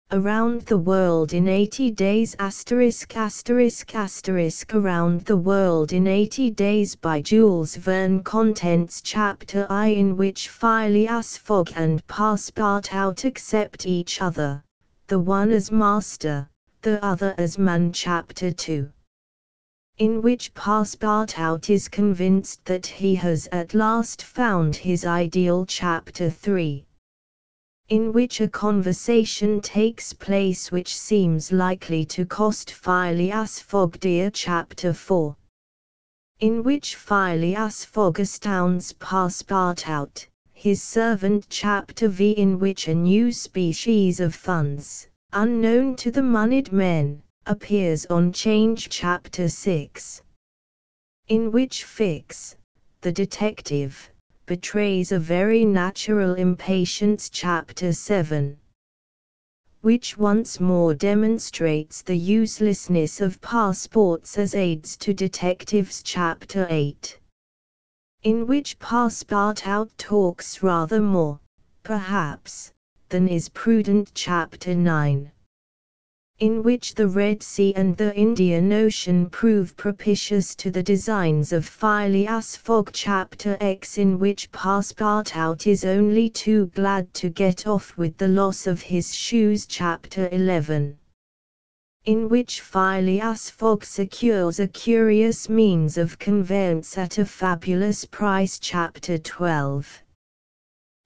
Around the World in 80 Days ***** Around the World in 80 Days by Jules Verne. Contents Chapter I, in which Phileas Fogg and Passepartout accept each other, the one as master, the other as man. Chapter 2, in which Passepartout is convinced that he has at last found his ideal. Chapter 3, in which a conversation takes place which seems likely to cost Phileas Fogg dear. Chapter 4, in which Phileas Fogg astounds Passepartout, his servant. Chapter V, in which a new species of funds, unknown to the moneyed men, appears on 'Change. Chapter 6, in which Fix, the detective, betrays a very natural impatience. Chapter 7, which once more demonstrates the uselessness of passports as aids to detectives. Chapter 8, in which Passepartout talks rather more, perhaps, than is prudent. Chapter 9, in which the Red Sea and the Indian Ocean prove propitious to the designs of Phileas Fogg. Chapter X, in which Passepartout is only too glad to get off with the loss of his shoes. Chapter 11, in which Phileas Fogg secures a curious means of conveyance at a fabulous price. Chapter 12,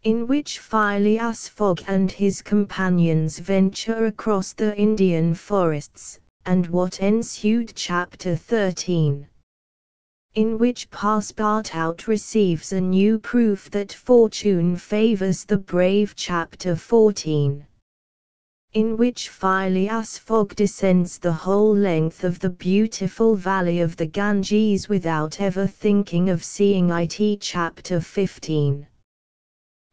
in which Phileas Fogg and his companions venture across the Indian forests, and what ensued. Chapter 13, in which Passepartout receives a new proof that fortune favors the brave. Chapter 14, in which Phileas Fogg descends the whole length of the beautiful valley of the Ganges without ever thinking of seeing it. Chapter 15,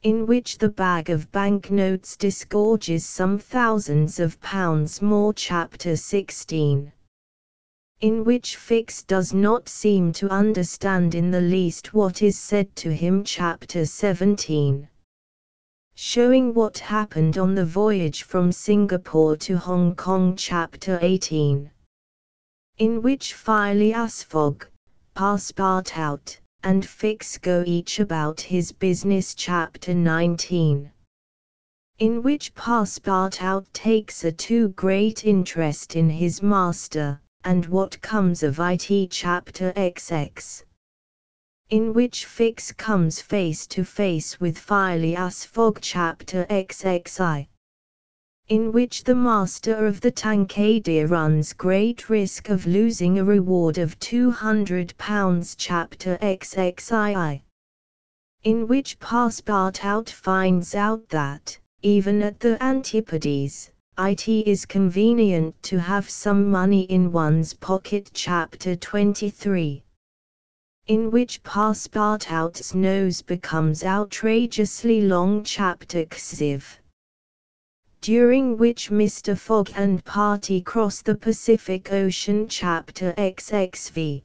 in which the bag of banknotes disgorges some thousands of pounds more. Chapter 16, in which Fix does not seem to understand in the least what is said to him. Chapter 17, showing what happened on the voyage from Singapore to Hong Kong. Chapter 18, in which Phileas Fogg, Passepartout, and Fix go each about his business. Chapter 19, in which Passepartout takes a too great interest in his master, and what comes of it. Chapter XX, in which Fix comes face to face with Phileas Fogg. Chapter XXI, in which the master of the Tankadere runs great risk of losing a reward of £200. Chapter XXII, in which Passepartout finds out that, even at the Antipodes, it is convenient to have some money in one's pocket. Chapter 23, in which Passepartout's nose becomes outrageously long. Chapter XV, during which Mr. Fogg and party cross the Pacific Ocean. Chapter XXV,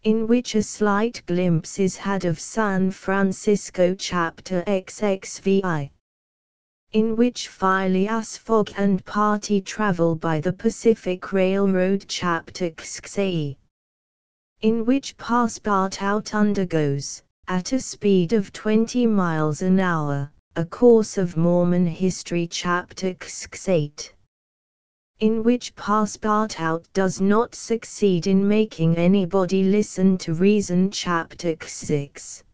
in which a slight glimpse is had of San Francisco. Chapter XXVI, in which Phileas Fogg and party travel by the Pacific Railroad. Chapter XXVII, in which Passepartout undergoes, at a speed of 20 miles an hour, a course of Mormon history. Chapter XXVIII, in which Passepartout does not succeed in making anybody listen to reason. Chapter XXVI,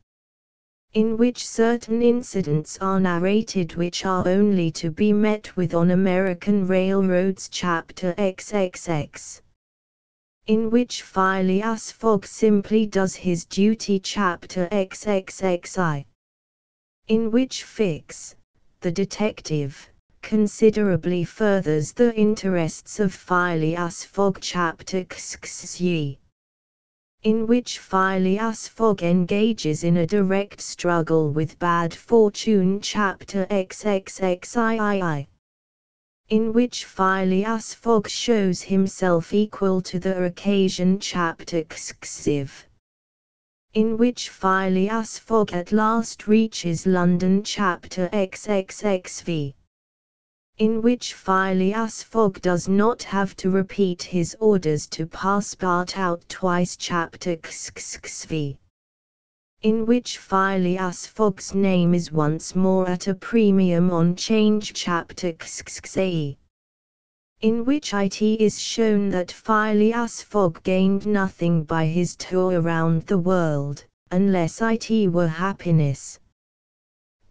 in which certain incidents are narrated which are only to be met with on American railroads. Chapter XXX, in which Phileas Fogg simply does his duty. Chapter XXXI, in which Fix, the detective, considerably furthers the interests of Phileas Fogg. Chapter XXI, in which Phileas Fogg engages in a direct struggle with bad fortune. Chapter XXXII, in which Phileas Fogg shows himself equal to the occasion. Chapter XXV, in which Phileas Fogg at last reaches London. Chapter XXXV, in which Phileas Fogg does not have to repeat his orders to pass part out twice. Chapter XXV, in which Phileas Fogg's name is once more at a premium on change. Chapter XXVIII, in which it is shown that Phileas Fogg gained nothing by his tour around the world, unless it were happiness.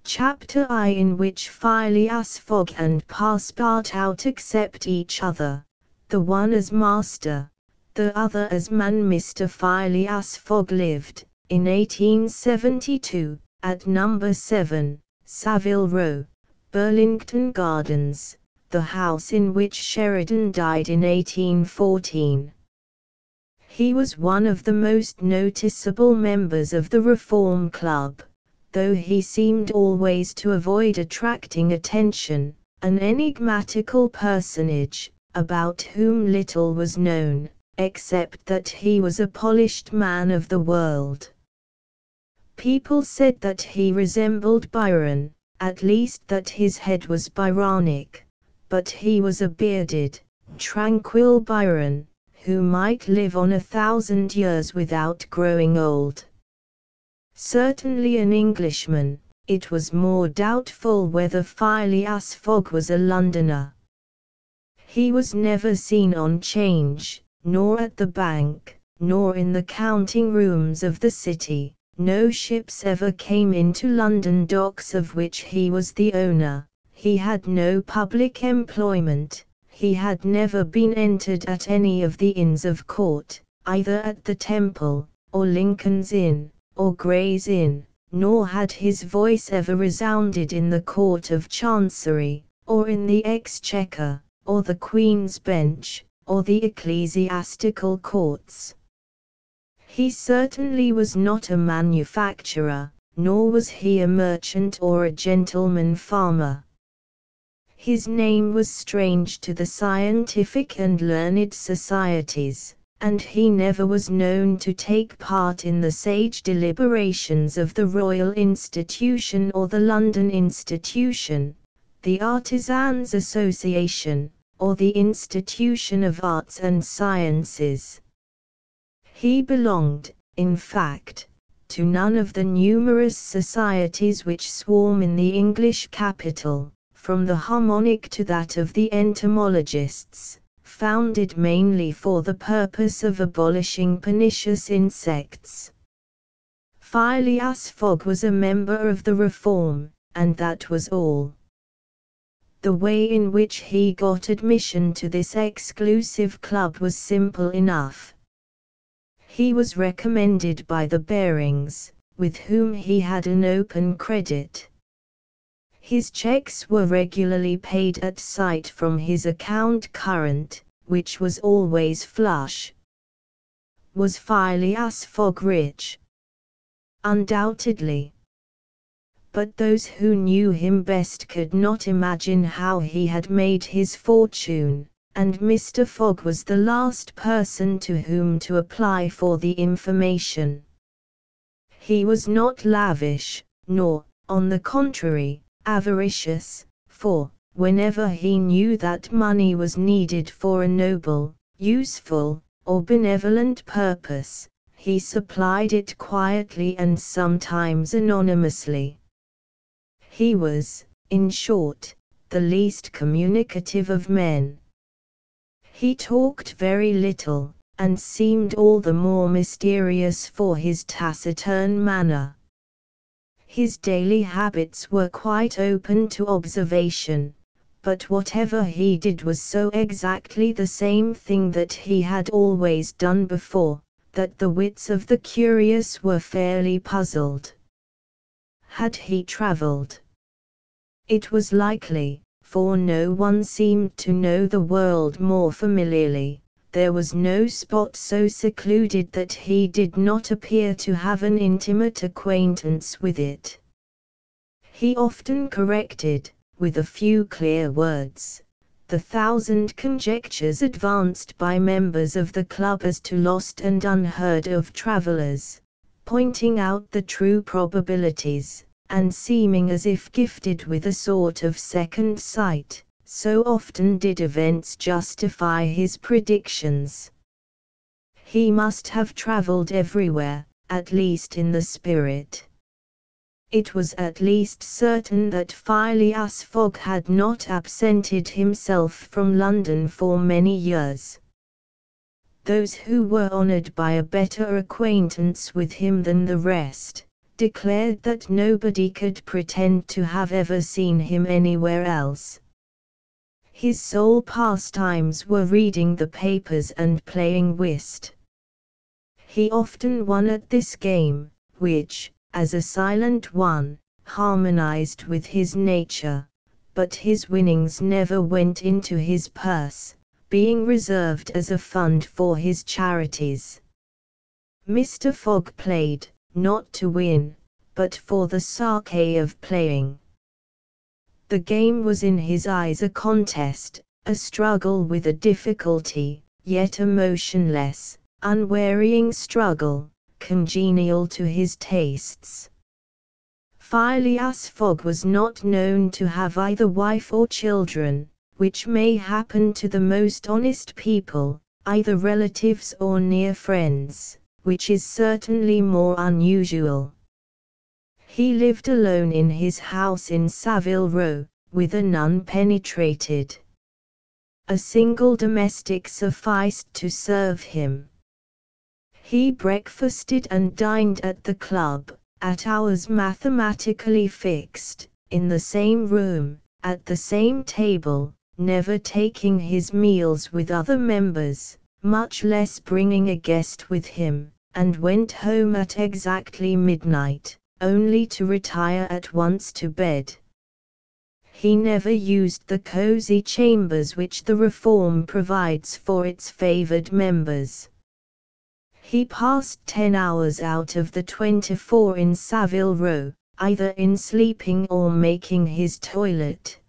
Chapter I, in which Phileas Fogg and Passepartout accept each other, the one as master, the other as man. Mr. Phileas Fogg lived, in 1872, at number 7, Savile Row, Burlington Gardens, the house in which Sheridan died in 1814. He was one of the most noticeable members of the Reform Club, though he seemed always to avoid attracting attention, an enigmatical personage, about whom little was known, except that he was a polished man of the world. People said that he resembled Byron, at least that his head was Byronic, but he was a bearded, tranquil Byron, who might live on 1,000 years without growing old. Certainly an Englishman, it was more doubtful whether Phileas Fogg was a Londoner. He was never seen on change, nor at the bank, nor in the counting rooms of the city. No ships ever came into London docks of which he was the owner. He had no public employment. He had never been entered at any of the Inns of Court, either at the Temple, or Lincoln's Inn, or Gray's Inn, nor had his voice ever resounded in the Court of Chancery, or in the Exchequer, or the Queen's Bench, or the ecclesiastical courts. He certainly was not a manufacturer, nor was he a merchant or a gentleman farmer. His name was strange to the scientific and learned societies, and he never was known to take part in the sage deliberations of the Royal Institution or the London Institution, the Artisans' Association, or the Institution of Arts and Sciences. He belonged, in fact, to none of the numerous societies which swarm in the English capital, from the harmonic to that of the entomologists, founded mainly for the purpose of abolishing pernicious insects. Phileas Fogg was a member of the Reform, and that was all. The way in which he got admission to this exclusive club was simple enough. He was recommended by the Barings, with whom he had an open credit. His checks were regularly paid at sight from his account current, which was always flush. Was Phileas Fogg rich? Undoubtedly. But those who knew him best could not imagine how he had made his fortune, and Mr. Fogg was the last person to whom to apply for the information. He was not lavish, nor, on the contrary, avaricious, for, whenever he knew that money was needed for a noble, useful, or benevolent purpose, he supplied it quietly and sometimes anonymously. He was, in short, the least communicative of men. He talked very little, and seemed all the more mysterious for his taciturn manner. His daily habits were quite open to observation, but whatever he did was so exactly the same thing that he had always done before, that the wits of the curious were fairly puzzled. Had he travelled? It was likely, for no one seemed to know the world more familiarly. There was no spot so secluded that he did not appear to have an intimate acquaintance with it. He often corrected, with a few clear words, the 1,000 conjectures advanced by members of the club as to lost and unheard of travellers, pointing out the true probabilities, and seeming as if gifted with a sort of second sight, so often did events justify his predictions. He must have travelled everywhere, at least in the spirit. It was at least certain that Phileas Fogg had not absented himself from London for many years. Those who were honoured by a better acquaintance with him than the rest, declared that nobody could pretend to have ever seen him anywhere else. His sole pastimes were reading the papers and playing whist. He often won at this game, which, as a silent one, harmonized with his nature, but his winnings never went into his purse, being reserved as a fund for his charities. Mr. Fogg played, not to win, but for the sake of playing. The game was in his eyes a contest, a struggle with a difficulty, yet a motionless, unwearying struggle, congenial to his tastes. Phileas Fogg was not known to have either wife or children, which may happen to the most honest people, either relatives or near friends, which is certainly more unusual. He lived alone in his house in Savile Row, with a nun penetrated. A single domestic sufficed to serve him. He breakfasted and dined at the club, at hours mathematically fixed, in the same room, at the same table, never taking his meals with other members, much less bringing a guest with him, and went home at exactly midnight, only to retire at once to bed. He never used the cosy chambers which the Reform provides for its favoured members. He passed 10 hours out of the 24 in Savile Row, either in sleeping or making his toilet.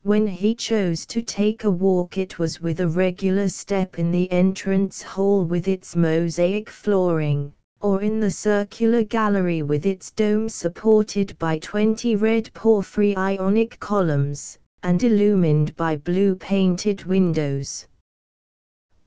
When he chose to take a walk, it was with a regular step in the entrance hall with its mosaic flooring, or in the circular gallery with its dome supported by 20 red porphyry Ionic columns, and illumined by blue painted windows.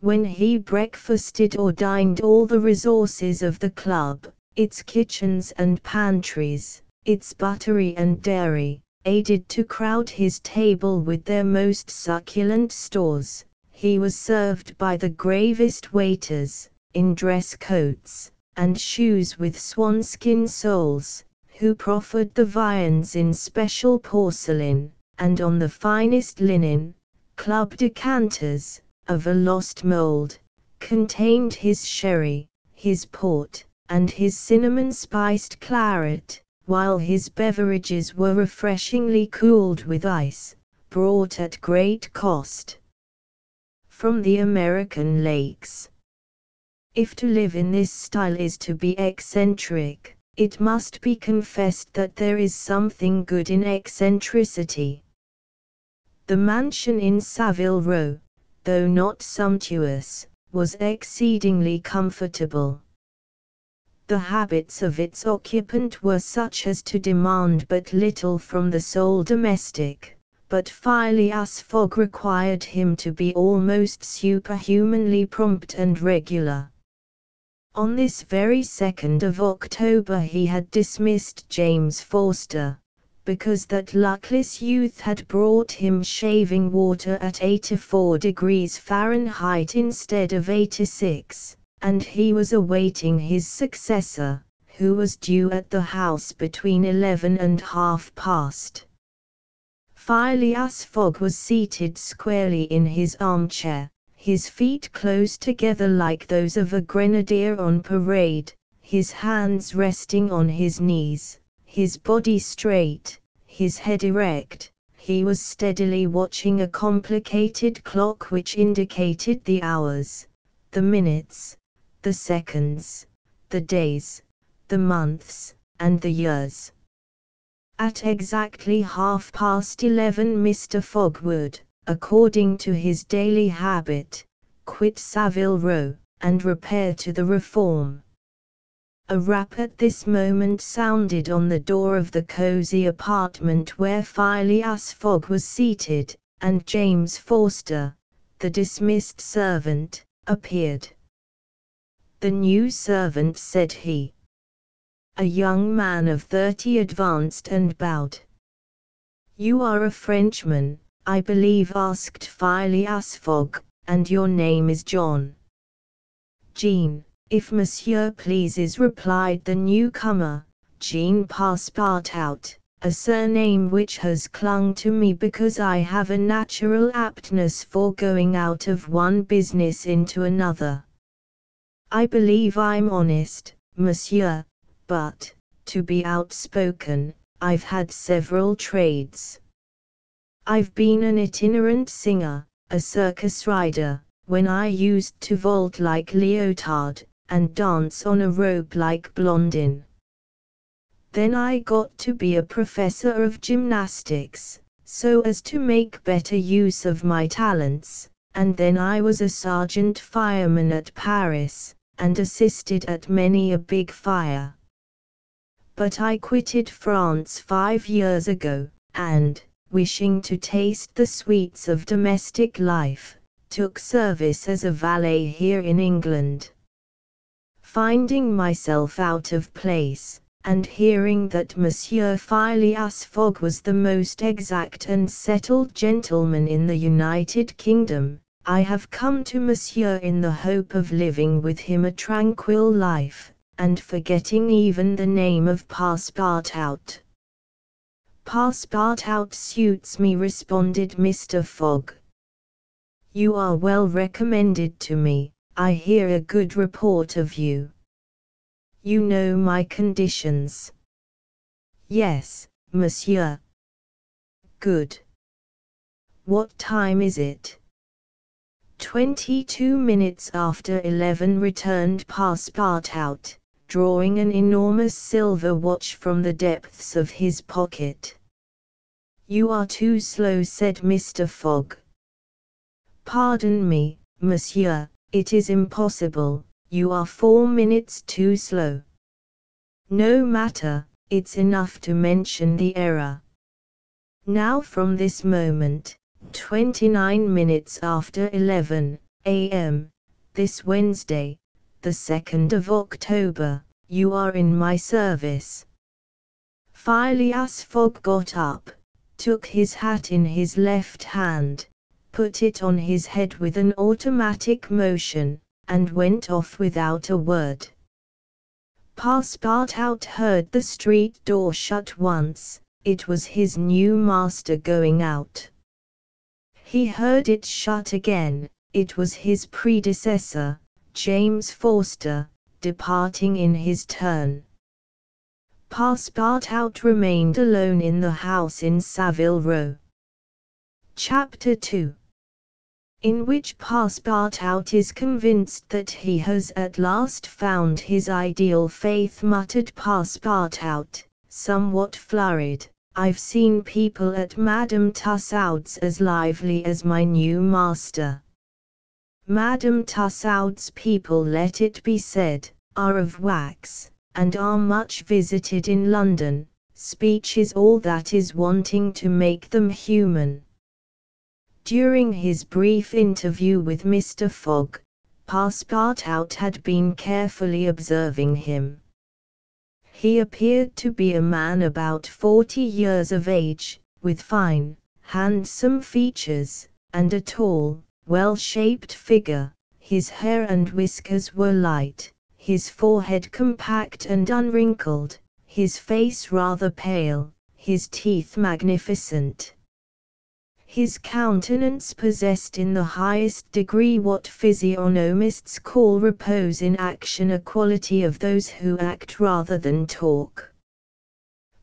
When he breakfasted or dined, all the resources of the club, its kitchens and pantries, its buttery and dairy, aided to crowd his table with their most succulent stores. He was served by the gravest waiters, in dress coats, and shoes with swanskin soles, who proffered the viands in special porcelain, and on the finest linen. Club decanters, of a lost mould, contained his sherry, his port, and his cinnamon-spiced claret, while his beverages were refreshingly cooled with ice, brought at great cost from the American lakes. If to live in this style is to be eccentric, it must be confessed that there is something good in eccentricity. The mansion in Savile Row, though not sumptuous, was exceedingly comfortable. The habits of its occupant were such as to demand but little from the sole domestic, but Phileas Fogg required him to be almost superhumanly prompt and regular. On this very 2nd of October he had dismissed James Forster, because that luckless youth had brought him shaving water at 84 degrees Fahrenheit instead of 86, and he was awaiting his successor, who was due at the house between 11 and half past. Phileas Fogg was seated squarely in his armchair, his feet close together like those of a grenadier on parade, his hands resting on his knees, his body straight, his head erect. He was steadily watching a complicated clock which indicated the hours, the minutes, the seconds, the days, the months, and the years. At exactly 11:30 Mr. Fogg would, according to his daily habit, quit Savile Row, and repair to the Reform. A rap at this moment sounded on the door of the cosy apartment where Phileas Fogg was seated, and James Forster, the dismissed servant, appeared. "The new servant," said he. A young man of 30 advanced and bowed. "You are a Frenchman, I believe?" asked Phileas Fogg, "and your name is John?" "Jean, if monsieur pleases," replied the newcomer. "Jean Passepartout, a surname which has clung to me because I have a natural aptness for going out of one business into another. I believe I'm honest, monsieur, but, to be outspoken, I've had several trades. I've been an itinerant singer, a circus rider, when I used to vault like Leotard, and dance on a rope like Blondin. Then I got to be a professor of gymnastics, so as to make better use of my talents, and then I was a sergeant fireman at Paris, and assisted at many a big fire. But I quitted France 5 years ago, and, wishing to taste the sweets of domestic life, took service as a valet here in England. Finding myself out of place, and hearing that Monsieur Phileas Fogg was the most exact and settled gentleman in the United Kingdom, I have come to Monsieur in the hope of living with him a tranquil life, and forgetting even the name of Passepartout." "Passepartout suits me," responded Mr. Fogg. "You are well recommended to me. I hear a good report of you. You know my conditions?" "Yes, monsieur." "Good. What time is it?" 22 minutes after 11, returned Passepartout, drawing an enormous silver watch from the depths of his pocket. "You are too slow," said Mr. Fogg. "Pardon me, monsieur, it is impossible, you are 4 minutes too slow." "No matter, it's enough to mention the error. Now from this moment, 29 minutes after 11 a.m., this Wednesday, the 2nd of October, you are in my service." Phileas Fogg got up, took his hat in his left hand, put it on his head with an automatic motion, and went off without a word. Passepartout heard the street door shut once. It was his new master going out. He heard it shut again. It was his predecessor, James Forster, departing in his turn. Passepartout remained alone in the house in Savile Row. Chapter 2, in which Passepartout is convinced that he has at last found his ideal faith. Muttered Passepartout, somewhat flurried, "I've seen people at Madame Tussaud's as lively as my new master." Madame Tussaud's people, let it be said, are of wax, and are much visited in London. Speech is all that is wanting to make them human. During his brief interview with Mr. Fogg, Passepartout had been carefully observing him. He appeared to be a man about 40 years of age, with fine, handsome features, and a tall, well-shaped figure. His hair and whiskers were light, his forehead compact and unwrinkled, his face rather pale, his teeth magnificent. His countenance possessed in the highest degree what physiognomists call repose in action, a quality of those who act rather than talk.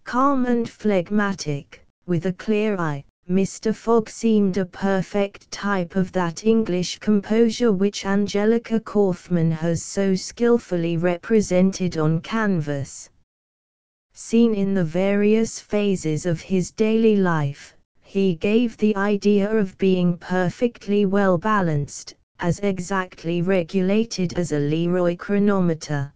Calm and phlegmatic, with a clear eye, Mr. Fogg seemed a perfect type of that English composure which Angelica Kauffmann has so skillfully represented on canvas. Seen in the various phases of his daily life, he gave the idea of being perfectly well balanced, as exactly regulated as a Leroy chronometer.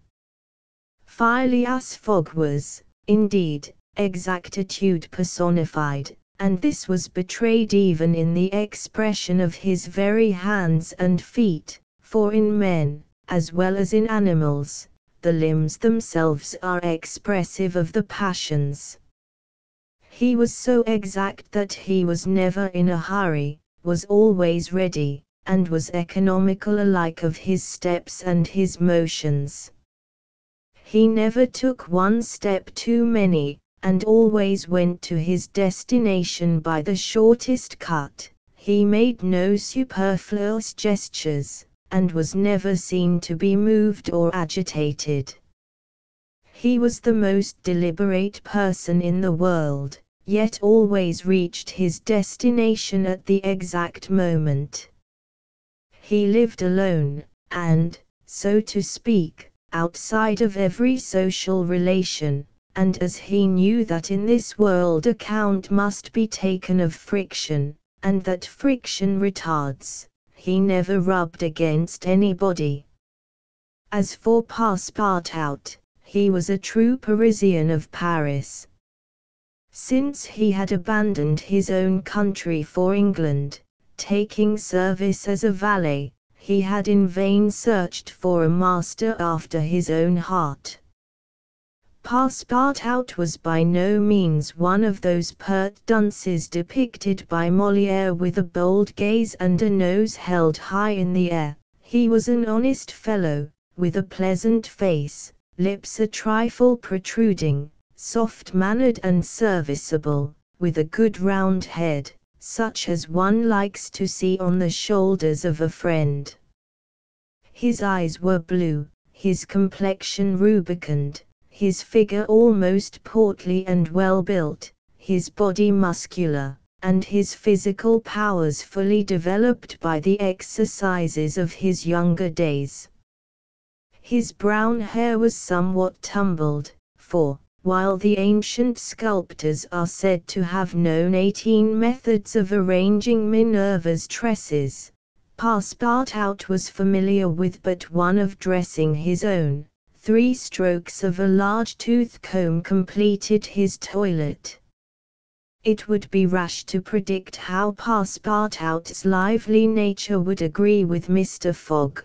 Phileas Fogg was, indeed, exactitude personified, and this was betrayed even in the expression of his very hands and feet, for in men, as well as in animals, the limbs themselves are expressive of the passions. He was so exact that he was never in a hurry, was always ready, and was economical alike of his steps and his motions. He never took one step too many, and always went to his destination by the shortest cut. He made no superfluous gestures, and was never seen to be moved or agitated. He was the most deliberate person in the world, yet always reached his destination at the exact moment. He lived alone, and, so to speak, outside of every social relation, and as he knew that in this world account must be taken of friction, and that friction retards, he never rubbed against anybody. As for Passepartout, he was a true Parisian of Paris. Since he had abandoned his own country for England, taking service as a valet, he had in vain searched for a master after his own heart. Passepartout was by no means one of those pert dunces depicted by Molière with a bold gaze and a nose held high in the air. He was an honest fellow, with a pleasant face, lips a trifle protruding, soft-mannered and serviceable, with a good round head, such as one likes to see on the shoulders of a friend. His eyes were blue, his complexion rubicund, his figure almost portly and well-built, his body muscular, and his physical powers fully developed by the exercises of his younger days. His brown hair was somewhat tumbled, for, while the ancient sculptors are said to have known 18 methods of arranging Minerva's tresses, Passepartout was familiar with but one of dressing his own. 3 strokes of a large tooth comb completed his toilet. It would be rash to predict how Passepartout's lively nature would agree with Mr. Fogg.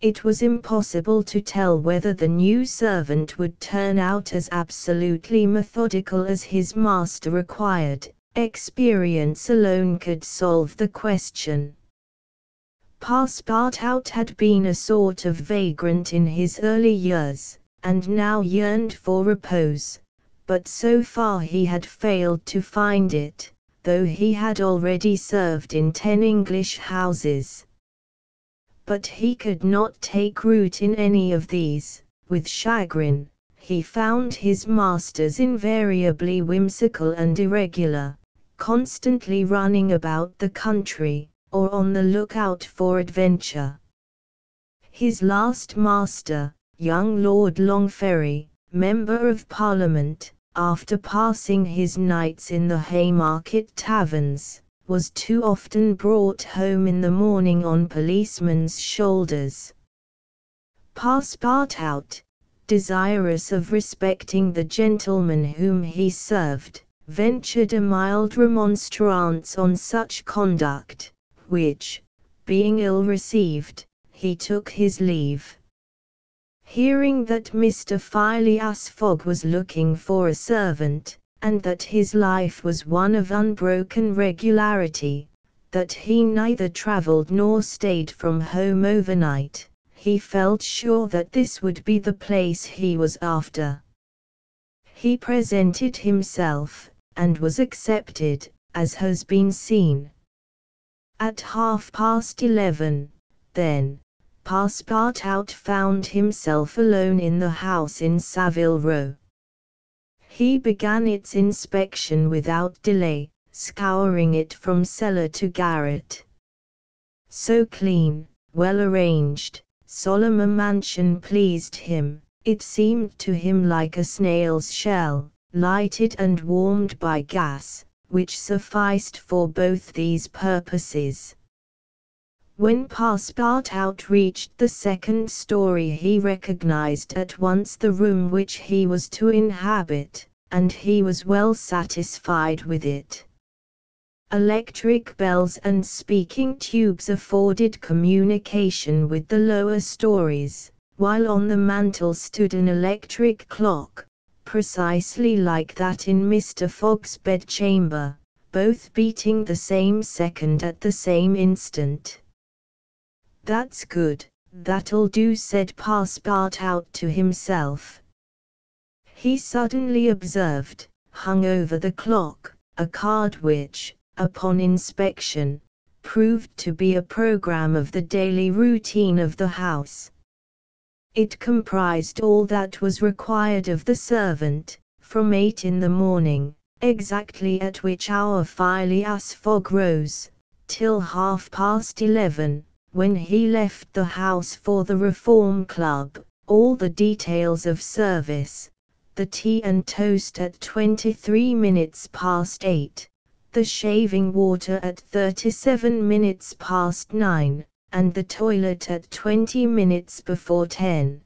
It was impossible to tell whether the new servant would turn out as absolutely methodical as his master required. Experience alone could solve the question. Passepartout had been a sort of vagrant in his early years, and now yearned for repose, but so far he had failed to find it, though he had already served in 10 English houses. But he could not take root in any of these. With chagrin, he found his masters invariably whimsical and irregular, constantly running about the country, or on the lookout for adventure. His last master, young Lord Longferry, Member of Parliament, after passing his nights in the Haymarket taverns, was too often brought home in the morning on policemen's shoulders. Passepartout, desirous of respecting the gentleman whom he served, ventured a mild remonstrance on such conduct, which, being ill received, he took his leave. Hearing that Mr. Phileas Fogg was looking for a servant, and that his life was one of unbroken regularity, that he neither travelled nor stayed from home overnight, he felt sure that this would be the place he was after. He presented himself, and was accepted, as has been seen. At 11:30, then, Passepartout found himself alone in the house in Savile Row. He began its inspection without delay, scouring it from cellar to garret. So clean, well arranged, solemn a mansion pleased him. It seemed to him like a snail's shell, lighted and warmed by gas, which sufficed for both these purposes. When Passepartout reached the second story, he recognized at once the room which he was to inhabit, and he was well satisfied with it. Electric bells and speaking tubes afforded communication with the lower stories, while on the mantel stood an electric clock, precisely like that in Mr. Fogg's bedchamber, both beating the same second at the same instant. "That's good, that'll do," said Passepartout to himself. He suddenly observed, hung over the clock, a card which, upon inspection, proved to be a program of the daily routine of the house. It comprised all that was required of the servant, from 8 in the morning, exactly at which hour Phileas Fogg rose, till 11:30, when he left the house for the Reform Club, all the details of service, the tea and toast at 23 minutes past 8, the shaving water at 37 minutes past 9, and the toilet at 20 minutes before 10.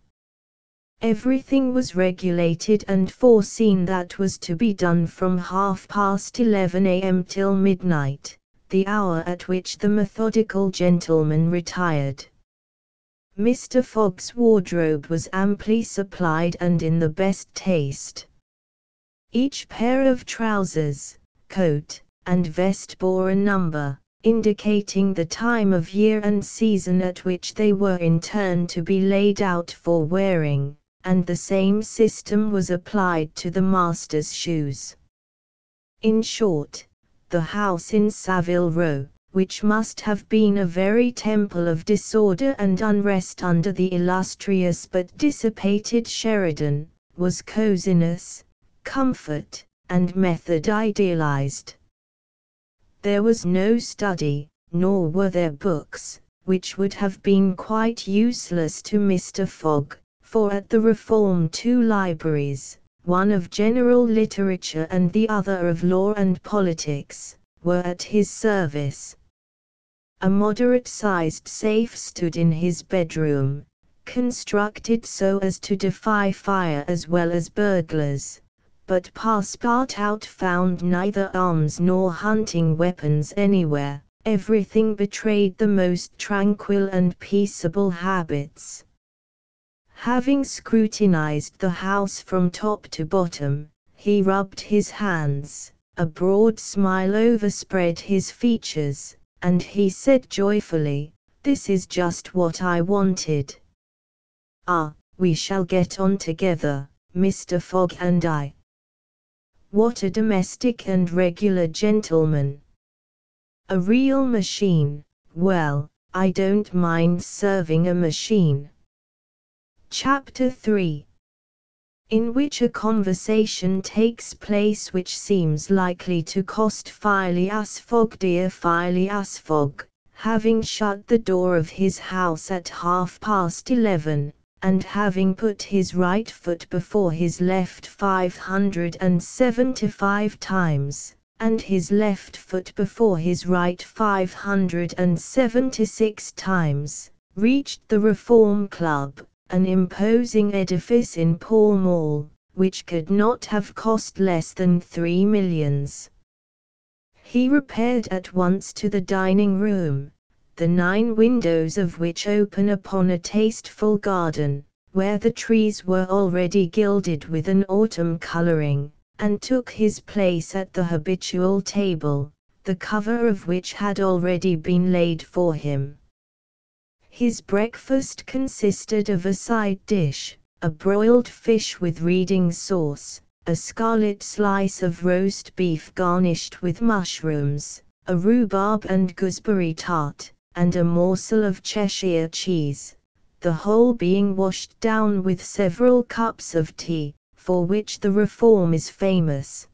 Everything was regulated and foreseen that was to be done from 11:30 a.m. till midnight, the hour at which the methodical gentleman retired. Mr. Fogg's wardrobe was amply supplied and in the best taste. Each pair of trousers, coat, and vest bore a number, indicating the time of year and season at which they were in turn to be laid out for wearing, and the same system was applied to the master's shoes. In short, the house in Savile Row, which must have been a very temple of disorder and unrest under the illustrious but dissipated Sheridan, was coziness, comfort, and method idealized. There was no study, nor were there books, which would have been quite useless to Mr. Fogg, for at the Reform 2 libraries, one of general literature and the other of law and politics, were at his service. A moderate-sized safe stood in his bedroom, constructed so as to defy fire as well as burglars, but Passepartout found neither arms nor hunting weapons anywhere. Everything betrayed the most tranquil and peaceable habits. Having scrutinized the house from top to bottom, he rubbed his hands, a broad smile overspread his features, and he said joyfully, "This is just what I wanted. Ah, we shall get on together, Mr. Fogg and I. What a domestic and regular gentleman! A real machine. Well, I don't mind serving a machine." Chapter 3, in which a conversation takes place which seems likely to cost Phileas Fogg dear. Phileas Fogg, having shut the door of his house at 11:30, and having put his right foot before his left 575 times, and his left foot before his right 576 times, reached the Reform Club, an imposing edifice in Pall Mall, which could not have cost less than 3 millions. He repaired at once to the dining room, the 9 windows of which open upon a tasteful garden, where the trees were already gilded with an autumn coloring, and took his place at the habitual table, the cover of which had already been laid for him. His breakfast consisted of a side dish, a broiled fish with reading sauce, a scarlet slice of roast beef garnished with mushrooms, a rhubarb and gooseberry tart, and a morsel of Cheshire cheese, the whole being washed down with several cups of tea, for which the Reform is famous.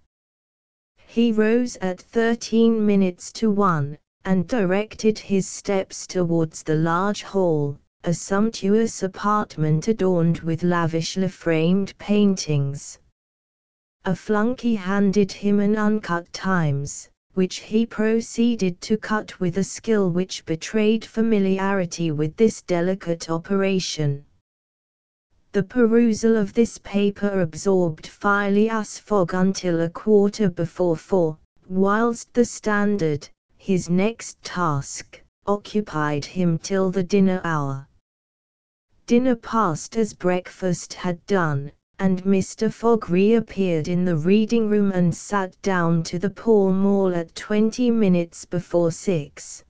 He rose at 13 minutes to 1, and directed his steps towards the large hall, a sumptuous apartment adorned with lavishly framed paintings. A flunkey handed him an uncut Times, which he proceeded to cut with a skill which betrayed familiarity with this delicate operation. The perusal of this paper absorbed Phileas Fogg until 4:15, whilst the Standard, his next task, occupied him till the dinner hour. Dinner passed as breakfast had done, and Mr. Fogg reappeared in the reading room and sat down to the Pall Mall at 20 minutes before 6.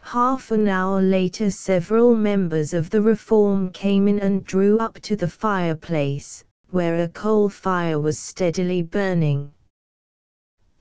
Half an hour later several members of the Reform came in and drew up to the fireplace, where a coal fire was steadily burning.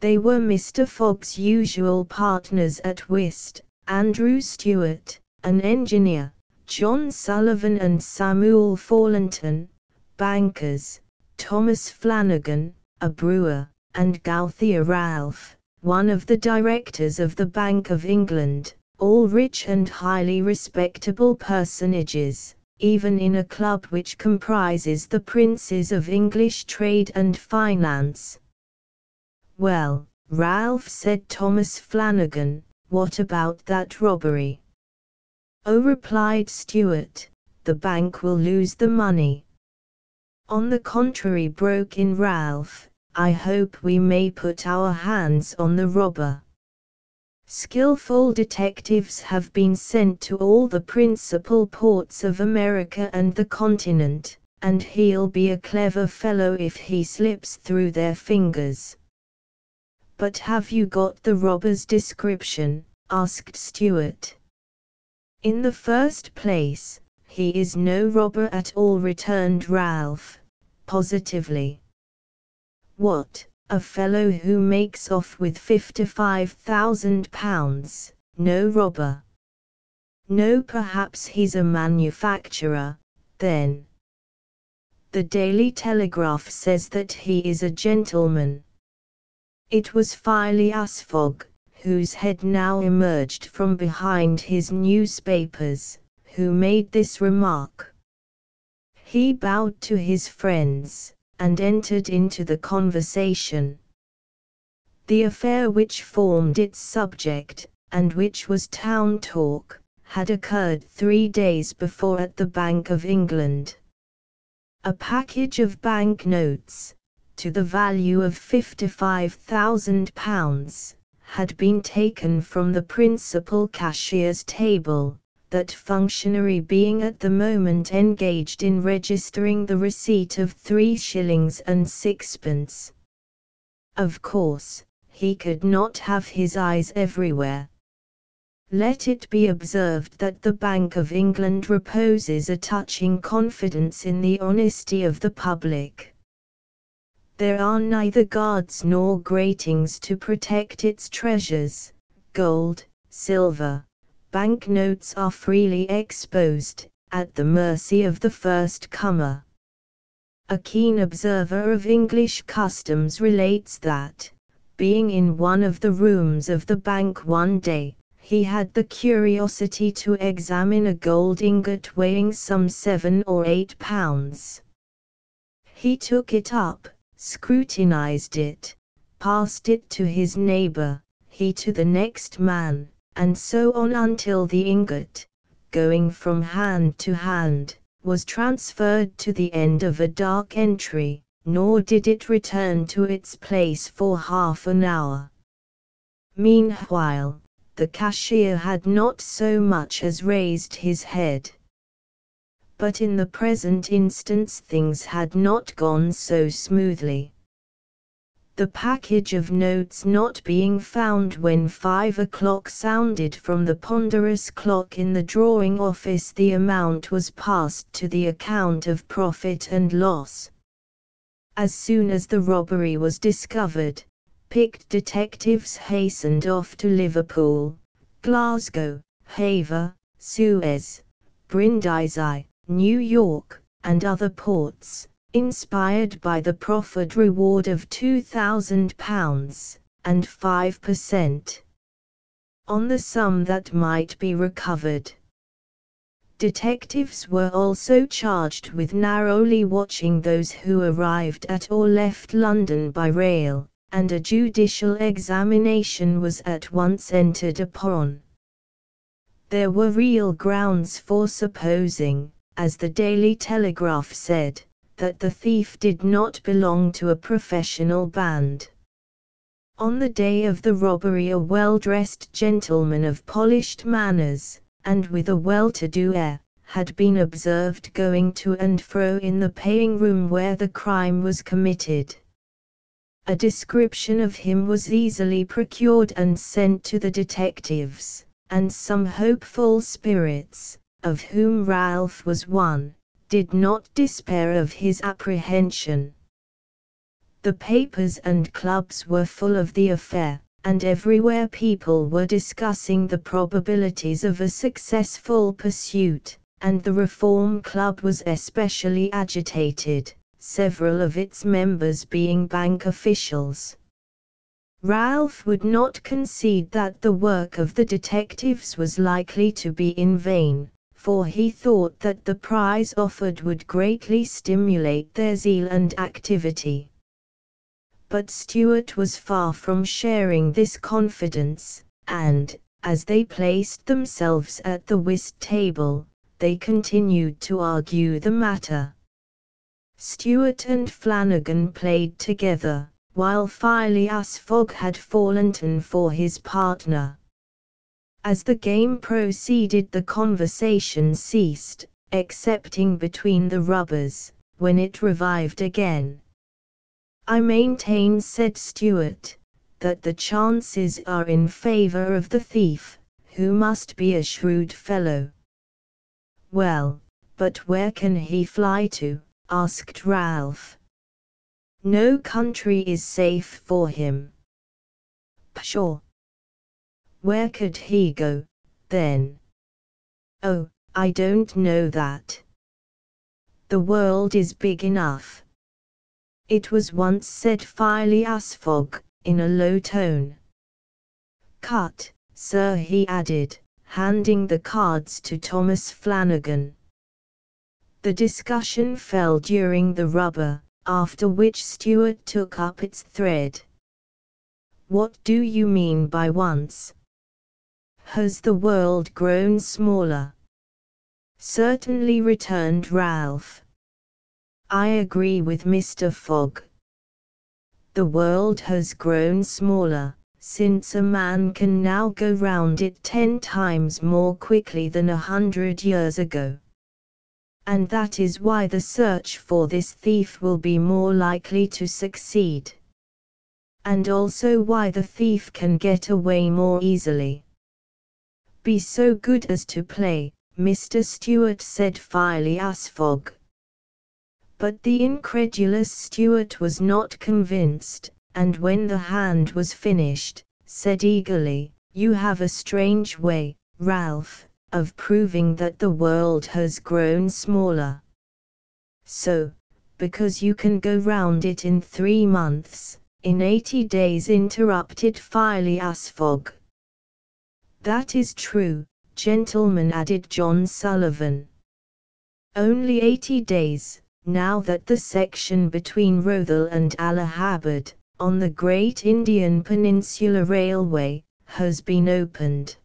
They were Mr. Fogg's usual partners at whist, Andrew Stewart, an engineer, John Sullivan and Samuel Forlenton, bankers, Thomas Flanagan, a brewer, and Gauthia Ralph, one of the directors of the Bank of England, all rich and highly respectable personages, even in a club which comprises the princes of English trade and finance. "Well, Ralph," said Thomas Flanagan, "what about that robbery?" "Oh," replied Stewart, "the bank will lose the money." "On the contrary," broke in Ralph, "I hope we may put our hands on the robber. Skillful detectives have been sent to all the principal ports of America and the continent, and he'll be a clever fellow if he slips through their fingers." "But have you got the robber's description?" asked Stewart. "In the first place, he is no robber at all," returned Ralph, positively. "What? A fellow who makes off with £55,000, no robber?" "No, perhaps he's a manufacturer, then." "The Daily Telegraph says that he is a gentleman." It was Phileas Fogg, whose head now emerged from behind his newspapers, who made this remark. He bowed to his friends, and entered into the conversation. The affair which formed its subject, and which was town talk, had occurred 3 days before at the Bank of England. A package of bank notes, to the value of £55,000, had been taken from the principal cashier's table, that functionary being at the moment engaged in registering the receipt of 3 shillings and 6pence. Of course, he could not have his eyes everywhere. Let it be observed that the Bank of England reposes a touching confidence in the honesty of the public. There are neither guards nor gratings to protect its treasures. Gold, silver, bank notes are freely exposed, at the mercy of the first comer. A keen observer of English customs relates that, being in one of the rooms of the bank one day, he had the curiosity to examine a gold ingot weighing some 7 or 8 pounds. He took it up, scrutinized it, passed it to his neighbor, he to the next man, and so on until the ingot, going from hand to hand, was transferred to the end of a dark entry, nor did it return to its place for half an hour. Meanwhile, the cashier had not so much as raised his head. But in the present instance things had not gone so smoothly. The package of notes not being found when 5 o'clock sounded from the ponderous clock in the drawing office, the amount was passed to the account of profit and loss. As soon as the robbery was discovered, picked detectives hastened off to Liverpool, Glasgow, Havre, Suez, Brindisi, New York, and other ports, inspired by the proffered reward of £2,000, and 5% on the sum that might be recovered. Detectives were also charged with narrowly watching those who arrived at or left London by rail, and a judicial examination was at once entered upon. There were real grounds for supposing, as the Daily Telegraph said, that the thief did not belong to a professional band. On the day of the robbery, a well-dressed gentleman of polished manners, and with a well-to-do air, had been observed going to and fro in the paying room where the crime was committed. A description of him was easily procured and sent to the detectives, and some hopeful spirits, of whom Ralph was one, did not despair of his apprehension. The papers and clubs were full of the affair, and everywhere people were discussing the probabilities of a successful pursuit, and the Reform Club was especially agitated, several of its members being bank officials. Ralph would not concede that the work of the detectives was likely to be in vain, for he thought that the prize offered would greatly stimulate their zeal and activity. But Stuart was far from sharing this confidence, and, as they placed themselves at the whist table, they continued to argue the matter. Stuart and Flanagan played together, while Phileas Fogg had fallen in for his partner. As the game proceeded, the conversation ceased, excepting between the rubbers, when it revived again. "I maintain," said Stuart, "that the chances are in favor of the thief, who must be a shrewd fellow." "Well, but where can he fly to?" asked Ralph. "No country is safe for him." "Pshaw! Where could he go, then?" "Oh, I don't know that. The world is big enough." "It was once," said Phileas Fogg, in a low tone. "Cut, sir," he added, handing the cards to Thomas Flanagan. The discussion fell during the rubber, after which Stuart took up its thread. "What do you mean by once? Has the world grown smaller?" "Certainly," returned Ralph. "I agree with Mr. Fogg. The world has grown smaller, since a man can now go round it 10 times more quickly than 100 years ago. And that is why the search for this thief will be more likely to succeed. And also why the thief can get away more easily." "Be so good as to play, Mr. Stuart," said Phileas Fogg. But the incredulous Stuart was not convinced, and when the hand was finished, said eagerly, "You have a strange way, Ralph, of proving that the world has grown smaller." "So, because you can go round it in 3 months, in 80 days," interrupted Phileas Fogg. "That is true, gentlemen," added John Sullivan. "Only 80 days, now that the section between Rothal and Allahabad, on the Great Indian Peninsula Railway, has been opened.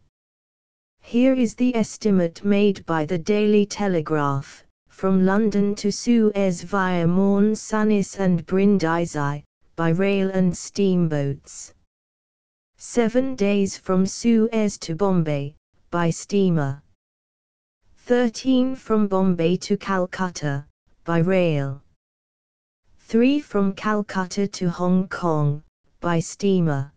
Here is the estimate made by the Daily Telegraph, from London to Suez via Morn Sunnis and Brindisi, by rail and steamboats. 7 days from Suez to Bombay, by steamer. 13 from Bombay to Calcutta, by rail. 3 from Calcutta to Hong Kong, by steamer.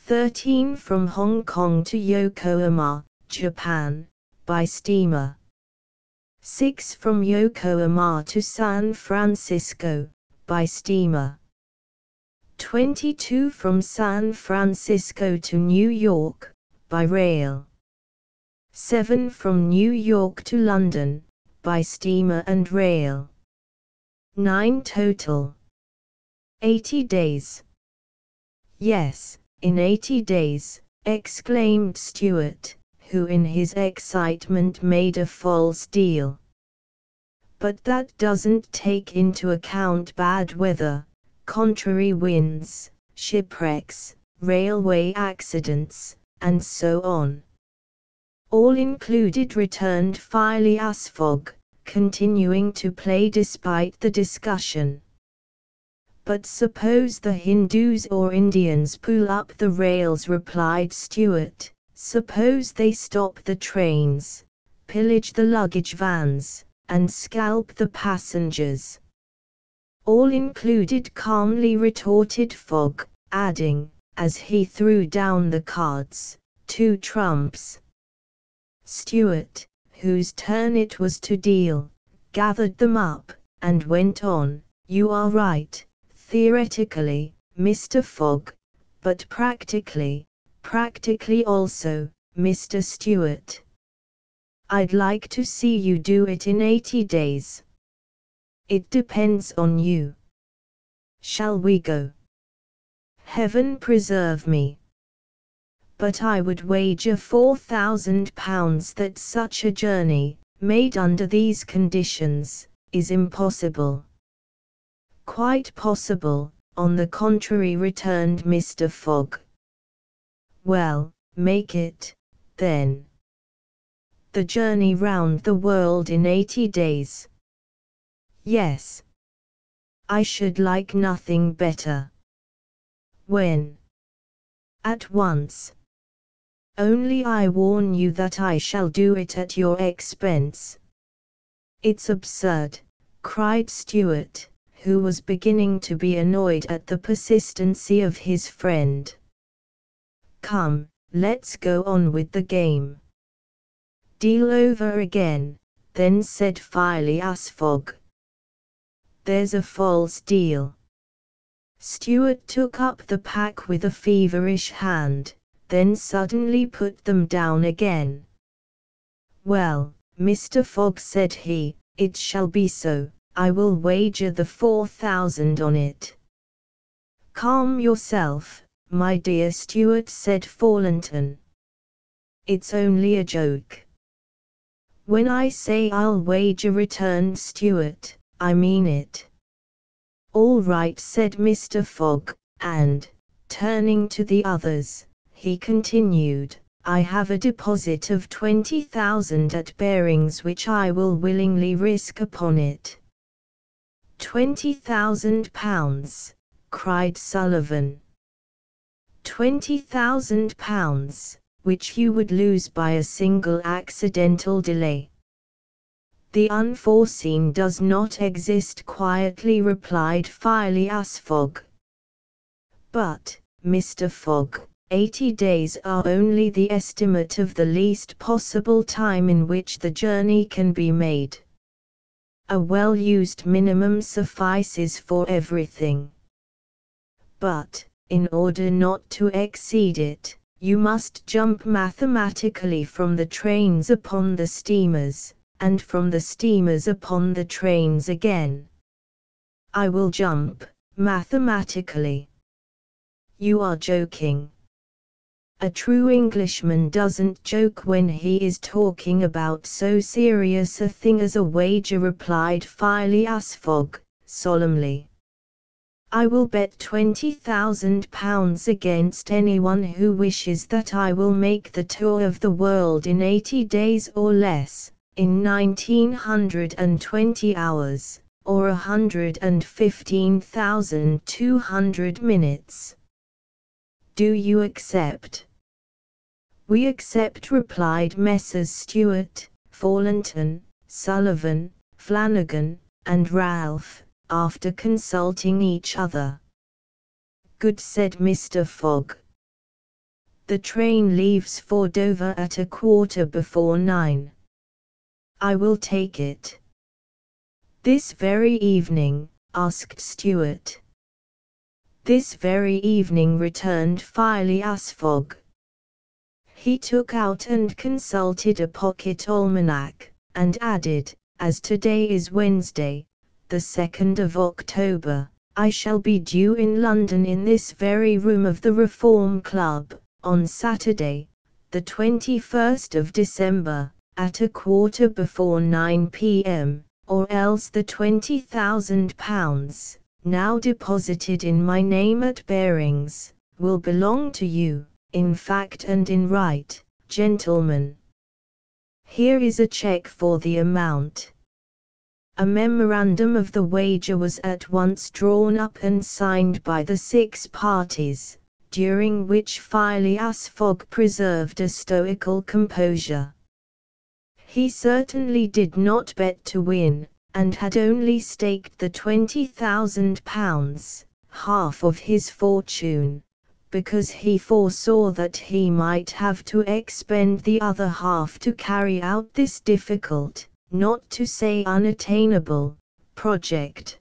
13 from Hong Kong to Yokohama, Japan, by steamer. 6 from Yokohama to San Francisco, by steamer. 22 from San Francisco to New York, by rail. 7 from New York to London, by steamer and rail. 9 total. 80 days. "Yes, in 80 days, exclaimed Stuart, who in his excitement made a false deal. "But that doesn't take into account bad weather, contrary winds, shipwrecks, railway accidents, and so on. All included, returned Phileas Fogg, continuing to play despite the discussion. But suppose the Hindus or Indians pull up the rails, replied Stuart. Suppose they stop the trains, pillage the luggage vans, and scalp the passengers. All included, calmly retorted Fogg, adding, as he threw down the cards, 2 trumps. Stuart, whose turn it was to deal, gathered them up, and went on, "You are right, theoretically, Mr. Fogg, but practically also, Mr. Stuart. I'd like to see you do it in 80 days. It depends on you. Shall we go?" "Heaven preserve me! But I would wager £4,000 that such a journey, made under these conditions, is impossible." "Quite possible, on the contrary," returned Mr. Fogg. "Well, make it, then. The journey round the world in 80 days. Yes. I should like nothing better." "When?" "At once. Only I warn you that I shall do it at your expense." "It's absurd," cried Stuart, who was beginning to be annoyed at the persistency of his friend. "Come, let's go on with the game." "Deal over again, then," said Phileas Fogg. "There's a false deal." Stuart took up the pack with a feverish hand, then suddenly put them down again. "Well, Mr. Fogg," said he, "it shall be so. I will wager the 4,000 on it." "Calm yourself, my dear Stuart," said Thornton. "It's only a joke." "When I say I'll wager," returned Stuart, "I mean it." "All right," said Mr. Fogg, and, turning to the others, he continued, "I have a deposit of 20,000 at Barings which I will willingly risk upon it." £20,000, cried Sullivan. £20,000, which you would lose by a single accidental delay. "The unforeseen does not exist," quietly replied Phileas Fogg. "But, Mr. Fogg, 80 days are only the estimate of the least possible time in which the journey can be made. A well-used minimum suffices for everything. But, in order not to exceed it, you must jump mathematically from the trains upon the steamers, and from the steamers upon the trains again." "I will jump, mathematically." "You are joking." "A true Englishman doesn't joke when he is talking about so serious a thing as a wager," replied Phileas Fogg, solemnly. "I will bet £20,000 against anyone who wishes that I will make the tour of the world in 80 days or less, in 1920 hours, or 115,200 minutes. Do you accept?" "We accept," replied Messrs. Stuart, Thornton, Sullivan, Flanagan, and Ralph, after consulting each other. "Good," said Mr. Fogg. "The train leaves for Dover at 9:15. I will take it." "This very evening?" asked Stuart. "This very evening," returned Phileas Fogg. He took out and consulted a pocket almanac, and added, "As today is Wednesday, the 2nd of October, I shall be due in London in this very room of the Reform Club, on Saturday, the 21st of December, at 9:15 p.m., or else the £20,000 now deposited in my name at Bearings, will belong to you, in fact and in right, gentlemen. Here is a check for the amount. A memorandum of the wager was at once drawn up and signed by the 6 parties, during which Phileas Fogg preserved a stoical composure. He certainly did not bet to win, and had only staked the £20,000, half of his fortune, because he foresaw that he might have to expend the other half to carry out this difficult, not to say unattainable, project.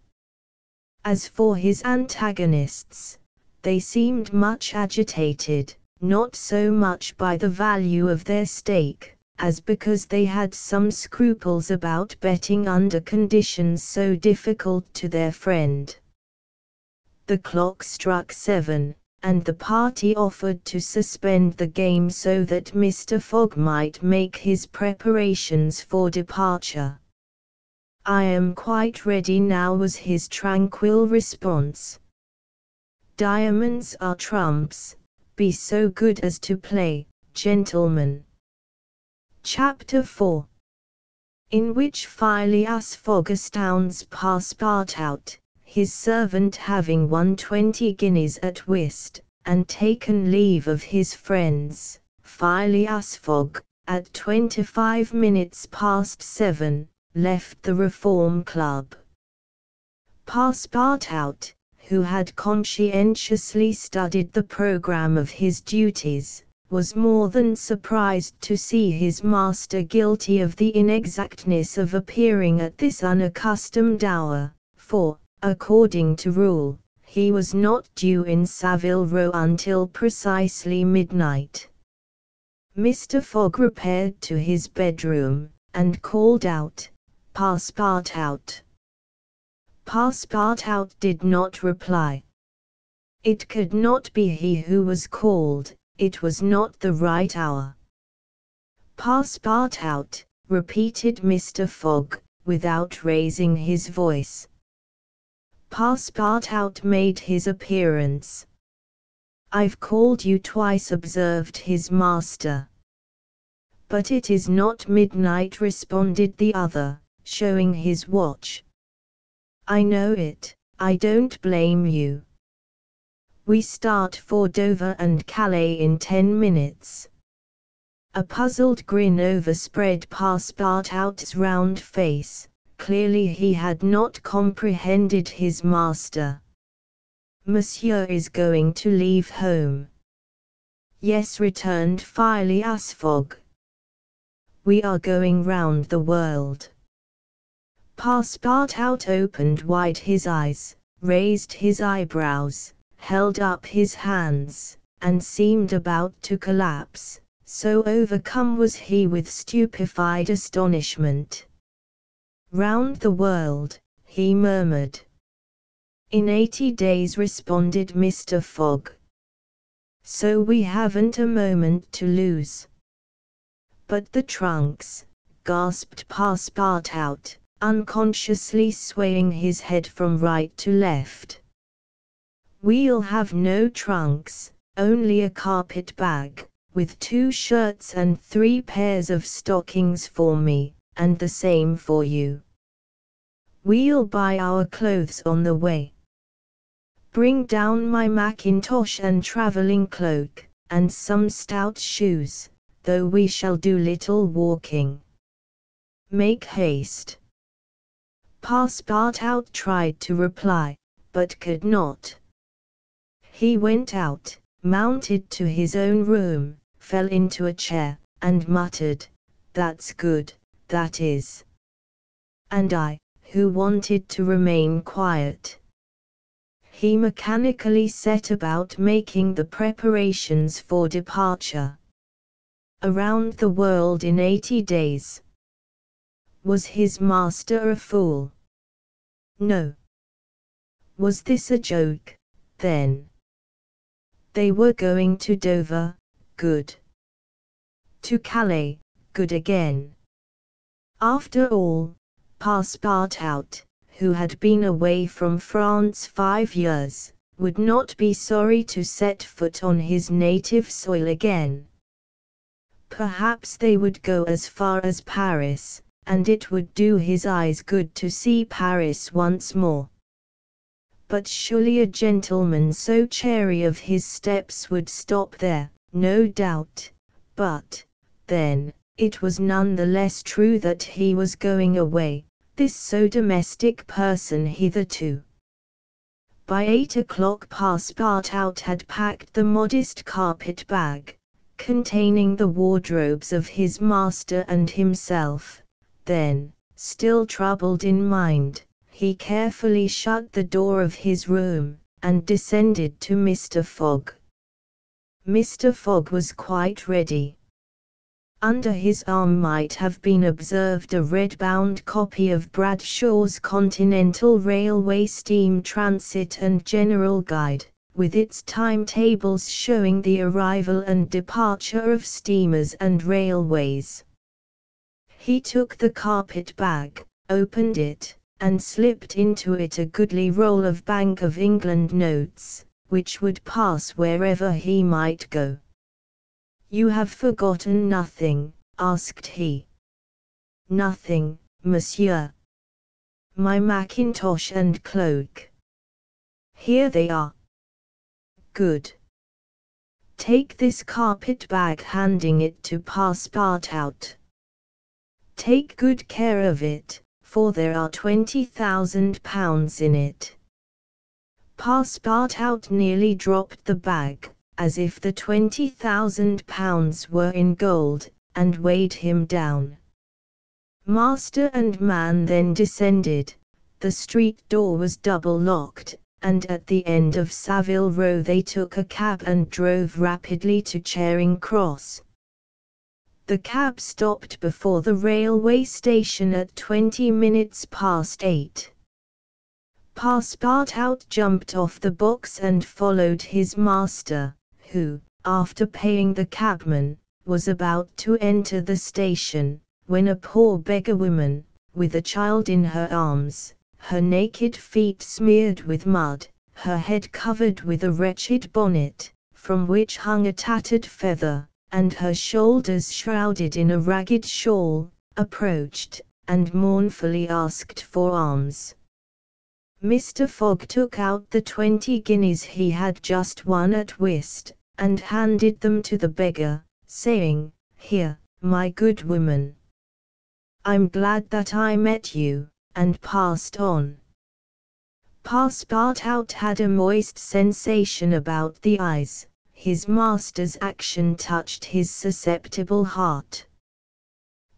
As for his antagonists, they seemed much agitated, not so much by the value of their stake, as because they had some scruples about betting under conditions so difficult to their friend. The clock struck 7, and the party offered to suspend the game so that Mr. Fogg might make his preparations for departure. "I am quite ready now," was his tranquil response. "Diamonds are trumps, be so good as to play, gentlemen." Chapter 4, in which Phileas Fogg astounds Passepartout, his servant having won 20 guineas at whist, and taken leave of his friends. Phileas Fogg, at 25 minutes past 7, left the Reform Club. Passepartout, who had conscientiously studied the programme of his duties, was more than surprised to see his master guilty of the inexactness of appearing at this unaccustomed hour, for, according to rule, he was not due in Savile Row until precisely midnight. Mr. Fogg repaired to his bedroom, and called out, "Passepartout." Passepartout did not reply. It could not be he who was called, it was not the right hour. "Passepartout," repeated Mr. Fogg, without raising his voice. Passepartout made his appearance. "I've called you twice," observed his master. "But it is not midnight," responded the other, showing his watch. "I know it, I don't blame you. We start for Dover and Calais in 10 minutes. A puzzled grin overspread Passepartout's round face. Clearly he had not comprehended his master. "Monsieur is going to leave home." "Yes," returned Phileas Fogg. "We are going round the world." Passepartout opened wide his eyes, raised his eyebrows, held up his hands, and seemed about to collapse, so overcome was he with stupefied astonishment. "Round the world," he murmured. "In 80 days," responded Mr. Fogg. "So we haven't a moment to lose." "But the trunks," gasped Passepartout, unconsciously swaying his head from right to left. "We'll have no trunks, only a carpet bag, with 2 shirts and 3 pairs of stockings for me, and the same for you. We'll buy our clothes on the way. Bring down my mackintosh and travelling cloak, and some stout shoes, though we shall do little walking. Make haste." Passepartout tried to reply, but could not. He went out, mounted to his own room, fell into a chair, and muttered, "That's good, that is. And I, who wanted to remain quiet." He mechanically set about making the preparations for departure. Around the world in 80 days. Was his master a fool? No. Was this a joke, then? They were going to Dover, good. To Calais, good again. After all, Passepartout, who had been away from France 5 years, would not be sorry to set foot on his native soil again. Perhaps they would go as far as Paris, and it would do his eyes good to see Paris once more. But surely a gentleman so chary of his steps would stop there, no doubt, but, then, it was none the less true that he was going away, this so domestic person hitherto. By 8 o'clock Passepartout had packed the modest carpet bag, containing the wardrobes of his master and himself. Then, still troubled in mind, he carefully shut the door of his room, and descended to Mr. Fogg. Mr. Fogg was quite ready. Under his arm might have been observed a red-bound copy of Bradshaw's Continental Railway Steam Transit and General Guide, with its timetables showing the arrival and departure of steamers and railways. He took the carpet bag, opened it, and slipped into it a goodly roll of Bank of England notes, which would pass wherever he might go. "You have forgotten nothing?" asked he. "Nothing, monsieur. My mackintosh and cloak. Here they are." "Good. Take this carpet bag," handing it to Passepartout. "Take good care of it, for there are £20,000 in it." Passepartout nearly dropped the bag, as if the £20,000 were in gold, and weighed him down. Master and man then descended. The street door was double locked, and at the end of Savile Row they took a cab and drove rapidly to Charing Cross. The cab stopped before the railway station at 20 minutes past 8. Passepartout jumped off the box and followed his master, who, after paying the cabman, was about to enter the station, when a poor beggar woman, with a child in her arms, her naked feet smeared with mud, her head covered with a wretched bonnet, from which hung a tattered feather, and her shoulders shrouded in a ragged shawl, approached, and mournfully asked for alms. Mr. Fogg took out the 20 guineas he had just won at whist, and handed them to the beggar, saying, "Here, my good woman. I'm glad that I met you," and passed on. Passepartout had a moist sensation about the eyes. His master's action touched his susceptible heart.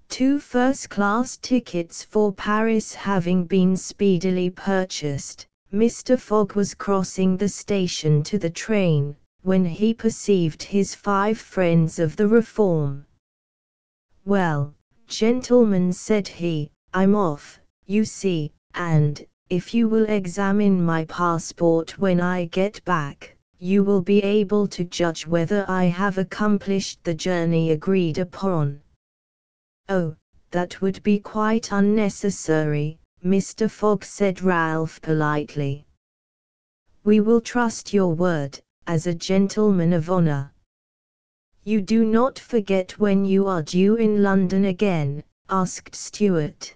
2 first-class tickets for Paris having been speedily purchased, Mr. Fogg was crossing the station to the train, when he perceived his 5 friends of the Reform. "Well, gentlemen," said he, "I'm off, you see, and, if you will examine my passport when I get back, you will be able to judge whether I have accomplished the journey agreed upon." "Oh, that would be quite unnecessary," Mr. Fogg said Ralph politely. "We will trust your word, as a gentleman of honor. You do not forget when you are due in London again?" asked Stuart.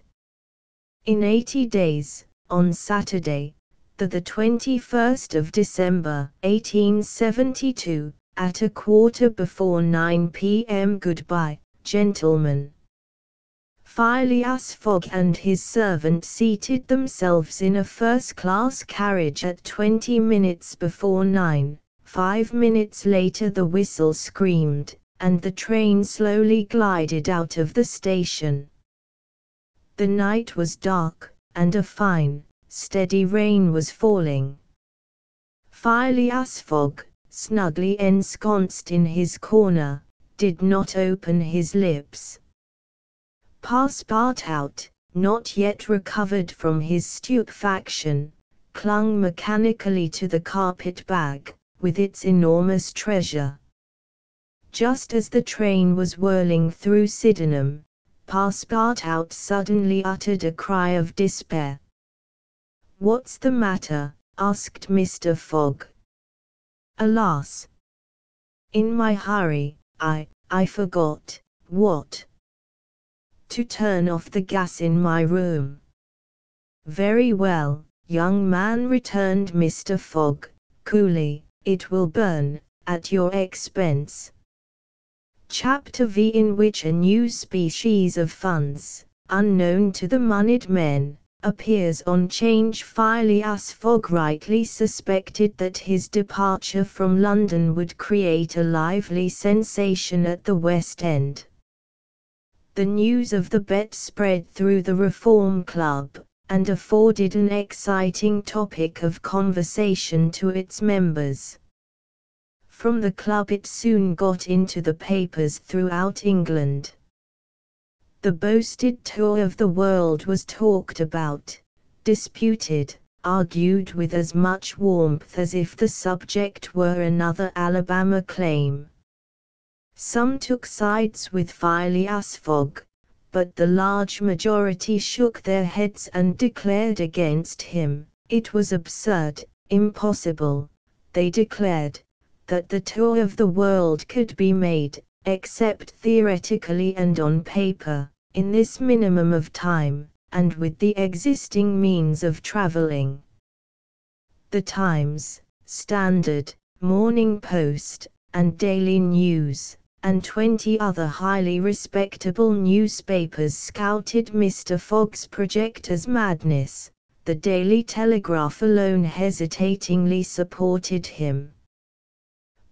"In 80 days, on Saturday, the 21st of December, 1872, at 9:15 p.m. Goodbye, gentlemen." Phileas Fogg and his servant seated themselves in a first-class carriage at 20 minutes before 9. 5 minutes later the whistle screamed, and the train slowly glided out of the station. The night was dark, and a fine, steady rain was falling. Phileas Fogg, snugly ensconced in his corner, did not open his lips. Passepartout, not yet recovered from his stupefaction, clung mechanically to the carpet bag, with its enormous treasure. Just as the train was whirling through Sydenham, Passepartout suddenly uttered a cry of despair. "What's the matter?" asked Mr. Fogg. "Alas! In my hurry, I forgot, what? To turn off the gas in my room." "Very well, young man," returned Mr. Fogg, coolly, "it will burn, at your expense." Chapter V, in which a new species of funds, unknown to the moneyed men, appears on 'Change. Phileas Fogg rightly suspected that his departure from London would create a lively sensation at the West End. The news of the bet spread through the Reform Club, and afforded an exciting topic of conversation to its members. From the club it soon got into the papers throughout England. The boasted tour of the world was talked about, disputed, argued with as much warmth as if the subject were another Alabama claim. Some took sides with Phileas Fogg, but the large majority shook their heads and declared against him. It was absurd, impossible, they declared, that the tour of the world could be made, except theoretically and on paper, in this minimum of time, and with the existing means of traveling. The Times, Standard, Morning Post, and Daily News, and 20 other highly respectable newspapers scouted Mr. Fogg's project as madness. The Daily Telegraph alone hesitatingly supported him.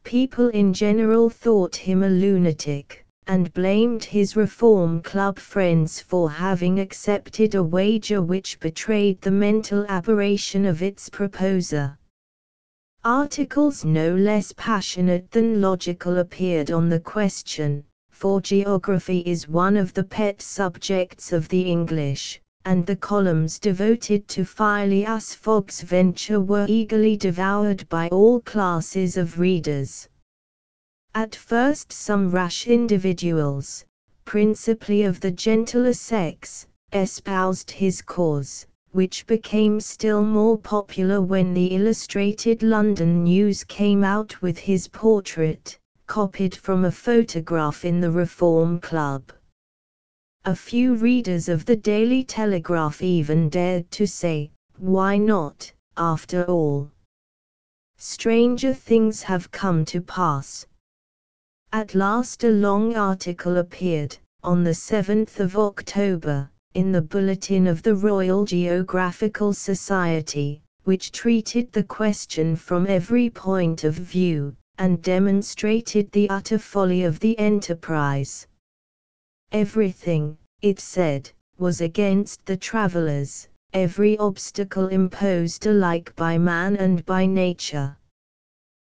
People in general thought him a lunatic, and blamed his Reform Club friends for having accepted a wager which betrayed the mental aberration of its proposer. Articles no less passionate than logical appeared on the question, for geography is one of the pet subjects of the English, and the columns devoted to Phileas Fogg's venture were eagerly devoured by all classes of readers. At first some rash individuals, principally of the gentler sex, espoused his cause, which became still more popular when the Illustrated London News came out with his portrait, copied from a photograph in the Reform Club. A few readers of the Daily Telegraph even dared to say, "Why not, after all? Stranger things have come to pass." At last a long article appeared, on the 7th of October, in the Bulletin of the Royal Geographical Society, which treated the question from every point of view, and demonstrated the utter folly of the enterprise. Everything, it said, was against the travellers, every obstacle imposed alike by man and by nature.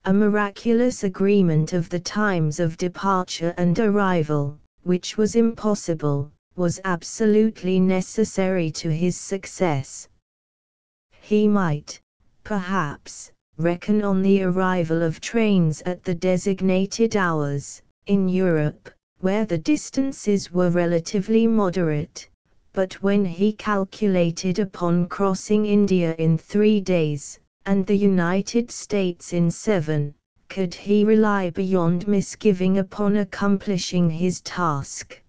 A miraculous agreement of the times of departure and arrival, which was impossible, was absolutely necessary to his success. He might, perhaps, reckon on the arrival of trains at the designated hours, in Europe, where the distances were relatively moderate, but when he calculated upon crossing India in 3 days, and the United States in 7, could he rely beyond misgiving upon accomplishing his task?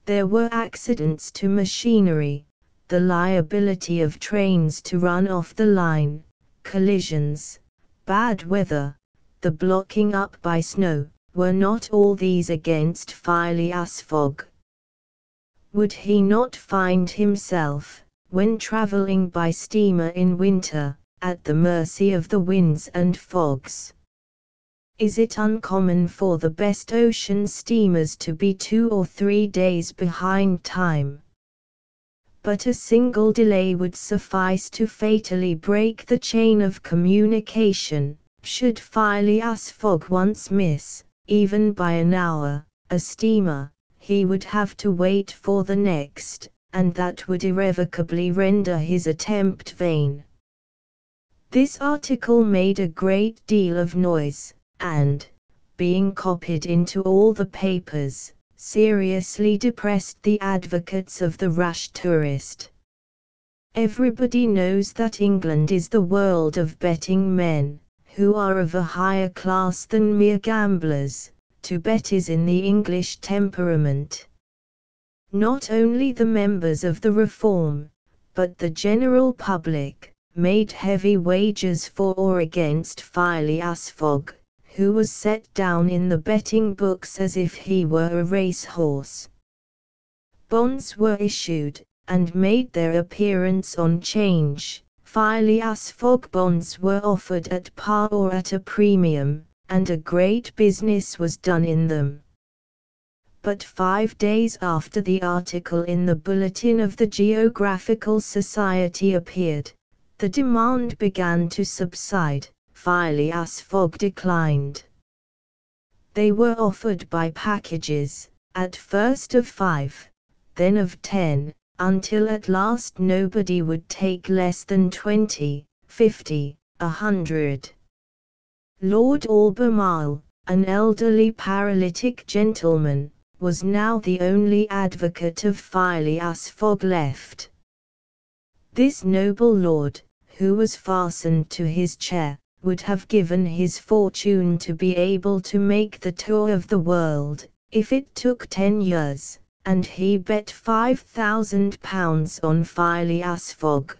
There were accidents to machinery, the liability of trains to run off the line, collisions, bad weather, the blocking up by snow. Were not all these against Phileas Fogg? Would he not find himself, when travelling by steamer in winter, at the mercy of the winds and fogs? Is it uncommon for the best ocean steamers to be 2 or 3 days behind time? But a single delay would suffice to fatally break the chain of communication. Should Phileas Fogg once miss, even by an hour, a steamer, he would have to wait for the next, and that would irrevocably render his attempt vain. This article made a great deal of noise, and, being copied into all the papers, seriously depressed the advocates of the rash tourist. Everybody knows that England is the world of betting men, who are of a higher class than mere gamblers. To bet is in the English temperament. Not only the members of the Reform, but the general public, made heavy wagers for or against Phileas Fogg, who was set down in the betting books as if he were a racehorse. Bonds were issued, and made their appearance on 'Change. Phileas Fogg bonds were offered at par or at a premium, and a great business was done in them. But 5 days after the article in the Bulletin of the Geographical Society appeared, the demand began to subside. Phileas Fogg declined. They were offered by packages, at first of 5, then of 10, until at last nobody would take less than 20, 50, 100. Lord Albemarle, an elderly paralytic gentleman, was now the only advocate of Phileas Fogg left. This noble lord, who was fastened to his chair, would have given his fortune to be able to make the tour of the world, if it took 10 years, and he bet £5,000 on Phileas Fogg.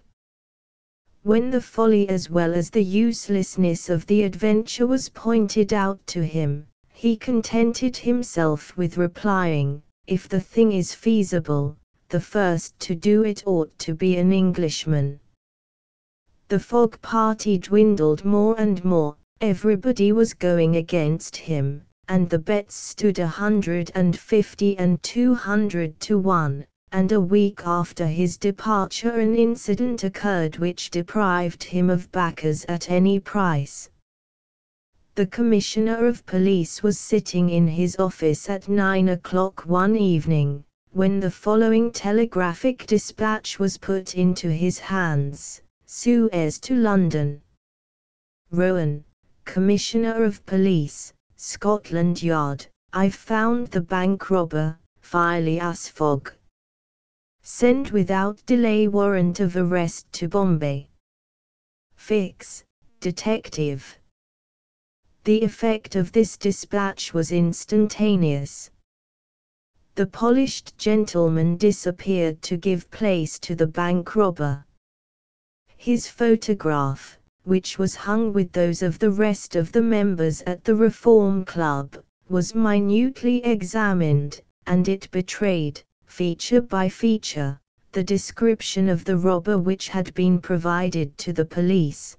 When the folly as well as the uselessness of the adventure was pointed out to him, he contented himself with replying, "If the thing is feasible, the first to do it ought to be an Englishman." The Fogg party dwindled more and more, everybody was going against him, and the bets stood 150 and 200 to 1. And a week after his departure an incident occurred which deprived him of backers at any price. The Commissioner of Police was sitting in his office at 9 o'clock one evening, when the following telegraphic dispatch was put into his hands: Suez to London. Rowan, Commissioner of Police, Scotland Yard, I've found the bank robber, Phileas Fogg. Send without delay warrant of arrest to Bombay. Fix, Detective. The effect of this dispatch was instantaneous. The polished gentleman disappeared to give place to the bank robber. His photograph, which was hung with those of the rest of the members at the Reform Club, was minutely examined, and it betrayed, feature by feature, the description of the robber which had been provided to the police.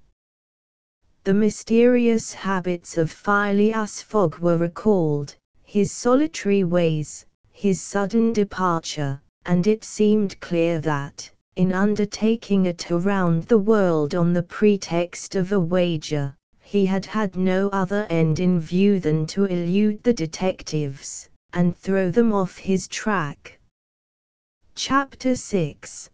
The mysterious habits of Phileas Fogg were recalled, his solitary ways, his sudden departure, and it seemed clear that, in undertaking a tour round the world on the pretext of a wager, he had had no other end in view than to elude the detectives, and throw them off his track. Chapter 6,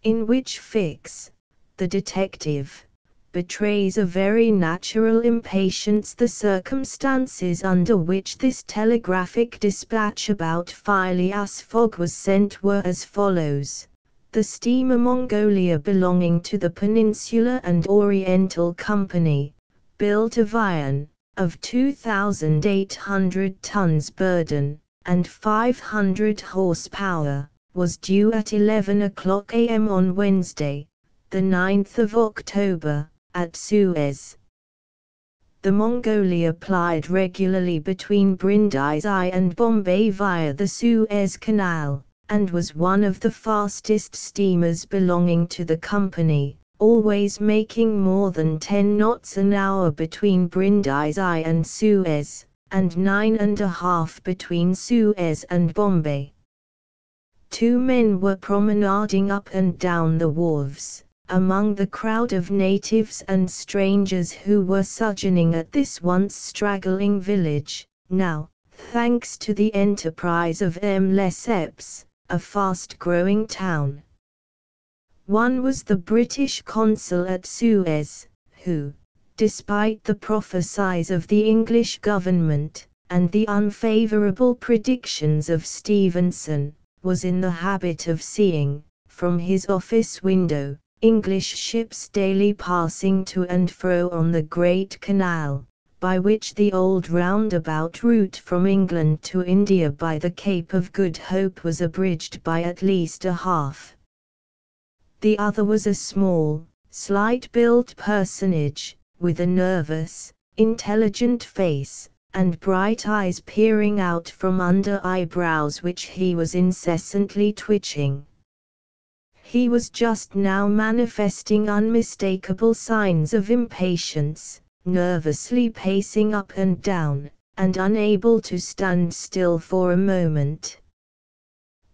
in which Fix, the detective, betrays a very natural impatience. The circumstances under which this telegraphic dispatch about Phileas Fogg was sent were as follows. The steamer Mongolia, belonging to the Peninsular and Oriental Company, built of iron, of 2,800 tons burden, and 500 horsepower, was due at 11 o'clock a.m. on Wednesday, the 9th of October, at Suez. The Mongolia plied regularly between Brindisi and Bombay via the Suez Canal, and was one of the fastest steamers belonging to the company, always making more than 10 knots an hour between Brindisi and Suez, and 9.5 between Suez and Bombay. 2 men were promenading up and down the wharves, among the crowd of natives and strangers who were sojourning at this once straggling village, now, thanks to the enterprise of M. Lesseps, a fast-growing town. One was the British consul at Suez, who, despite the prophecies of the English government, and the unfavourable predictions of Stevenson, was in the habit of seeing, from his office window, English ships daily passing to and fro on the Great Canal, by which the old roundabout route from England to India by the Cape of Good Hope was abridged by at least a half. The other was a small, slight-built personage, with a nervous, intelligent face, and bright eyes peering out from under eyebrows which he was incessantly twitching. He was just now manifesting unmistakable signs of impatience, nervously pacing up and down, and unable to stand still for a moment.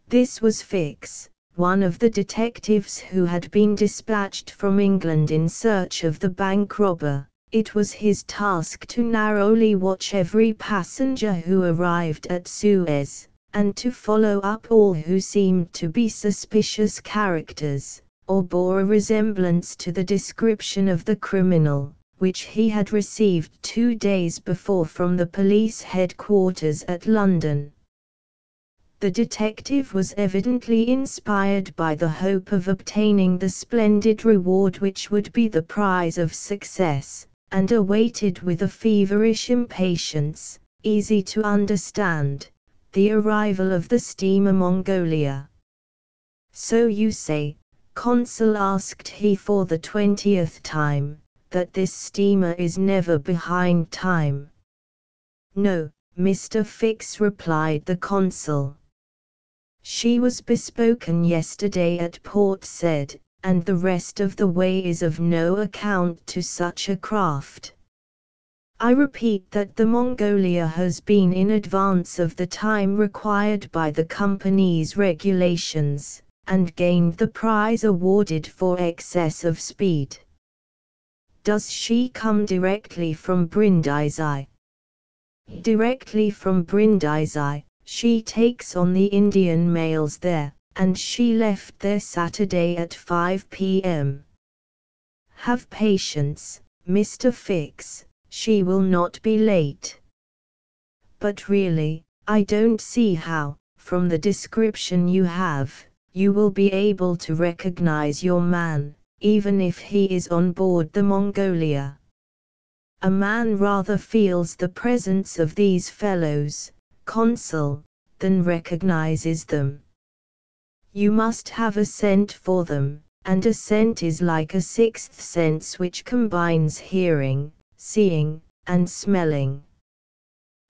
This was Fix, one of the detectives who had been dispatched from England in search of the bank robber. It was his task to narrowly watch every passenger who arrived at Suez, and to follow up all who seemed to be suspicious characters, or bore a resemblance to the description of the criminal, which he had received 2 days before from the police headquarters at London. The detective was evidently inspired by the hope of obtaining the splendid reward which would be the prize of success, and awaited with a feverish impatience, easy to understand, the arrival of the steamer Mongolia. "So you say," Consul asked he for the 20th time, "that this steamer is never behind time?" "No, Mr. Fix," replied the consul. "She was bespoken yesterday at Port Said, and the rest of the way is of no account to such a craft. I repeat that the Mongolia has been in advance of the time required by the company's regulations, and gained the prize awarded for excess of speed." "Does she come directly from Brindisi?" "Directly from Brindisi. She takes on the Indian mails there, and she left there Saturday at 5 p.m. Have patience, Mr. Fix, she will not be late." "But really, I don't see how, from the description you have, you will be able to recognize your man, even if he is on board the Mongolia. A man rather feels the presence of these fellows, Consul, than recognizes them. You must have a scent for them, and a scent is like a sixth sense which combines hearing, seeing, and smelling.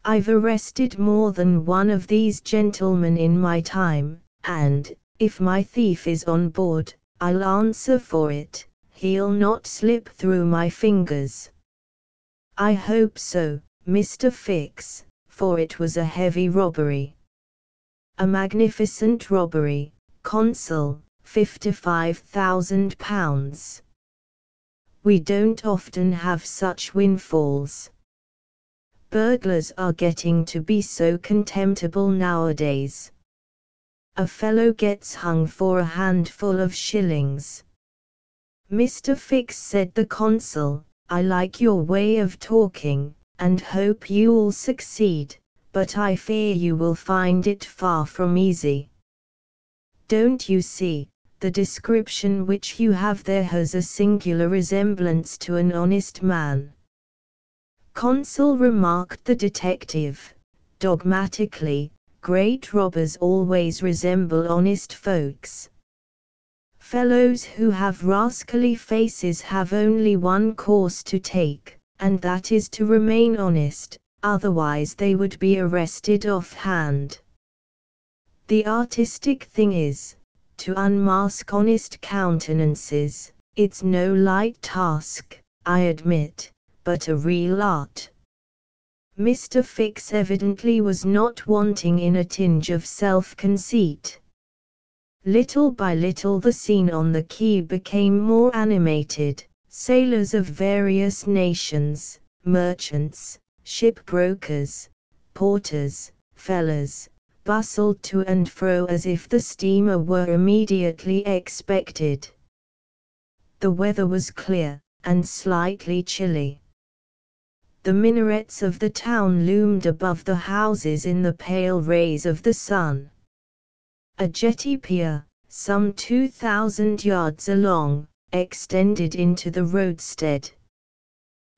I've arrested more than one of these gentlemen in my time, and, if my thief is on board, I'll answer for it, he'll not slip through my fingers." "I hope so, Mr. Fix, for it was a heavy robbery." "A magnificent robbery, Consul, £55,000. We don't often have such windfalls. Burglars are getting to be so contemptible nowadays. A fellow gets hung for a handful of shillings." "Mr. Fix," said the consul, "I like your way of talking, and hope you'll succeed, but I fear you will find it far from easy. Don't you see, the description which you have there has a singular resemblance to an honest man?" "Consul," remarked the detective, dogmatically, "great robbers always resemble honest folks. Fellows who have rascally faces have only one course to take, and that is to remain honest, otherwise they would be arrested off-hand. The artistic thing is, to unmask honest countenances. It's no light task, I admit, but a real art." Mr. Fix evidently was not wanting in a tinge of self-conceit. Little by little the scene on the quay became more animated. Sailors of various nations, merchants, shipbrokers, porters, fellers, bustled to and fro as if the steamer were immediately expected. The weather was clear, and slightly chilly. The minarets of the town loomed above the houses in the pale rays of the sun. A jetty pier, some 2,000 yards along, extended into the roadstead.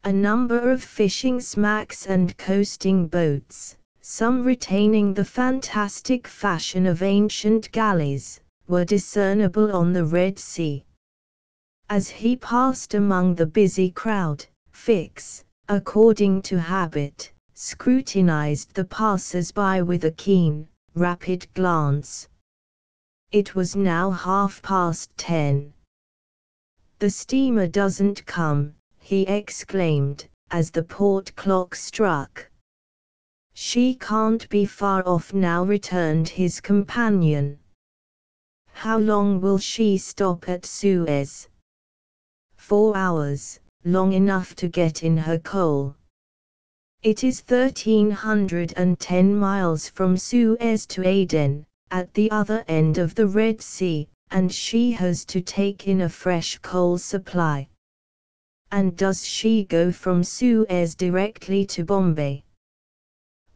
A number of fishing smacks and coasting boats, some retaining the fantastic fashion of ancient galleys, were discernible on the Red Sea. As he passed among the busy crowd, Fix, according to habit, scrutinized the passers-by with a keen, rapid glance. It was now 10:30. "The steamer doesn't come," he exclaimed, as the port clock struck. "She can't be far off now," returned his companion. "How long will she stop at Suez?" "4 hours, long enough to get in her coal. It is 1,310 miles from Suez to Aden, at the other end of the Red Sea, and she has to take in a fresh coal supply." "And does she go from Suez directly to Bombay?"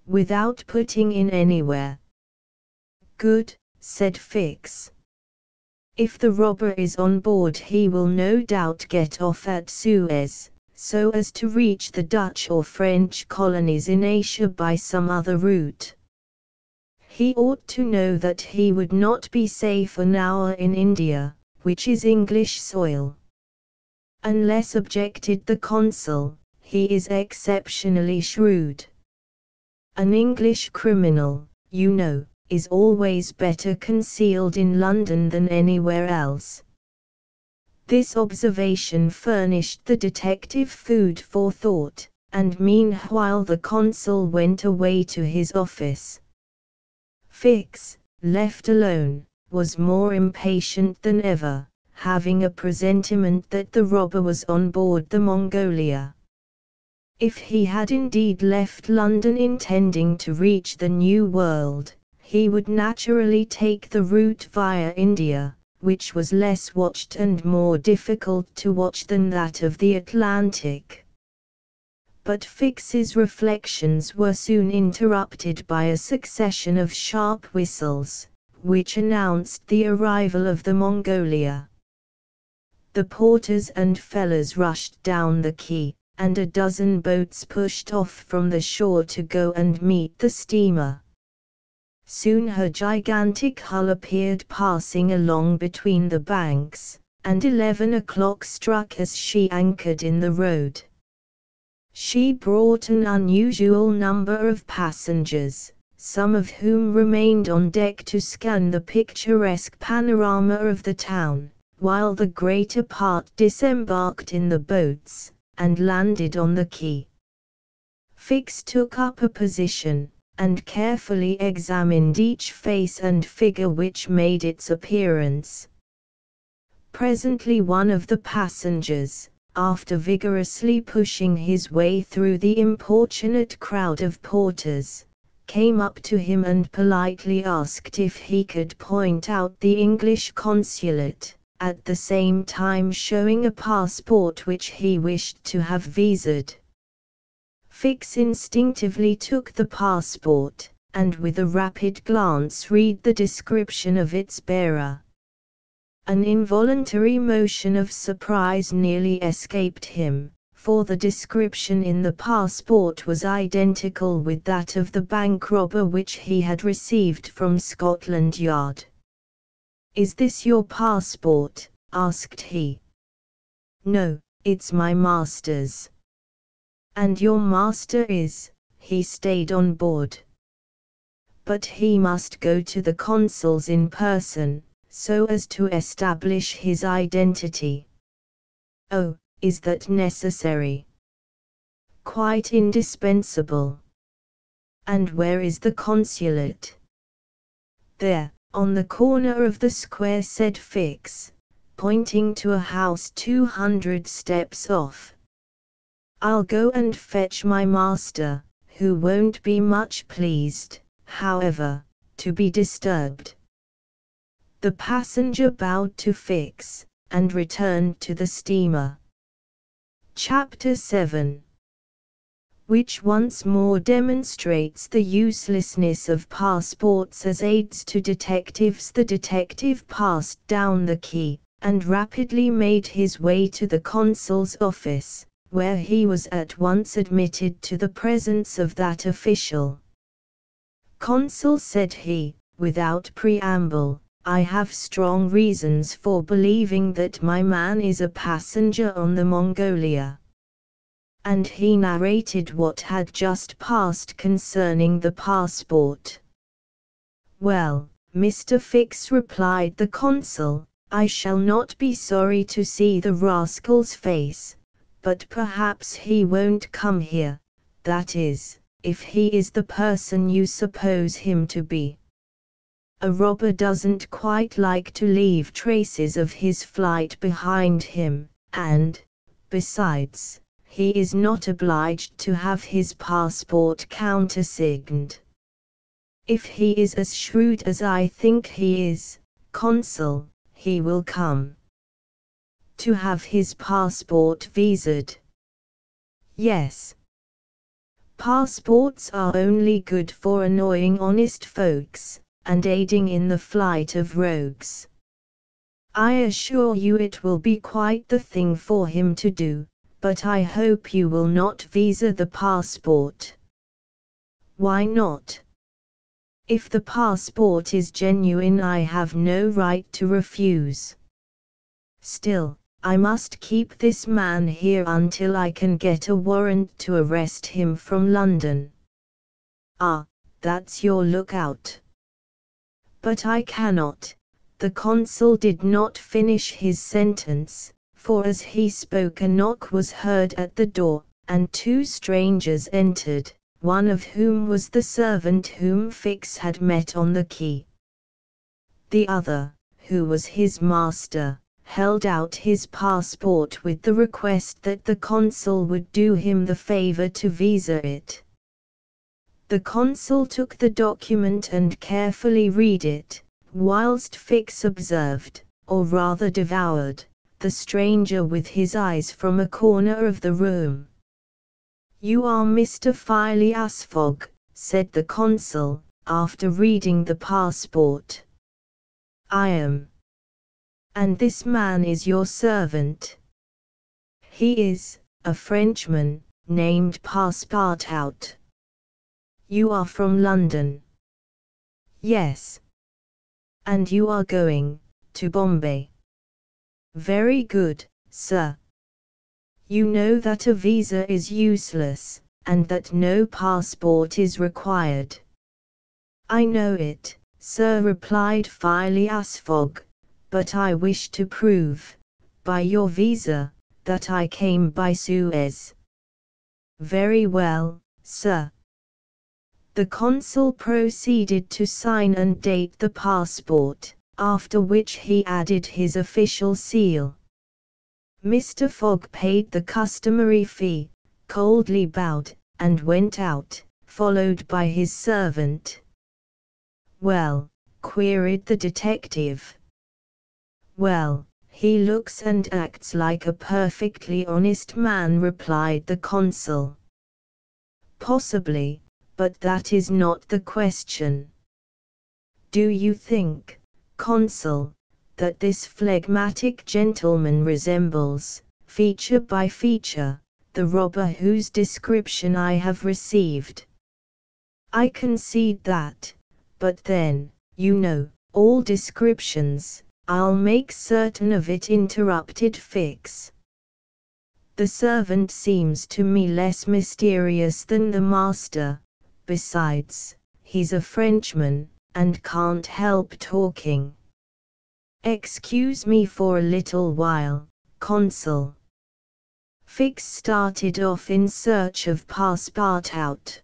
"Without putting in anywhere." "Good," said Fix. "If the robber is on board he will no doubt get off at Suez, so as to reach the Dutch or French colonies in Asia by some other route. He ought to know that he would not be safe an hour in India, which is English soil." "Unless," objected the consul, "he is exceptionally shrewd. An English criminal, you know, is always better concealed in London than anywhere else." This observation furnished the detective food for thought, and meanwhile the consul went away to his office. Fix, left alone, was more impatient than ever, having a presentiment that the robber was on board the Mongolia. If he had indeed left London intending to reach the New World, he would naturally take the route via India, which was less watched and more difficult to watch than that of the Atlantic. But Fix's reflections were soon interrupted by a succession of sharp whistles, which announced the arrival of the Mongolia. The porters and fellers rushed down the quay, and a dozen boats pushed off from the shore to go and meet the steamer. Soon her gigantic hull appeared passing along between the banks, and 11 o'clock struck as she anchored in the road. She brought an unusual number of passengers, some of whom remained on deck to scan the picturesque panorama of the town, while the greater part disembarked in the boats, and landed on the quay. Fix took up a position, and carefully examined each face and figure which made its appearance. Presently one of the passengers, after vigorously pushing his way through the importunate crowd of porters, came up to him and politely asked if he could point out the English consulate, at the same time showing a passport which he wished to have visaed. Fix instinctively took the passport, and with a rapid glance read the description of its bearer. An involuntary motion of surprise nearly escaped him, for the description in the passport was identical with that of the bank robber which he had received from Scotland Yard. "Is this your passport?" asked he. "No, it's my master's." "And your master he stayed on board." "But he must go to the consul's in person, so as to establish his identity." "Oh, is that necessary?" "Quite indispensable." "And where is the consulate?" "There, on the corner of the square," said Fix, pointing to a house 200 steps off. "I'll go and fetch my master, who won't be much pleased, however, to be disturbed." The passenger bowed to Fix, and returned to the steamer. Chapter 7. which once more demonstrates the uselessness of passports as aids to detectives. The detective passed down the key, and rapidly made his way to the consul's office, where he was at once admitted to the presence of that official. "Consul," said he, without preamble, "I have strong reasons for believing that my man is a passenger on the Mongolia." And he narrated what had just passed concerning the passport. "Well, Mr. Fix," replied the consul, "I shall not be sorry to see the rascal's face, but perhaps he won't come here, that is, if he is the person you suppose him to be. A robber doesn't quite like to leave traces of his flight behind him, and, besides, he is not obliged to have his passport countersigned. If he is as shrewd as I think he is, consul, he will come." "To have his passport visaed?" "Yes. Passports are only good for annoying honest folks, and aiding in the flight of rogues. I assure you it will be quite the thing for him to do, but I hope you will not visa the passport." "Why not?" "If the passport is genuine I have no right to refuse. Still, I must keep this man here until I can get a warrant to arrest him from London." "Ah, that's your lookout." "But I cannot." The consul did not finish his sentence, for as he spoke a knock was heard at the door, and two strangers entered, one of whom was the servant whom Fix had met on the quay. The other, who was his master, held out his passport with the request that the consul would do him the favor to visa it. The consul took the document and carefully read it, whilst Fix observed, or rather devoured, the stranger with his eyes from a corner of the room. "You are Mr. Phileas Fogg," said the consul, after reading the passport. "I am." "And this man is your servant?" "He is, a Frenchman, named Passepartout." "You are from London?" "Yes." "And you are going to Bombay?" "Very good, sir. You know that a visa is useless, and that no passport is required." "I know it, sir," replied Phileas Fogg, "but I wish to prove, by your visa, that I came by Suez." "Very well, sir." The consul proceeded to sign and date the passport, after which he added his official seal. Mr. Fogg paid the customary fee, coldly bowed, and went out, followed by his servant. "Well?" queried the detective. "Well, he looks and acts like a perfectly honest man," replied the consul. "Possibly, but that is not the question. Do you think, consul, that this phlegmatic gentleman resembles, feature by feature, the robber whose description I have received?" "I concede that, but then, you know, all descriptions, I'll make certain of it," interrupted Fix. "The servant seems to me less mysterious than the master, besides, he's a Frenchman, and can't help talking. Excuse me for a little while, consul." Fix started off in search of Passepartout.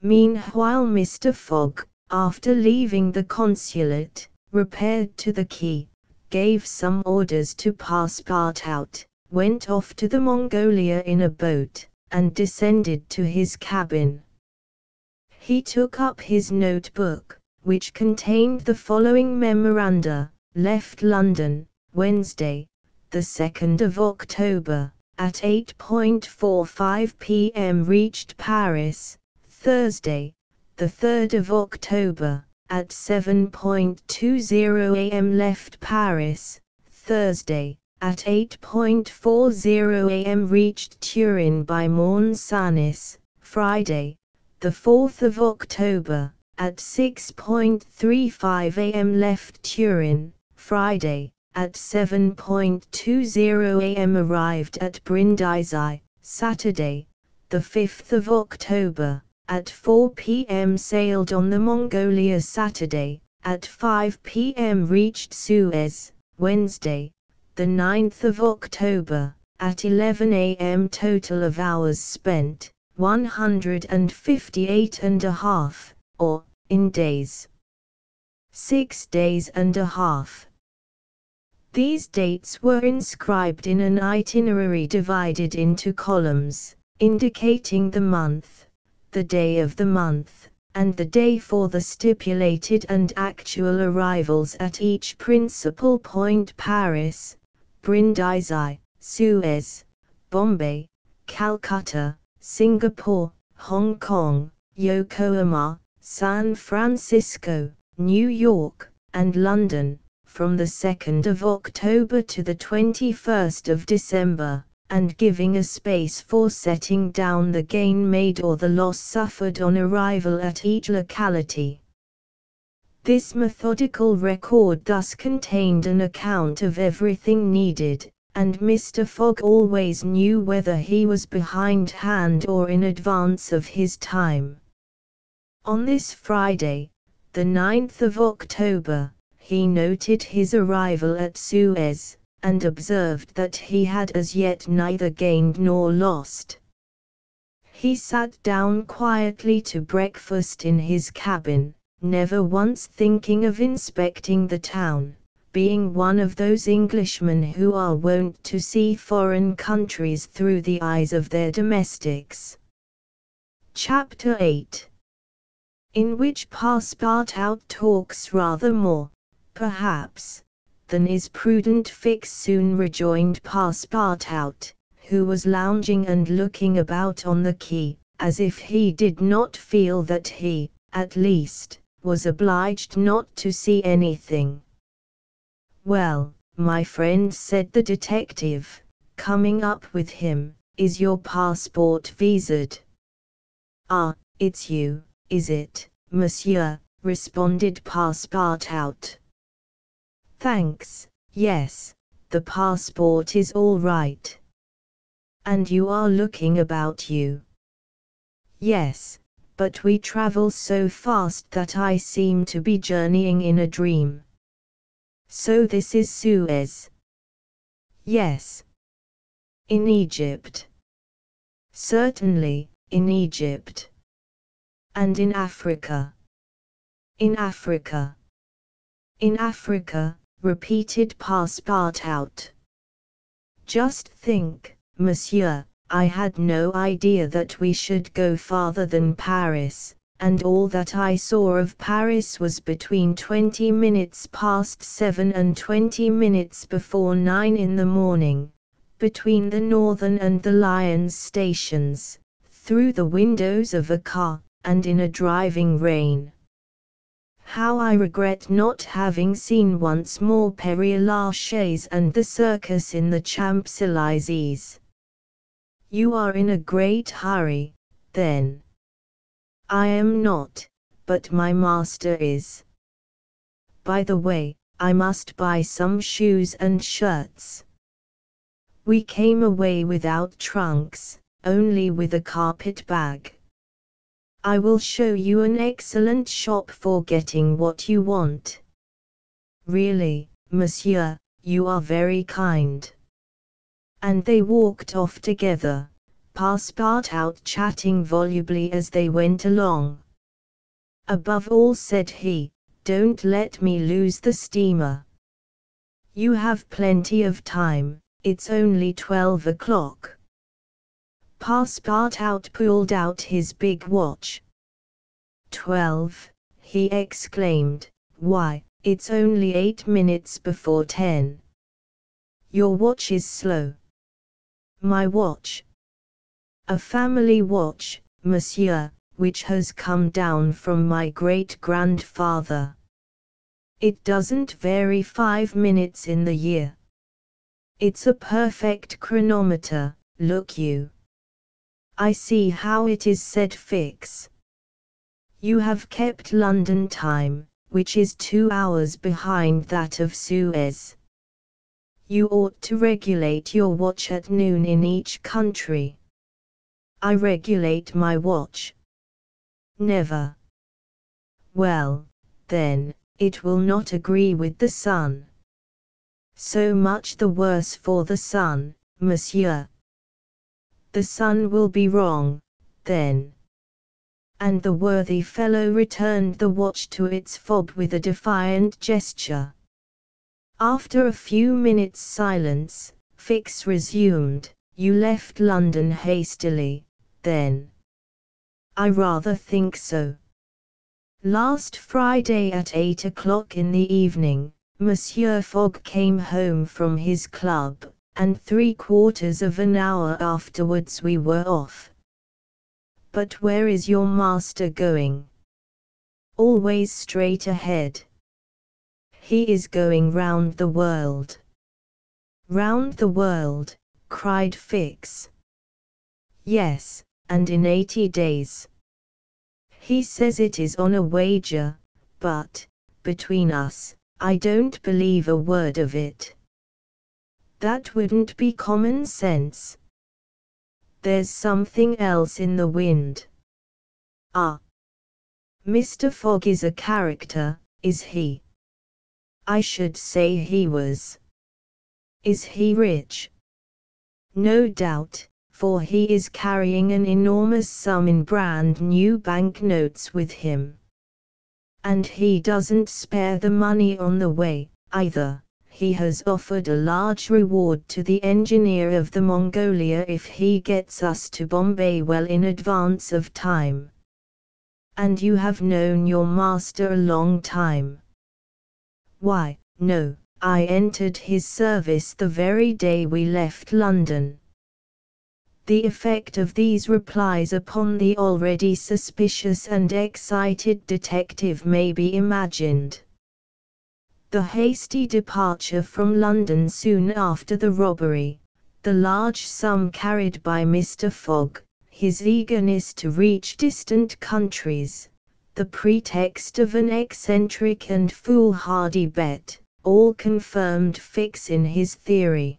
Meanwhile Mr. Fogg, after leaving the consulate, repaired to the quay, gave some orders to Passepartout, went off to the Mongolia in a boat, and descended to his cabin. He took up his notebook, which contained the following memoranda: "Left London, Wednesday, the 2nd of October, at 8:45 p.m. reached Paris, Thursday, the 3rd of October, at 7:20 a.m. left Paris, Thursday, at 8:40 a.m. reached Turin by Mons-Sanis, Friday, the 4th of October, at 6:35 a.m. left Turin, Friday, at 7:20 a.m. arrived at Brindisi, Saturday, the 5th of October, at 4 p.m. sailed on the Mongolia. Saturday, at 5 p.m. reached Suez, Wednesday, the 9th of October, at 11 a.m. total of hours spent, 158.5, or, in days, 6 days and a half. These dates were inscribed in an itinerary divided into columns, indicating the month, the day of the month, and the day for the stipulated and actual arrivals at each principal point: Paris, Brindisi, Suez, Bombay, Calcutta, Singapore, Hong Kong, Yokohama, San Francisco, New York, and London, from the 2nd of October to the 21st of December, and giving a space for setting down the gain made or the loss suffered on arrival at each locality. This methodical record thus contained an account of everything needed, and Mr. Fogg always knew whether he was behindhand or in advance of his time. On this Friday, the 9th of October, he noted his arrival at Suez, and observed that he had as yet neither gained nor lost. He sat down quietly to breakfast in his cabin, never once thinking of inspecting the town, being one of those Englishmen who are wont to see foreign countries through the eyes of their domestics. Chapter 8, in which Passepartout talks rather more, perhaps, than is prudent. Fix, soon rejoined Passepartout, who was lounging and looking about on the quay, as if he did not feel that he, at least, was obliged not to see anything. "Well, my friend," said the detective, coming up with him, "is your passport visaed?" "Ah, it's you, is it, monsieur?" responded Passepartout. "Thanks, yes, the passport is all right." "And you are looking about you?" "Yes, but we travel so fast that I seem to be journeying in a dream." "So this is Suez?" "Yes." "In Egypt?" "Certainly, in Egypt." "And in Africa?" "In Africa." "In Africa," repeated Passepartout. "Just think, monsieur, I had no idea that we should go farther than Paris, and all that I saw of Paris was between 20 minutes past 7 and 20 minutes before 9 in the morning, between the Northern and the Lyons stations, through the windows of a car, and in a driving rain. How I regret not having seen once more Père Lachaise and the circus in the Champs-Élysées." "You are in a great hurry, then?" "I am not, but my master is. By the way, I must buy some shoes and shirts." "We came away without trunks, only with a carpet bag. I will show you an excellent shop for getting what you want." "Really, monsieur, you are very kind." And they walked off together, Passepartout chatting volubly as they went along. "Above all," said he, "don't let me lose the steamer. You have plenty of time, it's only 12 o'clock. Passepartout pulled out his big watch. 12, he exclaimed, "why, it's only 8 minutes before 10. Your watch is slow." My watch. A family watch, monsieur, which has come down from my great-grandfather. It doesn't vary 5 minutes in the year. It's a perfect chronometer, look you. I see how it is said fix. You have kept London time, which is 2 hours behind that of Suez. You ought to regulate your watch at noon in each country. I regulate my watch. Never. Well, then, it will not agree with the sun. So much the worse for the sun, monsieur. The sun will be wrong, then. And the worthy fellow returned the watch to its fob with a defiant gesture. After a few minutes' silence, Fix resumed, "You left London hastily, then?" "I rather think so. Last Friday at 8 o'clock in the evening, Monsieur Fogg came home from his club, and 3/4 of an hour afterwards we were off." "But where is your master going?" "Always straight ahead." "He is going round the world." "Round the world," cried Fix. "Yes, and in 80 days. He says it is on a wager, but, between us, I don't believe a word of it." "That wouldn't be common sense." "There's something else in the wind." "Ah. Mr. Fogg is a character, is he?" "I should say he was." "Is he rich?" "No doubt, for he is carrying an enormous sum in brand new banknotes with him. And he doesn't spare the money on the way, either. He has offered a large reward to the engineer of the Mongolia if he gets us to Bombay well in advance of time." "And you have known your master a long time?" "Why, no, I entered his service the very day we left London." The effect of these replies upon the already suspicious and excited detective may be imagined. The hasty departure from London soon after the robbery, the large sum carried by Mr. Fogg, his eagerness to reach distant countries, the pretext of an eccentric and foolhardy bet, all confirmed Fix in his theory.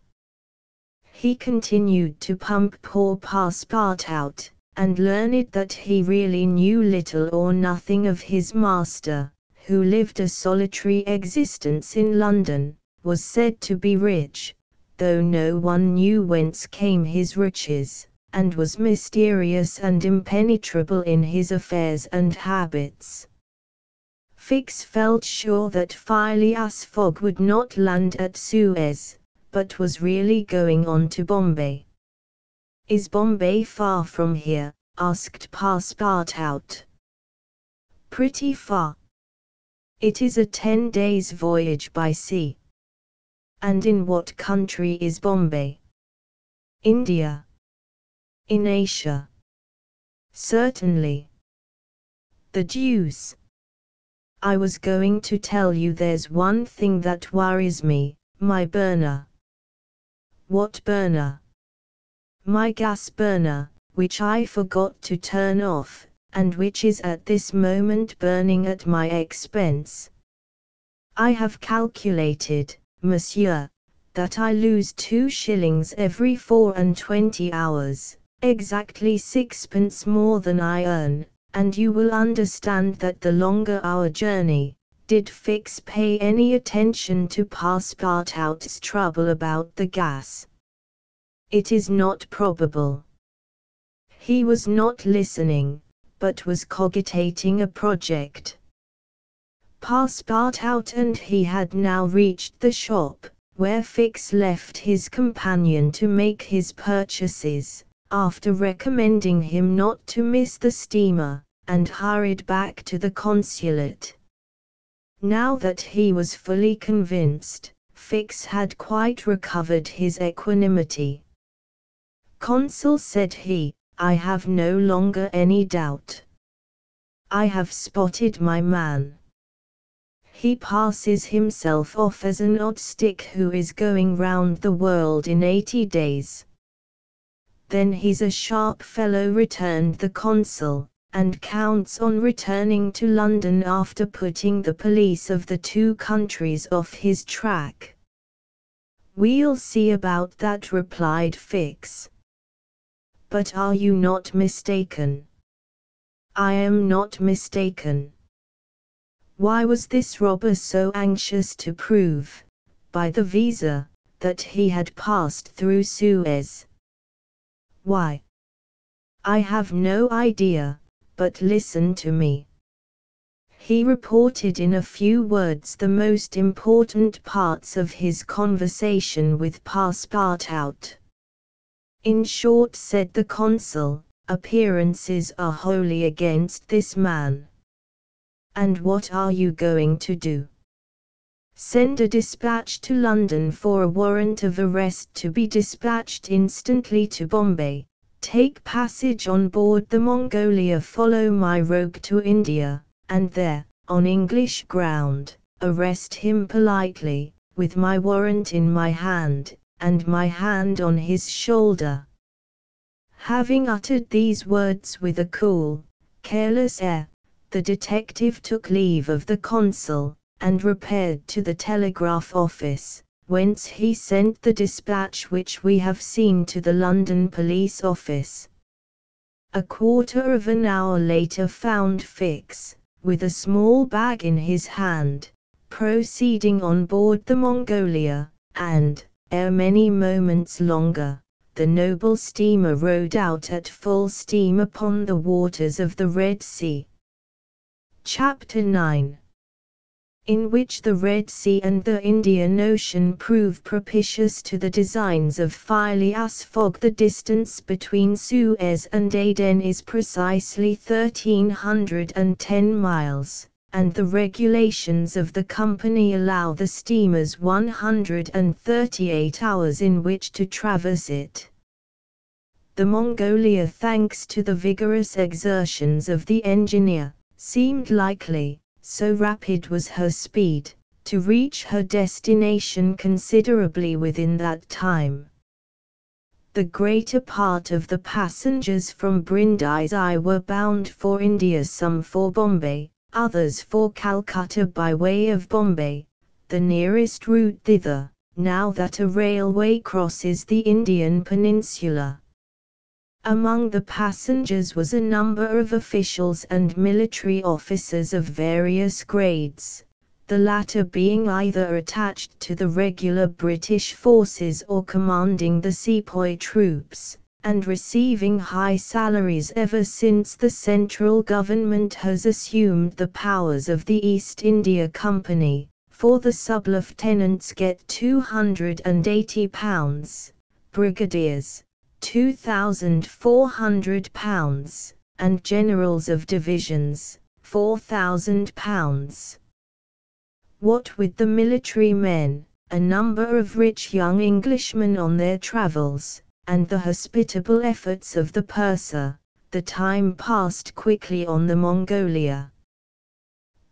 He continued to pump poor Passepartout, and learned that he really knew little or nothing of his master, who lived a solitary existence in London, was said to be rich, though no one knew whence came his riches, and was mysterious and impenetrable in his affairs and habits. Fix felt sure that Phileas Fogg would not land at Suez, but was really going on to Bombay. "Is Bombay far from here?" asked Passepartout. "Pretty far. It is a 10 days' voyage by sea." "And in what country is Bombay?" "India." "In Asia?" "Certainly." "The deuce! I was going to tell you there's one thing that worries me, my burner." "What burner?" "My gas burner, which I forgot to turn off, and which is at this moment burning at my expense. I have calculated, monsieur, that I lose 2 shillings every 24 hours, exactly 6 pence more than I earn, and you will understand that the longer our journey." Did Fix pay any attention to Passepartout's trouble about the gas? It is not probable. He was not listening, but was cogitating a project. Passepartout and he had now reached the shop, where Fix left his companion to make his purchases, after recommending him not to miss the steamer, and hurried back to the consulate. Now that he was fully convinced, Fix had quite recovered his equanimity. Consul, said he, I have no longer any doubt. I have spotted my man. He passes himself off as an odd stick who is going round the world in 80 days. Then he's a sharp fellow, returned the consul, and counts on returning to London after putting the police of the two countries off his track. We'll see about that, replied Fix. But are you not mistaken? I am not mistaken. Why was this robber so anxious to prove, by the visa, that he had passed through Suez? Why? I have no idea, but listen to me. He reported in a few words the most important parts of his conversation with Passepartout. In short, said the consul, appearances are wholly against this man. And what are you going to do? Send a dispatch to London for a warrant of arrest to be dispatched instantly to Bombay, take passage on board the Mongolia, follow my rogue to India, and there, on English ground, arrest him politely, with my warrant in my hand, and my hand on his shoulder. Having uttered these words with a cool, careless air, the detective took leave of the consul, and repaired to the telegraph office, whence he sent the dispatch which we have seen to the London police office. A quarter of an hour later found Fix, with a small bag in his hand, proceeding on board the Mongolia, and, ere many moments longer, the noble steamer rode out at full steam upon the waters of the Red Sea. Chapter 9. In which the Red Sea and the Indian Ocean prove propitious to the designs of Phileas Fogg. The distance between Suez and Aden is precisely 1310 miles, and the regulations of the company allow the steamers 138 hours in which to traverse it. The Mongolia, thanks to the vigorous exertions of the engineer, seemed likely, so rapid was her speed, to reach her destination considerably within that time. The greater part of the passengers from Brindisi were bound for India, some for Bombay, others for Calcutta by way of Bombay, the nearest route thither, now that a railway crosses the Indian peninsula. Among the passengers was a number of officials and military officers of various grades, the latter being either attached to the regular British forces or commanding the sepoy troops, and receiving high salaries ever since the central government has assumed the powers of the East India Company, for the sub-lieutenants get £280, brigadiers £2,400, and generals of divisions, £4,000. What with the military men, a number of rich young Englishmen on their travels, and the hospitable efforts of the purser, the time passed quickly on the Mongolia.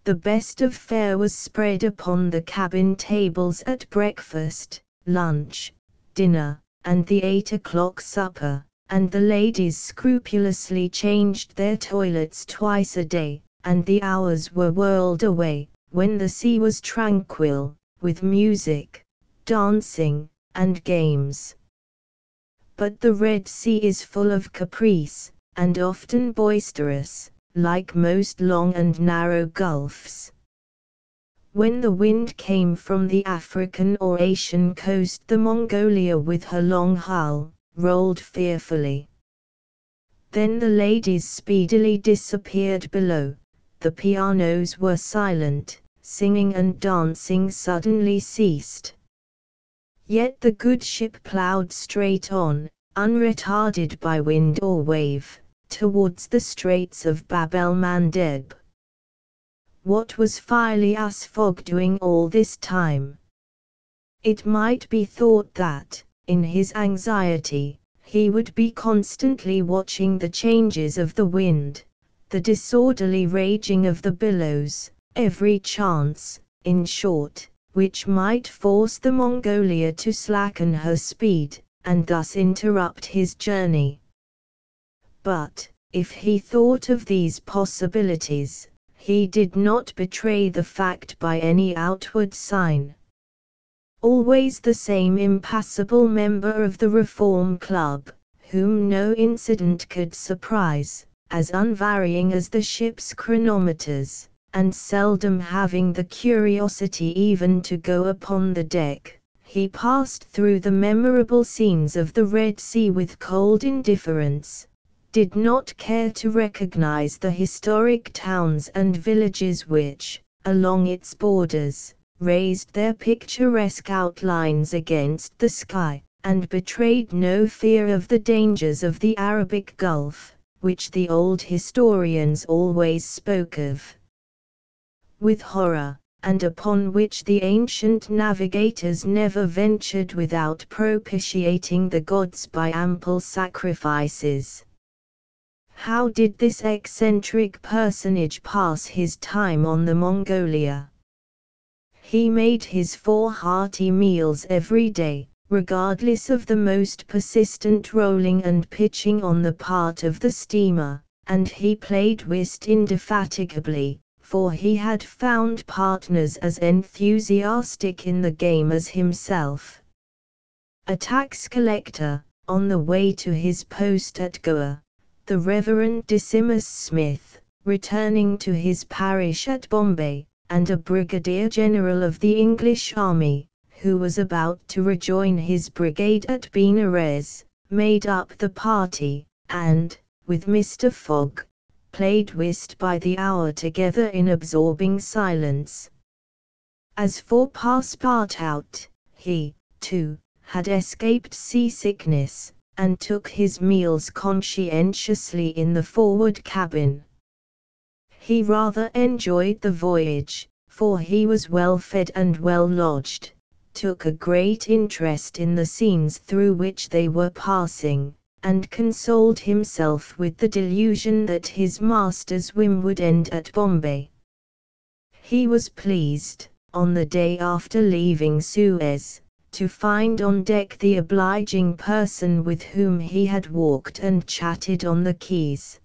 The best of fare was spread upon the cabin tables at breakfast, lunch, dinner, and the 8 o'clock supper, and the ladies scrupulously changed their toilets twice a day, and the hours were whirled away, when the sea was tranquil, with music, dancing, and games. But the Red Sea is full of caprice, and often boisterous, like most long and narrow gulfs. When the wind came from the African or Asian coast, the Mongolia with her long hull, rolled fearfully. Then the ladies speedily disappeared below, the pianos were silent, singing and dancing suddenly ceased. Yet the good ship ploughed straight on, unretarded by wind or wave, towards the Straits of Bab el-Mandeb. What was Phileas Fogg doing all this time? It might be thought that, in his anxiety, He would be constantly watching the changes of the wind, the disorderly raging of the billows, every chance, in short, which might force the Mongolia to slacken her speed, and thus interrupt his journey. But, if he thought of these possibilities, he did not betray the fact by any outward sign. Always the same impassible member of the Reform Club, whom no incident could surprise, as unvarying as the ship's chronometers, and seldom having the curiosity even to go upon the deck, he passed through the memorable scenes of the Red Sea with cold indifference, did not care to recognize the historic towns and villages which, along its borders, raised their picturesque outlines against the sky, and betrayed no fear of the dangers of the Arabic Gulf, which the old historians always spoke of with horror, and upon which the ancient navigators never ventured without propitiating the gods by ample sacrifices. How did this eccentric personage pass his time on the Mongolia? He made his 4 hearty meals every day, regardless of the most persistent rolling and pitching on the part of the steamer, and he played whist indefatigably, for he had found partners as enthusiastic in the game as himself. A tax collector, on the way to his post at Goa, the Reverend Decimus Smith, returning to his parish at Bombay, and a brigadier general of the English army, who was about to rejoin his brigade at Benares, made up the party, and, with Mr. Fogg, played whist by the hour together in absorbing silence. As for Passepartout, he, too, had escaped seasickness, and took his meals conscientiously in the forward cabin. He rather enjoyed the voyage, for he was well fed and well lodged, took a great interest in the scenes through which they were passing, and consoled himself with the delusion that his master's whim would end at Bombay. He was pleased, on the day after leaving Suez, to find on deck the obliging person with whom he had walked and chatted on the quays.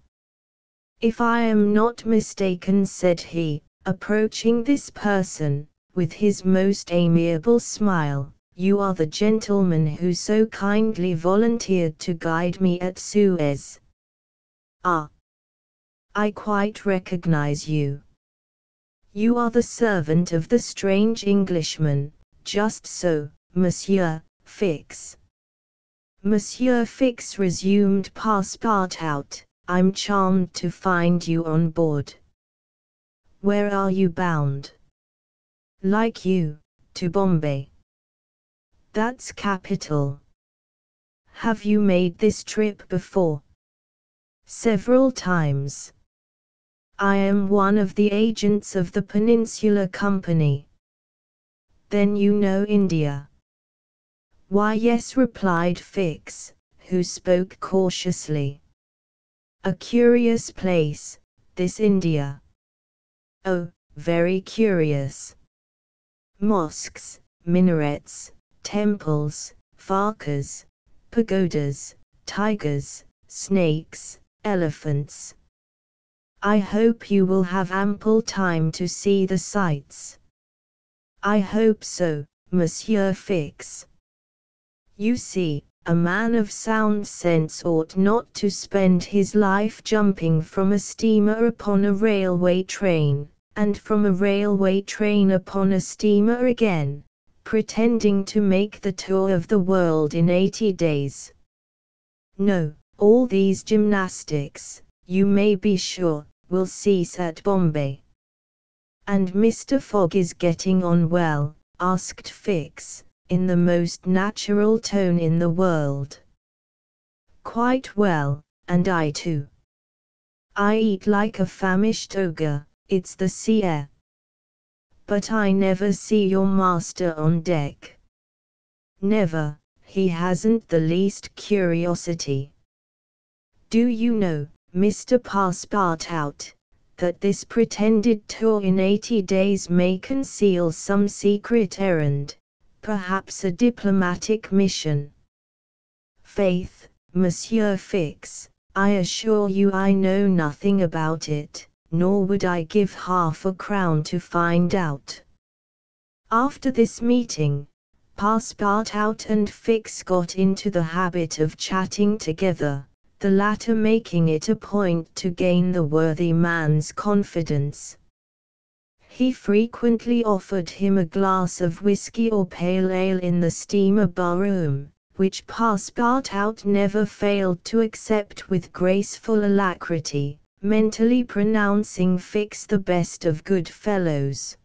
"If I am not mistaken," said he, approaching this person, with his most amiable smile, "you are the gentleman who so kindly volunteered to guide me at Suez." "Ah! I quite recognize you. You are the servant of the strange Englishman." "Just so, Monsieur Fix." "Monsieur Fix," resumed Passepartout, "I'm charmed to find you on board. Where are you bound?" "Like you, to Bombay." "That's capital. Have you made this trip before?" "Several times. I am one of the agents of the Peninsular Company." "Then you know India?" "Why, yes," replied Fix, who spoke cautiously. "A curious place, this India." "Oh, very curious. Mosques, minarets, temples, farkas, pagodas, tigers, snakes, elephants. I hope you will have ample time to see the sights." "I hope so, Monsieur Fix. You see, a man of sound sense ought not to spend his life jumping from a steamer upon a railway train, and from a railway train upon a steamer again, pretending to make the tour of the world in 80 days. No, all these gymnastics, you may be sure, will cease at Bombay." "And Mr. Fogg is getting on well?" asked Fix, in the most natural tone in the world. "Quite well, and I too. I eat like a famished ogre, it's the sea air." "But I never see your master on deck." "Never, he hasn't the least curiosity. Do you know, Mr. Passepartout, that this pretended tour in 80 days may conceal some secret errand, perhaps a diplomatic mission? Faith, Monsieur Fix, I assure you I know nothing about it, nor would I give half a crown to find out. After this meeting, Passepartout and Fix got into the habit of chatting together, the latter making it a point to gain the worthy man's confidence. He frequently offered him a glass of whisky or pale ale in the steamer barroom, which Passepartout never failed to accept with graceful alacrity, mentally pronouncing Fix the best of good fellows.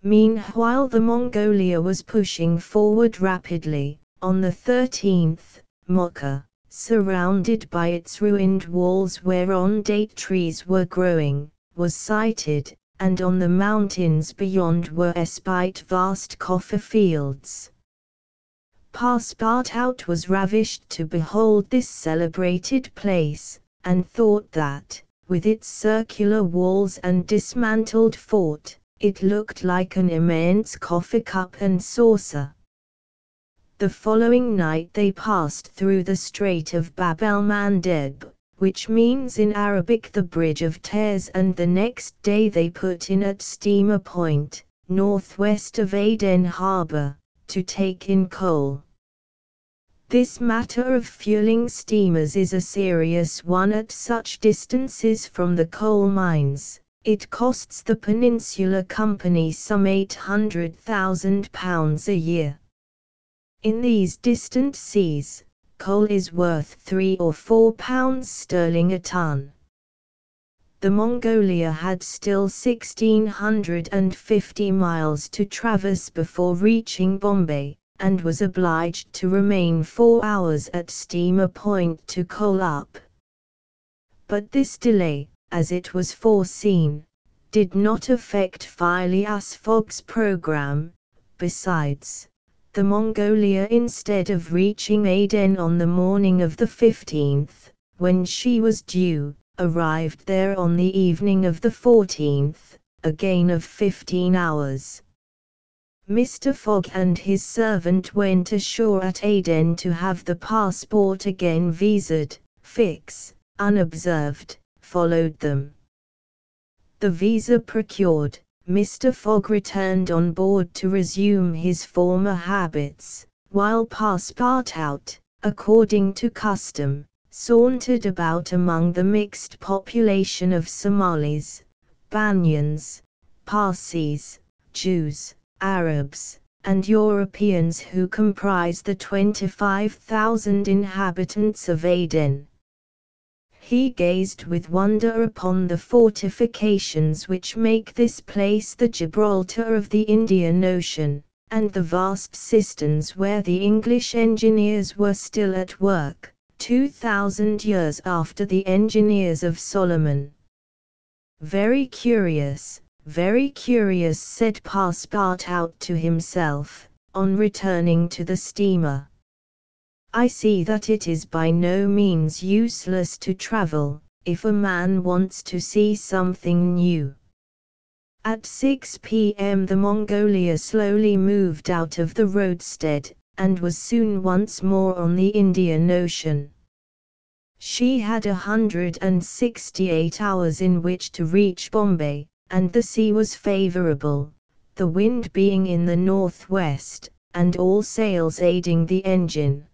Meanwhile the Mongolia was pushing forward rapidly. On the 13th, Mocha, surrounded by its ruined walls whereon date trees were growing, was sighted, and on the mountains beyond were espied vast copper fields. Passepartout was ravished to behold this celebrated place, and thought that, with its circular walls and dismantled fort, it looked like an immense coffee cup and saucer. The following night they passed through the Strait of Bab el-Mandeb, which means in Arabic the Bridge of Tears, and the next day they put in at Steamer Point, northwest of Aden Harbour, to take in coal. This matter of fueling steamers is a serious one at such distances from the coal mines. It costs the Peninsular Company some £800,000 a year. In these distant seas, coal is worth £3 or £4 sterling a ton. The Mongolia had still 1,650 miles to traverse before reaching Bombay, and was obliged to remain 4 hours at Steamer Point to coal up. But this delay, as it was foreseen, did not affect Phileas Fogg's program. Besides, the Mongolia, instead of reaching Aden on the morning of the 15th, when she was due, arrived there on the evening of the 14th, a gain of 15 hours. Mr. Fogg and his servant went ashore at Aden to have the passport again visaed. Fix, unobserved, followed them. The visa procured, Mr. Fogg returned on board to resume his former habits, while Passepartout, according to custom, sauntered about among the mixed population of Somalis, Banyans, Parsis, Jews, Arabs, and Europeans who comprise the 25,000 inhabitants of Aden. He gazed with wonder upon the fortifications which make this place the Gibraltar of the Indian Ocean, and the vast cisterns where the English engineers were still at work, 2,000 years after the engineers of Solomon. Very curious, said Passepartout to himself, on returning to the steamer. I see that it is by no means useless to travel, if a man wants to see something new. At 6 p.m. the Mongolia slowly moved out of the roadstead, and was soon once more on the Indian Ocean. She had 168 hours in which to reach Bombay, and the sea was favourable, the wind being in the northwest, and all sails aiding the engine.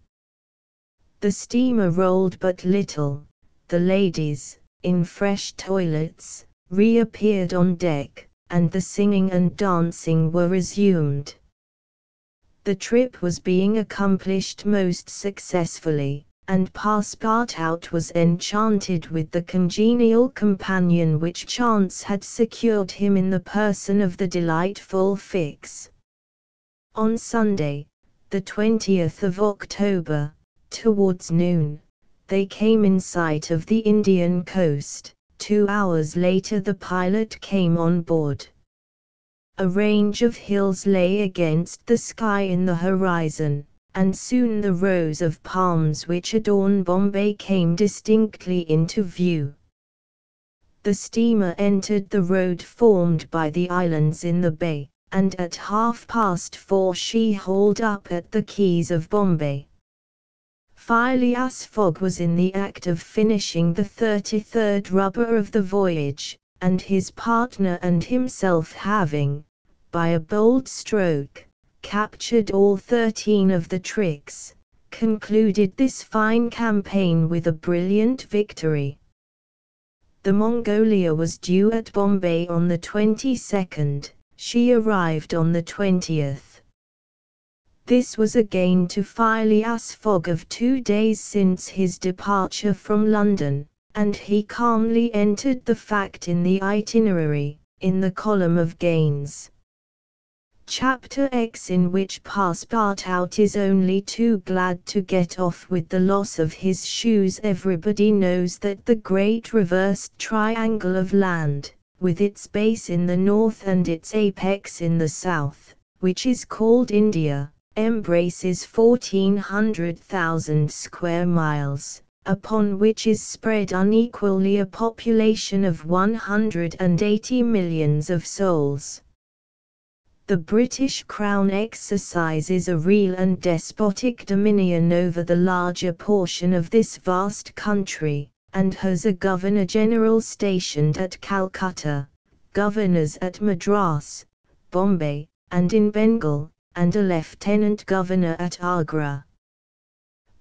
The steamer rolled but little. The ladies, in fresh toilets, reappeared on deck, and the singing and dancing were resumed. The trip was being accomplished most successfully, and Passepartout was enchanted with the congenial companion which chance had secured him in the person of the delightful Fix. On Sunday, the 20th of October, towards noon, they came in sight of the Indian coast. 2 hours later the pilot came on board. A range of hills lay against the sky in the horizon, and soon the rows of palms which adorn Bombay came distinctly into view. The steamer entered the road formed by the islands in the bay, and at 4:30 she hauled up at the quays of Bombay. Phileas Fogg was in the act of finishing the 33rd rubber of the voyage, and his partner and himself having, by a bold stroke, captured all 13 of the tricks, concluded this fine campaign with a brilliant victory. The Mongolia was due at Bombay on the 22nd, she arrived on the 20th. This was a gain to Phileas Fogg of 2 days since his departure from London, and he calmly entered the fact in the itinerary, in the column of gains. Chapter X, in which Passepartout is only too glad to get off with the loss of his shoes. Everybody knows that the great reversed triangle of land, with its base in the north and its apex in the south, which is called India, embraces 1,400,000 square miles, upon which is spread unequally a population of 180 millions of souls. The British Crown exercises a real and despotic dominion over the larger portion of this vast country, and has a Governor-General stationed at Calcutta, governors at Madras, Bombay, and in Bengal, and a Lieutenant Governor at Agra.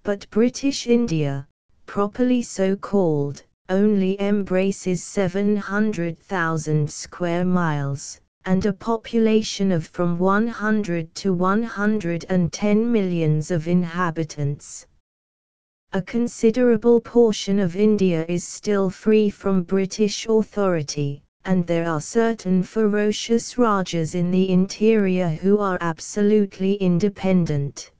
But British India, properly so called, only embraces 700,000 square miles, and a population of from 100 to 110 millions of inhabitants. A considerable portion of India is still free from British authority, and there are certain ferocious Rajas in the interior who are absolutely independent.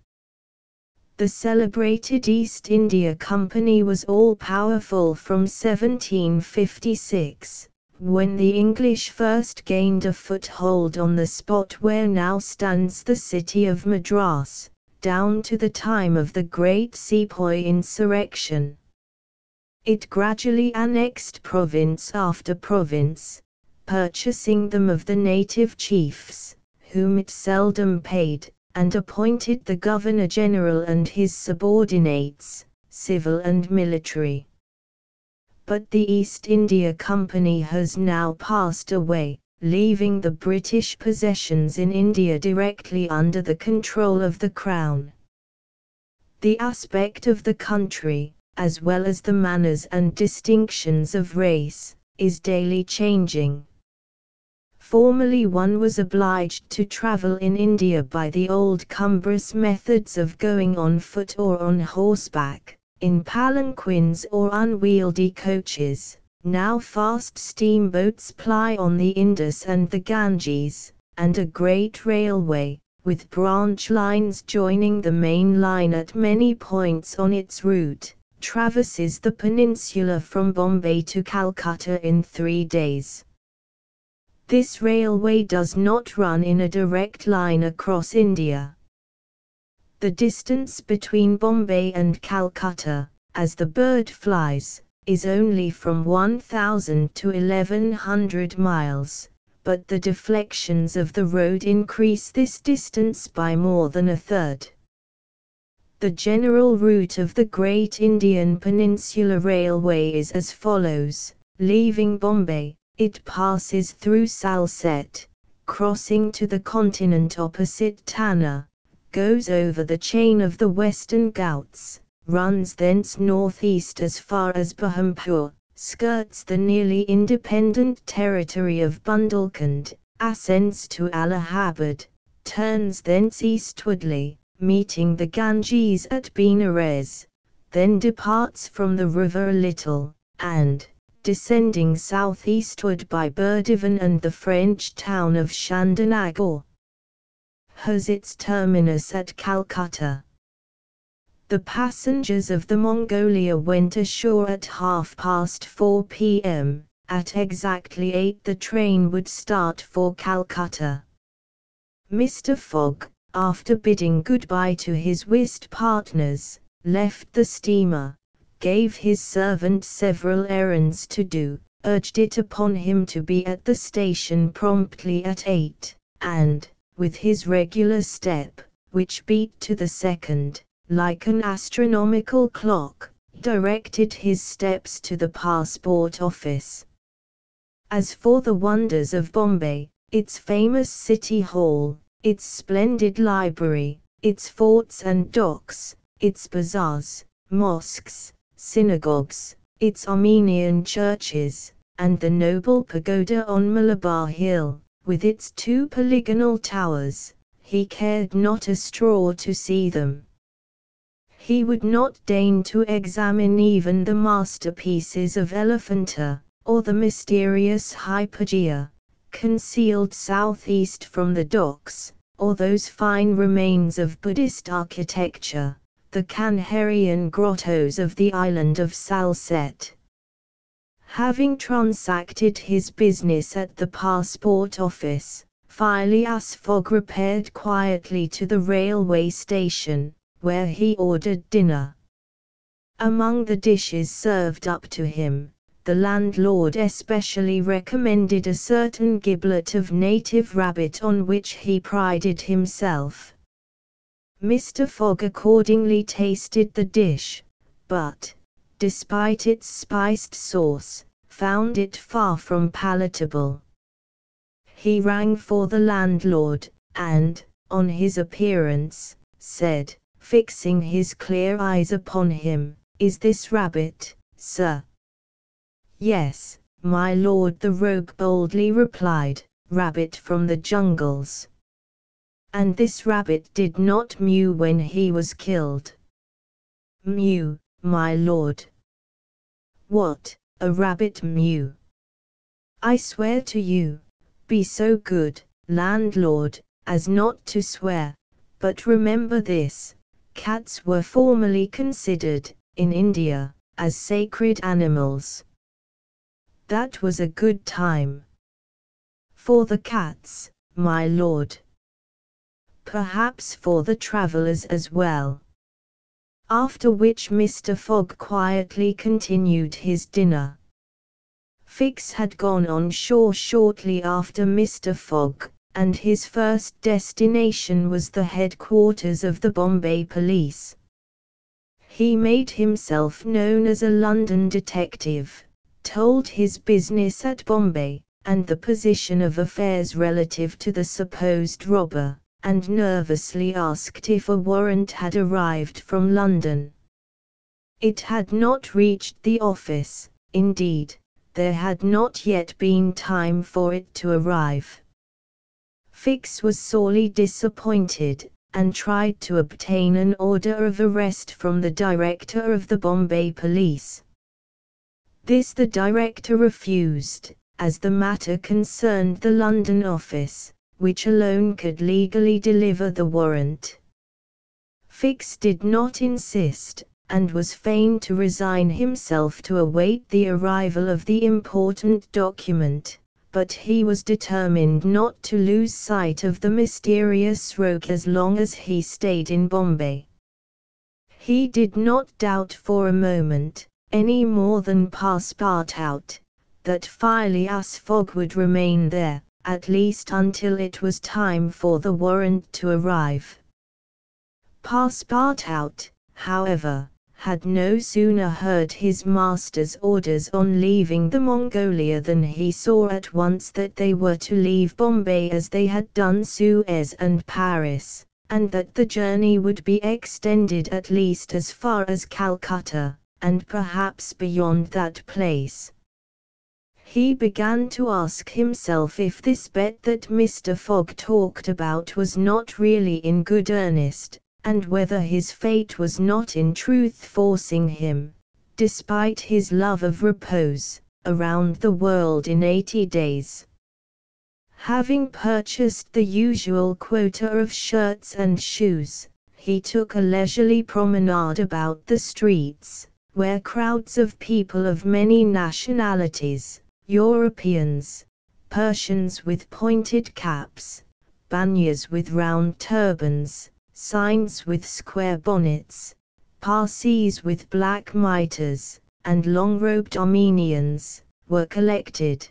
The celebrated East India Company was all-powerful from 1756. When the English first gained a foothold on the spot where now stands the city of Madras, down to the time of the great Sepoy insurrection. It gradually annexed province after province, purchasing them of the native chiefs, whom it seldom paid, and appointed the Governor-General and his subordinates, civil and military. But the East India Company has now passed away, leaving the British possessions in India directly under the control of the Crown. The aspect of the country, as well as the manners and distinctions of race, is daily changing. Formerly one was obliged to travel in India by the old cumbrous methods of going on foot or on horseback, in palanquins or unwieldy coaches. Now fast steamboats ply on the Indus and the Ganges, and a great railway, with branch lines joining the main line at many points on its route, traverses the peninsula from Bombay to Calcutta in 3 days. This railway does not run in a direct line across India. The distance between Bombay and Calcutta, as the bird flies, is only from 1,000 to 1,100 miles, but the deflections of the road increase this distance by more than a third. The general route of the Great Indian Peninsula Railway is as follows: leaving Bombay, it passes through Salsette, crossing to the continent opposite Tanna, goes over the chain of the Western Ghats, runs thence northeast as far as Berhampur, skirts the nearly independent territory of Bundelkhand, ascends to Allahabad, turns thence eastwardly, meeting the Ganges at Benares, then departs from the river a little, and, descending southeastward by Burdivan and the French town of Chandanagar, has its terminus at Calcutta. The passengers of the Mongolia went ashore at 4:30 p.m. At exactly 8 the train would start for Calcutta. Mr. Fogg, after bidding goodbye to his whist partners, left the steamer, gave his servant several errands to do, urged it upon him to be at the station promptly at 8, and, with his regular step, which beat to the second, like an astronomical clock, directed his steps to the passport office. As for the wonders of Bombay, its famous city hall, its splendid library, its forts and docks, its bazaars, mosques, synagogues, its Armenian churches, and the noble pagoda on Malabar Hill, with its 2 polygonal towers, he cared not a straw to see them. He would not deign to examine even the masterpieces of Elephanta, or the mysterious Hypogea, concealed southeast from the docks, or those fine remains of Buddhist architecture, the Kanherian grottos of the island of Salsette. Having transacted his business at the passport office, Phileas Fogg repaired quietly to the railway station, where he ordered dinner. Among the dishes served up to him, the landlord especially recommended a certain giblet of native rabbit on which he prided himself. Mr. Fogg accordingly tasted the dish, but, despite its spiced sauce, found it far from palatable. He rang for the landlord, and, on his appearance, said, fixing his clear eyes upon him, "Is this rabbit, sir?" "Yes, my lord," the rogue boldly replied, "rabbit from the jungles." "And this rabbit did not mew when he was killed?" "Mew, my lord." "What, a rabbit mew?" "I swear to you, be so good, landlord, as not to swear, but remember this, cats were formerly considered, in India, as sacred animals." "That was a good time." "For the cats, my lord." "Perhaps for the travellers as well." After which Mr. Fogg quietly continued his dinner. Fix had gone on shore shortly after Mr. Fogg, and his first destination was the headquarters of the Bombay police. He made himself known as a London detective, told his business at Bombay, and the position of affairs relative to the supposed robber, and nervously asked if a warrant had arrived from London. It had not reached the office, indeed, there had not yet been time for it to arrive. Fix was sorely disappointed, and tried to obtain an order of arrest from the director of the Bombay police. This the director refused, as the matter concerned the London office, which alone could legally deliver the warrant. Fix did not insist, and was fain to resign himself to await the arrival of the important document, but he was determined not to lose sight of the mysterious rogue as long as he stayed in Bombay. He did not doubt for a moment, any more than Passepartout, that Phileas Fogg would remain there, at least until it was time for the warrant to arrive. Passepartout, however, had no sooner heard his master's orders on leaving the Mongolia than he saw at once that they were to leave Bombay as they had done Suez and Paris, and that the journey would be extended at least as far as Calcutta, and perhaps beyond that place. He began to ask himself if this bet that Mr. Fogg talked about was not really in good earnest, and whether his fate was not in truth forcing him, despite his love of repose, around the world in 80 days. Having purchased the usual quota of shirts and shoes, he took a leisurely promenade about the streets, where crowds of people of many nationalities, Europeans, Persians with pointed caps, Banyas with round turbans, Saints with square bonnets, Parsees with black mitres, and long-robed Armenians, were collected.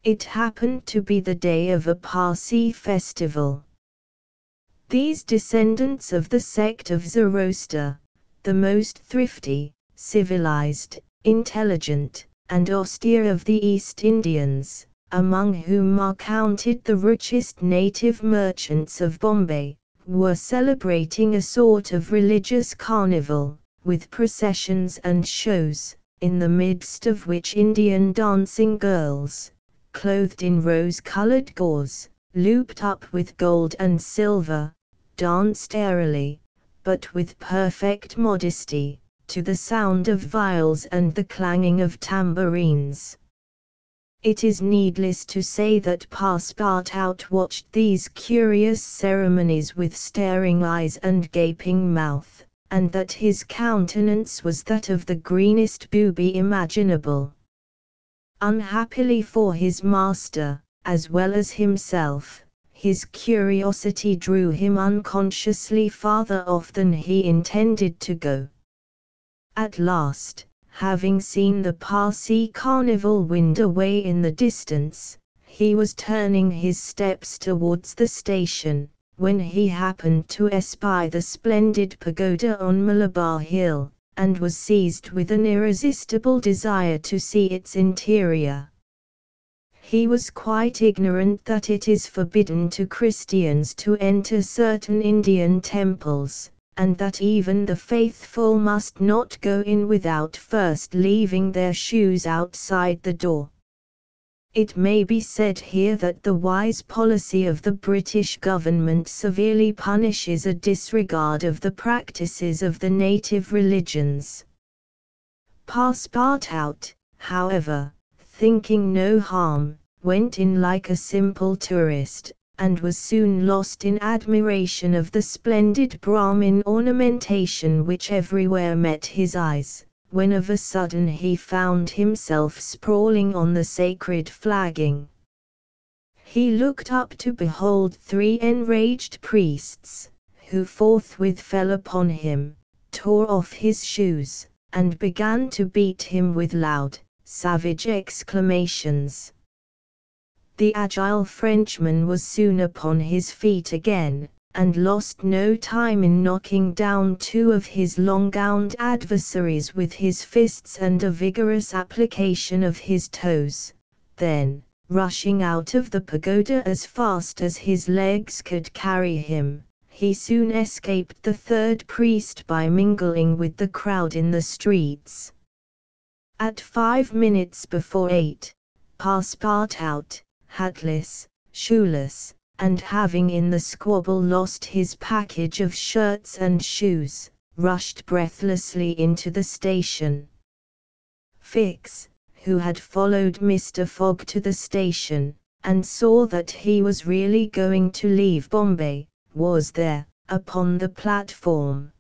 It happened to be the day of a Parsee festival. These descendants of the sect of Zoroaster, the most thrifty, civilized, intelligent, and austere of the East Indians, among whom are counted the richest native merchants of Bombay, were celebrating a sort of religious carnival, with processions and shows, in the midst of which Indian dancing girls, clothed in rose-colored gauze, looped up with gold and silver, danced airily, but with perfect modesty, to the sound of viols and the clanging of tambourines. It is needless to say that Passepartout watched these curious ceremonies with staring eyes and gaping mouth, and that his countenance was that of the greenest booby imaginable. Unhappily for his master, as well as himself, his curiosity drew him unconsciously farther off than he intended to go. At last, having seen the Parsee carnival wind away in the distance, he was turning his steps towards the station, when he happened to espy the splendid pagoda on Malabar Hill, and was seized with an irresistible desire to see its interior. He was quite ignorant that it is forbidden to Christians to enter certain Indian temples, and that even the faithful must not go in without first leaving their shoes outside the door. It may be said here that the wise policy of the British government severely punishes a disregard of the practices of the native religions. Passepartout, however, thinking no harm, went in like a simple tourist, and was soon lost in admiration of the splendid Brahmin ornamentation which everywhere met his eyes, when of a sudden he found himself sprawling on the sacred flagging. He looked up to behold 3 enraged priests, who forthwith fell upon him, tore off his shoes, and began to beat him with loud, savage exclamations. The agile Frenchman was soon upon his feet again, and lost no time in knocking down 2 of his long-gowned adversaries with his fists and a vigorous application of his toes. Then, rushing out of the pagoda as fast as his legs could carry him, he soon escaped the 3rd priest by mingling with the crowd in the streets. At 5 minutes before 8, Passepartout, hatless, shoeless, and having in the squabble lost his package of shirts and shoes, rushed breathlessly into the station. Fix, who had followed Mr. Fogg to the station, and saw that he was really going to leave Bombay, was there, upon the platform.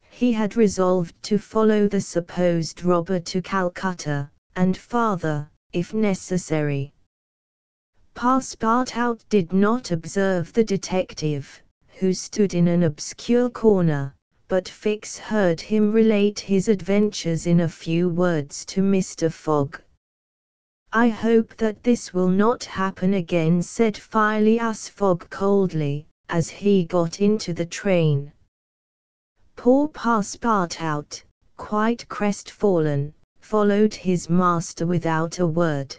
He had resolved to follow the supposed robber to Calcutta, and farther, if necessary. Passepartout did not observe the detective, who stood in an obscure corner, but Fix heard him relate his adventures in a few words to Mr. Fogg. "I hope that this will not happen again," said Phileas Fogg coldly, as he got into the train. Poor Passepartout, quite crestfallen, followed his master without a word.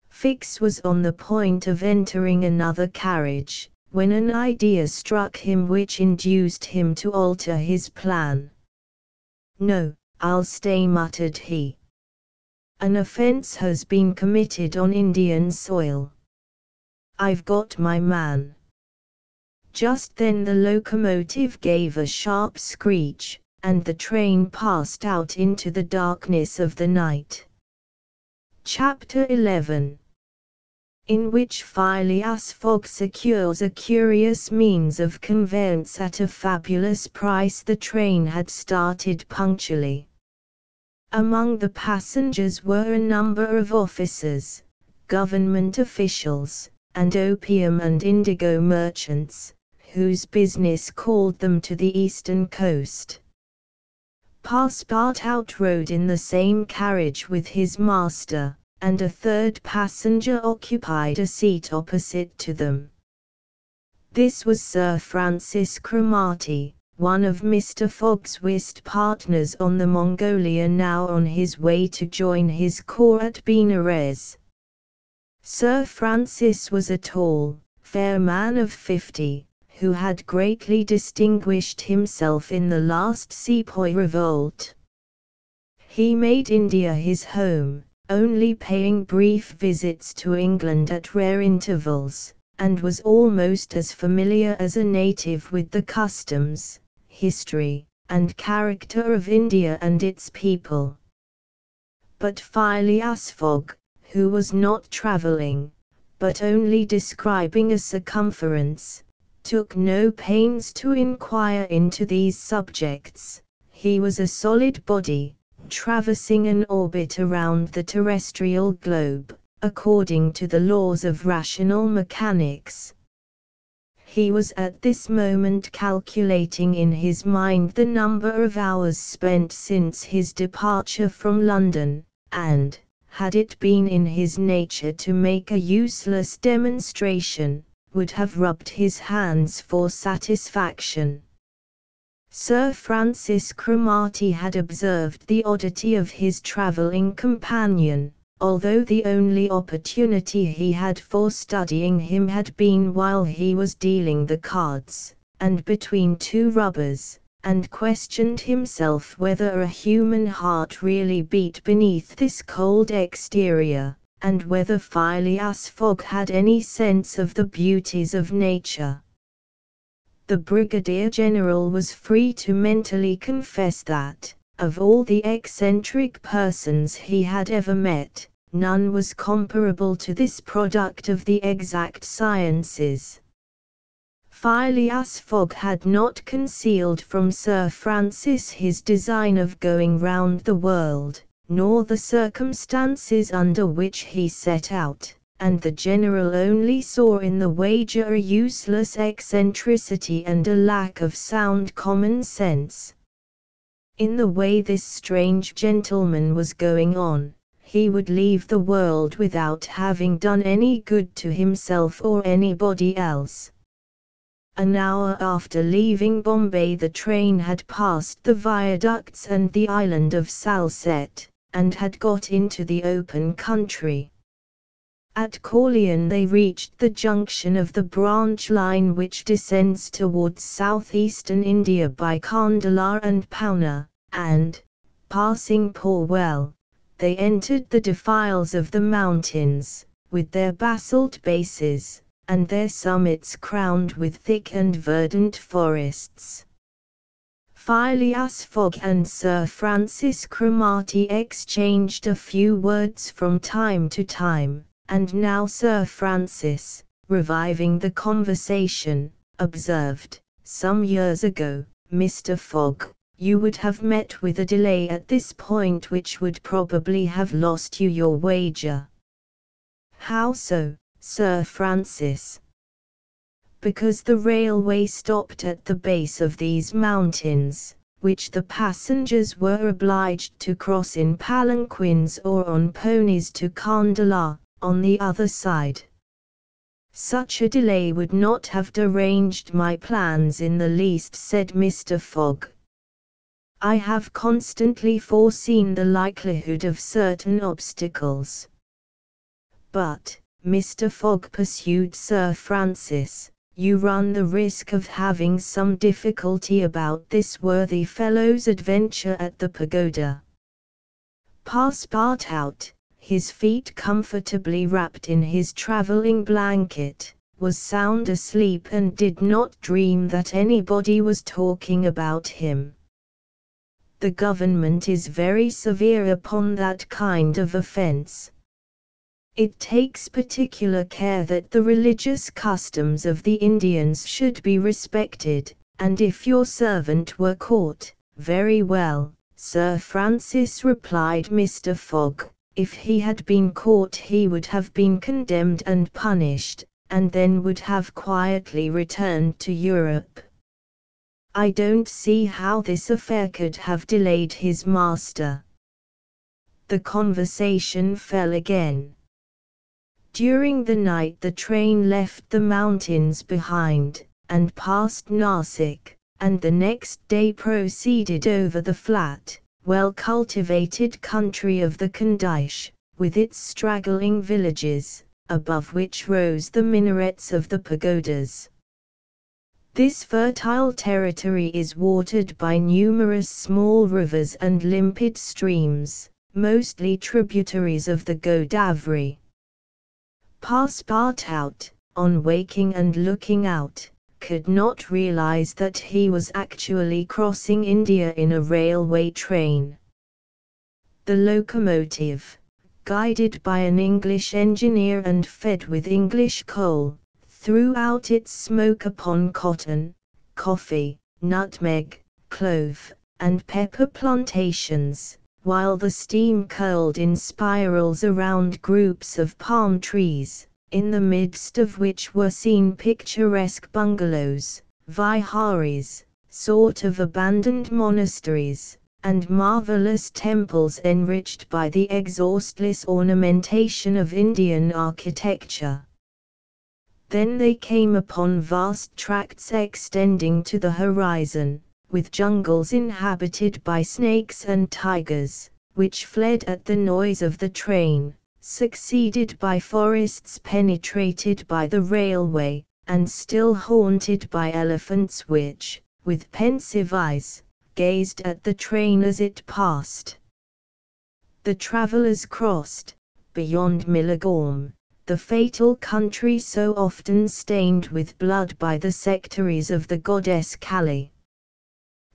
Fix was on the point of entering another carriage, when an idea struck him which induced him to alter his plan. "No, I'll stay," muttered he. "An offense has been committed on Indian soil. I've got my man." Just then the locomotive gave a sharp screech, and the train passed out into the darkness of the night. Chapter 11, in which Phileas Fogg secures a curious means of conveyance at a fabulous price. The train had started punctually. Among the passengers were a number of officers, government officials, and opium and indigo merchants, whose business called them to the eastern coast. Passepartout rode in the same carriage with his master, and a third passenger occupied a seat opposite to them. This was Sir Francis Cromarty, one of Mr. Fogg's whist partners on the Mongolia, now on his way to join his corps at Benares. Sir Francis was a tall, fair man of 50, who had greatly distinguished himself in the last Sepoy revolt. He made India his home, only paying brief visits to England at rare intervals, and was almost as familiar as a native with the customs, history, and character of India and its people. But Phileas Fogg, who was not travelling, but only describing a circumference, took no pains to inquire into these subjects. He was a solid body, traversing an orbit around the terrestrial globe, according to the laws of rational mechanics. He was at this moment calculating in his mind the number of hours spent since his departure from London, and, had it been in his nature to make a useless demonstration, would have rubbed his hands for satisfaction. Sir Francis Cromarty had observed the oddity of his travelling companion, although the only opportunity he had for studying him had been while he was dealing the cards, and between two rubbers, and questioned himself whether a human heart really beat beneath this cold exterior, and whether Phileas Fogg had any sense of the beauties of nature. The Brigadier General was free to mentally confess that, of all the eccentric persons he had ever met, none was comparable to this product of the exact sciences. Phileas Fogg had not concealed from Sir Francis his design of going round the world, nor the circumstances under which he set out, and the General only saw in the wager a useless eccentricity and a lack of sound common sense. In the way this strange gentleman was going on, he would leave the world without having done any good to himself or anybody else. An hour after leaving Bombay the train had passed the viaducts and the island of Salsette, and had got into the open country. At Corleone they reached the junction of the branch line which descends towards southeastern India by Kandahar and Poona, and, passing Porwell, they entered the defiles of the mountains, with their basalt bases, and their summits crowned with thick and verdant forests. Phileas Fogg and Sir Francis Cromarty exchanged a few words from time to time, and now Sir Francis, reviving the conversation, observed, "Some years ago, Mr. Fogg, you would have met with a delay at this point which would probably have lost you your wager." "How so, Sir Francis?" "Because the railway stopped at the base of these mountains, which the passengers were obliged to cross in palanquins or on ponies to Kandahar, on the other side. Such a delay would not have deranged my plans in the least," said Mr. Fogg. "I have constantly foreseen the likelihood of certain obstacles." "But, Mr. Fogg," pursued Sir Francis, "you run the risk of having some difficulty about this worthy fellow's adventure at the pagoda." Passepartout, his feet comfortably wrapped in his travelling blanket, was sound asleep and did not dream that anybody was talking about him. "The government is very severe upon that kind of offence. It takes particular care that the religious customs of the Indians should be respected, and if your servant were caught, very well, Sir Francis," replied Mr. Fogg. "If he had been caught he would have been condemned and punished, and then would have quietly returned to Europe. I don't see how this affair could have delayed his master. The conversation fell again. During the night the train left the mountains behind, and passed Nasik, and the next day proceeded over the flat, well-cultivated country of the Khandish, with its straggling villages, above which rose the minarets of the pagodas. This fertile territory is watered by numerous small rivers and limpid streams, mostly tributaries of the Godavari. Passepartout, on waking and looking out, could not realize that he was actually crossing India in a railway train. The locomotive, guided by an English engineer and fed with English coal, threw out its smoke upon cotton, coffee, nutmeg, clove, and pepper plantations, while the steam curled in spirals around groups of palm trees, in the midst of which were seen picturesque bungalows, viharis, sort of abandoned monasteries, and marvelous temples enriched by the exhaustless ornamentation of Indian architecture. Then they came upon vast tracts extending to the horizon, with jungles inhabited by snakes and tigers, which fled at the noise of the train, succeeded by forests penetrated by the railway, and still haunted by elephants which, with pensive eyes, gazed at the train as it passed. The travellers crossed, beyond Milagorm, the fatal country so often stained with blood by the sectaries of the goddess Kali.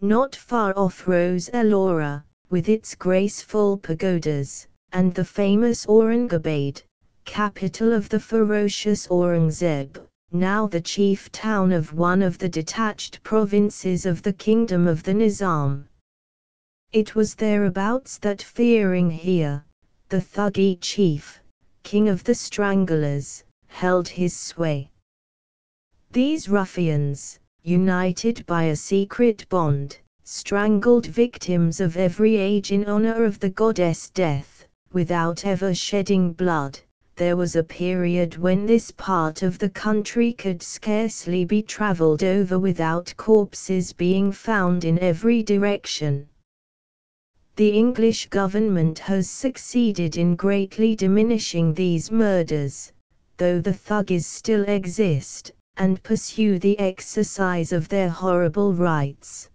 Not far off rose Ellora, with its graceful pagodas, and the famous Aurangabad, capital of the ferocious Aurangzeb, now the chief town of one of the detached provinces of the kingdom of the Nizam. It was thereabouts that Fearing Here, the Thuggee chief, king of the Stranglers, held his sway. These ruffians, united by a secret bond, strangled victims of every age in honor of the goddess Death, without ever shedding blood. There was a period when this part of the country could scarcely be traveled over without corpses being found in every direction. The English government has succeeded in greatly diminishing these murders, though the Thuggees still exist, and pursue the exercise of their horrible rights.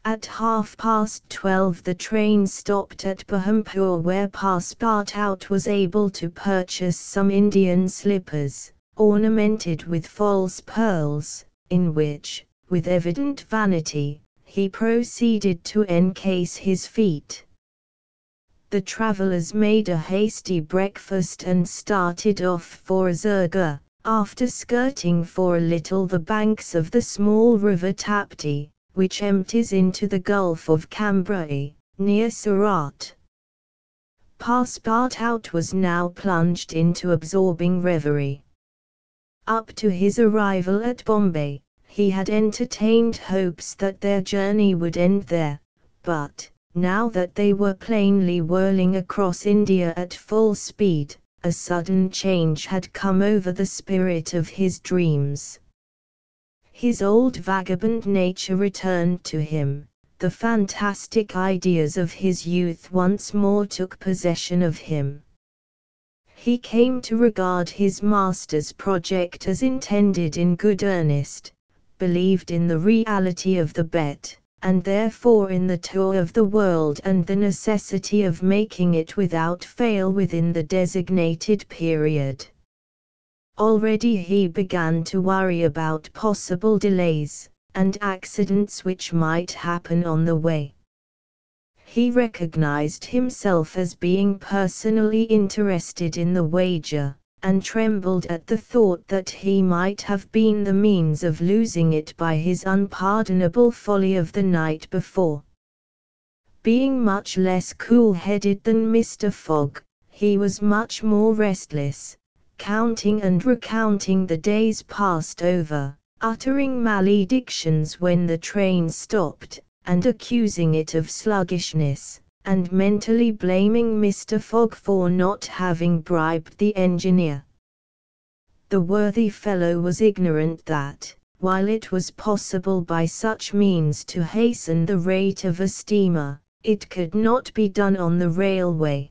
At 12:30 the train stopped at Berhampur, where Passepartout was able to purchase some Indian slippers, ornamented with false pearls, in which, with evident vanity, he proceeded to encase his feet. The travellers made a hasty breakfast and started off for Azurga, after skirting for a little the banks of the small river Tapti, which empties into the Gulf of Cambrai, near Surat. Passepartout was now plunged into absorbing reverie. Up to his arrival at Bombay, he had entertained hopes that their journey would end there, but, now that they were plainly whirling across India at full speed, a sudden change had come over the spirit of his dreams. His old vagabond nature returned to him, the fantastic ideas of his youth once more took possession of him. He came to regard his master's project as intended in good earnest, believed in the reality of the bet, and therefore in the tour of the world and the necessity of making it without fail within the designated period. Already he began to worry about possible delays, and accidents which might happen on the way. He recognized himself as being personally interested in the wager, and trembled at the thought that he might have been the means of losing it by his unpardonable folly of the night before. Being much less cool-headed than Mr. Fogg, he was much more restless, recounting and recounting the days passed over, uttering maledictions when the train stopped, and accusing it of sluggishness, and mentally blaming Mr. Fogg for not having bribed the engineer. The worthy fellow was ignorant that, while it was possible by such means to hasten the rate of a steamer, it could not be done on the railway.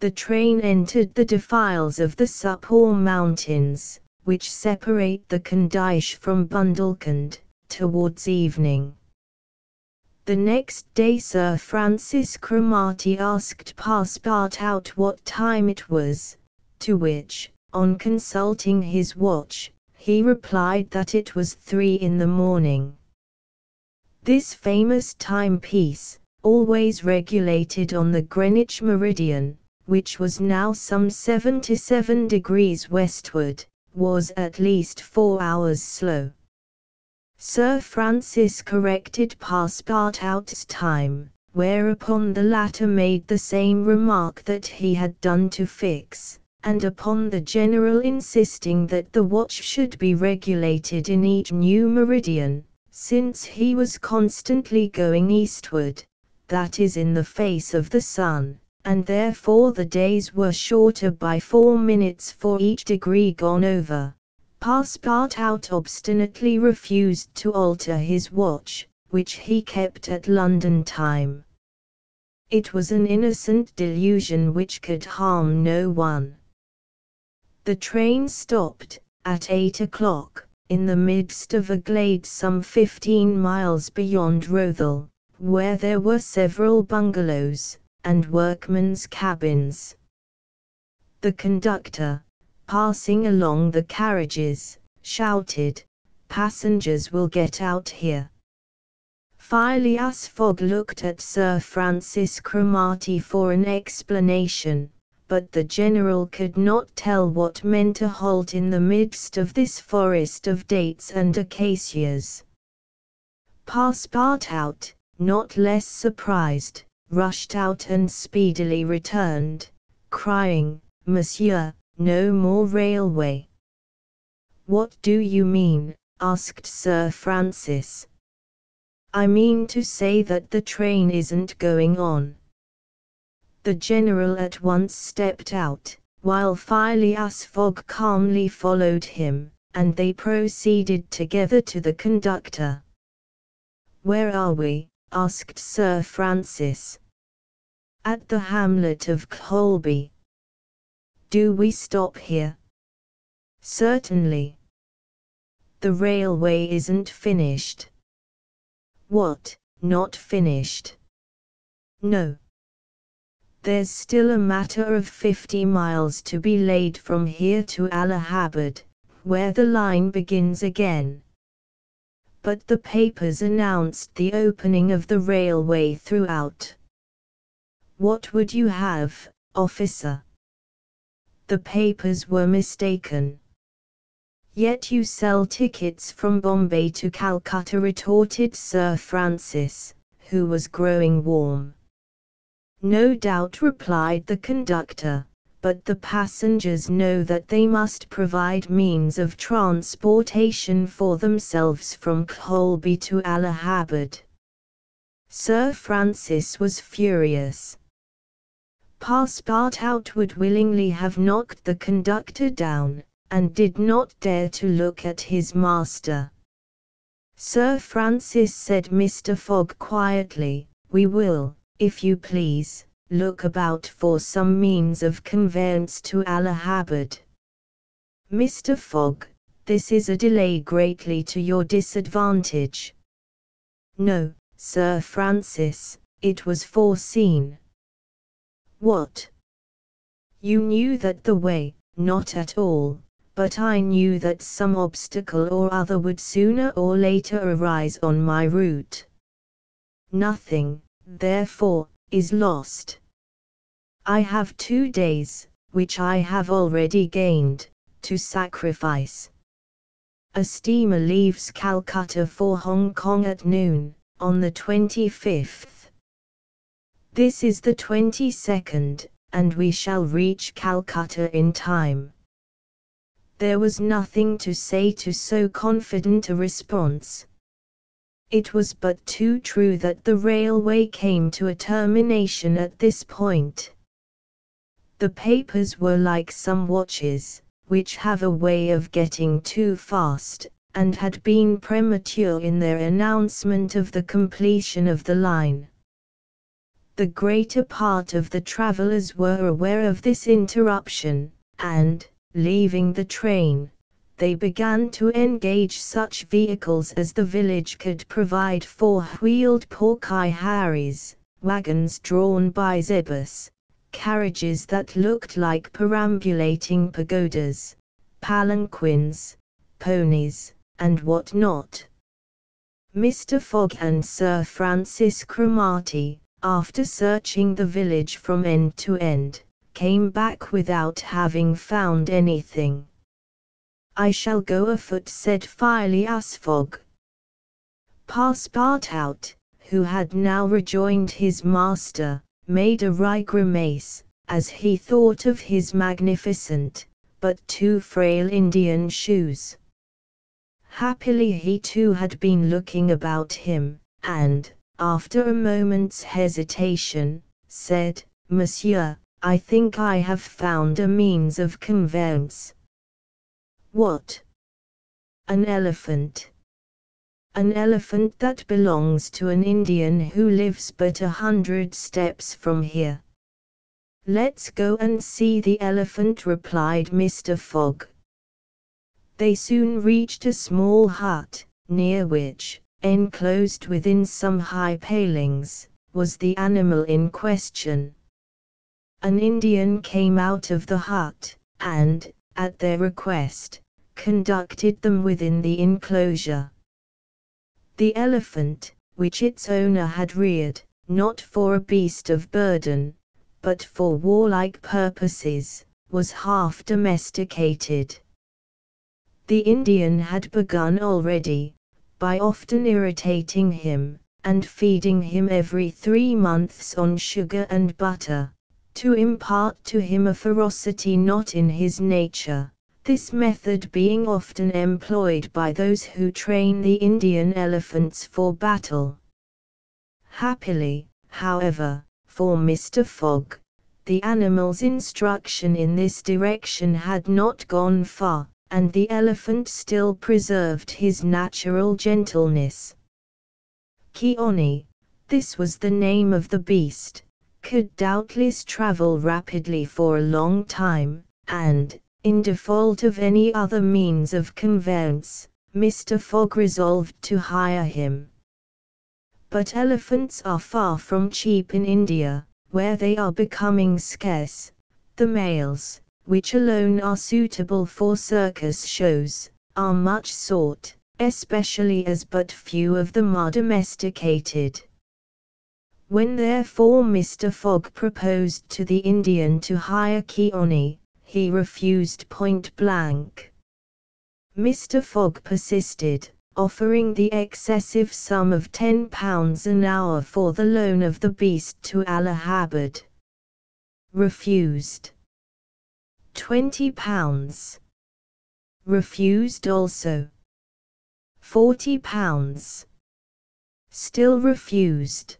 The train entered the defiles of the Suppor Mountains, which separate the Candice from Bundelkund, towards evening. The next day Sir Francis Cromarty asked Passepartout what time it was, to which, on consulting his watch, he replied that it was 3 in the morning. This famous timepiece, always regulated on the Greenwich meridian, which was now some 77 degrees westward, was at least 4 hours slow. Sir Francis corrected Passepartout's time, whereupon the latter made the same remark that he had done to Fix, and upon the general insisting that the watch should be regulated in each new meridian, since he was constantly going eastward, that is in the face of the sun, and therefore the days were shorter by 4 minutes for each degree gone over, Passepartout obstinately refused to alter his watch, which he kept at London time. It was an innocent delusion which could harm no one. The train stopped, at 8 o'clock, in the midst of a glade some 15 miles beyond Rothal, where there were several bungalows, and workmen's cabins. The conductor, passing along the carriages, shouted, "Passengers will get out here." Phileas Fogg looked at Sir Francis Cromarty for an explanation, but the general could not tell what meant a halt in the midst of this forest of dates and acacias. Passepartout, not less surprised, rushed out and speedily returned, crying, "Monsieur, no more railway." "What do you mean?" asked Sir Francis. "I mean to say that the train isn't going on." The general at once stepped out, while Phileas Fogg calmly followed him, and they proceeded together to the conductor. "Where are we?" asked Sir Francis. "At the hamlet of Colby." "Do we stop here?" "Certainly." "The railway isn't finished." "What, not finished?" "No. There's still a matter of 50 miles to be laid from here to Allahabad, where the line begins again." "But the papers announced the opening of the railway throughout." "What would you have, officer?" "The papers were mistaken." "Yet you sell tickets from Bombay to Calcutta," retorted Sir Francis, who was growing warm. "No doubt," replied the conductor, "but the passengers know that they must provide means of transportation for themselves from Colby to Allahabad." Sir Francis was furious. Passepartout would willingly have knocked the conductor down, and did not dare to look at his master. "Sir Francis," said Mr. Fogg quietly, "we will, if you please, look about for some means of conveyance to Allahabad." "Mr. Fogg, this is a delay greatly to your disadvantage." "No, Sir Francis, it was foreseen." "What?" "You knew that the way—" "Not at all, but I knew that some obstacle or other would sooner or later arise on my route. Nothing, therefore, is lost. I have 2 days, which I have already gained, to sacrifice. A steamer leaves Calcutta for Hong Kong at noon, on the 25th. This is the 22nd, and we shall reach Calcutta in time. There was nothing to say to so confident a response. It was but too true that the railway came to a termination at this point. The papers were like some watches, which have a way of getting too fast, and had been premature in their announcement of the completion of the line. The greater part of the travellers were aware of this interruption, and, leaving the train, they began to engage such vehicles as the village could provide: four-wheeled porky-harries, wagons drawn by zebus, carriages that looked like perambulating pagodas, palanquins, ponies, and what not. Mr. Fogg and Sir Francis Cromarty, after searching the village from end to end, came back without having found anything. "I shall go afoot," said Phileas Fogg. Passepartout, who had now rejoined his master, made a wry grimace, as he thought of his magnificent, but too frail Indian shoes. Happily he too had been looking about him, and, after a moment's hesitation, said, "Monsieur, I think I have found a means of conveyance." "What?" "An elephant. An elephant that belongs to an Indian who lives but 100 steps from here." "Let's go and see the elephant," replied Mr. Fogg. They soon reached a small hut, near which, enclosed within some high palings, was the animal in question. An Indian came out of the hut, and, at their request, conducted them within the enclosure. The elephant, which its owner had reared, not for a beast of burden, but for warlike purposes, was half domesticated. The Indian had begun already, by often irritating him, and feeding him every 3 months on sugar and butter, to impart to him a ferocity not in his nature, this method being often employed by those who train the Indian elephants for battle. Happily, however, for Mr. Fogg, the animal's instruction in this direction had not gone far, and the elephant still preserved his natural gentleness. Keone, this was the name of the beast, could doubtless travel rapidly for a long time, and, in default of any other means of conveyance, Mr. Fogg resolved to hire him. But elephants are far from cheap in India, where they are becoming scarce. The males, which alone are suitable for circus shows, are much sought, especially as but few of them are domesticated. When therefore Mr. Fogg proposed to the Indian to hire Keone, he refused point blank. Mr. Fogg persisted, offering the excessive sum of £10 an hour for the loan of the beast to Allahabad. Refused. £20. Refused also. £40. Still refused.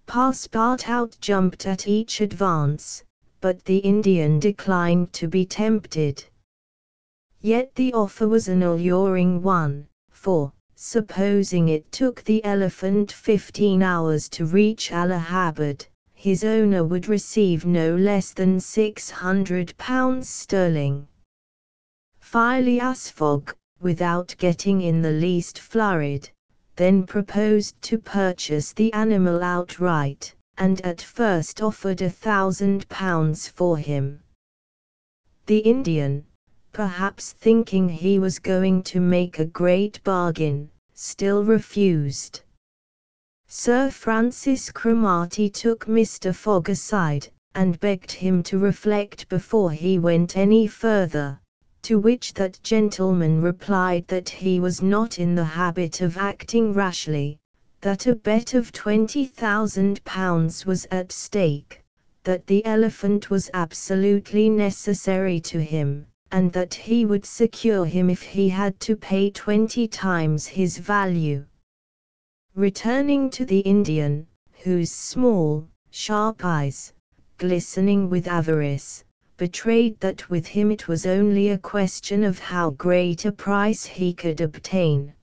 Passepartout jumped at each advance, but the Indian declined to be tempted. Yet the offer was an alluring one, for, supposing it took the elephant 15 hours to reach Allahabad, his owner would receive no less than £600 sterling. Phileas Fogg, without getting in the least flurried, then proposed to purchase the animal outright, and at first offered £1,000 for him. The Indian, perhaps thinking he was going to make a great bargain, still refused. Sir Francis Cromarty took Mr. Fogg aside, and begged him to reflect before he went any further, to which that gentleman replied that he was not in the habit of acting rashly, that a bet of £20,000 was at stake, that the elephant was absolutely necessary to him, and that he would secure him if he had to pay 20 times his value. Returning to the Indian, whose small, sharp eyes, glistening with avarice, betrayed that with him it was only a question of how great a price he could obtain.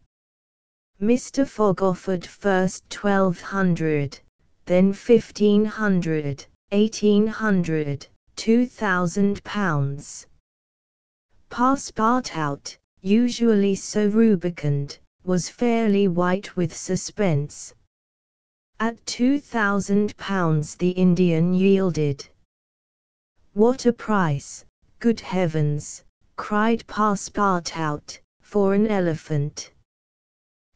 Mr. Fogg offered first 1,200, then 1,500, 1,800, £2,000. Passepartout, usually so rubicund, was fairly white with suspense. At £2,000 the Indian yielded. "What a price, good heavens!" cried Passepartout, "for an elephant!"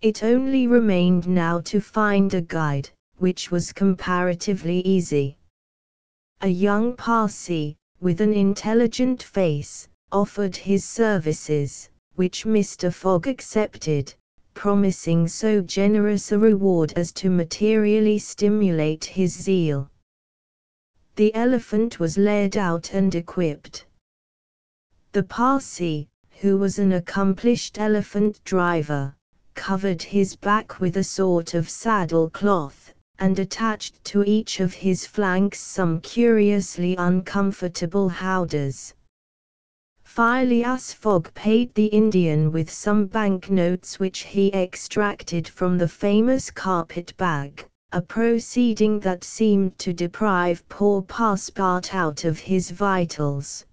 It only remained now to find a guide, which was comparatively easy. A young Parsee, with an intelligent face, offered his services, which Mr. Fogg accepted, promising so generous a reward as to materially stimulate his zeal. The elephant was led out and equipped. The Parsee, who was an accomplished elephant driver, covered his back with a sort of saddle cloth, and attached to each of his flanks some curiously uncomfortable howdahs. Phileas Fogg paid the Indian with some banknotes which he extracted from the famous carpet-bag, a proceeding that seemed to deprive poor Passepartout of his vitals.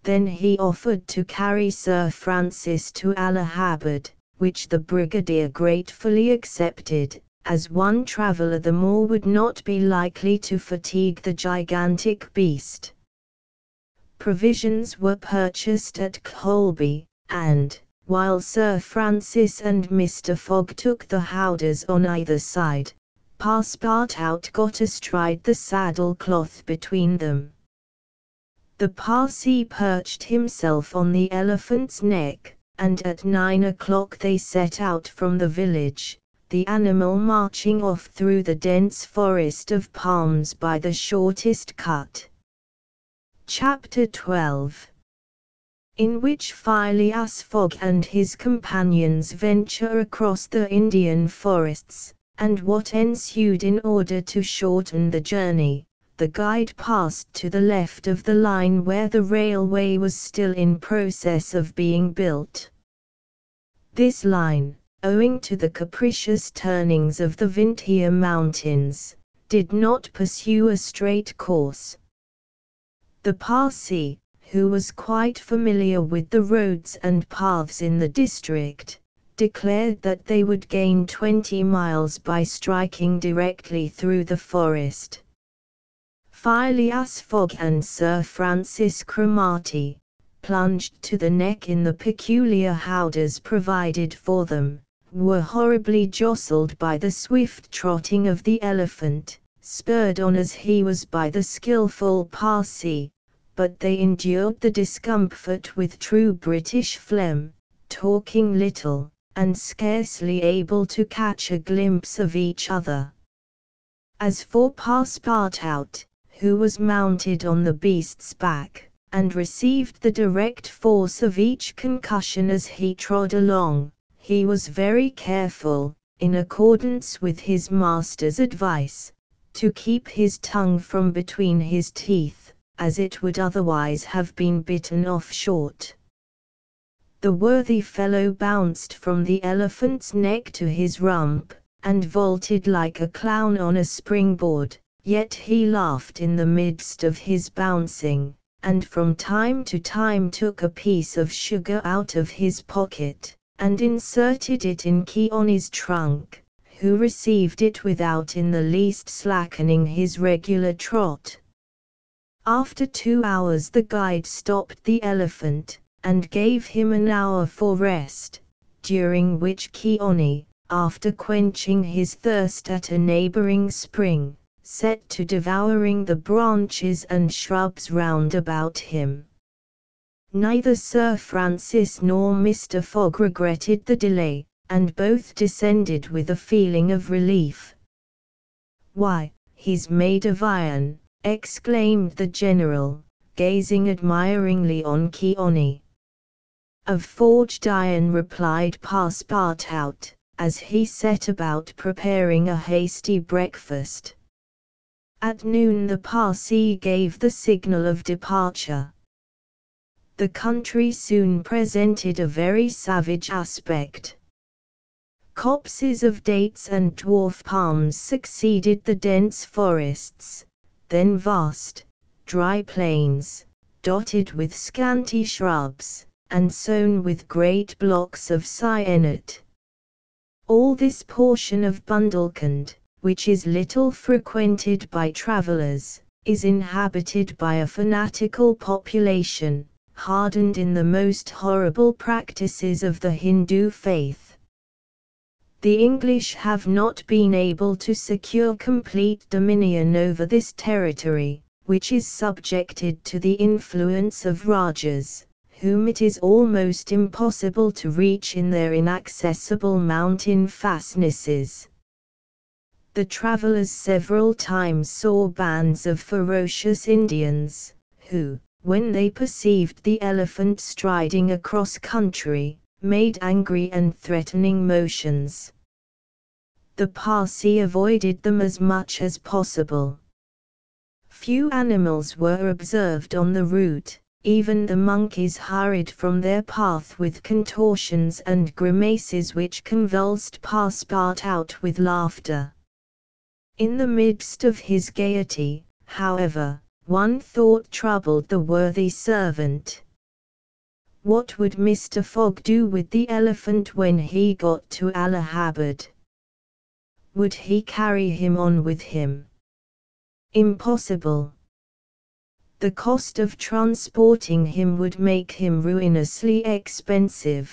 Then he offered to carry Sir Francis to Allahabad, which the brigadier gratefully accepted, as one traveller the more would not be likely to fatigue the gigantic beast. Provisions were purchased at Colby, and, while Sir Francis and Mr. Fogg took the howdahs on either side, Passepartout got astride the saddle-cloth between them. The Parsee perched himself on the elephant's neck, and at 9 o'clock they set out from the village, the animal marching off through the dense forest of palms by the shortest cut. Chapter 12, in which Phileas Fogg and his companions venture across the Indian forests, and what ensued in order to shorten the journey. The guide passed to the left of the line where the railway was still in process of being built. This line, owing to the capricious turnings of the Vintia Mountains, did not pursue a straight course. The Parsee, who was quite familiar with the roads and paths in the district, declared that they would gain 20 miles by striking directly through the forest. Phileas Fogg and Sir Francis Cromarty, plunged to the neck in the peculiar howdahs provided for them, were horribly jostled by the swift trotting of the elephant, spurred on as he was by the skilful Parsee, but they endured the discomfort with true British phlegm, talking little, and scarcely able to catch a glimpse of each other. As for Passepartout, who was mounted on the beast's back, and received the direct force of each concussion as he trod along, he was very careful, in accordance with his master's advice, to keep his tongue from between his teeth, as it would otherwise have been bitten off short. The worthy fellow bounced from the elephant's neck to his rump, and vaulted like a clown on a springboard, yet he laughed in the midst of his bouncing, and from time to time took a piece of sugar out of his pocket, and inserted it in Keawney's trunk, who received it without in the least slackening his regular trot. After 2 hours the guide stopped the elephant, and gave him an hour for rest, during which Keawney, after quenching his thirst at a neighboring spring, set to devouring the branches and shrubs round about him. Neither Sir Francis nor Mr. Fogg regretted the delay, and both descended with a feeling of relief. "Why, he's made of iron," exclaimed the General, gazing admiringly on Keone. "Of forged iron," replied Passepartout, as he set about preparing a hasty breakfast. At noon the Parsee gave the signal of departure. The country soon presented a very savage aspect. Copses of dates and dwarf palms succeeded the dense forests, then vast, dry plains, dotted with scanty shrubs, and sown with great blocks of cyanate. All this portion of Bundelkund, which is little frequented by travelers, is inhabited by a fanatical population, hardened in the most horrible practices of the Hindu faith. The English have not been able to secure complete dominion over this territory, which is subjected to the influence of Rajas, whom it is almost impossible to reach in their inaccessible mountain fastnesses. The travelers several times saw bands of ferocious Indians, who, when they perceived the elephant striding across country, made angry and threatening motions. The Parsee avoided them as much as possible. Few animals were observed on the route. Even the monkeys hurried from their path with contortions and grimaces which convulsed Passepartout with laughter. In the midst of his gaiety, however, one thought troubled the worthy servant. What would Mr. Fogg do with the elephant when he got to Allahabad? Would he carry him on with him? Impossible. The cost of transporting him would make him ruinously expensive.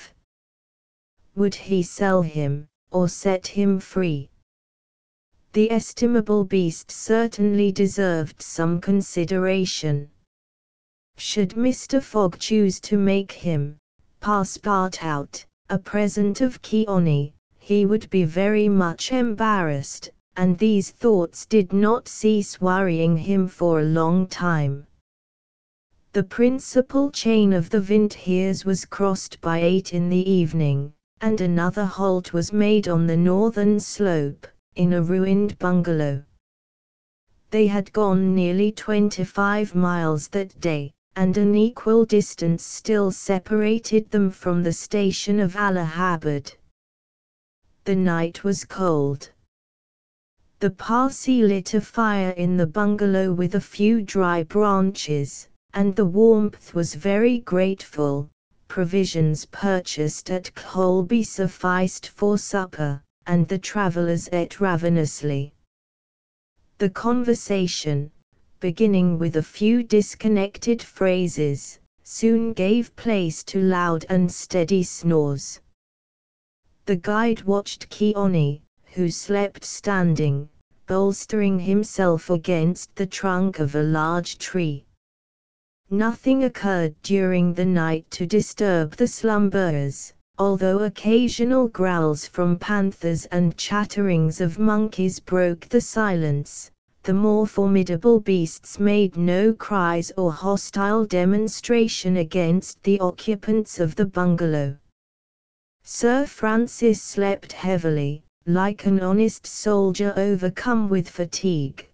Would he sell him, or set him free? The estimable beast certainly deserved some consideration. Should Mr. Fogg choose to make him, Passepartout, a present of Keone, he would be very much embarrassed, and these thoughts did not cease worrying him for a long time. The principal chain of the Vintiers was crossed by 8 in the evening, and another halt was made on the northern slope, in a ruined bungalow. They had gone nearly 25 miles that day, and an equal distance still separated them from the station of Allahabad. The night was cold. The Parsee lit a fire in the bungalow with a few dry branches, and the warmth was very grateful. Provisions purchased at Colby sufficed for supper, and the travellers ate ravenously. The conversation, beginning with a few disconnected phrases, soon gave place to loud and steady snores. The guide watched Keone, who slept standing, bolstering himself against the trunk of a large tree. Nothing occurred during the night to disturb the slumberers, although occasional growls from panthers and chatterings of monkeys broke the silence. The more formidable beasts made no cries or hostile demonstration against the occupants of the bungalow. Sir Francis slept heavily, like an honest soldier overcome with fatigue.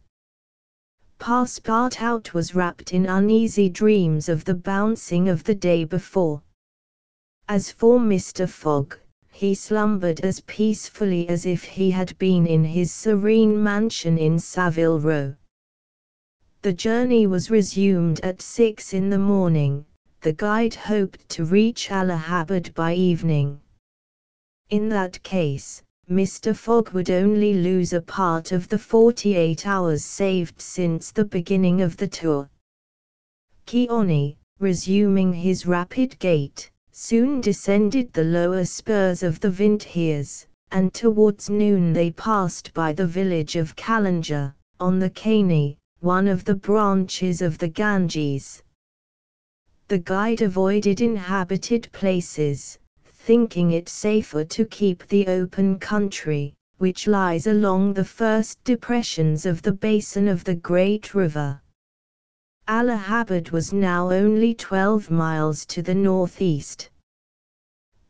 Passepartout was wrapped in uneasy dreams of the bouncing of the day before. As for Mr. Fogg, he slumbered as peacefully as if he had been in his serene mansion in Savile Row. The journey was resumed at 6 in the morning. The guide hoped to reach Allahabad by evening. In that case, Mr. Fogg would only lose a part of the 48 hours saved since the beginning of the tour. Keone, resuming his rapid gait, soon descended the lower spurs of the Vintiers, and towards noon they passed by the village of Kalanja, on the Caney, one of the branches of the Ganges. The guide avoided inhabited places, thinking it safer to keep the open country, which lies along the first depressions of the basin of the great river. Allahabad was now only 12 miles to the northeast.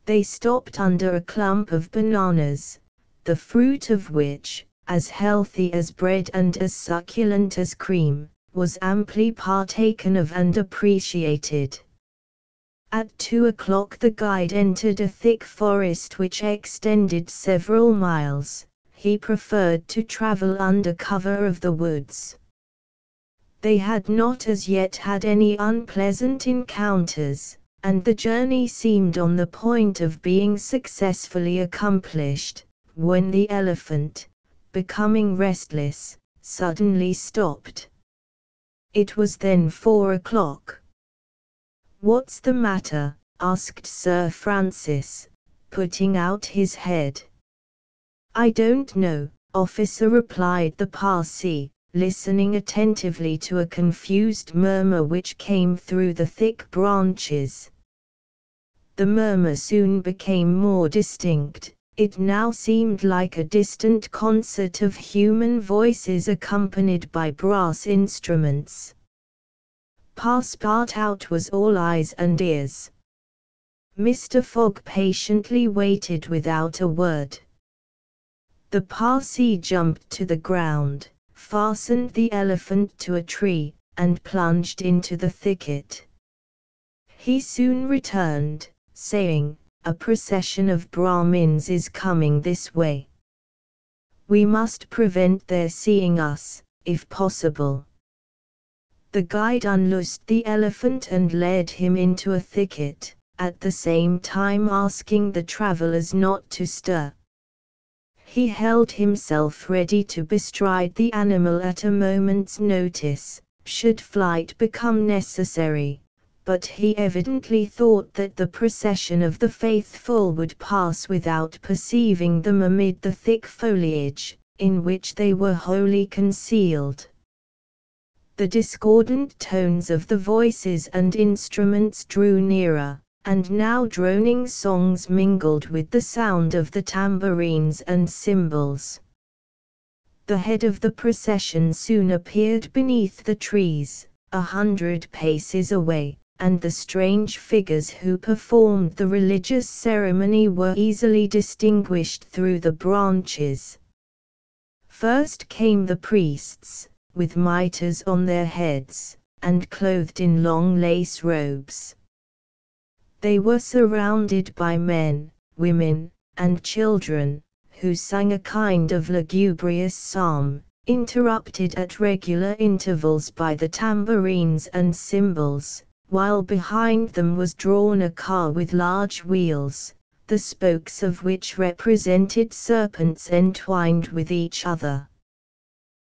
They stopped under a clump of bananas, the fruit of which, as healthy as bread and as succulent as cream, was amply partaken of and appreciated. At 2 o'clock the guide entered a thick forest which extended several miles. He preferred to travel under cover of the woods. They had not as yet had any unpleasant encounters, and the journey seemed on the point of being successfully accomplished, when the elephant, becoming restless, suddenly stopped. It was then 4 o'clock. "What's the matter?" asked Sir Francis, putting out his head. "I don't know, officer," replied the Parsi, listening attentively to a confused murmur which came through the thick branches. The murmur soon became more distinct. It now seemed like a distant concert of human voices accompanied by brass instruments. Passepartout was all eyes and ears. Mr. Fogg patiently waited without a word. The Parsi jumped to the ground, fastened the elephant to a tree, and plunged into the thicket. He soon returned, saying, "A procession of Brahmins is coming this way. We must prevent their seeing us, if possible." The guide unloosed the elephant and led him into a thicket, at the same time asking the travelers not to stir. He held himself ready to bestride the animal at a moment's notice, should flight become necessary, but he evidently thought that the procession of the faithful would pass without perceiving them amid the thick foliage, in which they were wholly concealed. The discordant tones of the voices and instruments drew nearer, and now droning songs mingled with the sound of the tambourines and cymbals. The head of the procession soon appeared beneath the trees, 100 paces away, and the strange figures who performed the religious ceremony were easily distinguished through the branches. First came the priests, with mitres on their heads, and clothed in long lace robes. They were surrounded by men, women, and children, who sang a kind of lugubrious psalm, interrupted at regular intervals by the tambourines and cymbals, while behind them was drawn a car with large wheels, the spokes of which represented serpents entwined with each other.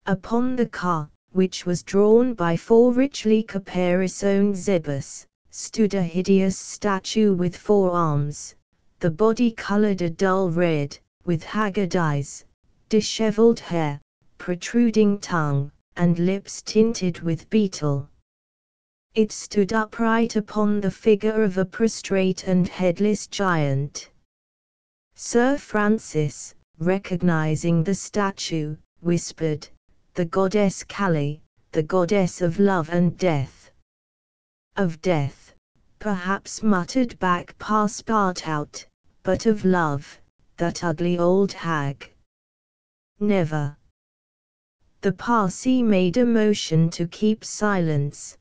Upon the car, which was drawn by 4 richly caparisoned zebus, stood a hideous statue with 4 arms, the body colored a dull red, with haggard eyes, disheveled hair, protruding tongue, and lips tinted with beetle. It stood upright upon the figure of a prostrate and headless giant. Sir Francis, recognizing the statue, whispered, "The goddess Kali, the goddess of love and death." "Of death," perhaps muttered back Passepartout, "but of love, that ugly old hag. Never." The Parsi made a motion to keep silence.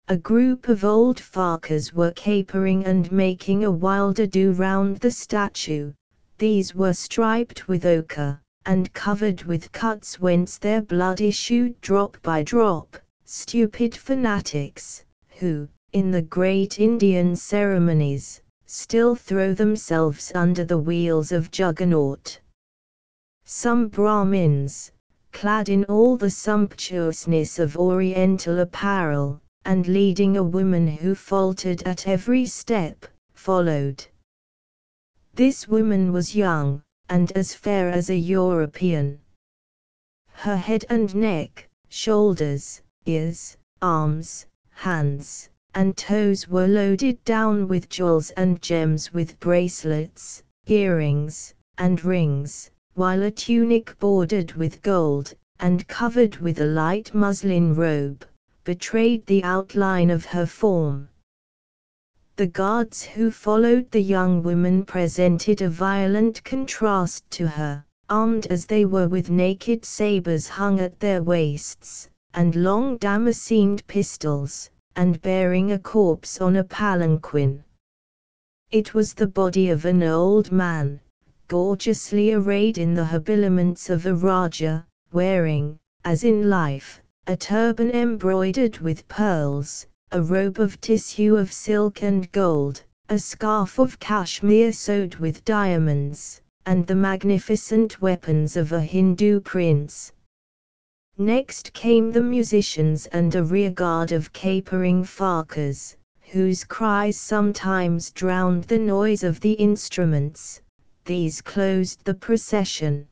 A group of old Farkers were capering and making a wild ado round the statue. These were striped with ochre, and covered with cuts whence their blood issued drop by drop, stupid fanatics, who, in the great Indian ceremonies, still throw themselves under the wheels of Juggernaut. Some Brahmins, clad in all the sumptuousness of Oriental apparel, and leading a woman who faltered at every step, followed. This woman was young, and as fair as a European. Her head and neck, shoulders, ears, arms, hands, and toes were loaded down with jewels and gems, with bracelets, earrings, and rings, while a tunic bordered with gold, and covered with a light muslin robe, betrayed the outline of her form. The guards who followed the young woman presented a violent contrast to her, armed as they were with naked sabers hung at their waists, and long damascened pistols, and bearing a corpse on a palanquin. It was the body of an old man, gorgeously arrayed in the habiliments of a Raja, wearing, as in life, a turban embroidered with pearls, a robe of tissue of silk and gold, a scarf of cashmere sewed with diamonds, and the magnificent weapons of a Hindu prince. Next came the musicians and a rearguard of capering fakers, whose cries sometimes drowned the noise of the instruments. These closed the procession.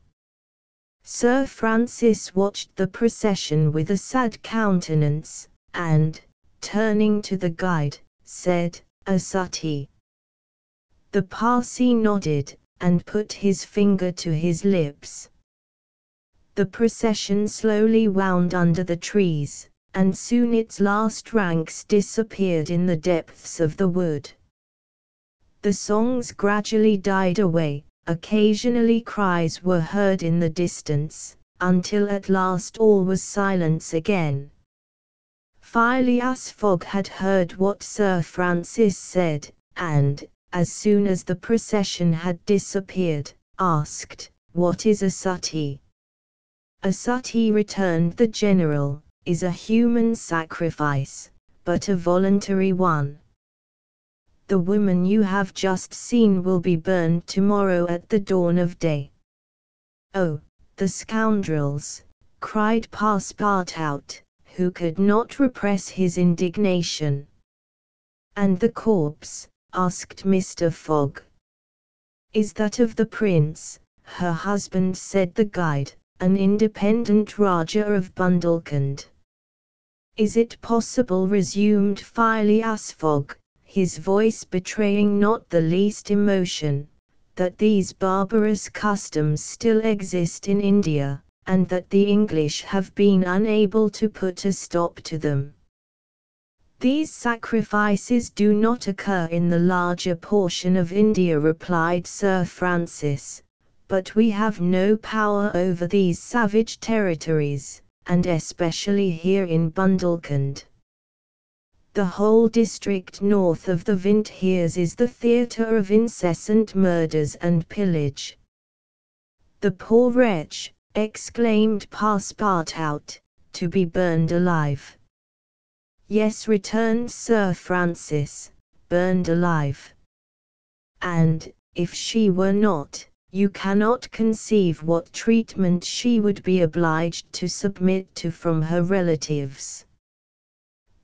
Sir Francis watched the procession with a sad countenance, and, turning to the guide, said, "A sati." The Parsi nodded, and put his finger to his lips. The procession slowly wound under the trees, and soon its last ranks disappeared in the depths of the wood. The songs gradually died away, occasionally cries were heard in the distance, until at last all was silence again. Phileas Fogg had heard what Sir Francis said, and, as soon as the procession had disappeared, asked, "What is a sati?" "A sati," returned the general, "is a human sacrifice, but a voluntary one. The woman you have just seen will be burned tomorrow at the dawn of day." "Oh, the scoundrels!" cried Passepartout, who could not repress his indignation. "And the corpse?" asked Mr. Fogg. "Is that of the prince, her husband," said the guide, "an independent Raja of Bundelkund." "Is it possible," resumed Phileas Fogg, his voice betraying not the least emotion, "that these barbarous customs still exist in India, and that the English have been unable to put a stop to them?" "These sacrifices do not occur in the larger portion of India," replied Sir Francis, "but we have no power over these savage territories, and especially here in Bundelkund. The whole district north of the Vindhyas is the theatre of incessant murders and pillage." "The poor wretch!" exclaimed Passepartout, "to be burned alive." "Yes," returned Sir Francis, "burned alive. And, if she were not, you cannot conceive what treatment she would be obliged to submit to from her relatives.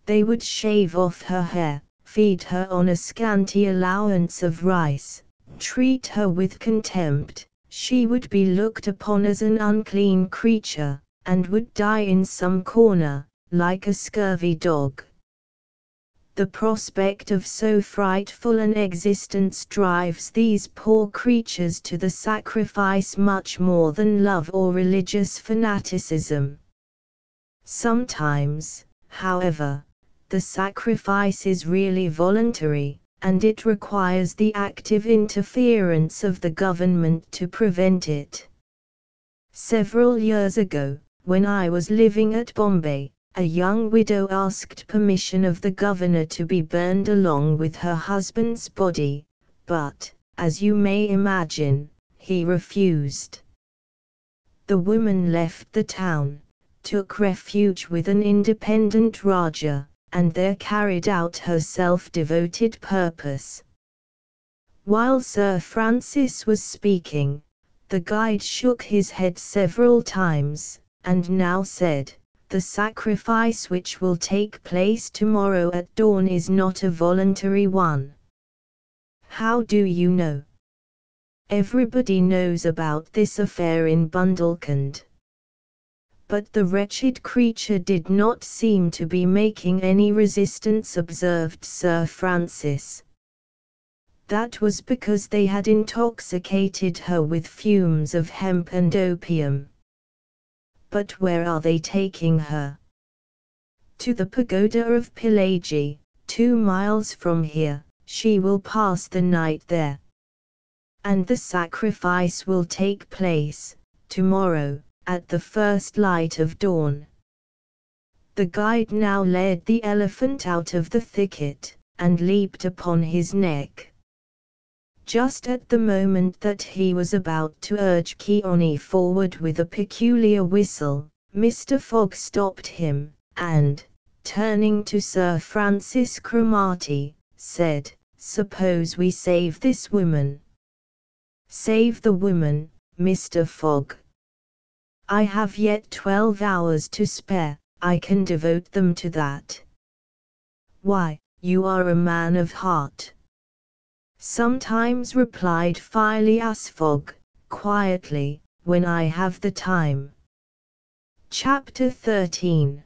They would shave off her hair, feed her on a scanty allowance of rice, treat her with contempt. She would be looked upon as an unclean creature, and would die in some corner, like a scurvy dog. The prospect of so frightful an existence drives these poor creatures to the sacrifice much more than love or religious fanaticism. Sometimes, however, the sacrifice is really voluntary, and it requires the active interference of the government to prevent it. Several years ago, when I was living at Bombay, a young widow asked permission of the governor to be burned along with her husband's body, but, as you may imagine, he refused. The woman left the town, took refuge with an independent Raja, and there carried out her self-devoted purpose. While Sir Francis was speaking, the guide shook his head several times, and now said, "The sacrifice which will take place tomorrow at dawn is not a voluntary one." "How do you know?" "Everybody knows about this affair in Bundelkund." "But the wretched creature did not seem to be making any resistance," observed Sir Francis. "That was because they had intoxicated her with fumes of hemp and opium." "But where are they taking her?" to the pagoda of Pillaji, 2 miles from here. She will pass the night there. And the sacrifice will take place, tomorrow, at the first light of dawn. The guide now led the elephant out of the thicket, and leaped upon his neck. Just at the moment that he was about to urge Keone forward with a peculiar whistle, Mr. Fogg stopped him, and, turning to Sir Francis Cromarty, said, "Suppose we save this woman." "Save the woman, Mr. Fogg? I have yet 12 hours to spare, I can devote them to that." "Why, you are a man of heart." "Sometimes," replied Phileas Fogg, quietly, "when I have the time." Chapter 13,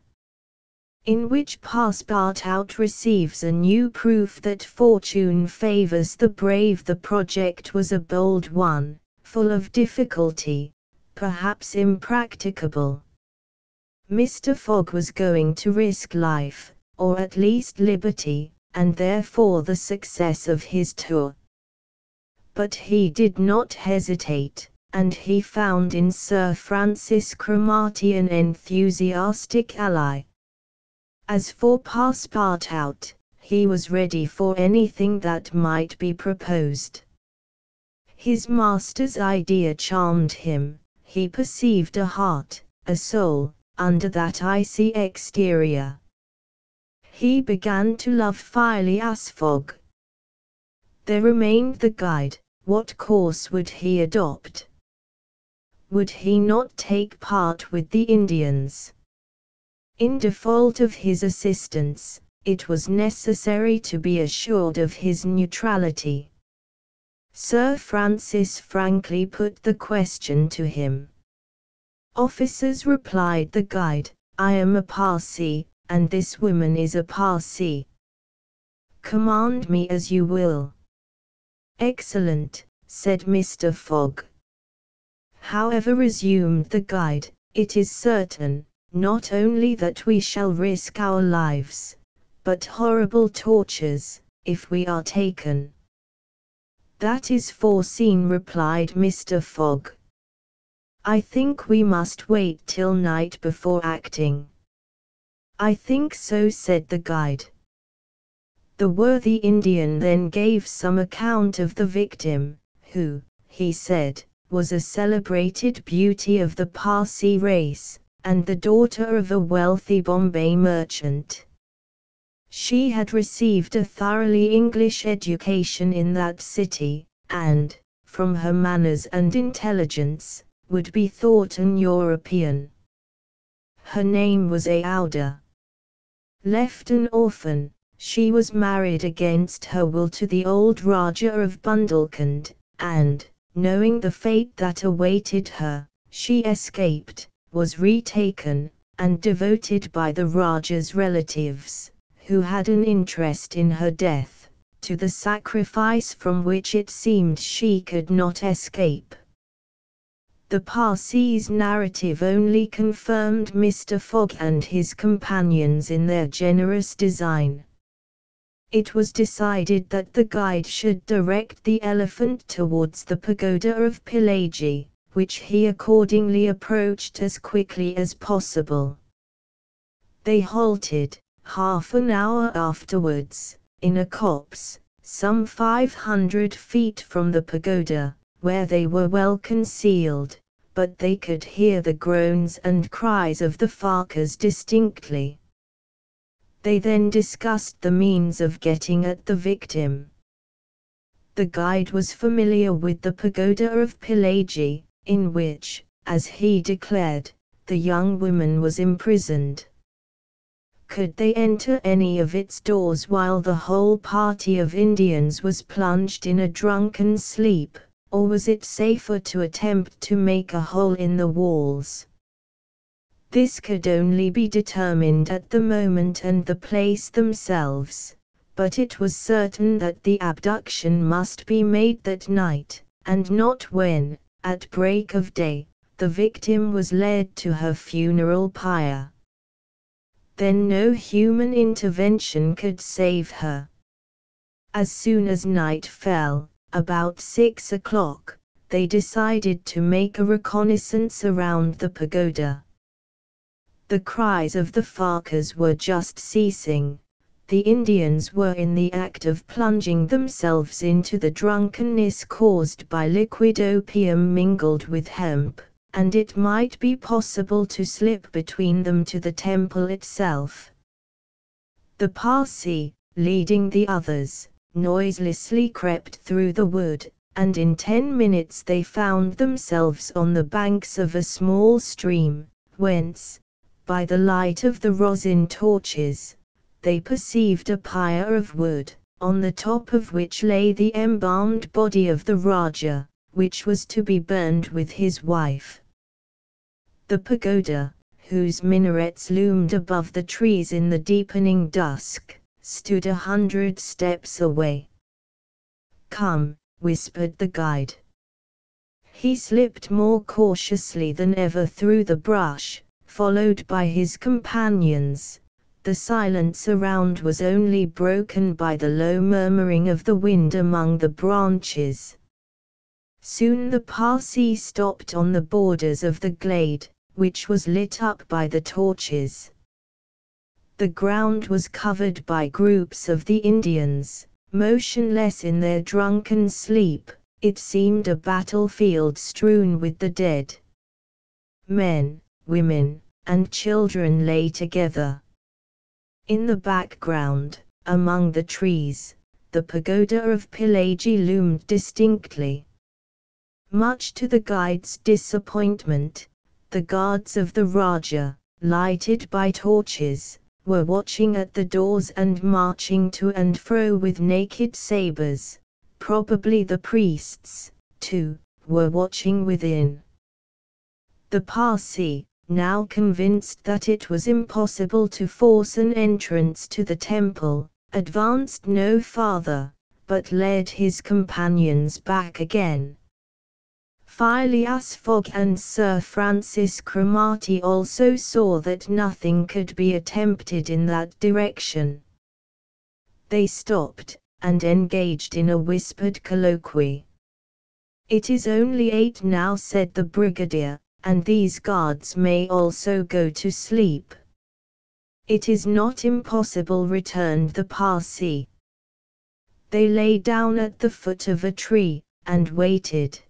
in which Passepartout receives a new proof that fortune favors the brave. The project was a bold one, full of difficulty, perhaps impracticable. Mr. Fogg was going to risk life, or at least liberty, and therefore the success of his tour. But he did not hesitate, and he found in Sir Francis Cromarty an enthusiastic ally. As for Passepartout, he was ready for anything that might be proposed. His master's idea charmed him. He perceived a heart, a soul, under that icy exterior. He began to love Phileas Fogg. There remained the guide. What course would he adopt? Would he not take part with the Indians? In default of his assistance, it was necessary to be assured of his neutrality. Sir Francis frankly put the question to him. "Officers," replied the guide, "I am a Parsee, and this woman is a Parsee. Command me as you will." "Excellent," said Mr. Fogg. "However," resumed the guide, "it is certain, not only that we shall risk our lives, but horrible tortures, if we are taken." "That is foreseen," replied Mr. Fogg. "I think we must wait till night before acting." "I think so," said the guide. The worthy Indian then gave some account of the victim, who, he said, was a celebrated beauty of the Parsee race, and the daughter of a wealthy Bombay merchant. She had received a thoroughly English education in that city, and, from her manners and intelligence, would be thought an European. Her name was Aouda. Left an orphan, she was married against her will to the old Rajah of Bundelkund, and, knowing the fate that awaited her, she escaped, was retaken, and devoted by the Rajah's relatives, who had an interest in her death, to the sacrifice from which it seemed she could not escape. The Parsee's narrative only confirmed Mr. Fogg and his companions in their generous design. It was decided that the guide should direct the elephant towards the pagoda of Pillaji, which he accordingly approached as quickly as possible. They halted, half an hour afterwards, in a copse, some 500 feet from the pagoda, where they were well concealed, but they could hear the groans and cries of the Farkers distinctly. They then discussed the means of getting at the victim. The guide was familiar with the pagoda of Pillaji, in which, as he declared, the young woman was imprisoned. Could they enter any of its doors while the whole party of Indians was plunged in a drunken sleep, or was it safer to attempt to make a hole in the walls? This could only be determined at the moment and the place themselves, but it was certain that the abduction must be made that night, and not when, at break of day, the victim was led to her funeral pyre. then no human intervention could save her. As soon as night fell, about 6 o'clock, they decided to make a reconnaissance around the pagoda. The cries of the Farkers were just ceasing. The Indians were in the act of plunging themselves into the drunkenness caused by liquid opium mingled with hemp, and it might be possible to slip between them to the temple itself. The Parsi, leading the others, noiselessly crept through the wood, and in 10 minutes they found themselves on the banks of a small stream, whence, by the light of the rosin torches, they perceived a pyre of wood, on the top of which lay the embalmed body of the Raja, which was to be burned with his wife. The pagoda, whose minarets loomed above the trees in the deepening dusk, stood 100 steps away. "Come," whispered the guide. He slipped more cautiously than ever through the brush, followed by his companions. The silence around was only broken by the low murmuring of the wind among the branches. Soon the Parsi stopped on the borders of the glade, which was lit up by the torches. The ground was covered by groups of the Indians, motionless in their drunken sleep. It seemed a battlefield strewn with the dead. Men, women, and children lay together. In the background, among the trees, the pagoda of Pillaji loomed distinctly. Much to the guide's disappointment, the guards of the Raja, lighted by torches, were watching at the doors and marching to and fro with naked sabers. Probably the priests, too, were watching within. The Parsi, now convinced that it was impossible to force an entrance to the temple, advanced no farther, but led his companions back again. Phileas Fogg and Sir Francis Cromarty also saw that nothing could be attempted in that direction. They stopped, and engaged in a whispered colloquy. "It is only 8 now," said the brigadier, "and these guards may also go to sleep." "It is not impossible," returned the Parsi. They lay down at the foot of a tree, and waited.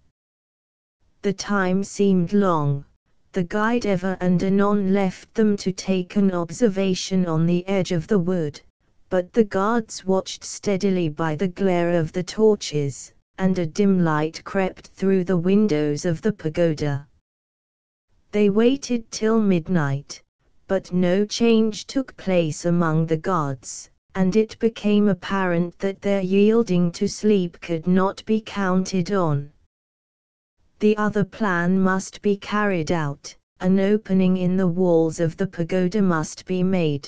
The time seemed long. The guide ever and anon left them to take an observation on the edge of the wood, but the guards watched steadily by the glare of the torches, and a dim light crept through the windows of the pagoda. They waited till midnight, but no change took place among the guards, and it became apparent that their yielding to sleep could not be counted on. The other plan must be carried out. An opening in the walls of the pagoda must be made.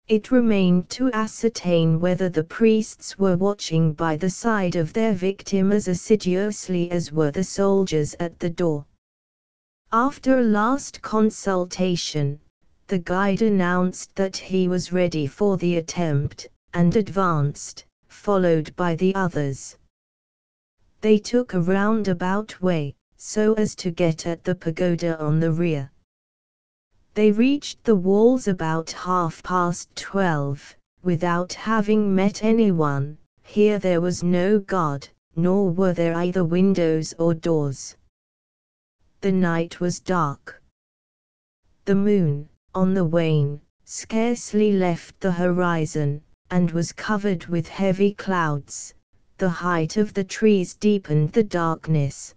It remained to ascertain whether the priests were watching by the side of their victim as assiduously as were the soldiers at the door. After a last consultation, the guide announced that he was ready for the attempt, and advanced, followed by the others. They took a roundabout way, so as to get at the pagoda on the rear. They reached the walls about 12:30, without having met anyone. Here there was no guard, nor were there either windows or doors. The night was dark. The moon, on the wane, scarcely left the horizon, and was covered with heavy clouds. The height of the trees deepened the darkness.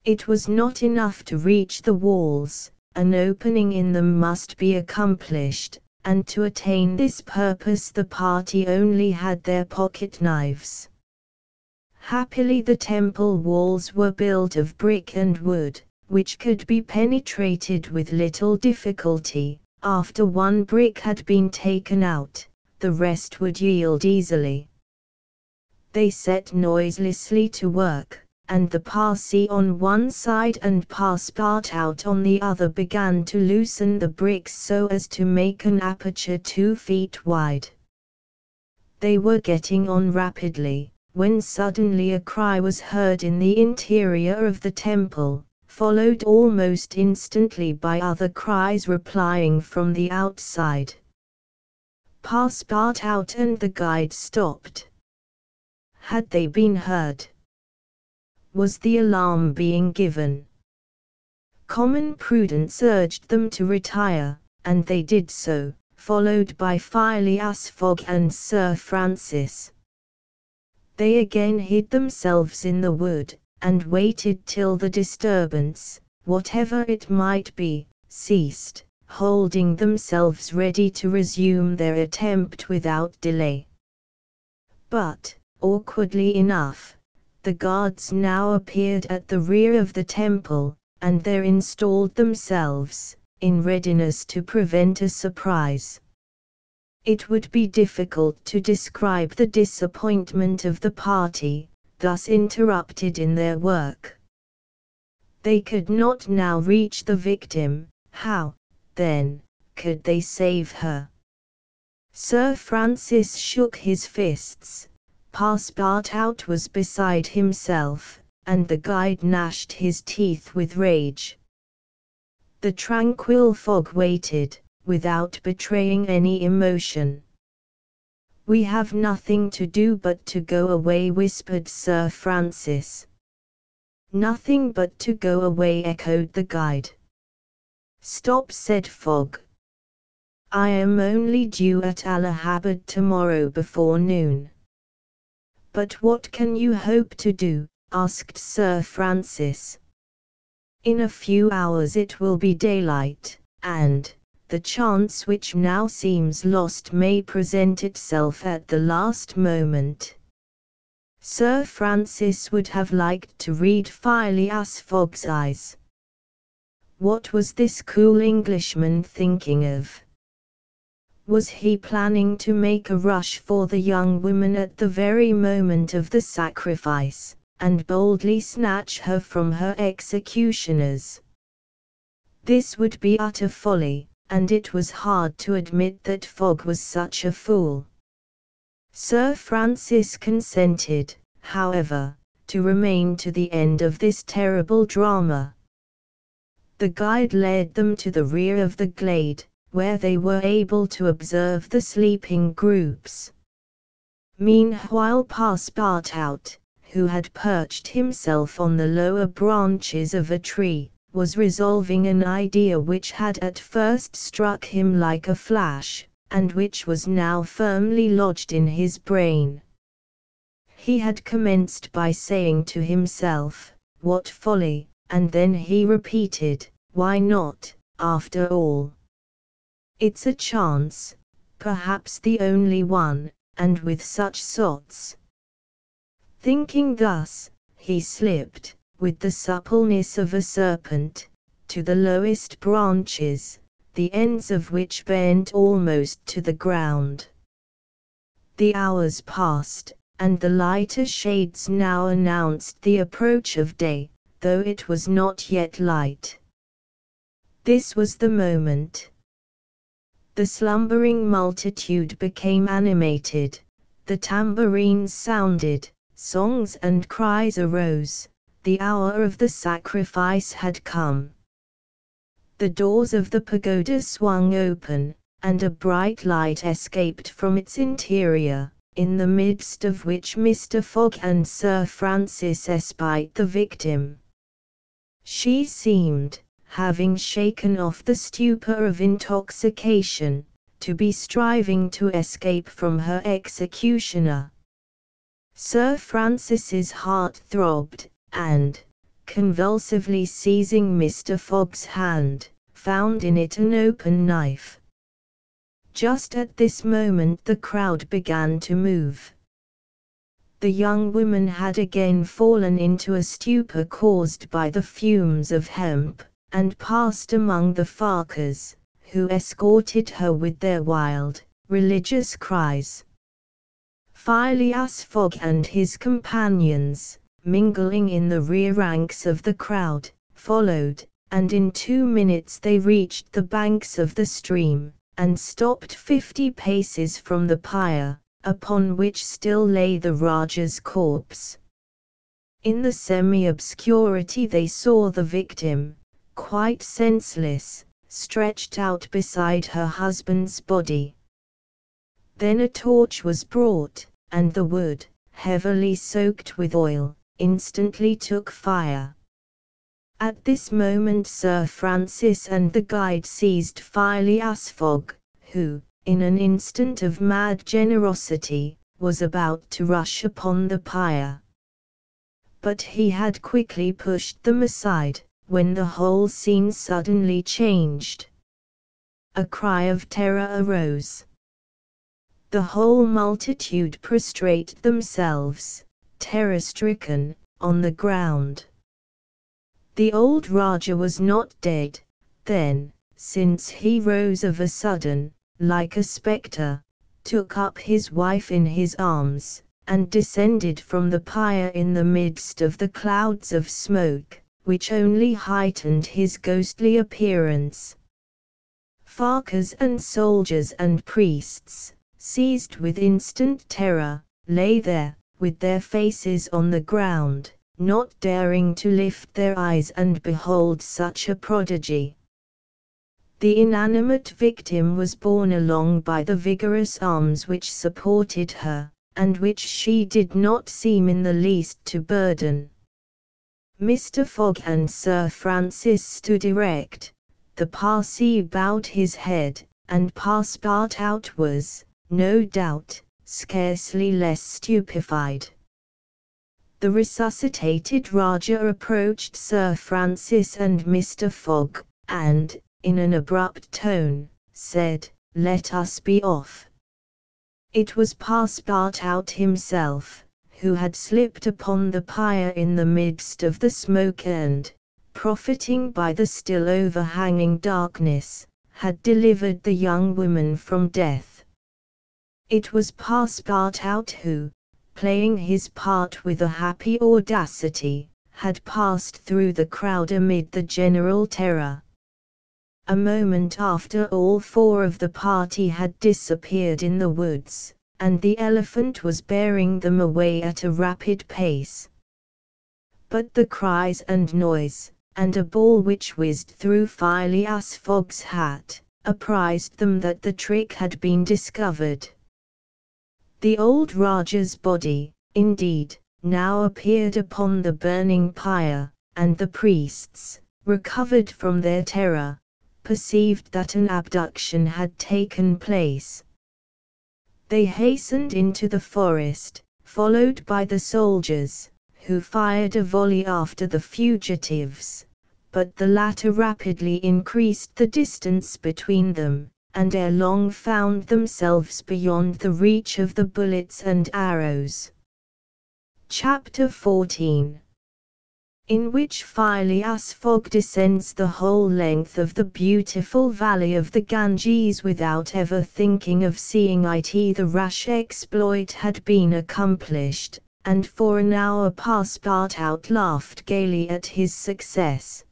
It was not enough to reach the walls. An opening in them must be accomplished, and to attain this purpose the party only had their pocket knives. Happily the temple walls were built of brick and wood, which could be penetrated with little difficulty. After one brick had been taken out, the rest would yield easily. They set noiselessly to work, and the Parsi on one side and Passepartout on the other began to loosen the bricks so as to make an aperture 2 feet wide. They were getting on rapidly, when suddenly a cry was heard in the interior of the temple, followed almost instantly by other cries replying from the outside. Passepartout and the guide stopped. Had they been heard? Was the alarm being given? Common prudence urged them to retire, and they did so, followed by Phileas Fogg and Sir Francis. They again hid themselves in the wood, and waited till the disturbance, whatever it might be, ceased, holding themselves ready to resume their attempt without delay. But, awkwardly enough, the guards now appeared at the rear of the temple, and there installed themselves, in readiness to prevent a surprise. It would be difficult to describe the disappointment of the party, thus interrupted in their work. They could not now reach the victim. How, then, could they save her? Sir Francis shook his fists, Passepartout was beside himself, and the guide gnashed his teeth with rage. The tranquil Fogg waited, without betraying any emotion. "We have nothing to do but to go away," whispered Sir Francis. "Nothing but to go away," echoed the guide. "Stop," said Fogg. "I am only due at Allahabad tomorrow before noon." "But what can you hope to do?" asked Sir Francis. "In a few hours it will be daylight, and the chance which now seems lost may present itself at the last moment." Sir Francis would have liked to read Phileas Fogg's eyes. What was this cool Englishman thinking of? Was he planning to make a rush for the young woman at the very moment of the sacrifice, and boldly snatch her from her executioners? This would be utter folly, and it was hard to admit that Fogg was such a fool. Sir Francis consented, however, to remain to the end of this terrible drama. The guide led them to the rear of the glade, where they were able to observe the sleeping groups. Meanwhile Passepartout, who had perched himself on the lower branches of a tree, was resolving an idea which had at first struck him like a flash, and which was now firmly lodged in his brain. He had commenced by saying to himself, "What folly," and then he repeated, "Why not, after all? It's a chance, perhaps the only one, and with such sots." Thinking thus, he slipped, with the suppleness of a serpent, to the lowest branches, the ends of which bent almost to the ground. The hours passed, and the lighter shades now announced the approach of day, though it was not yet light. This was the moment. The slumbering multitude became animated, the tambourines sounded, songs and cries arose, the hour of the sacrifice had come. The doors of the pagoda swung open, and a bright light escaped from its interior, in the midst of which Mr. Fogg and Sir Francis espied the victim. She seemed, having shaken off the stupor of intoxication, to be striving to escape from her executioner. Sir Francis's heart throbbed, and, convulsively seizing Mr. Fogg's hand, found in it an open knife. Just at this moment the crowd began to move. The young woman had again fallen into a stupor caused by the fumes of hemp, and passed among the Farkers, who escorted her with their wild, religious cries. Phileas Fogg and his companions, mingling in the rear ranks of the crowd, followed, and in 2 minutes they reached the banks of the stream, and stopped 50 paces from the pyre, upon which still lay the Raja's corpse. In the semi-obscurity they saw the victim, quite senseless, stretched out beside her husband's body. Then a torch was brought, and the wood, heavily soaked with oil, instantly took fire. At this moment Sir Francis and the guide seized Phileas Fogg, who, in an instant of mad generosity, was about to rush upon the pyre. But he had quickly pushed them aside, when the whole scene suddenly changed. A cry of terror arose. The whole multitude prostrate themselves, terror-stricken, on the ground. The old Raja was not dead, then, since he rose of a sudden, like a spectre, took up his wife in his arms, and descended from the pyre in the midst of the clouds of smoke, which only heightened his ghostly appearance. Farkers and soldiers and priests, seized with instant terror, lay there, with their faces on the ground, not daring to lift their eyes and behold such a prodigy. The inanimate victim was borne along by the vigorous arms which supported her, and which she did not seem in the least to burden. Mr. Fogg and Sir Francis stood erect, the Parsee bowed his head, and Passepartout was, no doubt, scarcely less stupefied. The resuscitated Raja approached Sir Francis and Mr. Fogg, and, in an abrupt tone, said, "Let us be off." It was Passepartout himself, who had slipped upon the pyre in the midst of the smoke and, profiting by the still overhanging darkness, had delivered the young woman from death. It was Passepartout who, playing his part with a happy audacity, had passed through the crowd amid the general terror. A moment after all 4 of the party had disappeared in the woods, and the elephant was bearing them away at a rapid pace. But the cries and noise, and a ball which whizzed through Phileas Fogg's hat, apprised them that the trick had been discovered. The old Raja's body, indeed, now appeared upon the burning pyre, and the priests, recovered from their terror, perceived that an abduction had taken place. They hastened into the forest, followed by the soldiers, who fired a volley after the fugitives, but the latter rapidly increased the distance between them, and ere long found themselves beyond the reach of the bullets and arrows. Chapter 14, in which Phileas Fogg descends the whole length of the beautiful valley of the Ganges without ever thinking of seeing it. The rash exploit had been accomplished, and for an hour Passepartout laughed gaily at his success.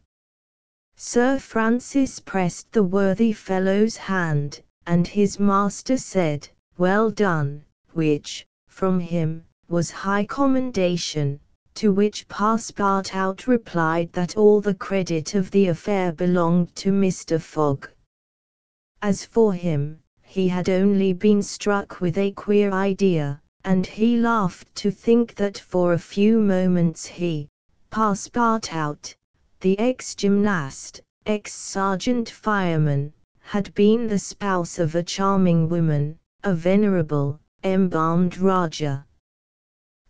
Sir Francis pressed the worthy fellow's hand, and his master said, "Well done," which, from him, was high commendation. To which Passepartout replied that all the credit of the affair belonged to Mr. Fogg. As for him, he had only been struck with a queer idea, and he laughed to think that for a few moments he, Passepartout, the ex-gymnast, ex-sergeant fireman, had been the spouse of a charming woman, a venerable, embalmed Raja.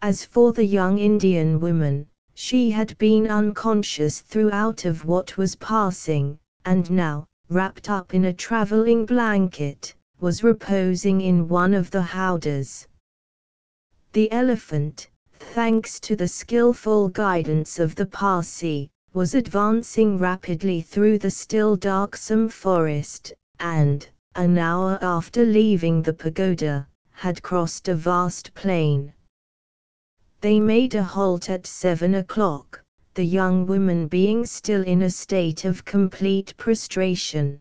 As for the young Indian woman, she had been unconscious throughout of what was passing, and now, wrapped up in a traveling blanket, was reposing in one of the howdahs. The elephant, thanks to the skillful guidance of the Parsee, was advancing rapidly through the still darksome forest, and, an hour after leaving the pagoda, had crossed a vast plain. They made a halt at 7 o'clock, the young woman being still in a state of complete prostration.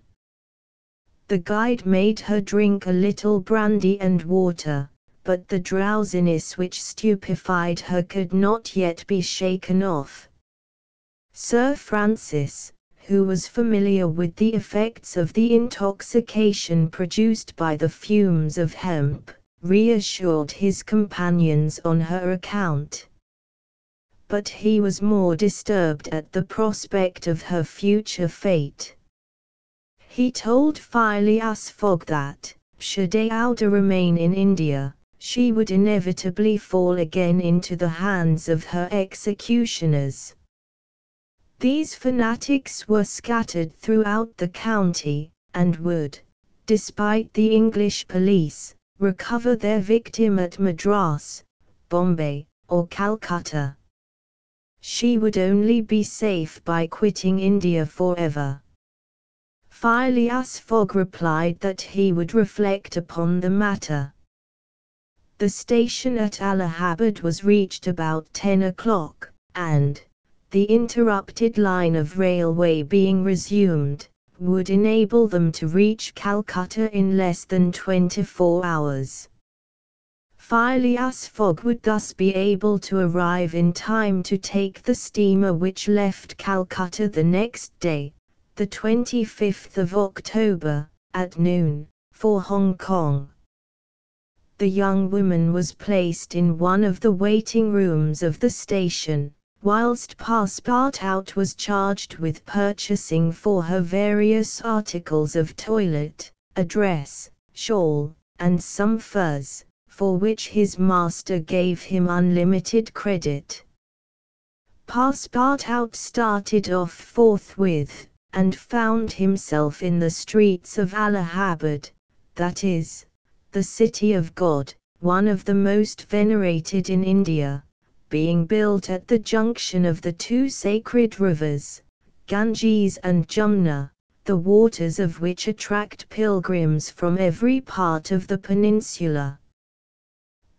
The guide made her drink a little brandy and water, but the drowsiness which stupefied her could not yet be shaken off. Sir Francis, who was familiar with the effects of the intoxication produced by the fumes of hemp, reassured his companions on her account. But he was more disturbed at the prospect of her future fate. He told Phileas Fogg that, should Aouda remain in India, she would inevitably fall again into the hands of her executioners. These fanatics were scattered throughout the county, and would, despite the English police, recover their victim at Madras, Bombay, or Calcutta. She would only be safe by quitting India forever. Phileas Fogg replied that he would reflect upon the matter. The station at Allahabad was reached about 10 o'clock, and, the interrupted line of railway being resumed, would enable them to reach Calcutta in less than 24 hours. Phileas Fogg would thus be able to arrive in time to take the steamer which left Calcutta the next day, the 25th of October, at noon, for Hong Kong. The young woman was placed in one of the waiting rooms of the station, whilst Passepartout was charged with purchasing for her various articles of toilet, a dress, shawl, and some furs, for which his master gave him unlimited credit. Passepartout started off forthwith, and found himself in the streets of Allahabad, that is, the city of God, one of the most venerated in India, being built at the junction of the two sacred rivers, Ganges and Jumna, the waters of which attract pilgrims from every part of the peninsula.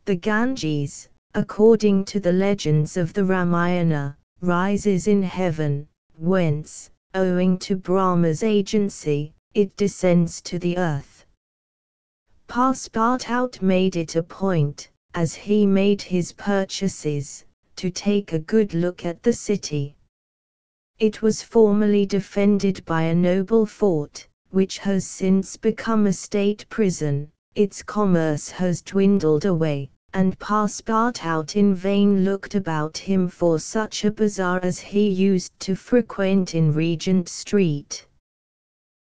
The Ganges, according to the legends of the Ramayana, rises in heaven, whence, owing to Brahma's agency, it descends to the earth. Passepartout made it a point, as he made his purchases, to take a good look at the city. It was formerly defended by a noble fort, which has since become a state prison. Its commerce has dwindled away, and Passepartout in vain looked about him for such a bazaar as he used to frequent in Regent Street.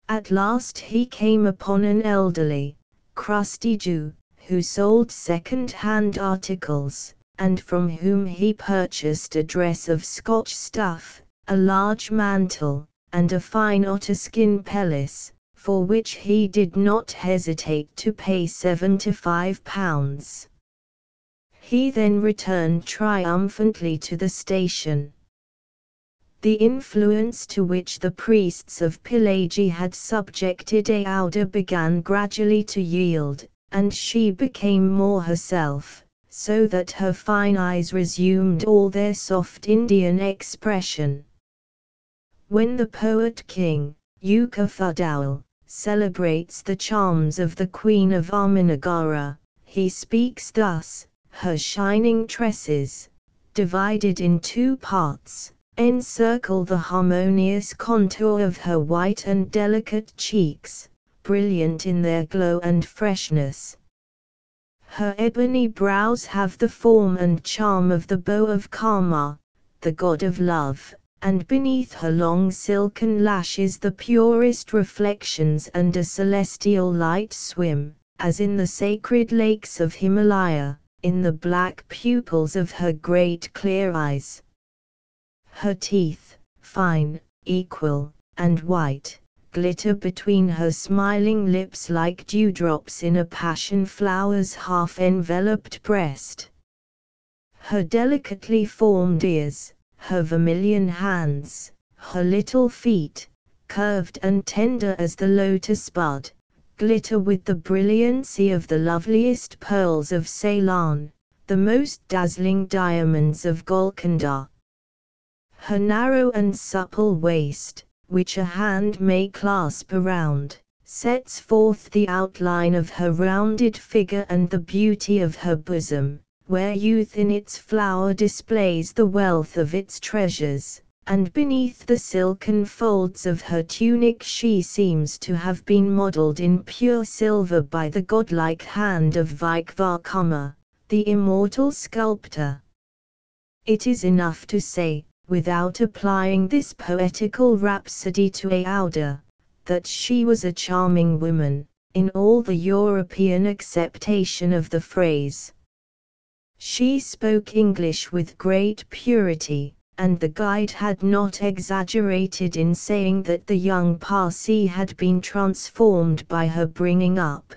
At last he came upon an elderly, crusty Jew, who sold second-hand articles, and from whom he purchased a dress of Scotch stuff, a large mantle, and a fine otterskin pelisse, for which he did not hesitate to pay £75. He then returned triumphantly to the station. The influence to which the priests of Pillaji had subjected Aouda began gradually to yield, and she became more herself, so that her fine eyes resumed all their soft Indian expression. When the poet king, Yuka Fudowal, celebrates the charms of the Queen of Amanagara, he speaks thus: her shining tresses, divided in two parts, encircle the harmonious contour of her white and delicate cheeks, brilliant in their glow and freshness. Her ebony brows have the form and charm of the bow of Kama, the god of love, and beneath her long silken lashes the purest reflections and a celestial light swim, as in the sacred lakes of Himalaya, in the black pupils of her great clear eyes. Her teeth, fine, equal, and white, glitter between her smiling lips like dewdrops in a passion flower's half-enveloped breast. Her delicately formed ears, her vermilion hands, her little feet, curved and tender as the lotus bud, glitter with the brilliancy of the loveliest pearls of Ceylon, the most dazzling diamonds of Golconda. Her narrow and supple waist, which a hand may clasp around, sets forth the outline of her rounded figure and the beauty of her bosom, where youth in its flower displays the wealth of its treasures, and beneath the silken folds of her tunic she seems to have been modelled in pure silver by the godlike hand of Vikvarkama, the immortal sculptor. It is enough to say, without applying this poetical rhapsody to Aouda, that she was a charming woman, in all the European acceptation of the phrase. She spoke English with great purity, and the guide had not exaggerated in saying that the young Parsi had been transformed by her bringing up.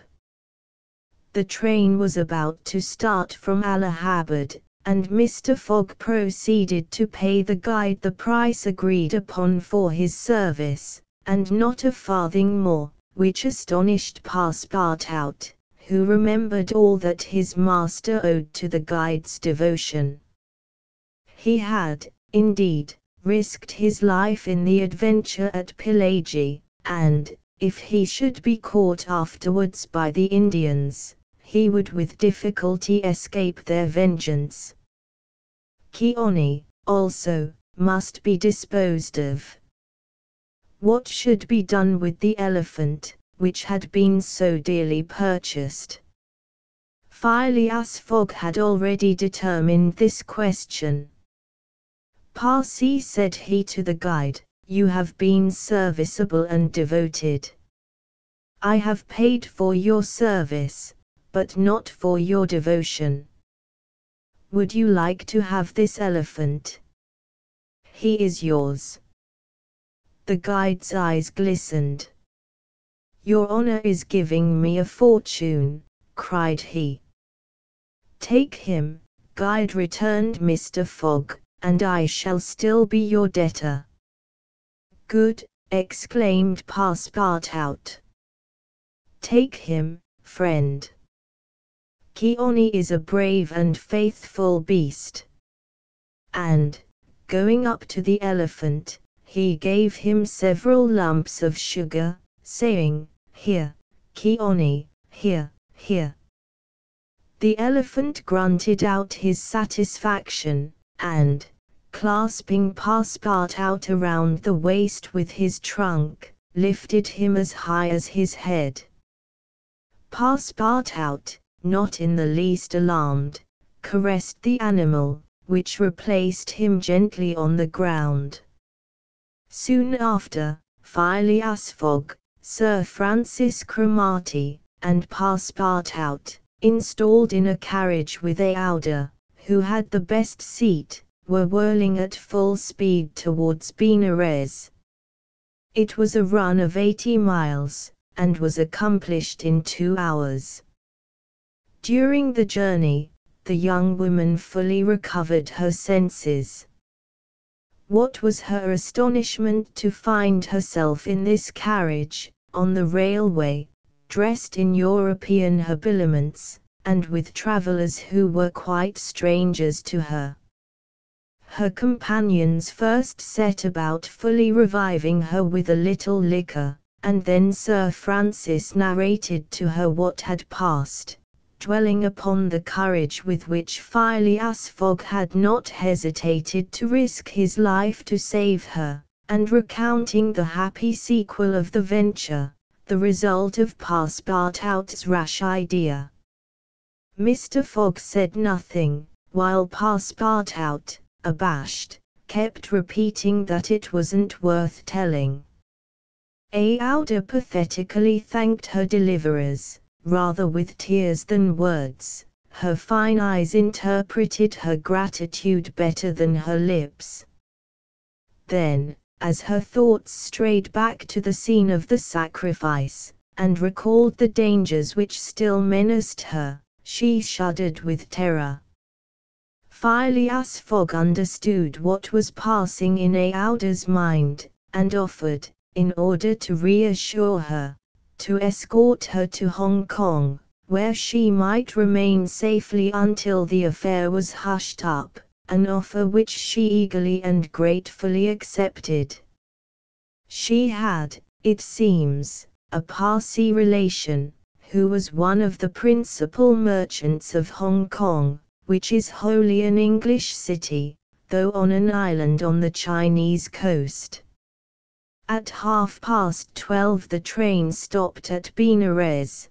The train was about to start from Allahabad, and Mr. Fogg proceeded to pay the guide the price agreed upon for his service, and not a farthing more, which astonished Passepartout, who remembered all that his master owed to the guide's devotion. He had, indeed, risked his life in the adventure at Pilagi, and, if he should be caught afterwards by the Indians, he would with difficulty escape their vengeance. Keone, also, must be disposed of. What should be done with the elephant, which had been so dearly purchased? Phileas Fogg had already determined this question. Parsi, said he to the guide, you have been serviceable and devoted. I have paid for your service, but not for your devotion. Would you like to have this elephant? He is yours. The guide's eyes glistened. Your honor is giving me a fortune, cried he. Take him, guide, returned Mr. Fogg, and I shall still be your debtor. Good, exclaimed Passepartout. Take him, friend. Keone is a brave and faithful beast. And, going up to the elephant, he gave him several lumps of sugar, saying, Here, Keone, here, here. The elephant grunted out his satisfaction, and, clasping Passepartout around the waist with his trunk, lifted him as high as his head. Passepartout, not in the least alarmed, caressed the animal, which replaced him gently on the ground. Soon after, Phileas Fogg, Sir Francis Cromarty, and Passepartout, installed in a carriage with Aouda, who had the best seat, were whirling at full speed towards Benares. It was a run of 80 miles, and was accomplished in 2 hours. During the journey, the young woman fully recovered her senses. What was her astonishment to find herself in this carriage, on the railway, dressed in European habiliments, and with travellers who were quite strangers to her. Her companions first set about fully reviving her with a little liquor, and then Sir Francis narrated to her what had passed, dwelling upon the courage with which Phileas Fogg had not hesitated to risk his life to save her, and recounting the happy sequel of the venture, the result of Passepartout's rash idea. Mr. Fogg said nothing, while Passepartout, abashed, kept repeating that it wasn't worth telling. Aouda pathetically thanked her deliverers, rather with tears than words. Her fine eyes interpreted her gratitude better than her lips. Then, as her thoughts strayed back to the scene of the sacrifice, and recalled the dangers which still menaced her, she shuddered with terror. Phileas Fogg understood what was passing in Aouda's mind, and offered, in order to reassure her, to escort her to Hong Kong, where she might remain safely until the affair was hushed up, an offer which she eagerly and gratefully accepted. She had, it seems, a Parsi relation, who was one of the principal merchants of Hong Kong, which is wholly an English city, though on an island on the Chinese coast. At 12:30 the train stopped at Benares.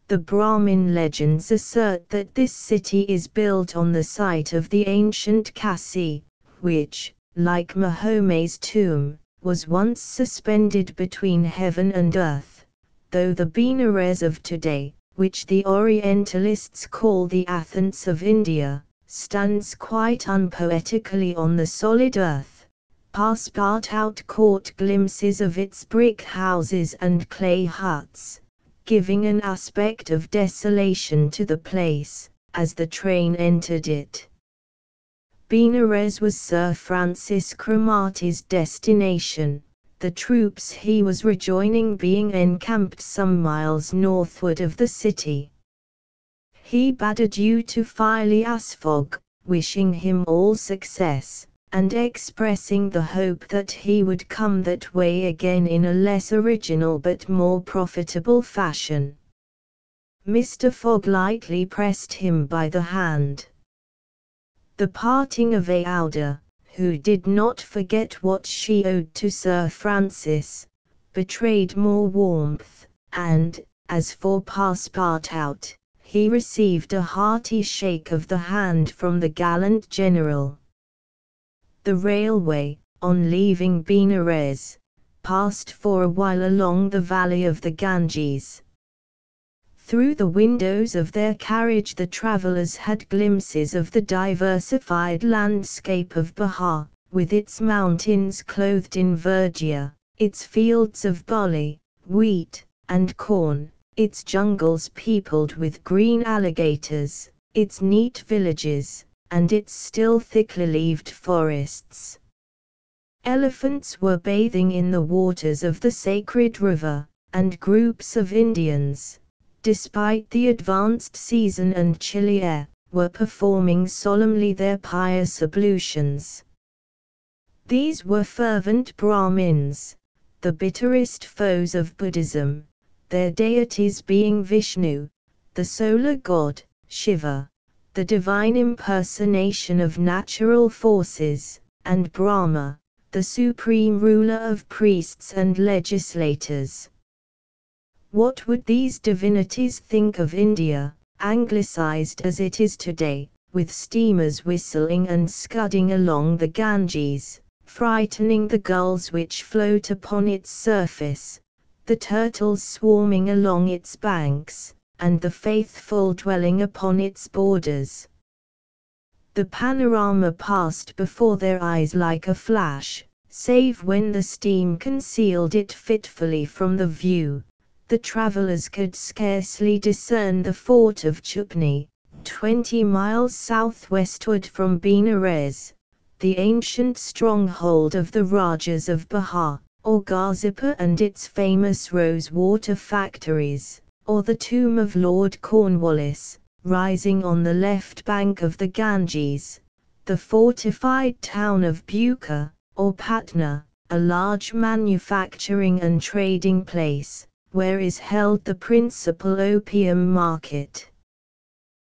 The Brahmin legends assert that this city is built on the site of the ancient Kasi, which, like Mahomet's tomb, was once suspended between heaven and earth, though the Benares of today, which the Orientalists call the Athens of India, stands quite unpoetically on the solid earth. Passepartout caught glimpses of its brick houses and clay huts, giving an aspect of desolation to the place, as the train entered it. Benares was Sir Francis Cromarty's destination, the troops he was rejoining being encamped some miles northward of the city. He bade adieu to Phileas Fogg, wishing him all success, and expressing the hope that he would come that way again in a less original but more profitable fashion. Mr. Fogg lightly pressed him by the hand. The parting of Aouda, who did not forget what she owed to Sir Francis, betrayed more warmth, and, as for Passepartout, he received a hearty shake of the hand from the gallant general. The railway, on leaving Benares, passed for a while along the valley of the Ganges. Through the windows of their carriage the travellers had glimpses of the diversified landscape of Bihar, with its mountains clothed in verdure, its fields of barley, wheat, and corn, its jungles peopled with green alligators, its neat villages, and its still thickly-leaved forests. Elephants were bathing in the waters of the sacred river, and groups of Indians, despite the advanced season and chilly air, were performing solemnly their pious ablutions. These were fervent Brahmins, the bitterest foes of Buddhism, their deities being Vishnu, the solar god, Shiva, the divine impersonation of natural forces, and Brahma, the supreme ruler of priests and legislators. What would these divinities think of India, anglicized as it is today, with steamers whistling and scudding along the Ganges, frightening the gulls which float upon its surface, the turtles swarming along its banks, and the faithful dwelling upon its borders? The panorama passed before their eyes like a flash, save when the steam concealed it fitfully from the view. The travellers could scarcely discern the fort of Chupni, 20 miles southwestward from Benares, the ancient stronghold of the Rajas of Bihar, or Ghazipur and its famous rose-water factories, or the tomb of Lord Cornwallis, rising on the left bank of the Ganges, the fortified town of Bucha, or Patna, a large manufacturing and trading place, where is held the principal opium market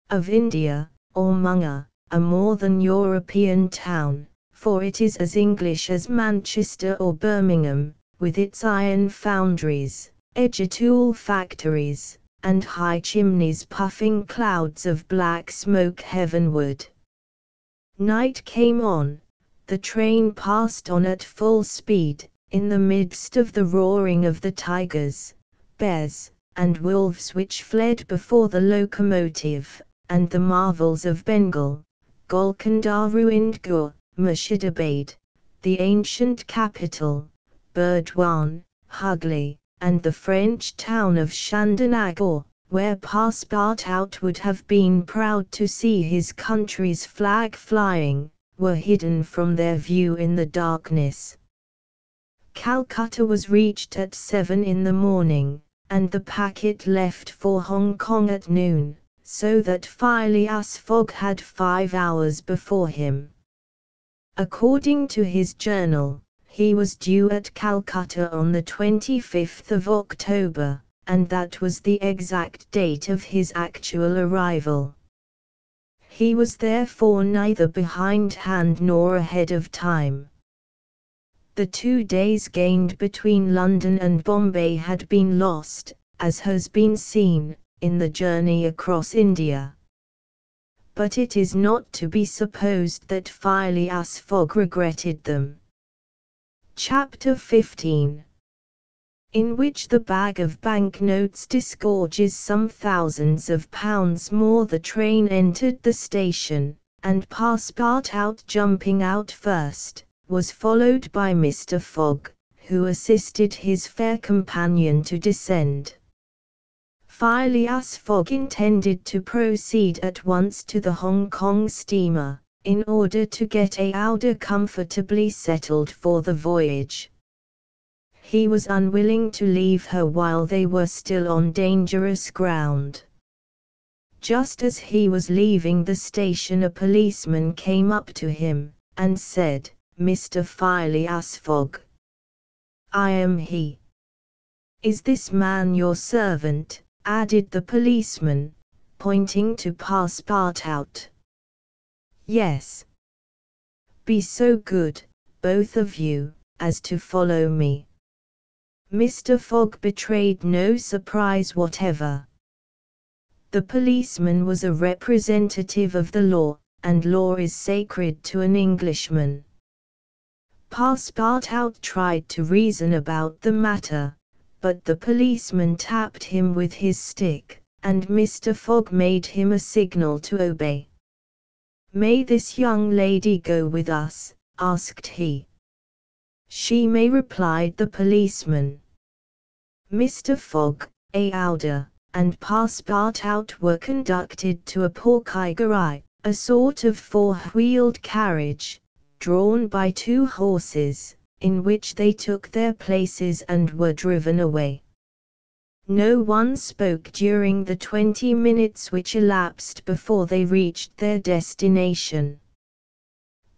of India, or Manga, a more than European town, for it is as English as Manchester or Birmingham, with its iron foundries, edge-tool factories, and high chimneys puffing clouds of black smoke heavenward. Night came on. The train passed on at full speed, in the midst of the roaring of the tigers, bears, and wolves which fled before the locomotive, and the marvels of Bengal, Golconda ruined Gur, Murshidabad, the ancient capital, Burdwan, Hugli, and the French town of Chandernagore, where Passepartout would have been proud to see his country's flag flying, were hidden from their view in the darkness. Calcutta was reached at 7 in the morning, and the packet left for Hong Kong at noon, so that Phileas Fogg had 5 hours before him. According to his journal, he was due at Calcutta on the 25th of October, and that was the exact date of his actual arrival. He was therefore neither behindhand nor ahead of time. The 2 days gained between London and Bombay had been lost, as has been seen, in the journey across India. But it is not to be supposed that Phileas Fogg regretted them. Chapter 15, in which the bag of banknotes disgorges some thousands of pounds more. The train entered the station, and Passepartout, jumping out first, was followed by Mr. Fogg, who assisted his fair companion to descend. Phileas Fogg intended to proceed at once to the Hong Kong steamer, in order to get Aouda comfortably settled for the voyage. He was unwilling to leave her while they were still on dangerous ground. Just as he was leaving the station, a policeman came up to him, and said, "Mr. Phileas Fogg." "I am he." "Is this man your servant?" added the policeman, pointing to Passepartout. "Yes." "Be so good, both of you, as to follow me." Mr. Fogg betrayed no surprise whatever. The policeman was a representative of the law, and law is sacred to an Englishman. Passepartout tried to reason about the matter, but the policeman tapped him with his stick, and Mr. Fogg made him a signal to obey. "May this young lady go with us?" asked he. "She may," replied the policeman. Mr. Fogg, Aouda, and Passepartout were conducted to a porkaigarai, a sort of four-wheeled carriage, drawn by 2 horses, in which they took their places and were driven away. No one spoke during the 20 minutes which elapsed before they reached their destination.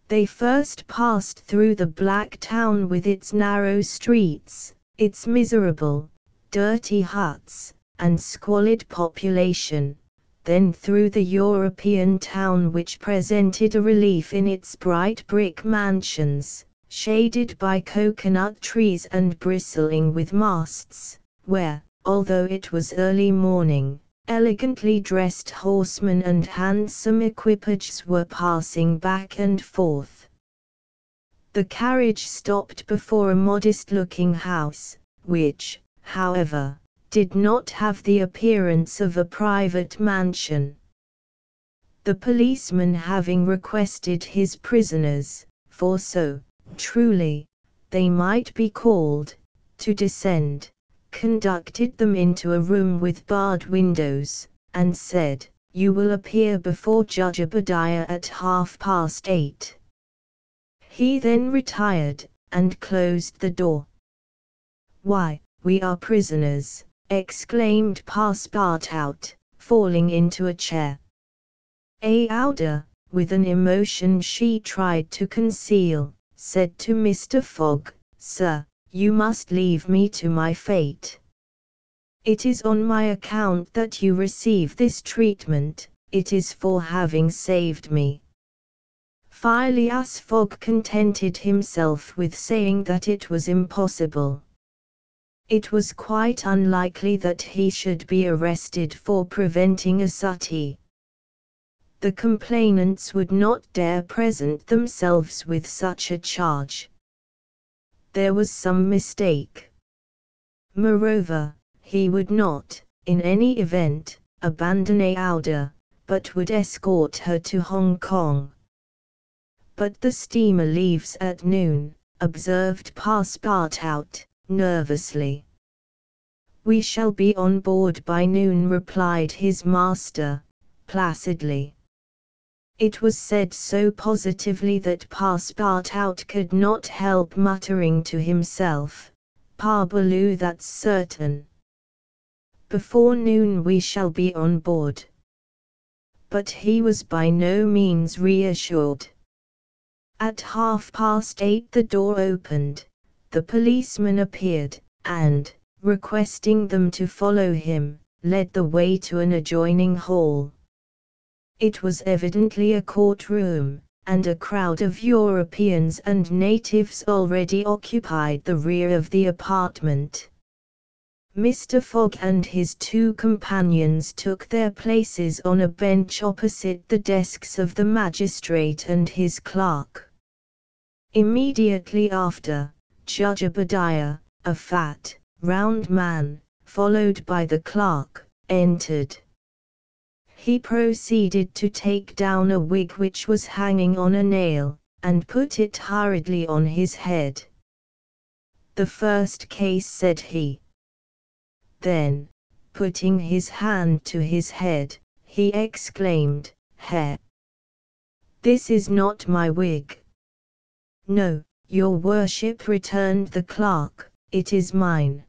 They first passed through the black town with its narrow streets, its miserable, dirty huts, and squalid population, then through the European town, which presented a relief in its bright brick mansions, shaded by coconut trees and bristling with masts, where, although it was early morning, elegantly dressed horsemen and handsome equipages were passing back and forth. The carriage stopped before a modest-looking house, which, however, did not have the appearance of a private mansion. The policeman, having requested his prisoners, for so, truly, they might be called, to descend, conducted them into a room with barred windows, and said, "You will appear before Judge Obadiah at 8:30. He then retired, and closed the door. "Why, we are prisoners!" exclaimed Passepartout, falling into a chair. Aouda, with an emotion she tried to conceal, said to Mr. Fogg, "Sir, you must leave me to my fate. It is on my account that you receive this treatment, it is for having saved me." Phileas Fogg contented himself with saying that it was impossible. It was quite unlikely that he should be arrested for preventing a suttee. The complainants would not dare present themselves with such a charge. There was some mistake. Moreover, he would not, in any event, abandon Aouda, but would escort her to Hong Kong. "But the steamer leaves at noon," observed Passepartout, nervously. "We shall be on board by noon," replied his master, placidly. It was said so positively that Passepartout could not help muttering to himself, "Parbleu, that's certain." Before noon we shall be on board." But he was by no means reassured. At 8:30 the door opened, the policeman appeared, and, requesting them to follow him, led the way to an adjoining hall. It was evidently a courtroom, and a crowd of Europeans and natives already occupied the rear of the apartment. Mr. Fogg and his two companions took their places on a bench opposite the desks of the magistrate and his clerk. Immediately after, Judge Obadiah, a fat, round man, followed by the clerk, entered. He proceeded to take down a wig which was hanging on a nail, and put it hurriedly on his head. "The first case," said he. Then, putting his hand to his head, he exclaimed, "Heh! This is not my wig." "No, your worship," returned the clerk, "it is mine."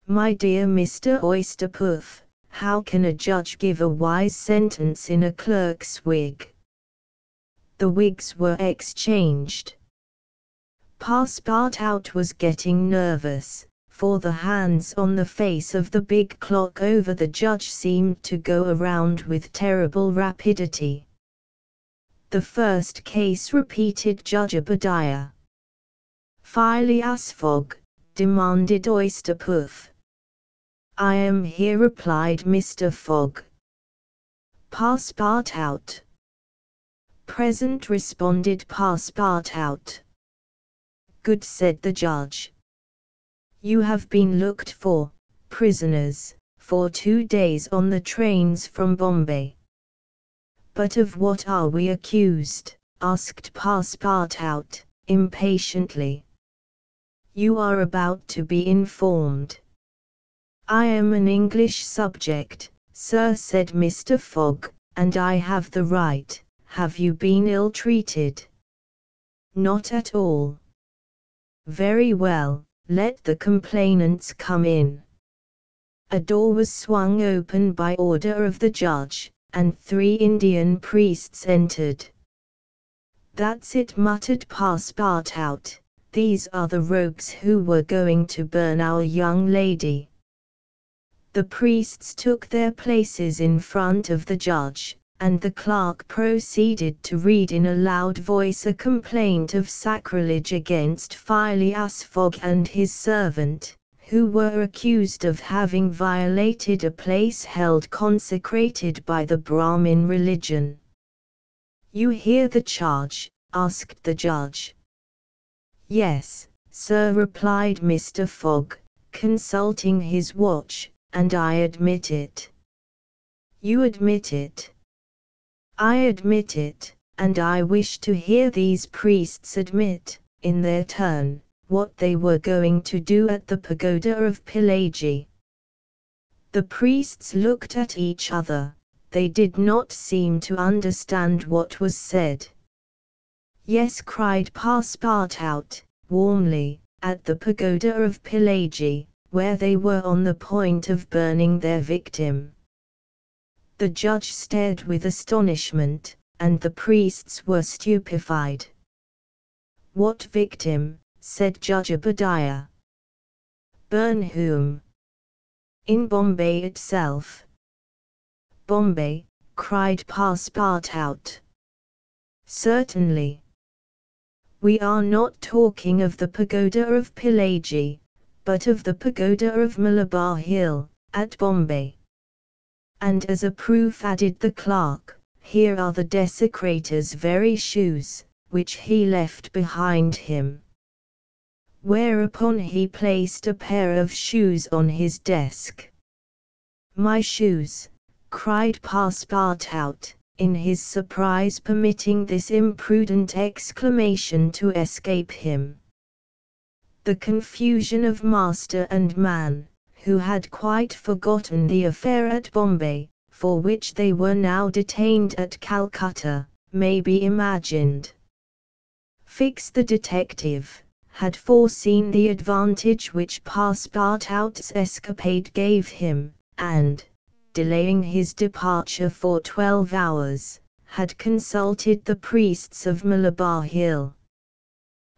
"My dear Mr. Oysterpoof, how can a judge give a wise sentence in a clerk's wig?" The wigs were exchanged. Passepartout was getting nervous, for the hands on the face of the big clock over the judge seemed to go around with terrible rapidity. "The first case," repeated Judge Obadiah. "Phileas Fogg?" demanded Oysterpoof. "I am here," replied Mr. Fogg. "Passepartout?" "Present," responded Passepartout. "Good," said the judge. "You have been looked for, prisoners, for 2 days on the trains from Bombay." "But of what are we accused?" asked Passepartout, impatiently. "You are about to be informed." "I am an English subject, sir," said Mr. Fogg, "and I have the right. Have you been ill-treated?" "Not at all." "Very well. Let the complainants come in." A door was swung open by order of the judge, and 3 Indian priests entered. "That's it," muttered Passepartout. "These are the rogues who were going to burn our young lady." The priests took their places in front of the judge, and the clerk proceeded to read in a loud voice a complaint of sacrilege against Phileas Fogg and his servant, who were accused of having violated a place held consecrated by the Brahmin religion. "You hear the charge?" asked the judge. "Yes, sir," replied Mr. Fogg, consulting his watch, "and I admit it." "You admit it?" "I admit it, and I wish to hear these priests admit, in their turn, what they were going to do at the pagoda of Pillaji." The priests looked at each other. They did not seem to understand what was said. "Yes," cried Passepartout, warmly, "at the pagoda of Pillaji, where they were on the point of burning their victim." The judge stared with astonishment, and the priests were stupefied. "What victim?" said Judge Obadiah. "Burn whom?" "In Bombay itself." "Bombay?" cried Passepartout. "Certainly. We are not talking of the pagoda of Pillaji, but of the pagoda of Malabar Hill, at Bombay." "And as a proof," added the clerk, "here are the desecrator's very shoes, which he left behind him." Whereupon he placed a pair of shoes on his desk. "My shoes!" cried Passepartout, in his surprise permitting this imprudent exclamation to escape him. The confusion of master and man, who had quite forgotten the affair at Bombay, for which they were now detained at Calcutta, may be imagined. Fix the detective, had foreseen the advantage which Passepartout's escapade gave him, and, delaying his departure for 12 hours, had consulted the priests of Malabar Hill.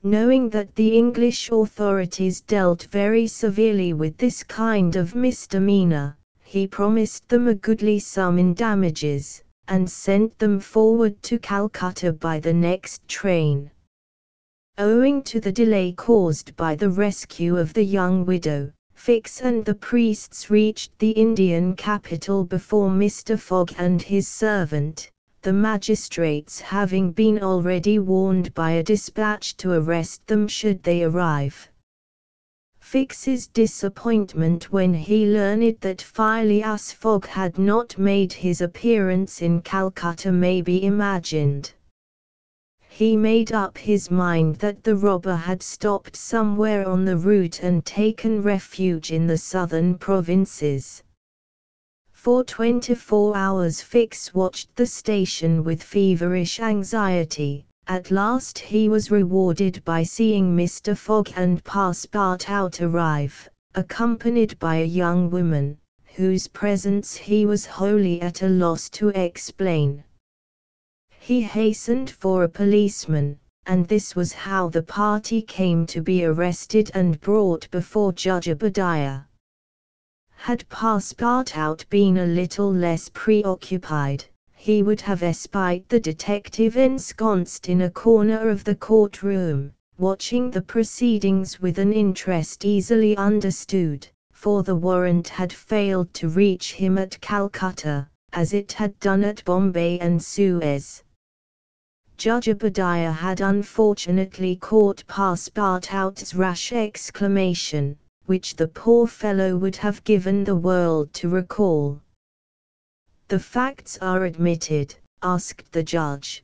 Knowing that the English authorities dealt very severely with this kind of misdemeanor, he promised them a goodly sum in damages, and sent them forward to Calcutta by the next train. Owing to the delay caused by the rescue of the young widow, Fix and the priests reached the Indian capital before Mr. Fogg and his servant, the magistrates having been already warned by a dispatch to arrest them should they arrive. Fix's disappointment when he learned that Phileas Fogg had not made his appearance in Calcutta may be imagined. He made up his mind that the robber had stopped somewhere on the route and taken refuge in the southern provinces. For 24 hours Fix watched the station with feverish anxiety. At last he was rewarded by seeing Mr. Fogg and Passepartout arrive, accompanied by a young woman, whose presence he was wholly at a loss to explain. He hastened for a policeman, and this was how the party came to be arrested and brought before Judge Obadiah. Had Passepartout been a little less preoccupied, he would have espied the detective ensconced in a corner of the courtroom, watching the proceedings with an interest easily understood, for the warrant had failed to reach him at Calcutta, as it had done at Bombay and Suez. Judge Obadiah had unfortunately caught Passepartout's rash exclamation, which the poor fellow would have given the world to recall. "The facts are admitted?" asked the judge.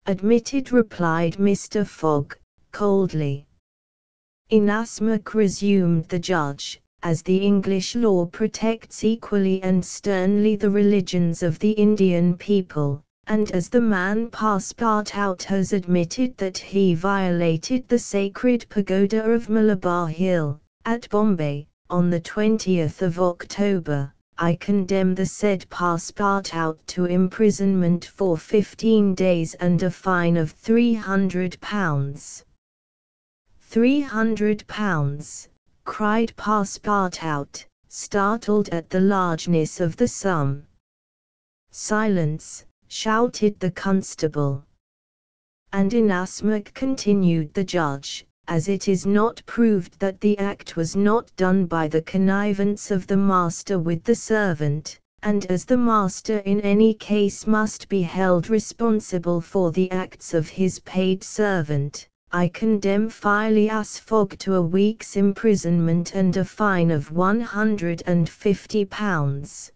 "Admitted," replied Mr. Fogg, coldly. "Inasmuch," resumed the judge, "as the English law protects equally and sternly the religions of the Indian people, and as the man Passepartout has admitted that he violated the sacred pagoda of Malabar Hill, at Bombay, on the 20th of October, I condemn the said Passepartout to imprisonment for 15 days and a fine of £300. £300, cried Passepartout, startled at the largeness of the sum. "Silence," shouted the constable. "And inasmuch," continued the judge, "as it is not proved that the act was not done by the connivance of the master with the servant, and as the master in any case must be held responsible for the acts of his paid servant, I condemn Phileas Fogg to a week's imprisonment and a fine of £150.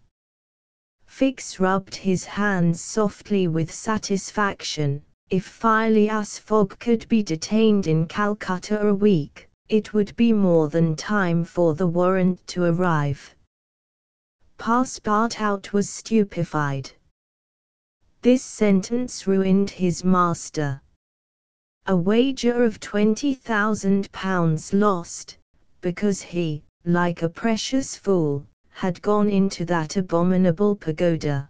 Fix rubbed his hands softly with satisfaction. If Phileas Fogg could be detained in Calcutta a week, it would be more than time for the warrant to arrive. Passepartout was stupefied. This sentence ruined his master. A wager of £20,000 lost, because he, like a precious fool, had gone into that abominable pagoda.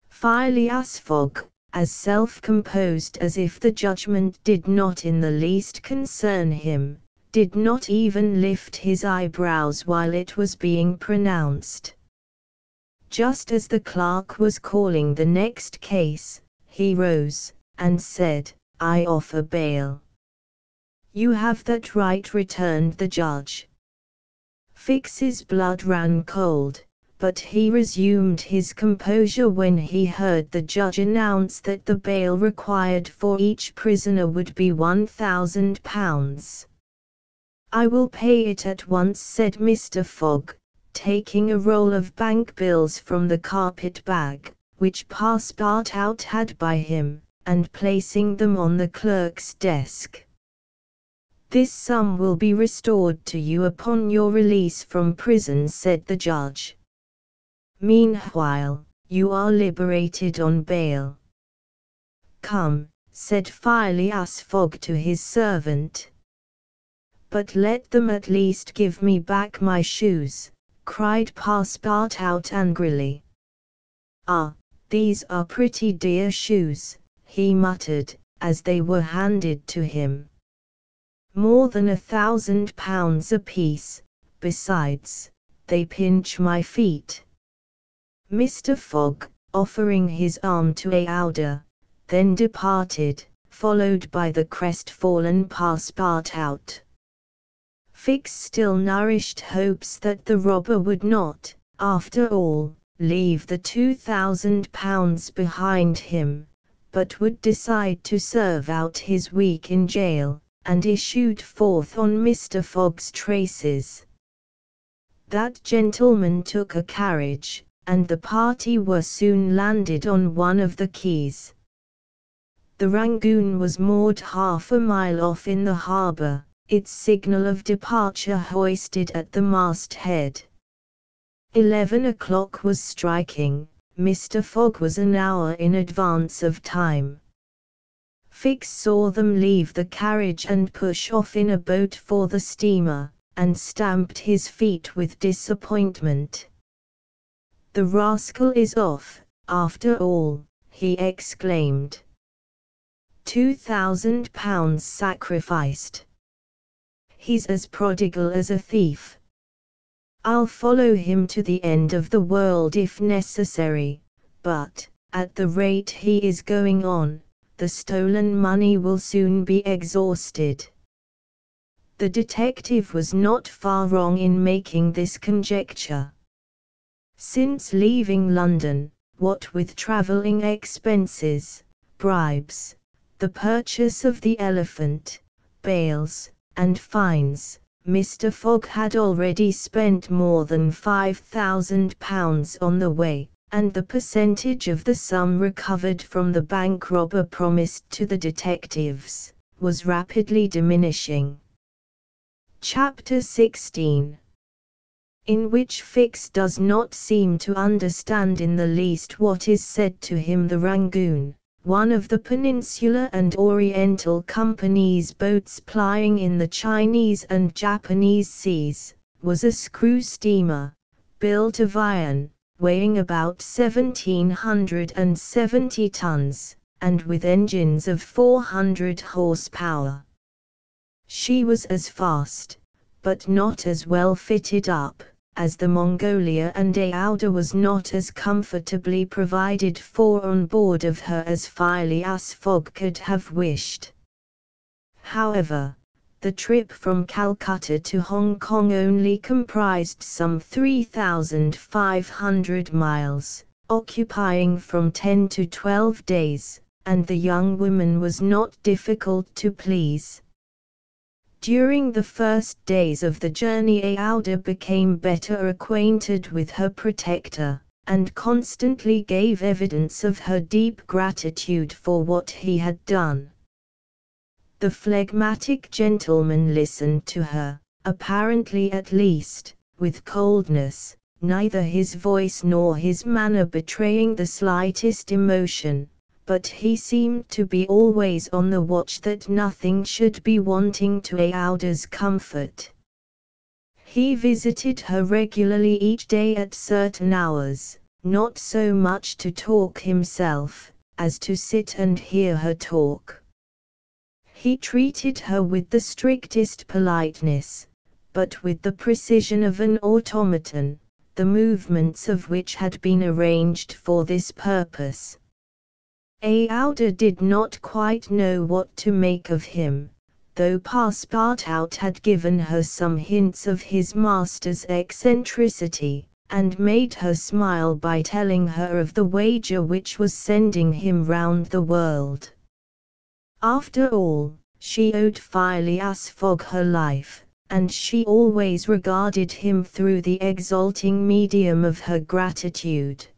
Phileas Fogg, as self-composed as if the judgment did not in the least concern him, did not even lift his eyebrows while it was being pronounced. Just as the clerk was calling the next case, he rose, and said, "I offer bail." "You have that right," returned the judge. Fix's blood ran cold, but he resumed his composure when he heard the judge announce that the bail required for each prisoner would be £1,000. "I will pay it at once," said Mr. Fogg, taking a roll of bank bills from the carpet bag, which Passepartout had by him, and placing them on the clerk's desk. "This sum will be restored to you upon your release from prison," said the judge. "Meanwhile, you are liberated on bail." "Come," said Phileas Fogg to his servant, "But let them at least give me back my shoes," cried Passepartout angrily. "Ah, these are pretty dear shoes," he muttered, as they were handed to him. "More than £1,000 apiece, besides, they pinch my feet." Mr. Fogg, offering his arm to Aouda, then departed, followed by the crestfallen Passepartout. Fix still nourished hopes that the robber would not, after all, leave the £2,000 behind him, but would decide to serve out his week in jail, and issued forth on Mr. Fogg's traces. That gentleman took a carriage, and the party were soon landed on one of the quays. The Rangoon was moored half a mile off in the harbour, its signal of departure hoisted at the masthead. 11 o'clock was striking. Mr. Fogg was an hour in advance of time. Fix saw them leave the carriage and push off in a boat for the steamer, and stamped his feet with disappointment. "The rascal is off, after all," he exclaimed. £2,000 sacrificed. He's as prodigal as a thief. I'll follow him to the end of the world if necessary, but, at the rate he is going on, the stolen money will soon be exhausted. The detective was not far wrong in making this conjecture. Since leaving London, what with travelling expenses, bribes, the purchase of the Elephant, bails, and fines, Mr. Fogg had already spent more than £5,000 on the way, and the percentage of the sum recovered from the bank robber promised to the detectives was rapidly diminishing. Chapter 16, in which Fix does not seem to understand in the least what is said to him. The Rangoon, one of the Peninsular and Oriental Company's boats plying in the Chinese and Japanese seas, was a screw steamer, built of iron, weighing about 1,770 tons, and with engines of 400 horsepower. She was as fast, but not as well fitted up, as the Mongolia, and Aouda was not as comfortably provided for on board of her as Phileas Fogg could have wished. However, the trip from Calcutta to Hong Kong only comprised some 3,500 miles, occupying from 10 to 12 days, and the young woman was not difficult to please. During the first days of the journey Aouda became better acquainted with her protector, and constantly gave evidence of her deep gratitude for what he had done. The phlegmatic gentleman listened to her, apparently at least, with coldness, neither his voice nor his manner betraying the slightest emotion, but he seemed to be always on the watch that nothing should be wanting to Aouda's comfort. He visited her regularly each day at certain hours, not so much to talk himself, as to sit and hear her talk. He treated her with the strictest politeness, but with the precision of an automaton, the movements of which had been arranged for this purpose. Aouda did not quite know what to make of him, though Passepartout had given her some hints of his master's eccentricity, and made her smile by telling her of the wager which was sending him round the world. After all, she owed Phileas Fogg her life, and she always regarded him through the exalting medium of her gratitude.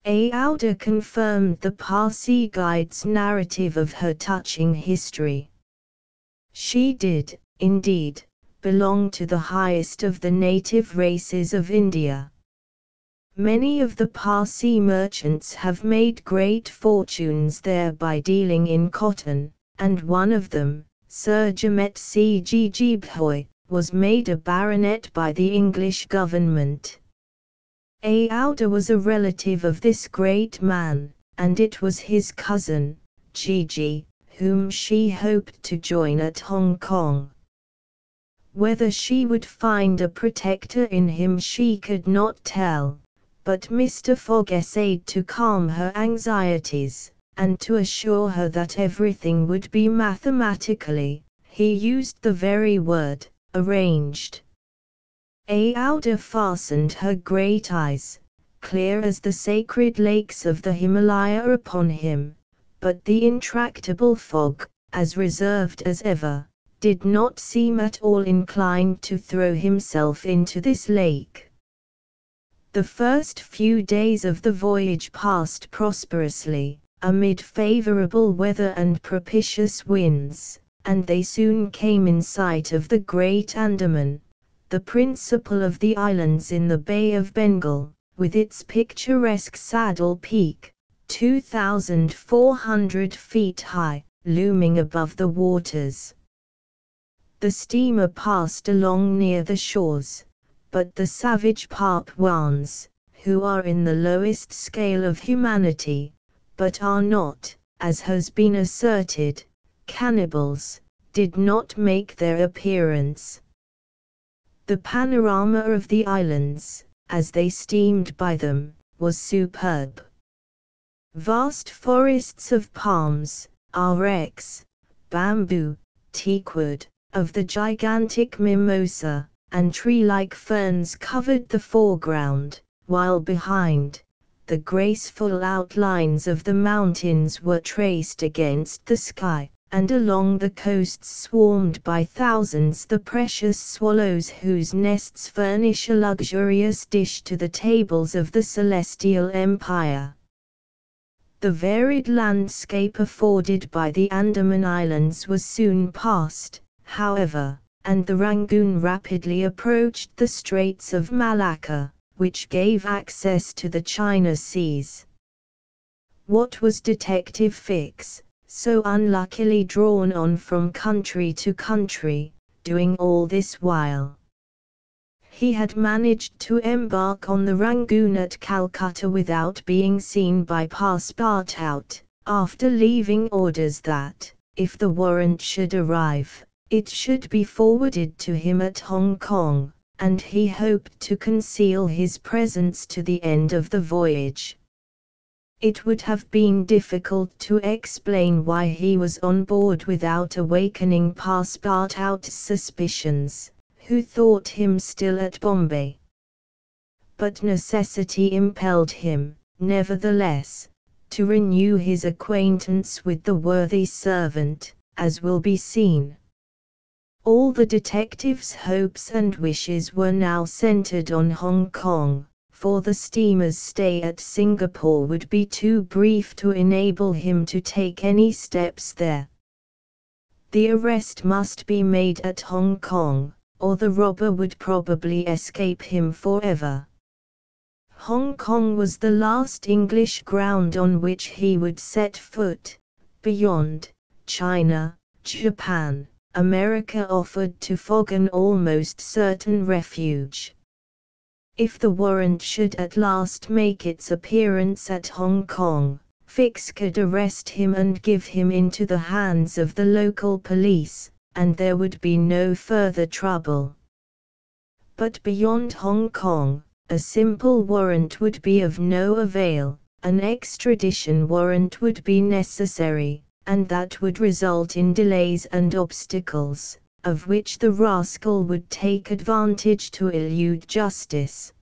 Aouda confirmed the Parsi guide's narrative of her touching history. She did, indeed, belong to the highest of the native races of India. Many of the Parsi merchants have made great fortunes there by dealing in cotton, and one of them, Sir Jamet C. G. Jeebhoy, was made a baronet by the English government. Aouda was a relative of this great man, and it was his cousin, Gigi, whom she hoped to join at Hong Kong. Whether she would find a protector in him she could not tell, but Mr. Fogg essayed to calm her anxieties, and to assure her that everything would be mathematically, he used the very word, arranged. Aouda fastened her great eyes, clear as the sacred lakes of the Himalaya, upon him, but the intractable Fogg, as reserved as ever, did not seem at all inclined to throw himself into this lake. The first few days of the voyage passed prosperously, amid favorable weather and propitious winds, and they soon came in sight of the Great Andaman, the principal of the islands in the Bay of Bengal, with its picturesque Saddle Peak, 2,400 feet high, looming above the waters. The steamer passed along near the shores, but the savage Papuans, who are in the lowest scale of humanity, but are not, as has been asserted, cannibals, did not make their appearance. The panorama of the islands, as they steamed by them, was superb. Vast forests of palms, ilex, bamboo, teakwood, of the gigantic mimosa, and tree-like ferns covered the foreground, while behind, the graceful outlines of the mountains were traced against the sky, and along the coasts swarmed by thousands the precious swallows whose nests furnish a luxurious dish to the tables of the Celestial Empire. The varied landscape afforded by the Andaman Islands was soon passed, however, and the Rangoon rapidly approached the Straits of Malacca, which gave access to the China Seas. What was Detective Fix, so unluckily drawn on from country to country, doing all this while? He had managed to embark on the Rangoon at Calcutta without being seen by Passepartout, after leaving orders that, if the warrant should arrive, it should be forwarded to him at Hong Kong, and he hoped to conceal his presence to the end of the voyage. It would have been difficult to explain why he was on board without awakening Passepartout's suspicions, who thought him still at Bombay. But necessity impelled him, nevertheless, to renew his acquaintance with the worthy servant, as will be seen. All the detective's hopes and wishes were now centered on Hong Kong, for the steamer's stay at Singapore would be too brief to enable him to take any steps there. The arrest must be made at Hong Kong, or the robber would probably escape him forever. Hong Kong was the last English ground on which he would set foot. Beyond, China, Japan, America offered to Fogg an almost certain refuge. If the warrant should at last make its appearance at Hong Kong, Fix could arrest him and give him into the hands of the local police, and there would be no further trouble. But beyond Hong Kong, a simple warrant would be of no avail, an extradition warrant would be necessary, and that would result in delays and obstacles, of which the rascal would take advantage to elude justice.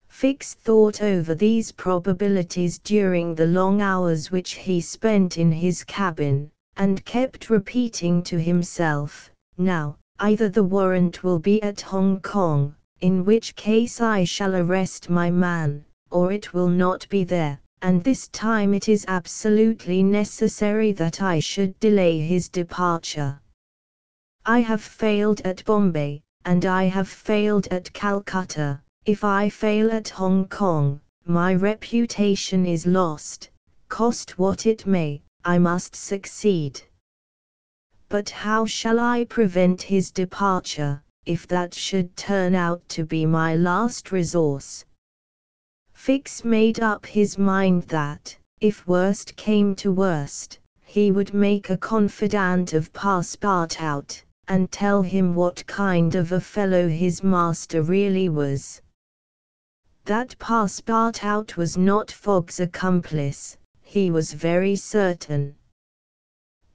Fix thought over these probabilities during the long hours which he spent in his cabin, and kept repeating to himself, "Now, either the warrant will be at Hong Kong, in which case I shall arrest my man, or it will not be there, and this time it is absolutely necessary that I should delay his departure. I have failed at Bombay, and I have failed at Calcutta. If I fail at Hong Kong, my reputation is lost. Cost what it may, I must succeed." But how shall I prevent his departure, if that should turn out to be my last resource? Fix made up his mind that, if worst came to worst, he would make a confidant of Passepartout, and tell him what kind of a fellow his master really was. That Passepartout was not Fogg's accomplice, he was very certain.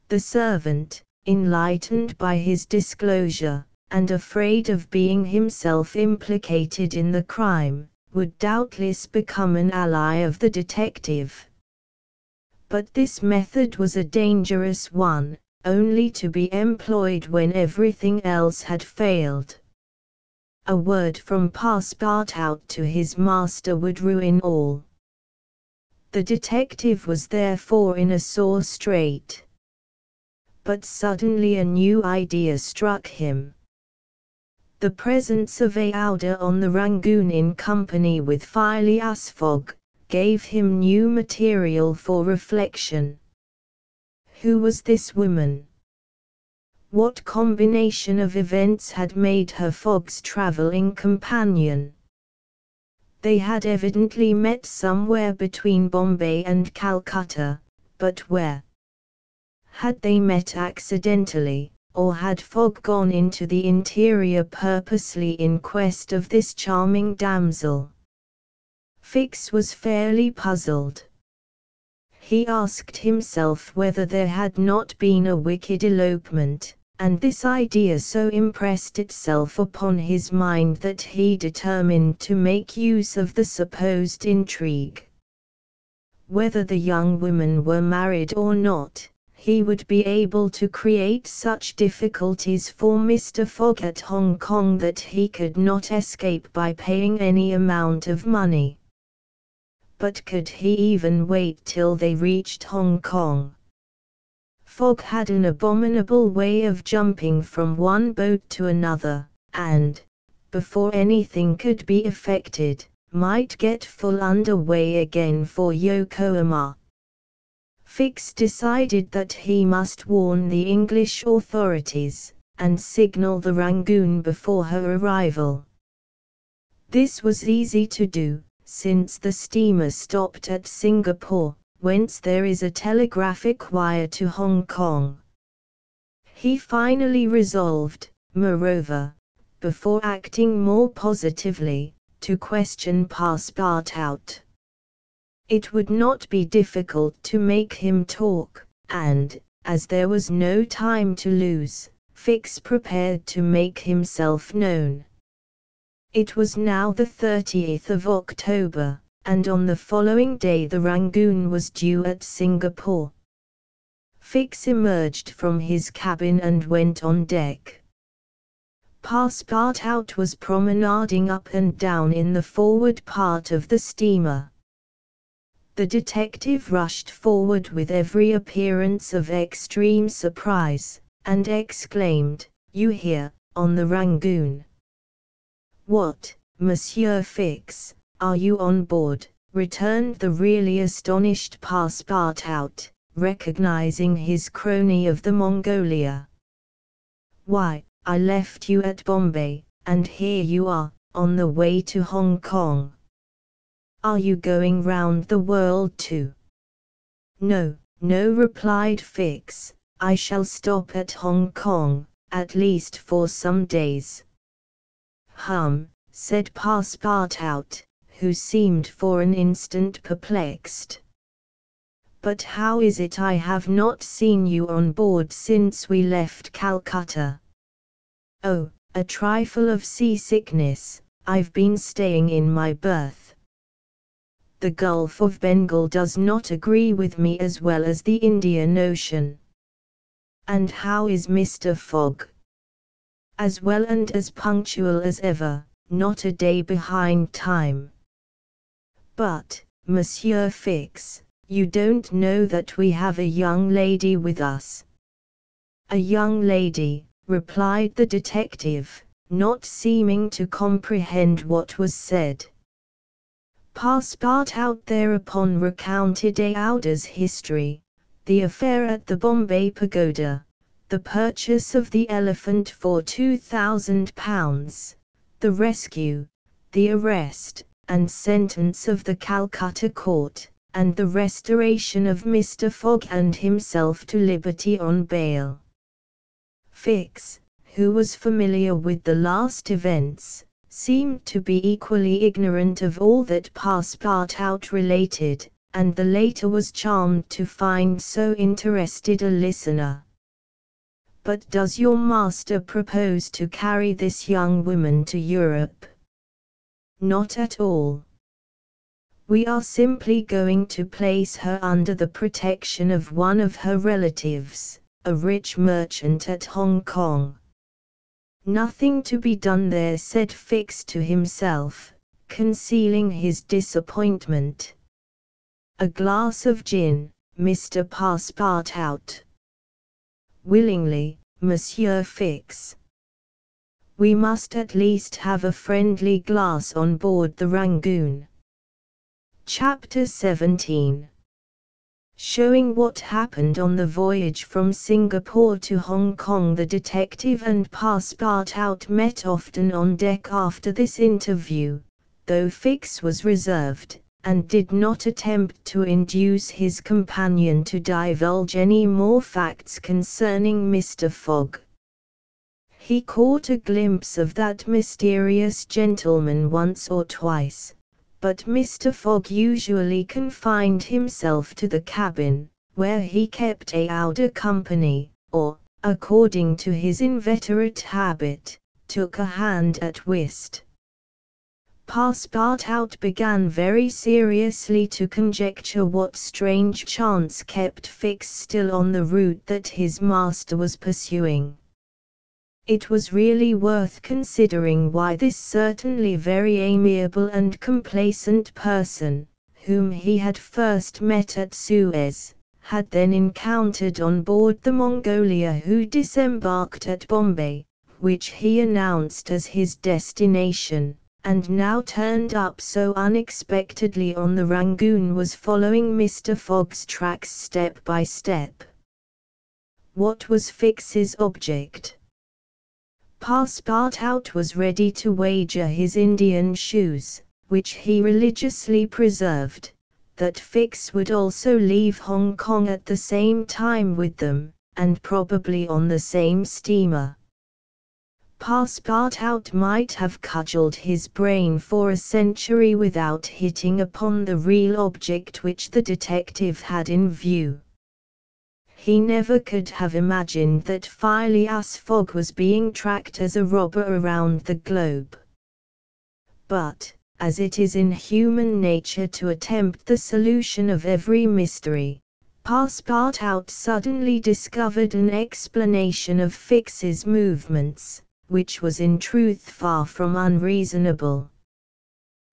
The servant, enlightened by his disclosure, and afraid of being himself implicated in the crime, would doubtless become an ally of the detective. But this method was a dangerous one, only to be employed when everything else had failed. A word from Passepartout to his master would ruin all. The detective was therefore in a sore strait. But suddenly a new idea struck him. The presence of Aouda on the Rangoon in company with Phileas Fogg gave him new material for reflection. Who was this woman? What combination of events had made her Fogg's travelling companion? They had evidently met somewhere between Bombay and Calcutta, but where? Had they met accidentally, or had Fogg gone into the interior purposely in quest of this charming damsel? Fix was fairly puzzled. He asked himself whether there had not been a wicked elopement, and this idea so impressed itself upon his mind that he determined to make use of the supposed intrigue. Whether the young woman were married or not, he would be able to create such difficulties for Mr. Fogg at Hong Kong that he could not escape by paying any amount of money. But could he even wait till they reached Hong Kong? Fogg had an abominable way of jumping from one boat to another, and, before anything could be effected, might get full under way again for Yokohama. Fix decided that he must warn the English authorities, and signal the Rangoon before her arrival. This was easy to do, since the steamer stopped at Singapore, whence there is a telegraphic wire to Hong Kong. He finally resolved, moreover, before acting more positively, to question Passepartout. It would not be difficult to make him talk, and, as there was no time to lose, Fix prepared to make himself known. It was now the 30th of October, and on the following day the Rangoon was due at Singapore. Fix emerged from his cabin and went on deck. Passepartout was promenading up and down in the forward part of the steamer. The detective rushed forward with every appearance of extreme surprise, and exclaimed, "You here, on the Rangoon?" "What, Monsieur Fix, are you on board?" returned the really astonished Passepartout, recognizing his crony of the Mongolia. "Why, I left you at Bombay, and here you are, on the way to Hong Kong. Are you going round the world too?" "No, no," replied Fix, "I shall stop at Hong Kong, at least for some days." Said Passepartout, who seemed for an instant perplexed. "But how is it I have not seen you on board since we left Calcutta?" "Oh, a trifle of seasickness, I've been staying in my berth. The Gulf of Bengal does not agree with me as well as the Indian Ocean." "And how is Mr. Fogg?" "As well and as punctual as ever, not a day behind time." "But, Monsieur Fix, you don't know that we have a young lady with us." "A young lady," replied the detective, not seeming to comprehend what was said. Passepartout thereupon recounted Aouda's history, the affair at the Bombay Pagoda, the purchase of the elephant for £2,000, the rescue, the arrest and sentence of the Calcutta court, and the restoration of Mr. Fogg and himself to liberty on bail. Fix, who was familiar with the last events, seemed to be equally ignorant of all that Passepartout related, and the later was charmed to find so interested a listener. "But does your master propose to carry this young woman to Europe?" "Not at all. We are simply going to place her under the protection of one of her relatives, a rich merchant at Hong Kong." "Nothing to be done there," said Fix to himself, concealing his disappointment. "A glass of gin, Mr. Passepartout?" "Willingly, Monsieur Fix. We must at least have a friendly glass on board the Rangoon." Chapter 17. Showing what happened on the voyage from Singapore to Hong Kong. The detective and Passepartout met often on deck after this interview, though Fix was reserved, and did not attempt to induce his companion to divulge any more facts concerning Mr. Fogg. He caught a glimpse of that mysterious gentleman once or twice, but Mr. Fogg usually confined himself to the cabin, where he kept a outer company, or, according to his inveterate habit, took a hand at whist. Passepartout began very seriously to conjecture what strange chance kept Fix still on the route that his master was pursuing. It was really worth considering why this certainly very amiable and complacent person, whom he had first met at Suez, had then encountered on board the Mongolia, who disembarked at Bombay, which he announced as his destination, and now turned up so unexpectedly on the Rangoon, was following Mr. Fogg's tracks step by step. What was Fix's object? Passepartout was ready to wager his Indian shoes, which he religiously preserved, that Fix would also leave Hong Kong at the same time with them, and probably on the same steamer. Passepartout might have cudgelled his brain for a century without hitting upon the real object which the detective had in view. He never could have imagined that Phileas Fogg was being tracked as a robber around the globe. But, as it is in human nature to attempt the solution of every mystery, Passepartout suddenly discovered an explanation of Fix's movements, which was in truth far from unreasonable.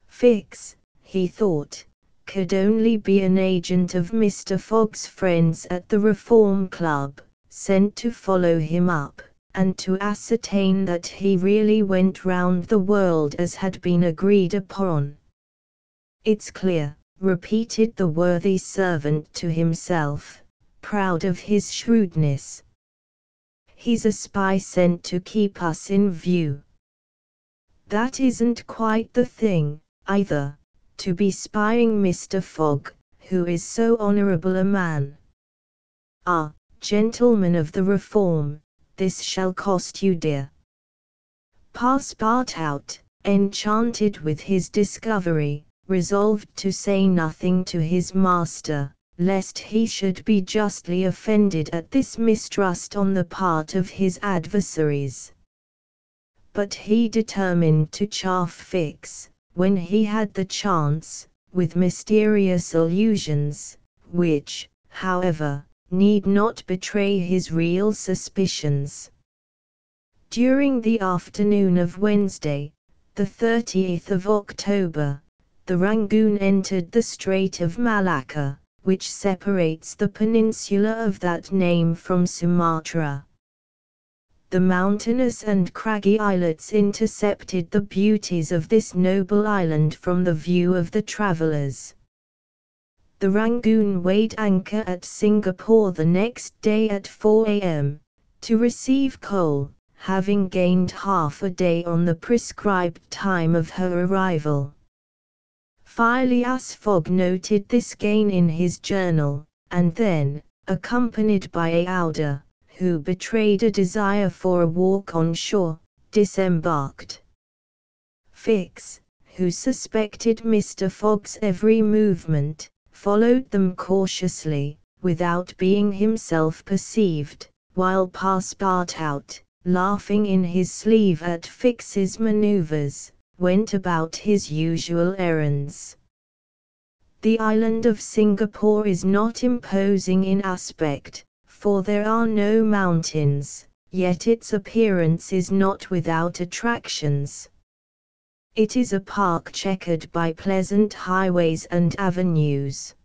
Fix, he thought, could only be an agent of Mr. Fogg's friends at the Reform Club, sent to follow him up, and to ascertain that he really went round the world as had been agreed upon. "It's clear," repeated the worthy servant to himself, proud of his shrewdness. "He's a spy sent to keep us in view. That isn't quite the thing, either, to be spying Mr. Fogg, who is so honourable a man. Ah, gentlemen of the Reform, this shall cost you dear." Passepartout, enchanted with his discovery, resolved to say nothing to his master, lest he should be justly offended at this mistrust on the part of his adversaries. But he determined to chaff Fix, when he had the chance, with mysterious allusions, which, however, need not betray his real suspicions. During the afternoon of Wednesday, the 30th of October, the Rangoon entered the Strait of Malacca, which separates the peninsula of that name from Sumatra. The mountainous and craggy islets intercepted the beauties of this noble island from the view of the travellers. The Rangoon weighed anchor at Singapore the next day at 4 a.m., to receive coal, having gained half a day on the prescribed time of her arrival. Phileas Fogg noted this gain in his journal, and then, accompanied by Aouda, who betrayed a desire for a walk on shore, disembarked. Fix, who suspected Mr. Fogg's every movement, followed them cautiously, without being himself perceived, while Passepartout, laughing in his sleeve at Fix's manoeuvres, went about his usual errands. The island of Singapore is not imposing in aspect, for there are no mountains, yet its appearance is not without attractions. It is a park checkered by pleasant highways and avenues.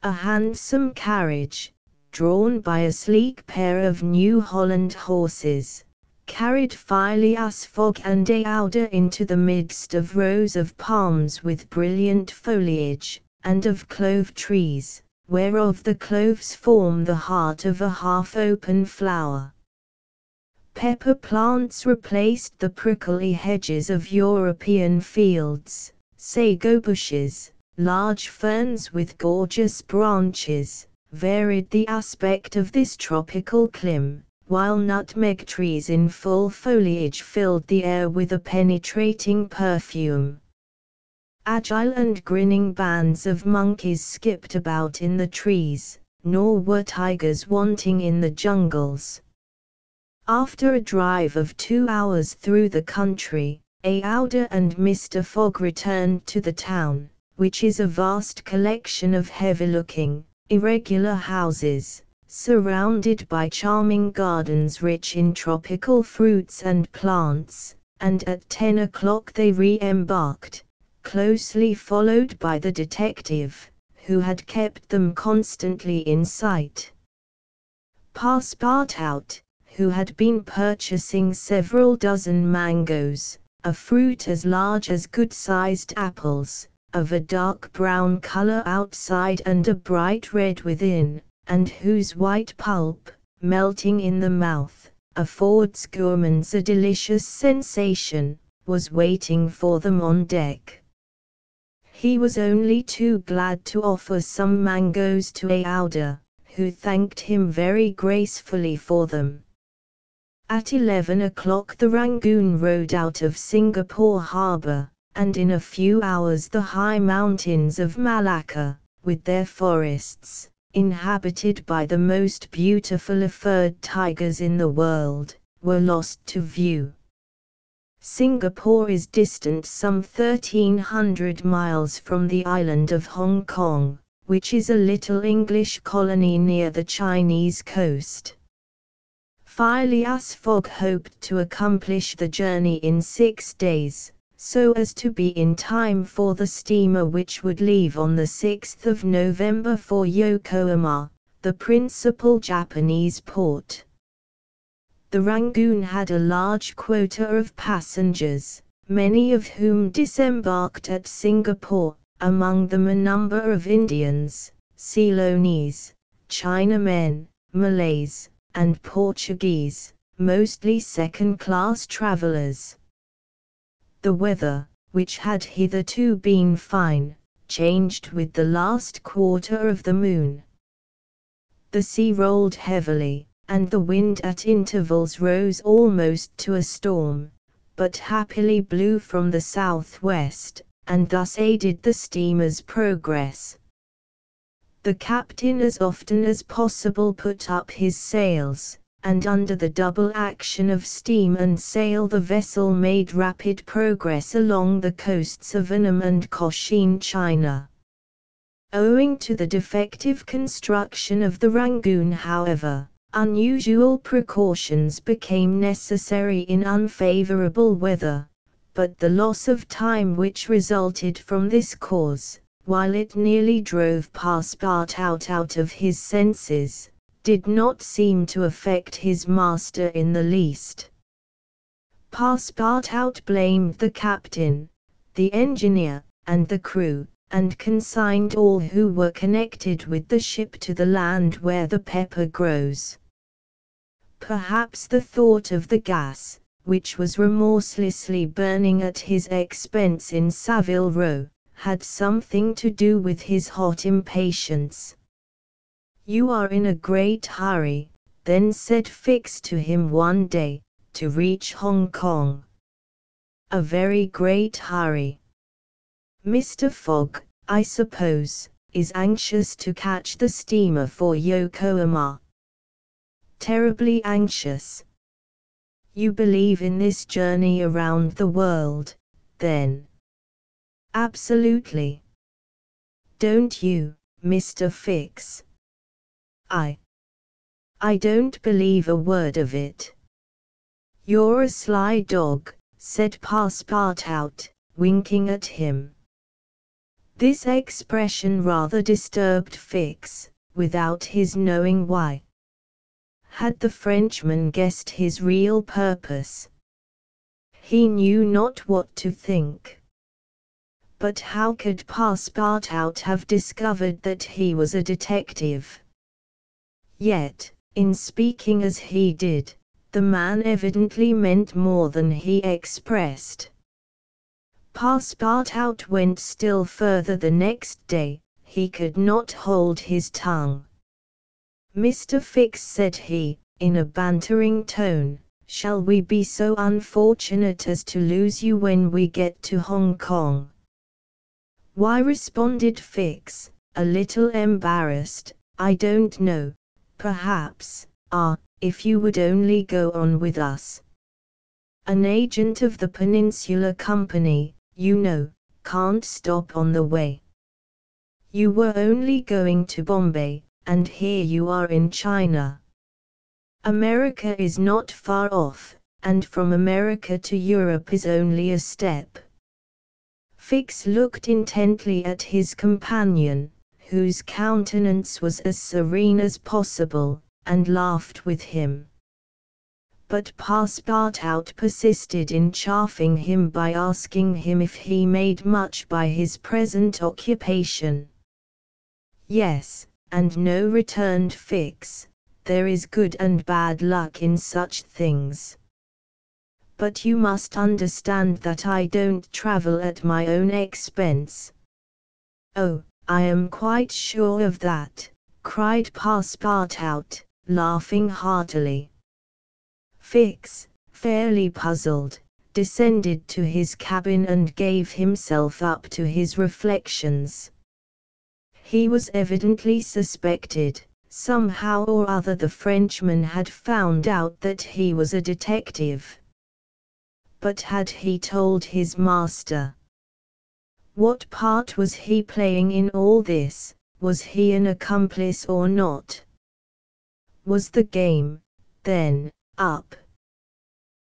A handsome carriage, drawn by a sleek pair of New Holland horses, carried Phileas Fogg and Aouda into the midst of rows of palms with brilliant foliage, and of clove trees, whereof the cloves form the heart of a half-open flower. Pepper plants replaced the prickly hedges of European fields, sago bushes, large ferns with gorgeous branches, varied the aspect of this tropical clime, while nutmeg trees in full foliage filled the air with a penetrating perfume. Agile and grinning bands of monkeys skipped about in the trees, nor were tigers wanting in the jungles. After a drive of 2 hours through the country, Aouda and Mr. Fogg returned to the town, which is a vast collection of heavy-looking, irregular houses, surrounded by charming gardens rich in tropical fruits and plants, and at 10 o'clock they re-embarked, closely followed by the detective, who had kept them constantly in sight. Passepartout, who had been purchasing several dozen mangoes, a fruit as large as good-sized apples, of a dark brown color outside and a bright red within, and whose white pulp, melting in the mouth, affords gourmands a delicious sensation, was waiting for them on deck. He was only too glad to offer some mangoes to Aouda, who thanked him very gracefully for them. At 11 o'clock the Rangoon rode out of Singapore harbour, and in a few hours the high mountains of Malacca, with their forests, inhabited by the most beautiful furred tigers in the world, were lost to view. Singapore is distant some 1,300 miles from the island of Hong Kong, which is a little English colony near the Chinese coast. Phileas Fogg hoped to accomplish the journey in 6 days, so as to be in time for the steamer which would leave on the 6th of November for Yokohama, the principal Japanese port. The Rangoon had a large quota of passengers, many of whom disembarked at Singapore, among them a number of Indians, Ceylonese, Chinamen, Malays, and Portuguese, mostly second-class travelers. The weather, which had hitherto been fine, changed with the last quarter of the moon. The sea rolled heavily, and the wind at intervals rose almost to a storm, but happily blew from the southwest, and thus aided the steamer's progress. The captain as often as possible put up his sails, and under the double action of steam and sail the vessel made rapid progress along the coasts of Annam and Cochin China. Owing to the defective construction of the Rangoon, however, unusual precautions became necessary in unfavorable weather, but the loss of time which resulted from this cause, while it nearly drove Passepartout out of his senses, did not seem to affect his master in the least. Passepartout blamed the captain, the engineer, and the crew, and consigned all who were connected with the ship to the land where the pepper grows. Perhaps the thought of the gas, which was remorselessly burning at his expense in Savile Row, had something to do with his hot impatience. "You are in a great hurry," then said Fix to him one day, "to reach Hong Kong." "A very great hurry. Mr. Fogg, I suppose, is anxious to catch the steamer for Yokohama." "Terribly anxious." "You believe in this journey around the world, then?" "Absolutely." "Don't you, Mr. Fix?" I don't believe a word of it." "You're a sly dog," said Passepartout, winking at him. This expression rather disturbed Fix, without his knowing why. Had the Frenchman guessed his real purpose? He knew not what to think. But how could Passepartout have discovered that he was a detective? Yet, in speaking as he did, the man evidently meant more than he expressed. Passepartout went still further the next day. He could not hold his tongue. "Mr. Fix," said he, in a bantering tone, "shall we be so unfortunate as to lose you when we get to Hong Kong?" "Why," responded Fix, a little embarrassed, "I don't know. Perhaps, if you would only go on with us. An agent of the Peninsular Company, you know, can't stop on the way. You were only going to Bombay, and here you are in China. America is not far off, and from America to Europe is only a step." Fix looked intently at his companion, whose countenance was as serene as possible, and laughed with him. But Passepartout persisted in chaffing him by asking him if he made much by his present occupation. "Yes, and no," returned Fix. "There is good and bad luck in such things. But you must understand that I don't travel at my own expense." "Oh, I am quite sure of that," cried Passepartout, laughing heartily. Fix, fairly puzzled, descended to his cabin and gave himself up to his reflections. He was evidently suspected. Somehow or other the Frenchman had found out that he was a detective. But had he told his master? What part was he playing in all this? Was he an accomplice or not? Was the game, then, up?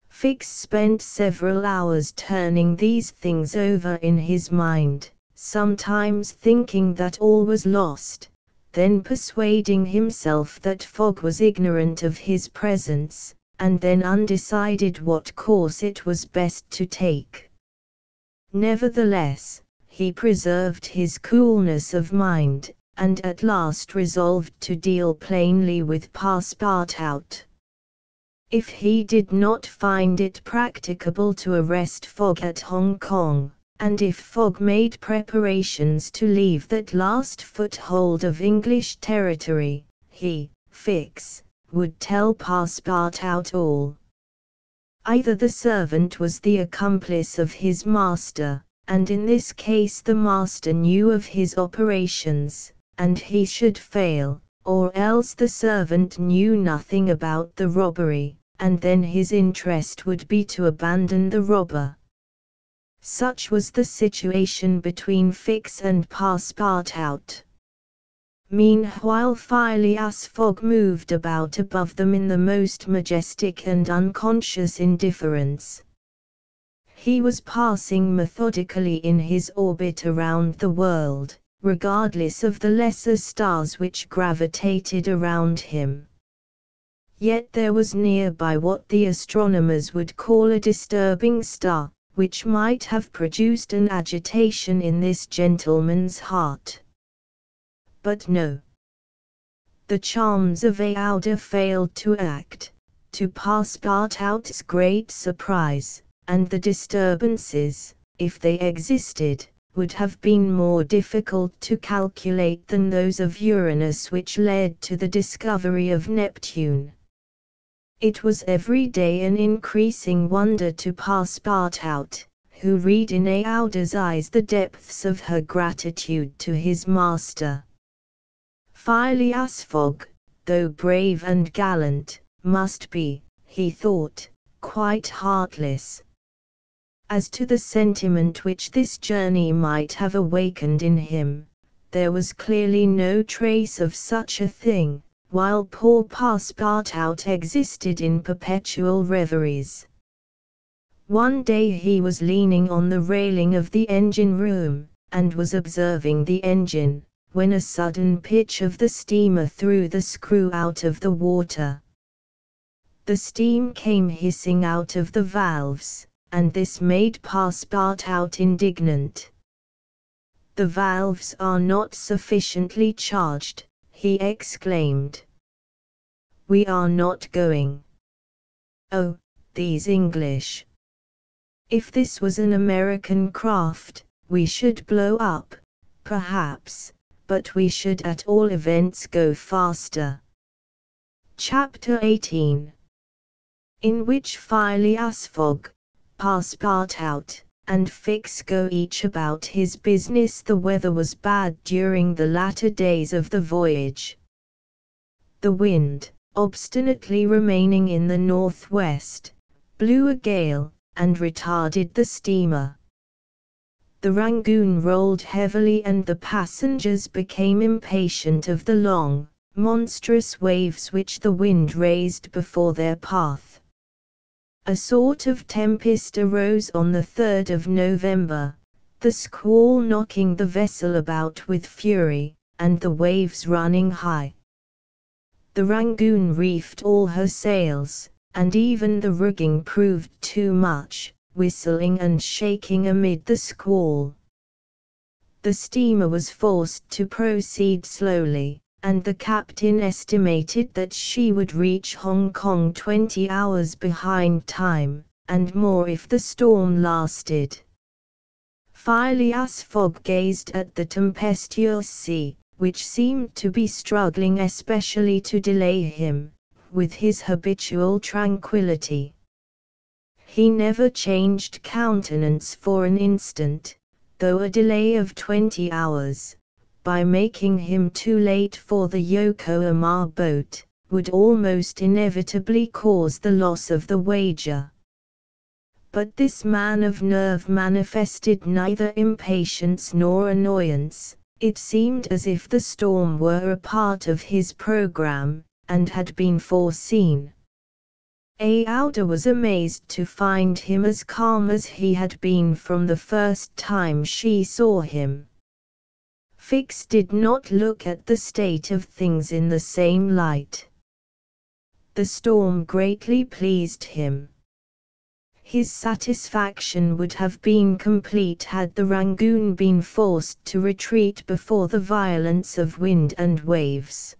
Fix spent several hours turning these things over in his mind, sometimes thinking that all was lost, then persuading himself that Fogg was ignorant of his presence, and then undecided what course it was best to take. Nevertheless, he preserved his coolness of mind, and at last resolved to deal plainly with Passepartout. If he did not find it practicable to arrest Fogg at Hong Kong, and if Fogg made preparations to leave that last foothold of English territory, he, Fix, would tell Passepartout all. Either the servant was the accomplice of his master, and in this case the master knew of his operations, and he should fail, or else the servant knew nothing about the robbery, and then his interest would be to abandon the robber. Such was the situation between Fix and Passepartout. Meanwhile Phileas Fogg moved about above them in the most majestic and unconscious indifference. He was passing methodically in his orbit around the world, regardless of the lesser stars which gravitated around him. Yet there was nearby what the astronomers would call a disturbing star, which might have produced an agitation in this gentleman's heart. But no. The charms of Aouda failed to act. to Passepartout's great surprise, and the disturbances, if they existed, would have been more difficult to calculate than those of Uranus which led to the discovery of Neptune. It was every day an increasing wonder to Passepartout, who read in Aouda's eyes the depths of her gratitude to his master. Phileas Fogg, though brave and gallant, must be, he thought, quite heartless. As to the sentiment which this journey might have awakened in him, there was clearly no trace of such a thing, while poor Passepartout existed in perpetual reveries. One day he was leaning on the railing of the engine room, and was observing the engine, when a sudden pitch of the steamer threw the screw out of the water. The steam came hissing out of the valves, and this made Passepartout indignant. "The valves are not sufficiently charged," he exclaimed. "We are not going. Oh, these English! If this was an American craft, we should blow up, perhaps, but we should at all events go faster." Chapter 18, in which Phileas Fogg, Passepartout, and Fix go each about his business. The weather was bad during the latter days of the voyage. The wind, obstinately remaining in the northwest, blew a gale, and retarded the steamer. The Rangoon rolled heavily and the passengers became impatient of the long, monstrous waves which the wind raised before their path. A sort of tempest arose on the 3rd of November, the squall knocking the vessel about with fury, and the waves running high. The Rangoon reefed all her sails, and even the rigging proved too much, whistling and shaking amid the squall. The steamer was forced to proceed slowly, and the captain estimated that she would reach Hong Kong 20 hours behind time, and more if the storm lasted. Phileas Fogg gazed at the tempestuous sea, which seemed to be struggling especially to delay him, with his habitual tranquillity. He never changed countenance for an instant, though a delay of 20 hours, by making him too late for the Yokohama boat, would almost inevitably cause the loss of the wager. But this man of nerve manifested neither impatience nor annoyance. It seemed as if the storm were a part of his program, and had been foreseen. Aouda was amazed to find him as calm as he had been from the first time she saw him. Fix did not look at the state of things in the same light. The storm greatly pleased him. His satisfaction would have been complete had the Rangoon been forced to retreat before the violence of wind and waves.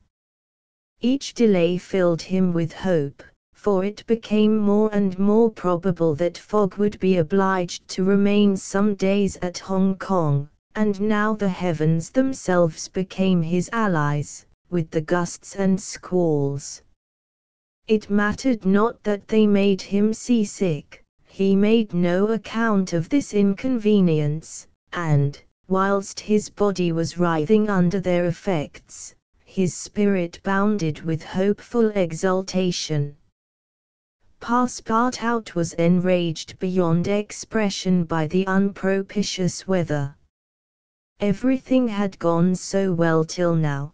Each delay filled him with hope, for it became more and more probable that Fogg would be obliged to remain some days at Hong Kong, and now the heavens themselves became his allies, with the gusts and squalls. It mattered not that they made him seasick. He made no account of this inconvenience, and, whilst his body was writhing under their effects, his spirit bounded with hopeful exultation. Passepartout was enraged beyond expression by the unpropitious weather. Everything had gone so well till now.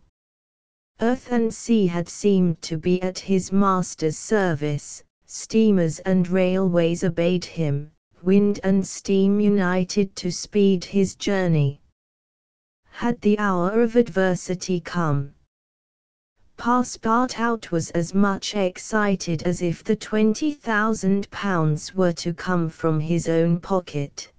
Earth and sea had seemed to be at his master's service. Steamers and railways obeyed him, wind and steam united to speed his journey. Had the hour of adversity come? Passepartout was as much excited as if the £20,000 were to come from his own pocket.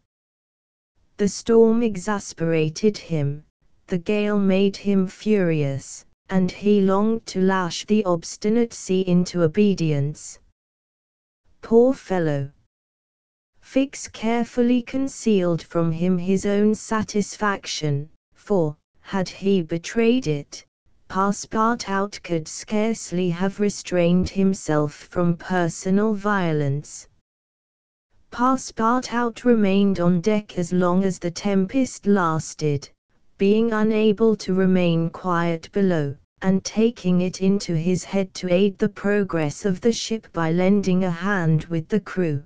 The storm exasperated him, the gale made him furious, and he longed to lash the obstinate sea into obedience, Poor fellow! Fix carefully concealed from him his own satisfaction, for, had he betrayed it, Passepartout could scarcely have restrained himself from personal violence. Passepartout remained on deck as long as the tempest lasted, being unable to remain quiet below, and taking it into his head to aid the progress of the ship by lending a hand with the crew.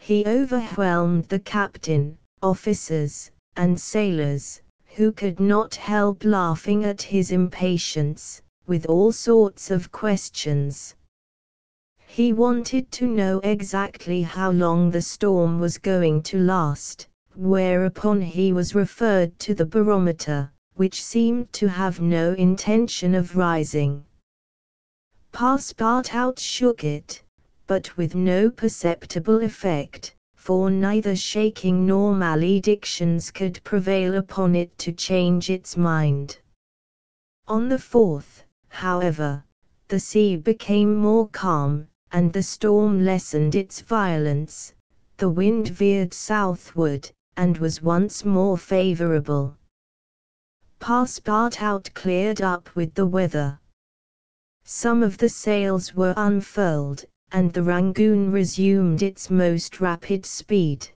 He overwhelmed the captain, officers, and sailors, who could not help laughing at his impatience, with all sorts of questions. He wanted to know exactly how long the storm was going to last, whereupon he was referred to the barometer, which seemed to have no intention of rising. Passepartout shook it, but with no perceptible effect, for neither shaking nor maledictions could prevail upon it to change its mind. On the 4th, however, the sea became more calm, and the storm lessened its violence. The wind veered southward, and was once more favorable. Passepartout cleared up with the weather. Some of the sails were unfurled, and the Rangoon resumed its most rapid speed.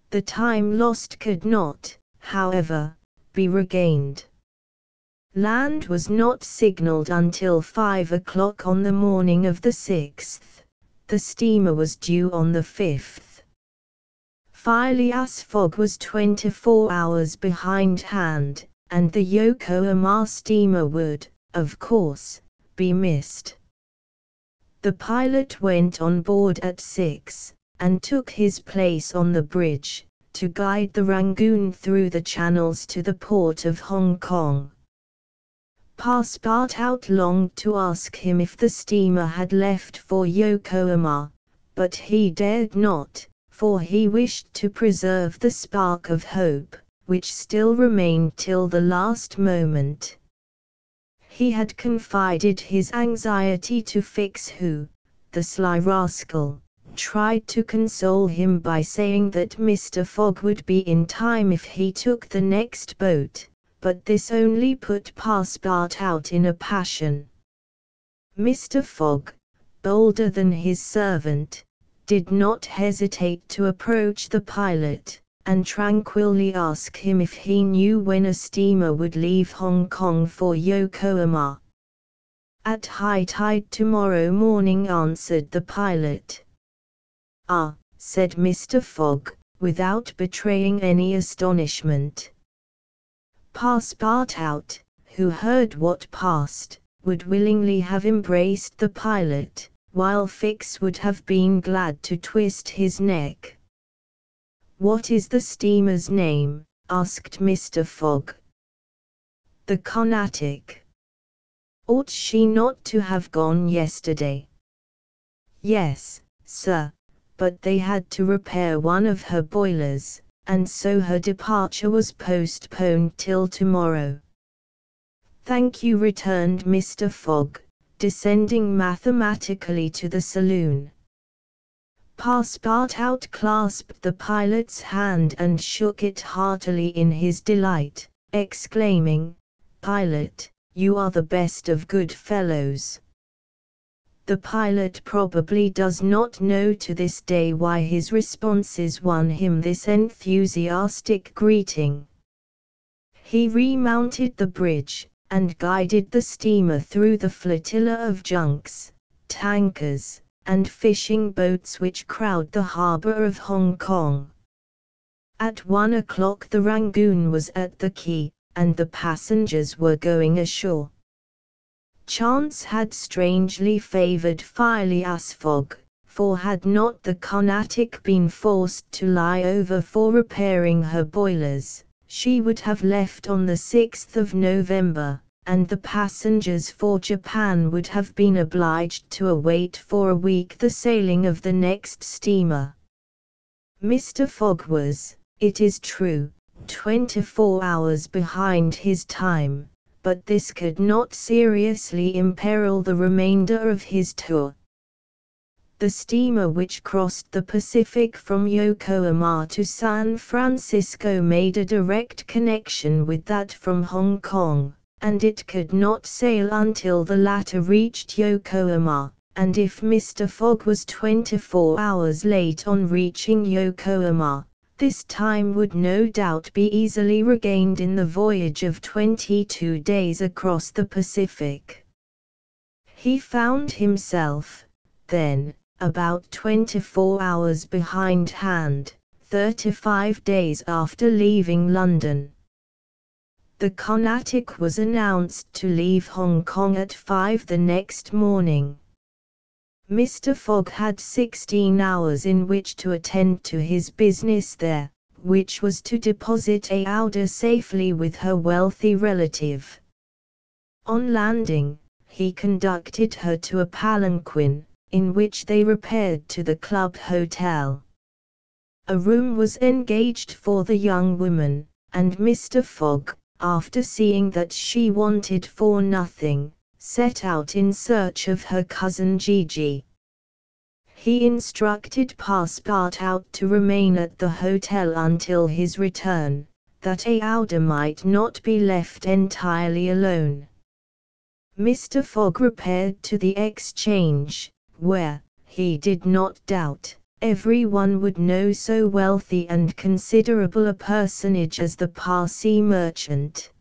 The time lost could not, however, be regained. Land was not signaled until 5 o'clock on the morning of the 6th. The steamer was due on the 5th. Phileas Fogg was 24 hours behindhand, and the Yokohama steamer would, of course, be missed. The pilot went on board at 6, and took his place on the bridge, to guide the Rangoon through the channels to the port of Hong Kong. Passepartout longed to ask him if the steamer had left for Yokohama, but he dared not, for he wished to preserve the spark of hope, which still remained till the last moment. He had confided his anxiety to Fix, who, the sly rascal, tried to console him by saying that Mr. Fogg would be in time if he took the next boat, but this only put Passepartout in a passion. Mr. Fogg, bolder than his servant, did not hesitate to approach the pilot, and tranquilly ask him if he knew when a steamer would leave Hong Kong for Yokohama. "At high tide tomorrow morning," answered the pilot. "Ah," said Mr. Fogg, without betraying any astonishment. Passepartout, who heard what passed, would willingly have embraced the pilot, while Fix would have been glad to twist his neck. "What is the steamer's name?" asked Mr. Fogg. "The Carnatic." "Ought she not to have gone yesterday?" "Yes, sir, but they had to repair one of her boilers, and so her departure was postponed till tomorrow." "Thank you," returned Mr. Fogg, descending mathematically to the saloon. Passepartout clasped the pilot's hand and shook it heartily in his delight, exclaiming, "Pilot, you are the best of good fellows." The pilot probably does not know to this day why his responses won him this enthusiastic greeting. He remounted the bridge, and guided the steamer through the flotilla of junks, tankers, and fishing boats which crowd the harbor of Hong Kong. At 1 o'clock the Rangoon was at the quay, and the passengers were going ashore. Chance had strangely favored Phileas Fogg, for had not the Carnatic been forced to lie over for repairing her boilers, she would have left on the 6th of November, and the passengers for Japan would have been obliged to await for a week the sailing of the next steamer. Mr. Fogg was, it is true, 24 hours behind his time, but this could not seriously imperil the remainder of his tour. The steamer which crossed the Pacific from Yokohama to San Francisco made a direct connection with that from Hong Kong, and it could not sail until the latter reached Yokohama, and if Mr. Fogg was 24 hours late on reaching Yokohama, this time would no doubt be easily regained in the voyage of 22 days across the Pacific. He found himself, then, about 24 hours behindhand, 35 days after leaving London. The Carnatic was announced to leave Hong Kong at 5 the next morning. Mr. Fogg had 16 hours in which to attend to his business there, which was to deposit Aouda safely with her wealthy relative. On landing, he conducted her to a palanquin, in which they repaired to the club hotel. A room was engaged for the young woman, and Mr. Fogg, after seeing that she wanted for nothing, set out in search of her cousin Gigi. He instructed Passepartout to remain at the hotel until his return, that Aouda might not be left entirely alone. Mr. Fogg repaired to the Exchange, where, he did not doubt, everyone would know so wealthy and considerable a personage as the Parsi merchant.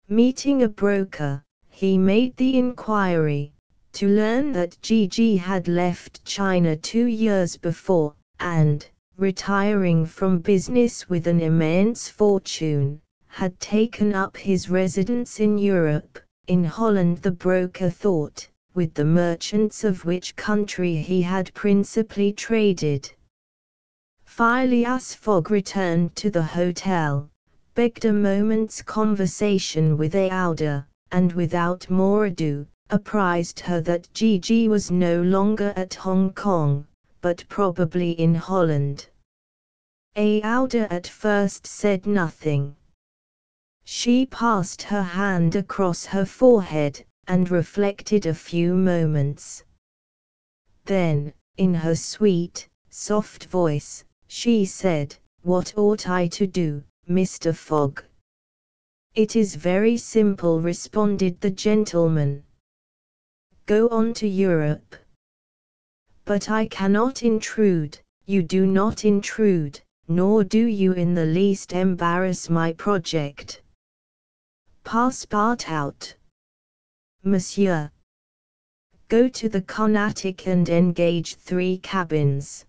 Meeting a broker, he made the inquiry, to learn that Gigi had left China 2 years before, and, retiring from business with an immense fortune, had taken up his residence in Europe, in Holland. The broker thought, with the merchants of which country he had principally traded. Phileas Fogg returned to the hotel, begged a moment's conversation with Aouda, and without more ado, apprised her that Gigi was no longer at Hong Kong, but probably in Holland. Aouda at first said nothing. She passed her hand across her forehead, and reflected a few moments. Then, in her sweet, soft voice, she said, "What ought I to do, Mr. Fogg?" "It is very simple," responded the gentleman. "Go on to Europe." "But I cannot intrude." "You do not intrude, nor do you in the least embarrass my project." Passepartout. "Monsieur, go to the Carnatic and engage 3 cabins."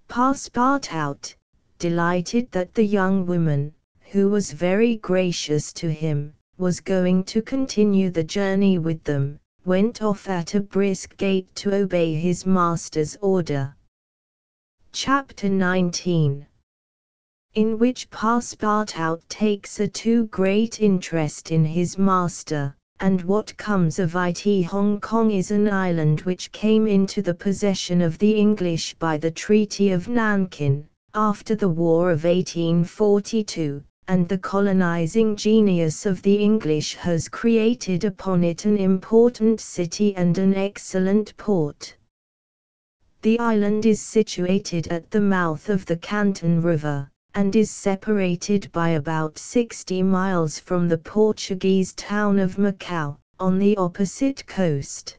Passepartout, delighted that the young woman, who was very gracious to him, was going to continue the journey with them, went off at a brisk gait to obey his master's order. Chapter 19, in which Passepartout takes a too great interest in his master, and what comes of it. Hong Kong is an island which came into the possession of the English by the Treaty of Nankin, after the War of 1842, and the colonizing genius of the English has created upon it an important city and an excellent port. The island is situated at the mouth of the Canton River, and is separated by about 60 miles from the Portuguese town of Macau, on the opposite coast.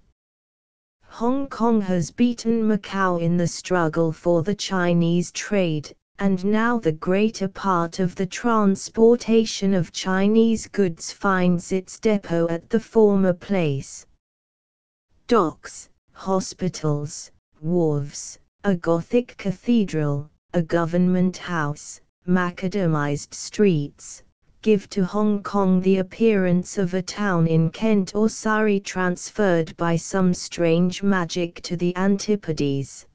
Hong Kong has beaten Macau in the struggle for the Chinese trade, and now the greater part of the transportation of Chinese goods finds its depot at the former place. Docks, hospitals, wharves, a Gothic cathedral, a government house, macadamized streets, give to Hong Kong the appearance of a town in Kent or Surrey transferred by some strange magic to the Antipodes.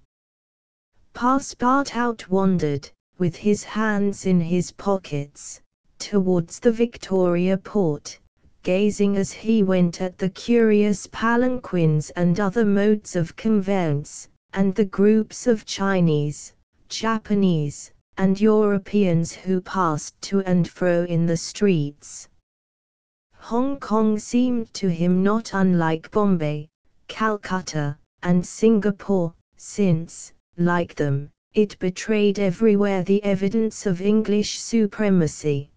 Passepartout wandered, with his hands in his pockets, towards the Victoria Port, gazing as he went at the curious palanquins and other modes of conveyance, and the groups of Chinese, Japanese, and Europeans who passed to and fro in the streets. Hong Kong seemed to him not unlike Bombay, Calcutta, and Singapore, since, like them, it betrayed everywhere the evidence of English supremacy.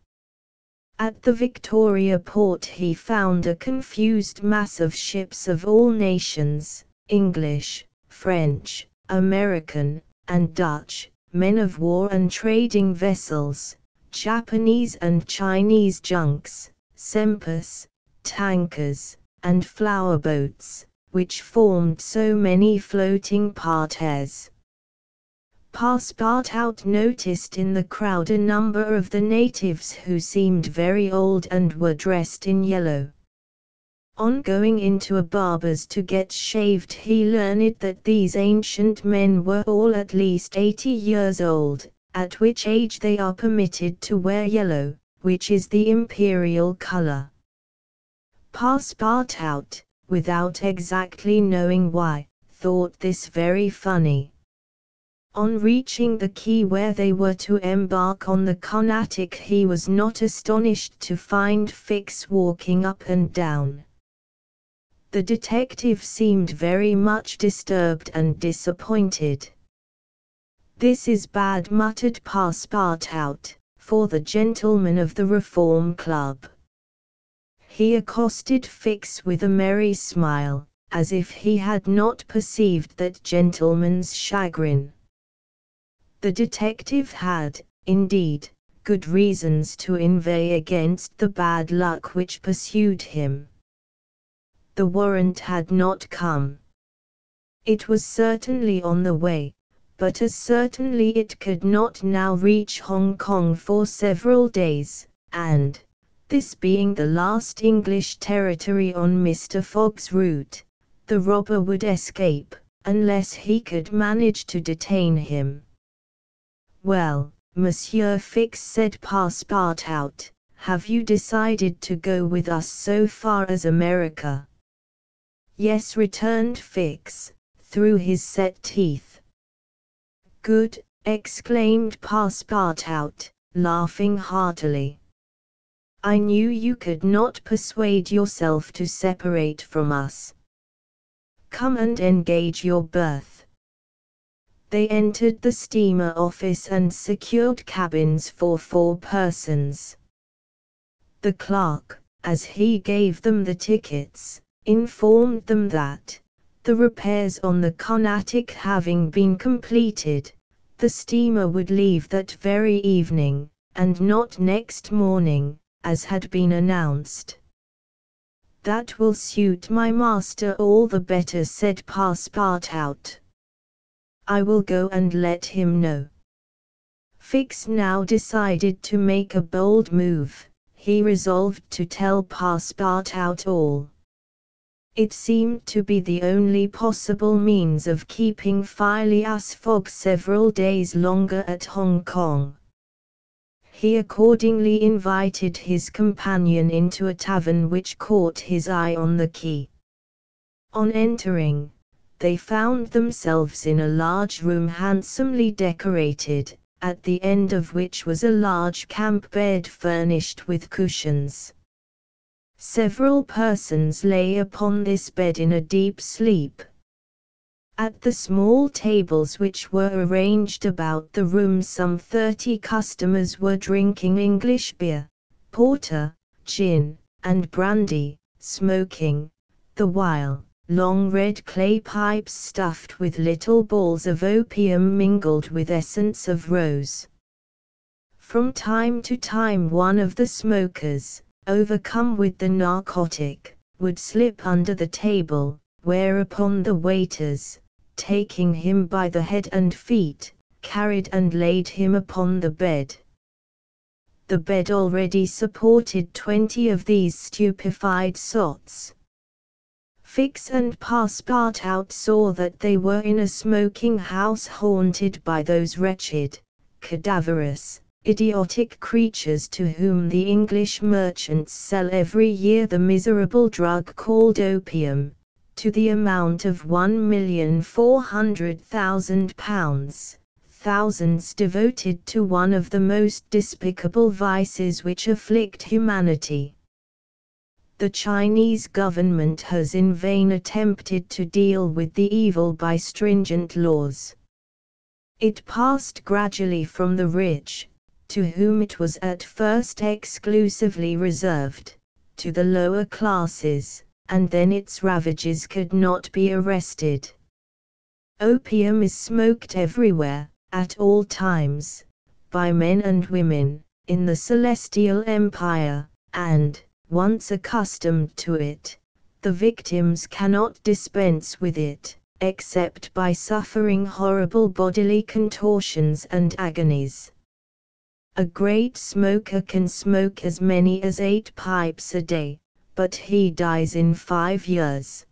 At the Victoria port he found a confused mass of ships of all nations, English, French, American, and Dutch, men of war and trading vessels, Japanese and Chinese junks, sempers, tankers, and flower boats, which formed so many floating parterres. Passepartout noticed in the crowd a number of the natives who seemed very old and were dressed in yellow. On going into a barber's to get shaved, he learned that these ancient men were all at least 80 years old, at which age they are permitted to wear yellow, which is the imperial color. Passepartout, without exactly knowing why, thought this very funny. On reaching the quay where they were to embark on the Carnatic, he was not astonished to find Fix walking up and down. The detective seemed very much disturbed and disappointed. "This is bad," muttered Passepartout, "for the gentlemen of the Reform Club." He accosted Fix with a merry smile, as if he had not perceived that gentleman's chagrin. The detective had, indeed, good reasons to inveigh against the bad luck which pursued him. The warrant had not come. It was certainly on the way, but as certainly it could not now reach Hong Kong for several days, and, this being the last English territory on Mr. Fogg's route, the robber would escape, unless he could manage to detain him. "Well, Monsieur Fix," said Passepartout, "have you decided to go with us so far as America?" "Yes," returned Fix, through his set teeth. "Good," exclaimed Passepartout, laughing heartily. "I knew you could not persuade yourself to separate from us. Come and engage your berth." They entered the steamer office and secured cabins for 4 persons. The clerk, as he gave them the tickets, informed them that, the repairs on the Carnatic having been completed, the steamer would leave that very evening, and not next morning, as had been announced. "That will suit my master all the better," said Passepartout. "I will go and let him know." Fix now decided to make a bold move. He resolved to tell Passepartout all. It seemed to be the only possible means of keeping Phileas Fogg several days longer at Hong Kong. He accordingly invited his companion into a tavern which caught his eye on the quay. On entering, they found themselves in a large room handsomely decorated, at the end of which was a large camp bed furnished with cushions. Several persons lay upon this bed in a deep sleep. At the small tables which were arranged about the room some 30 customers were drinking English beer, porter, gin, and brandy, smoking, the while, long red clay pipes stuffed with little balls of opium mingled with essence of rose. From time to time one of the smokers, overcome with the narcotic, would slip under the table, whereupon the waiters, taking him by the head and feet, carried and laid him upon the bed. The bed already supported 20 of these stupefied sots. Fix and Passepartout saw that they were in a smoking house haunted by those wretched, cadaverous, idiotic creatures to whom the English merchants sell every year the miserable drug called opium, to the amount of £1,400,000, thousands devoted to one of the most despicable vices which afflict humanity. The Chinese government has in vain attempted to deal with the evil by stringent laws. It passed gradually from the rich, to whom it was at first exclusively reserved, to the lower classes, and then its ravages could not be arrested. Opium is smoked everywhere, at all times, by men and women, in the Celestial Empire, and, once accustomed to it, the victims cannot dispense with it, except by suffering horrible bodily contortions and agonies. A great smoker can smoke as many as 8 pipes a day, but he dies in 5 years.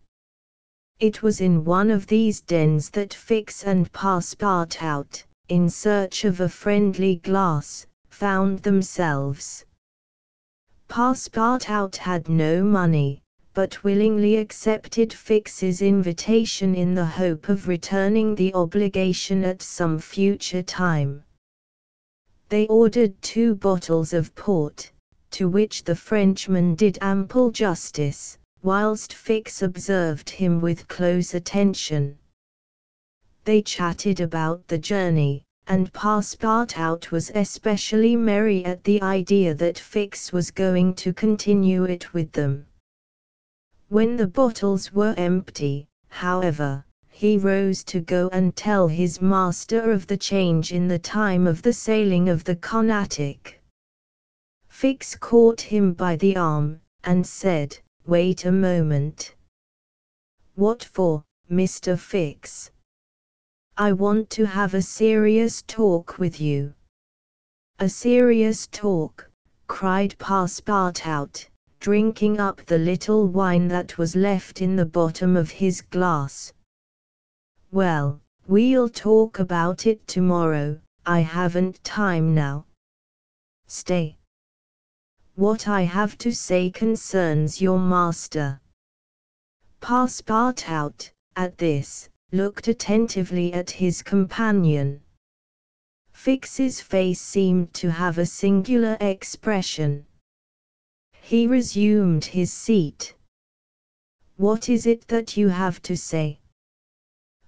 It was in one of these dens that Fix and Passepartout, in search of a friendly glass, found themselves. Passepartout had no money, but willingly accepted Fix's invitation in the hope of returning the obligation at some future time. They ordered 2 bottles of port, to which the Frenchman did ample justice, whilst Fix observed him with close attention. They chatted about the journey, and Passepartout was especially merry at the idea that Fix was going to continue it with them. When the bottles were empty, however, he rose to go and tell his master of the change in the time of the sailing of the Carnatic. Fix caught him by the arm, and said, "Wait a moment." "What for, Mr. Fix?" "I want to have a serious talk with you." "A serious talk," cried Passepartout, drinking up the little wine that was left in the bottom of his glass. "Well, we'll talk about it tomorrow, I haven't time now." "Stay. What I have to say concerns your master." Passepartout, at this, looked attentively at his companion. Fix's face seemed to have a singular expression. He resumed his seat. "What is it that you have to say?"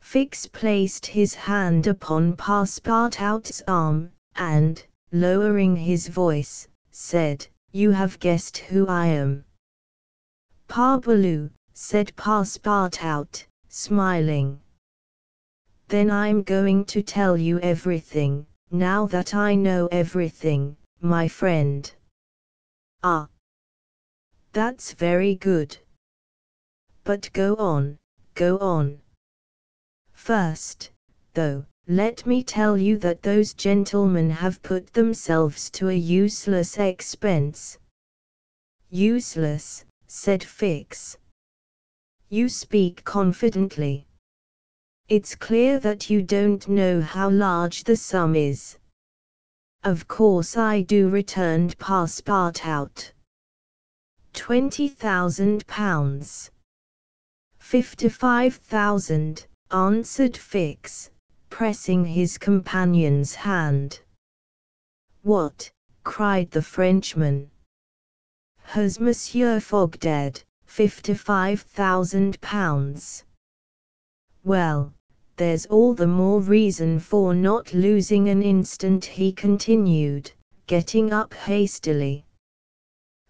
Fix placed his hand upon Passepartout's arm, and, lowering his voice, said, "You have guessed who I am." "Parbleu," said Passepartout, smiling. "Then I'm going to tell you everything, now that I know everything, my friend." "Ah, that's very good. But go on, go on. First, though, let me tell you that those gentlemen have put themselves to a useless expense." "Useless," said Fix. "You speak confidently. It's clear that you don't know how large the sum is." "Of course I do," returned Passepartout. £20,000. "55,000, answered Fix, pressing his companion's hand. "What?" cried the Frenchman. "Has Monsieur Fogg dead? £55,000. Well, there's all the more reason for not losing an instant," he continued, getting up hastily.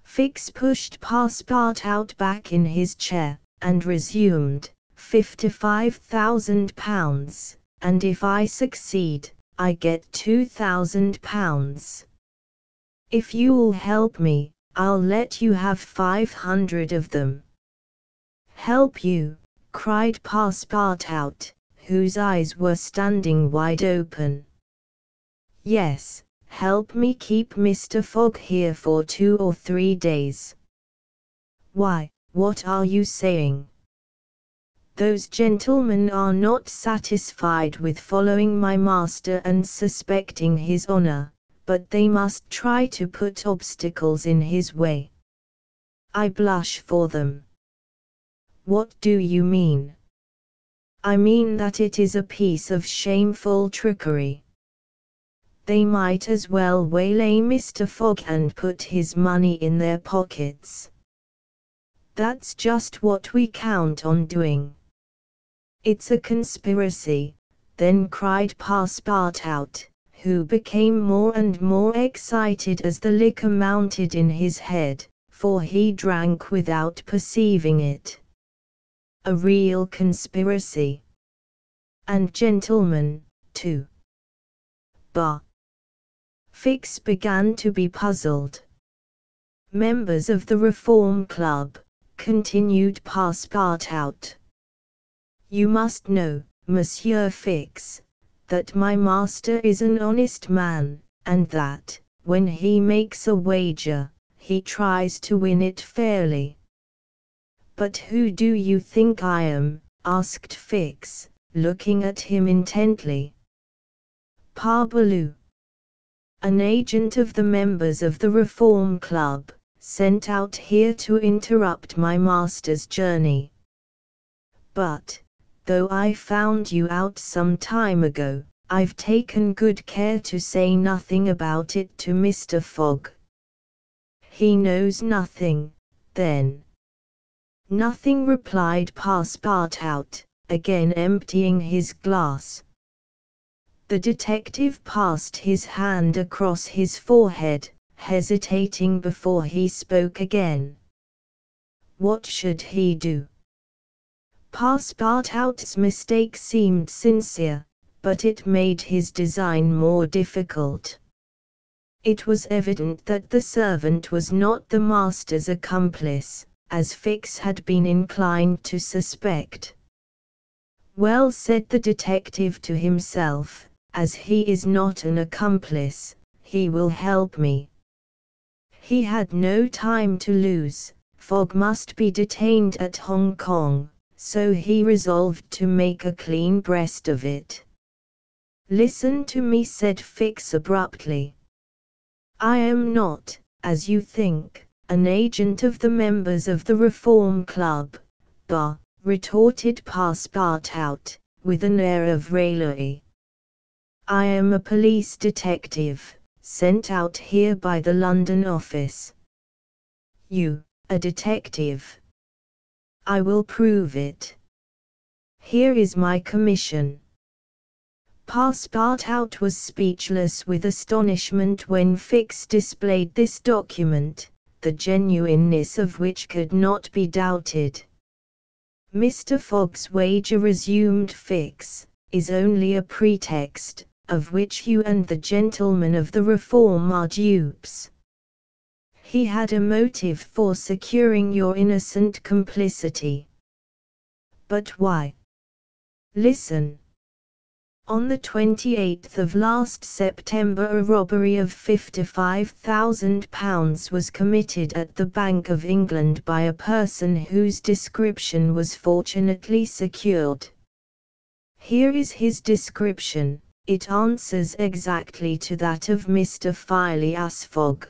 Fix pushed Passepartout back in his chair, and resumed, £55,000, and if I succeed, I get £2,000. If you'll help me, I'll let you have 500 of them." "Help you?" cried Passepartout, whose eyes were standing wide open. "Yes, help me keep Mr. Fogg here for 2 or 3 days." "Why, what are you saying?" "Those gentlemen are not satisfied with following my master and suspecting his honor, but they must try to put obstacles in his way. I blush for them." "What do you mean?" "I mean that it is a piece of shameful trickery. They might as well waylay Mr. Fogg and put his money in their pockets." That's just what we count on doing. It's a conspiracy, then cried Passepartout, who became more and more excited as the liquor mounted in his head, for he drank without perceiving it. A real conspiracy. And gentlemen, too. Bah! Fix began to be puzzled. Members of the Reform Club, continued Passepartout. You must know, Monsieur Fix, that my master is an honest man, and that, when he makes a wager, he tries to win it fairly. But who do you think I am? Asked Fix, looking at him intently. Parbleu! An agent of the members of the Reform Club, sent out here to interrupt my master's journey. But, though I found you out some time ago, I've taken good care to say nothing about it to Mr. Fogg. He knows nothing, then. Nothing, replied Passepartout, again emptying his glass. The detective passed his hand across his forehead, hesitating before he spoke again. What should he do? Passepartout's mistake seemed sincere, but it made his design more difficult. It was evident that the servant was not the master's accomplice, as Fix had been inclined to suspect. Well, said the detective to himself, as he is not an accomplice, he will help me. He had no time to lose. Fogg must be detained at Hong Kong, so he resolved to make a clean breast of it. Listen to me, said Fix abruptly. I am not, as you think, an agent of the members of the Reform Club, bah, retorted Passepartout, with an air of raillery. I am a police detective, sent out here by the London office. You, a detective? I will prove it. Here is my commission. Passepartout was speechless with astonishment when Fix displayed this document, the genuineness of which could not be doubted. Mr. Fogg's wager, resumed Fix, is only a pretext, of which you and the gentlemen of the Reform are dupes. He had a motive for securing your innocent complicity. But why? Listen. On the 28th of last September a robbery of £55,000 was committed at the Bank of England by a person whose description was fortunately secured. Here is his description, it answers exactly to that of Mr. Phileas Fogg.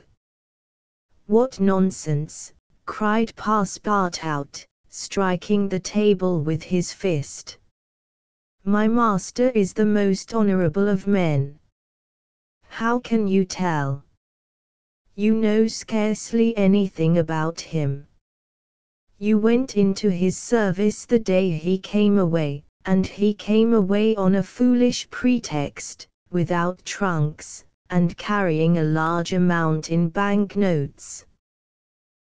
What nonsense, cried Passepartout, striking the table with his fist. My master is the most honourable of men. How can you tell? You know scarcely anything about him. You went into his service the day he came away, and he came away on a foolish pretext, without trunks, and carrying a large amount in bank notes.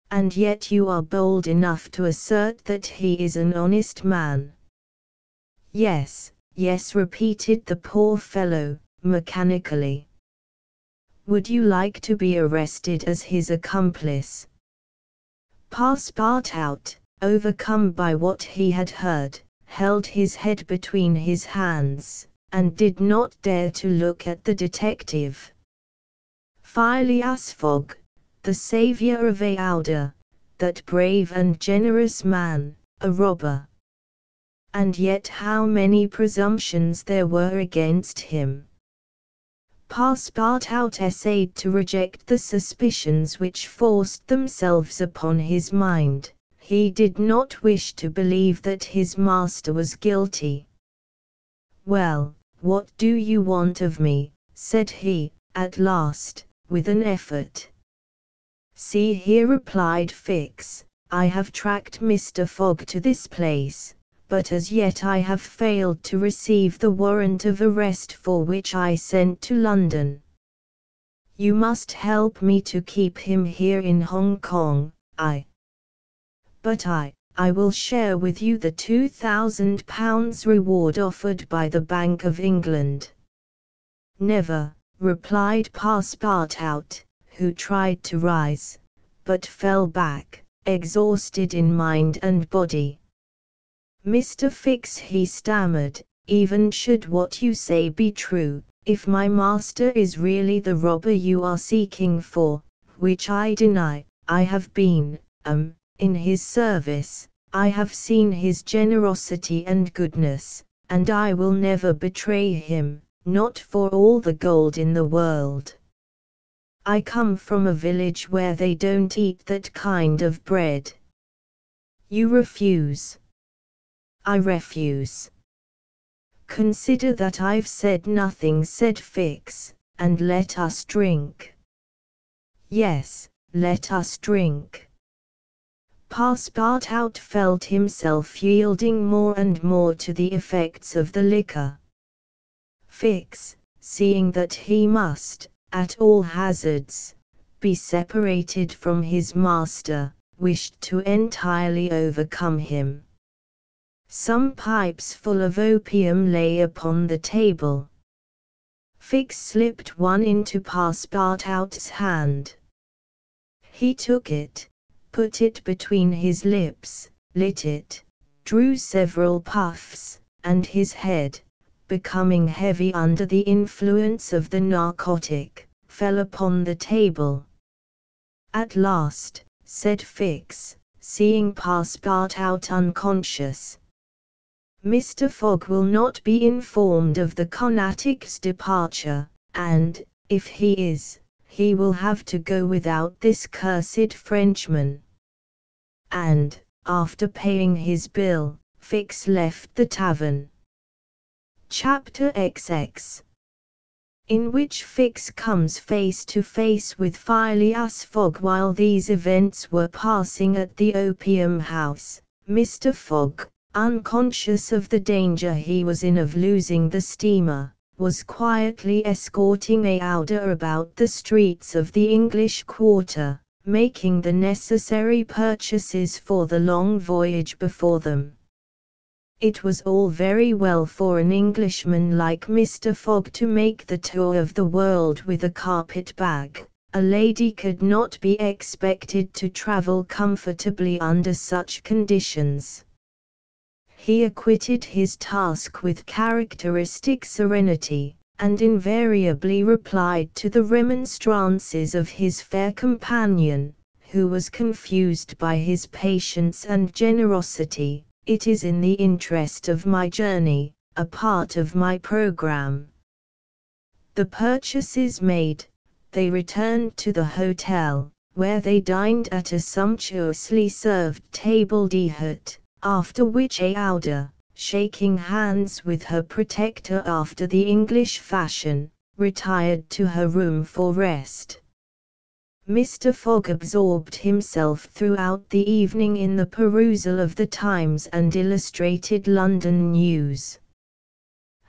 And yet you are bold enough to assert that he is an honest man. Yes, yes, repeated the poor fellow, mechanically. Would you like to be arrested as his accomplice? Passepartout, overcome by what he had heard, held his head between his hands, and did not dare to look at the detective. Phileas Fogg, the saviour of Aouda, that brave and generous man, a robber. And yet how many presumptions there were against him. Passepartout essayed to reject the suspicions which forced themselves upon his mind. He did not wish to believe that his master was guilty. Well, what do you want of me? Said he, at last, with an effort. See here, replied Fix, I have tracked Mr. Fogg to this place, but as yet I have failed to receive the warrant of arrest for which I sent to London. You must help me to keep him here in Hong Kong. But I will share with you the £2,000 reward offered by the Bank of England." "Never," replied Passepartout, who tried to rise, but fell back, exhausted in mind and body. "Mr. Fix," he stammered, "even should what you say be true, if my master is really the robber you are seeking for, which I deny, I have been, in his service, I have seen his generosity and goodness, and I will never betray him, not for all the gold in the world. I come from a village where they don't eat that kind of bread." "You refuse." "I refuse." "Consider that I've said nothing," said Fix, "and let us drink." "Yes, let us drink." Passepartout felt himself yielding more and more to the effects of the liquor. Fix, seeing that he must, at all hazards, be separated from his master, wished to entirely overcome him. Some pipes full of opium lay upon the table. Fix slipped one into Passepartout's hand. He took it, put it between his lips, lit it, drew several puffs, and his head, becoming heavy under the influence of the narcotic, fell upon the table. "At last," said Fix, seeing Passepartout unconscious, "Mr. Fogg will not be informed of the conatic's departure, and, if he is, he will have to go without this cursed Frenchman." And, after paying his bill, Fix left the tavern. Chapter XX, in which Fix comes face to face with Phileas Fogg. While these events were passing at the opium house, Mr. Fogg, unconscious of the danger he was in of losing the steamer, was quietly escorting Aouda about the streets of the English quarter, making the necessary purchases for the long voyage before them. It was all very well for an Englishman like Mr. Fogg to make the tour of the world with a carpet bag. A lady could not be expected to travel comfortably under such conditions. He acquitted his task with characteristic serenity, and invariably replied to the remonstrances of his fair companion, who was confused by his patience and generosity. "It is in the interest of my journey, a part of my program." The purchases made, they returned to the hotel, where they dined at a sumptuously served table d'hôte, after which Aouda, shaking hands with her protector after the English fashion, retired to her room for rest. Mr. Fogg absorbed himself throughout the evening in the perusal of the Times and Illustrated London News.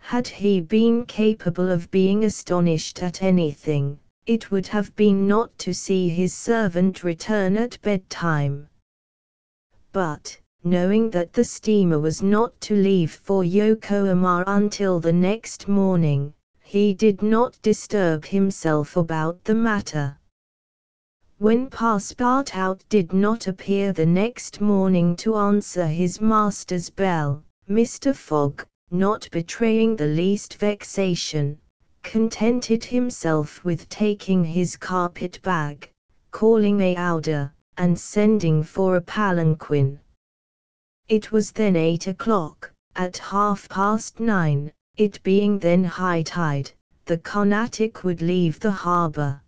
Had he been capable of being astonished at anything, it would have been not to see his servant return at bedtime. But, knowing that the steamer was not to leave for Yokohama until the next morning, he did not disturb himself about the matter. When Passepartout did not appear the next morning to answer his master's bell, Mr. Fogg, not betraying the least vexation, contented himself with taking his carpet bag, calling Aouda, and sending for a palanquin. It was then 8 o'clock. At 9:30, it being then high tide, the Carnatic would leave the harbour.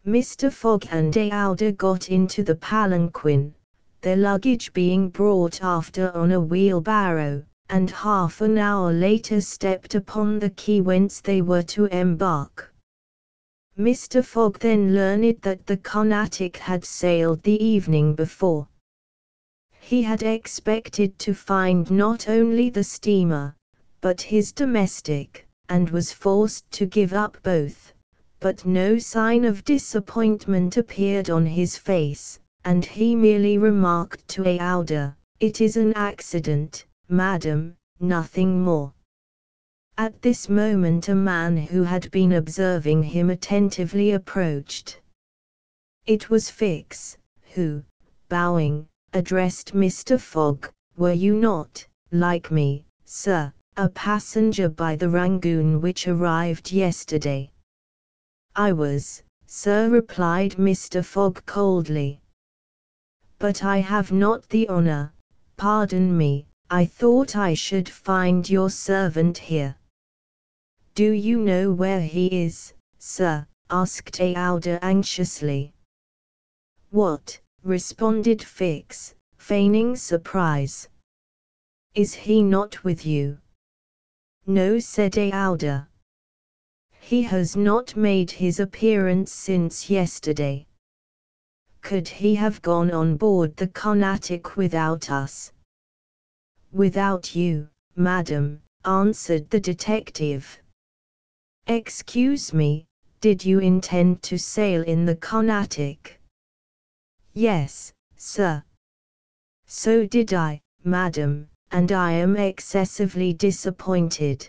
Mr. Fogg and Aouda got into the palanquin, their luggage being brought after on a wheelbarrow, and half an hour later stepped upon the quay whence they were to embark. Mr. Fogg then learned that the Carnatic had sailed the evening before. He had expected to find not only the steamer, but his domestic, and was forced to give up both, but no sign of disappointment appeared on his face, and he merely remarked to Aouda, "It is an accident, madam, nothing more." At this moment a man who had been observing him attentively approached. It was Fix, who, bowing, addressed Mr. Fogg. "Were you not, like me, sir, a passenger by the Rangoon which arrived yesterday?" "I was, sir," replied Mr. Fogg coldly. "But I have not the honor. Pardon me, I thought I should find your servant here." "Do you know where he is, sir?" asked Aouda anxiously. "What?" responded Fix, feigning surprise. "Is he not with you?" "No," said Aouda. "He has not made his appearance since yesterday." "Could he have gone on board the Carnatic without us?" "Without you, madam," answered the detective. "Excuse me, did you intend to sail in the Carnatic?" "Yes, sir." "So did I, madam, and I am excessively disappointed.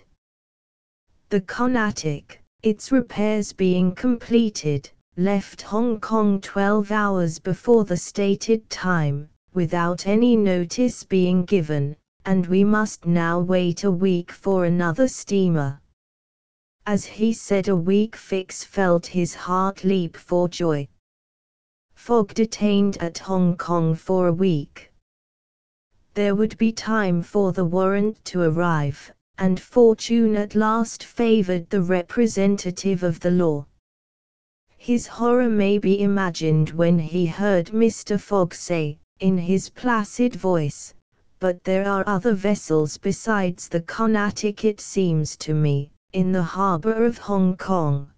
The Carnatic, its repairs being completed, left Hong Kong 12 hours before the stated time, without any notice being given, and we must now wait a week for another steamer." As he said a week, Fix felt his heart leap for joy. Fogg detained at Hong Kong for a week. There would be time for the warrant to arrive, and fortune at last favored the representative of the law. His horror may be imagined when he heard Mr. Fogg say, in his placid voice, "But there are other vessels besides the Carnatic, it seems to me, in the harbor of Hong Kong."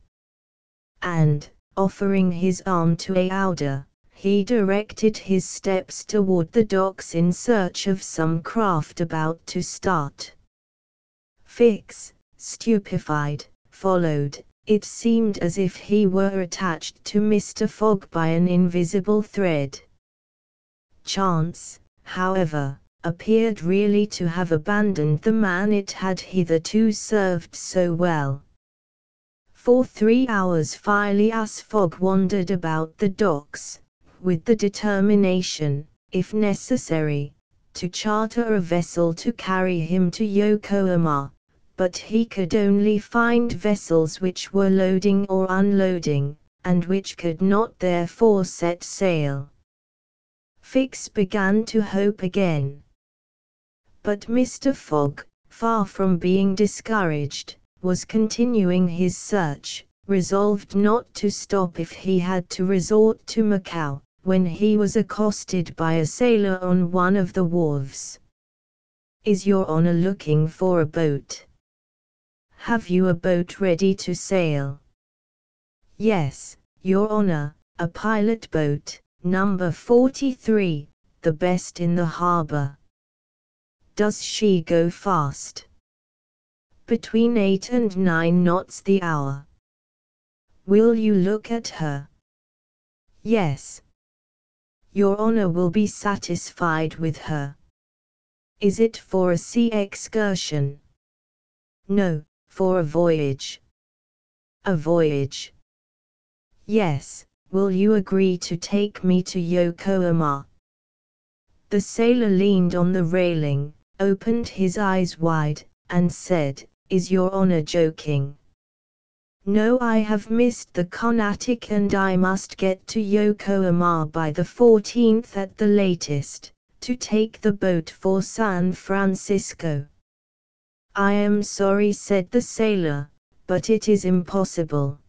And, offering his arm to Aouda, he directed his steps toward the docks in search of some craft about to start. Fix, stupefied, followed. It seemed as if he were attached to Mr. Fogg by an invisible thread. Chance, however, appeared really to have abandoned the man it had hitherto served so well. For 3 hours Phileas Fogg wandered about the docks, with the determination, if necessary, to charter a vessel to carry him to Yokohama, but he could only find vessels which were loading or unloading, and which could not therefore set sail. Fix began to hope again. But Mr. Fogg, far from being discouraged, was continuing his search, resolved not to stop if he had to resort to Macau, when he was accosted by a sailor on one of the wharves. "Is your honor looking for a boat? Have you a boat ready to sail?" "Yes, your honor, a pilot boat, number 43, the best in the harbor." "Does she go fast?" "Between 8 and 9 knots the hour." "Will you look at her?" "Yes." "Your honor will be satisfied with her." "Is it for a sea excursion?" "No, for a voyage." "A voyage?" "Yes. Will you agree to take me to Yokohama?" The sailor leaned on the railing, opened his eyes wide, and said, "Is your honor joking?" "No, I have missed the Carnatic and I must get to Yokohama by the 14th at the latest, to take the boat for San Francisco." "I am sorry," said the sailor, "but it is impossible.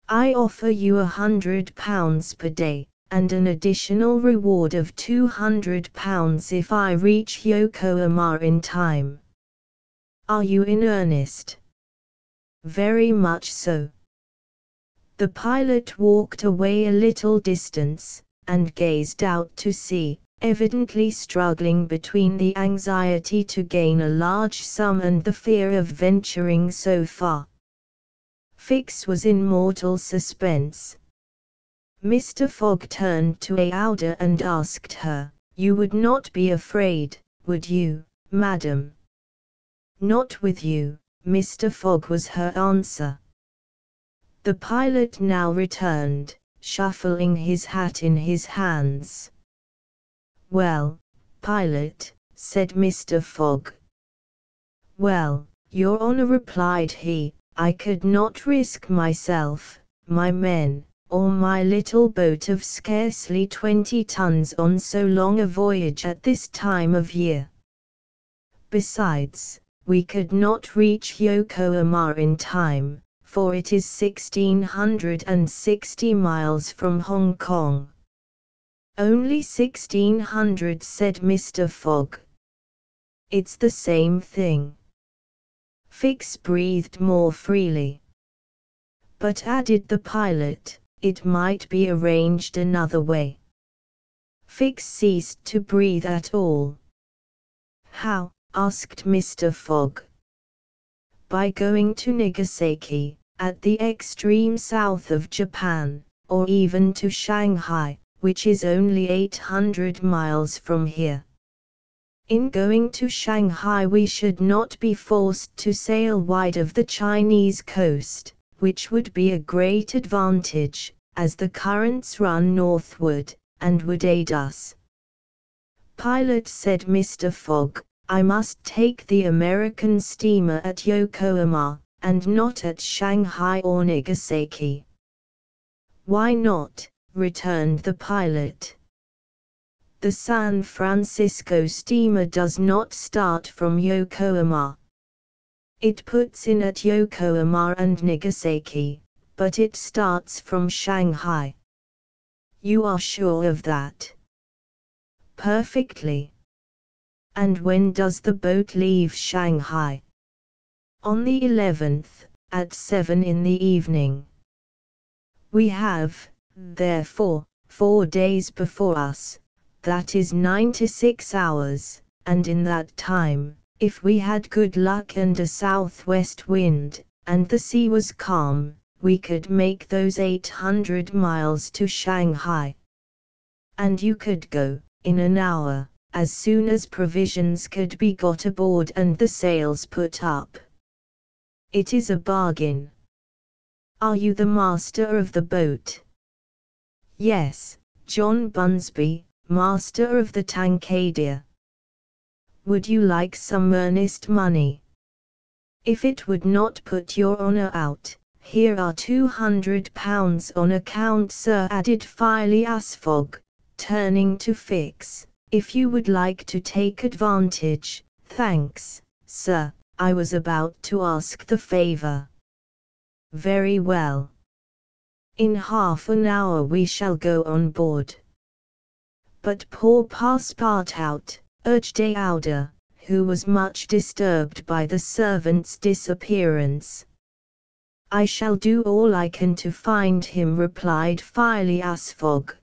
I offer you £100 per day, and an additional reward of £200 if I reach Yokohama in time. Are you in earnest?" "Very much so." The pilot walked away a little distance, and gazed out to sea, evidently struggling between the anxiety to gain a large sum and the fear of venturing so far. Fix was in mortal suspense. Mr. Fogg turned to Aouda and asked her, "You would not be afraid, would you, madam?" "Not with you, Mr. Fogg," was her answer. The pilot now returned, shuffling his hat in his hands. "Well, pilot," said Mr. Fogg. "Well, your honor," replied he, "I could not risk myself, my men, or my little boat of scarcely 20 tons on so long a voyage at this time of year. Besides, we could not reach Yokohama in time, for it is 1660 miles from Hong Kong." "Only 1600, said Mr. Fogg. "It's the same thing." Fix breathed more freely. "But," added the pilot, "it might be arranged another way." Fix ceased to breathe at all. "How?" asked Mr. Fogg. "By going to Nagasaki, at the extreme south of Japan, or even to Shanghai, which is only 800 miles from here. In going to Shanghai we should not be forced to sail wide of the Chinese coast, which would be a great advantage, as the currents run northward, and would aid us." "Pilot," said Mr. Fogg, "I must take the American steamer at Yokohama, and not at Shanghai or Nagasaki." "Why not?" returned the pilot. "The San Francisco steamer does not start from Yokohama. It puts in at Yokohama and Nagasaki, but it starts from Shanghai." "You are sure of that?" "Perfectly." "And when does the boat leave Shanghai?" "On the 11th, at 7 in the evening." "We have, therefore, 4 days before us, that is 96 hours, and in that time, if we had good luck and a southwest wind, and the sea was calm, we could make those 800 miles to Shanghai. And you could go, in an hour, as soon as provisions could be got aboard and the sails put up." "It is a bargain." "Are you the master of the boat?" "Yes, John Bunsby, master of the Tancadia." "Would you like some earnest money?" "If it would not put your honor out, here are £200 on account, sir," added Phileas Fogg, turning to Fix. "If you would like to take advantage." "Thanks, sir, I was about to ask the favor." "Very well. In half an hour we shall go on board." "But poor Passepartout," urged Aouda, who was much disturbed by the servant's disappearance. "I shall do all I can to find him," replied Phileas Fogg.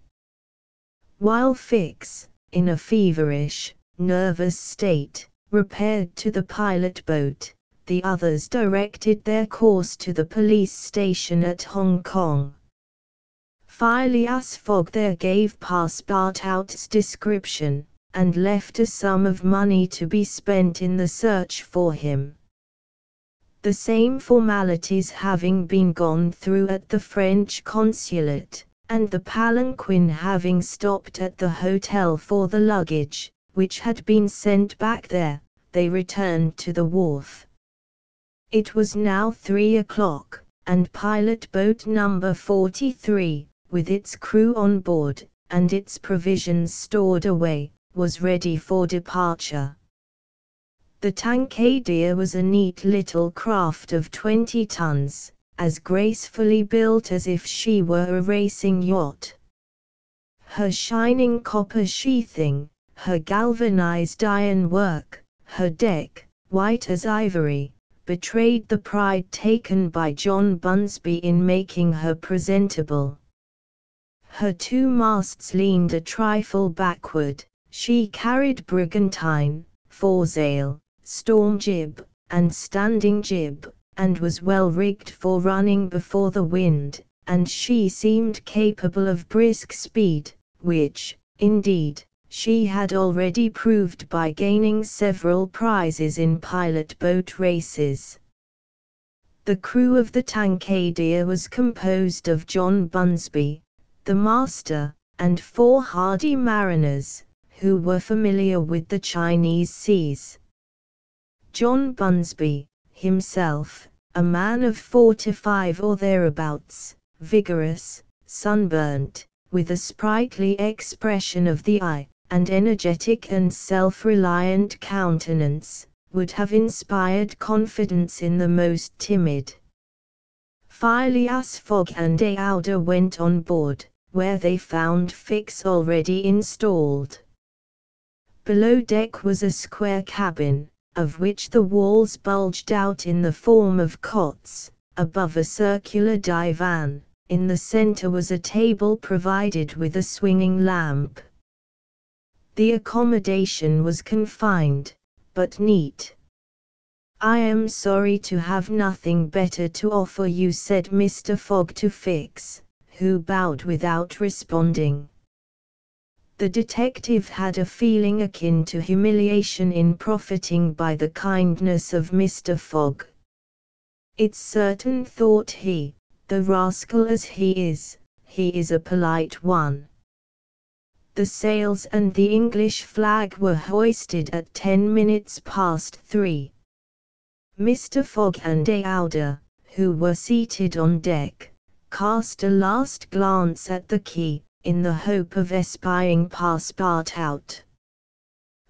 While Fix, in a feverish, nervous state, repaired to the pilot boat, the others directed their course to the police station at Hong Kong. Phileas Fogg there gave Passepartout's description, and left a sum of money to be spent in the search for him. The same formalities having been gone through at the French consulate, and the palanquin having stopped at the hotel for the luggage, which had been sent back there, they returned to the wharf. It was now 3 o'clock, and pilot boat number 43, with its crew on board, and its provisions stored away, was ready for departure. The Tancadia was a neat little craft of 20 tons, as gracefully built as if she were a racing yacht. Her shining copper sheathing, her galvanized iron work, her deck, white as ivory, betrayed the pride taken by John Bunsby in making her presentable. Her 2 masts leaned a trifle backward, She carried brigantine, foresail, storm jib, and standing jib, and was well rigged for running before the wind, and she seemed capable of brisk speed, which, indeed, she had already proved by gaining several prizes in pilot boat races. The crew of the Tankadere was composed of John Bunsby, the master, and 4 hardy mariners, who were familiar with the Chinese seas. John Bunsby, himself, a man of 45 or thereabouts, vigorous, sunburnt, with a sprightly expression of the eye, and energetic and self-reliant countenance, would have inspired confidence in the most timid. Phileas Fogg and Aouda went on board, where they found Fix already installed. Below deck was a square cabin, of which the walls bulged out in the form of cots, above a circular divan. In the center was a table provided with a swinging lamp. The accommodation was confined, but neat. "I am sorry to have nothing better to offer you," said Mr. Fogg to Fix, who bowed without responding. The detective had a feeling akin to humiliation in profiting by the kindness of Mr. Fogg. "It's certain," thought he, "the rascal as he is a polite one." The sails and the English flag were hoisted at 10 minutes past 3. Mr. Fogg and Aouda, who were seated on deck, cast a last glance at the quay, in the hope of espying Passepartout.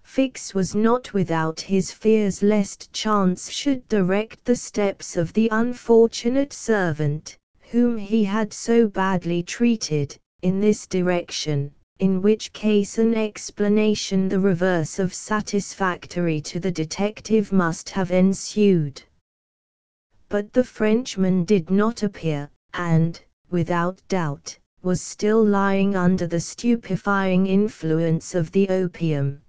Fix was not without his fears lest chance should direct the steps of the unfortunate servant, whom he had so badly treated, in this direction, in which case an explanation the reverse of satisfactory to the detective must have ensued. But the Frenchman did not appear, and, without doubt, was still lying under the stupefying influence of the opium.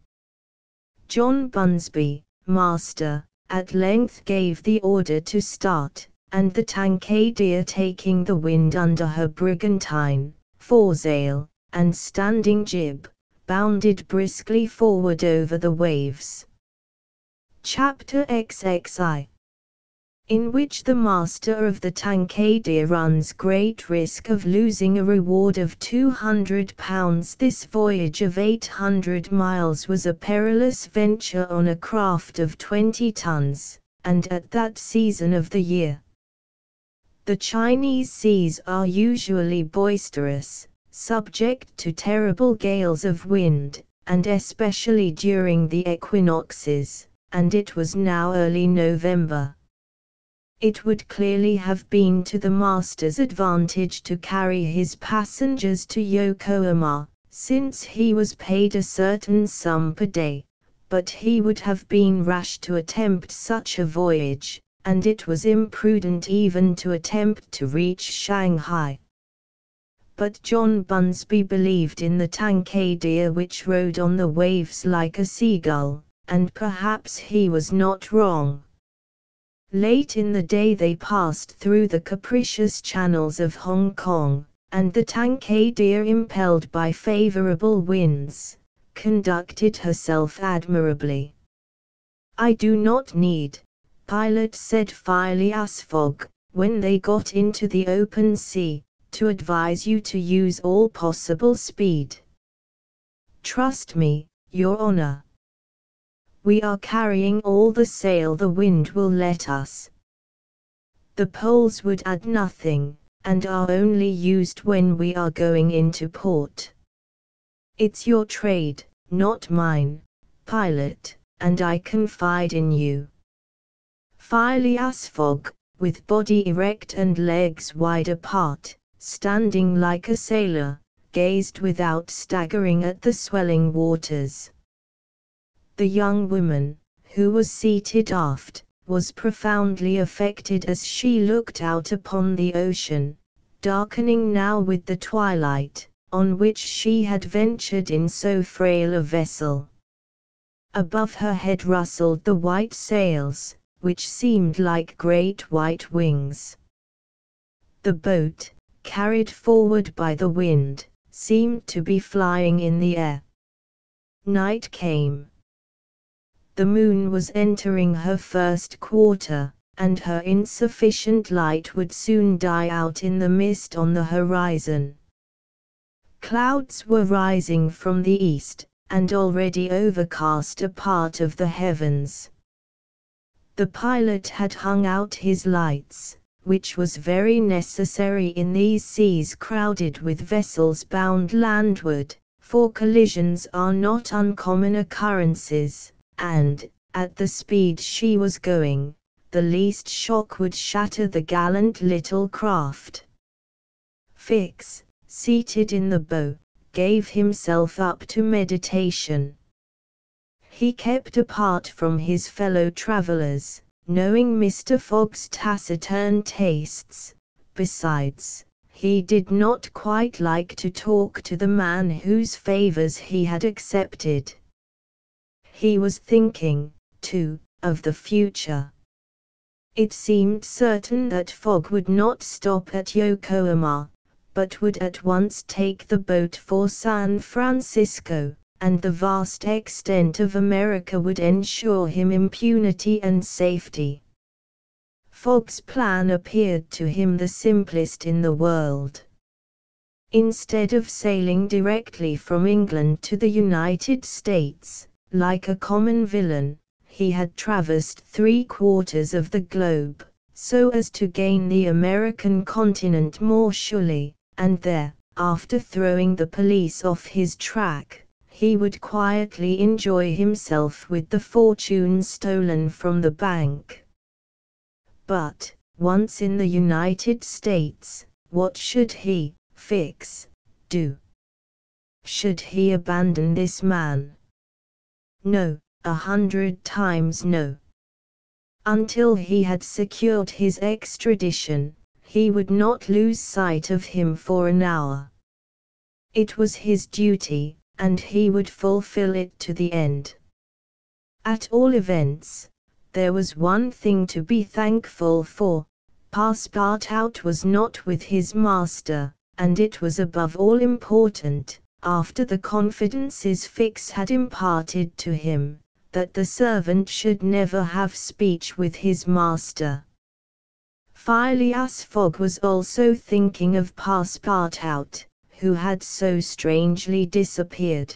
John Bunsby, master, at length gave the order to start, and the Tankadere, taking the wind under her brigantine, foresail, and standing jib, bounded briskly forward over the waves. Chapter XXI, in which the master of the Tankadere runs great risk of losing a reward of £200. This voyage of 800 miles was a perilous venture on a craft of 20 tons, and at that season of the year. The Chinese seas are usually boisterous, subject to terrible gales of wind, and especially during the equinoxes, and it was now early November. It would clearly have been to the master's advantage to carry his passengers to Yokohama, since he was paid a certain sum per day, but he would have been rash to attempt such a voyage, and it was imprudent even to attempt to reach Shanghai. But John Bunsby believed in the Tankadere, which rode on the waves like a seagull, and perhaps he was not wrong. Late in the day they passed through the capricious channels of Hong Kong, and the Tankadere, impelled by favorable winds, conducted herself admirably. "I do not need, pilot," said Phileas Fogg, when they got into the open sea, "to advise you to use all possible speed. Trust me, your honor. We are carrying all the sail the wind will let us. The poles would add nothing, and are only used when we are going into port. It's your trade, not mine, pilot, and I confide in you." Phileas Fogg, with body erect and legs wide apart, standing like a sailor, gazed without staggering at the swelling waters. The young woman, who was seated aft, was profoundly affected as she looked out upon the ocean, darkening now with the twilight, on which she had ventured in so frail a vessel. Above her head rustled the white sails, which seemed like great white wings. The boat, carried forward by the wind, seemed to be flying in the air. Night came. The moon was entering her first quarter, and her insufficient light would soon die out in the mist on the horizon. Clouds were rising from the east, and already overcast a part of the heavens. The pilot had hung out his lights, which was very necessary in these seas crowded with vessels bound landward, for collisions are not uncommon occurrences, and, at the speed she was going, the least shock would shatter the gallant little craft. Fix, seated in the bow, gave himself up to meditation. He kept apart from his fellow travelers, knowing Mr. Fogg's taciturn tastes. Besides, he did not quite like to talk to the man whose favors he had accepted. He was thinking, too, of the future. It seemed certain that Fogg would not stop at Yokohama, but would at once take the boat for San Francisco, and the vast extent of America would ensure him impunity and safety. Fogg's plan appeared to him the simplest in the world. Instead of sailing directly from England to the United States, like a common villain, he had traversed 3/4 of the globe, so as to gain the American continent more surely, and there, after throwing the police off his track, he would quietly enjoy himself with the fortune stolen from the bank. But, once in the United States, what should he, Fix, do? Should he abandon this man? No, 100 times no. Until he had secured his extradition, he would not lose sight of him for an hour. It was his duty, and he would fulfill it to the end. At all events, there was one thing to be thankful for: Passepartout was not with his master, and it was above all important, after the confidences Fix had imparted to him, that the servant should never have speech with his master. Phileas Fogg was also thinking of Passepartout, who had so strangely disappeared.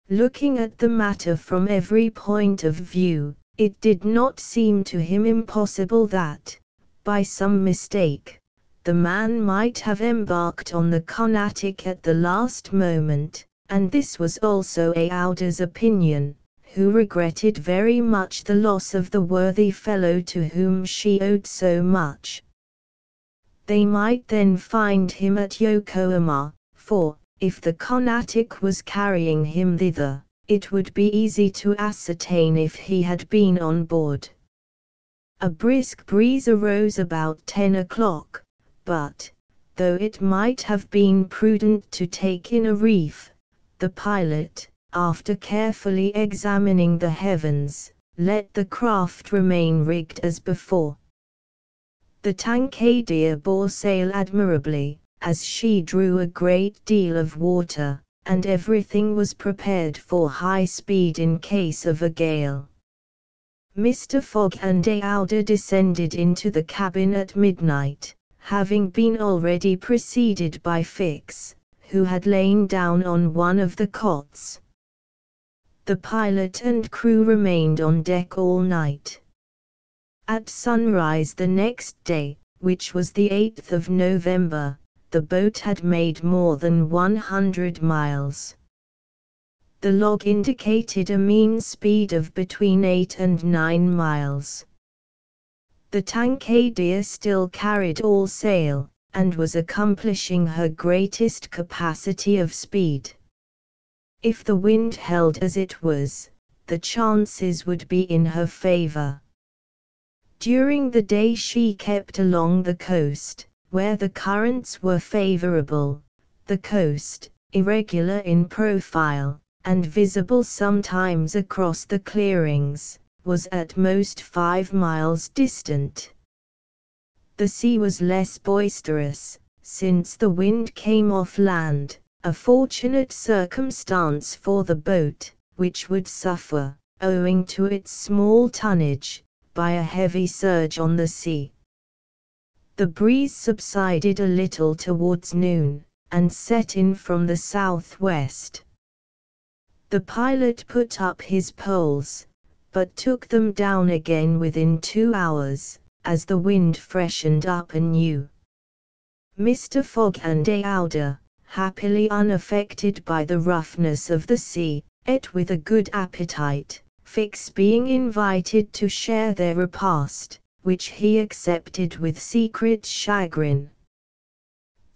Looking at the matter from every point of view, it did not seem to him impossible that, by some mistake, the man might have embarked on the Carnatic at the last moment, and this was also Aouda's opinion, who regretted very much the loss of the worthy fellow to whom she owed so much. They might then find him at Yokohama, for, if the Carnatic was carrying him thither, it would be easy to ascertain if he had been on board. A brisk breeze arose about 10 o'clock, but, though it might have been prudent to take in a reef, the pilot, after carefully examining the heavens, let the craft remain rigged as before. The Tankadere bore sail admirably, as she drew a great deal of water, and everything was prepared for high speed in case of a gale. Mr. Fogg and Aouda descended into the cabin at midnight, having been already preceded by Fix, who had lain down on one of the cots. The pilot and crew remained on deck all night. At sunrise the next day, which was the 8th of November, the boat had made more than 100 miles. The log indicated a mean speed of between 8 and 9 miles. The Tankadere still carried all sail, and was accomplishing her greatest capacity of speed. If the wind held as it was, the chances would be in her favor. During the day she kept along the coast, where the currents were favorable, The coast, irregular in profile, and visible sometimes across the clearings, was at most 5 miles distant. The sea was less boisterous, since the wind came off land, a fortunate circumstance for the boat, which would suffer, owing to its small tonnage, by a heavy surge on the sea. The breeze subsided a little towards noon, and set in from the southwest. The pilot put up his poles, but took them down again within 2 hours, as the wind freshened up anew. Mr. Fogg and Aouda, happily unaffected by the roughness of the sea, ate with a good appetite, Fix being invited to share their repast, which he accepted with secret chagrin.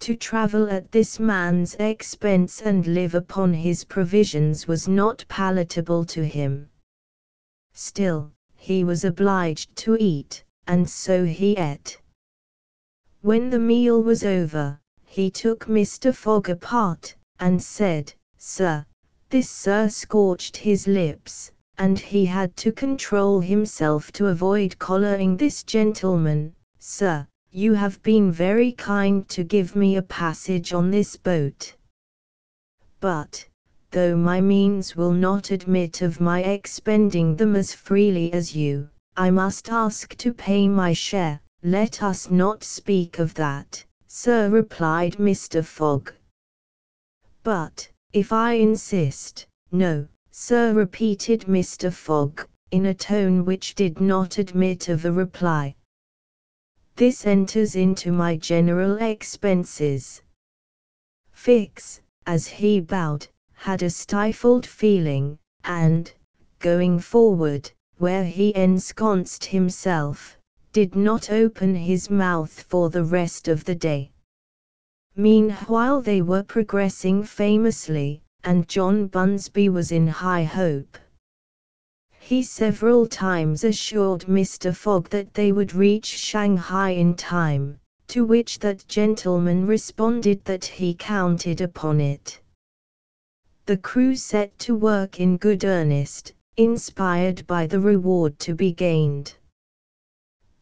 To travel at this man's expense and live upon his provisions was not palatable to him. Still, he was obliged to eat, and so he ate. When the meal was over, he took Mr. Fogg apart, and said, "Sir, this sir scorched his lips, and he had to control himself to avoid collaring this gentleman. Sir, you have been very kind to give me a passage on this boat. But, though my means will not admit of my expending them as freely as you, I must ask to pay my share." "Let us not speak of that, sir," replied Mr. Fogg. "But, if I insist—" "No, sir," repeated Mr. Fogg, in a tone which did not admit of a reply. "This enters into my general expenses." Fix, as he bowed, had a stifled feeling, and, going forward, where he ensconced himself, did not open his mouth for the rest of the day. Meanwhile they were progressing famously, and John Bunsby was in high hope. He several times assured Mr. Fogg that they would reach Shanghai in time, to which that gentleman responded that he counted upon it. The crew set to work in good earnest, inspired by the reward to be gained.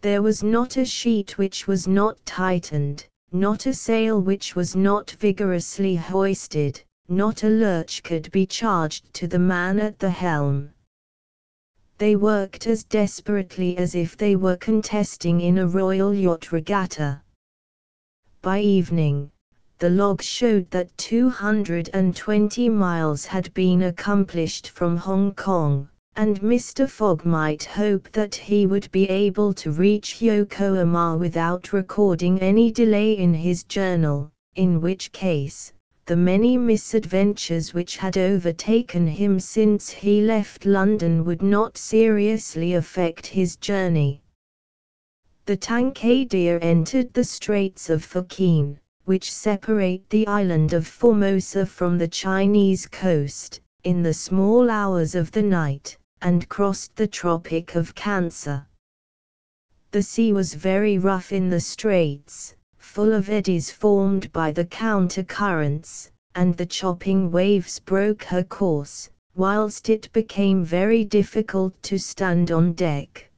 There was not a sheet which was not tightened, not a sail which was not vigorously hoisted, not a lurch could be charged to the man at the helm. They worked as desperately as if they were contesting in a royal yacht regatta. By evening, the log showed that 220 miles had been accomplished from Hong Kong, and Mr. Fogg might hope that he would be able to reach Yokohama without recording any delay in his journal, in which case, the many misadventures which had overtaken him since he left London would not seriously affect his journey. The Tankadier entered the Straits of Fukien, which separate the island of Formosa from the Chinese coast, in the small hours of the night, and crossed the Tropic of Cancer. The sea was very rough in the straits, full of eddies formed by the counter-currents, and the chopping waves broke her course, whilst it became very difficult to stand on deck.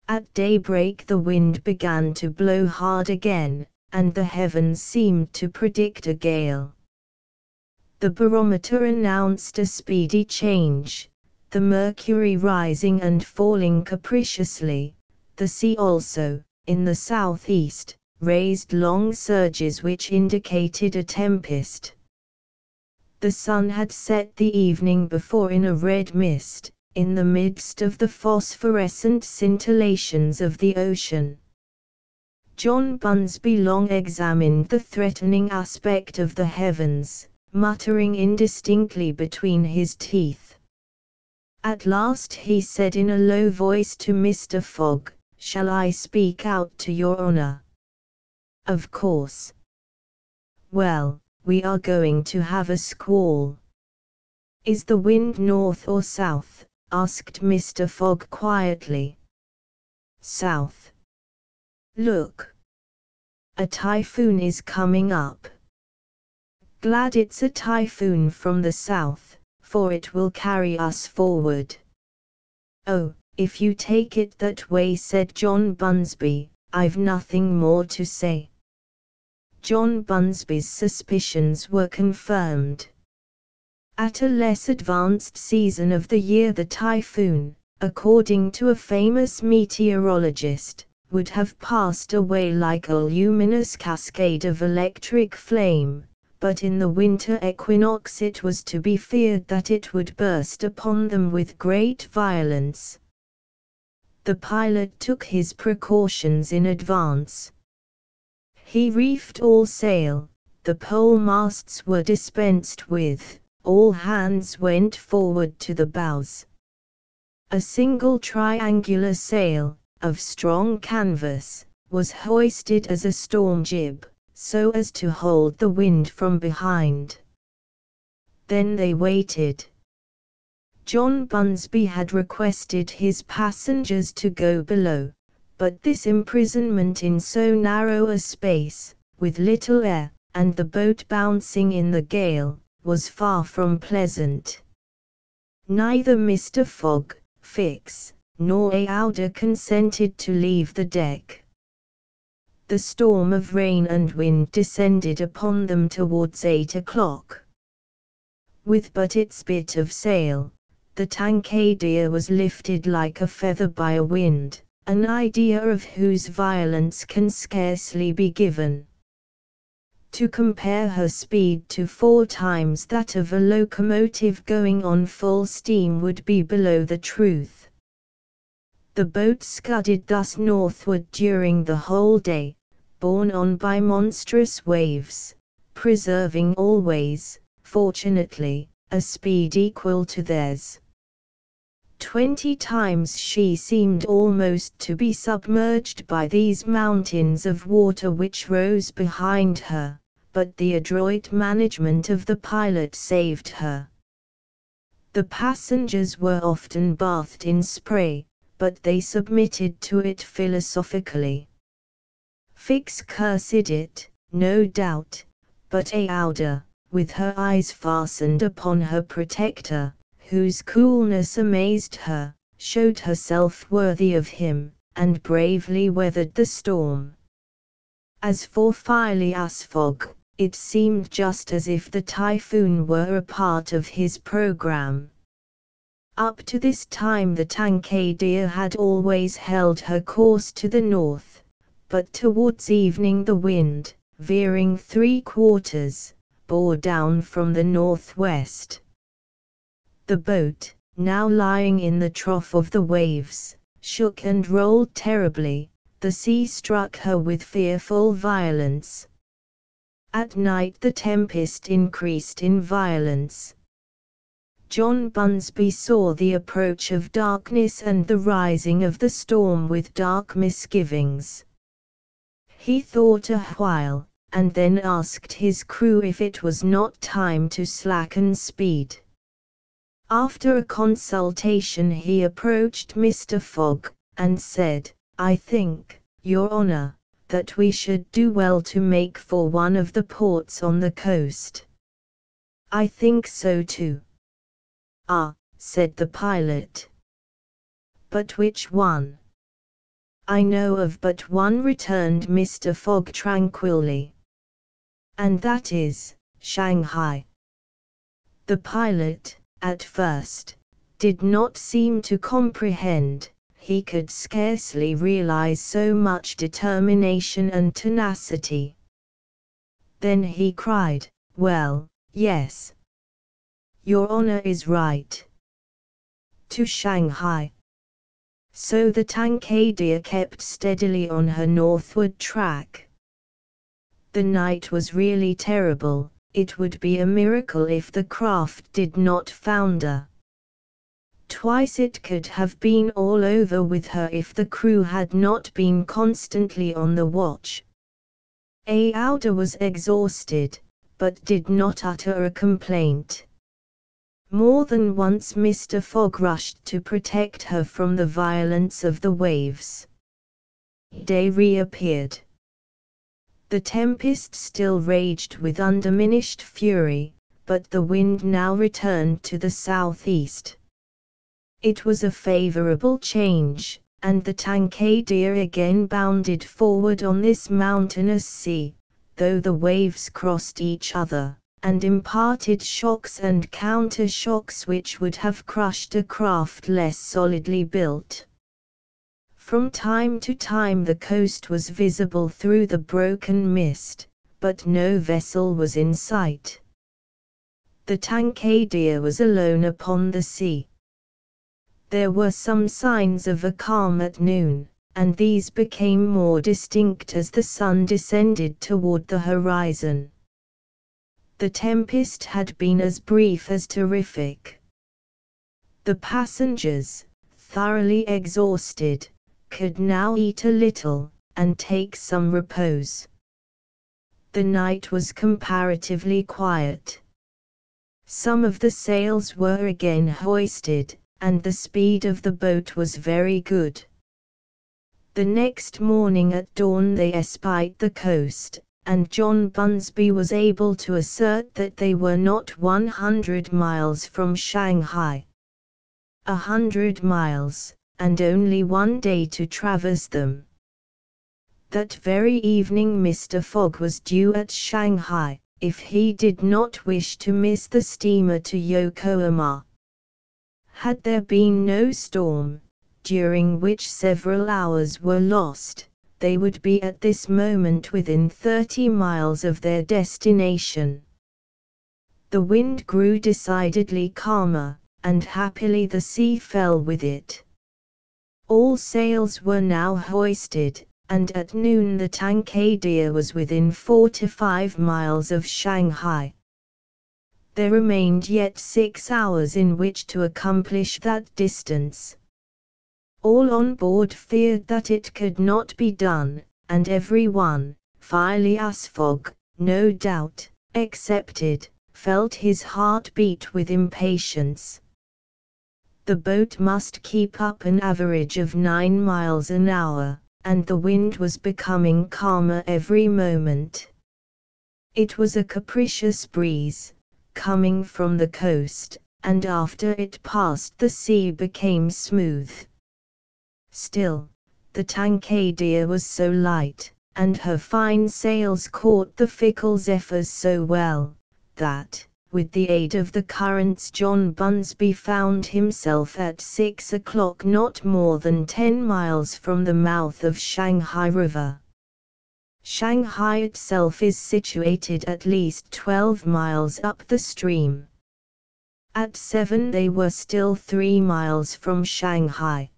At daybreak the wind began to blow hard again, and the heavens seemed to predict a gale. The barometer announced a speedy change, the mercury rising and falling capriciously. The sea also, in the southeast, raised long surges which indicated a tempest. The sun had set the evening before in a red mist, in the midst of the phosphorescent scintillations of the ocean. John Bunsby long examined the threatening aspect of the heavens, muttering indistinctly between his teeth. At last he said in a low voice to Mr. Fogg, "Shall I speak out to your honour?" "Of course." "Well, we are going to have a squall." "Is the wind north or south?" asked Mr. Fogg quietly. "South." "Look. A typhoon is coming up." Glad it's a typhoon from the south, for it will carry us forward." "Oh, if you take it that way," said John Bunsby, "I've nothing more to say." John Bunsby's suspicions were confirmed. At a less advanced season of the year the typhoon, according to a famous meteorologist, would have passed away like a luminous cascade of electric flame, but in the winter equinox it was to be feared that it would burst upon them with great violence. The pilot took his precautions in advance. He reefed all sail, the pole masts were dispensed with, all hands went forward to the bows. A single triangular sail, of strong canvas, was hoisted as a storm jib, so as to hold the wind from behind. Then they waited. John Bunsby had requested his passengers to go below, but this imprisonment in so narrow a space, with little air, and the boat bouncing in the gale, was far from pleasant. Neither Mr. Fogg, Fix, nor Aouda consented to leave the deck. The storm of rain and wind descended upon them towards 8 o'clock. With but its bit of sail, the Tankadere was lifted like a feather by a wind, an idea of whose violence can scarcely be given. To compare her speed to 4 times that of a locomotive going on full steam would be below the truth. The boat scudded thus northward during the whole day, borne on by monstrous waves, preserving always, fortunately, a speed equal to theirs. 20 times she seemed almost to be submerged by these mountains of water which rose behind her, but the adroit management of the pilot saved her. The passengers were often bathed in spray, but they submitted to it philosophically. Fix cursed it, no doubt, but Aouda, with her eyes fastened upon her protector, whose coolness amazed her, showed herself worthy of him, and bravely weathered the storm. As for Phileas Fogg, it seemed just as if the typhoon were a part of his program. Up to this time the Tankadere had always held her course to the north, but towards evening the wind, veering 3/4, bore down from the northwest. The boat, now lying in the trough of the waves, shook and rolled terribly, the sea struck her with fearful violence. At night the tempest increased in violence. John Bunsby saw the approach of darkness and the rising of the storm with dark misgivings. He thought a while, and then asked his crew if it was not time to slacken speed. After a consultation he approached Mr. Fogg, and said, "I think, Your Honour, that we should do well to make for one of the ports on the coast." "I think so too." "Ah," said the pilot. "But which one?" "I know of but one," returned Mr. Fogg tranquilly. "And that is, Shanghai." The pilot, at first, did not seem to comprehend. He could scarcely realize so much determination and tenacity. Then he cried, "Well, yes. Your Honor is right. To Shanghai." So the Tankadere kept steadily on her northward track. The night was really terrible. It would be a miracle if the craft did not founder. Twice it could have been all over with her if the crew had not been constantly on the watch. Aouda was exhausted, but did not utter a complaint. More than once Mr. Fogg rushed to protect her from the violence of the waves. Day reappeared. The tempest still raged with undiminished fury, but the wind now returned to the southeast. It was a favorable change, and the Tankadere again bounded forward on this mountainous sea, though the waves crossed each other, and imparted shocks and counter-shocks which would have crushed a craft less solidly built. From time to time the coast was visible through the broken mist, but no vessel was in sight. The Tankadere was alone upon the sea. There were some signs of a calm at noon, and these became more distinct as the sun descended toward the horizon. The tempest had been as brief as terrific. The passengers, thoroughly exhausted, could now eat a little, and take some repose. The night was comparatively quiet. Some of the sails were again hoisted, and the speed of the boat was very good. The next morning at dawn they espied the coast, and John Bunsby was able to assert that they were not 100 miles from Shanghai. 100 miles, and only 1 day to traverse them. That very evening Mr. Fogg was due at Shanghai, if he did not wish to miss the steamer to Yokohama. Had there been no storm, during which several hours were lost, they would be at this moment within 30 miles of their destination. The wind grew decidedly calmer, and happily the sea fell with it. All sails were now hoisted, and at noon the Tankadere was within 4 to 5 miles of Shanghai. There remained yet 6 hours in which to accomplish that distance. All on board feared that it could not be done, and every one, Phileas Fogg, no doubt, excepted, felt his heart beat with impatience. The boat must keep up an average of 9 miles an hour, and the wind was becoming calmer every moment. It was a capricious breeze, coming from the coast, and after it passed the sea became smooth. Still, the Tankadere was so light, and her fine sails caught the fickle zephyrs so well, that, with the aid of the currents, John Bunsby found himself at 6 o'clock not more than 10 miles from the mouth of Shanghai River. Shanghai itself is situated at least 12 miles up the stream. At 7 they were still 3 miles from Shanghai.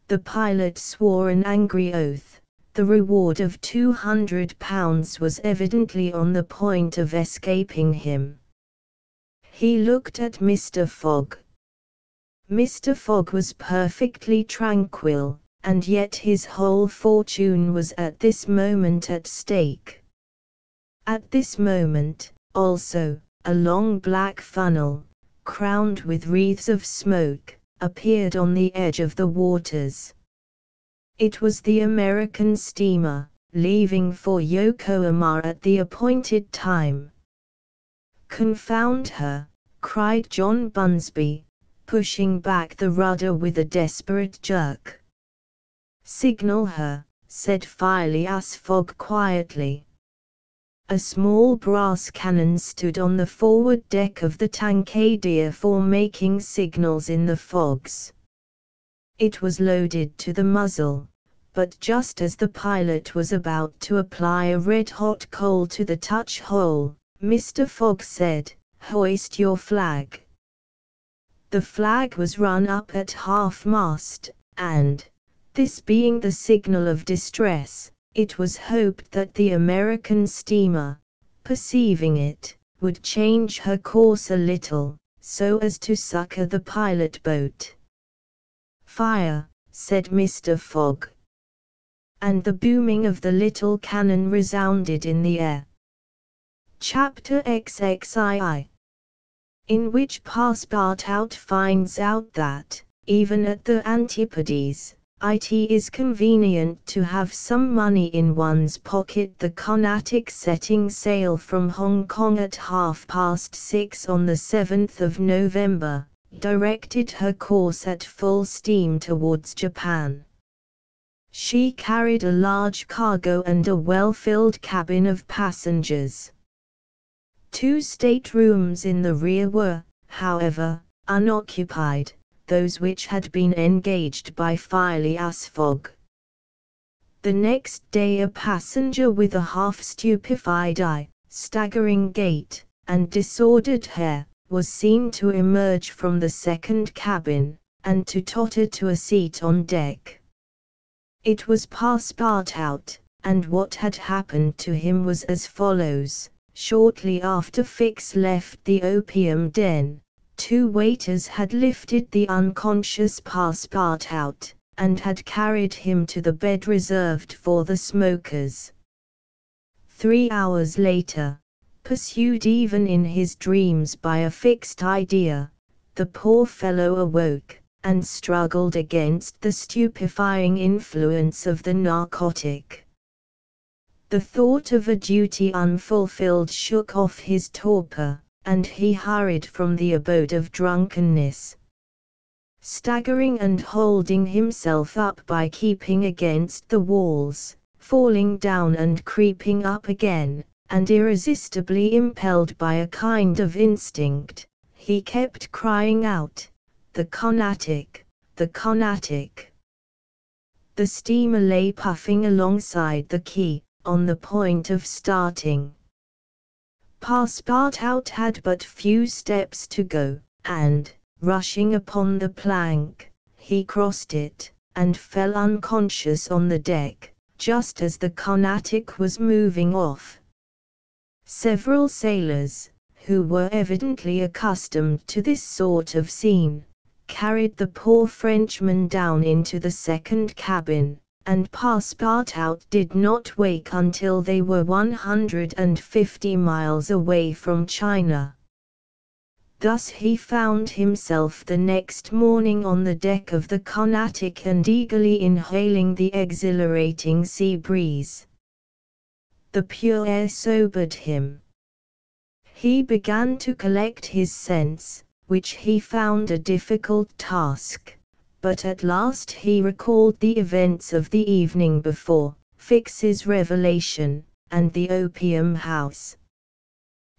The pilot swore an angry oath. The reward of £200 was evidently on the point of escaping him. He looked at Mr. Fogg. Mr. Fogg was perfectly tranquil, and yet his whole fortune was at this moment at stake. At this moment, also, a long black funnel, crowned with wreaths of smoke, appeared on the edge of the waters. It was the American steamer, leaving for Yokohama at the appointed time. "Confound her!" cried John Bunsby, pushing back the rudder with a desperate jerk. "Signal her," said Phileas Fogg quietly. A small brass cannon stood on the forward deck of the Tankadere for making signals in the fogs. It was loaded to the muzzle, but just as the pilot was about to apply a red-hot coal to the touch-hole, Mr. Fogg said, "Hoist your flag." The flag was run up at half-mast, and, this being the signal of distress, it was hoped that the American steamer, perceiving it, would change her course a little, so as to succor the pilot boat. "Fire," said Mr. Fogg. And the booming of the little cannon resounded in the air. Chapter XXII, in which Passepartout finds out that, even at the Antipodes, It is convenient to have some money in one's pocket. The Carnatic, setting sail from Hong Kong at 6:30 on the 7th of November, directed her course at full steam towards Japan. She carried a large cargo and a well-filled cabin of passengers. 2 staterooms in the rear were, however, unoccupied, those which had been engaged by Phileas Fogg. The next day a passenger with a half-stupefied eye, staggering gait, and disordered hair, was seen to emerge from the second cabin, and to totter to a seat on deck. It was Passepartout, and what had happened to him was as follows. Shortly after Fix left the opium den, 2 waiters had lifted the unconscious Passepartout, and had carried him to the bed reserved for the smokers. 3 hours later, pursued even in his dreams by a fixed idea, the poor fellow awoke, and struggled against the stupefying influence of the narcotic. The thought of a duty unfulfilled shook off his torpor, and he hurried from the abode of drunkenness. Staggering and holding himself up by keeping against the walls, falling down and creeping up again, and irresistibly impelled by a kind of instinct, he kept crying out, "The Carnatic, the Carnatic!" The steamer lay puffing alongside the quay, on the point of starting. Passepartout had but few steps to go, and, rushing upon the plank, he crossed it, and fell unconscious on the deck, just as the Carnatic was moving off. Several sailors, who were evidently accustomed to this sort of scene, carried the poor Frenchman down into the second cabin, and Passepartout did not wake until they were 150 miles away from China. Thus he found himself the next morning on the deck of the Carnatic and eagerly inhaling the exhilarating sea breeze. The pure air sobered him. He began to collect his sense, which he found a difficult task, but at last he recalled the events of the evening before, Fix's revelation, and the opium house.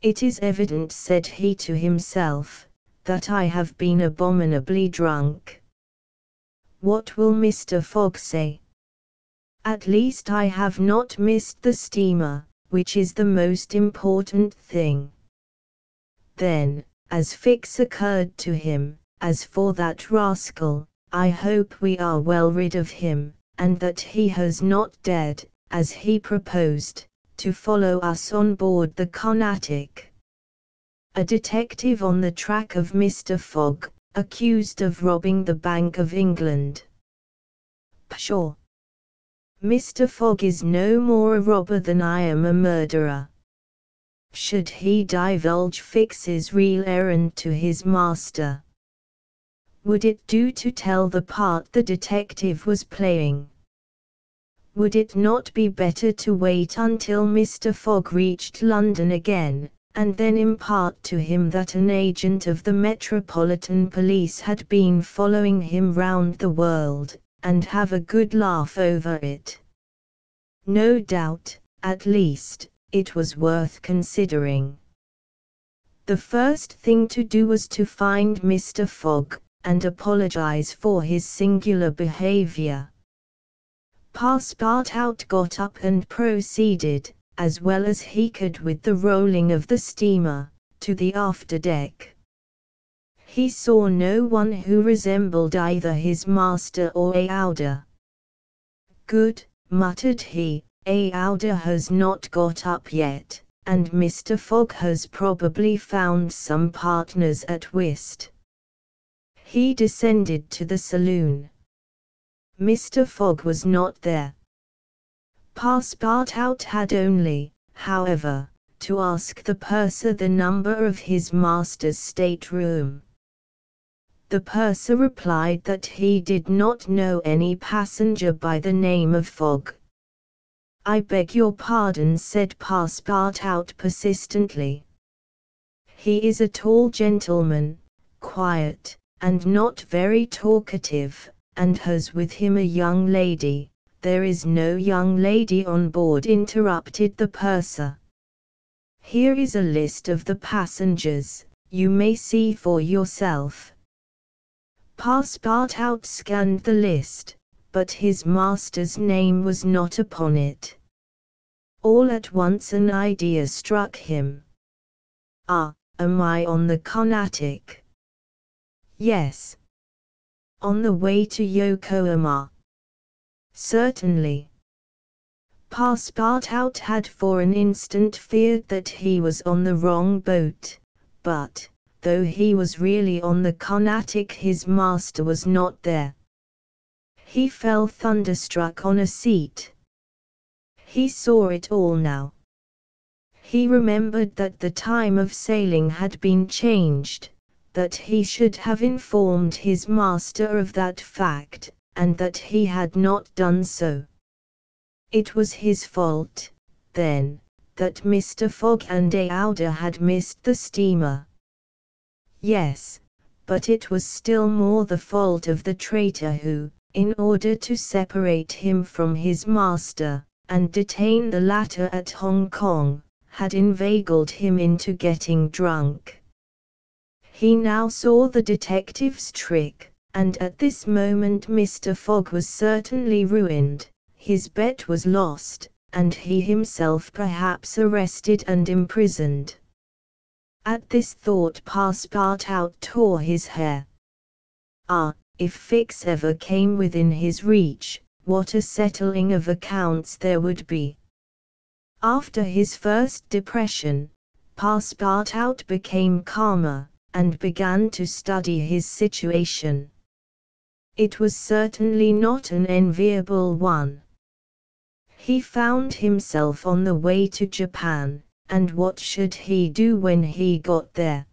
"It is evident," said he to himself, "that I have been abominably drunk. What will Mr. Fogg say? At least I have not missed the steamer, which is the most important thing." Then, as Fix occurred to him, "As for that rascal, I hope we are well rid of him, and that he has not dared, as he proposed, to follow us on board the Carnatic. A detective on the track of Mr. Fogg, accused of robbing the Bank of England. Pshaw! Mr. Fogg is no more a robber than I am a murderer. Should he divulge Fix's real errand to his master? Would it do to tell the part the detective was playing? Would it not be better to wait until Mr. Fogg reached London again, and then impart to him that an agent of the Metropolitan Police had been following him round the world, and have a good laugh over it? No doubt, at least, it was worth considering. The first thing to do was to find Mr. Fogg, and apologize for his singular behavior. Passepartout got up and proceeded, as well as he could with the rolling of the steamer, to the afterdeck. He saw no one who resembled either his master or Aouda. "Good," muttered he, "Aouda has not got up yet, and Mr. Fogg has probably found some partners at whist." He descended to the saloon. Mr. Fogg was not there. Passepartout had only, however, to ask the purser the number of his master's stateroom. The purser replied that he did not know any passenger by the name of Fogg. "I beg your pardon," said Passepartout persistently. "He is a tall gentleman, quiet, and not very talkative, and has with him a young lady." "There is no young lady on board," interrupted the purser. "Here is a list of the passengers, you may see for yourself." Passepartout scanned the list, but his master's name was not upon it. All at once an idea struck him. "Ah, am I on the Carnatic?" "Yes." "On the way to Yokohama?" "Certainly." Passepartout had for an instant feared that he was on the wrong boat, but, though he was really on the Carnatic, his master was not there. He fell thunderstruck on a seat. He saw it all now. He remembered that the time of sailing had been changed, that he should have informed his master of that fact, and that he had not done so. It was his fault, then, that Mr. Fogg and Aouda had missed the steamer. Yes, but it was still more the fault of the traitor who, in order to separate him from his master, and detain the latter at Hong Kong, had inveigled him into getting drunk. He now saw the detective's trick, and at this moment Mr. Fogg was certainly ruined, his bet was lost, and he himself perhaps arrested and imprisoned. At this thought Passepartout tore his hair. Ah, if Fix ever came within his reach, what a settling of accounts there would be! After his first depression, Passepartout became calmer, and began to study his situation. It was certainly not an enviable one. He found himself on the way to Japan, and what should he do when he got there?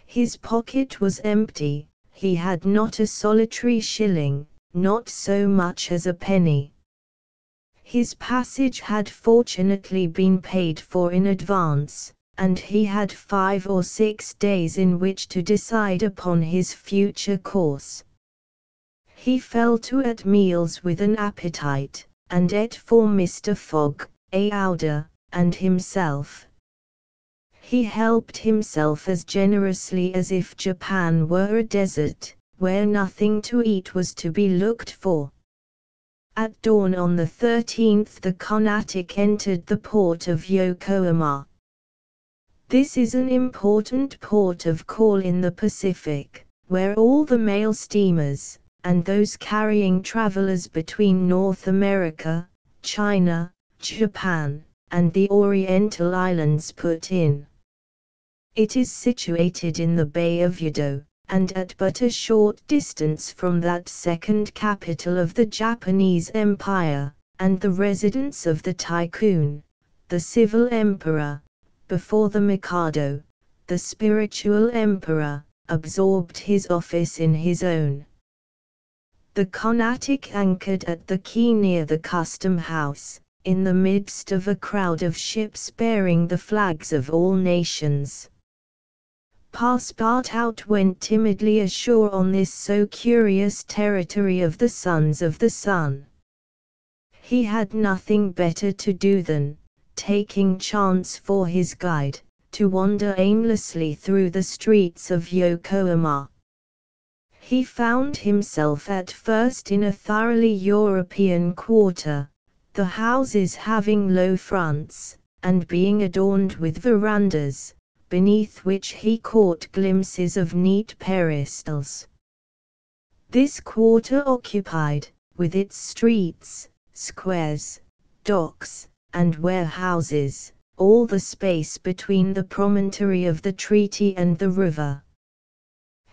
His pocket was empty, he had not a solitary shilling, not so much as a penny. His passage had fortunately been paid for in advance, and he had 5 or 6 days in which to decide upon his future course. He fell to at meals with an appetite, and ate for Mr. Fogg, Aouda, and himself. He helped himself as generously as if Japan were a desert, where nothing to eat was to be looked for. At dawn on the 13th the Carnatic entered the port of Yokohama. This is an important port of call in the Pacific, where all the mail steamers, and those carrying travelers between North America, China, Japan, and the Oriental Islands put in. It is situated in the Bay of Yedo, and at but a short distance from that second capital of the Japanese Empire, and the residence of the Tycoon, the civil emperor, before the Mikado, the spiritual emperor, absorbed his office in his own. The Carnatic anchored at the quay near the custom house, in the midst of a crowd of ships bearing the flags of all nations. Passepartout went timidly ashore on this so curious territory of the Sons of the Sun. He had nothing better to do than, taking chance for his guide, to wander aimlessly through the streets of Yokohama. He found himself at first in a thoroughly European quarter, the houses having low fronts, and being adorned with verandas, beneath which he caught glimpses of neat peristyles. This quarter occupied, with its streets, squares, docks, and warehouses, all the space between the promontory of the treaty and the river.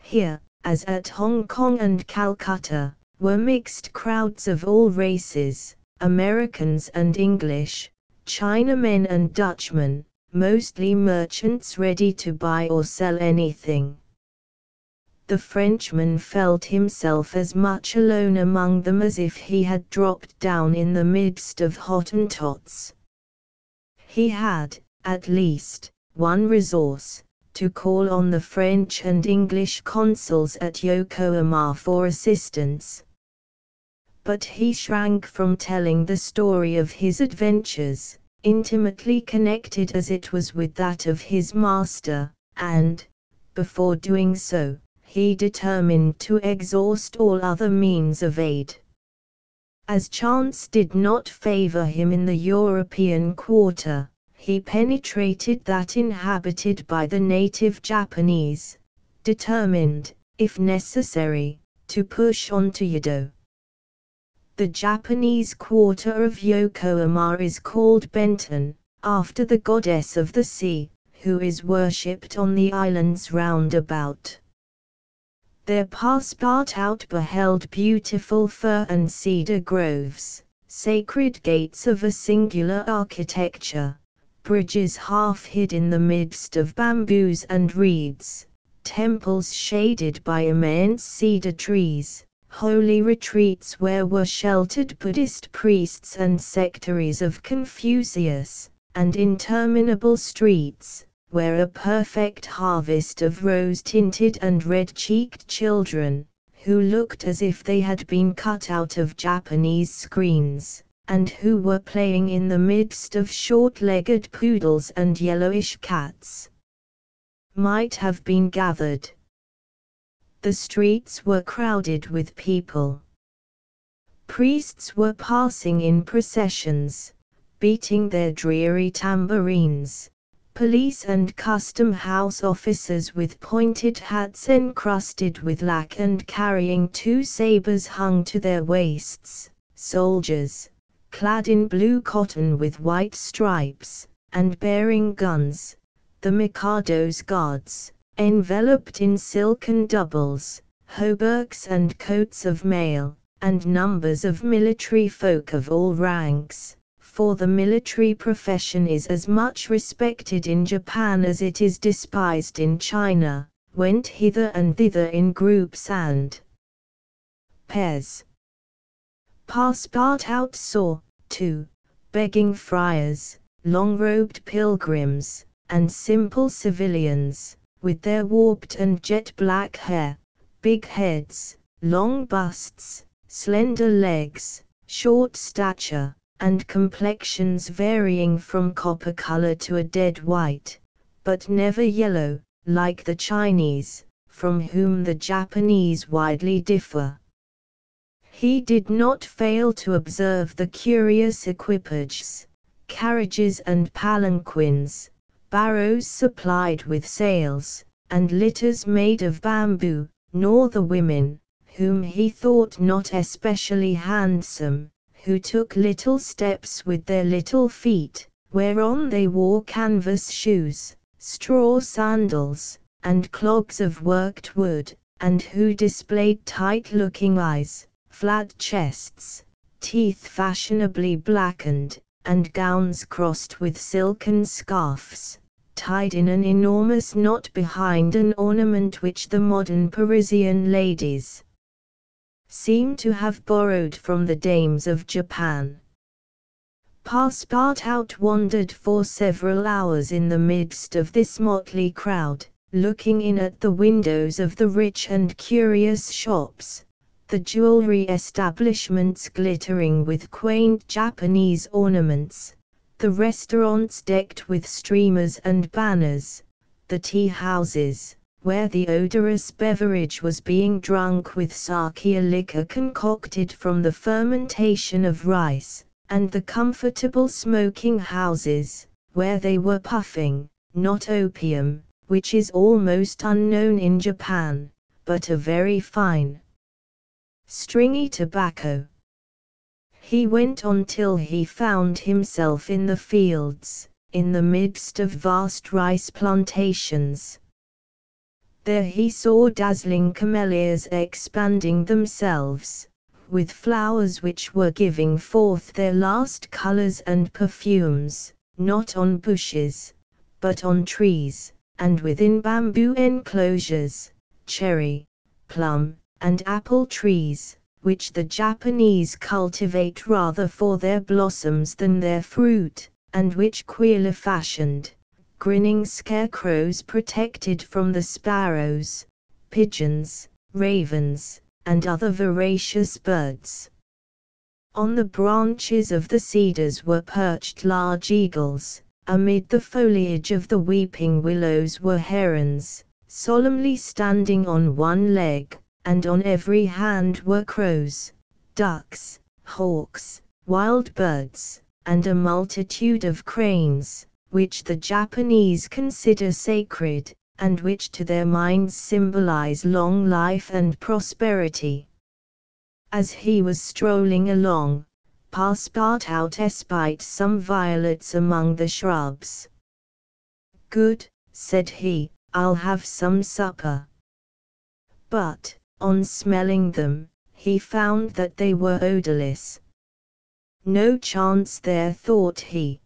Here, as at Hong Kong and Calcutta, were mixed crowds of all races, Americans and English, Chinamen and Dutchmen, mostly merchants ready to buy or sell anything. The Frenchman felt himself as much alone among them as if he had dropped down in the midst of Hottentots. He had, at least, one resource, to call on the French and English consuls at Yokohama for assistance. But he shrank from telling the story of his adventures, intimately connected as it was with that of his master, and, before doing so, he determined to exhaust all other means of aid. As chance did not favor him in the European quarter, he penetrated that inhabited by the native Japanese, determined, if necessary, to push on to Yedo. The Japanese quarter of Yokohama is called Benton, after the goddess of the sea, who is worshipped on the islands round about. Their passepartout beheld beautiful fir and cedar groves, sacred gates of a singular architecture, bridges half hid in the midst of bamboos and reeds, temples shaded by immense cedar trees, holy retreats where were sheltered Buddhist priests and sectaries of Confucius, and interminable streets, where a perfect harvest of rose-tinted and red-cheeked children, who looked as if they had been cut out of Japanese screens, and who were playing in the midst of short-legged poodles and yellowish cats, might have been gathered. The streets were crowded with people. Priests were passing in processions, beating their dreary tambourines. Police and custom house officers with pointed hats encrusted with lac and carrying two sabers hung to their waists, soldiers, clad in blue cotton with white stripes, and bearing guns, the Mikado's guards, enveloped in silken doubles, hauberks and coats of mail, and numbers of military folk of all ranks. For the military profession is as much respected in Japan as it is despised in China, went hither and thither in groups and pairs. Passepartout saw, too, begging friars, long-robed pilgrims, and simple civilians, with their warped and jet-black hair, big heads, long busts, slender legs, short stature, and complexions varying from copper color to a dead white, but never yellow, like the Chinese, from whom the Japanese widely differ. He did not fail to observe the curious equipages, carriages and palanquins, barrows supplied with sails, and litters made of bamboo, nor the women, whom he thought not especially handsome, who took little steps with their little feet, whereon they wore canvas shoes, straw sandals, and clogs of worked wood, and who displayed tight-looking eyes, flat chests, teeth fashionably blackened, and gowns crossed with silken scarfs, tied in an enormous knot behind an ornament which the modern Parisian ladies seem to have borrowed from the dames of Japan. Passepartout wandered for several hours in the midst of this motley crowd, looking in at the windows of the rich and curious shops, the jewelry establishments glittering with quaint Japanese ornaments, the restaurants decked with streamers and banners, the tea houses, where the odorous beverage was being drunk with sake, a liquor concocted from the fermentation of rice, and the comfortable smoking houses, where they were puffing, not opium, which is almost unknown in Japan, but a very fine, stringy tobacco. He went on till he found himself in the fields, in the midst of vast rice plantations. There he saw dazzling camellias expanding themselves, with flowers which were giving forth their last colors and perfumes, not on bushes, but on trees, and within bamboo enclosures, cherry, plum, and apple trees, which the Japanese cultivate rather for their blossoms than their fruit, and which queerly fashioned, grinning scarecrows protected from the sparrows, pigeons, ravens, and other voracious birds. On the branches of the cedars were perched large eagles, amid the foliage of the weeping willows were herons, solemnly standing on one leg, and on every hand were crows, ducks, hawks, wild birds, and a multitude of cranes, which the Japanese consider sacred, and which to their minds symbolize long life and prosperity. As he was strolling along, Passepartout espied some violets among the shrubs. "Good," said he, "I'll have some supper." But, on smelling them, he found that they were odorless. No chance there, thought he.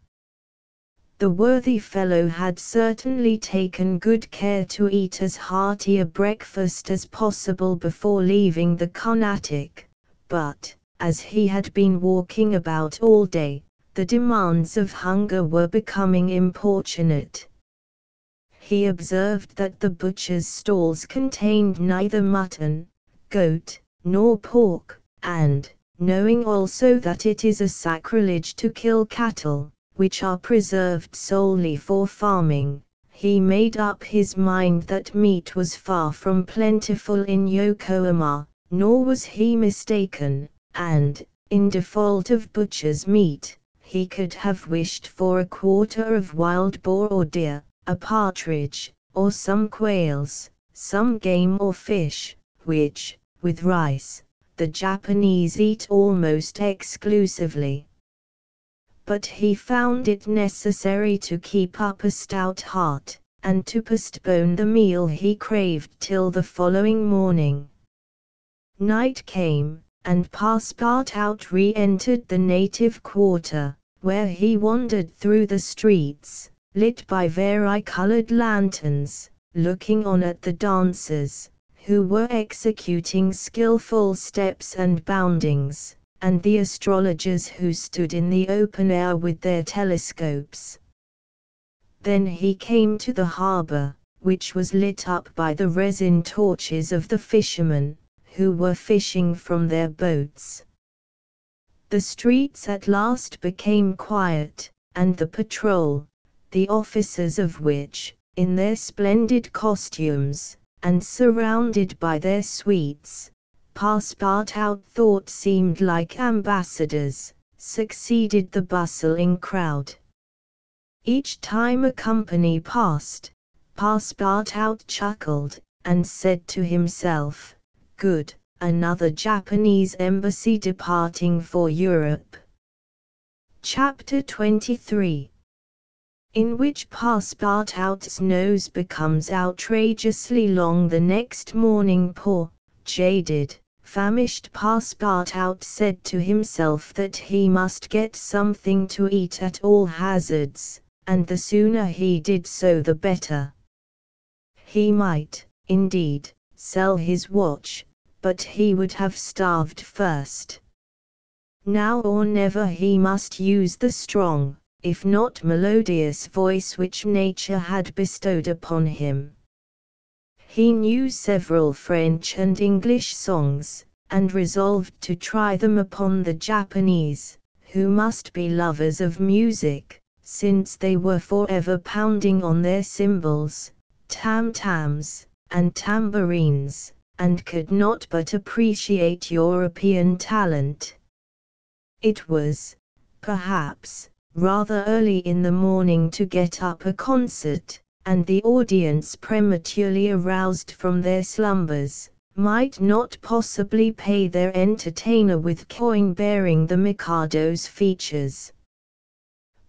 The worthy fellow had certainly taken good care to eat as hearty a breakfast as possible before leaving the Carnatic, but, as he had been walking about all day, the demands of hunger were becoming importunate. He observed that the butcher's stalls contained neither mutton, goat, nor pork, and, knowing also that it is a sacrilege to kill cattle, which are preserved solely for farming, he made up his mind that meat was far from plentiful in Yokohama, nor was he mistaken, and, in default of butcher's meat, he could have wished for a quarter of wild boar or deer, a partridge, or some quails, some game or fish, which, with rice, the Japanese eat almost exclusively. But he found it necessary to keep up a stout heart, and to postpone the meal he craved till the following morning. Night came, and Passepartout re-entered the native quarter, where he wandered through the streets, lit by vari-colored lanterns, looking on at the dancers, who were executing skillful steps and boundings, and the astrologers who stood in the open air with their telescopes. Then he came to the harbor, which was lit up by the resin torches of the fishermen, who were fishing from their boats. The streets at last became quiet, and the patrol, the officers of which, in their splendid costumes, and surrounded by their suites, Passepartout thought seemed like ambassadors, succeeded the bustling crowd. Each time a company passed, Passepartout chuckled, and said to himself, "Good, another Japanese embassy departing for Europe." Chapter 23, in which Passepartout's nose becomes outrageously long the next morning. Poor, jaded, famished Passepartout said to himself that he must get something to eat at all hazards, and the sooner he did so the better. He might, indeed, sell his watch, but he would have starved first. Now or never he must use the strong, if not melodious voice which nature had bestowed upon him. He knew several French and English songs, and resolved to try them upon the Japanese, who must be lovers of music, since they were forever pounding on their cymbals, tam-tams, and tambourines, and could not but appreciate European talent. It was, perhaps, rather early in the morning to get up a concert, and the audience, prematurely aroused from their slumbers, might not possibly pay their entertainer with coin bearing the Mikado's features.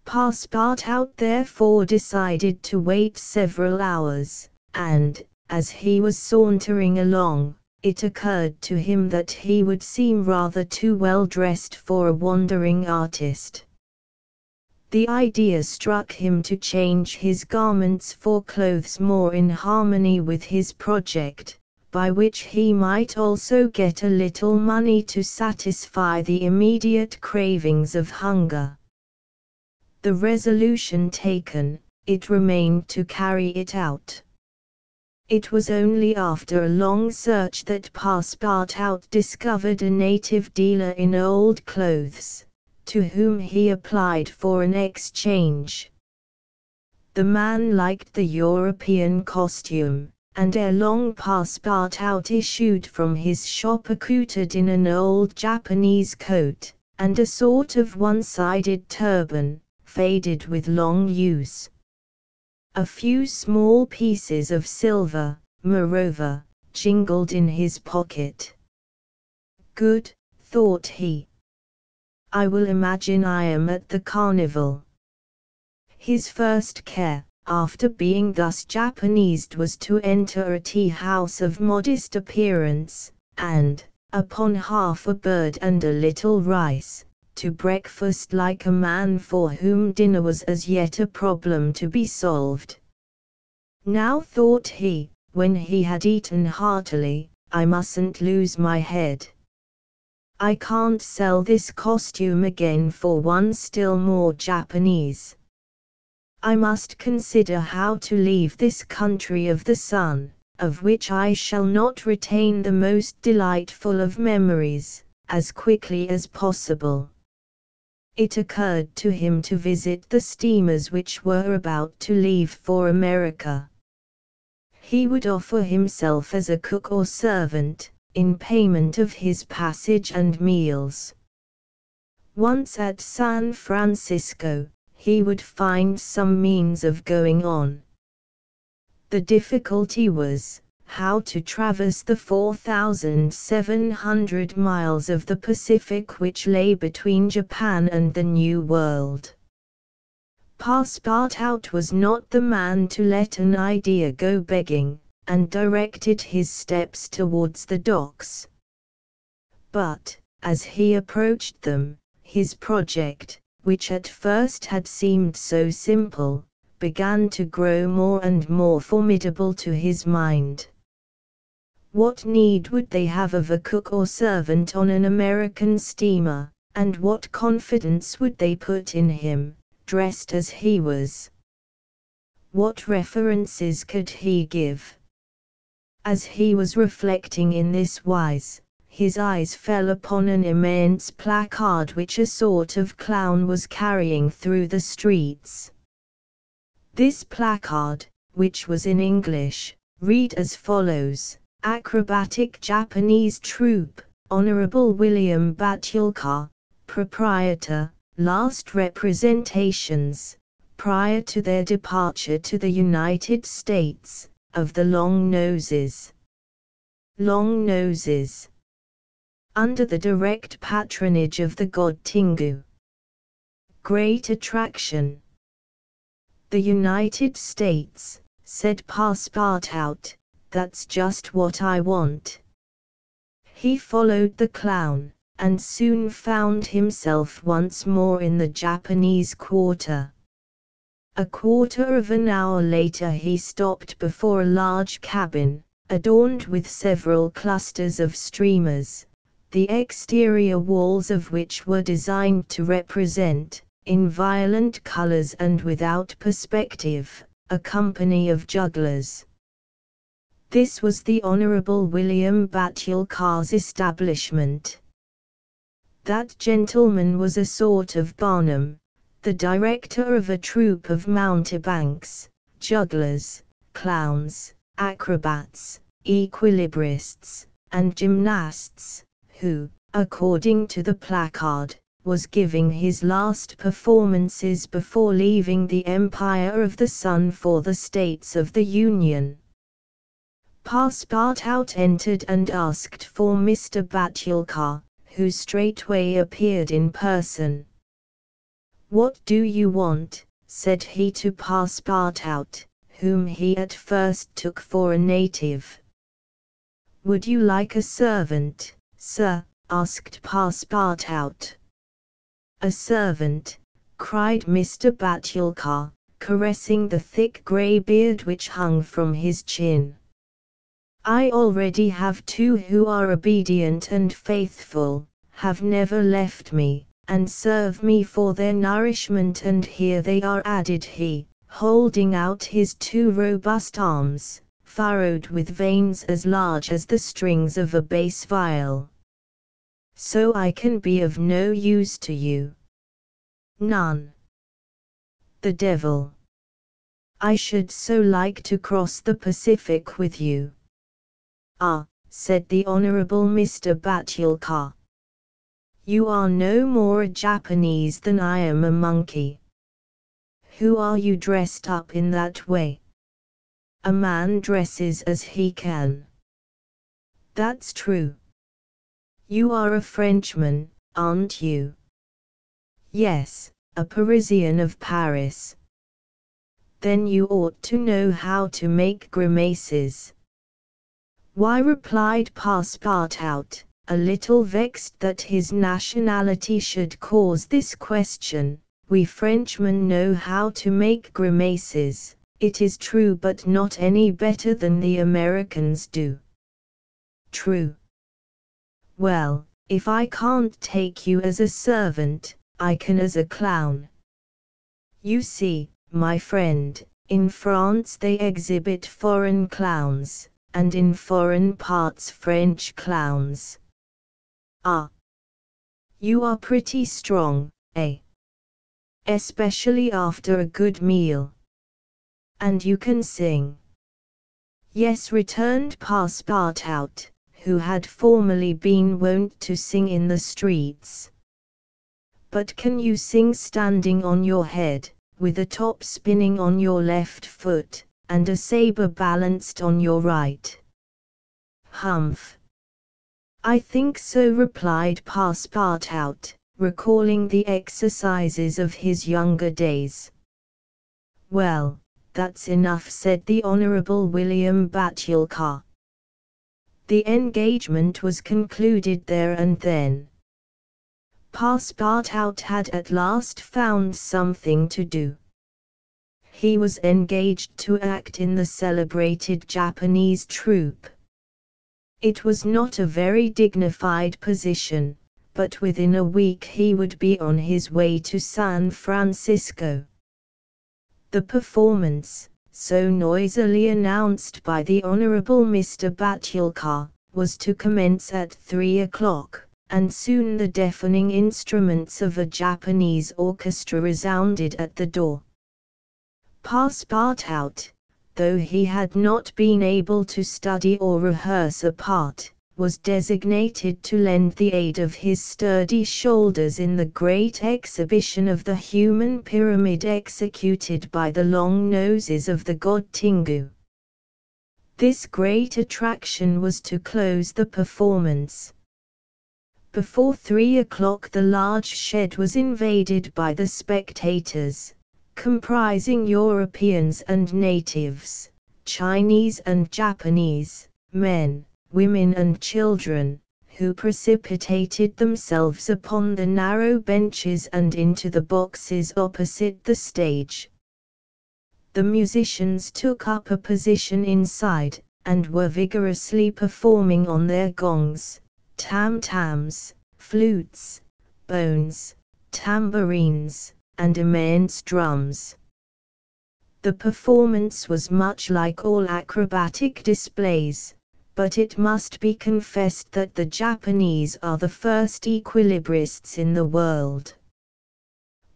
Passepartout therefore decided to wait several hours, and, as he was sauntering along, it occurred to him that he would seem rather too well dressed for a wandering artist. The idea struck him to change his garments for clothes more in harmony with his project, by which he might also get a little money to satisfy the immediate cravings of hunger. The resolution taken, it remained to carry it out. It was only after a long search that Passepartout discovered a native dealer in old clothes, to whom he applied for an exchange. The man liked the European costume, and ere long Passepartout issued from his shop accoutred in an old Japanese coat, and a sort of one-sided turban, faded with long use. A few small pieces of silver, moreover, jingled in his pocket. Good, thought he. I will imagine I am at the carnival. His first care, after being thus Japanesed, was to enter a tea-house of modest appearance, and, upon half a bird and a little rice, to breakfast like a man for whom dinner was as yet a problem to be solved. Now, thought he, when he had eaten heartily, I mustn't lose my head. I can't sell this costume again for one still more Japanese. I must consider how to leave this country of the sun, of which I shall not retain the most delightful of memories, as quickly as possible. It occurred to him to visit the steamers which were about to leave for America. He would offer himself as a cook or servant, in payment of his passage and meals. Once at San Francisco, he would find some means of going on. The difficulty was, how to traverse the 4,700 miles of the Pacific which lay between Japan and the New World. Passepartout was not the man to let an idea go begging, and directed his steps towards the docks. But, as he approached them, his project, which at first had seemed so simple, began to grow more and more formidable to his mind. What need would they have of a cook or servant on an American steamer, and what confidence would they put in him, dressed as he was? What references could he give? As he was reflecting in this wise, his eyes fell upon an immense placard which a sort of clown was carrying through the streets. This placard, which was in English, read as follows: Acrobatic Japanese Troupe, Honorable William Batulcar, Proprietor, last representations, prior to their departure to the United States, of the Long Noses. Long Noses. Under the direct patronage of the god Tingu. Great attraction. The United States, said Passepartout, that's just what I want. He followed the clown, and soon found himself once more in the Japanese quarter. A quarter of an hour later he stopped before a large cabin, adorned with several clusters of streamers, the exterior walls of which were designed to represent, in violent colors and without perspective, a company of jugglers. This was the Honorable William Batulcar's establishment. That gentleman was a sort of Barnum, the director of a troupe of mountebanks, jugglers, clowns, acrobats, equilibrists, and gymnasts, who, according to the placard, was giving his last performances before leaving the Empire of the Sun for the States of the Union. Passepartout entered and asked for Mr. Batulcar, who straightway appeared in person. "What do you want?" said he to Passepartout, whom he at first took for a native. "Would you like a servant, sir?" asked Passepartout. "A servant," cried Mr. Batulcar, caressing the thick grey beard which hung from his chin. I already have two who are obedient and faithful, have never left me, and serve me for their nourishment, and here they are, added he, holding out his two robust arms, furrowed with veins as large as the strings of a bass viol. So I can be of no use to you. None. The devil. I should so like to cross the Pacific with you. Ah, said the Honorable Mr. Batulcar. You are no more a Japanese than I am a monkey. Who are you dressed up in that way? A man dresses as he can. That's true. You are a Frenchman, aren't you? Yes, a Parisian of Paris. Then you ought to know how to make grimaces. Why, replied Passepartout, a little vexed that his nationality should cause this question, we Frenchmen know how to make grimaces, it is true, but not any better than the Americans do. True. Well, if I can't take you as a servant, I can as a clown. You see, my friend, in France they exhibit foreign clowns, and in foreign parts French clowns. Ah! You are pretty strong, eh? Especially after a good meal. And you can sing. Yes, returned Passepartout, who had formerly been wont to sing in the streets. But can you sing standing on your head, with a top spinning on your left foot, and a saber balanced on your right? Humph! I think so, replied Passepartout, recalling the exercises of his younger days. Well, that's enough, said the Honourable William Batulcar. The engagement was concluded there and then. Passepartout had at last found something to do. He was engaged to act in the celebrated Japanese troupe. It was not a very dignified position, but within a week he would be on his way to San Francisco. The performance, so noisily announced by the Honourable Mr. Batulcar, was to commence at 3 o'clock, and soon the deafening instruments of a Japanese orchestra resounded at the door. Passepartout, though he had not been able to study or rehearse a part, was designated to lend the aid of his sturdy shoulders in the great exhibition of the human pyramid executed by the long noses of the god Tingu. This great attraction was to close the performance. Before 3 o'clock the large shed was invaded by the spectators, comprising Europeans and natives, Chinese and Japanese, men, women and children, who precipitated themselves upon the narrow benches and into the boxes opposite the stage. The musicians took up a position inside, and were vigorously performing on their gongs, tam-tams, flutes, bones, tambourines, and immense drums. The performance was much like all acrobatic displays, but it must be confessed that the Japanese are the first equilibrists in the world.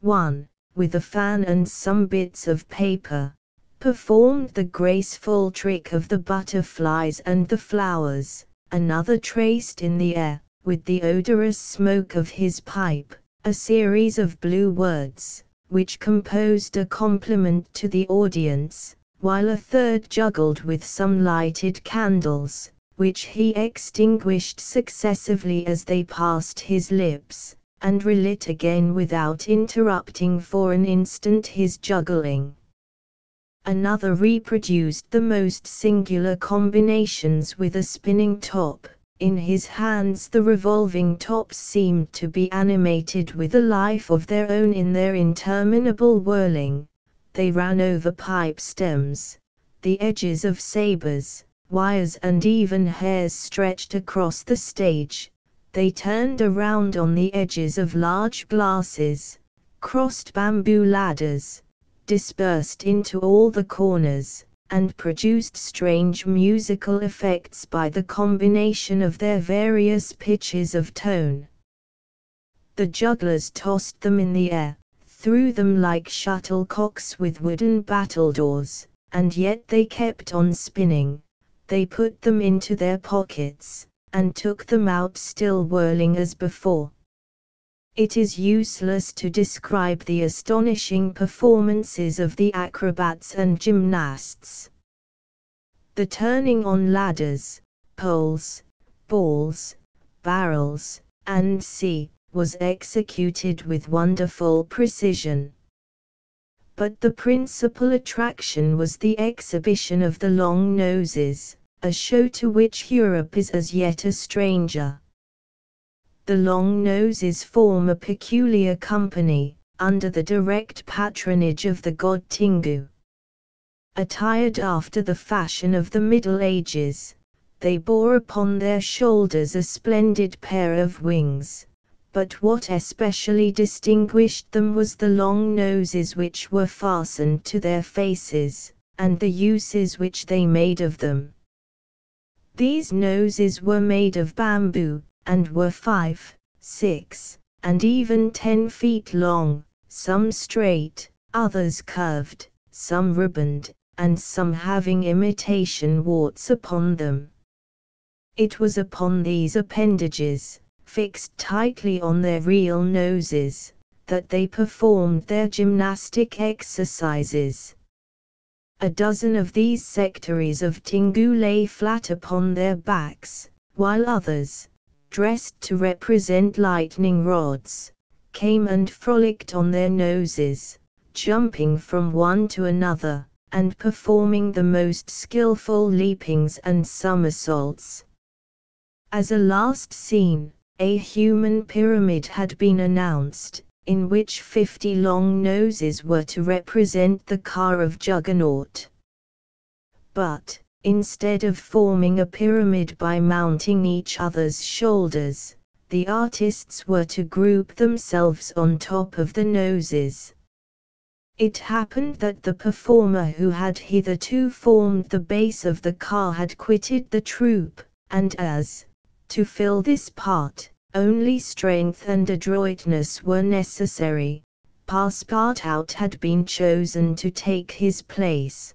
One, with a fan and some bits of paper, performed the graceful trick of the butterflies and the flowers. Another traced in the air, with the odorous smoke of his pipe, a series of blue words, which composed a compliment to the audience, while a third juggled with some lighted candles, which he extinguished successively as they passed his lips, and relit again without interrupting for an instant his juggling. Another reproduced the most singular combinations with a spinning top. In his hands the revolving tops seemed to be animated with a life of their own in their interminable whirling. They ran over pipe stems, the edges of sabers, wires and even hairs stretched across the stage. They turned around on the edges of large glasses, crossed bamboo ladders, dispersed into all the corners, and produced strange musical effects by the combination of their various pitches of tone. The jugglers tossed them in the air, threw them like shuttlecocks with wooden battledores, and yet they kept on spinning. They put them into their pockets, and took them out still whirling as before. It is useless to describe the astonishing performances of the acrobats and gymnasts. The turning on ladders, poles, balls, barrels, and was executed with wonderful precision. But the principal attraction was the exhibition of the long noses, a show to which Europe is as yet a stranger. The long noses form a peculiar company, under the direct patronage of the god Tingu. Attired after the fashion of the Middle Ages, they bore upon their shoulders a splendid pair of wings, but what especially distinguished them was the long noses which were fastened to their faces, and the uses which they made of them. These noses were made of bamboo, and were 5, 6, and even 10 feet long, some straight, others curved, some ribboned, and some having imitation warts upon them. It was upon these appendages, fixed tightly on their real noses, that they performed their gymnastic exercises. A dozen of these sectaries of Tingu lay flat upon their backs, while others, dressed to represent lightning rods, came and frolicked on their noses, jumping from one to another, and performing the most skillful leapings and somersaults. As a last scene, a human pyramid had been announced, in which 50 long noses were to represent the car of Juggernaut. But, instead of forming a pyramid by mounting each other's shoulders, the artists were to group themselves on top of the noses. It happened that the performer who had hitherto formed the base of the car had quitted the troupe, and as, to fill this part, only strength and adroitness were necessary, Passepartout had been chosen to take his place.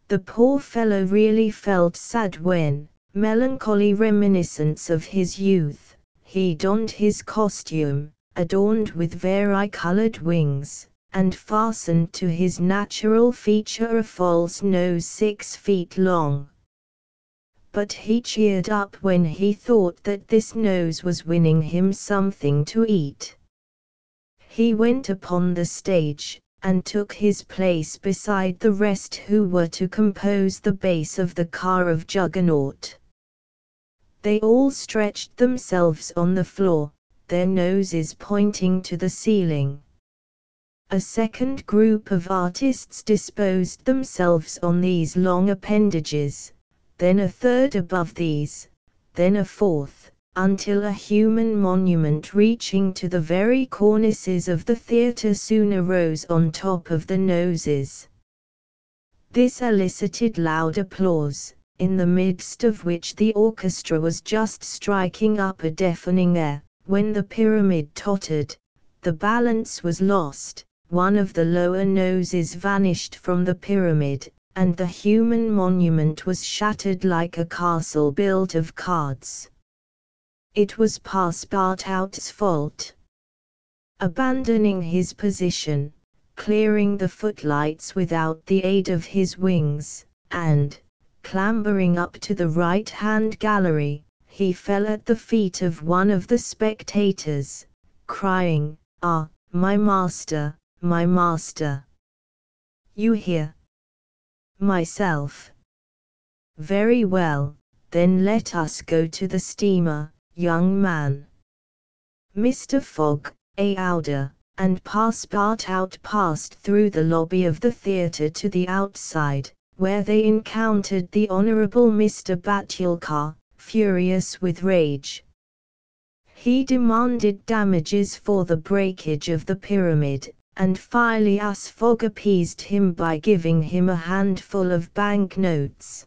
The poor fellow really felt sad when, melancholy reminiscence of his youth, he donned his costume, adorned with vari-colored wings, and fastened to his natural feature a false nose 6 feet long. But he cheered up when he thought that this nose was winning him something to eat. He went upon the stage, and took his place beside the rest who were to compose the base of the car of Juggernaut. They all stretched themselves on the floor, their noses pointing to the ceiling. A second group of artists disposed themselves on these long appendages, then a third above these, then a fourth, until a human monument reaching to the very cornices of the theatre soon arose on top of the noses. This elicited loud applause, in the midst of which the orchestra was just striking up a deafening air. When the pyramid tottered, the balance was lost, one of the lower noses vanished from the pyramid, and the human monument was shattered like a castle built of cards. It was Passepartout's fault. Abandoning his position, clearing the footlights without the aid of his wings, and, clambering up to the right-hand gallery, he fell at the feet of one of the spectators, crying, "Ah, my master, my master! You here?" "Myself." "Very well, then let us go to the steamer, young man." Mr. Fogg, a ouder, and Passepartout passed through the lobby of the theatre to the outside, where they encountered the Honorable Mr. Batulcar, furious with rage. He demanded damages for the breakage of the pyramid, and Phileas Fogg appeased him by giving him a handful of banknotes.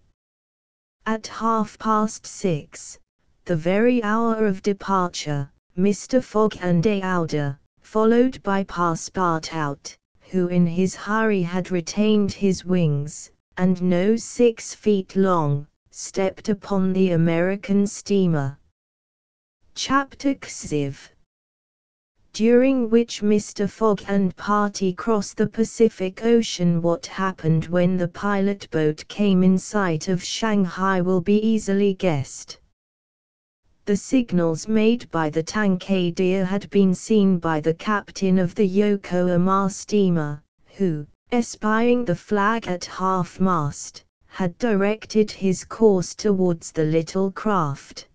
At 6:30, the very hour of departure, Mr. Fogg and Aouda, followed by Passepartout, who in his hurry had retained his wings, and no 6 feet long, stepped upon the American steamer. Chapter XV, during which Mr. Fogg and party crossed the Pacific Ocean. What happened when the pilot boat came in sight of Shanghai will be easily guessed. The signals made by the Tankadier had been seen by the captain of the Yokohama steamer, who, espying the flag at half-mast, had directed his course towards the little craft.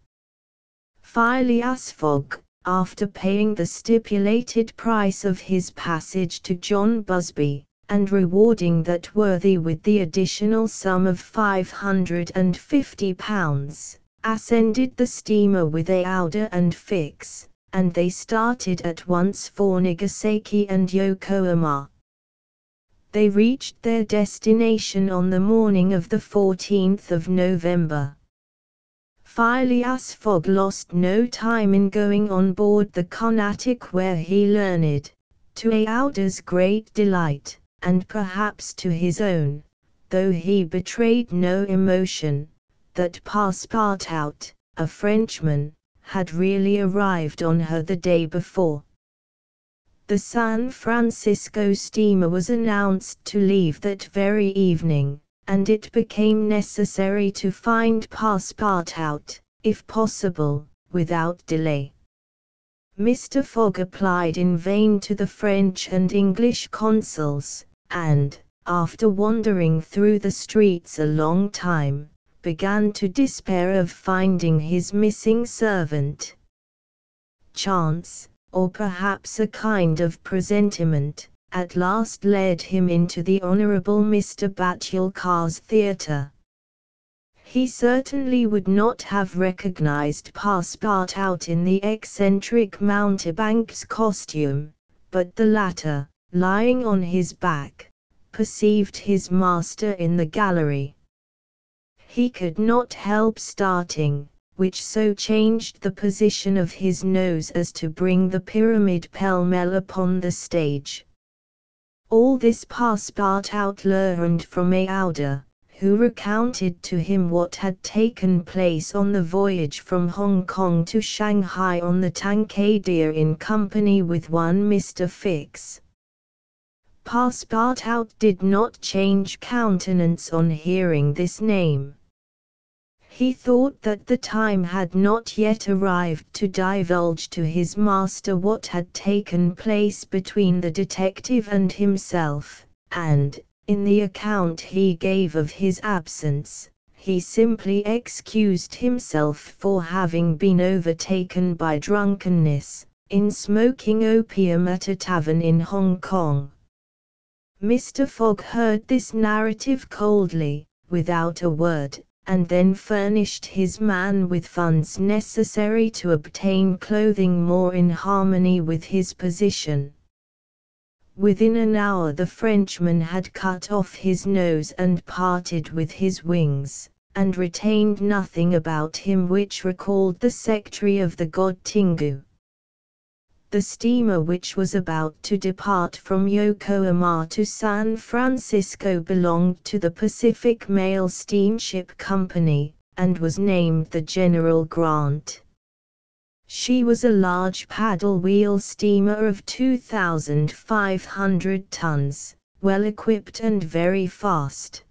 Phileas Fogg, after paying the stipulated price of his passage to John Busby, and rewarding that worthy with the additional sum of £550, ascended the steamer with Aouda and Fix, and they started at once for Nagasaki and Yokohama. They reached their destination on the morning of the 14th of November. Phileas Fogg lost no time in going on board the Carnatic, where he learned, to Aouda's great delight, and perhaps to his own, though he betrayed no emotion, that Passepartout, a Frenchman, had really arrived on her the day before. The San Francisco steamer was announced to leave that very evening, and it became necessary to find Passepartout, if possible, without delay. Mr. Fogg applied in vain to the French and English consuls, and, after wandering through the streets a long time, began to despair of finding his missing servant. Chance, or perhaps a kind of presentiment, at last led him into the Honorable Mr. Batulcar's theatre. He certainly would not have recognized Passepartout in the eccentric mountebank's costume, but the latter, lying on his back, perceived his master in the gallery. He could not help starting, which so changed the position of his nose as to bring the pyramid pell-mell upon the stage. All this Passepartout learned from Aouda, who recounted to him what had taken place on the voyage from Hong Kong to Shanghai on the Tankadier in company with one Mr. Fix. Passepartout did not change countenance on hearing this name. He thought that the time had not yet arrived to divulge to his master what had taken place between the detective and himself, and, in the account he gave of his absence, he simply excused himself for having been overtaken by drunkenness, in smoking opium at a tavern in Hong Kong. Mr. Fogg heard this narrative coldly, without a word, and then furnished his man with funds necessary to obtain clothing more in harmony with his position. Within an hour the Frenchman had cut off his nose and parted with his wings, and retained nothing about him which recalled the secretary of the god Tingu. The steamer which was about to depart from Yokohama to San Francisco belonged to the Pacific Mail Steamship Company, and was named the General Grant. She was a large paddle-wheel steamer of 2,500 tons, well equipped and very fast.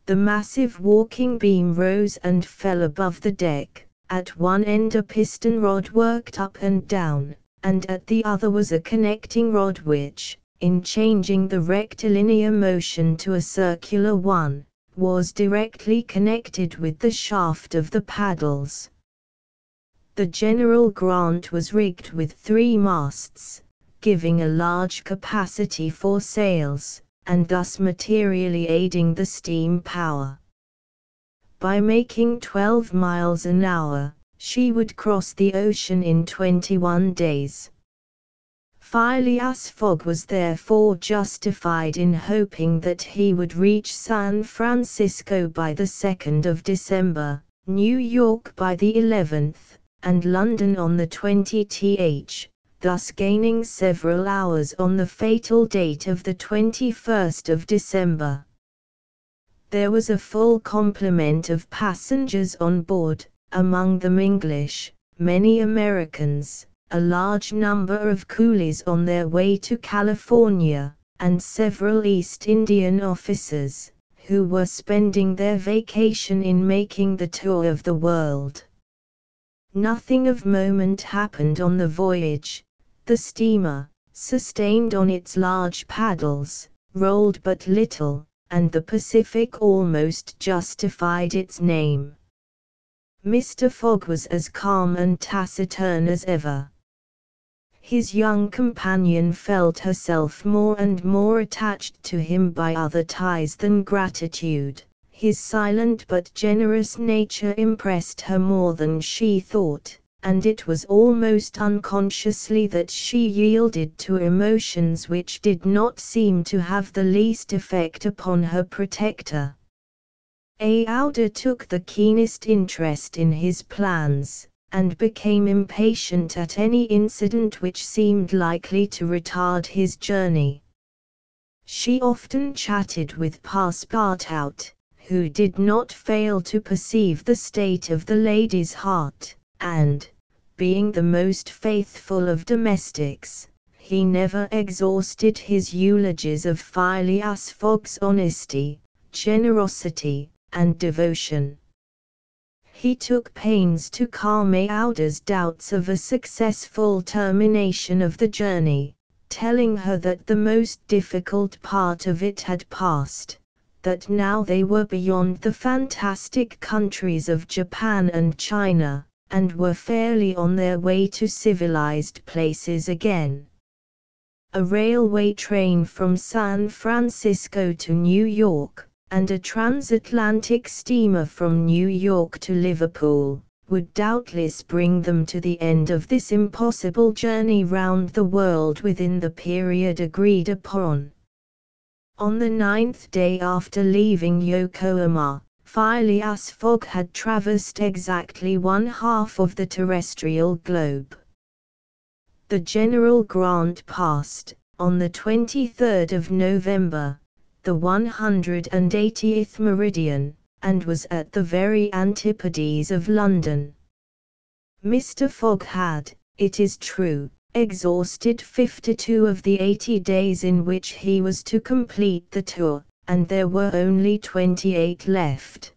The massive walking beam rose and fell above the deck. At one end a piston rod worked up and down, and at the other was a connecting rod which, in changing the rectilinear motion to a circular one, was directly connected with the shaft of the paddles. The General Grant was rigged with 3 masts, giving a large capacity for sails, and thus materially aiding the steam power. By making 12 miles an hour, she would cross the ocean in 21 days. Phileas Fogg was therefore justified in hoping that he would reach San Francisco by the 2nd of December, New York by the 11th, and London on the 20th, thus gaining several hours on the fatal date of the 21st of December. There was a full complement of passengers on board, among them English, many Americans, a large number of coolies on their way to California, and several East Indian officers, who were spending their vacation in making the tour of the world. Nothing of moment happened on the voyage. The steamer, sustained on its large paddles, rolled but little, and the Pacific almost justified its name. Mr. Fogg was as calm and taciturn as ever. His young companion felt herself more and more attached to him by other ties than gratitude. His silent but generous nature impressed her more than she thought, and it was almost unconsciously that she yielded to emotions which did not seem to have the least effect upon her protector. Aouda took the keenest interest in his plans, and became impatient at any incident which seemed likely to retard his journey. She often chatted with Passepartout, who did not fail to perceive the state of the lady's heart, and, being the most faithful of domestics, he never exhausted his eulogies of Phileas Fogg's honesty, generosity, and devotion. He took pains to calm Aouda's doubts of a successful termination of the journey, telling her that the most difficult part of it had passed, that now they were beyond the fantastic countries of Japan and China, and were fairly on their way to civilized places again. A railway train from San Francisco to New York, and a transatlantic steamer from New York to Liverpool, would doubtless bring them to the end of this impossible journey round the world within the period agreed upon. On the 9th day after leaving Yokohama, Phileas Fogg had traversed exactly one-half of the terrestrial globe. The General Grant passed, on the 23rd of November, the 180th meridian, and was at the very antipodes of London. Mr. Fogg had, it is true, exhausted 52 of the 80 days in which he was to complete the tour, and there were only 28 left.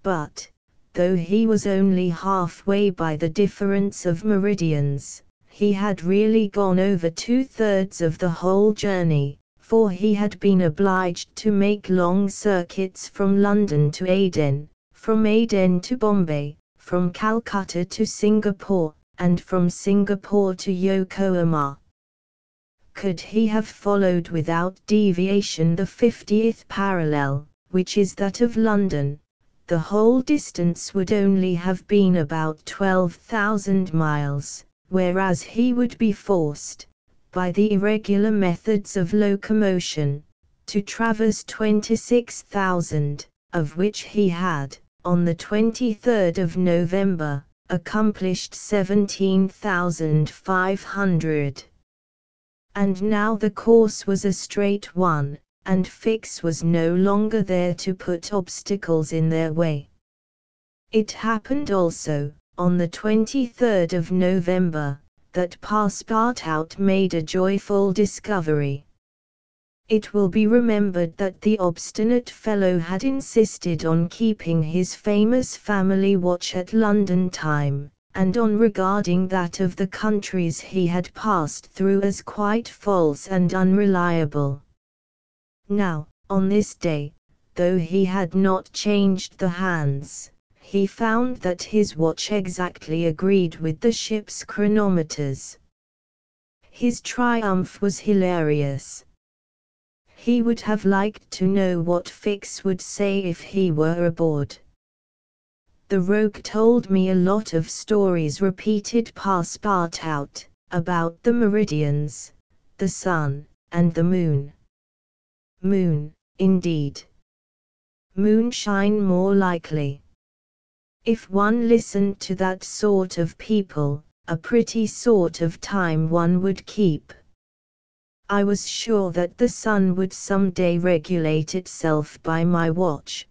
But, though he was only halfway by the difference of meridians, he had really gone over 2/3 of the whole journey, for he had been obliged to make long circuits from London to Aden, from Aden to Bombay, from Calcutta to Singapore, and from Singapore to Yokohama. Could he have followed without deviation the 50th parallel, which is that of London, the whole distance would only have been about 12,000 miles, whereas he would be forced, by the irregular methods of locomotion, to traverse 26,000, of which he had, on the 23rd of November, accomplished 17,500. And now the course was a straight one, and Fix was no longer there to put obstacles in their way. It happened also, on the 23rd of November, that Passepartout made a joyful discovery. It will be remembered that the obstinate fellow had insisted on keeping his famous family watch at London time, and on regarding that of the countries he had passed through as quite false and unreliable. Now, on this day, though he had not changed the hands, he found that his watch exactly agreed with the ship's chronometers. His triumph was hilarious. He would have liked to know what Fix would say if he were aboard. The rogue told me a lot of stories, repeated Passepartout, about the meridians, the sun, and the moon. Moon, indeed. Moonshine more likely. If one listened to that sort of people, a pretty sort of time one would keep. I was sure that the sun would some day regulate itself by my watch.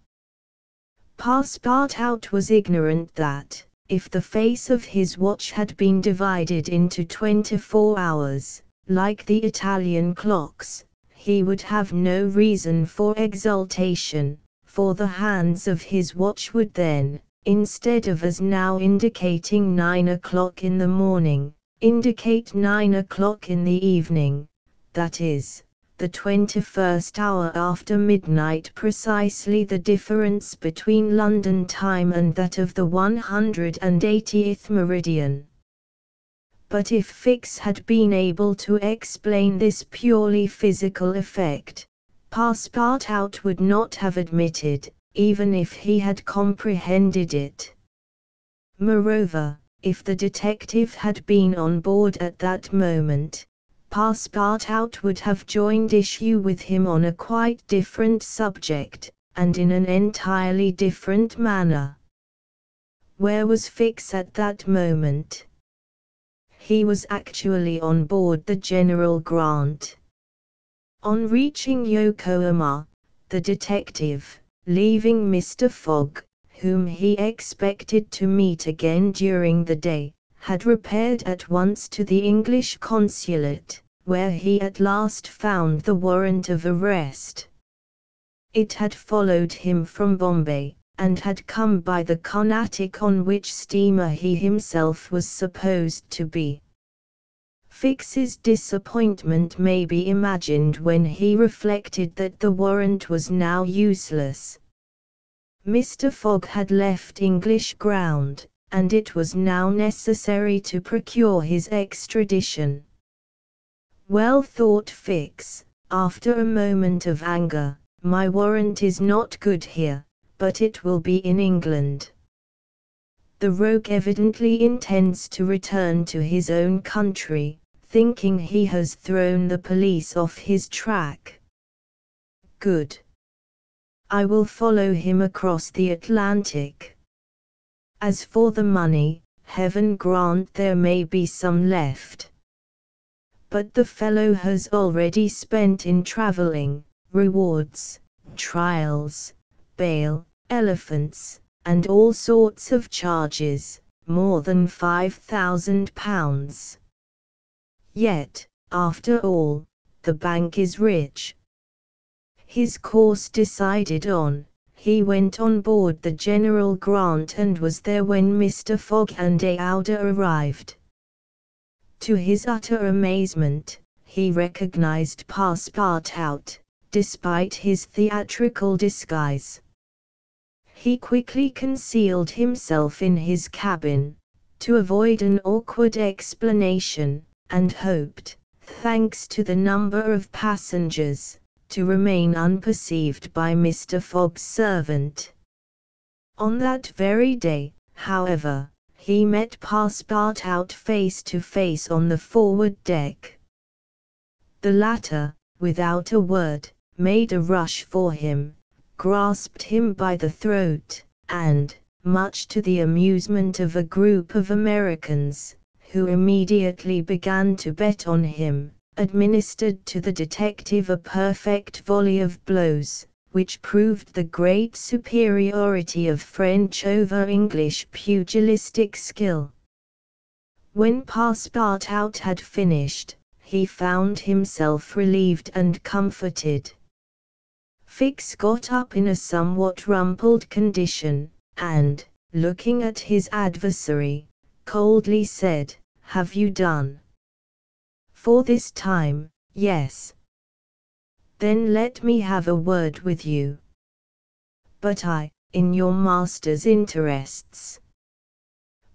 Passepartout was ignorant that, if the face of his watch had been divided into 24 hours, like the Italian clocks, he would have no reason for exultation, for the hands of his watch would then, instead of as now indicating 9 o'clock in the morning, indicate 9 o'clock in the evening, that is, the 21st hour after midnight, precisely the difference between London time and that of the 180th meridian. But if Fix had been able to explain this purely physical effect, Passepartout would not have admitted, even if he had comprehended it. Moreover, if the detective had been on board at that moment, Passepartout would have joined issue with him on a quite different subject, and in an entirely different manner. Where was Fix at that moment? He was actually on board the General Grant. On reaching Yokohama, the detective, leaving Mr. Fogg, whom he expected to meet again during the day, had repaired at once to the English consulate, where he at last found the warrant of arrest. It had followed him from Bombay, and had come by the Carnatic, on which steamer he himself was supposed to be. Fix's disappointment may be imagined when he reflected that the warrant was now useless. Mr. Fogg had left English ground, and it was now necessary to procure his extradition. Well, thought Fix, after a moment of anger, my warrant is not good here, but it will be in England. The rogue evidently intends to return to his own country, thinking he has thrown the police off his track. Good. I will follow him across the Atlantic. As for the money, heaven grant there may be some left. But the fellow has already spent in travelling, rewards, trials, bail, elephants, and all sorts of charges, more than £5,000. Yet, after all, the bank is rich. His course decided on, he went on board the General Grant and was there when Mr. Fogg and Aouda arrived. To his utter amazement, he recognized Passepartout, despite his theatrical disguise. He quickly concealed himself in his cabin, to avoid an awkward explanation, and hoped, thanks to the number of passengers, to remain unperceived by Mr. Fogg's servant. On that very day, however, he met Passepartout face to face on the forward deck. The latter, without a word, made a rush for him, grasped him by the throat, and, much to the amusement of a group of Americans, who immediately began to bet on him, administered to the detective a perfect volley of blows, which proved the great superiority of French over English pugilistic skill. When Passepartout had finished, he found himself relieved and comforted. Fix got up in a somewhat rumpled condition, and, looking at his adversary, coldly said, "Have you done?" "For this time, yes." "Then let me have a word with you." "But in your master's interests."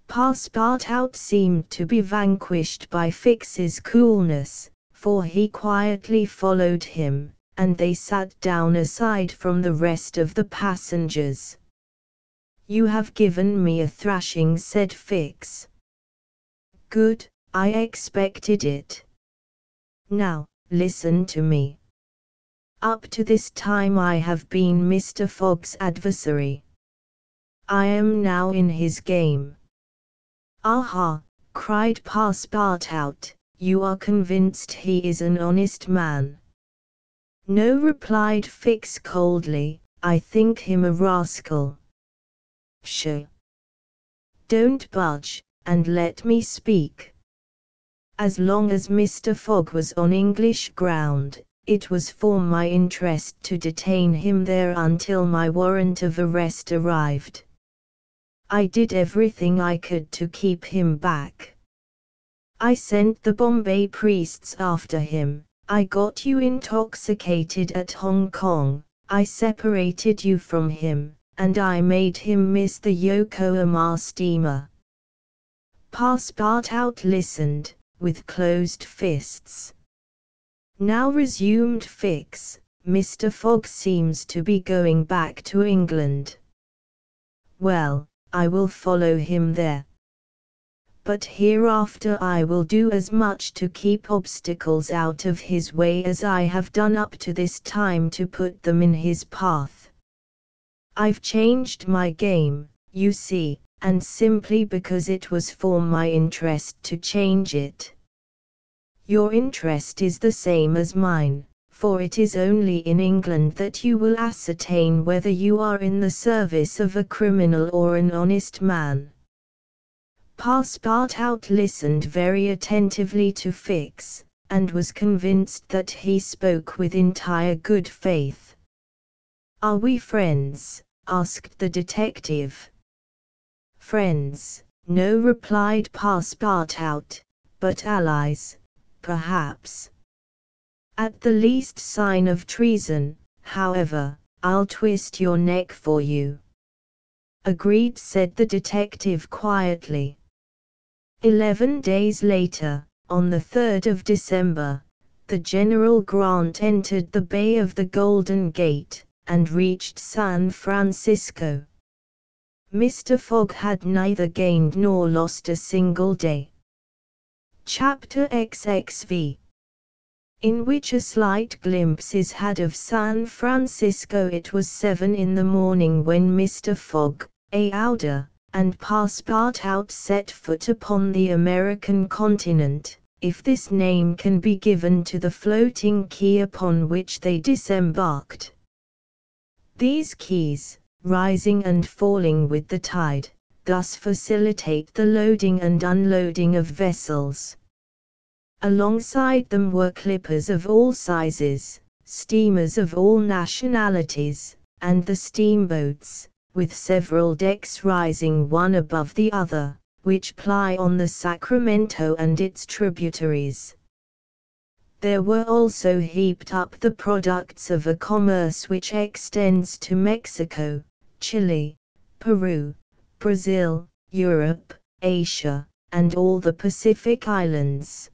Passepartout seemed to be vanquished by Fix's coolness, for he quietly followed him, and they sat down aside from the rest of the passengers. "You have given me a thrashing," said Fix. "Good, I expected it. Now, listen to me. Up to this time I have been Mr. Fogg's adversary. I am now in his game." "Aha!" cried Passepartout, "you are convinced he is an honest man?" "No," replied Fix coldly, "I think him a rascal." "Pshaw! Don't budge, and let me speak. As long as Mr. Fogg was on English ground, it was for my interest to detain him there until my warrant of arrest arrived. I did everything I could to keep him back. I sent the Bombay priests after him, I got you intoxicated at Hong Kong, I separated you from him, and I made him miss the Yokohama steamer." Passepartout listened, with closed fists. "Now," resumed Fix, "Mr. Fogg seems to be going back to England. Well, I will follow him there. But hereafter I will do as much to keep obstacles out of his way as I have done up to this time to put them in his path. I've changed my game, you see, and simply because it was for my interest to change it. Your interest is the same as mine, for it is only in England that you will ascertain whether you are in the service of a criminal or an honest man." Passepartout listened very attentively to Fix, and was convinced that he spoke with entire good faith. "Are we friends?" asked the detective. "Friends, no," replied Passepartout, "but allies, perhaps. At the least sign of treason, however, I'll twist your neck for you." "Agreed," said the detective quietly. 11 days later, on the 3rd of December, the General Grant entered the Bay of the Golden Gate, and reached San Francisco. Mr. Fogg had neither gained nor lost a single day. Chapter XXV, in which a slight glimpse is had of San Francisco. It was 7 in the morning when Mr. Fogg, Aouda, and Passepartout set foot upon the American continent, if this name can be given to the floating quay upon which they disembarked. These quays, rising and falling with the tide, thus facilitate the loading and unloading of vessels. Alongside them were clippers of all sizes, steamers of all nationalities, and the steamboats, with several decks rising one above the other, which ply on the Sacramento and its tributaries. There were also heaped up the products of a commerce which extends to Mexico, Chile, Peru, Brazil, Europe, Asia, and all the Pacific Islands.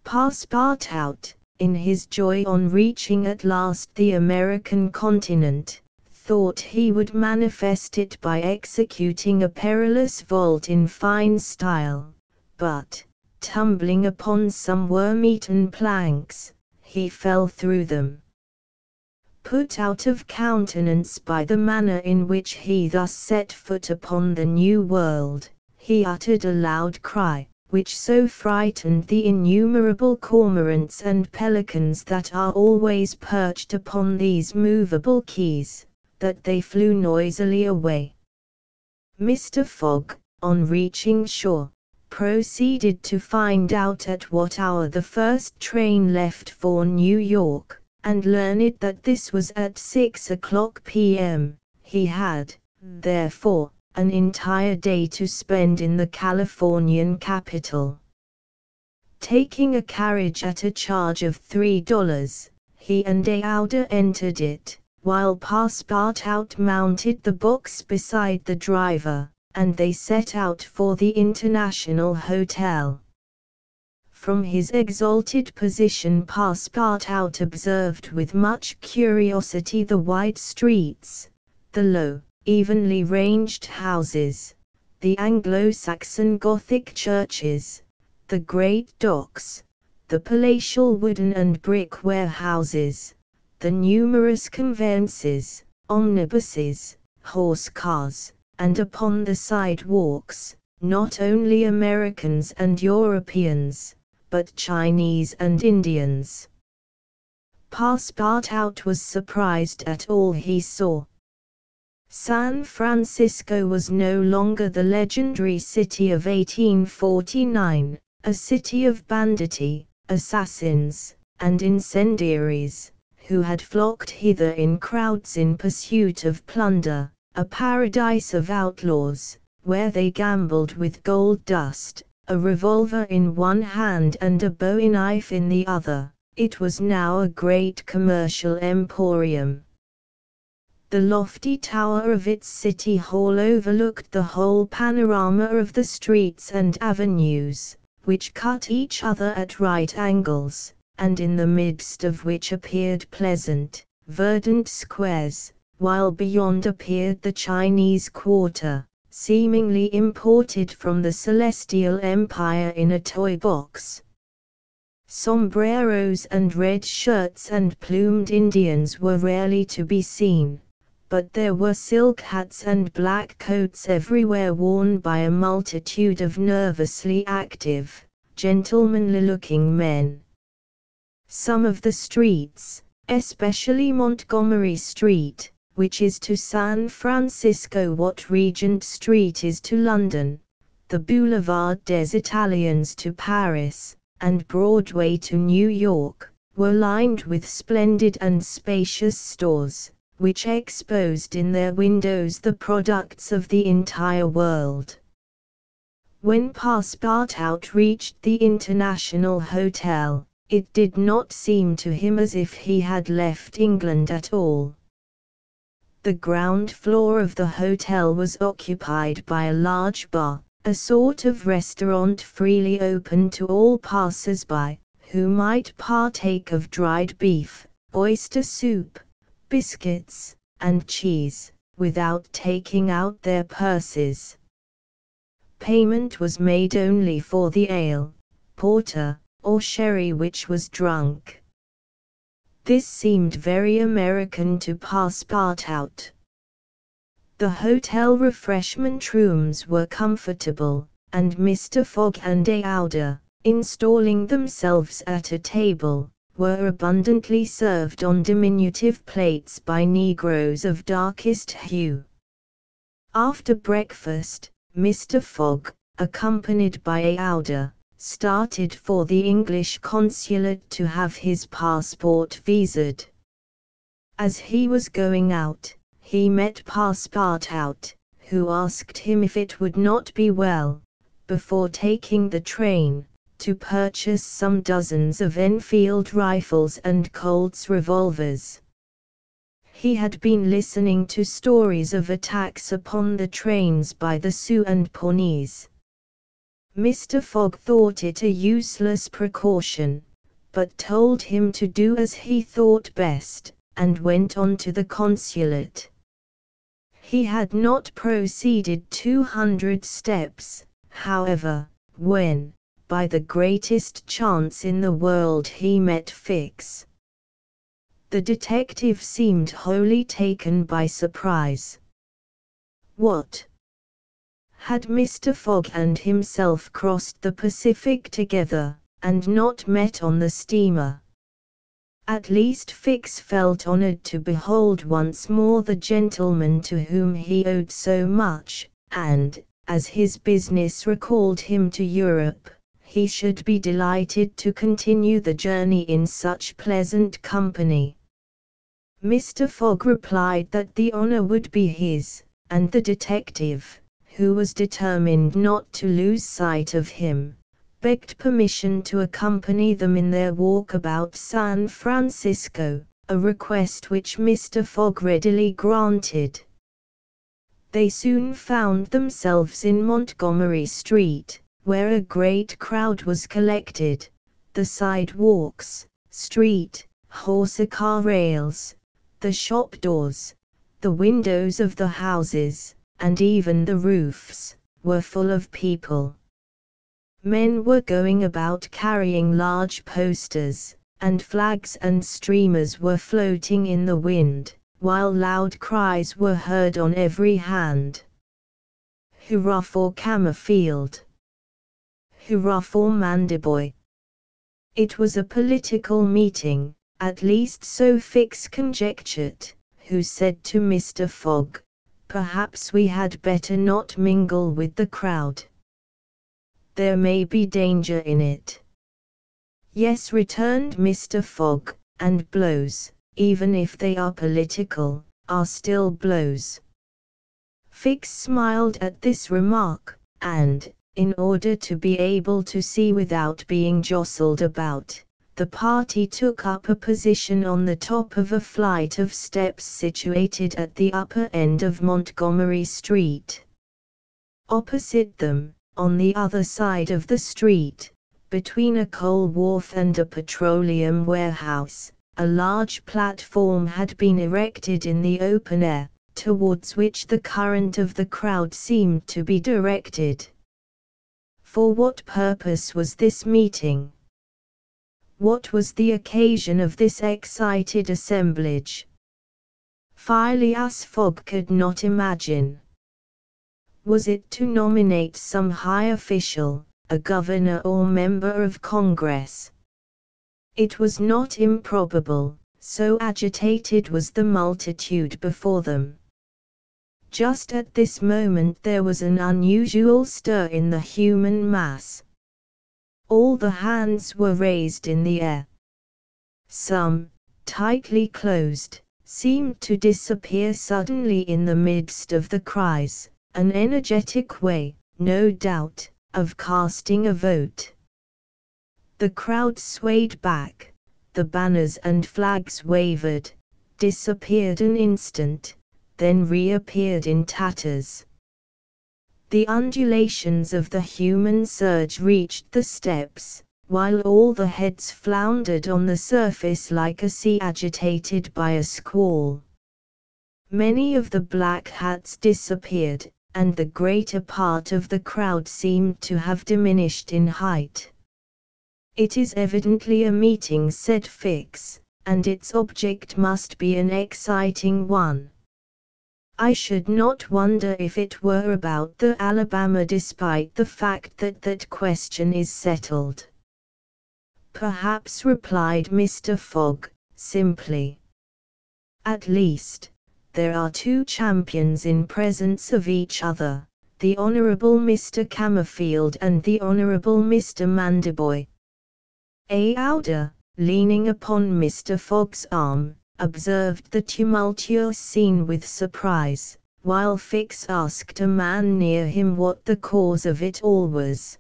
Passepartout, in his joy on reaching at last the American continent, thought he would manifest it by executing a perilous vault in fine style, but, tumbling upon some worm-eaten planks, he fell through them. Put out of countenance by the manner in which he thus set foot upon the New World, he uttered a loud cry, which so frightened the innumerable cormorants and pelicans that are always perched upon these movable quays, that they flew noisily away. Mr. Fogg, on reaching shore, proceeded to find out at what hour the first train left for New York, and learned that this was at 6 p.m. He had, therefore, an entire day to spend in the Californian capital. Taking a carriage at a charge of $3, he and Aouda entered it, while Passepartout mounted the box beside the driver, and they set out for the International Hotel. From his exalted position Passepartout observed with much curiosity the wide streets, the low, evenly ranged houses, the Anglo-Saxon Gothic churches, the great docks, the palatial wooden and brick warehouses, the numerous conveyances, omnibuses, horse cars, and upon the sidewalks, not only Americans and Europeans, but Chinese and Indians. Passepartout was surprised at all he saw. San Francisco was no longer the legendary city of 1849, a city of banditti, assassins, and incendiaries, who had flocked hither in crowds in pursuit of plunder, a paradise of outlaws, where they gambled with gold dust, a revolver in one hand and a bowie knife in the other. It was now a great commercial emporium. The lofty tower of its city hall overlooked the whole panorama of the streets and avenues, which cut each other at right angles, and in the midst of which appeared pleasant, verdant squares, while beyond appeared the Chinese quarter, seemingly imported from the Celestial Empire in a toy box. Sombreros and red shirts and plumed Indians were rarely to be seen, but there were silk hats and black coats everywhere worn by a multitude of nervously active, gentlemanly-looking men. Some of the streets, especially Montgomery Street, which is to San Francisco what Regent Street is to London, the Boulevard des Italiens to Paris, and Broadway to New York, were lined with splendid and spacious stores, which exposed in their windows the products of the entire world. When Passepartout reached the International Hotel, it did not seem to him as if he had left England at all. The ground floor of the hotel was occupied by a large bar, a sort of restaurant freely open to all passers-by, who might partake of dried beef, oyster soup, biscuits, and cheese, without taking out their purses. Payment was made only for the ale, porter, or sherry which was drunk. This seemed very American to Passepartout. The hotel refreshment rooms were comfortable, and Mr. Fogg and Aouda, installing themselves at a table, were abundantly served on diminutive plates by negroes of darkest hue. After breakfast, Mr. Fogg, accompanied by Aouda, started for the English consulate to have his passport visaed. As he was going out, he met Passepartout, who asked him if it would not be well, before taking the train, to purchase some dozens of Enfield rifles and Colt's revolvers. He had been listening to stories of attacks upon the trains by the Sioux and Pawnees. Mr. Fogg thought it a useless precaution, but told him to do as he thought best, and went on to the consulate. He had not proceeded 200 steps, however, when, by the greatest chance in the world, he met Fix. The detective seemed wholly taken by surprise. What? Had Mr. Fogg and himself crossed the Pacific together, and not met on the steamer? At least Fix felt honored to behold once more the gentleman to whom he owed so much, and, as his business recalled him to Europe, he should be delighted to continue the journey in such pleasant company. Mr. Fogg replied that the honor would be his, and the detective, who was determined not to lose sight of him, begged permission to accompany them in their walk about San Francisco, a request which Mr. Fogg readily granted. They soon found themselves in Montgomery Street, where a great crowd was collected, the sidewalks, street, horse-car rails, the shop doors, the windows of the houses, and even the roofs, were full of people. Men were going about carrying large posters, and flags and streamers were floating in the wind, while loud cries were heard on every hand. Hurrah for Camerfield! Hurrah for Mandiboy! It was a political meeting, at least so Fix conjectured, who said to Mr. Fogg, "Perhaps we had better not mingle with the crowd. There may be danger in it." "Yes," returned Mr. Fogg, "and blows, even if they are political, are still blows." Fix smiled at this remark, and, in order to be able to see without being jostled about, the party took up a position on the top of a flight of steps situated at the upper end of Montgomery Street. Opposite them, on the other side of the street, between a coal wharf and a petroleum warehouse, a large platform had been erected in the open air, towards which the current of the crowd seemed to be directed. For what purpose was this meeting? What was the occasion of this excited assemblage? Phileas Fogg could not imagine. Was it to nominate some high official, a governor or member of Congress? It was not improbable, so agitated was the multitude before them. Just at this moment there was an unusual stir in the human mass. All the hands were raised in the air. Some, tightly closed, seemed to disappear suddenly in the midst of the cries, an energetic way, no doubt, of casting a vote. The crowd swayed back, the banners and flags wavered, disappeared an instant, then reappeared in tatters. The undulations of the human surge reached the steps, while all the heads floundered on the surface like a sea agitated by a squall. Many of the black hats disappeared, and the greater part of the crowd seemed to have diminished in height. "It is evidently a meeting," said Fix, "and its object must be an exciting one. I should not wonder if it were about the Alabama, despite the fact that that question is settled." "Perhaps," replied Mr. Fogg, simply. "At least, there are two champions in presence of each other, the Honourable Mr. Camerfield and the Honourable Mr. Mandiboy." Aouda, leaning upon Mr. Fogg's arm, observed the tumultuous scene with surprise, while Fix asked a man near him what the cause of it all was.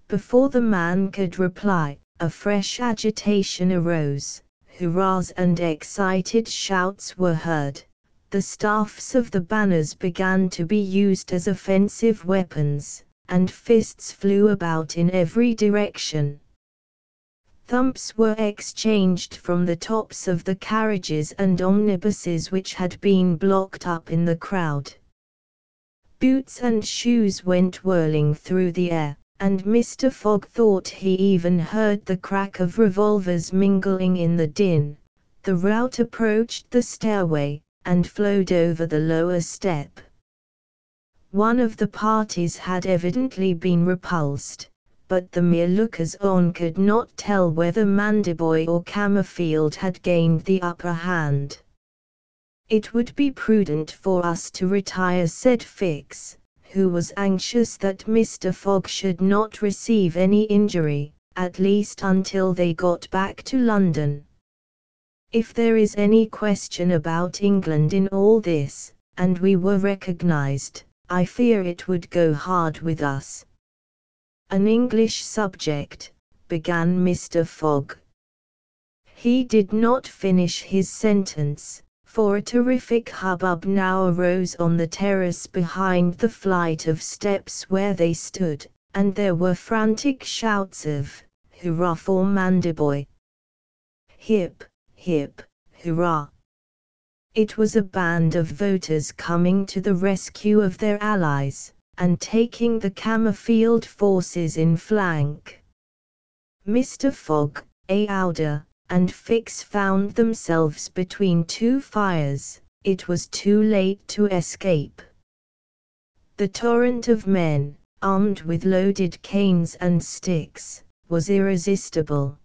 Before the man could reply, a fresh agitation arose, hurrahs and excited shouts were heard, the staffs of the banners began to be used as offensive weapons, and fists flew about in every direction. Thumps were exchanged from the tops of the carriages and omnibuses which had been blocked up in the crowd. Boots and shoes went whirling through the air, and Mr. Fogg thought he even heard the crack of revolvers mingling in the din. The rout approached the stairway, and flowed over the lower step. One of the parties had evidently been repulsed, but the mere lookers-on could not tell whether Mandiboy or Camerfield had gained the upper hand. "It would be prudent for us to retire," said Fix, who was anxious that Mr. Fogg should not receive any injury, at least until they got back to London. "If there is any question about England in all this, and we were recognized, I fear it would go hard with us." "An English subject," began Mr. Fogg. He did not finish his sentence, for a terrific hubbub now arose on the terrace behind the flight of steps where they stood, and there were frantic shouts of, "Hurrah for Mandiboy! Hip, hip, hurrah!" It was a band of voters coming to the rescue of their allies, and taking the Camerfield forces in flank. Mr. Fogg, Aouda, and Fix found themselves between two fires. It was too late to escape. The torrent of men, armed with loaded canes and sticks, was irresistible.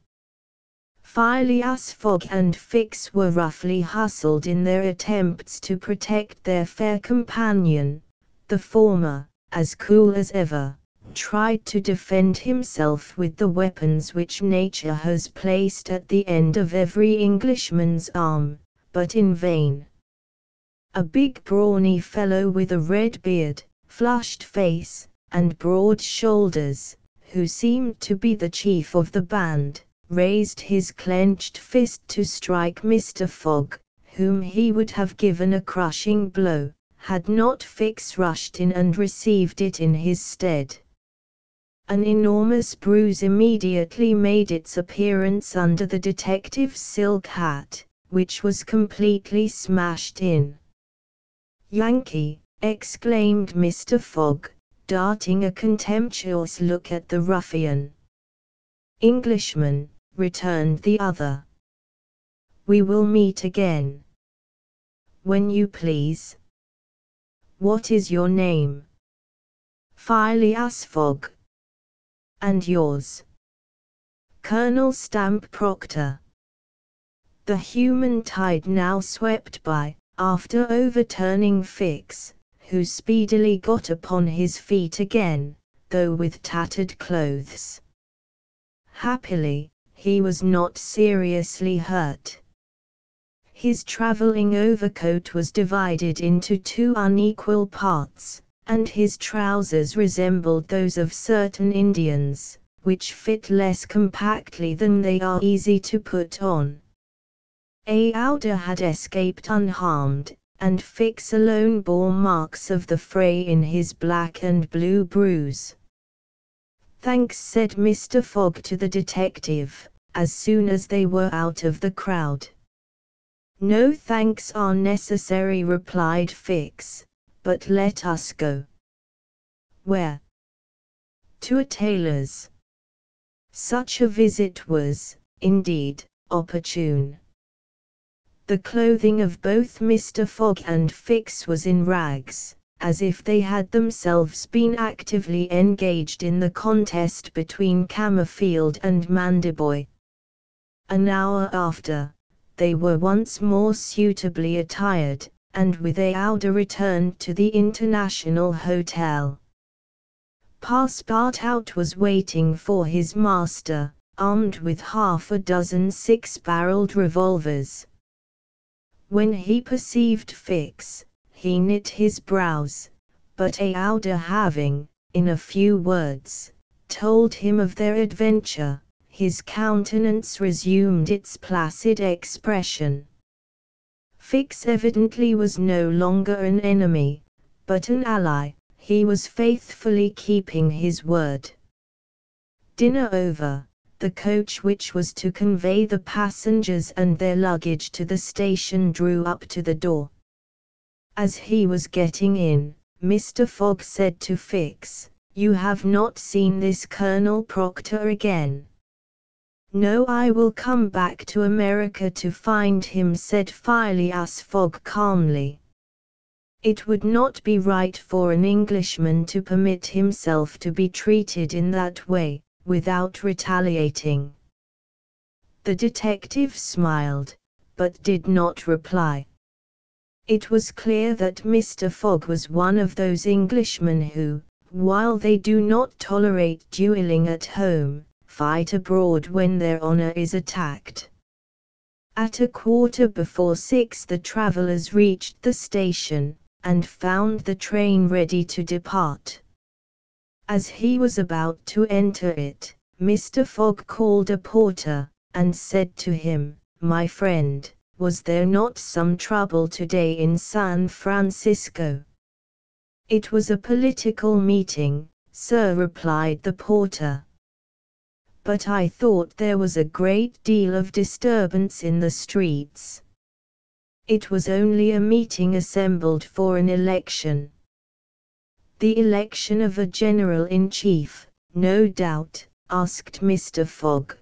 Phileas Fogg and Fix were roughly hustled in their attempts to protect their fair companion. The former, as cool as ever, tried to defend himself with the weapons which nature has placed at the end of every Englishman's arm, but in vain. A big brawny fellow with a red beard, flushed face, and broad shoulders, who seemed to be the chief of the band, raised his clenched fist to strike Mr. Fogg, whom he would have given a crushing blow, had not Fix rushed in and received it in his stead. An enormous bruise immediately made its appearance under the detective's silk hat, which was completely smashed in. "Yankee!" exclaimed Mr. Fogg, darting a contemptuous look at the ruffian. "Englishman," returned the other. "We will meet again." "When you please." "What is your name?" "Phileas Fogg." "And yours?" "Colonel Stamp Proctor." The human tide now swept by, after overturning Fix, who speedily got upon his feet again, though with tattered clothes. Happily, he was not seriously hurt. His traveling overcoat was divided into two unequal parts, and his trousers resembled those of certain Indians, which fit less compactly than they are easy to put on. Aouda had escaped unharmed, and Fix alone bore marks of the fray in his black and blue bruise. "Thanks," said Mr. Fogg to the detective, as soon as they were out of the crowd. "No thanks are necessary," replied Fix, "but let us go." "Where?" "To a tailor's." Such a visit was, indeed, opportune. The clothing of both Mr. Fogg and Fix was in rags, as if they had themselves been actively engaged in the contest between Camerfield and Mandiboy. An hour after, they were once more suitably attired, and with Aouda returned to the International Hotel. Passepartout was waiting for his master, armed with half a dozen six-barreled revolvers. When he perceived Fix, he knit his brows, but Aouda having, in a few words, told him of their adventure, his countenance resumed its placid expression. Fix evidently was no longer an enemy, but an ally. He was faithfully keeping his word. Dinner over, the coach which was to convey the passengers and their luggage to the station drew up to the door. As he was getting in, Mr. Fogg said to Fix, "You have not seen this Colonel Proctor again?" "No, I will come back to America to find him," said Phileas Fogg calmly. It would not be right for an Englishman to permit himself to be treated in that way, without retaliating. The detective smiled, but did not reply. It was clear that Mr. Fogg was one of those Englishmen who, while they do not tolerate duelling at home, fight abroad when their honor is attacked. At 6:15 the travelers reached the station, and found the train ready to depart. As he was about to enter it, Mr. Fogg called a porter, and said to him, "My friend, was there not some trouble today in San Francisco?" "It was a political meeting," sir," replied the porter. "But I thought there was a great deal of disturbance in the streets." "It was only a meeting assembled for an election." "The election of a general-in-chief, no doubt?" asked Mr. Fogg.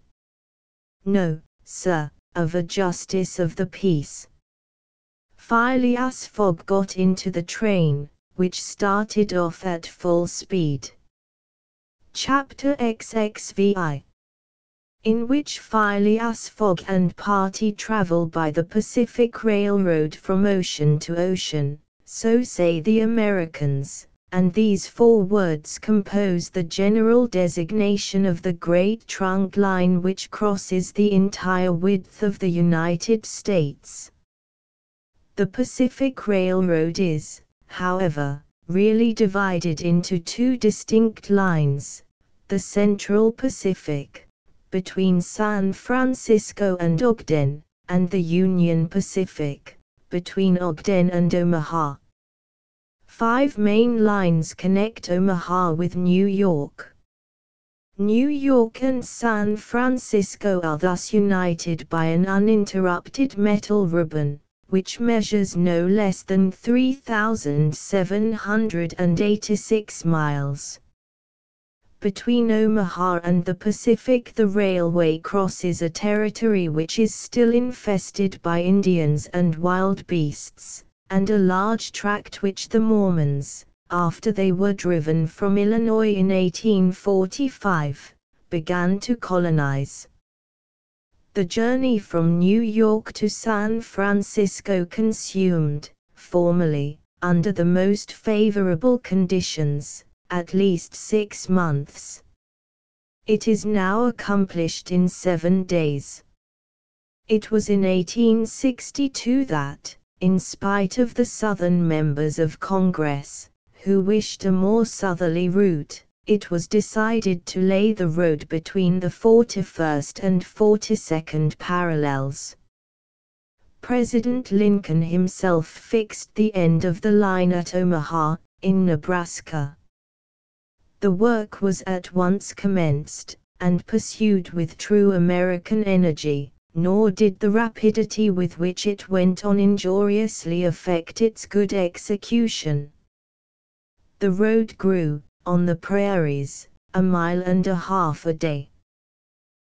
"No, sir, of a justice of the peace." Phileas Fogg got into the train, which started off at full speed. Chapter XXVI, in which Phileas Fogg and party travel by the Pacific Railroad from ocean to ocean, so say the Americans, and these 4 words compose the general designation of the great trunk line which crosses the entire width of the United States. The Pacific Railroad is, however, really divided into 2 distinct lines: the Central Pacific, between San Francisco and Ogden, and the Union Pacific, between Ogden and Omaha. 5 main lines connect Omaha with New York. New York and San Francisco are thus united by an uninterrupted metal ribbon, which measures no less than 3,786 miles. Between Omaha and the Pacific, the railway crosses a territory which is still infested by Indians and wild beasts, and a large tract which the Mormons, after they were driven from Illinois in 1845, began to colonize. The journey from New York to San Francisco consumed, formerly, under the most favorable conditions, at least 6 months. It is now accomplished in 7 days. It was in 1862 that, in spite of the Southern members of Congress, who wished a more southerly route, it was decided to lay the road between the 41st and 42nd parallels. President Lincoln himself fixed the end of the line at Omaha, in Nebraska. The work was at once commenced, and pursued with true American energy, nor did the rapidity with which it went on injuriously affect its good execution. The road grew, on the prairies, 1.5 miles a day.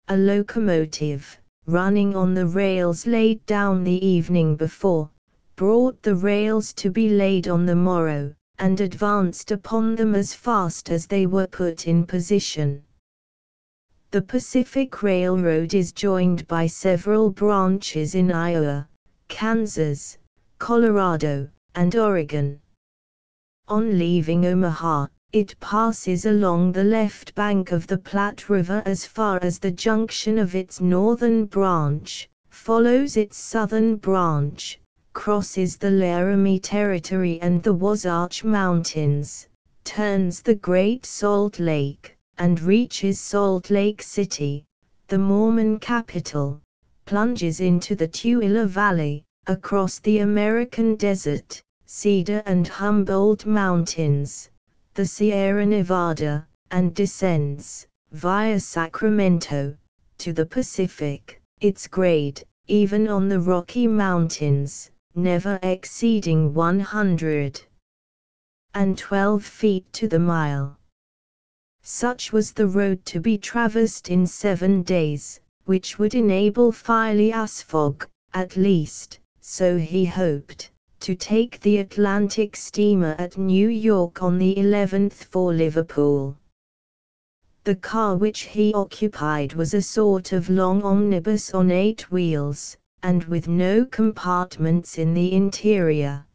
A locomotive, running on the rails laid down the evening before, brought the rails to be laid on the morrow, and advanced upon them as fast as they were put in position. The Pacific Railroad is joined by several branches in Iowa, Kansas, Colorado, and Oregon. On leaving Omaha, it passes along the left bank of the Platte River as far as the junction of its northern branch, follows its southern branch, crosses the Laramie Territory and the Wasatch Mountains, turns the Great Salt Lake, and reaches Salt Lake City, the Mormon capital, plunges into the Tooele Valley, across the American Desert, Cedar and Humboldt Mountains, the Sierra Nevada, and descends, via Sacramento, to the Pacific, its grade, even on the Rocky Mountains, never exceeding 112 feet to the mile. Such was the road to be traversed in 7 days, which would enable Phileas Fogg, at least, so he hoped, to take the Atlantic steamer at New York on the 11th for Liverpool. The car which he occupied was a sort of long omnibus on 8 wheels, and with no compartments in the interior.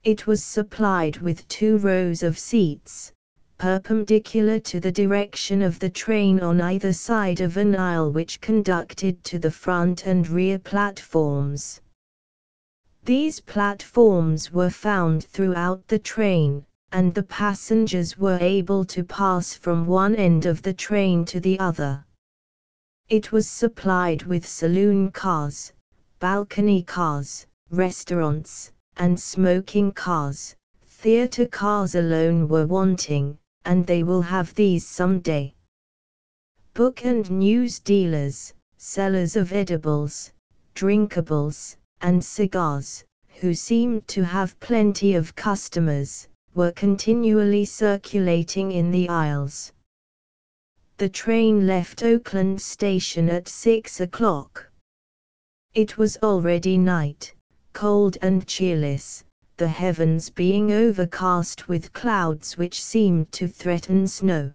It was supplied with 2 rows of seats, perpendicular to the direction of the train on either side of an aisle which conducted to the front and rear platforms. These platforms were found throughout the train, and the passengers were able to pass from one end of the train to the other. It was supplied with saloon cars, balcony cars, restaurants, and smoking cars. Theater cars alone were wanting, and they will have these some day. Book and news dealers, sellers of edibles, drinkables, and cigars, who seemed to have plenty of customers, were continually circulating in the aisles. The train left Oakland Station at 6 o'clock. It was already night, cold and cheerless, the heavens being overcast with clouds which seemed to threaten snow.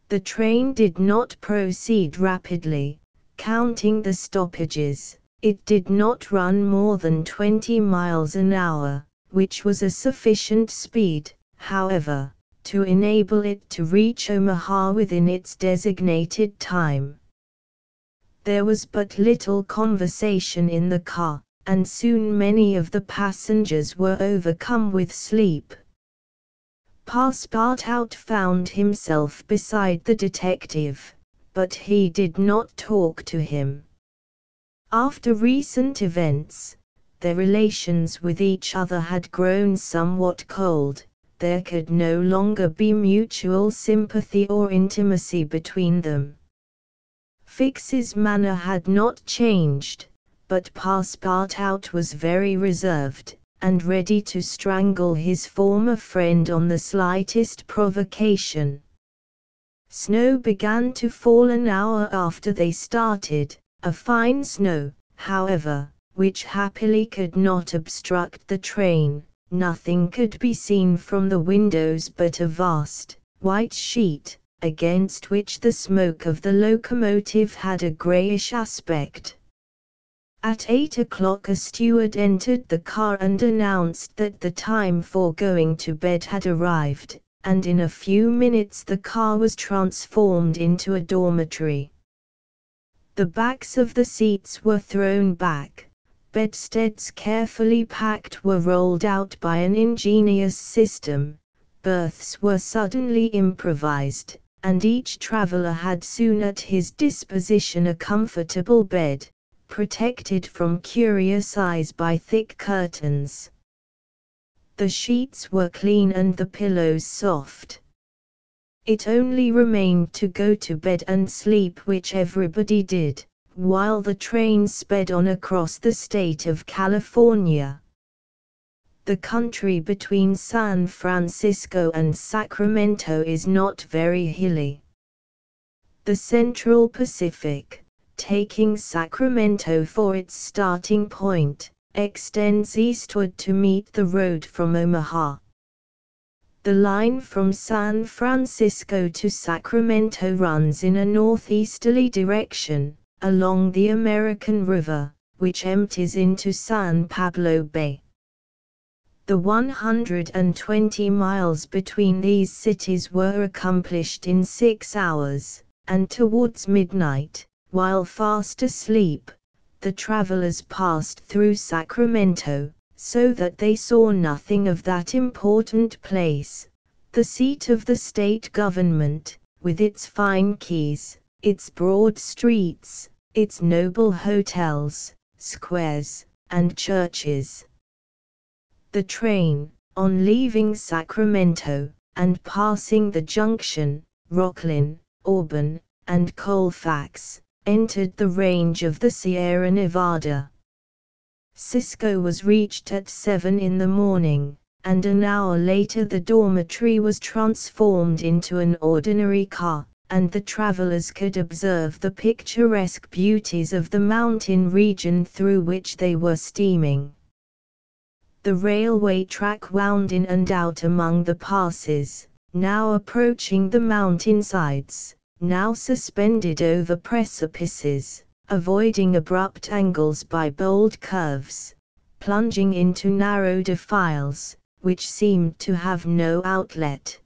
The train did not proceed rapidly, counting the stoppages. It did not run more than 20 miles an hour, which was a sufficient speed, however, to enable it to reach Omaha within its designated time. There was but little conversation in the car, and soon many of the passengers were overcome with sleep. Passepartout found himself beside the detective, but he did not talk to him. After recent events, their relations with each other had grown somewhat cold. There could no longer be mutual sympathy or intimacy between them. Fix's manner had not changed, but Passepartout was very reserved, and ready to strangle his former friend on the slightest provocation. Snow began to fall an hour after they started, a fine snow, however, which happily could not obstruct the train. Nothing could be seen from the windows but a vast, white sheet, against which the smoke of the locomotive had a grayish aspect. At 8 o'clock a steward entered the car and announced that the time for going to bed had arrived, and in a few minutes the car was transformed into a dormitory. The backs of the seats were thrown back, bedsteads carefully packed were rolled out by an ingenious system, berths were suddenly improvised, and each traveler had soon at his disposition a comfortable bed, protected from curious eyes by thick curtains. The sheets were clean and the pillows soft. It only remained to go to bed and sleep, which everybody did, while the train sped on across the state of California. The country between San Francisco and Sacramento is not very hilly. The Central Pacific, taking Sacramento for its starting point, extends eastward to meet the road from Omaha. The line from San Francisco to Sacramento runs in a northeasterly direction, along the American River, which empties into San Pablo Bay. The 120 miles between these cities were accomplished in 6 hours, and towards midnight, while fast asleep, the travelers passed through Sacramento, so that they saw nothing of that important place, the seat of the state government, with its fine quays, its broad streets, its noble hotels, squares, and churches. The train, on leaving Sacramento, and passing the junction, Rocklin, Auburn, and Colfax, entered the range of the Sierra Nevada. Cisco was reached at 7 in the morning, and an hour later the dormitory was transformed into an ordinary car, and the travelers could observe the picturesque beauties of the mountain region through which they were steaming. The railway track wound in and out among the passes, now approaching the mountainsides, now suspended over precipices, avoiding abrupt angles by bold curves, plunging into narrow defiles, which seemed to have no outlet.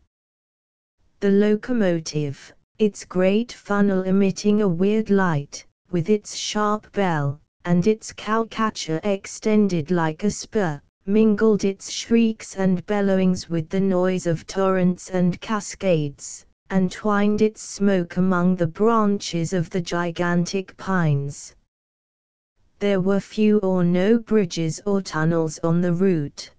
The locomotive, its great funnel emitting a weird light, with its sharp bell, and its cowcatcher extended like a spur, mingled its shrieks and bellowings with the noise of torrents and cascades, and twined its smoke among the branches of the gigantic pines. There were few or no bridges or tunnels on the route.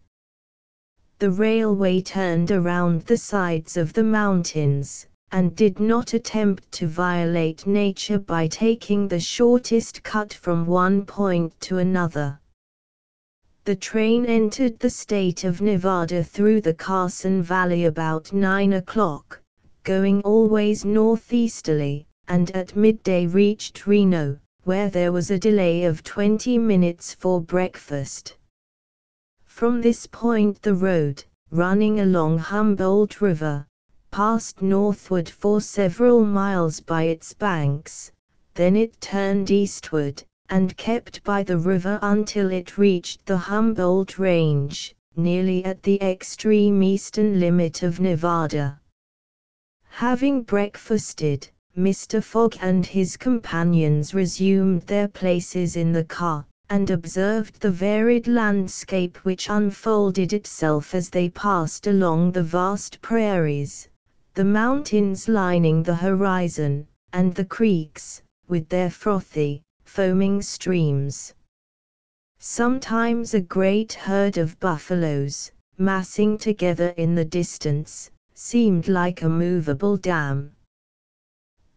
The railway turned around the sides of the mountains, and did not attempt to violate nature by taking the shortest cut from one point to another. The train entered the state of Nevada through the Carson Valley about 9 o'clock, going always northeasterly, and at midday reached Reno, where there was a delay of 20 minutes for breakfast. From this point the road, running along Humboldt River, passed northward for several miles by its banks, then it turned eastward, and kept by the river until it reached the Humboldt Range, nearly at the extreme eastern limit of Nevada. Having breakfasted, Mr. Fogg and his companions resumed their places in the car, and observed the varied landscape which unfolded itself as they passed along the vast prairies, the mountains lining the horizon, and the creeks, with their frothy, foaming streams. Sometimes a great herd of buffaloes, massing together in the distance, seemed like a movable dam.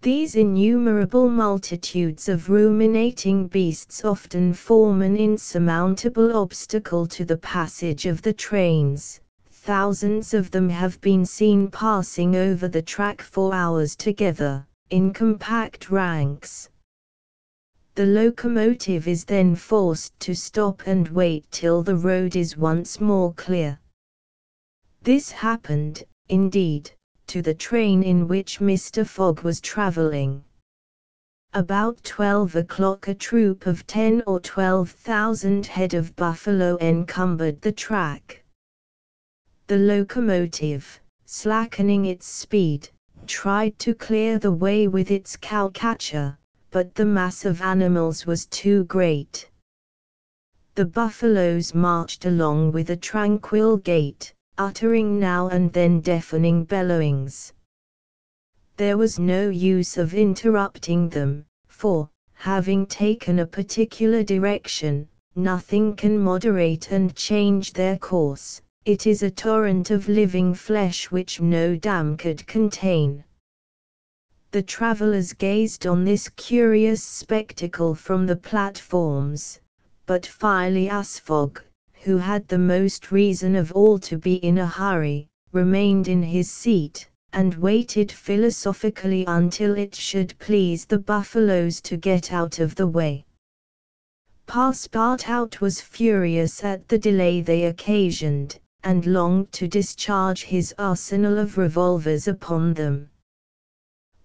These innumerable multitudes of ruminating beasts often form an insurmountable obstacle to the passage of the trains. Thousands of them have been seen passing over the track for hours together, in compact ranks. The locomotive is then forced to stop and wait till the road is once more clear. This happened, indeed, to the train in which Mr. Fogg was traveling. About 12 o'clock a troop of 10 or 12,000 head of buffalo encumbered the track. The locomotive, slackening its speed, tried to clear the way with its cowcatcher, but the mass of animals was too great. The buffaloes marched along with a tranquil gait, uttering now and then deafening bellowings. There was no use of interrupting them, for, having taken a particular direction, nothing can moderate and change their course. It is a torrent of living flesh which no dam could contain. The travelers gazed on this curious spectacle from the platforms, but Phileas Fogg, who had the most reason of all to be in a hurry, remained in his seat, and waited philosophically until it should please the buffaloes to get out of the way. Passepartout was furious at the delay they occasioned, and longed to discharge his arsenal of revolvers upon them.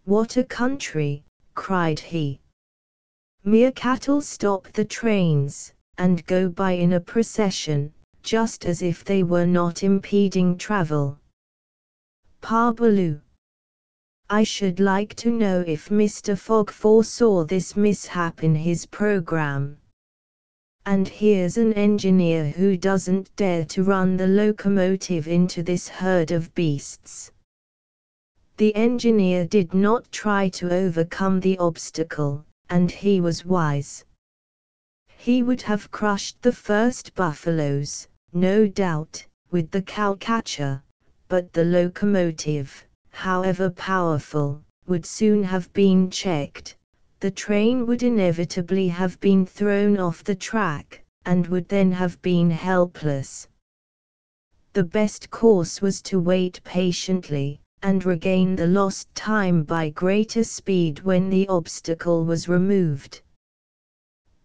"What a country!" cried he. "Mere cattle stop the trains, and go by in a procession, just as if they were not impeding travel. Parbleu! I should like to know if Mr. Fogg foresaw this mishap in his programme. And here's an engineer who doesn't dare to run the locomotive into this herd of beasts." The engineer did not try to overcome the obstacle, and he was wise. He would have crushed the first buffaloes, no doubt, with the cowcatcher, but the locomotive, however powerful, would soon have been checked. The train would inevitably have been thrown off the track, and would then have been helpless. The best course was to wait patiently, and regain the lost time by greater speed when the obstacle was removed.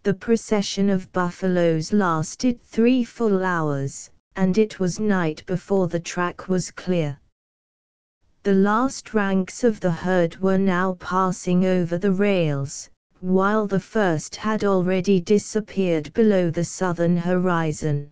The procession of buffaloes lasted 3 full hours, and it was night before the track was clear. The last ranks of the herd were now passing over the rails, while the first had already disappeared below the southern horizon.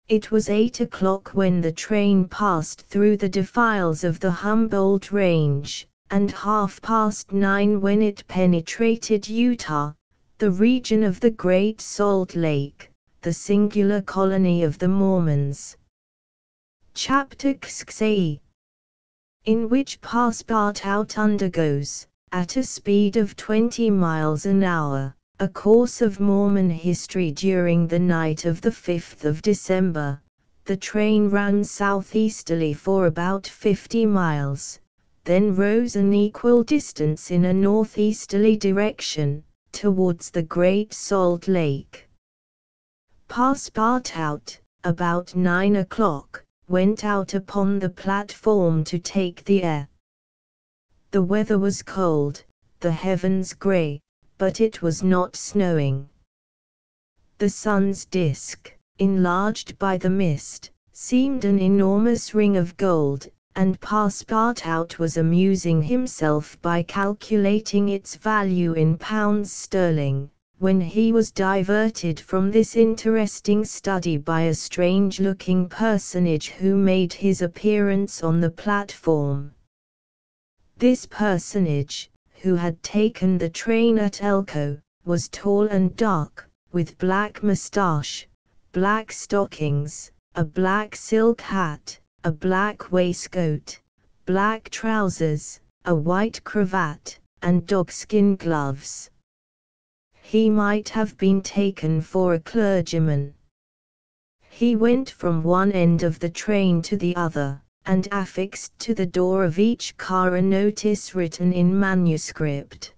It was 8 o'clock when the train passed through the defiles of the Humboldt Range, and 9:30 when it penetrated Utah, the region of the Great Salt Lake, the singular colony of the Mormons. Chapter XXI, in which Passepartout undergoes, at a speed of 20 miles an hour, a course of Mormon history during the night of the 5th of December, The train ran southeasterly for about 50 miles, then rose an equal distance in a northeasterly direction, towards the Great Salt Lake. Passepartout, about 9 o'clock, went out upon the platform to take the air. The weather was cold, the heavens grey, but it was not snowing. The sun's disk, enlarged by the mist, seemed an enormous ring of gold, and Passepartout was amusing himself by calculating its value in pounds sterling, when he was diverted from this interesting study by a strange-looking personage who made his appearance on the platform. This personage, who had taken the train at Elko, was tall and dark, with black moustache, black stockings, a black silk hat, a black waistcoat, black trousers, a white cravat, and dogskin gloves. He might have been taken for a clergyman. He went from one end of the train to the other, and affixed to the door of each car a notice written in manuscript.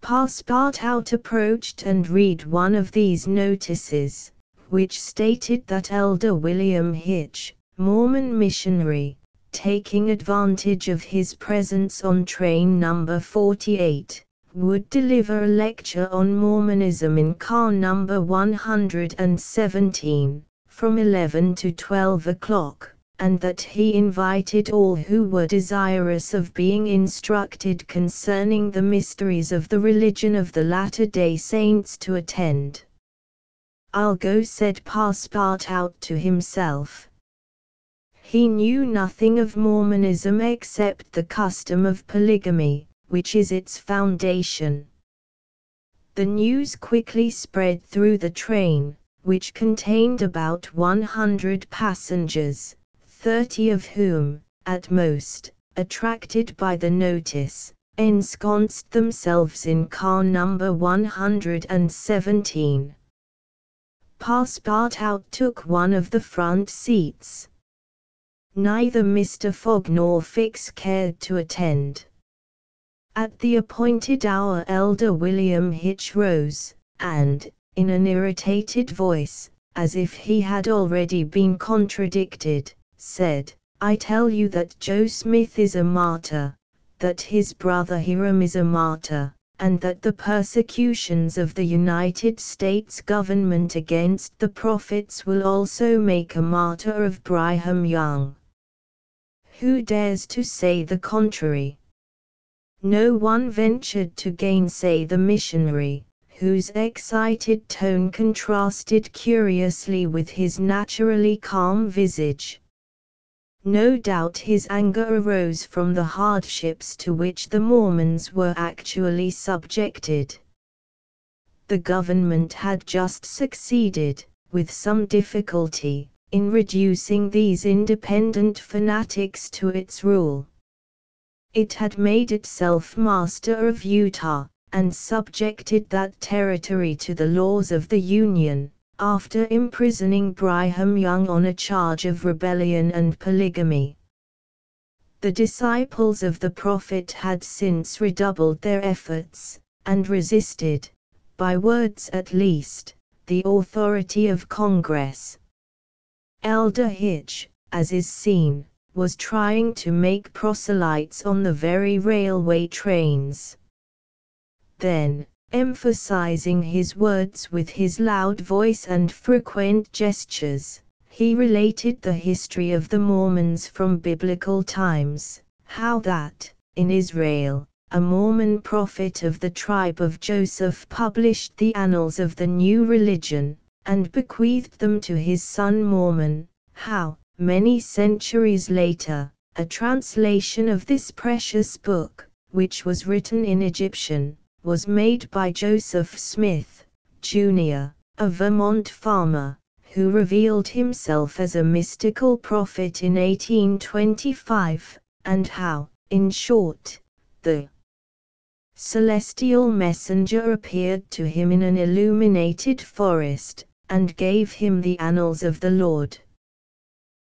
Passepartout approached and read one of these notices, which stated that Elder William Hitch, Mormon missionary, taking advantage of his presence on train number 48, would deliver a lecture on Mormonism in car number 117, from 11 to 12 o'clock, and that he invited all who were desirous of being instructed concerning the mysteries of the religion of the Latter-day Saints to attend. "I'll go," said Passepartout to himself. He knew nothing of Mormonism except the custom of polygamy, which is its foundation. The news quickly spread through the train, which contained about 100 passengers, 30 of whom, at most, attracted by the notice, ensconced themselves in car number 117. Passepartout took one of the front seats. Neither Mr. Fogg nor Fix cared to attend. At the appointed hour Elder William Hitch rose, and, in an irritated voice, as if he had already been contradicted, said, "I tell you that Joe Smith is a martyr, that his brother Hiram is a martyr, and that the persecutions of the United States government against the prophets will also make a martyr of Brigham Young. Who dares to say the contrary?" No one ventured to gainsay the missionary, whose excited tone contrasted curiously with his naturally calm visage. No doubt his anger arose from the hardships to which the Mormons were actually subjected. The government had just succeeded, with some difficulty, in reducing these independent fanatics to its rule. It had made itself master of Utah, and subjected that territory to the laws of the Union, after imprisoning Brigham Young on a charge of rebellion and polygamy. The disciples of the prophet had since redoubled their efforts, and resisted, by words at least, the authority of Congress. Elder Hitch, as is seen, was trying to make proselytes on the very railway trains. Then, emphasizing his words with his loud voice and frequent gestures, he related the history of the Mormons from biblical times, how that, in Israel, a Mormon prophet of the tribe of Joseph published the annals of the new religion, and bequeathed them to his son Mormon, how, many centuries later, a translation of this precious book, which was written in Egyptian, was made by Joseph Smith, Jr., a Vermont farmer, who revealed himself as a mystical prophet in 1825, and how, in short, the celestial messenger appeared to him in an illuminated forest, and gave him the annals of the Lord.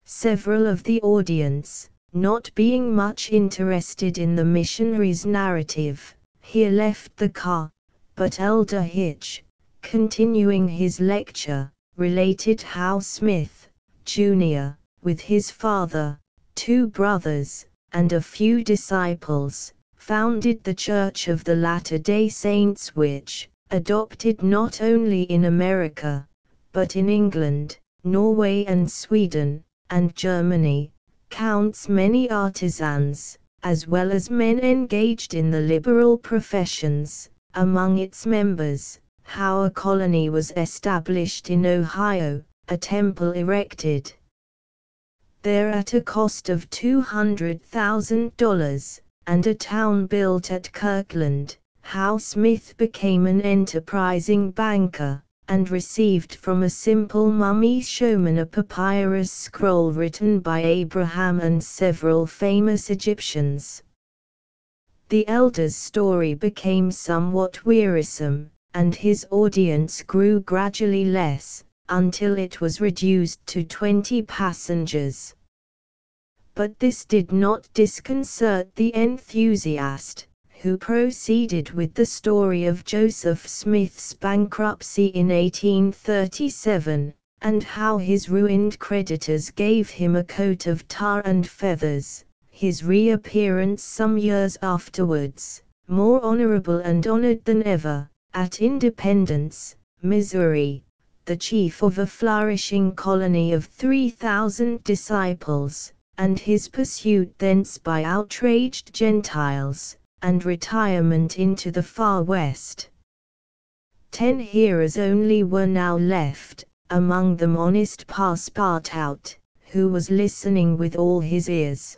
Several of the audience, not being much interested in the missionary's narrative, here left the car, but Elder Hitch, continuing his lecture, related how Smith, Jr., with his father, 2 brothers, and a few disciples, founded the Church of the Latter-day Saints, which, adopted not only in America, but in England, Norway and Sweden, and Germany, counts many artisans, as well as men engaged in the liberal professions, among its members, how a colony was established in Ohio, a temple erected there at a cost of $200,000, and a town built at Kirkland, how Smith became an enterprising banker, and received from a simple mummy showman a papyrus scroll written by Abraham and several famous Egyptians. The elder's story became somewhat wearisome, and his audience grew gradually less, until it was reduced to 20 passengers. But this did not disconcert the enthusiast, who proceeded with the story of Joseph Smith's bankruptcy in 1837, and how his ruined creditors gave him a coat of tar and feathers, his reappearance some years afterwards, more honorable and honored than ever, at Independence, Missouri, the chief of a flourishing colony of 3,000 disciples, and his pursuit thence by outraged Gentiles, and retirement into the far west. 10 hearers only were now left, among them honest Passepartout, who was listening with all his ears.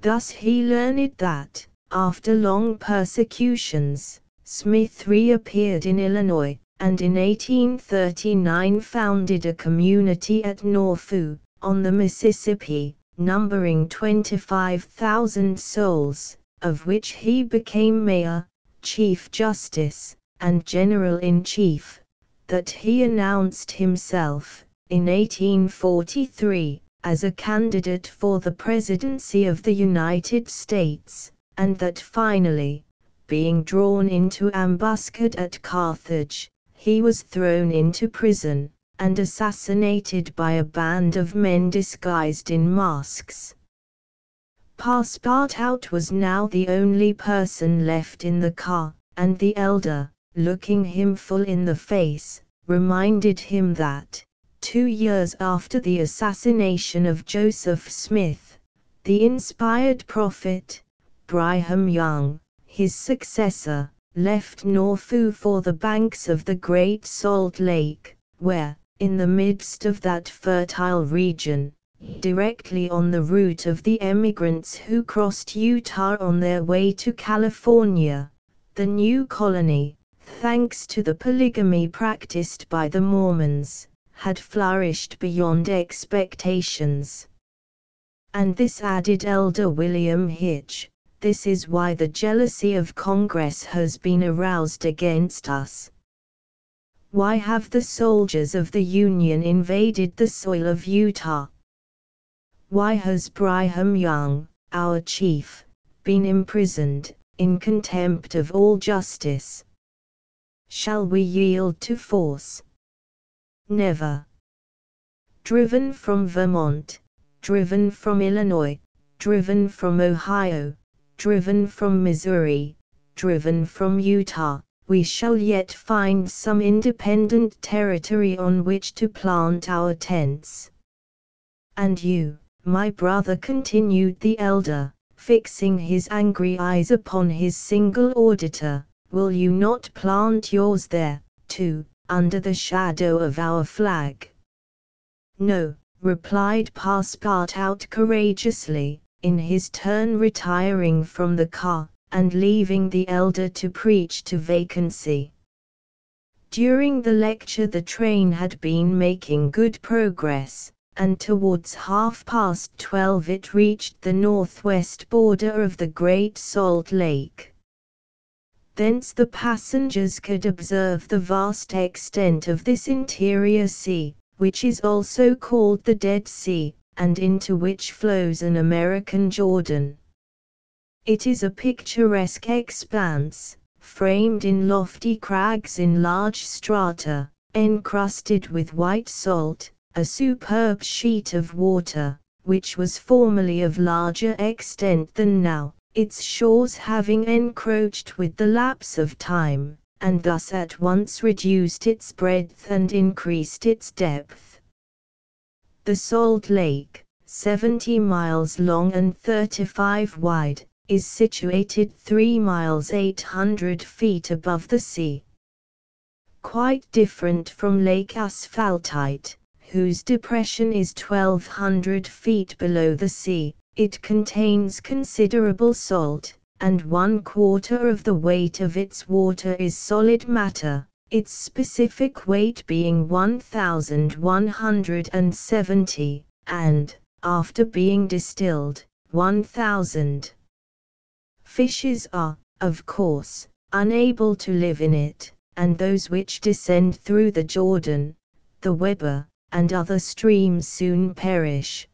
Thus he learned that, after long persecutions, Smith reappeared in Illinois, and in 1839 founded a community at Norfolk, on the Mississippi, numbering 25,000 souls, of which he became mayor, chief justice, and general-in-chief, that he announced himself, in 1843, as a candidate for the presidency of the United States, and that finally, being drawn into ambuscade at Carthage, he was thrown into prison, and assassinated by a band of men disguised in masks. Passepartout was now the only person left in the car, and the elder, looking him full in the face, reminded him that, 2 years after the assassination of Joseph Smith, the inspired prophet, Brigham Young, his successor, left Norfolk for the banks of the Great Salt Lake, where, in the midst of that fertile region, directly on the route of the emigrants who crossed Utah on their way to California, the new colony, thanks to the polygamy practiced by the Mormons, had flourished beyond expectations. And this, added Elder William Hitch, this is why the jealousy of Congress has been aroused against us. Why have the soldiers of the Union invaded the soil of Utah? Why has Brigham Young, our chief, been imprisoned, in contempt of all justice? Shall we yield to force? Never. Driven from Vermont, driven from Illinois, driven from Ohio, driven from Missouri, driven from Utah, we shall yet find some independent territory on which to plant our tents. And you, my brother, continued the elder, fixing his angry eyes upon his single auditor, will you not plant yours there, too, under the shadow of our flag? No, replied Passepartout courageously, in his turn retiring from the car, and leaving the elder to preach to vacancy. During the lecture the train had been making good progress, and towards 12:30 it reached the northwest border of the Great Salt Lake. Thence the passengers could observe the vast extent of this interior sea, which is also called the Dead Sea, and into which flows an American Jordan. It is a picturesque expanse, framed in lofty crags in large strata, encrusted with white salt, a superb sheet of water, which was formerly of larger extent than now, its shores having encroached with the lapse of time, and thus at once reduced its breadth and increased its depth. The Salt Lake, 70 miles long and 35 wide, is situated 3 miles 800 feet above the sea. Quite different from Lake Asphaltite, whose depression is 1,200 feet below the sea, it contains considerable salt, and 1/4 of the weight of its water is solid matter, its specific weight being 1,170, and, after being distilled, 1,000. Fishes are, of course, unable to live in it, and those which descend through the Jordan, the Weber, and other streams soon perish.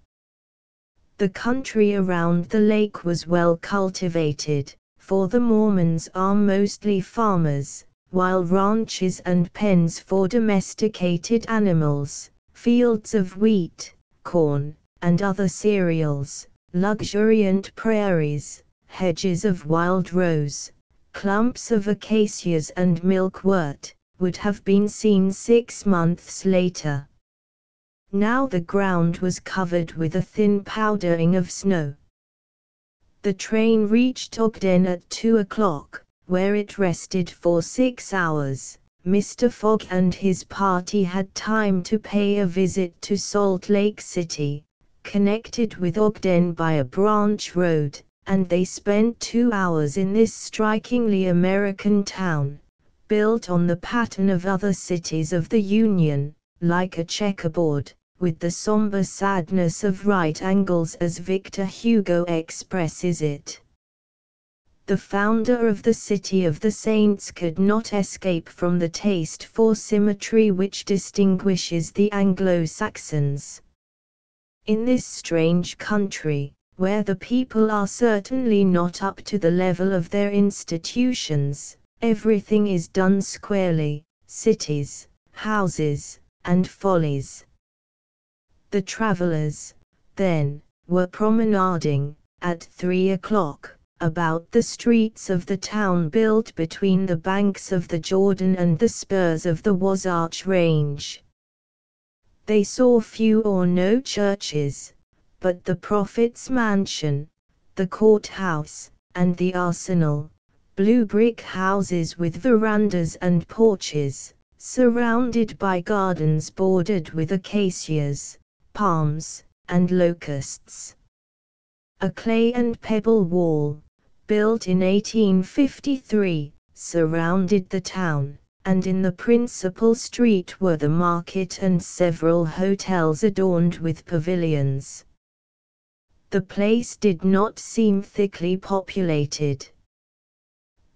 The country around the lake was well cultivated, for the Mormons are mostly farmers, while ranches and pens for domesticated animals, fields of wheat, corn, and other cereals, luxuriant prairies, hedges of wild rose, clumps of acacias and milkwort, would have been seen 6 months later. Now the ground was covered with a thin powdering of snow. The train reached Ogden at 2 o'clock, where it rested for 6 hours. Mr. Fogg and his party had time to pay a visit to Salt Lake City, connected with Ogden by a branch road, and they spent 2 hours in this strikingly American town, built on the pattern of other cities of the Union, like a checkerboard, with the somber sadness of right angles as Victor Hugo expresses it. The founder of the City of the Saints could not escape from the taste for symmetry which distinguishes the Anglo-Saxons. In this strange country, where the people are certainly not up to the level of their institutions, everything is done squarely, cities, houses, and follies. The travelers, then, were promenading, at 3 o'clock, about the streets of the town built between the banks of the Jordan and the spurs of the Wasatch Range. They saw few or no churches, but the prophet's mansion, the courthouse, and the arsenal, blue brick houses with verandas and porches, surrounded by gardens bordered with acacias, palms, and locusts. A clay and pebble wall, built in 1853, surrounded the town, and in the principal street were the market and several hotels adorned with pavilions. The place did not seem thickly populated.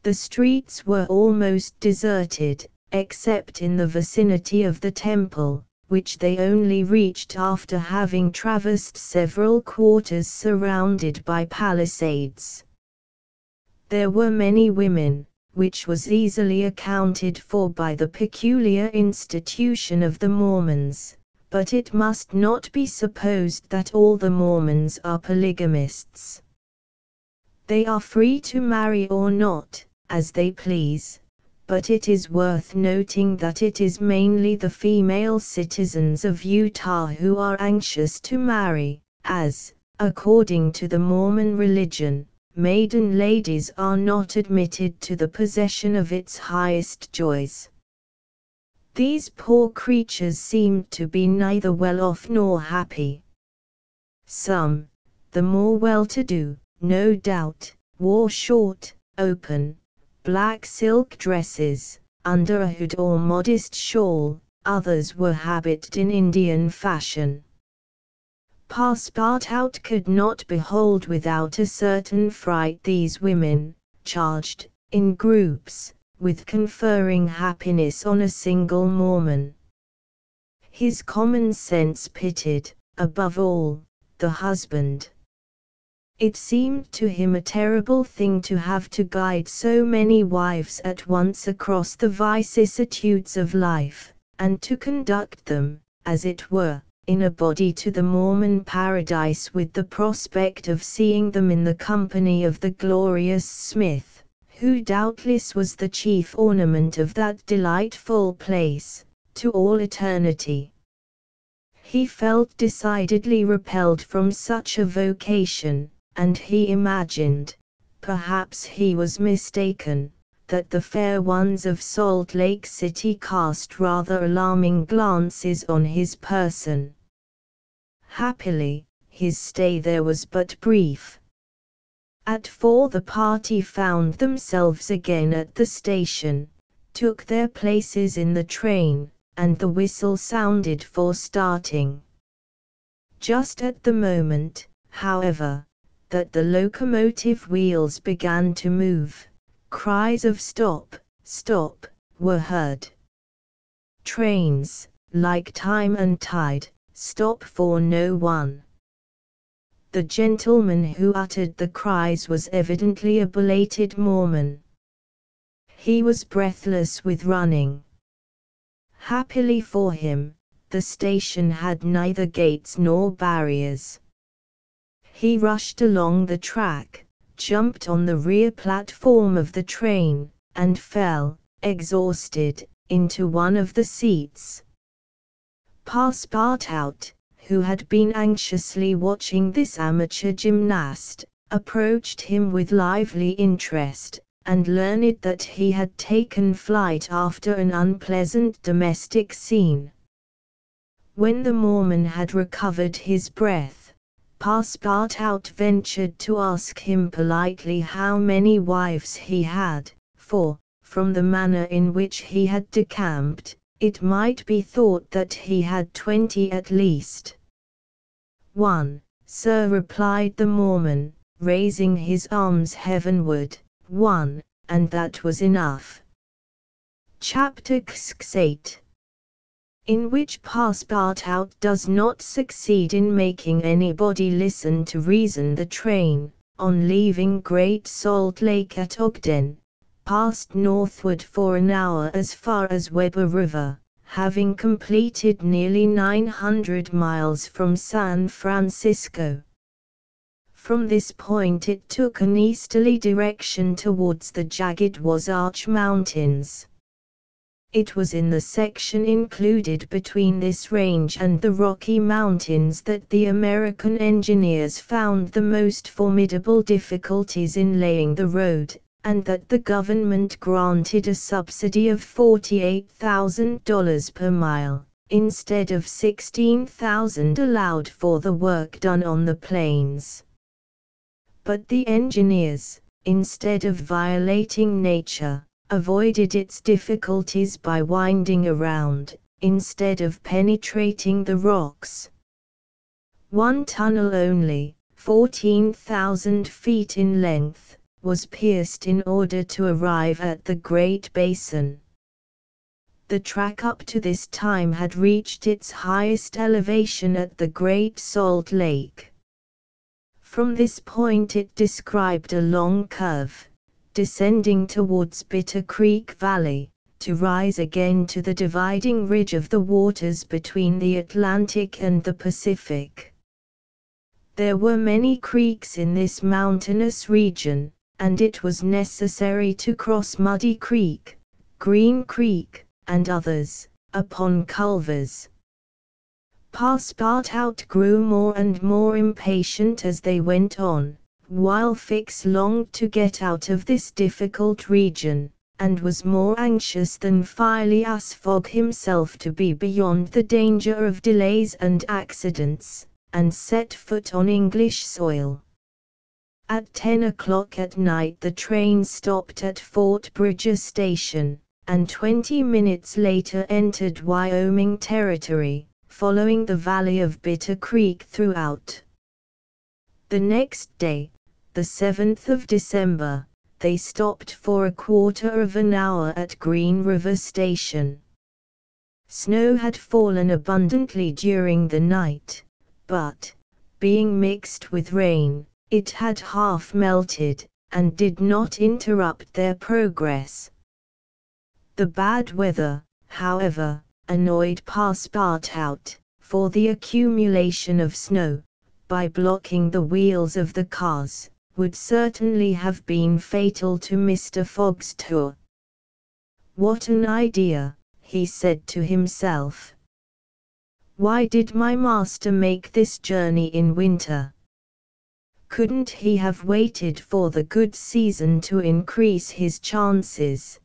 The streets were almost deserted, except in the vicinity of the temple, which they only reached after having traversed several quarters surrounded by palisades. There were many women, which was easily accounted for by the peculiar institution of the Mormons, but it must not be supposed that all the Mormons are polygamists. They are free to marry or not, as they please, but it is worth noting that it is mainly the female citizens of Utah who are anxious to marry, as, according to the Mormon religion, maiden ladies are not admitted to the possession of its highest joys. These poor creatures seemed to be neither well off nor happy. Some, the more well-to-do, no doubt, wore short, open, black silk dresses, under a hood or modest shawl, others were habited in Indian fashion. Passepartout could not behold without a certain fright these women, charged, in groups, with conferring happiness on a single Mormon. His common sense pitied, above all, the husband. It seemed to him a terrible thing to have to guide so many wives at once across the vicissitudes of life, and to conduct them, as it were, in a body to the Mormon paradise with the prospect of seeing them in the company of the glorious Smith, who doubtless was the chief ornament of that delightful place, to all eternity. He felt decidedly repelled from such a vocation, and he imagined, perhaps he was mistaken, that the fair ones of Salt Lake City cast rather alarming glances on his person. Happily, his stay there was but brief. At 4 the party found themselves again at the station, took their places in the train, and the whistle sounded for starting. Just at the moment, however, that the locomotive wheels began to move, cries of "Stop, stop," were heard. Trains, like time and tide, stop for no one. The gentleman who uttered the cries was evidently a belated Mormon. He was breathless with running. Happily for him, the station had neither gates nor barriers. He rushed along the track, jumped on the rear platform of the train, and fell, exhausted, into one of the seats. Passepartout, who had been anxiously watching this amateur gymnast, approached him with lively interest, and learned that he had taken flight after an unpleasant domestic scene. When the Mormon had recovered his breath, Passepartout ventured to ask him politely how many wives he had, for, from the manner in which he had decamped, it might be thought that he had 20 at least. "One, sir," replied the Mormon, raising his arms heavenward, "one, and that was enough." Chapter 8, in which Passepartout does not succeed in making anybody listen to reason. The train, on leaving Great Salt Lake at Ogden, passed northward for an hour as far as Weber River, having completed nearly 900 miles from San Francisco. From this point it took an easterly direction towards the jagged Wasatch Mountains. It was in the section included between this range and the Rocky Mountains that the American engineers found the most formidable difficulties in laying the road, and that the government granted a subsidy of $48,000 per mile, instead of $16,000 allowed for the work done on the plains. But the engineers, instead of violating nature, avoided its difficulties by winding around, instead of penetrating the rocks. One tunnel only, 14,000 feet in length, was pierced in order to arrive at the Great Basin. The track up to this time had reached its highest elevation at the Great Salt Lake. From this point it described a long curve, descending towards Bitter Creek Valley, to rise again to the dividing ridge of the waters between the Atlantic and the Pacific. There were many creeks in this mountainous region, and it was necessary to cross Muddy Creek, Green Creek, and others, upon culvers. Passepartout grew more and more impatient as they went on, while Fix longed to get out of this difficult region, and was more anxious than Phileas Fogg himself to be beyond the danger of delays and accidents, and set foot on English soil. At 10 o'clock at night the train stopped at Fort Bridger Station, and 20 minutes later entered Wyoming Territory, following the valley of Bitter Creek throughout. The next day, the 7th of December, they stopped for a quarter of an hour at Green River Station. Snow had fallen abundantly during the night, but, being mixed with rain, it had half melted, and did not interrupt their progress. The bad weather, however, annoyed Passepartout, for the accumulation of snow, by blocking the wheels of the cars, would certainly have been fatal to Mr. Fogg's tour. "What an idea," he said to himself. "Why did my master make this journey in winter? Couldn't he have waited for the good season to increase his chances?"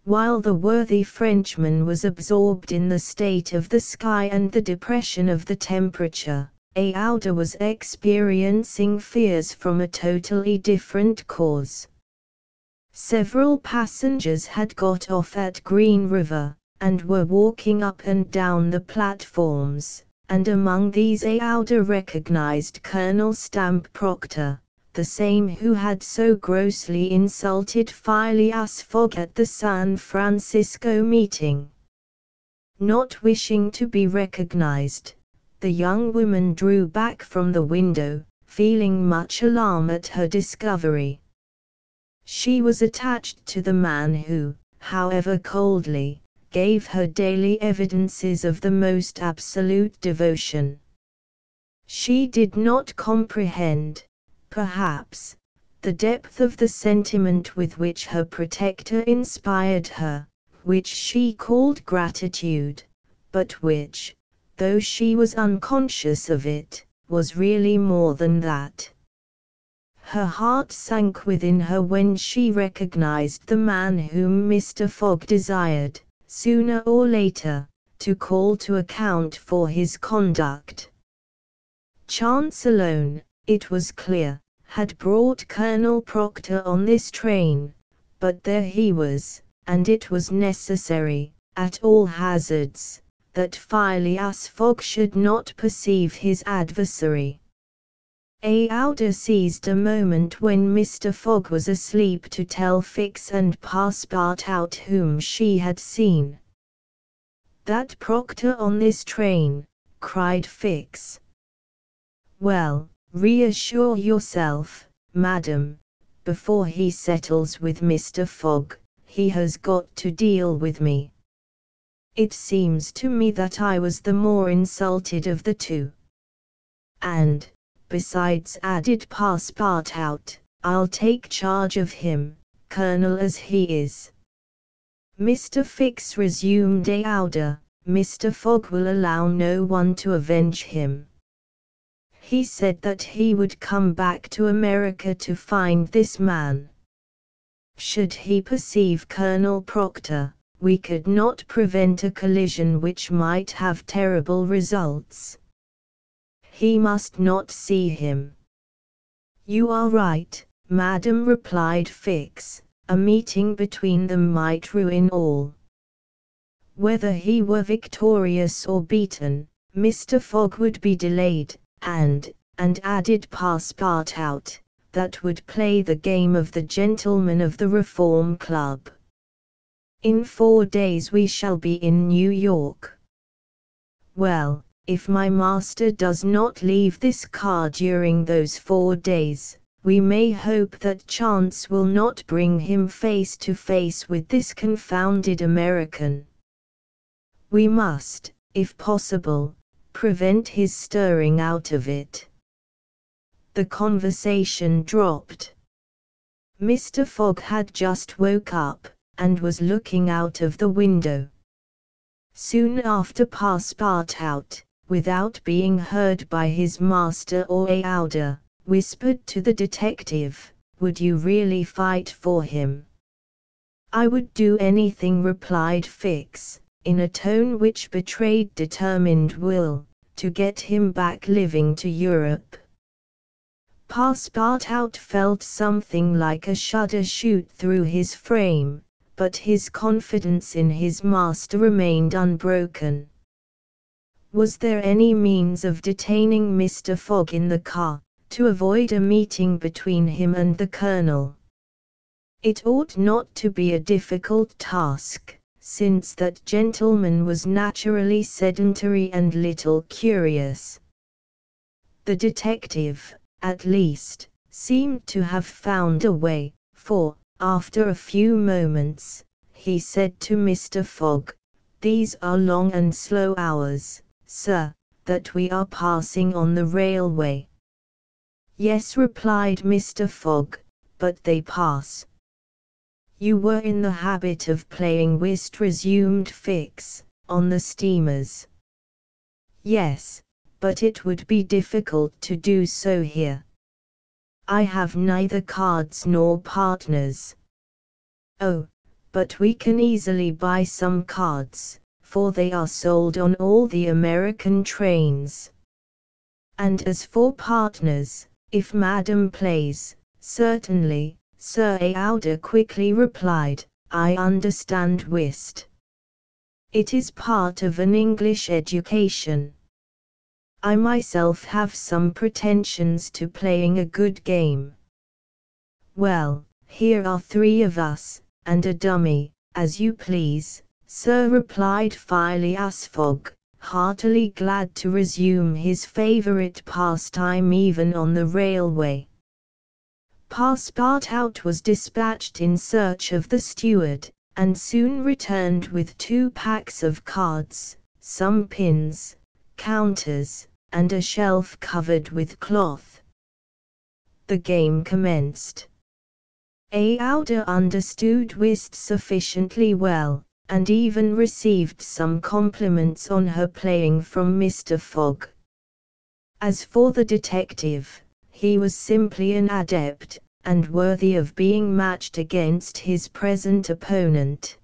While the worthy Frenchman was absorbed in the state of the sky and the depression of the temperature, Aouda was experiencing fears from a totally different cause. Several passengers had got off at Green River, and were walking up and down the platforms, and among these Aouda recognized Colonel Stamp Proctor, the same who had so grossly insulted Phileas Fogg at the San Francisco meeting. Not wishing to be recognized, the young woman drew back from the window, feeling much alarm at her discovery. She was attached to the man who, however coldly, gave her daily evidences of the most absolute devotion. She did not comprehend, perhaps, the depth of the sentiment with which her protector inspired her, which she called gratitude, but which, though she was unconscious of it, was really more than that. Her heart sank within her when she recognized the man whom Mr. Fogg desired, sooner or later, to call to account for his conduct. Chance alone, it was clear, had brought Colonel Proctor on this train, but there he was, and it was necessary, at all hazards, that Phileas Fogg should not perceive his adversary. Aouda seized a moment when Mr. Fogg was asleep to tell Fix and Passepartout whom she had seen. "That Proctor on this train," cried Fix. "Well, reassure yourself, madam. Before he settles with Mr. Fogg, he has got to deal with me. It seems to me that I was the more insulted of the two. And, besides," added Passepartout, "I'll take charge of him, colonel as he is." "Mr. Fix," resumed Aouda, "Mr. Fogg will allow no one to avenge him. He said that he would come back to America to find this man. Should he perceive Colonel Proctor, we could not prevent a collision which might have terrible results. He must not see him." "You are right, madam," replied Fix, "a meeting between them might ruin all." Whether he were victorious or beaten, Mr. Fogg would be delayed, and added Passepartout, that would play the game of the gentlemen of the Reform Club. "In 4 days we shall be in New York. Well, if my master does not leave this car during those 4 days, we may hope that chance will not bring him face to face with this confounded American. We must, if possible, prevent his stirring out of it." The conversation dropped. Mr. Fogg had just woke up, and was looking out of the window. Soon after Passepartout, without being heard by his master or Aouda, whispered to the detective, "Would you really fight for him?" "I would do anything," replied Fix, in a tone which betrayed determined will, "to get him back living to Europe." Passepartout felt something like a shudder shoot through his frame, but his confidence in his master remained unbroken. Was there any means of detaining Mr. Fogg in the car, to avoid a meeting between him and the colonel? "It ought not to be a difficult task," since that gentleman was naturally sedentary and little curious. The detective, at least, seemed to have found a way, for, after a few moments, he said to Mr. Fogg, "These are long and slow hours, sir, that we are passing on the railway." "Yes," replied Mr. Fogg, "but they pass." "You were in the habit of playing whist," resumed Fix, "on the steamers." "Yes, but it would be difficult to do so here. I have neither cards nor partners." "Oh, but we can easily buy some cards, for they are sold on all the American trains. And as for partners, if Madam plays, certainly," Sir Aouda quickly replied, "I understand whist. It is part of an English education. I myself have some pretensions to playing a good game." "Well, here are 3 of us, and a dummy, as you please, sir," replied Phileas Fogg, heartily glad to resume his favourite pastime even on the railway. Passepartout was dispatched in search of the steward, and soon returned with 2 packs of cards, some pins, counters, and a shelf covered with cloth. The game commenced. Aouda understood whist sufficiently well, and even received some compliments on her playing from Mr. Fogg. As for the detective, he was simply an adept, and worthy of being matched against his present opponent.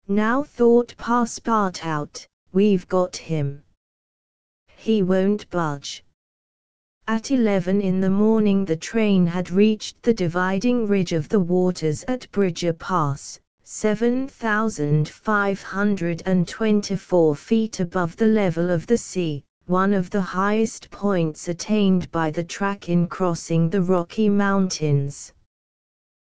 "Now," thought Passepartout, "we've got him. He won't budge." At 11 in the morning the train had reached the dividing ridge of the waters at Bridger Pass, 7,524 feet above the level of the sea, one of the highest points attained by the track in crossing the Rocky Mountains.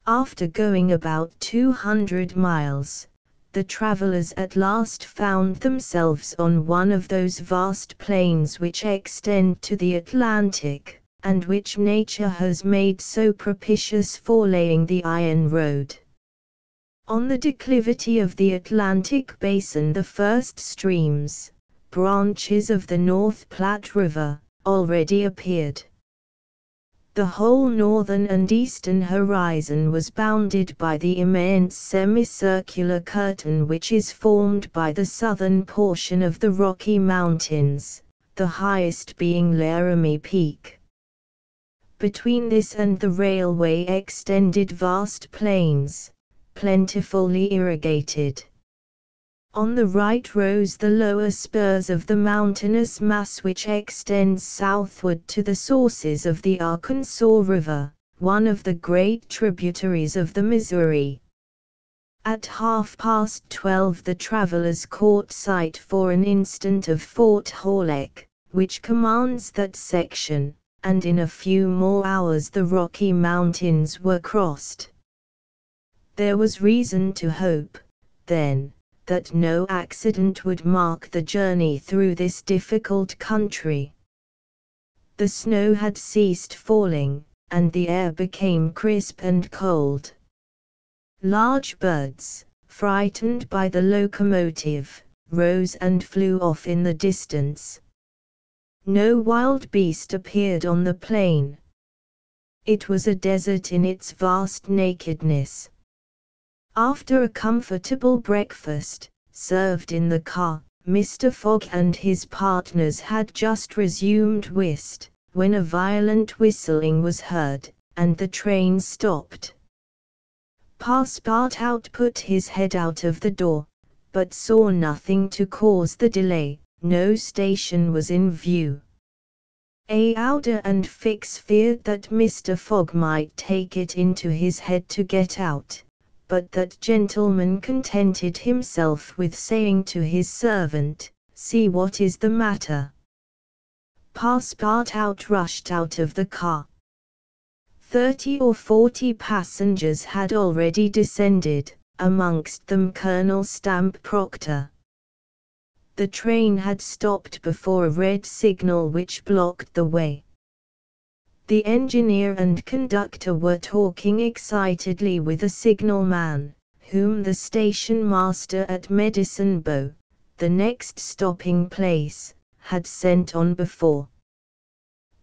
After going about 200 miles, the travelers at last found themselves on one of those vast plains which extend to the Atlantic, and which nature has made so propitious for laying the iron road. On the declivity of the Atlantic basin the first streams, branches of the North Platte River, already appeared. The whole northern and eastern horizon was bounded by the immense semicircular curtain which is formed by the southern portion of the Rocky Mountains, the highest being Laramie Peak. Between this and the railway extended vast plains, plentifully irrigated. On the right rose the lower spurs of the mountainous mass which extends southward to the sources of the Arkansas River, one of the great tributaries of the Missouri. At 12:30 the travelers caught sight for an instant of Fort Halleck, which commands that section, and in a few more hours the Rocky Mountains were crossed. There was reason to hope, then, that no accident would mark the journey through this difficult country. The snow had ceased falling, and the air became crisp and cold. Large birds, frightened by the locomotive, rose and flew off in the distance. No wild beast appeared on the plain. It was a desert in its vast nakedness. After a comfortable breakfast, served in the car, Mr. Fogg and his partners had just resumed whist, when a violent whistling was heard, and the train stopped. Passepartout put his head out of the door, but saw nothing to cause the delay. No station was in view. Aouda and Fix feared that Mr. Fogg might take it into his head to get out, but that gentleman contented himself with saying to his servant, "See what is the matter." Passepartout rushed out of the car. 30 or 40 passengers had already descended, amongst them Colonel Stamp Proctor. The train had stopped before a red signal which blocked the way. The engineer and conductor were talking excitedly with a signalman, whom the station master at Medicine Bow, the next stopping place, had sent on before.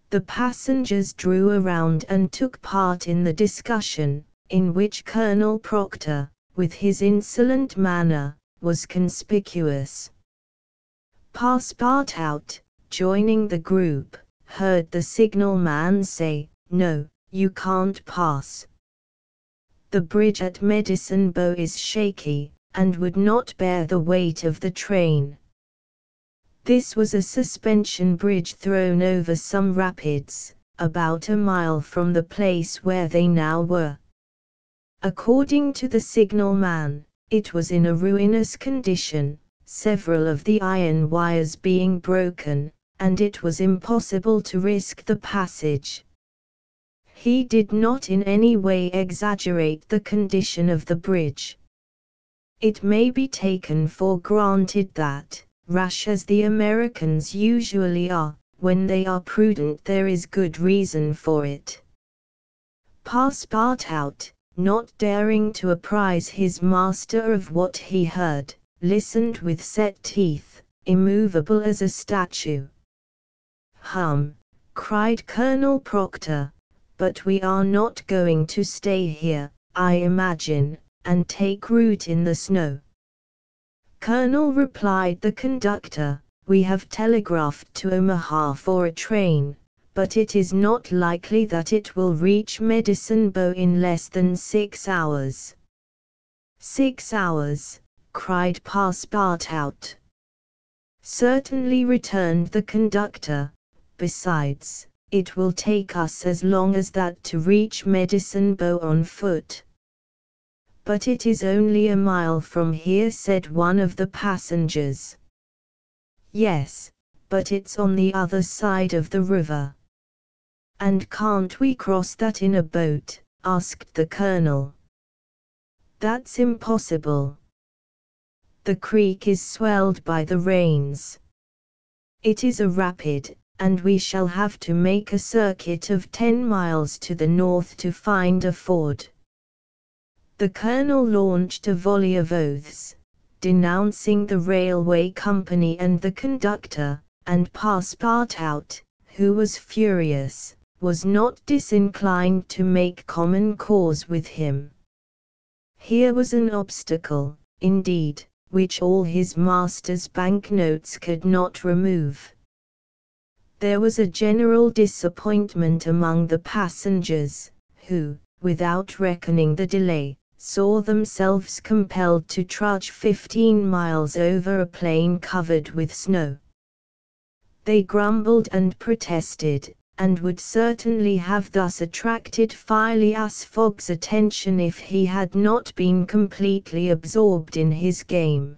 The passengers drew around and took part in the discussion, in which Colonel Proctor, with his insolent manner, was conspicuous. Passepartout, joining the group, heard the signalman say, "No, you can't pass. The bridge at Medicine Bow is shaky, and would not bear the weight of the train." This was a suspension bridge thrown over some rapids, about a mile from the place where they now were. According to the signalman, it was in a ruinous condition, several of the iron wires being broken, and it was impossible to risk the passage. He did not in any way exaggerate the condition of the bridge. It may be taken for granted that, rash as the Americans usually are, when they are prudent there is good reason for it. Passepartout, not daring to apprise his master of what he heard, listened with set teeth, immovable as a statue. "Hum," cried Colonel Proctor, "but we are not going to stay here, I imagine, and take root in the snow." "Colonel," replied the conductor, "we have telegraphed to Omaha for a train, but it is not likely that it will reach Medicine Bow in less than 6 hours. 6 hours, cried Passepartout. Certainly, returned the conductor, besides, it will take us as long as that to reach Medicine Bow on foot. But it is only a mile from here, said one of the passengers. Yes, but it's on the other side of the river. And can't we cross that in a boat? Asked the colonel. That's impossible. The creek is swelled by the rains. It is a rapid, and we shall have to make a circuit of 10 miles to the north to find a ford. The colonel launched a volley of oaths, denouncing the railway company and the conductor, and Passepartout, who was furious, was not disinclined to make common cause with him. Here was an obstacle, indeed, which all his master's banknotes could not remove. There was a general disappointment among the passengers, who, without reckoning the delay, saw themselves compelled to trudge 15 miles over a plain covered with snow. They grumbled and protested, and would certainly have thus attracted Phileas Fogg's attention if he had not been completely absorbed in his game.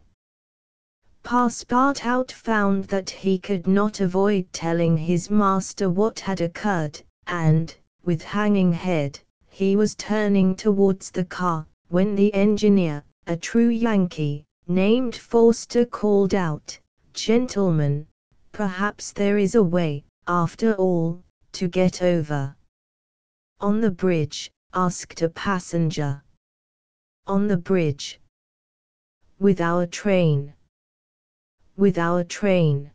Passepartout found that he could not avoid telling his master what had occurred, and, with hanging head, he was turning towards the car, when the engineer, a true Yankee, named Forster, called out, "Gentlemen, perhaps there is a way, after all, to get over." "On the bridge?" asked a passenger. "On the bridge." "With our train?" "With our train."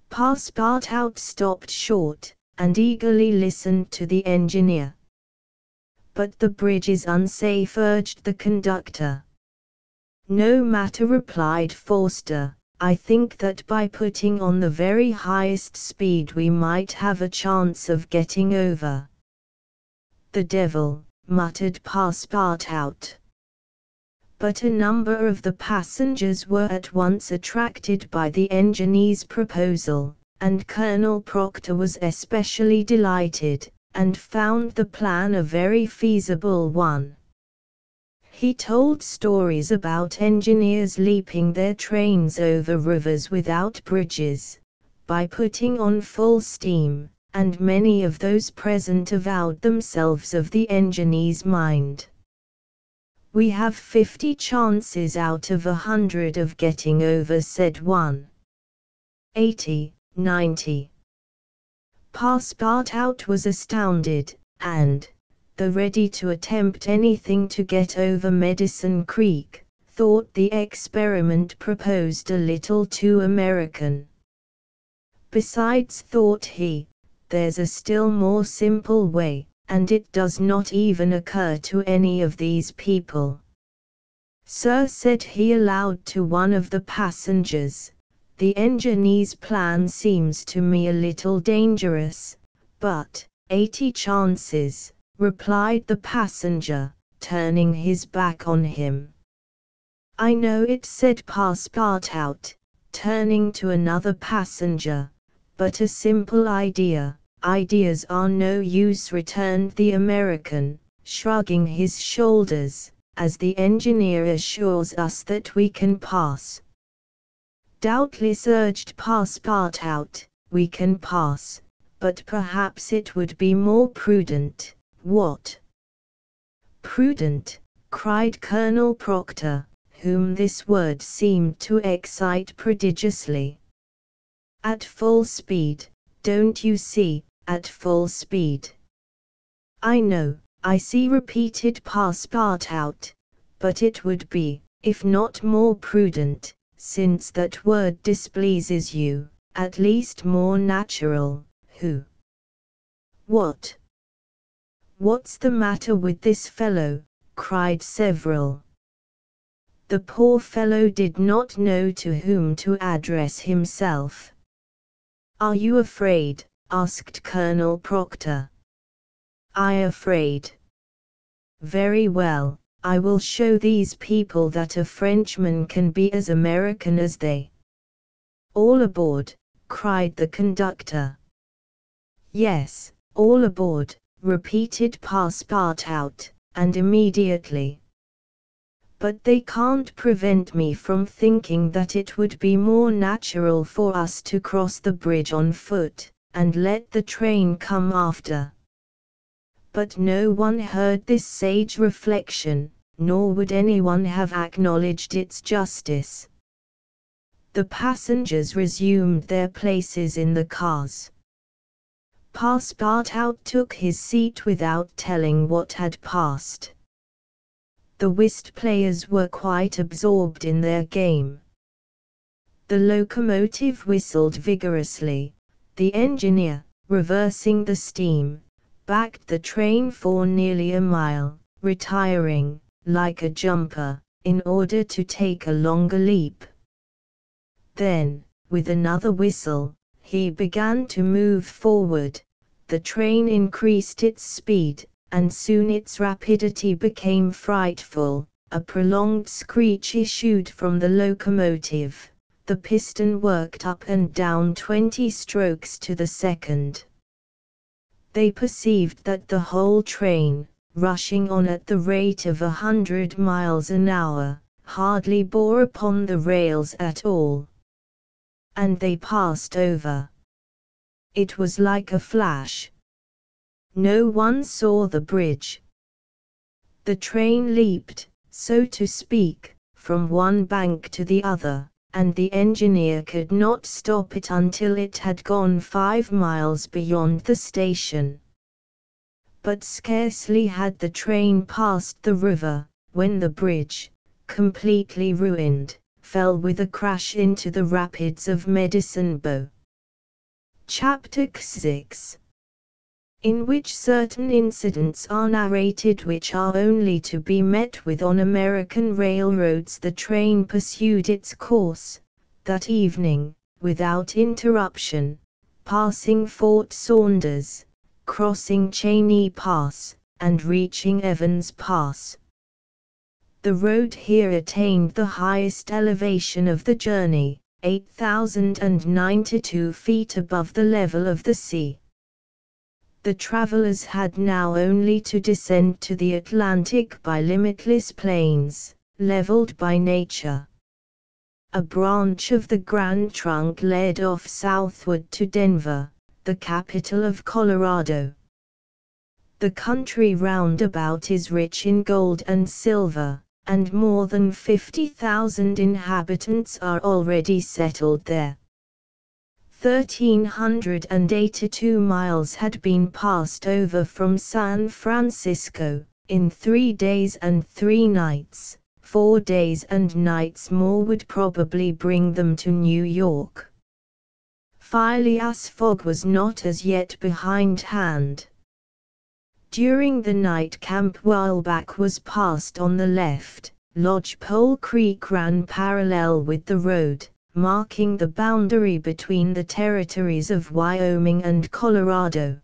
Passepartout stopped short, and eagerly listened to the engineer. "But the bridge is unsafe," urged the conductor. "No matter," replied Forster, "I think that by putting on the very highest speed we might have a chance of getting over." "The devil," muttered Passepartout. But a number of the passengers were at once attracted by the engineer's proposal, and Colonel Proctor was especially delighted, and found the plan a very feasible one. He told stories about engineers leaping their trains over rivers without bridges, by putting on full steam, and many of those present avowed themselves of the engineer's mind. "We have 50 chances out of 100 of getting over," said one. 80, 90. Passepartout was astounded, and, though ready to attempt anything to get over Medicine Creek, thought the experiment proposed a little too American. Besides, thought he, there's a still more simple way, and it does not even occur to any of these people. "Sir," said he aloud to one of the passengers, "the engineer's plan seems to me a little dangerous, but 80 chances," replied the passenger, turning his back on him. "I know it," said Passepartout, turning to another passenger, "but a simple idea." "Ideas are no use," returned the American, shrugging his shoulders, "as the engineer assures us that we can pass." "Doubtless," urged Passepartout, "we can pass, but perhaps it would be more prudent." "What? Prudent?" cried Colonel Proctor, whom this word seemed to excite prodigiously. "At full speed, don't you see, at full speed." "I know, I see," repeated Passepartout, "but it would be, if not more prudent, since that word displeases you, at least more natural." "Who? What? What's the matter with this fellow?" cried several. The poor fellow did not know to whom to address himself. "Are you afraid?" asked Colonel Proctor. "I afraid? Very well, I will show these people that a Frenchman can be as American as they." "All aboard!" cried the conductor. "Yes, all aboard," repeated Passepartout, and immediately. "But they can't prevent me from thinking that it would be more natural for us to cross the bridge on foot, and let the train come after." But no one heard this sage reflection, nor would anyone have acknowledged its justice. The passengers resumed their places in the cars. Passepartout took his seat without telling what had passed. The whist players were quite absorbed in their game. The locomotive whistled vigorously. The engineer, reversing the steam, backed the train for nearly a mile, retiring, like a jumper, in order to take a longer leap. Then, with another whistle, he began to move forward. The train increased its speed, and soon its rapidity became frightful. A prolonged screech issued from the locomotive. The piston worked up and down 20 strokes to the second. They perceived that the whole train, rushing on at the rate of 100 miles an hour, hardly bore upon the rails at all. And they passed over. It was like a flash. No one saw the bridge. The train leaped, so to speak, from one bank to the other, and the engineer could not stop it until it had gone 5 miles beyond the station. But scarcely had the train passed the river, when the bridge, completely ruined, fell with a crash into the rapids of Medicine Bow. Chapter 6, in which certain incidents are narrated which are only to be met with on American railroads. The train pursued its course, that evening, without interruption, passing Fort Saunders, crossing Cheney Pass, and reaching Evans Pass. The road here attained the highest elevation of the journey, 8,092 feet above the level of the sea. The travelers had now only to descend to the Atlantic by limitless plains, leveled by nature. A branch of the Grand Trunk led off southward to Denver, the capital of Colorado. The country round about is rich in gold and silver, and more than 50,000 inhabitants are already settled there. 1,382 miles had been passed over from San Francisco, in 3 days and 3 nights. 4 days and nights more would probably bring them to New York. Phileas Fogg was not as yet behindhand. During the night Camp Whileback was passed on the left. Lodgepole Creek ran parallel with the road, marking the boundary between the territories of Wyoming and Colorado.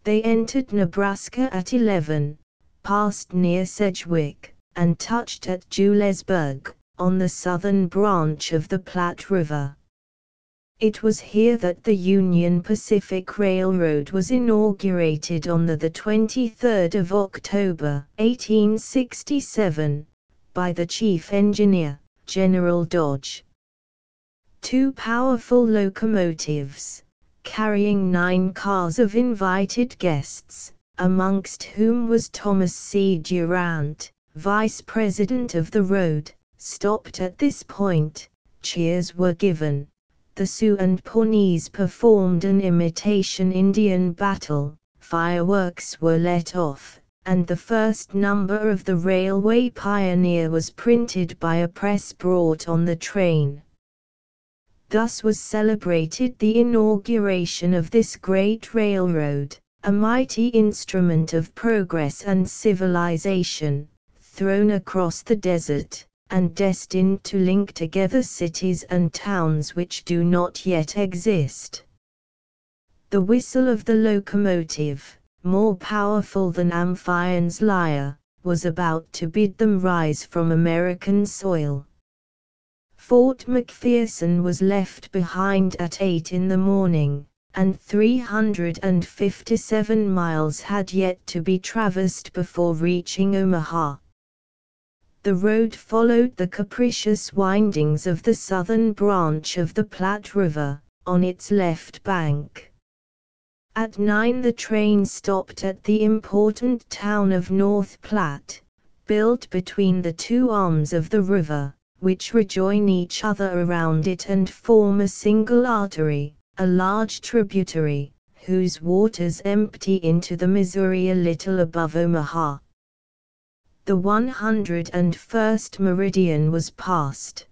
They entered Nebraska at 11, passed near Sedgwick, and touched at Julesburg, on the southern branch of the Platte River. It was here that the Union Pacific Railroad was inaugurated on the 23rd of October, 1867, by the chief engineer, General Dodge. 2 powerful locomotives, carrying 9 cars of invited guests, amongst whom was Thomas C. Durant, vice president of the road, stopped at this point. Cheers were given. The Sioux and Pawnees performed an imitation Indian battle, fireworks were let off, and the first number of the Railway Pioneer was printed by a press brought on the train. Thus was celebrated the inauguration of this great railroad, a mighty instrument of progress and civilization, thrown across the desert, and destined to link together cities and towns which do not yet exist. The whistle of the locomotive, more powerful than Amphion's lyre, was about to bid them rise from American soil. Fort McPherson was left behind at 8 in the morning, and 357 miles had yet to be traversed before reaching Omaha. The road followed the capricious windings of the southern branch of the Platte River, on its left bank. At 9 the train stopped at the important town of North Platte, built between the 2 arms of the river, which rejoin each other around it and form a single artery, a large tributary, whose waters empty into the Missouri a little above Omaha. The 101st meridian was passed.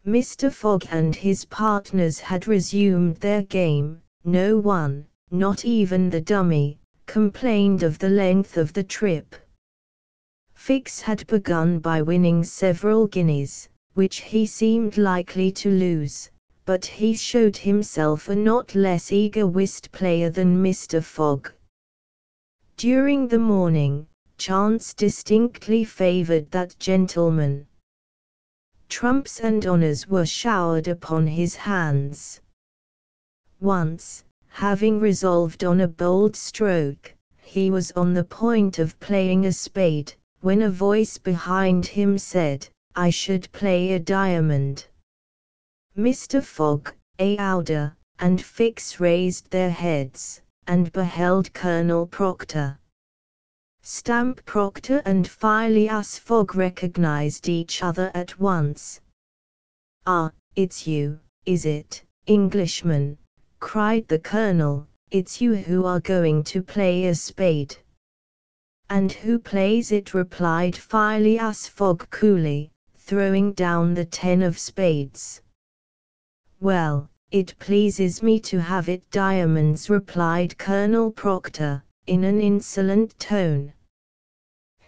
Mr. Fogg and his partners had resumed their game. No one, not even the dummy, complained of the length of the trip. Fix had begun by winning several guineas, which he seemed likely to lose, but he showed himself a not less eager whist player than Mr. Fogg. During the morning, chance distinctly favored that gentleman. Trumps and honors were showered upon his hands. Once, having resolved on a bold stroke, he was on the point of playing a spade, when a voice behind him said, "I should play a diamond." Mr. Fogg, Aouda, and Fix raised their heads, and beheld Colonel Proctor. Stamp Proctor and Phileas Fogg recognized each other at once. "Ah, it's you, is it, Englishman?" cried the Colonel. "It's you who are going to play a spade." "And who plays it?" replied Phileas Fogg coolly, throwing down the 10 of spades. "Well, it pleases me to have it diamonds," replied Colonel Proctor, in an insolent tone.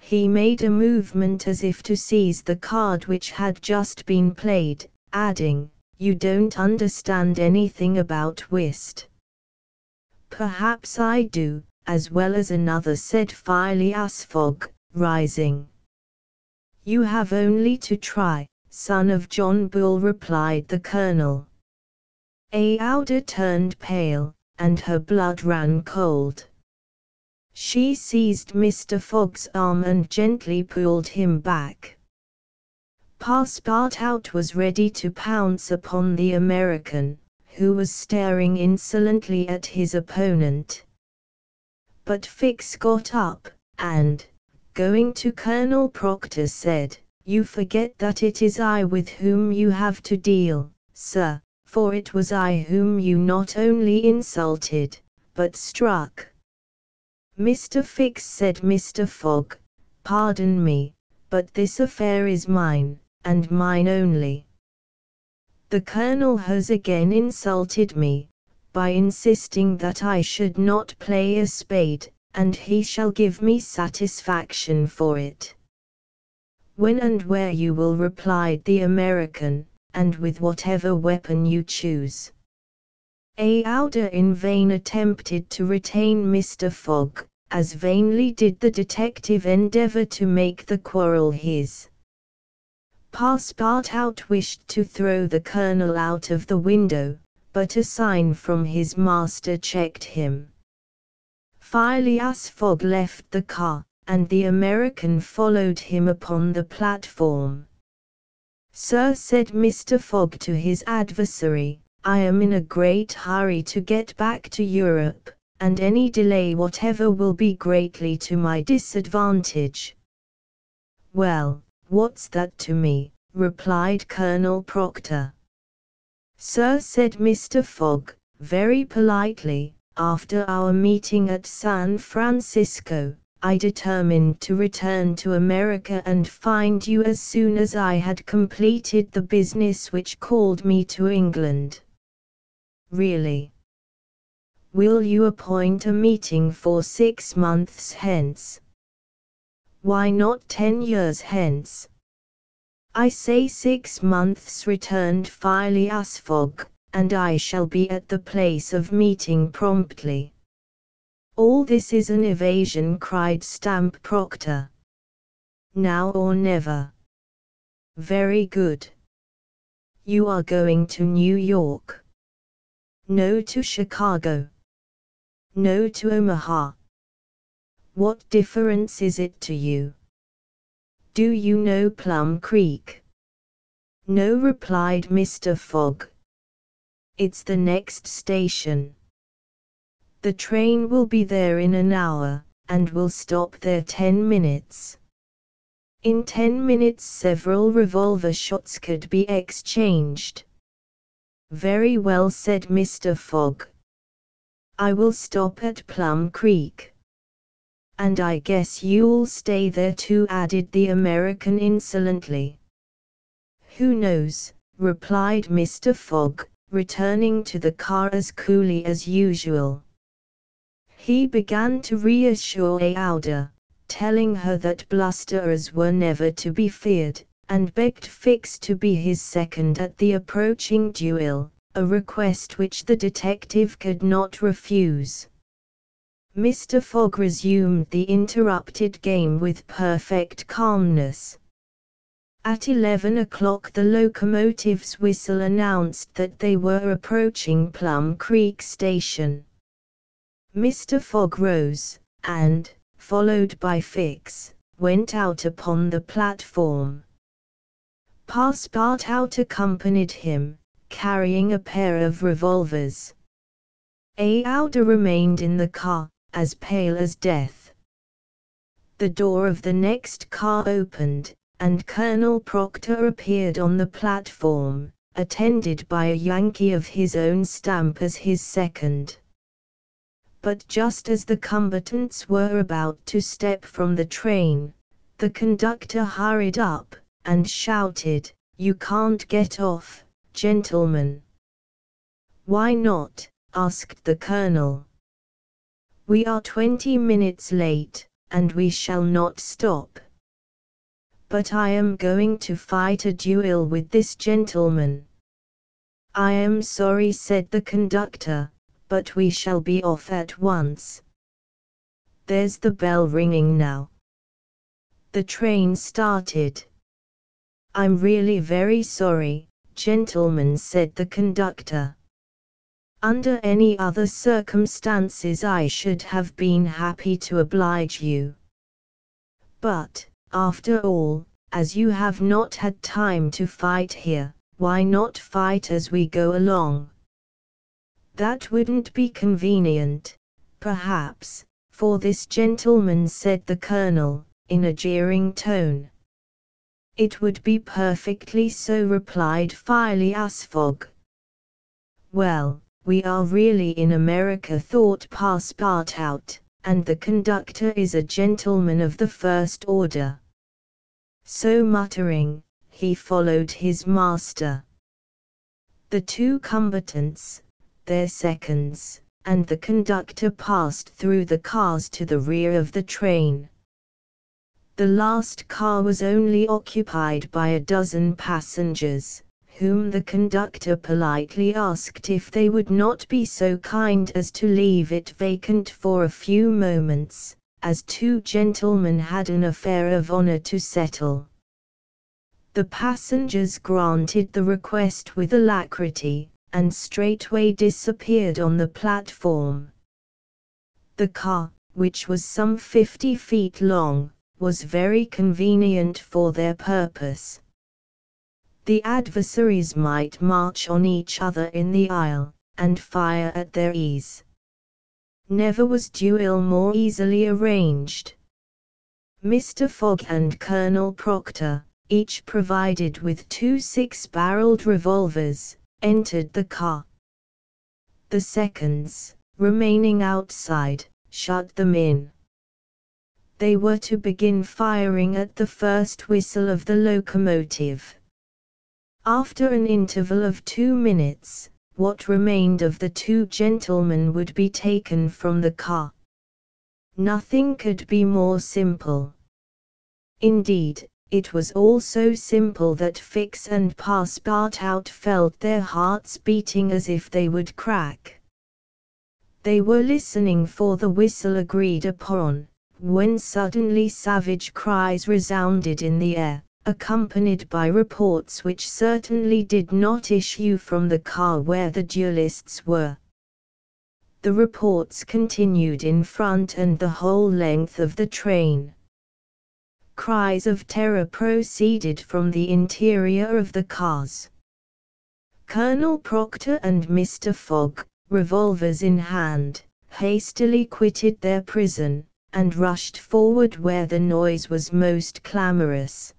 He made a movement as if to seize the card which had just been played, adding, "You don't understand anything about whist." "Perhaps I do, as well as another," said Phileas Fogg, rising. "You have only to try, son of John Bull," replied the Colonel. Aouda turned pale, and her blood ran cold. She seized Mr. Fogg's arm and gently pulled him back. Passepartout was ready to pounce upon the American, who was staring insolently at his opponent. But Fix got up, and, Going to Colonel Proctor said, "You forget that it is I with whom you have to deal, sir, for it was I whom you not only insulted, but struck." "Mr. Fix," said Mr. Fogg, "pardon me, but this affair is mine, and mine only. The Colonel has again insulted me, by insisting that I should not play a spade, and he shall give me satisfaction for it." "When and where you will," replied the American, "and with whatever weapon you choose." Aouda in vain attempted to retain Mr. Fogg, as vainly did the detective endeavor to make the quarrel his. Passepartout wished to throw the Colonel out of the window, but a sign from his master checked him. Phileas Fogg left the car, and the American followed him upon the platform. "Sir," said Mr. Fogg to his adversary, "I am in a great hurry to get back to Europe, and any delay whatever will be greatly to my disadvantage." "Well, what's that to me?" replied Colonel Proctor. "Sir," said Mr. Fogg, very politely, "after our meeting at San Francisco, I determined to return to America and find you as soon as I had completed the business which called me to England." "Really? Will you appoint a meeting for 6 months hence?" "Why not 10 years hence?" "I say 6 months," returned Phileas Fogg, "and I shall be at the place of meeting promptly." "All this is an evasion," cried Stamp Proctor. "Now or never." "Very good. You are going to New York?" "No, to Chicago." "No, to Omaha." "What difference is it to you? Do you know Plum Creek?" "No," replied Mr. Fogg. "It's the next station. The train will be there in an hour, and will stop there 10 minutes. In 10 minutes several revolver shots could be exchanged." "Very well," said Mr. Fogg. "I will stop at Plum Creek." "And I guess you'll stay there too," added the American insolently. "Who knows?" replied Mr. Fogg, returning to the car as coolly as usual. He began to reassure Aouda, telling her that blusterers were never to be feared, and begged Fix to be his second at the approaching duel, a request which the detective could not refuse. Mr. Fogg resumed the interrupted game with perfect calmness. At 11 o'clock the locomotive's whistle announced that they were approaching Plum Creek Station. Mr. Fogg rose, and, followed by Fix, went out upon the platform. Passepartout accompanied him, carrying a pair of revolvers. Aouda remained in the car, as pale as death. The door of the next car opened, and Colonel Proctor appeared on the platform, attended by a Yankee of his own stamp as his second. But just as the combatants were about to step from the train, the conductor hurried up, and shouted, "You can't get off, gentlemen." "Why not?" asked the Colonel. "We are 20 minutes late, and we shall not stop." "But I am going to fight a duel with this gentleman." "I am sorry," said the conductor, "but we shall be off at once. There's the bell ringing now." The train started. "I'm really very sorry, gentlemen," said the conductor. "Under any other circumstances I should have been happy to oblige you. But, after all, as you have not had time to fight here, why not fight as we go along?" "That wouldn't be convenient, perhaps, for this gentleman," said the Colonel, in a jeering tone. "It would be perfectly so," replied Phileas Fogg. "Well, we are really in America," thought Passepartout, "and the conductor is a gentleman of the first order." So muttering, he followed his master. The two combatants, their seconds, and the conductor passed through the cars to the rear of the train. The last car was only occupied by a dozen passengers, whom the conductor politely asked if they would not be so kind as to leave it vacant for a few moments, as two gentlemen had an affair of honor to settle. The passengers granted the request with alacrity, and straightway disappeared on the platform. The car, which was some 50 feet long, was very convenient for their purpose. The adversaries might march on each other in the aisle, and fire at their ease. Never was duel more easily arranged. Mr. Fogg and Colonel Proctor, each provided with 2 6-barreled revolvers, entered the car. The seconds, remaining outside, shut them in. They were to begin firing at the first whistle of the locomotive. After an interval of 2 minutes, what remained of the two gentlemen would be taken from the car. Nothing could be more simple. Indeed, it was all so simple that Fix and Passepartout felt their hearts beating as if they would crack. They were listening for the whistle agreed upon, when suddenly savage cries resounded in the air, accompanied by reports which certainly did not issue from the car where the duelists were. The reports continued in front and the whole length of the train. Cries of terror proceeded from the interior of the cars. Colonel Proctor and Mr. Fogg, revolvers in hand, hastily quitted their prison, and rushed forward where the noise was most clamorous.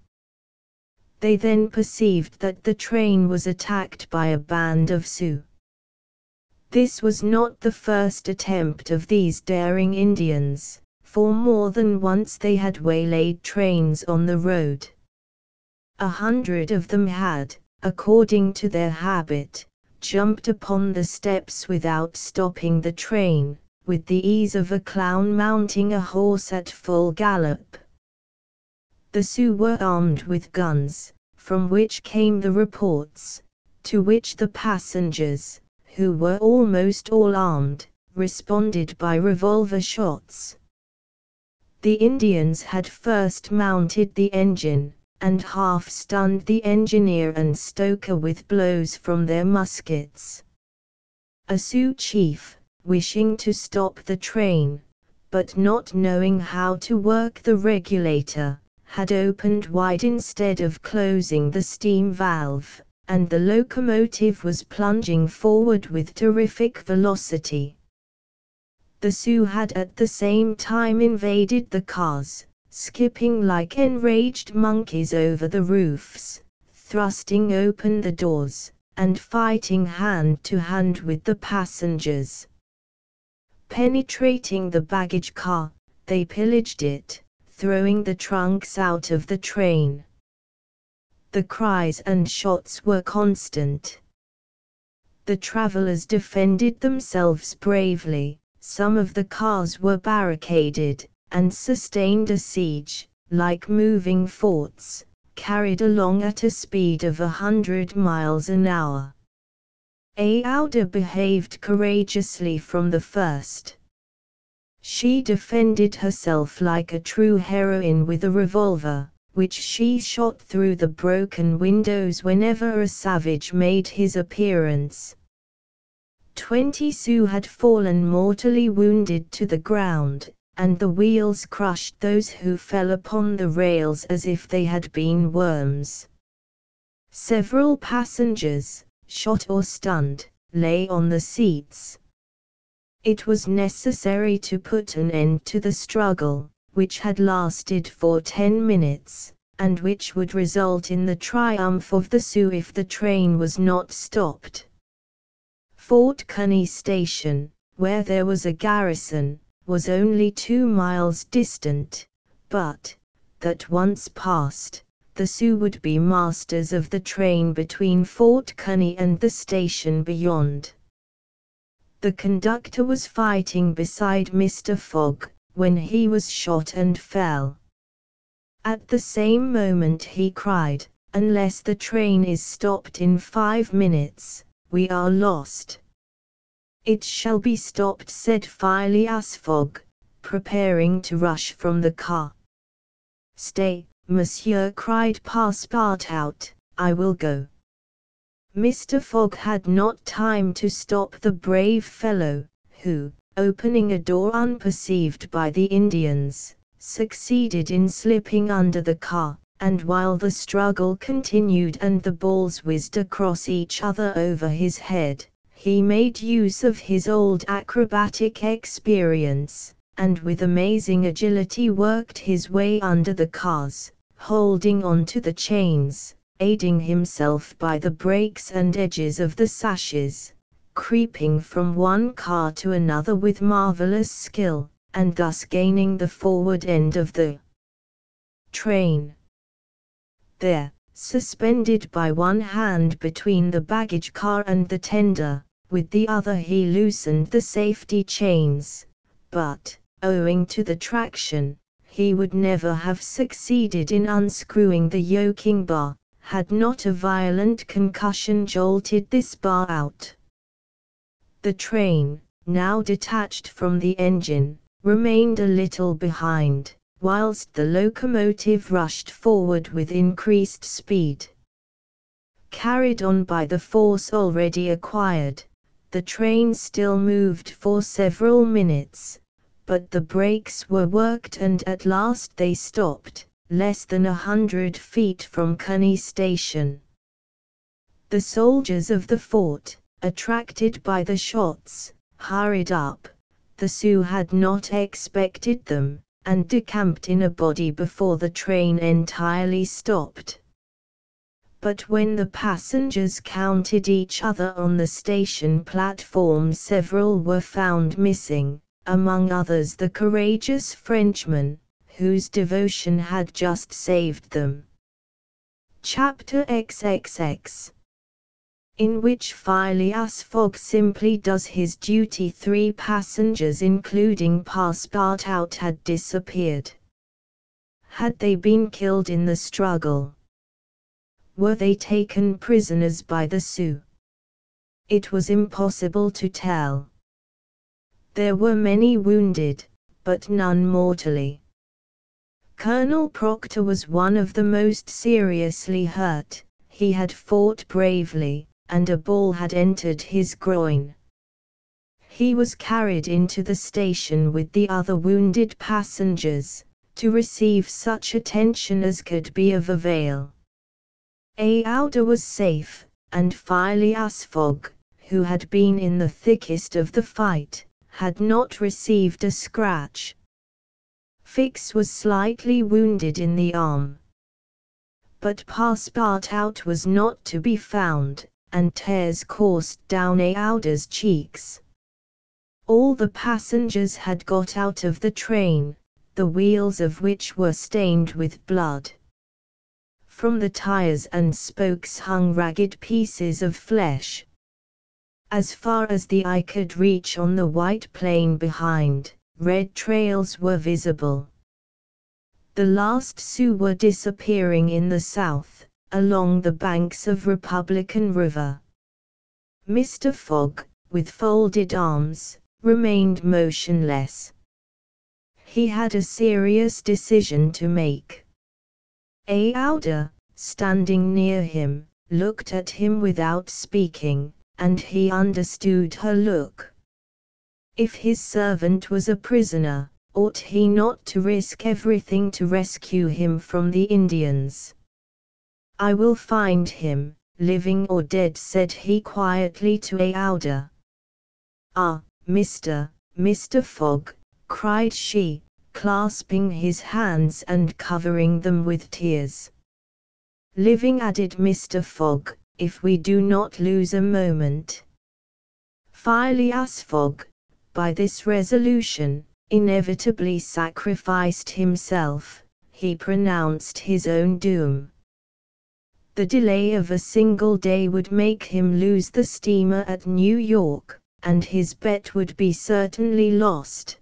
They then perceived that the train was attacked by a band of Sioux. This was not the first attempt of these daring Indians, for more than once they had waylaid trains on the road. 100 of them had, according to their habit, jumped upon the steps without stopping the train, with the ease of a clown mounting a horse at full gallop. The Sioux were armed with guns, from which came the reports, to which the passengers, who were almost all armed, responded by revolver shots. The Indians had first mounted the engine, and half-stunned the engineer and stoker with blows from their muskets. A Sioux chief, wishing to stop the train, but not knowing how to work the regulator, had opened wide instead of closing the steam valve, and the locomotive was plunging forward with terrific velocity. The Sioux had at the same time invaded the cars, skipping like enraged monkeys over the roofs, thrusting open the doors, and fighting hand to hand with the passengers. Penetrating the baggage car, they pillaged it, throwing the trunks out of the train. The cries and shots were constant. The travelers defended themselves bravely, some of the cars were barricaded, and sustained a siege, like moving forts, carried along at a speed of 100 miles an hour. Aouda behaved courageously from the first. She defended herself like a true heroine with a revolver, which she shot through the broken windows whenever a savage made his appearance. 20 Sioux had fallen mortally wounded to the ground, and the wheels crushed those who fell upon the rails as if they had been worms. Several passengers, shot or stunned, lay on the seats. It was necessary to put an end to the struggle, which had lasted for 10 minutes, and which would result in the triumph of the Sioux if the train was not stopped. Fort Cuny Station, where there was a garrison, was only 2 miles distant, but, that once passed, the Sioux would be masters of the train between Fort Cuny and the station beyond. The conductor was fighting beside Mr. Fogg, when he was shot and fell. At the same moment he cried, "Unless the train is stopped in 5 minutes, we are lost." "It shall be stopped," said Phileas Fogg, preparing to rush from the car. "Stay, monsieur," cried Passepartout, "I will go." Mr. Fogg had not time to stop the brave fellow, who, opening a door unperceived by the Indians, succeeded in slipping under the car, and while the struggle continued and the balls whizzed across each other over his head, he made use of his old acrobatic experience, and with amazing agility worked his way under the cars, holding on to the chains, aiding himself by the brakes and edges of the sashes, creeping from one car to another with marvelous skill, and thus gaining the forward end of the train. There, suspended by one hand between the baggage car and the tender, with the other he loosened the safety chains, but, owing to the traction, he would never have succeeded in unscrewing the yoking bar, had not a violent concussion jolted this bar out. The train, now detached from the engine, remained a little behind, whilst the locomotive rushed forward with increased speed. Carried on by the force already acquired, the train still moved for several minutes, but the brakes were worked and at last they stopped, less than 100 feet from Cuny Station. The soldiers of the fort, attracted by the shots, hurried up. The Sioux had not expected them, and decamped in a body before the train entirely stopped. But when the passengers counted each other on the station platform, several were found missing, among others the courageous Frenchman, whose devotion had just saved them. Chapter XXX, in which Phileas Fogg simply does his duty. 3 passengers including Passepartout had disappeared. Had they been killed in the struggle? Were they taken prisoners by the Sioux? It was impossible to tell. There were many wounded, but none mortally. Colonel Proctor was one of the most seriously hurt. He had fought bravely, and a ball had entered his groin. He was carried into the station with the other wounded passengers, to receive such attention as could be of avail. Aouda was safe, and Phileas Fogg, who had been in the thickest of the fight, had not received a scratch. Fix was slightly wounded in the arm. But Passepartout was not to be found, and tears coursed down Aouda's cheeks. All the passengers had got out of the train, the wheels of which were stained with blood. From the tires and spokes hung ragged pieces of flesh. As far as the eye could reach on the white plain behind, red trails were visible. The last Sioux were disappearing in the south, along the banks of Republican River. Mr. Fogg, with folded arms, remained motionless. He had a serious decision to make. Aouda, standing near him, looked at him without speaking, and he understood her look. If his servant was a prisoner, ought he not to risk everything to rescue him from the Indians? "I will find him, living or dead," said he quietly to Aouda. "Ah, Mr. Fogg," cried she, clasping his hands and covering them with tears. "Living," added Mr. Fogg, "if we do not lose a moment." Phileas Fogg, by this resolution, inevitably sacrificed himself. He pronounced his own doom. The delay of a single day would make him lose the steamer at New York, and his bet would be certainly lost.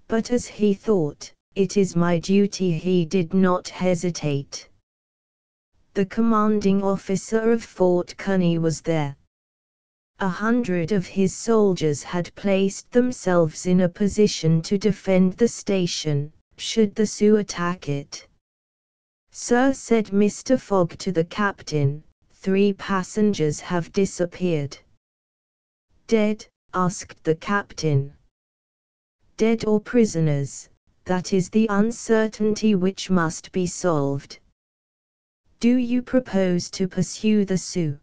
But as he thought, "It is my duty," he did not hesitate. The commanding officer of Fort Kearny was there. 100 of his soldiers had placed themselves in a position to defend the station, should the Sioux attack it. "Sir," said Mr. Fogg to the captain, "3 passengers have disappeared." "Dead?" asked the captain. "Dead or prisoners, that is the uncertainty which must be solved." "Do you propose to pursue the Sioux?"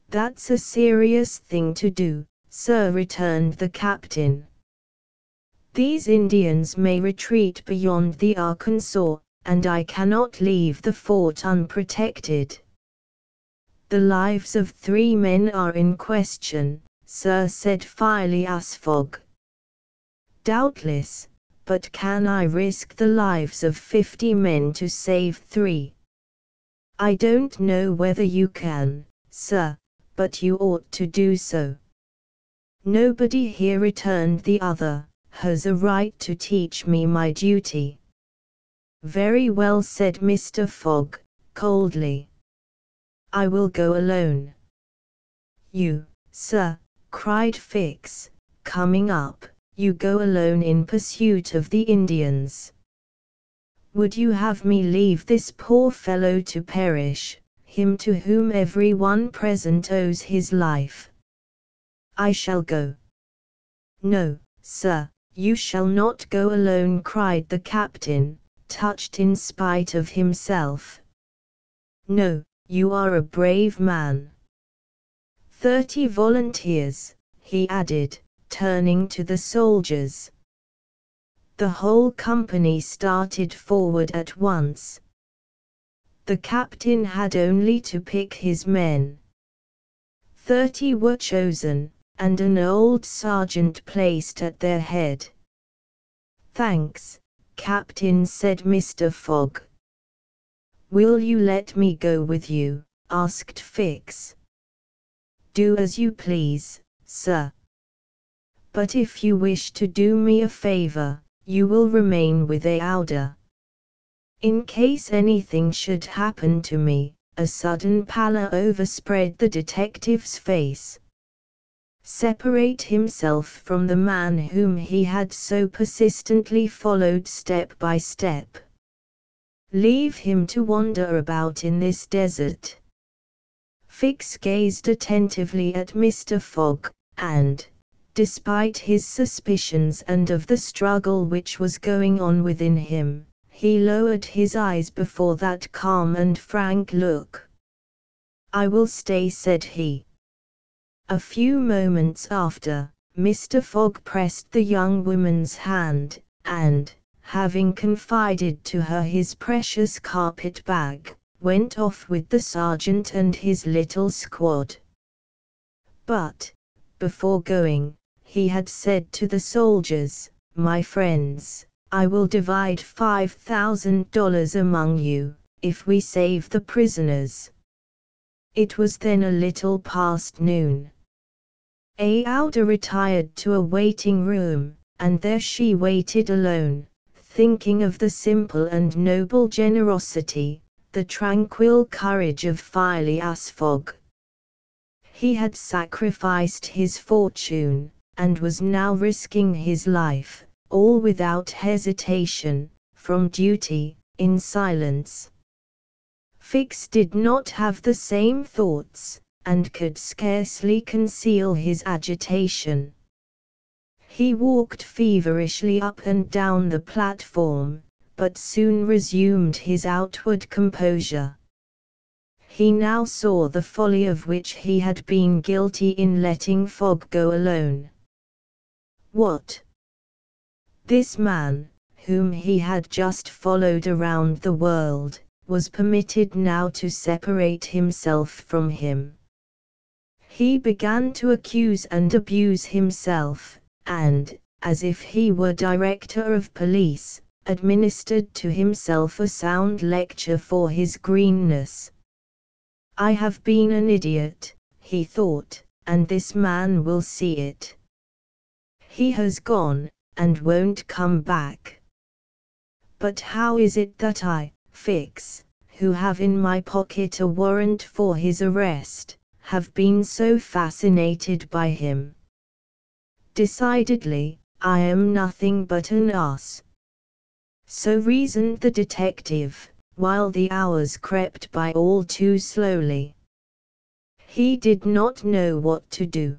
"That's a serious thing to do, sir," returned the captain. "These Indians may retreat beyond the Arkansas, and I cannot leave the fort unprotected." "The lives of 3 men are in question, sir," said Phileas Fogg. "Doubtless, but can I risk the lives of 50 men to save 3? "I don't know whether you can, sir, but you ought to do so." "Nobody here," returned the other, "has a right to teach me my duty." "Very well," said Mr. Fogg, coldly. "I will go alone." "You, sir," cried Fix, coming up, "you go alone in pursuit of the Indians? Would you have me leave this poor fellow to perish, him to whom every one present owes his life?" "I shall go." "No, sir, you shall not go alone," cried the captain, touched in spite of himself. "No, you are a brave man. 30 volunteers," he added, turning to the soldiers. The whole company started forward at once. The captain had only to pick his men. 30 were chosen, and an old sergeant placed at their head. "Thanks, Captain," said Mr. Fogg. "Will you let me go with you?" asked Fix. "Do as you please, sir. But if you wish to do me a favor, you will remain with Aouda. In case anything should happen to me." A sudden pallor overspread the detective's face. Separate himself from the man whom he had so persistently followed step by step. Leave him to wander about in this desert. Fix gazed attentively at Mr. Fogg, and, despite his suspicions and of the struggle which was going on within him, he lowered his eyes before that calm and frank look. "I will stay," said he. A few moments after, Mr. Fogg pressed the young woman's hand, and, having confided to her his precious carpet bag, went off with the sergeant and his little squad. But, before going, he had said to the soldiers, "My friends, I will divide $5,000 among you, if we save the prisoners." It was then a little past noon. Aouda retired to a waiting room, and there she waited alone, thinking of the simple and noble generosity, the tranquil courage of Phileas Fogg. He had sacrificed his fortune, and was now risking his life, all without hesitation, from duty, in silence. Fix did not have the same thoughts, and could scarcely conceal his agitation. He walked feverishly up and down the platform, but soon resumed his outward composure. He now saw the folly of which he had been guilty in letting Fogg go alone. What This man, whom he had just followed around the world, was permitted now to separate himself from him. He began to accuse and abuse himself, and, as if he were director of police, administered to himself a sound lecture for his greenness. I have been an idiot, he thought, and this man will see it. He has gone, and won't come back. But how is it that I, Fix, who have in my pocket a warrant for his arrest, have been so fascinated by him? Decidedly, I am nothing but an ass. So reasoned the detective, while the hours crept by all too slowly. He did not know what to do.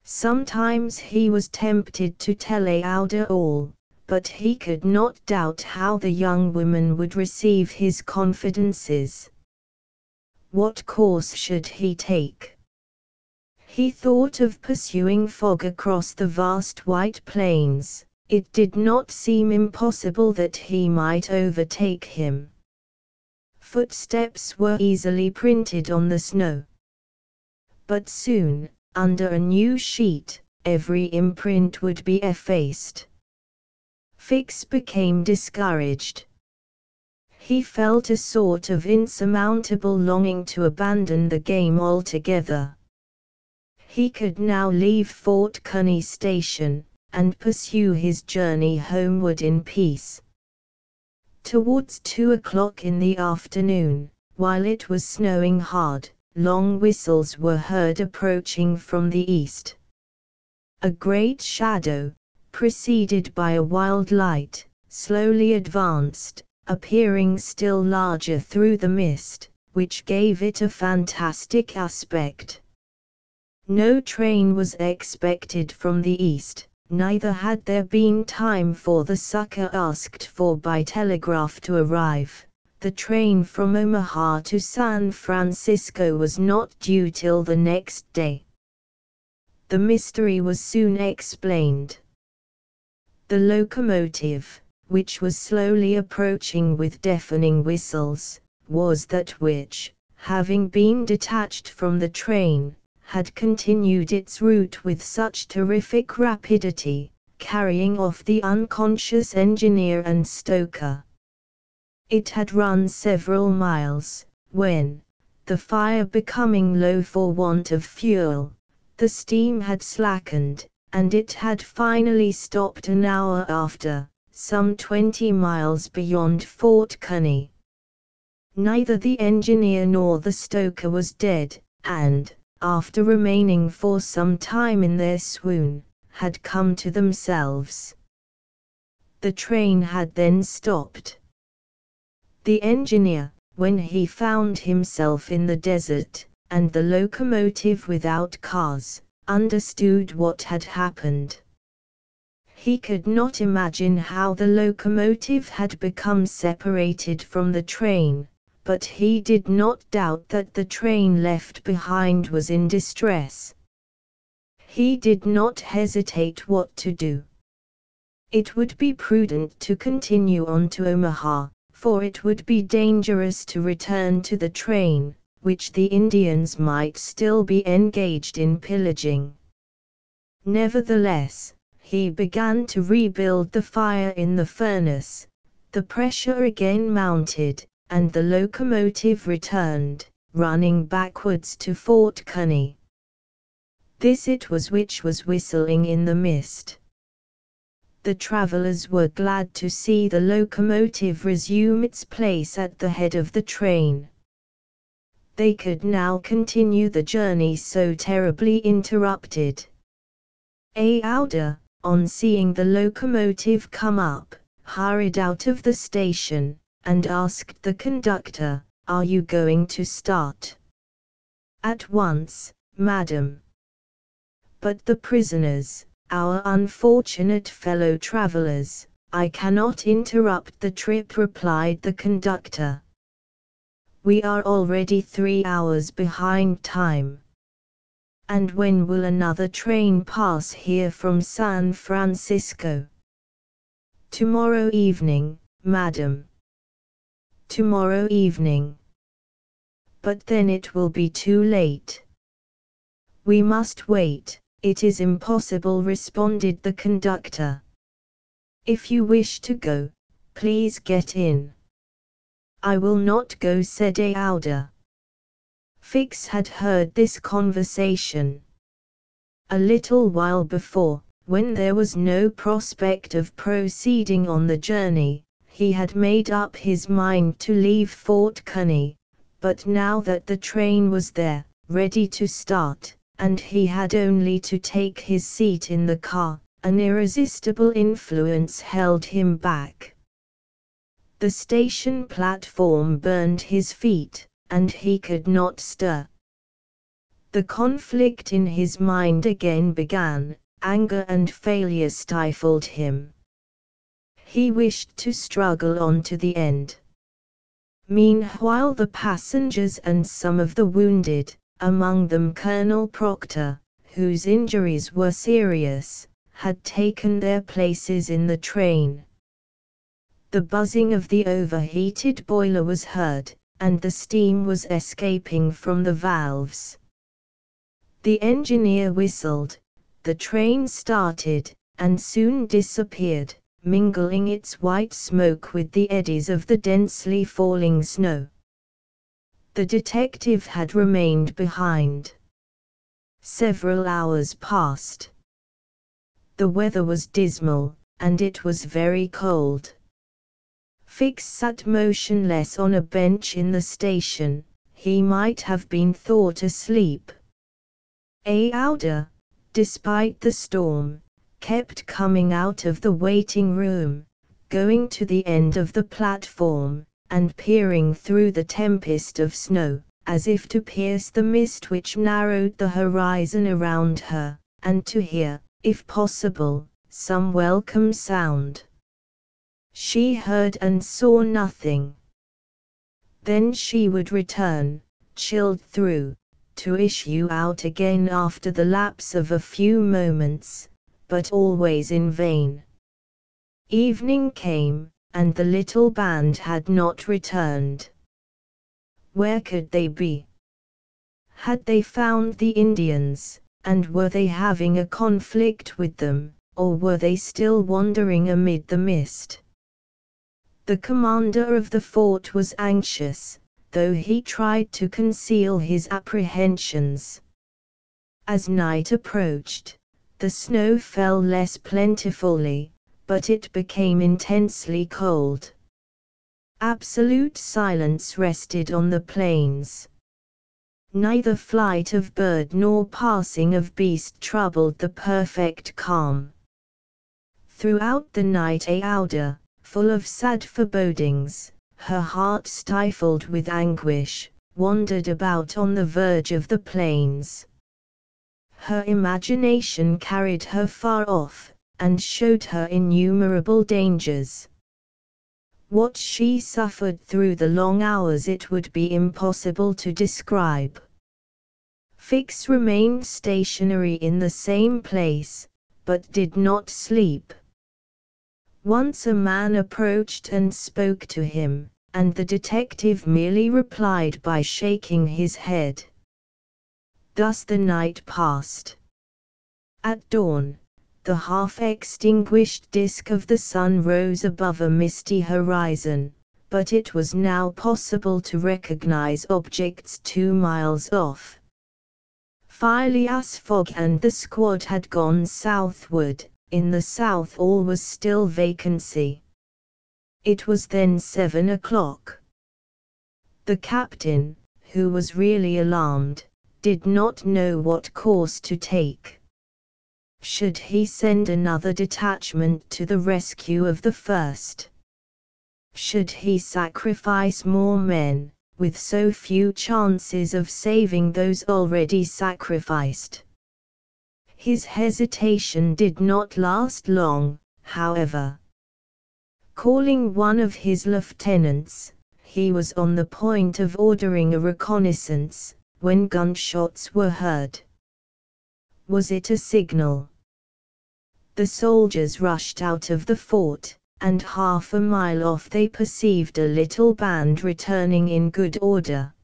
Sometimes he was tempted to tell Aouda all, but he could not doubt how the young woman would receive his confidences. What course should he take? He thought of pursuing Fogg across the vast white plains. It did not seem impossible that he might overtake him. Footsteps were easily printed on the snow. But soon, under a new sheet, every imprint would be effaced. Fix became discouraged. He felt a sort of insurmountable longing to abandon the game altogether. He could now leave Fort Cunny Station, and pursue his journey homeward in peace. Towards 2 o'clock in the afternoon, while it was snowing hard, long whistles were heard approaching from the east. A great shadow, preceded by a wild light, slowly advanced, appearing still larger through the mist, which gave it a fantastic aspect. No train was expected from the east. Neither had there been time for the succor asked for by telegraph to arrive. The train from Omaha to San Francisco was not due till the next day. The mystery was soon explained. The locomotive, which was slowly approaching with deafening whistles, was that which, having been detached from the train, had continued its route with such terrific rapidity, carrying off the unconscious engineer and stoker. It had run several miles, when, the fire becoming low for want of fuel, the steam had slackened, and it had finally stopped an hour after, some 20 miles beyond Fort Cunny. Neither the engineer nor the stoker was dead, and, after remaining for some time in their swoon, had come to themselves. The train had then stopped. The engineer, when he found himself in the desert, and the locomotive without cars, understood what had happened. He could not imagine how the locomotive had become separated from the train, but he did not doubt that the train left behind was in distress. He did not hesitate what to do. It would be prudent to continue on to Omaha, for it would be dangerous to return to the train, which the Indians might still be engaged in pillaging. Nevertheless, he began to rebuild the fire in the furnace. The pressure again mounted, and the locomotive returned, running backwards to Fort Cunny. This it was which was whistling in the mist. The travelers were glad to see the locomotive resume its place at the head of the train. They could now continue the journey so terribly interrupted. Aouda, on seeing the locomotive come up, hurried out of the station, and asked the conductor, "Are you going to start?" "At once, madam." "But the prisoners, our unfortunate fellow travelers." "I cannot interrupt the trip," replied the conductor. "We are already 3 hours behind time." "And when will another train pass here from San Francisco?" Tomorrow evening, madam. Tomorrow evening. But then it will be too late. We must wait, it is impossible, responded the conductor. If you wish to go, please get in. I will not go, said Aouda. Fix had heard this conversation a little while before, when there was no prospect of proceeding on the journey. He had made up his mind to leave Fort Cunny, but now that the train was there, ready to start, and he had only to take his seat in the car, an irresistible influence held him back. The station platform burned his feet, and he could not stir. The conflict in his mind again began, anger and failure stifled him. He wished to struggle on to the end. Meanwhile the passengers and some of the wounded, among them Colonel Proctor, whose injuries were serious, had taken their places in the train. The buzzing of the overheated boiler was heard, and the steam was escaping from the valves. The engineer whistled, the train started, and soon disappeared, mingling its white smoke with the eddies of the densely falling snow. The detective had remained behind. Several hours passed. The weather was dismal, and it was very cold. Fix sat motionless on a bench in the station. He might have been thought asleep. Aouda, despite the storm, kept coming out of the waiting room, going to the end of the platform, and peering through the tempest of snow, as if to pierce the mist which narrowed the horizon around her, and to hear, if possible, some welcome sound. She heard and saw nothing. Then she would return, chilled through, to issue out again after the lapse of a few moments, but always in vain. Evening came, and the little band had not returned. Where could they be? Had they found the Indians, and were they having a conflict with them, or were they still wandering amid the mist? The commander of the fort was anxious, though he tried to conceal his apprehensions. As night approached, the snow fell less plentifully, but it became intensely cold. Absolute silence rested on the plains. Neither flight of bird nor passing of beast troubled the perfect calm. Throughout the night Aouda, full of sad forebodings, her heart stifled with anguish, wandered about on the verge of the plains. Her imagination carried her far off, and showed her innumerable dangers. What she suffered through the long hours it would be impossible to describe. Fix remained stationary in the same place, but did not sleep. Once a man approached and spoke to him, and the detective merely replied by shaking his head. Thus the night passed. At dawn, the half-extinguished disk of the sun rose above a misty horizon, but it was now possible to recognize objects 2 miles off. Phileas Fogg and the squad had gone southward. In the south all was still vacancy. It was then 7 o'clock. The captain, who was really alarmed, did not know what course to take. Should he send another detachment to the rescue of the first? Should he sacrifice more men, with so few chances of saving those already sacrificed? His hesitation did not last long, however. Calling one of his lieutenants, he was on the point of ordering a reconnaissance, when gunshots were heard. Was it a signal? The soldiers rushed out of the fort, and 1/2 a mile off they perceived a little band returning in good order.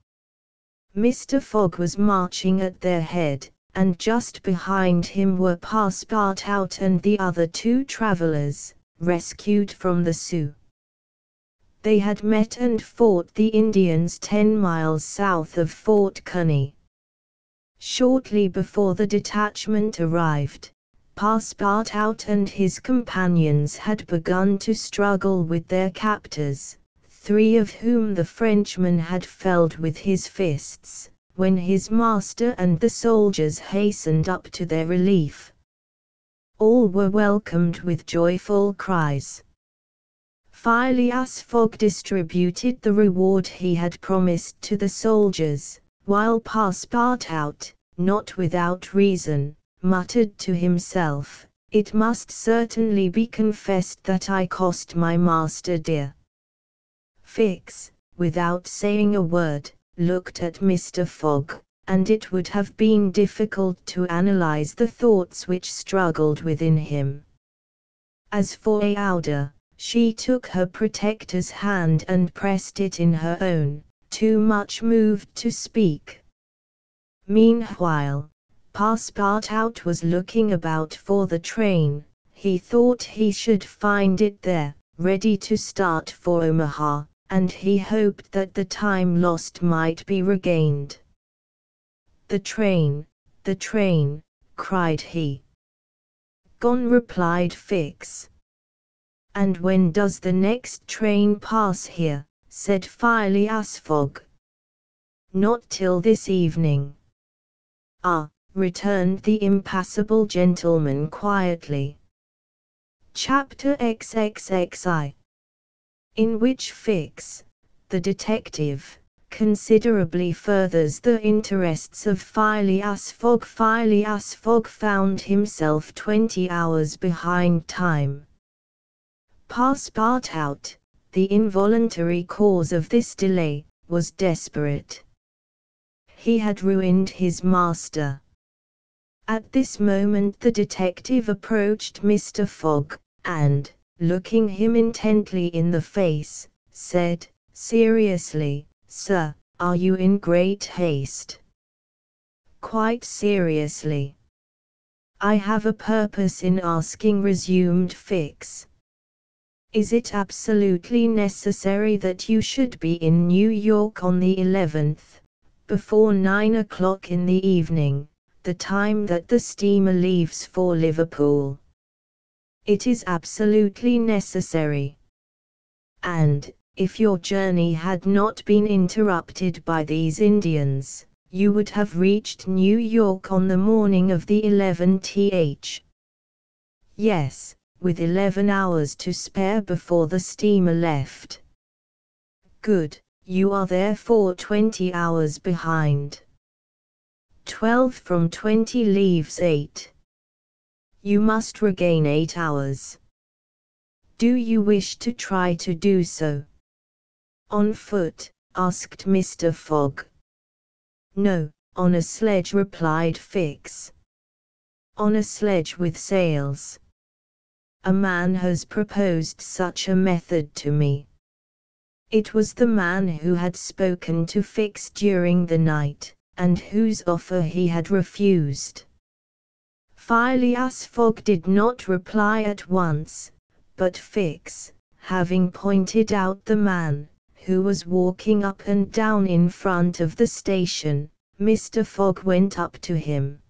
Mr. Fogg was marching at their head, and just behind him were Passepartout and the other 2 travelers, rescued from the Sioux. They had met and fought the Indians 10 miles south of Fort Cunny. Shortly before the detachment arrived, Passepartout and his companions had begun to struggle with their captors, 3 of whom the Frenchman had felled with his fists, when his master and the soldiers hastened up to their relief. All were welcomed with joyful cries. Phileas Fogg distributed the reward he had promised to the soldiers, while Passepartout, not without reason, muttered to himself, "It must certainly be confessed that I cost my master dear." Fix, without saying a word, looked at Mr. Fogg, and it would have been difficult to analyze the thoughts which struggled within him. As for Aouda, she took her protector's hand and pressed it in her own, too much moved to speak. Meanwhile, Passepartout was looking about for the train. He thought he should find it there, ready to start for Omaha, and he hoped that the time lost might be regained. The train, cried he. Gone, replied Fix. And when does the next train pass here? Said Phileas Fogg. Not till this evening. Ah, returned the impassible gentleman quietly. Chapter XXXI. In which Fix, the detective, considerably furthers the interests of Phileas Fogg. Phileas Fogg found himself 20 hours behind time. Passepartout, the involuntary cause of this delay, was desperate. He had ruined his master. At this moment the detective approached Mr. Fogg, and, looking him intently in the face, said, seriously, "Sir, are you in great haste?" "Quite seriously." "I have a purpose in asking," resumed Fix. "Is it absolutely necessary that you should be in New York on the 11th, before 9 o'clock in the evening, the time that the steamer leaves for Liverpool?" "It is absolutely necessary." "And, if your journey had not been interrupted by these Indians, you would have reached New York on the morning of the 11th?" "Yes, with 11 hours to spare before the steamer left." "Good, you are therefore 20 hours behind." 12 from 20 leaves 8. You must regain 8 hours. Do you wish to try to do so? On foot? Asked Mr. Fogg. No, on a sledge, replied Fix. On a sledge with sails. A man has proposed such a method to me. It was the man who had spoken to Fix during the night, and whose offer he had refused. Phileas Fogg did not reply at once, but Fix, having pointed out the man, who was walking up and down in front of the station, Mr. Fogg went up to him.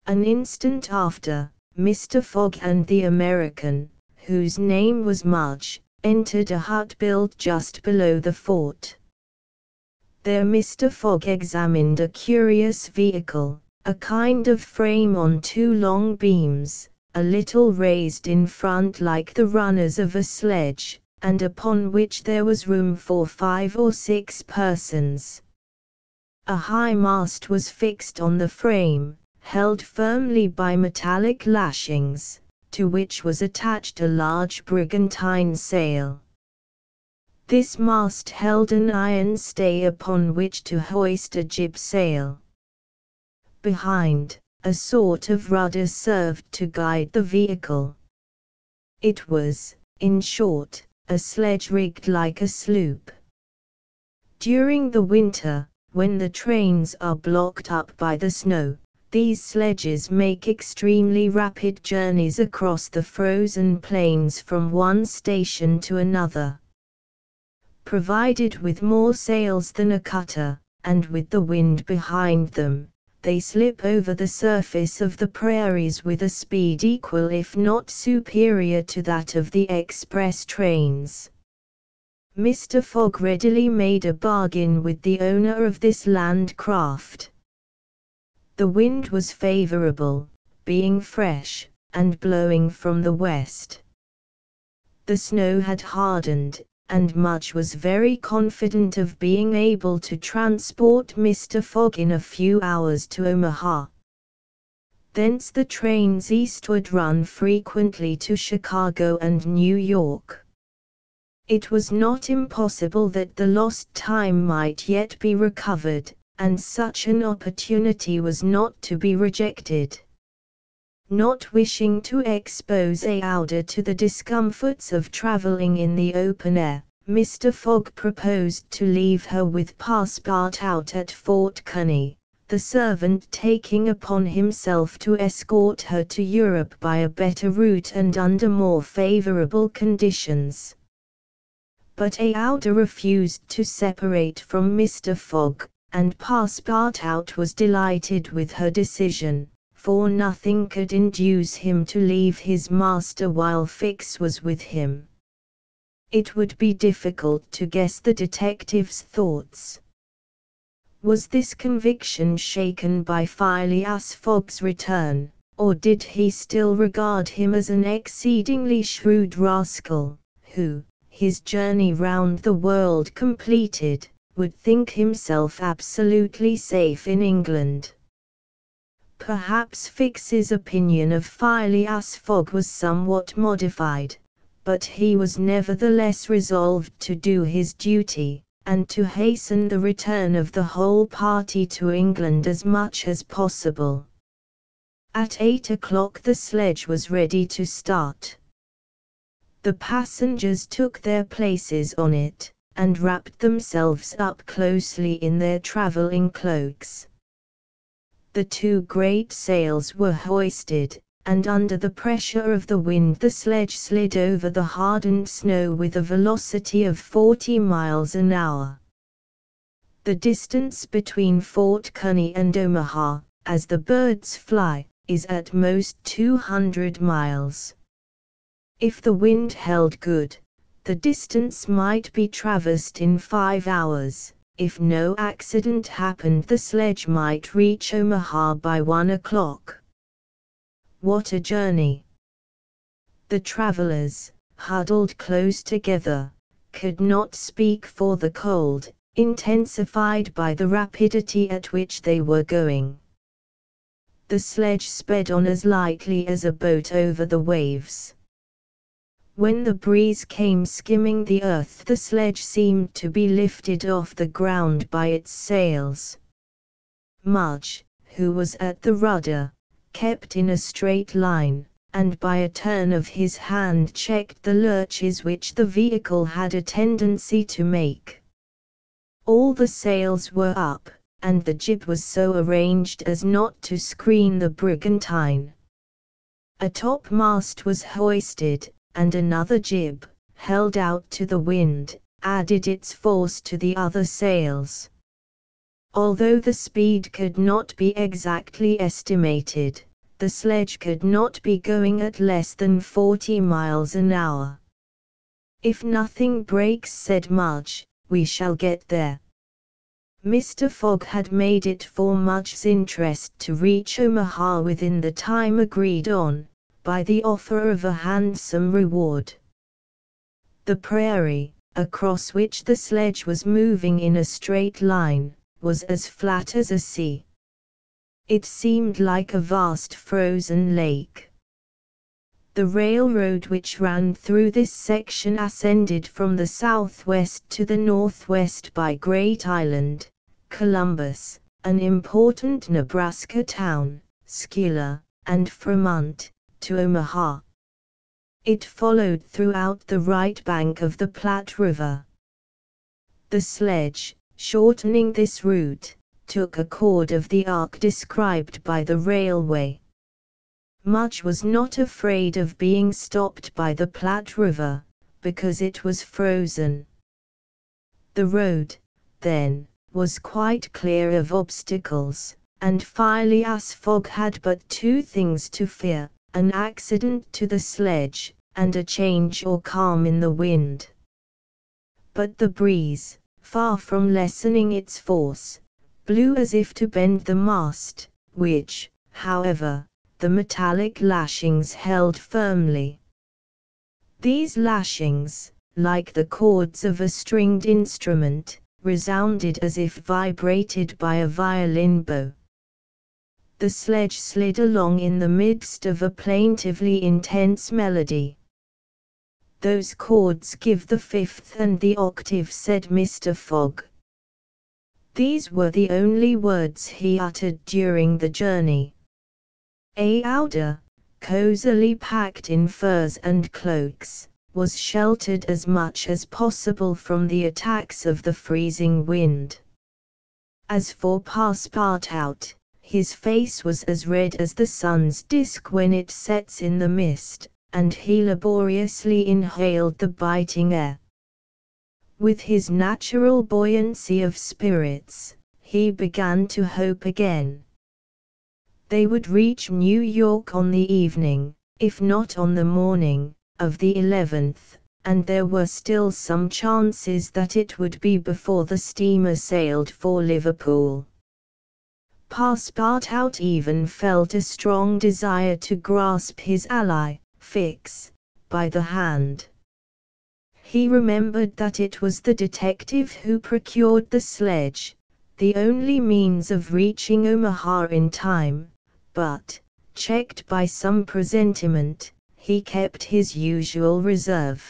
An instant after, Mr. Fogg and the American, whose name was Mudge, entered a hut built just below the fort. There Mr. Fogg examined a curious vehicle, a kind of frame on 2 long beams, a little raised in front like the runners of a sledge, and upon which there was room for 5 or 6 persons. A high mast was fixed on the frame, held firmly by metallic lashings, to which was attached a large brigantine sail. This mast held an iron stay upon which to hoist a jib sail. Behind, a sort of rudder served to guide the vehicle. It was, in short, a sledge rigged like a sloop. During the winter, when the trains are blocked up by the snow, these sledges make extremely rapid journeys across the frozen plains from one station to another. Provided with more sails than a cutter, and with the wind behind them, they slip over the surface of the prairies with a speed equal if not superior to that of the express trains. Mr. Fogg readily made a bargain with the owner of this land craft. The wind was favorable, being fresh, and blowing from the west. The snow had hardened, and Mudge was very confident of being able to transport Mr. Fogg in a few hours to Omaha. Thence the trains eastward run frequently to Chicago and New York. It was not impossible that the lost time might yet be recovered, and such an opportunity was not to be rejected. Not wishing to expose Aouda to the discomforts of traveling in the open air, Mr. Fogg proposed to leave her with Passepartout at Fort Cunny, the servant taking upon himself to escort her to Europe by a better route and under more favorable conditions. But Aouda refused to separate from Mr. Fogg, and Passepartout was delighted with her decision, for nothing could induce him to leave his master while Fix was with him. It would be difficult to guess the detective's thoughts. Was this conviction shaken by Phileas Fogg's return, or did he still regard him as an exceedingly shrewd rascal, who, his journey round the world completed, would think himself absolutely safe in England? Perhaps Fix's opinion of Phileas Fogg was somewhat modified, but he was nevertheless resolved to do his duty, and to hasten the return of the whole party to England as much as possible. At 8 o'clock the sledge was ready to start. The passengers took their places on it, and wrapped themselves up closely in their traveling cloaks. The two great sails were hoisted, and under the pressure of the wind the sledge slid over the hardened snow with a velocity of 40 miles an hour. The distance between Fort Cunny and Omaha, as the birds fly, is at most 200 miles. If the wind held good, the distance might be traversed in 5 hours. If no accident happened, the sledge might reach Omaha by 1 o'clock. What a journey! The travelers, huddled close together, could not speak for the cold, intensified by the rapidity at which they were going. The sledge sped on as lightly as a boat over the waves. When the breeze came skimming the earth, the sledge seemed to be lifted off the ground by its sails. Mudge, who was at the rudder, kept in a straight line, and by a turn of his hand checked the lurches which the vehicle had a tendency to make. All the sails were up, and the jib was so arranged as not to screen the brigantine. A topmast was hoisted, and another jib, held out to the wind, added its force to the other sails. Although the speed could not be exactly estimated, the sledge could not be going at less than 40 miles an hour. "If nothing breaks," said Mudge, "we shall get there." Mr. Fogg had made it for Mudge's interest to reach Omaha within the time agreed on, by the offer of a handsome reward. The prairie, across which the sledge was moving in a straight line, was as flat as a sea. It seemed like a vast frozen lake. The railroad which ran through this section ascended from the southwest to the northwest by Great Island, Columbus, an important Nebraska town, Schuyler, and Fremont, to Omaha. It followed throughout the right bank of the Platte River. The sledge, shortening this route, took a chord of the arc described by the railway. Much was not afraid of being stopped by the Platte River, because it was frozen. The road, then, was quite clear of obstacles, and Phileas Fogg had but two things to fear: an accident to the sledge, and a change or calm in the wind. But the breeze, far from lessening its force, blew as if to bend the mast, which, however, the metallic lashings held firmly. These lashings, like the chords of a stringed instrument, resounded as if vibrated by a violin bow. The sledge slid along in the midst of a plaintively intense melody. "Those chords give the fifth and the octave," said Mr. Fogg. These were the only words he uttered during the journey. Aouda, cosily packed in furs and cloaks, was sheltered as much as possible from the attacks of the freezing wind. As for Passepartout, his face was as red as the sun's disk when it sets in the mist, and he laboriously inhaled the biting air. With his natural buoyancy of spirits, he began to hope again. They would reach New York on the evening, if not on the morning, of the 11th, and there were still some chances that it would be before the steamer sailed for Liverpool. Passepartout even felt a strong desire to grasp his ally, Fix, by the hand. He remembered that it was the detective who procured the sledge, the only means of reaching Omaha in time, but, checked by some presentiment, he kept his usual reserve.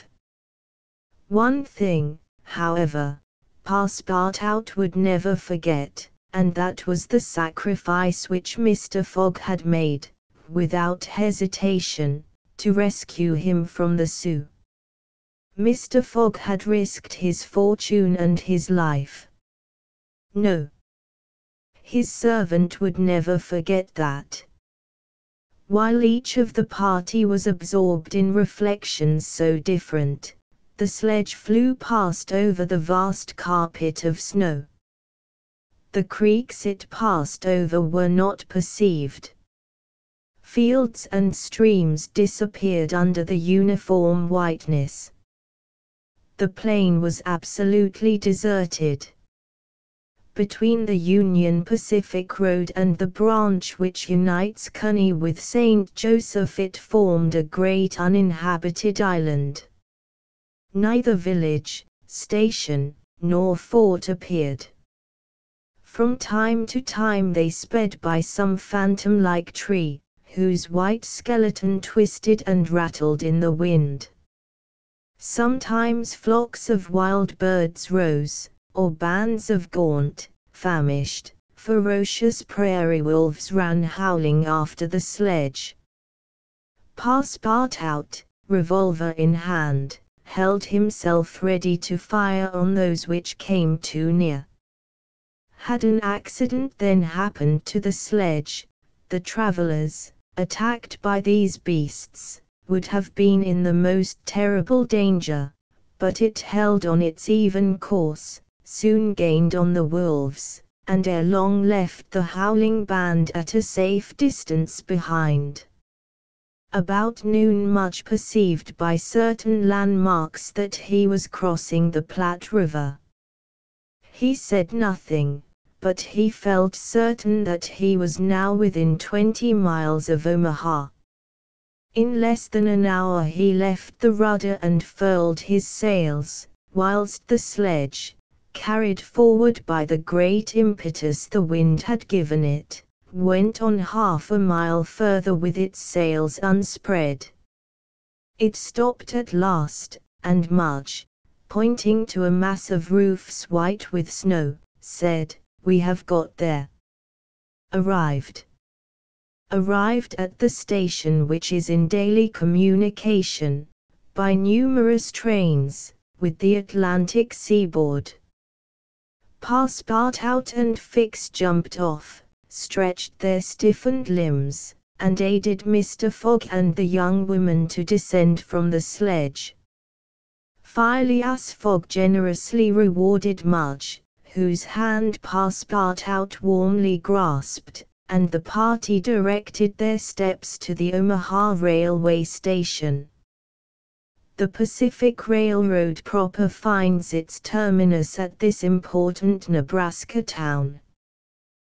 One thing, however, Passepartout would never forget, and that was the sacrifice which Mr. Fogg had made, without hesitation, to rescue him from the Sioux. Mr. Fogg had risked his fortune and his life. No. His servant would never forget that. While each of the party was absorbed in reflections so different, the sledge flew past over the vast carpet of snow. The creeks it passed over were not perceived. Fields and streams disappeared under the uniform whiteness. The plain was absolutely deserted. Between the Union Pacific Road and the branch which unites Cunny with St. Joseph it formed a great uninhabited island. Neither village, station, nor fort appeared. From time to time they sped by some phantom-like tree, whose white skeleton twisted and rattled in the wind. Sometimes flocks of wild birds rose, or bands of gaunt, famished, ferocious prairie wolves ran howling after the sledge. Passepartout, revolver in hand, held himself ready to fire on those which came too near. Had an accident then happened to the sledge, the travelers, attacked by these beasts, would have been in the most terrible danger, but it held on its even course, soon gained on the wolves, and ere long left the howling band at a safe distance behind. About noon Much perceived by certain landmarks that he was crossing the Platte River. He said nothing, but he felt certain that he was now within 20 miles of Omaha. In less than an hour he left the rudder and furled his sails, whilst the sledge, carried forward by the great impetus the wind had given it, went on half a mile further with its sails unspread. It stopped at last, and Much, pointing to a mass of roofs white with snow, said, "We have got there." Arrived. arrived at the station, which is in daily communication, by numerous trains, with the Atlantic seaboard. Passepartout and Fix jumped off, stretched their stiffened limbs, and aided Mr. Fogg and the young woman to descend from the sledge. Phileas Fogg generously rewarded Mudge, whose hand Passepartout warmly grasped, and the party directed their steps to the Omaha railway station. The Pacific Railroad proper finds its terminus at this important Nebraska town.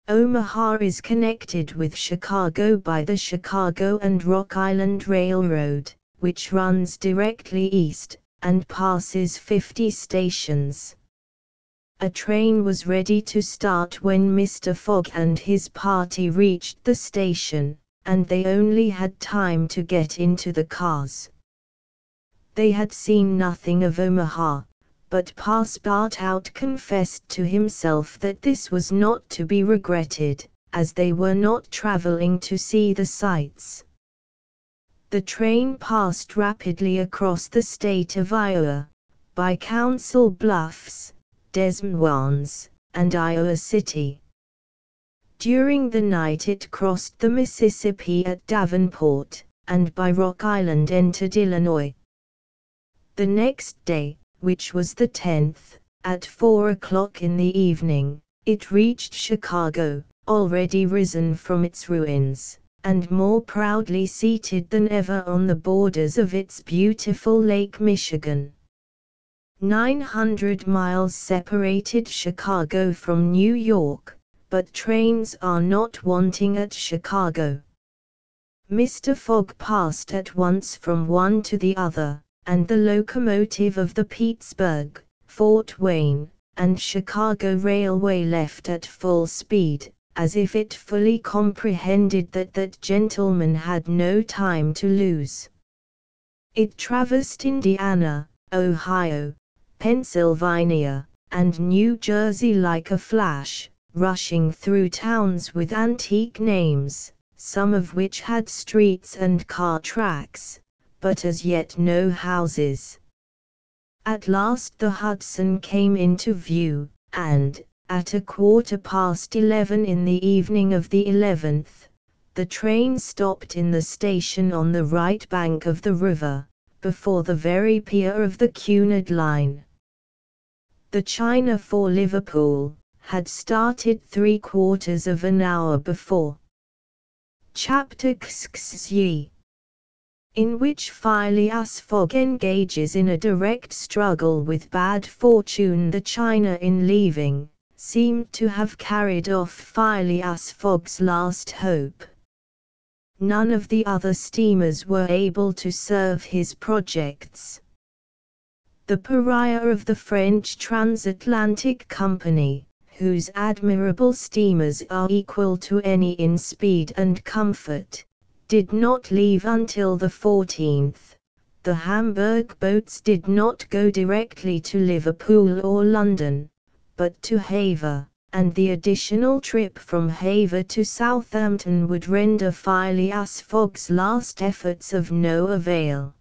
Omaha is connected with Chicago by the Chicago and Rock Island Railroad, which runs directly east, and passes 50 stations. A train was ready to start when Mr. Fogg and his party reached the station, and they only had time to get into the cars. They had seen nothing of Omaha, but Passepartout confessed to himself that this was not to be regretted, as they were not traveling to see the sights. The train passed rapidly across the state of Iowa, by Council Bluffs, Des Moines, and Iowa City. During the night it crossed the Mississippi at Davenport, and by Rock Island entered Illinois. The next day, which was the 10th, at 4 o'clock in the evening, it reached Chicago, already risen from its ruins, and more proudly seated than ever on the borders of its beautiful Lake Michigan. 900 miles separated Chicago from New York, but trains are not wanting at Chicago. Mr. Fogg passed at once from one to the other, and the locomotive of the Pittsburgh, Fort Wayne, and Chicago Railway left at full speed, as if it fully comprehended that gentleman had no time to lose. It traversed Indiana, Ohio, Pennsylvania, and New Jersey like a flash, rushing through towns with antique names, some of which had streets and car tracks, but as yet no houses. At last the Hudson came into view, and, at 11:15 in the evening of the 11th, the train stopped in the station on the right bank of the river, before the very pier of the Cunard line. The China for Liverpool had started 3/4 of an hour before. Chapter XXX, in which Phileas Fogg engages in a direct struggle with bad fortune. The China, in leaving, seemed to have carried off Phileas Fogg's last hope. None of the other steamers were able to serve his projects. The pariah of the French Transatlantic Company, whose admirable steamers are equal to any in speed and comfort, did not leave until the 14th. The Hamburg boats did not go directly to Liverpool or London, but to Havre, and the additional trip from Havre to Southampton would render Phileas Fogg's last efforts of no avail.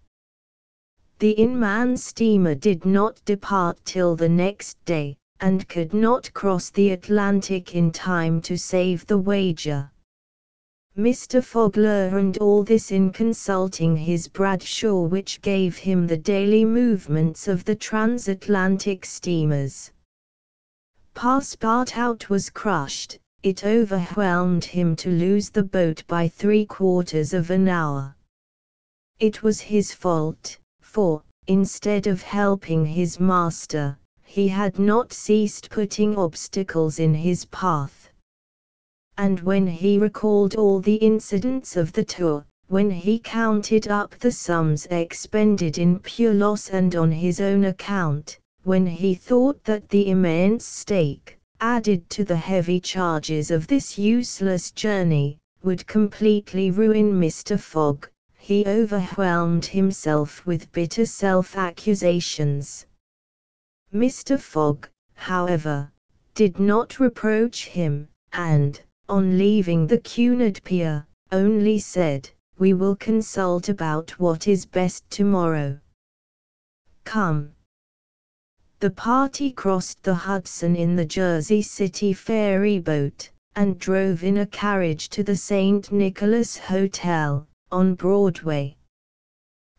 The Inman steamer did not depart till the next day, and could not cross the Atlantic in time to save the wager. Mr. Fogg learned all this in consulting his Bradshaw, which gave him the daily movements of the transatlantic steamers. Passepartout was crushed. It overwhelmed him to lose the boat by 3/4 of an hour. It was his fault, for, instead of helping his master, he had not ceased putting obstacles in his path. And when he recalled all the incidents of the tour, when he counted up the sums expended in pure loss and on his own account, when he thought that the immense stake, added to the heavy charges of this useless journey, would completely ruin Mr. Fogg, he overwhelmed himself with bitter self-accusations. Mr. Fogg, however, did not reproach him, and, on leaving the Cunard pier, only said, "We will consult about what is best tomorrow. Come." The party crossed the Hudson in the Jersey City ferry boat, and drove in a carriage to the St. Nicholas Hotel, on Broadway.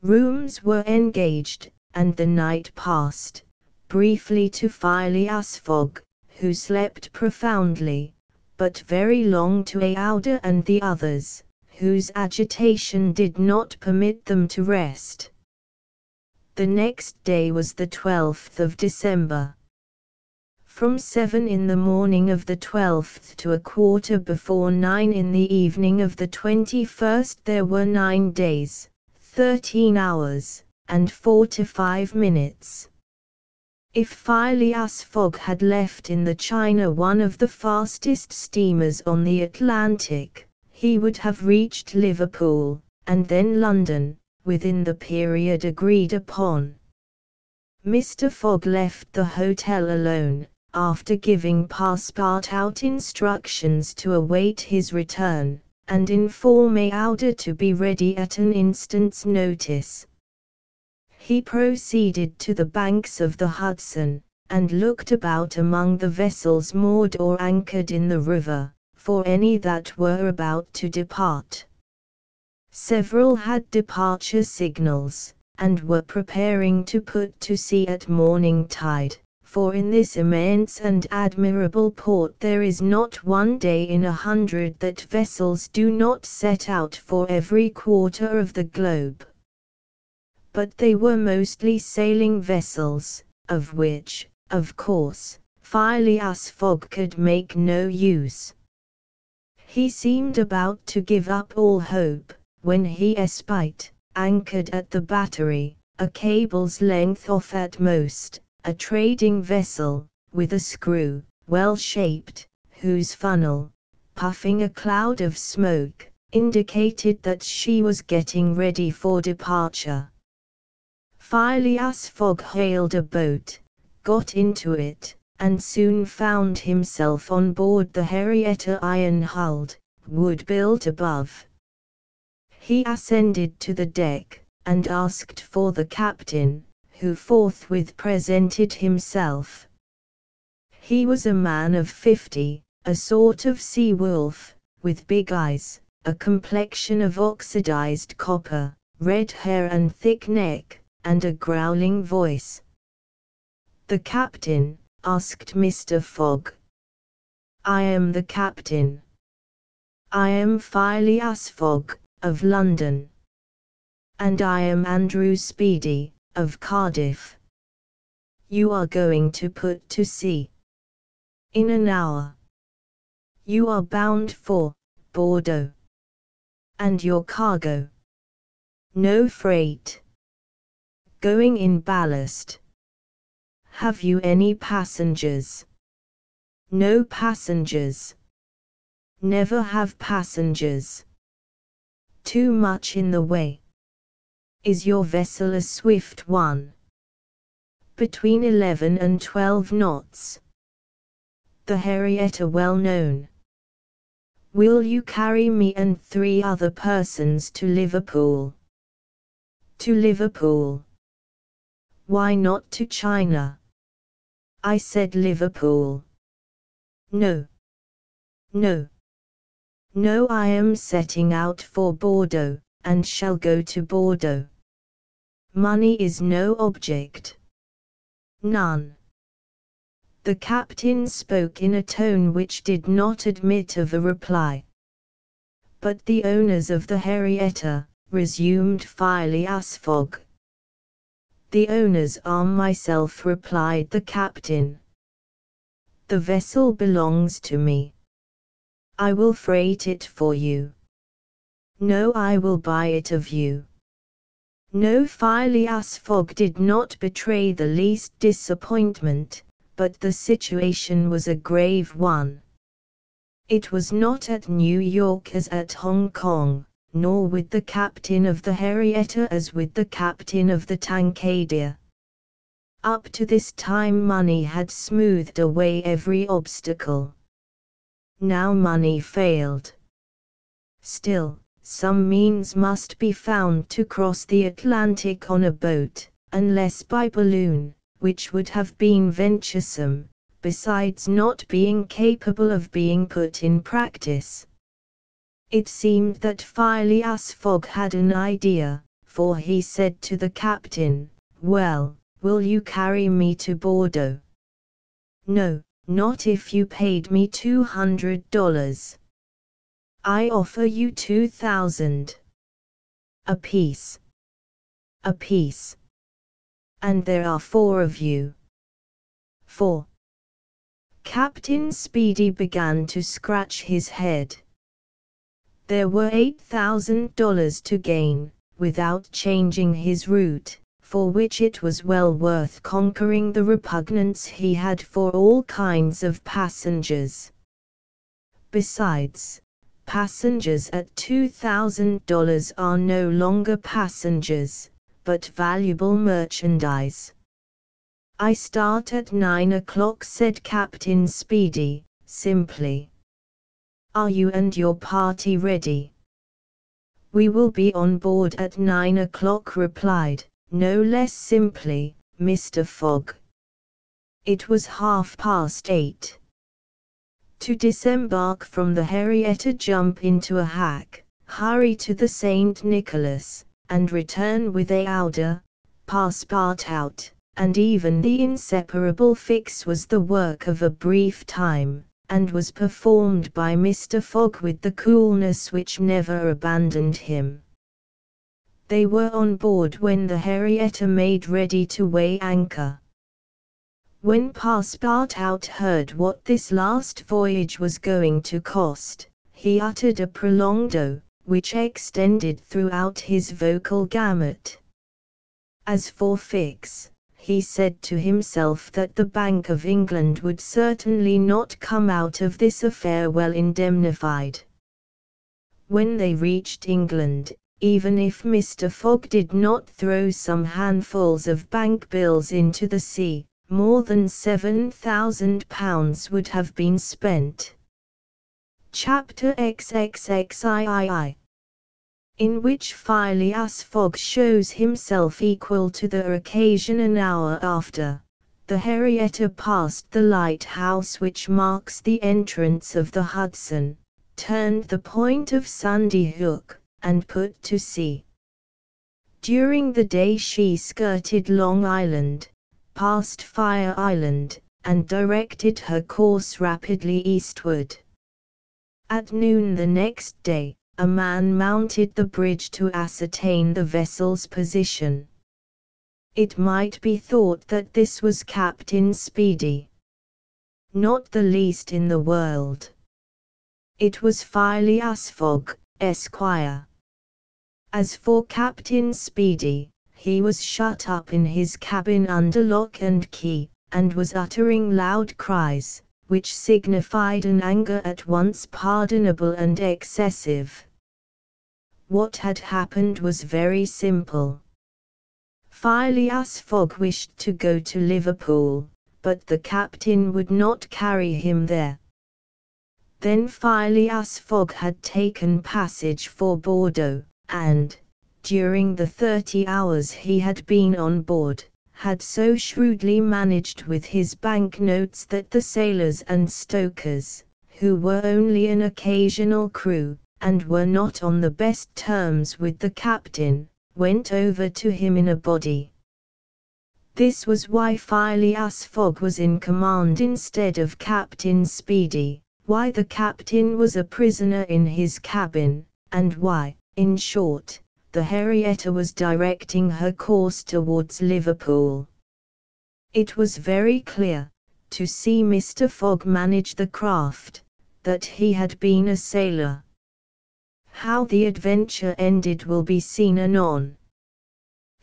Rooms were engaged, and the night passed, briefly to Phileas Fogg, who slept profoundly, but very long to Aouda and the others, whose agitation did not permit them to rest. The next day was the 12th of December. From 7 in the morning of the 12th to a quarter before 9 in the evening of the 21st there were 9 days, 13 hours, and 45 minutes. If Phileas Fogg had left in the China, one of the fastest steamers on the Atlantic, he would have reached Liverpool, and then London, within the period agreed upon. Mr. Fogg left the hotel alone, after giving Passepartout instructions to await his return, and inform Aouda to be ready at an instant's notice. He proceeded to the banks of the Hudson, and looked about among the vessels moored or anchored in the river, for any that were about to depart. Several had departure signals, and were preparing to put to sea at morning tide, for in this immense and admirable port there is not one day in 100 that vessels do not set out for every quarter of the globe. But they were mostly sailing vessels, of which, of course, Phileas Fogg could make no use. He seemed about to give up all hope, when he espied, anchored at the battery, a cable's length off at most, a trading vessel, with a screw, well shaped, whose funnel, puffing a cloud of smoke, indicated that she was getting ready for departure. Phileas Fogg hailed a boat, got into it, and soon found himself on board the Henrietta iron-hulled, wood-built above. He ascended to the deck, and asked for the captain, who forthwith presented himself. He was a man of 50, a sort of sea-wolf, with big eyes, a complexion of oxidized copper, red hair and thick neck, and a growling voice. "The captain?" asked Mr. Fogg. "I am the captain. I am Phileas Fogg, of London. And I am Andrew Speedy, of Cardiff. You are going to put to sea in an hour. You are bound for Bordeaux. And your cargo? No freight. Going in ballast. Have you any passengers? No passengers. Never have passengers. Too much in the way. Is your vessel a swift one? Between 11 and 12 knots. The Henrietta well known. Will you carry me and 3 other persons to Liverpool? To Liverpool. Why not to China? I said Liverpool. No. No. No, I am setting out for Bordeaux, and shall go to Bordeaux. Money is no object. None. The captain spoke in a tone which did not admit of a reply. But the owners of the Henrietta, resumed Phileas Fogg. The owners are myself, replied the captain. The vessel belongs to me. I will freight it for you. No, I will buy it of you. No, Phileas Fogg did not betray the least disappointment, but the situation was a grave one. It was not at New York as at Hong Kong, nor with the captain of the Henrietta as with the captain of the Tankadere. Up to this time money had smoothed away every obstacle. Now money failed. Still, some means must be found to cross the Atlantic on a boat, unless by balloon, which would have been venturesome, besides not being capable of being put in practice. It seemed that Phileas Fogg had an idea, for he said to the captain, "Well, will you carry me to Bordeaux?" "No, not if you paid me $200. I offer you 2,000. A piece. A piece. And there are 4 of you." 4. Captain Speedy began to scratch his head. There were $8,000 to gain, without changing his route, for which it was well worth conquering the repugnance he had for all kinds of passengers. Besides, passengers at $2,000 are no longer passengers, but valuable merchandise. "I start at 9 o'clock," said Captain Speedy, simply. "Are you and your party ready?" "We will be on board at 9 o'clock," replied, no less simply, Mr. Fogg. It was 8:30. To disembark from the Henrietta, jump into a hack, hurry to the St. Nicholas, and return with a order, passport, and even the inseparable fix was the work of a brief time, and was performed by Mr. Fogg with the coolness which never abandoned him. They were on board when the Henrietta made ready to weigh anchor. When Passepartout heard what this last voyage was going to cost, he uttered a prolonged "oh," which extended throughout his vocal gamut. As for Fix, he said to himself that the Bank of England would certainly not come out of this affair well indemnified. When they reached England, even if Mr. Fogg did not throw some handfuls of bank bills into the sea, more than £7,000 would have been spent. Chapter XXXIII, in which Phileas Fogg shows himself equal to the occasion. An hour after, the Henrietta passed the lighthouse which marks the entrance of the Hudson, turned the point of Sandy Hook, and put to sea. During the day she skirted Long Island, passed Fire Island, and directed her course rapidly eastward. At noon the next day, a man mounted the bridge to ascertain the vessel's position. It might be thought that this was Captain Speedy. Not the least in the world. It was Phileas Fogg, Esquire. As for Captain Speedy, he was shut up in his cabin under lock and key, and was uttering loud cries, which signified an anger at once pardonable and excessive. What had happened was very simple. Phileas Fogg wished to go to Liverpool, but the captain would not carry him there. Then Phileas Fogg had taken passage for Bordeaux, and, during the 30 hours he had been on board, had so shrewdly managed with his bank notes that the sailors and stokers, who were only an occasional crew, and were not on the best terms with the captain, went over to him in a body. This was why Phileas Fogg was in command instead of Captain Speedy, why the captain was a prisoner in his cabin, and why, in short, the Henrietta was directing her course towards Liverpool. It was very clear, to see Mr. Fogg manage the craft, that he had been a sailor. How the adventure ended will be seen anon.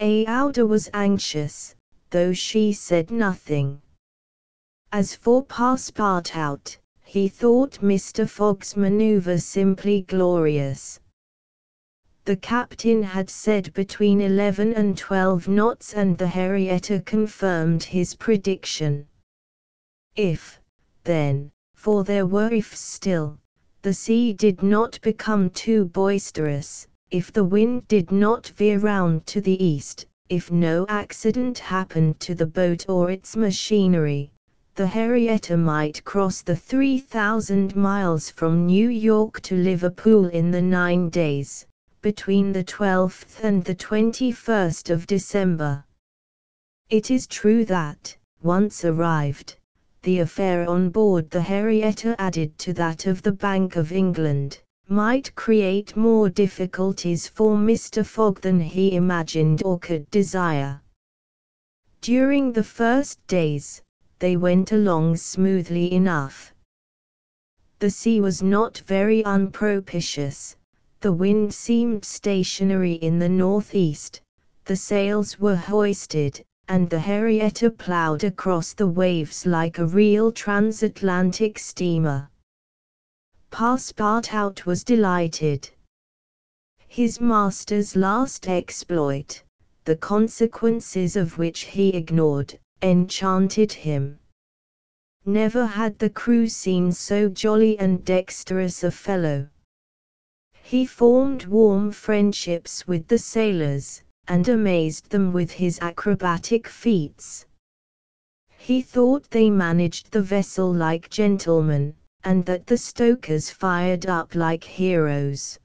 Aouda was anxious, though she said nothing. As for Passepartout, he thought Mr. Fogg's manoeuvre simply glorious. The captain had said between 11 and 12 knots, and the Henrietta confirmed his prediction. If, then, for there were ifs still, the sea did not become too boisterous, if the wind did not veer round to the east, if no accident happened to the boat or its machinery, the Henrietta might cross the 3,000 miles from New York to Liverpool in the 9 days, between the 12th and the 21st of December. It is true that, once arrived, the affair on board the Henrietta, added to that of the Bank of England, might create more difficulties for Mr. Fogg than he imagined or could desire. During the first days, they went along smoothly enough. The sea was not very unpropitious, the wind seemed stationary in the northeast, the sails were hoisted, and the Henrietta ploughed across the waves like a real transatlantic steamer. Passepartout was delighted. His master's last exploit, the consequences of which he ignored, enchanted him. Never had the crew seen so jolly and dexterous a fellow. He formed warm friendships with the sailors, and amazed them with his acrobatic feats. He thought they managed the vessel like gentlemen, and that the stokers fired up like heroes.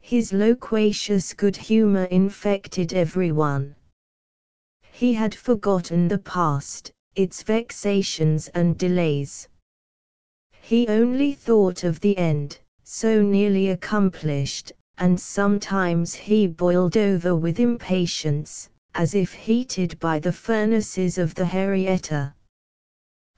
His loquacious good humor infected everyone. He had forgotten the past, its vexations and delays. He only thought of the end, so nearly accomplished, and sometimes he boiled over with impatience, as if heated by the furnaces of the Henrietta.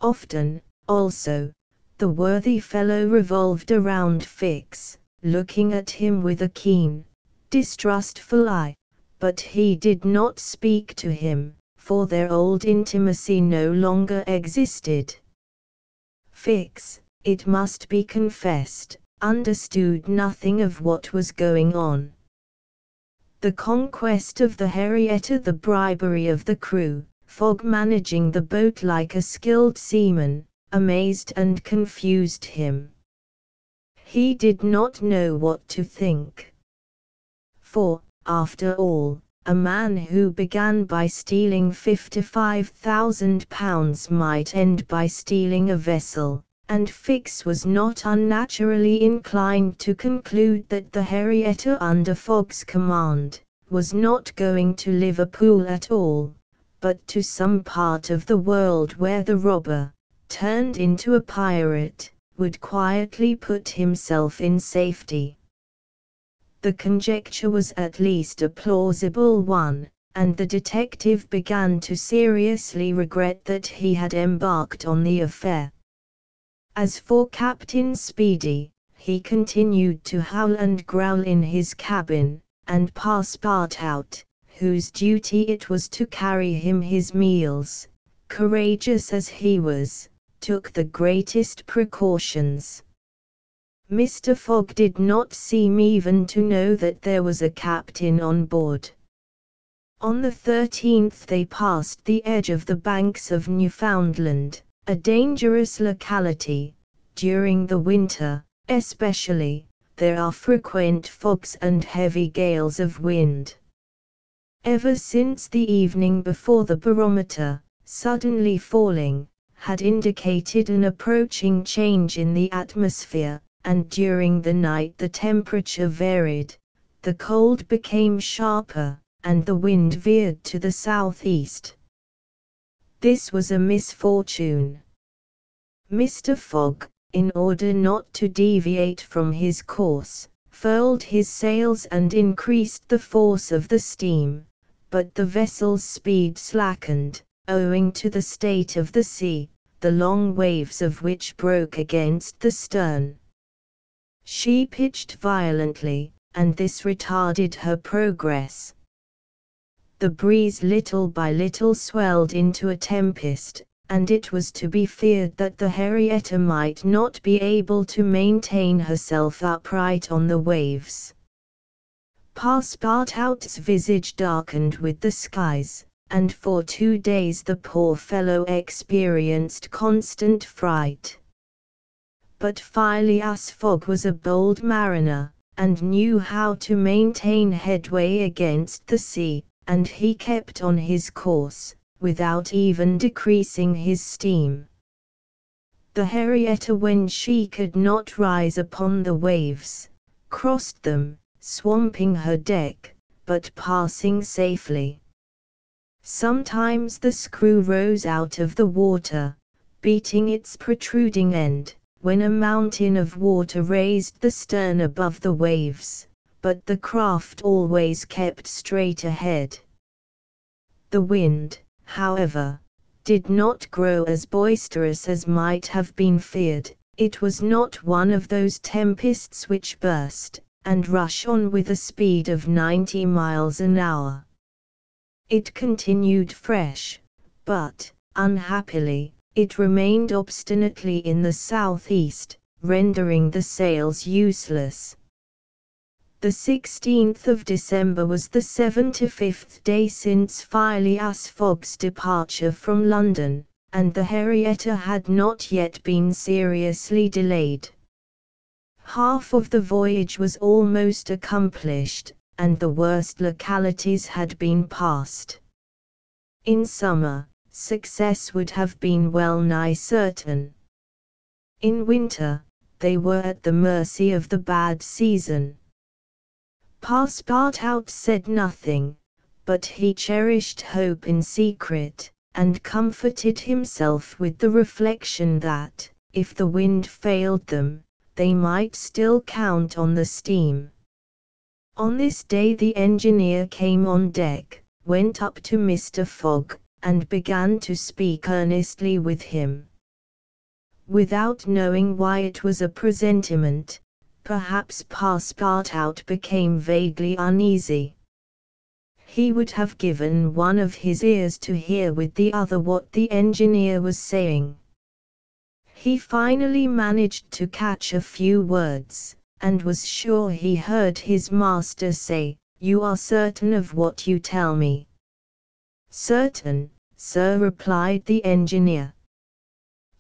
Often, also, the worthy fellow revolved around Fix, looking at him with a keen, distrustful eye, but he did not speak to him, for their old intimacy no longer existed. Fix, it must be confessed, understood nothing of what was going on. The conquest of the Henrietta, the bribery of the crew, Fogg managing the boat like a skilled seaman, amazed and confused him. He did not know what to think. For, after all, a man who began by stealing £55,000 might end by stealing a vessel, and Fix was not unnaturally inclined to conclude that the Henrietta under Fogg's command was not going to Liverpool at all, but to some part of the world where the robber, turned into a pirate, would quietly put himself in safety. The conjecture was at least a plausible one, and the detective began to seriously regret that he had embarked on the affair. As for Captain Speedy, he continued to howl and growl in his cabin, and Passepartout, whose duty it was to carry him his meals, courageous as he was, took the greatest precautions. Mr. Fogg did not seem even to know that there was a captain on board. On the 13th they passed the edge of the banks of Newfoundland, a dangerous locality. During the winter, especially, there are frequent fogs and heavy gales of wind. Ever since the evening before, the barometer, suddenly falling, had indicated an approaching change in the atmosphere, and during the night the temperature varied, the cold became sharper, and the wind veered to the southeast. This was a misfortune. Mr. Fogg, in order not to deviate from his course, furled his sails and increased the force of the steam, but the vessel's speed slackened, owing to the state of the sea, the long waves of which broke against the stern. She pitched violently, and this retarded her progress. The breeze little by little swelled into a tempest, and it was to be feared that the Henrietta might not be able to maintain herself upright on the waves. Passepartout's visage darkened with the skies, and for 2 days the poor fellow experienced constant fright. But Phileas Fogg was a bold mariner, and knew how to maintain headway against the sea, and he kept on his course, without even decreasing his steam. The Henrietta, when she could not rise upon the waves, crossed them, swamping her deck, but passing safely. Sometimes the screw rose out of the water, beating its protruding end, when a mountain of water raised the stern above the waves, but the craft always kept straight ahead. The wind, however, did not grow as boisterous as might have been feared. It was not one of those tempests which burst and rush on with a speed of 90 miles an hour. It continued fresh, but, unhappily, it remained obstinately in the southeast, rendering the sails useless. The 16th of December was the 75th day since Phileas Fogg's departure from London, and the Henrietta had not yet been seriously delayed. Half of the voyage was almost accomplished, and the worst localities had been passed. In summer, success would have been well nigh certain. In winter, they were at the mercy of the bad season. Passepartout said nothing, but he cherished hope in secret, and comforted himself with the reflection that, if the wind failed them, they might still count on the steam. On this day the engineer came on deck, went up to Mr. Fogg, and began to speak earnestly with him. Without knowing why it was a presentiment, perhaps Passepartout became vaguely uneasy. He would have given one of his ears to hear with the other what the engineer was saying. He finally managed to catch a few words, and was sure he heard his master say, "You are certain of what you tell me?" "Certain, sir," replied the engineer.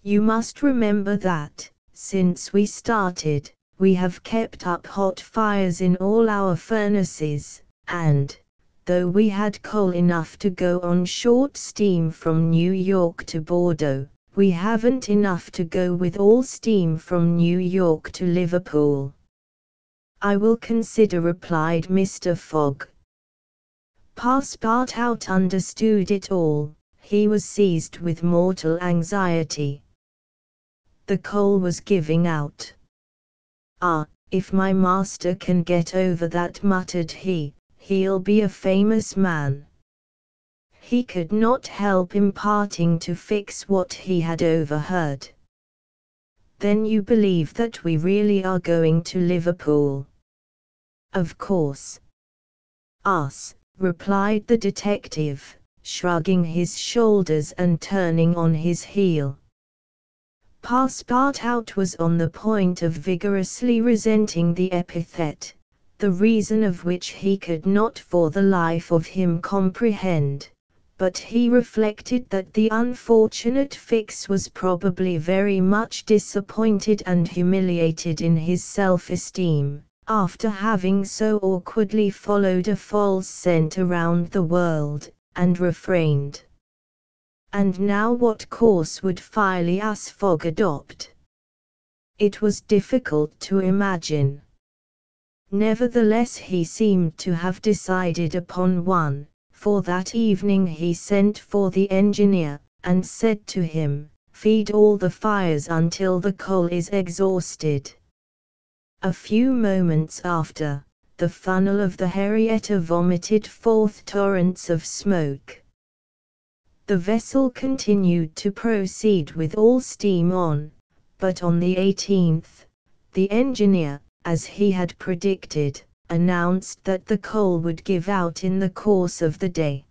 "You must remember that, since we started, we have kept up hot fires in all our furnaces, and, though we had coal enough to go on short steam from New York to Bordeaux, we haven't enough to go with all steam from New York to Liverpool." "I will consider," replied Mr. Fogg. Passepartout understood it all. He was seized with mortal anxiety. The coal was giving out. "Ah, if my master can get over that," muttered he, "he'll be a famous man." He could not help imparting to Fix what he had overheard. "Then you believe that we really are going to Liverpool?" "Of course." "Us," replied the detective, shrugging his shoulders and turning on his heel. Passepartout was on the point of vigorously resenting the epithet, the reason of which he could not for the life of him comprehend, but he reflected that the unfortunate Fix was probably very much disappointed and humiliated in his self-esteem, after having so awkwardly followed a false scent around the world, and refrained. And now what course would Phileas Fogg adopt? It was difficult to imagine. Nevertheless he seemed to have decided upon one, for that evening he sent for the engineer, and said to him, "Feed all the fires until the coal is exhausted." A few moments after, the funnel of the Henrietta vomited forth torrents of smoke. The vessel continued to proceed with all steam on, but on the 18th, the engineer, as he had predicted, announced that the coal would give out in the course of the day.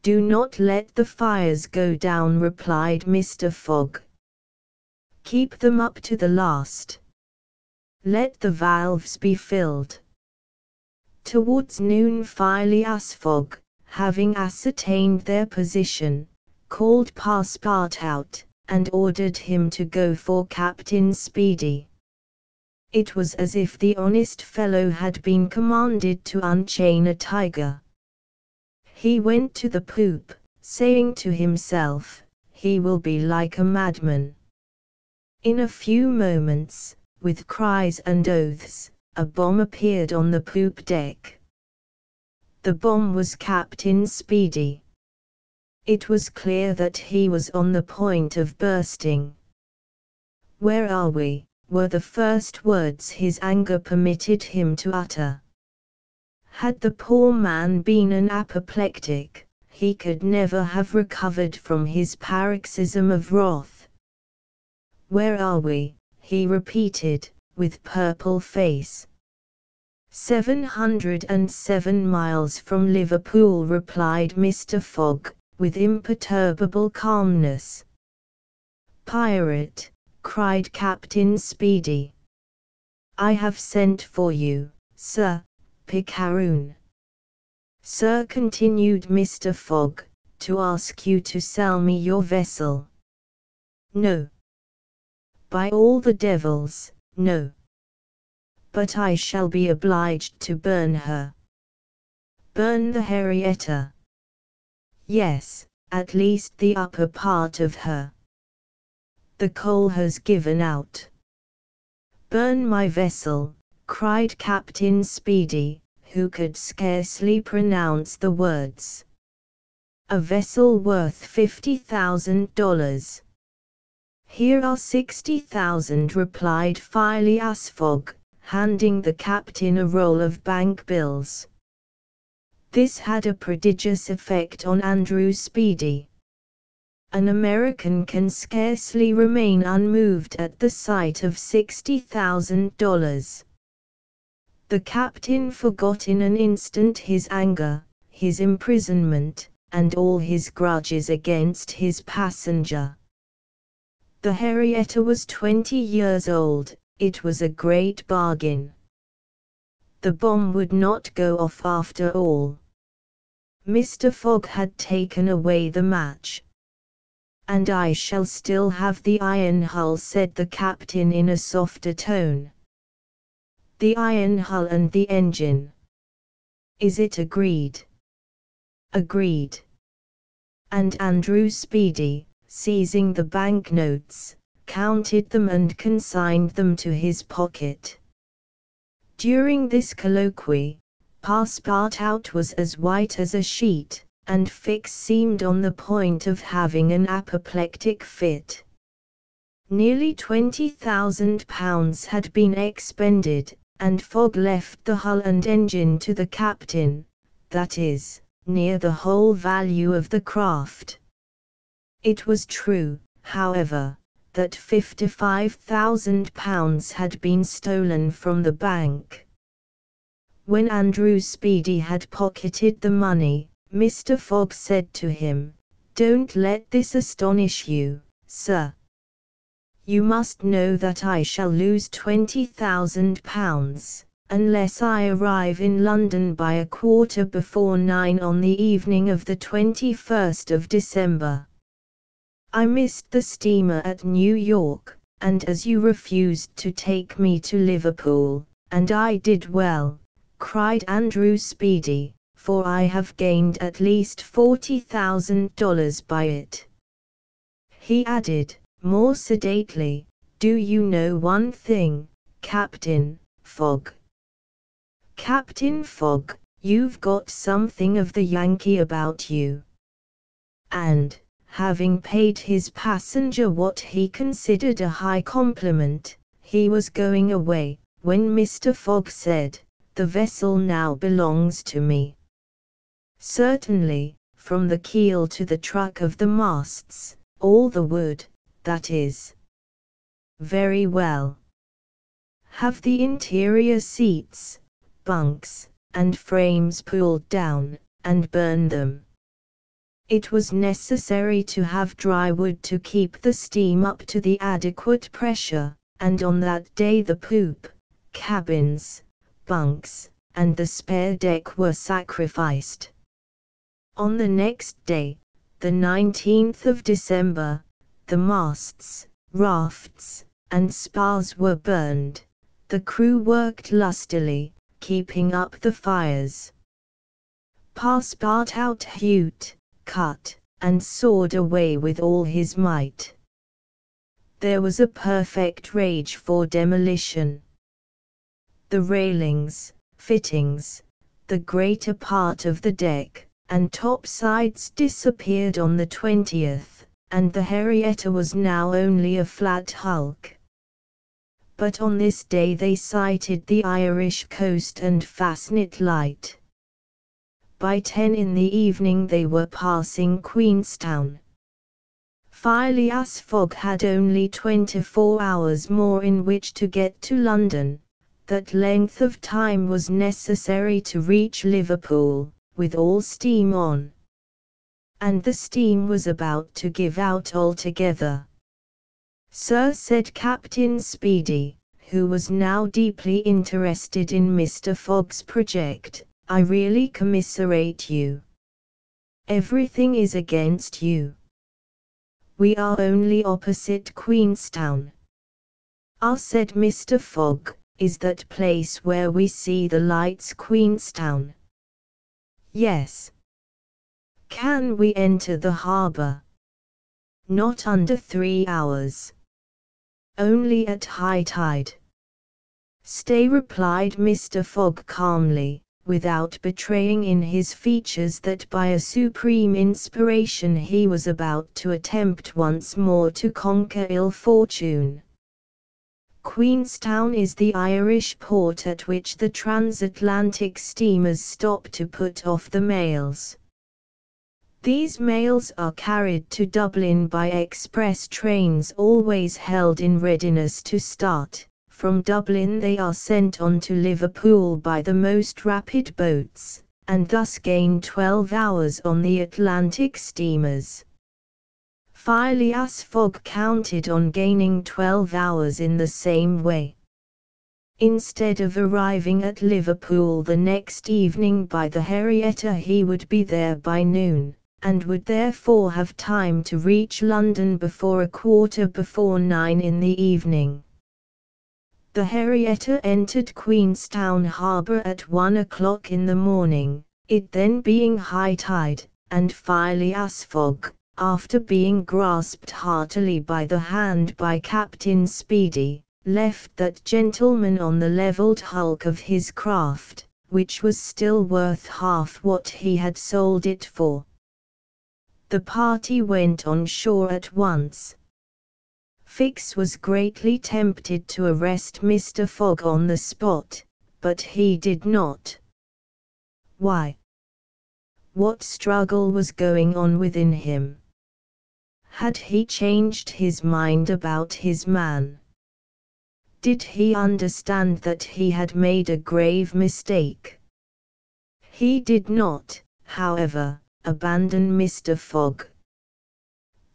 "Do not let the fires go down," replied Mr. Fogg. "Keep them up to the last. Let the valves be filled." Towards noon Phileas Fogg, having ascertained their position, called Passepartout, and ordered him to go for Captain Speedy. It was as if the honest fellow had been commanded to unchain a tiger. He went to the poop, saying to himself, "He will be like a madman." In a few moments, with cries and oaths, a bomb appeared on the poop deck. The bomb was Captain Speedy. It was clear that he was on the point of bursting. "Where are we?" were the first words his anger permitted him to utter. Had the poor man been an apoplectic, he could never have recovered from his paroxysm of wrath. "Where are we?" he repeated, with purple face. 707 miles from Liverpool," replied Mr. Fogg, with imperturbable calmness. "Pirate!" cried Captain Speedy. "I have sent for you, Sir Picaroon." "Sir," continued Mr. Fogg, "to ask you to sell me your vessel." "No. By all the devils, no. But I shall be obliged to burn her." "Burn the Henrietta?" "Yes, at least the upper part of her. The coal has given out." "Burn my vessel," cried Captain Speedy, who could scarcely pronounce the words. "A vessel worth $50,000. "Here are 60,000, replied Phileas Fogg, handing the captain a roll of bank bills. This had a prodigious effect on Andrew Speedy. An American can scarcely remain unmoved at the sight of $60,000. The captain forgot in an instant his anger, his imprisonment, and all his grudges against his passenger. The Henrietta was 20 years old. It was a great bargain. The bomb would not go off after all. Mr. Fogg had taken away the match. "And I shall still have the iron hull," said the captain in a softer tone. "The iron hull and the engine. Is it agreed?" "Agreed." And Andrew Speedy, seizing the banknotes, counted them and consigned them to his pocket. During this colloquy, Passepartout was as white as a sheet, and Fix seemed on the point of having an apoplectic fit. Nearly £20,000 had been expended, and Fogg left the hull and engine to the captain, that is, near the whole value of the craft. It was true, however, that £55,000 had been stolen from the bank. When Andrew Speedy had pocketed the money, Mr. Fogg said to him, "Don't let this astonish you, sir. You must know that I shall lose £20,000, unless I arrive in London by a quarter before 9 on the evening of the 21st of December. I missed the steamer at New York, and as you refused to take me to Liverpool, and I did well," cried Andrew Speedy, "for I have gained at least $40,000 by it." He added, more sedately, "Do you know one thing, Captain Fogg? Captain Fogg, you've got something of the Yankee about you." And, having paid his passenger what he considered a high compliment, he was going away, when Mr. Fogg said, "The vessel now belongs to me." "Certainly, from the keel to the truck of the masts, all the wood, that is." "Very well. Have the interior seats, bunks, and frames pulled down, and burn them." It was necessary to have dry wood to keep the steam up to the adequate pressure, and on that day the poop, cabins, bunks, and the spare deck were sacrificed. On the next day, the 19th of December, the masts, rafts, and spars were burned. The crew worked lustily, keeping up the fires. Passepartout hewed, cut, and sawed away with all his might. There was a perfect rage for demolition. The railings, fittings, the greater part of the deck, and topsides disappeared on the 20th, and the Henrietta was now only a flat hulk. But on this day they sighted the Irish coast and Fastnet Light. By 10 in the evening they were passing Queenstown. Phileas Fogg had only 24 hours more in which to get to London. That length of time was necessary to reach Liverpool, with all steam on. And the steam was about to give out altogether. "Sir," said Captain Speedy, who was now deeply interested in Mr. Fogg's project, "I really commiserate you. Everything is against you. We are only opposite Queenstown." "Ah," said Mr. Fogg, "is that place where we see the lights Queenstown?" "Yes." "Can we enter the harbour?" "Not under 3 hours. Only at high tide." "Stay," replied Mr. Fogg calmly, without betraying in his features that by a supreme inspiration he was about to attempt once more to conquer ill fortune. "Queenstown is the Irish port at which the transatlantic steamers stop to put off the mails. These mails are carried to Dublin by express trains always held in readiness to start. From Dublin they are sent on to Liverpool by the most rapid boats, and thus gain 12 hours on the Atlantic steamers." Phileas Fogg counted on gaining 12 hours in the same way. Instead of arriving at Liverpool the next evening by the Henrietta, he would be there by noon, and would therefore have time to reach London before 9:15 in the evening. The Henrietta entered Queenstown harbour at 1 o'clock in the morning, it then being high tide, and Phileas Fogg, after being grasped heartily by the hand by Captain Speedy, left that gentleman on the levelled hulk of his craft, which was still worth half what he had sold it for. The party went on shore at once. Fix was greatly tempted to arrest Mr. Fogg on the spot, but he did not. Why? What struggle was going on within him? Had he changed his mind about his man? Did he understand that he had made a grave mistake? He did not, however, abandon Mr. Fogg.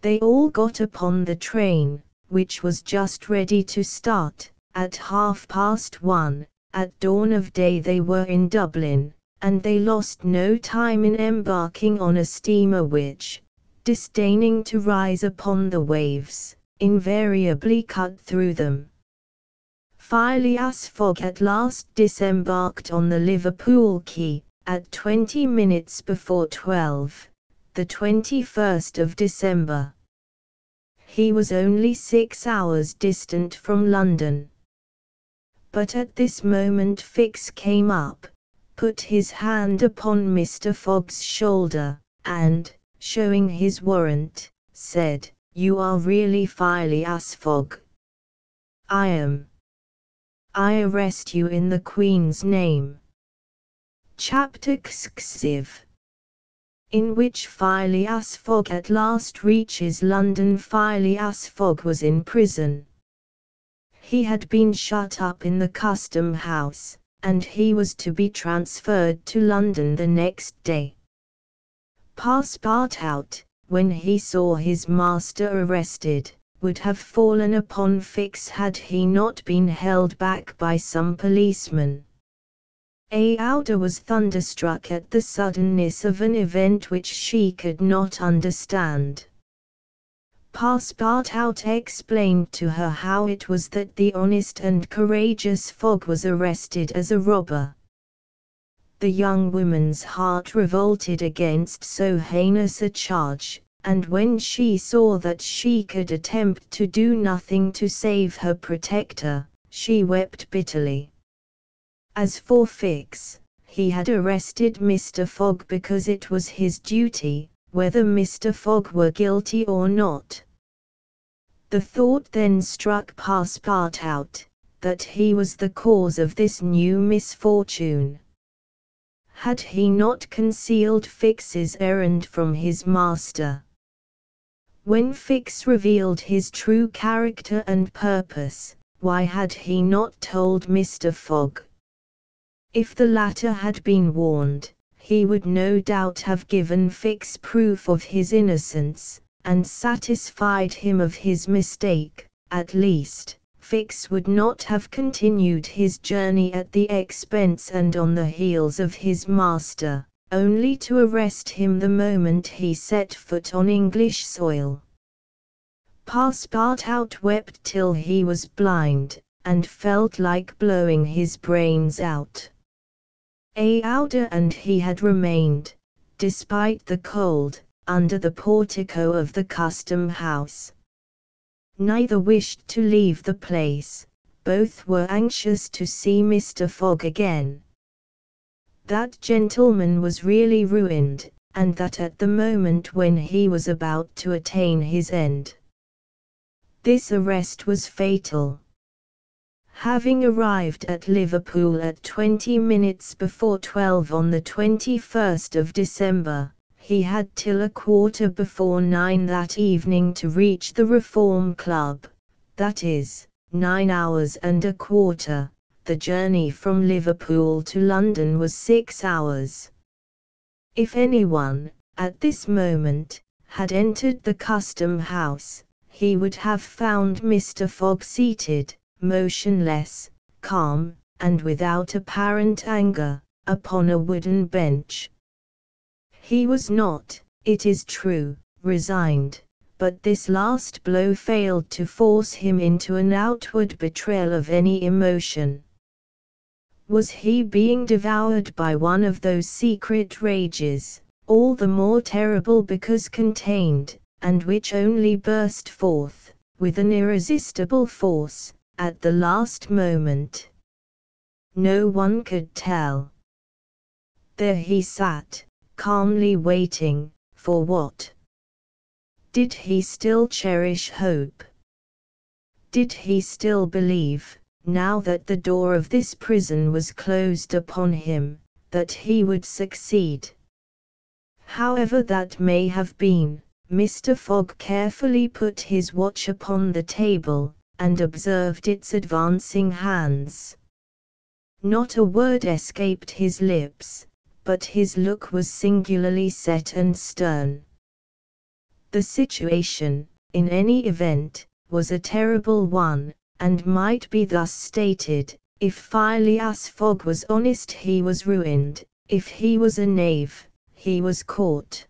They all got upon the train, which was just ready to start. At 1:30, at dawn of day they were in Dublin, and they lost no time in embarking on a steamer which, disdaining to rise upon the waves, invariably cut through them. Phileas Fogg at last disembarked on the Liverpool quay, at 20 minutes before 12, the 21st of December. He was only 6 hours distant from London. But at this moment Fix came up, put his hand upon Mr. Fogg's shoulder, and, showing his warrant, said, "You are really Phileas Fogg?" "I am." "I arrest you in the Queen's name." Chapter XXV, in which Phileas Fogg at last reaches London. Phileas Fogg was in prison. He had been shut up in the custom house, and he was to be transferred to London the next day. Passepartout, when he saw his master arrested, would have fallen upon Fix had he not been held back by some policemen. Aouda was thunderstruck at the suddenness of an event which she could not understand. Passepartout explained to her how it was that the honest and courageous Fogg was arrested as a robber. The young woman's heart revolted against so heinous a charge, and when she saw that she could attempt to do nothing to save her protector, she wept bitterly. As for Fix, he had arrested Mr. Fogg because it was his duty, whether Mr. Fogg were guilty or not. The thought then struck Passepartout, that he was the cause of this new misfortune. Had he not concealed Fix's errand from his master? When Fix revealed his true character and purpose, why had he not told Mr. Fogg? If the latter had been warned, he would no doubt have given Fix proof of his innocence, and satisfied him of his mistake. At least, Fix would not have continued his journey at the expense and on the heels of his master, only to arrest him the moment he set foot on English soil. Passepartout wept till he was blind, and felt like blowing his brains out. A hour and he had remained, despite the cold, under the portico of the custom house. Neither wished to leave the place, both were anxious to see Mr. Fogg again. That gentleman was really ruined, and that at the moment when he was about to attain his end. This arrest was fatal. Having arrived at Liverpool at 20 minutes before 12 on the 21st of December, he had till 9:15 that evening to reach the Reform Club, that is, 9 hours and a quarter. The journey from Liverpool to London was 6 hours. If anyone, at this moment, had entered the custom house, he would have found Mr. Fogg seated, motionless, calm, and without apparent anger, upon a wooden bench. He was not, it is true, resigned, but this last blow failed to force him into an outward betrayal of any emotion. Was he being devoured by one of those secret rages, all the more terrible because contained, and which only burst forth, with an irresistible force, at the last moment? No one could tell. There he sat, calmly waiting, for what? Did he still cherish hope? Did he still believe, now that the door of this prison was closed upon him, that he would succeed? However that may have been, Mr. Fogg carefully put his watch upon the table, and observed its advancing hands. Not a word escaped his lips, but his look was singularly set and stern. The situation, in any event, was a terrible one, and might be thus stated: if Phileas Fogg was honest he was ruined, if he was a knave, he was caught.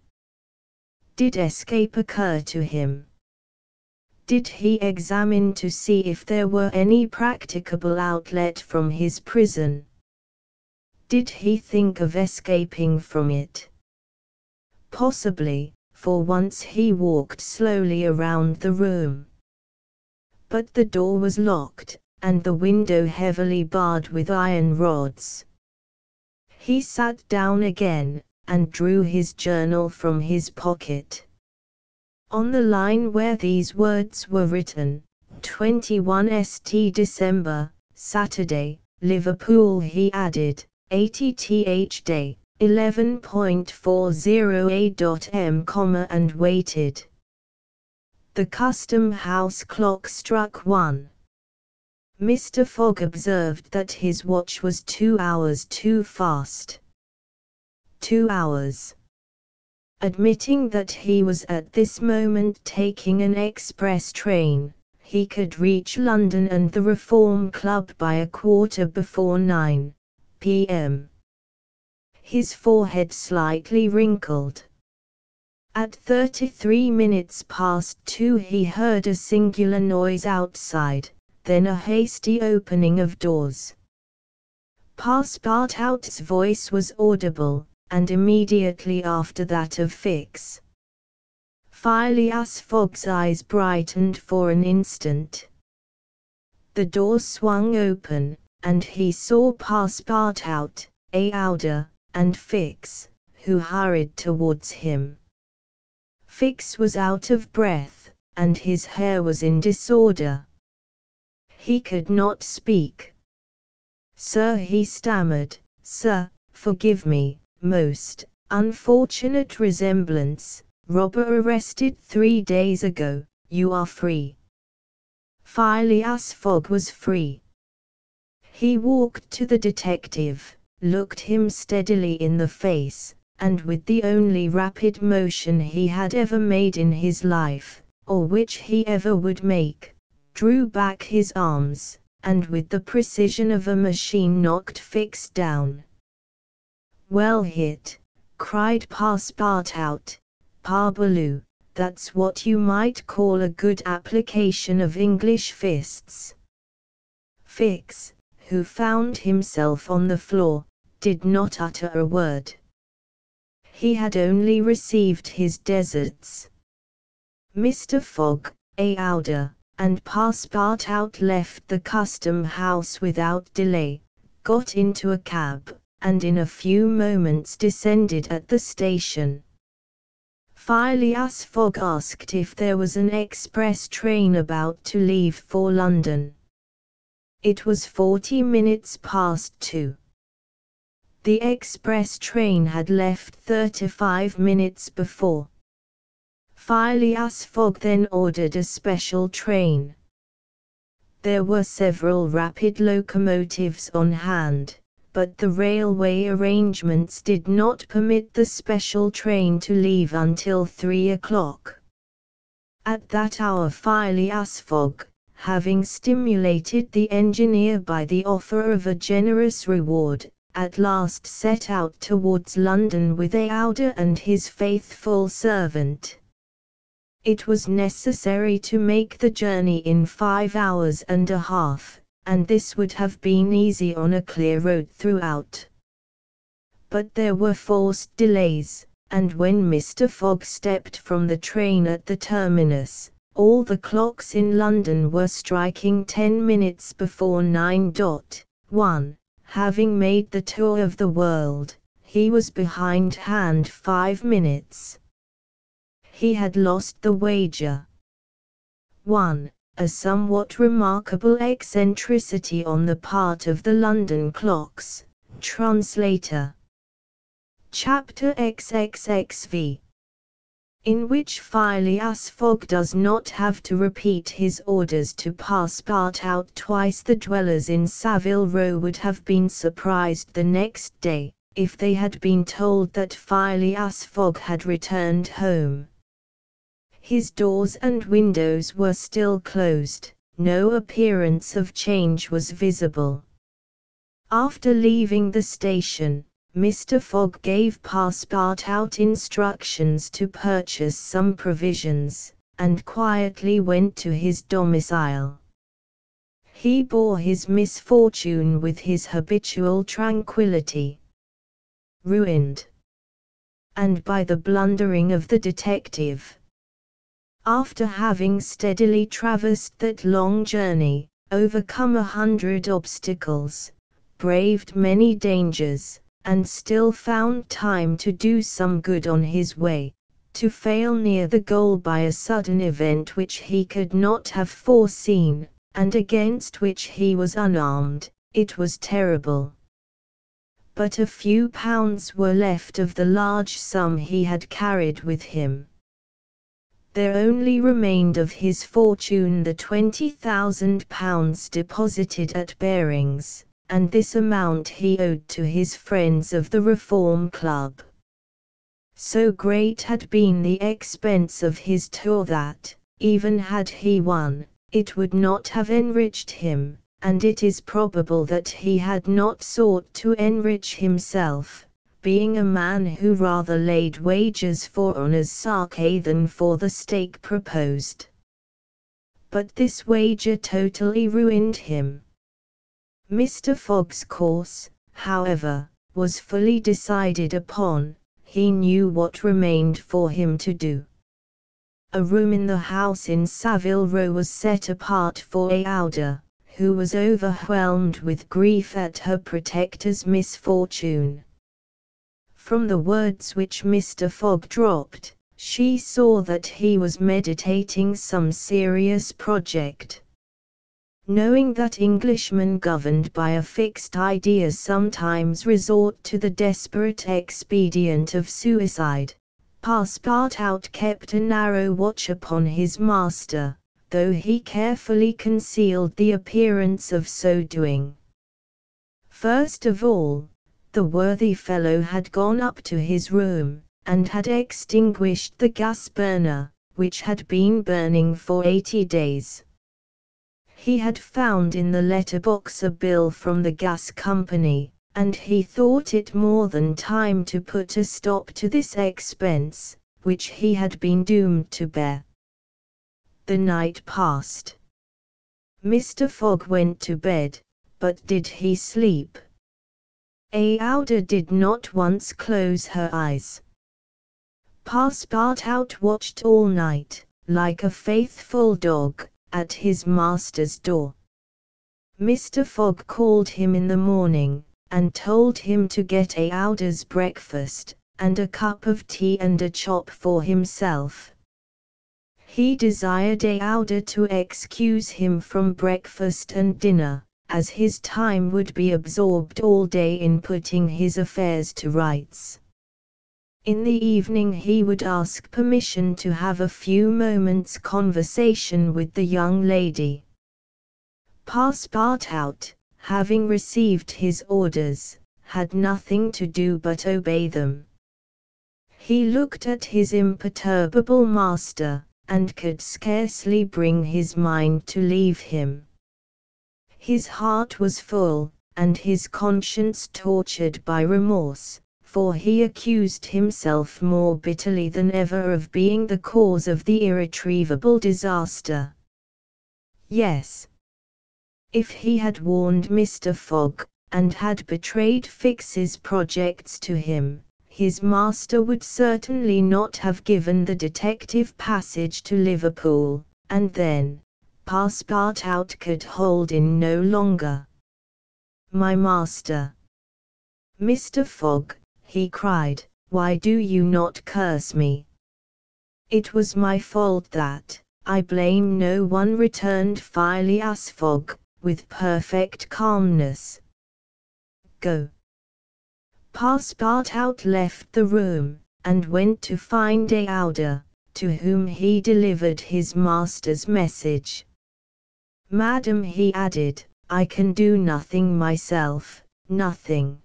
Did escape occur to him? Did he examine to see if there were any practicable outlet from his prison? Did he think of escaping from it? Possibly, for once he walked slowly around the room. But the door was locked, and the window heavily barred with iron rods. He sat down again, and drew his journal from his pocket. On the line where these words were written, 21 St. December, Saturday, Liverpool, he added, 80th day, 11.40 am, and waited. The custom house clock struck 1. Mr. Fogg observed that his watch was 2 hours too fast. 2 hours. Admitting that he was at this moment taking an express train, he could reach London and the Reform Club by 9:15 p.m. His forehead slightly wrinkled. At 33 minutes past 2 he heard a singular noise outside, then a hasty opening of doors. Passepartout's voice was audible, and immediately after that of Fix. Phileas Fogg's eyes brightened for an instant. The door swung open, and he saw Passepartout, Aouda, and Fix, who hurried towards him. Fix was out of breath, and his hair was in disorder. He could not speak. "Sir," he stammered, "sir, forgive me, most unfortunate resemblance, robber arrested 3 days ago, you are free." Phileas Fogg was free. He walked to the detective, looked him steadily in the face, and with the only rapid motion he had ever made in his life, or which he ever would make, drew back his arms, and with the precision of a machine knocked Fix down. "Well hit," cried Passepartout, "parbleu, that's what you might call a good application of English fists." Fix, who found himself on the floor, did not utter a word. He had only received his deserts. Mr. Fogg, Aouda, and Passepartout left the custom house without delay, got into a cab, and in a few moments descended at the station. Phileas Fogg asked if there was an express train about to leave for London. It was 40 minutes past 2. The express train had left 35 minutes before. Phileas Fogg then ordered a special train. There were several rapid locomotives on hand, but the railway arrangements did not permit the special train to leave until 3 o'clock. At that hour Phileas Fogg, having stimulated the engineer by the offer of a generous reward, at last set out towards London with Aouda and his faithful servant. It was necessary to make the journey in 5 hours and a half, and this would have been easy on a clear road throughout. But there were forced delays, and when Mr. Fogg stepped from the train at the terminus, all the clocks in London were striking 10 minutes before 9:1. Having made the tour of the world, he was behindhand 5 minutes. He had lost the wager. 1. A somewhat remarkable eccentricity on the part of the London clocks. Translator. Chapter XXXV. In which Phileas Fogg does not have to repeat his orders to Passepartout twice. The dwellers in Savile Row would have been surprised the next day, if they had been told that Phileas Fogg had returned home. His doors and windows were still closed, no appearance of change was visible. After leaving the station, Mr. Fogg gave Passepartout instructions to purchase some provisions, and quietly went to his domicile. He bore his misfortune with his habitual tranquillity. Ruined. And by the blundering of the detective. After having steadily traversed that long journey, overcome 100 obstacles, braved many dangers, and still found time to do some good on his way, to fail near the goal by a sudden event which he could not have foreseen, and against which he was unarmed, it was terrible. But a few pounds were left of the large sum he had carried with him. There only remained of his fortune the £20,000 deposited at Baring's, and this amount he owed to his friends of the Reform Club. So great had been the expense of his tour that, even had he won, it would not have enriched him, and it is probable that he had not sought to enrich himself, being a man who rather laid wagers for honour's sake than for the stake proposed. But this wager totally ruined him. Mr. Fogg's course, however, was fully decided upon. He knew what remained for him to do. A room in the house in Savile Row was set apart for Aouda, who was overwhelmed with grief at her protector's misfortune. From the words which Mr. Fogg dropped, she saw that he was meditating some serious project. Knowing that Englishmen governed by a fixed idea sometimes resort to the desperate expedient of suicide, Passepartout kept a narrow watch upon his master, though he carefully concealed the appearance of so doing. First of all, the worthy fellow had gone up to his room, and had extinguished the gas burner, which had been burning for 80 days. He had found in the letter-box a bill from the gas company, and he thought it more than time to put a stop to this expense, which he had been doomed to bear. The night passed. Mr. Fogg went to bed, but did he sleep? Aouda did not once close her eyes. Passepartout watched all night, like a faithful dog, at his master's door. Mr. Fogg called him in the morning, and told him to get Aouda's breakfast, and a cup of tea and a chop for himself. He desired Aouda to excuse him from breakfast and dinner, as his time would be absorbed all day in putting his affairs to rights. In the evening he would ask permission to have a few moments' conversation with the young lady. Passepartout, having received his orders, had nothing to do but obey them. He looked at his imperturbable master, and could scarcely bring his mind to leave him. His heart was full, and his conscience tortured by remorse, for he accused himself more bitterly than ever of being the cause of the irretrievable disaster. Yes. If he had warned Mr. Fogg, and had betrayed Fix's projects to him, his master would certainly not have given the detective passage to Liverpool, and then, Passepartout could hold in no longer. "My master! Mr. Fogg," he cried, "why do you not curse me?" "It was my fault that, I blame no one," returned Phileas Fogg, with perfect calmness. "Go." Passepartout left the room, and went to find Aouda, to whom he delivered his master's message. "Madam," he added, "I can do nothing myself, nothing.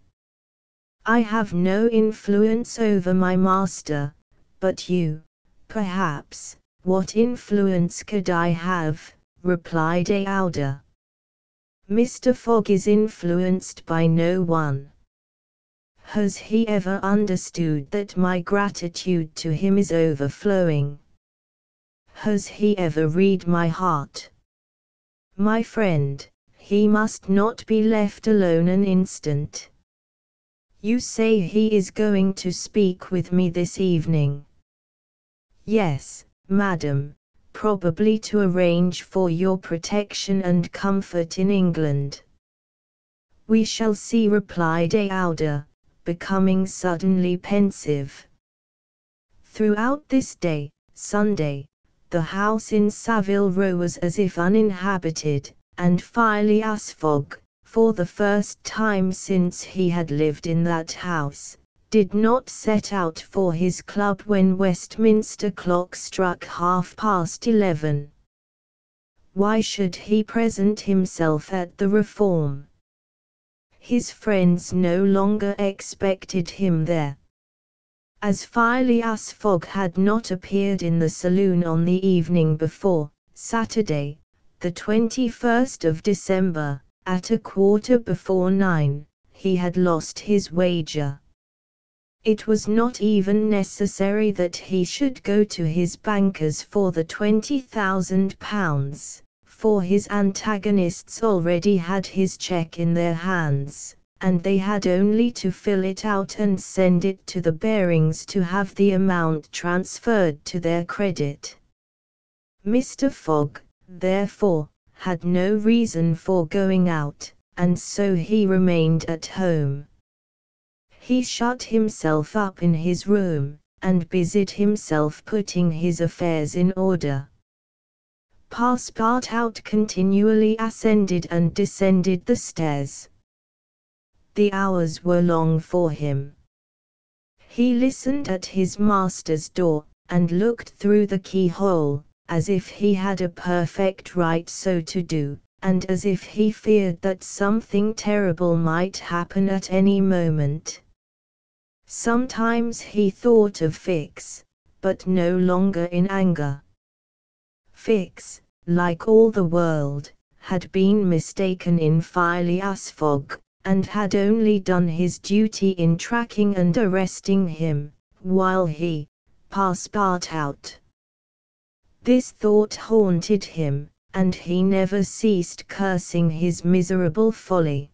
I have no influence over my master, but you, perhaps." "What influence could I have?" replied Aouda. "Mr. Fogg is influenced by no one. Has he ever understood that my gratitude to him is overflowing? Has he ever read my heart? My friend, he must not be left alone an instant. You say he is going to speak with me this evening?" "Yes, madam, probably to arrange for your protection and comfort in England." "We shall see," replied Aouda, becoming suddenly pensive. Throughout this day, Sunday, the house in Savile Row was as if uninhabited, and Phileas Fogg, for the first time since he had lived in that house, did not set out for his club when Westminster clock struck 11:30. Why should he present himself at the Reform? His friends no longer expected him there. As Phileas Fogg had not appeared in the saloon on the evening before, Saturday, the 21st of December, at 9:15, he had lost his wager. It was not even necessary that he should go to his bankers for the £20,000, for his antagonists already had his cheque in their hands, and they had only to fill it out and send it to the bearings to have the amount transferred to their credit. Mr. Fogg, therefore, had no reason for going out, and so he remained at home. He shut himself up in his room, and busied himself putting his affairs in order. Passepartout continually ascended and descended the stairs. The hours were long for him. He listened at his master's door, and looked through the keyhole, as if he had a perfect right so to do, and as if he feared that something terrible might happen at any moment. Sometimes he thought of Fix, but no longer in anger. Fix, like all the world, had been mistaken in Phileas Fogg, and had only done his duty in tracking and arresting him, while he, Passepartout. This thought haunted him, and he never ceased cursing his miserable folly.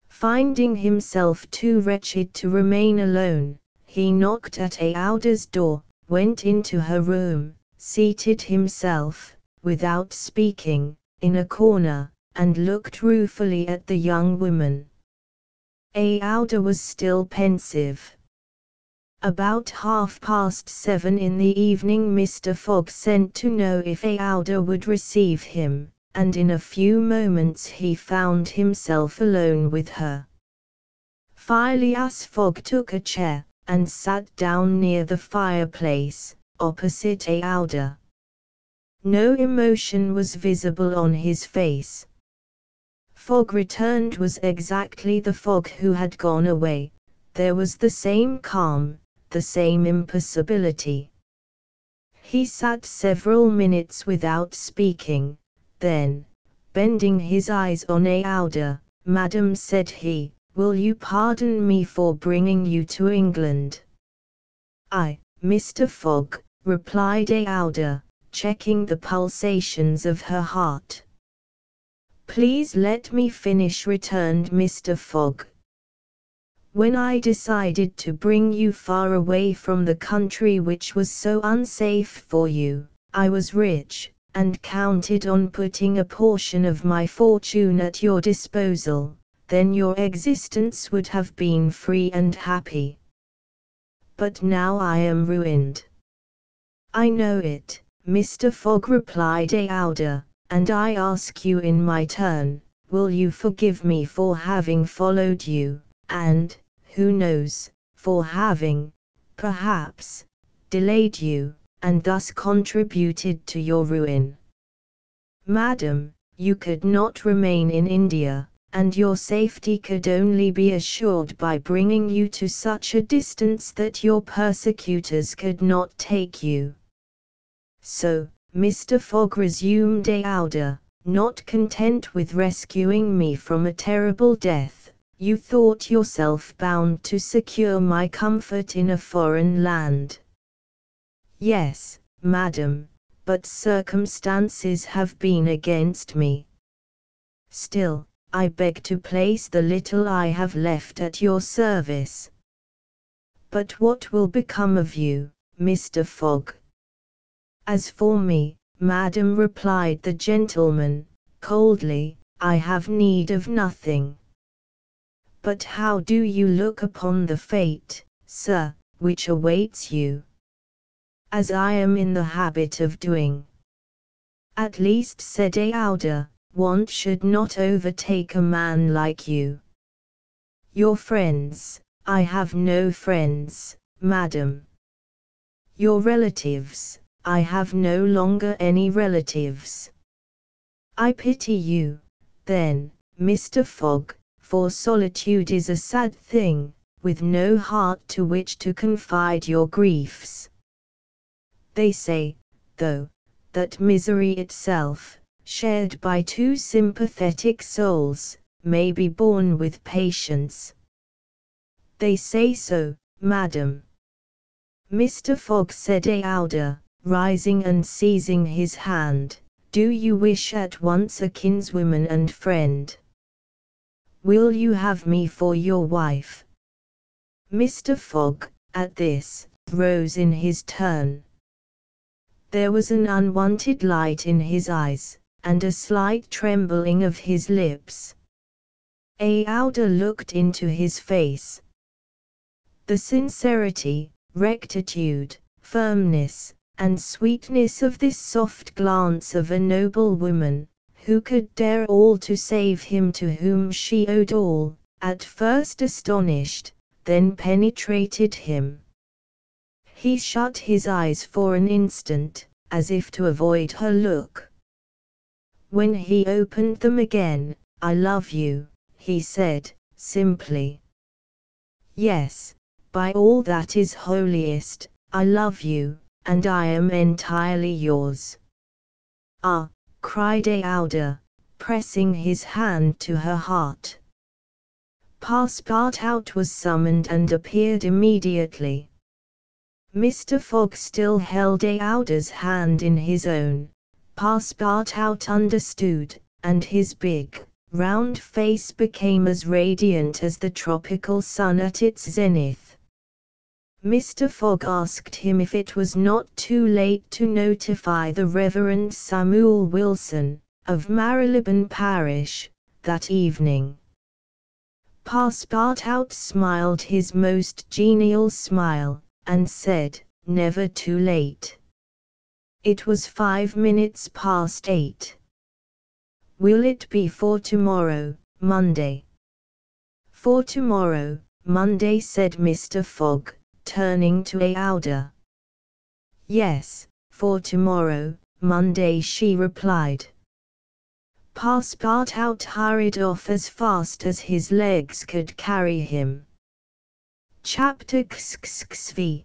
Finding himself too wretched to remain alone, he knocked at Aouda's door, went into her room, seated himself, without speaking, in a corner, and looked ruefully at the young woman. Aouda was still pensive. About 7:30 in the evening Mr. Fogg sent to know if Aouda would receive him, and in a few moments he found himself alone with her. Phileas Fogg took a chair, and sat down near the fireplace, opposite Aouda. No emotion was visible on his face. Fogg returned was exactly the Fogg who had gone away. There was the same calm, the same impassibility. He sat several minutes without speaking. Then, bending his eyes on Aouda, "Madam," said he, "will you pardon me for bringing you to England?" "I, Mr. Fogg," replied Aouda, checking the pulsations of her heart. "Please let me finish," returned Mr. Fogg. "When I decided to bring you far away from the country which was so unsafe for you, I was rich, and counted on putting a portion of my fortune at your disposal. Then your existence would have been free and happy. But now I am ruined." "I know it, Mr. Fogg," replied Aouda, "and I ask you in my turn, will you forgive me for having followed you, and, who knows, for having, perhaps, delayed you, and thus contributed to your ruin? Madam, you could not remain in India, and your safety could only be assured by bringing you to such a distance that your persecutors could not take you." "So, Mr. Fogg," resumed Aouda, "not content with rescuing me from a terrible death, you thought yourself bound to secure my comfort in a foreign land." "Yes, madam, but circumstances have been against me. Still, I beg to place the little I have left at your service." "But what will become of you, Mr. Fogg?" "As for me, madam," replied the gentleman, coldly, "I have need of nothing." "But how do you look upon the fate, sir, which awaits you?" "As I am in the habit of doing." "At least," said Aouda, "want should not overtake a man like you." "Your friends?" "I have no friends, madam." "Your relatives?" "I have no longer any relatives." "I pity you, then, Mr. Fogg, for solitude is a sad thing, with no heart to which to confide your griefs. They say, though, that misery itself, shared by two sympathetic souls, may be borne with patience. They say so, madam. Mr. Fogg said Aouda, rising and seizing his hand. Do you wish at once a kinswoman and friend? Will you have me for your wife? Mr. Fogg, at this, rose in his turn. There was an unwonted light in his eyes, and a slight trembling of his lips. Aouda looked into his face. The sincerity, rectitude, firmness, and sweetness of this soft glance of a noble woman, who could dare all to save him to whom she owed all, at first astonished, then penetrated him. He shut his eyes for an instant, as if to avoid her look. When he opened them again, I love you, he said, simply. Yes, by all that is holiest, I love you, and I am entirely yours. Ah, cried Aouda, pressing his hand to her heart. Passepartout was summoned and appeared immediately. Mr. Fogg still held Aouda's hand in his own. Passepartout understood, and his big, round face became as radiant as the tropical sun at its zenith. Mr. Fogg asked him if it was not too late to notify the Reverend Samuel Wilson, of Marylebone Parish, that evening. Passepartout smiled his most genial smile, and said, never too late. It was 5 minutes past 8. Will it be for tomorrow, Monday? For tomorrow, Monday, said Mr. Fogg, turning to Aouda. Yes, for tomorrow, Monday, she replied. Passepartout hurried off as fast as his legs could carry him. Chapter XXV,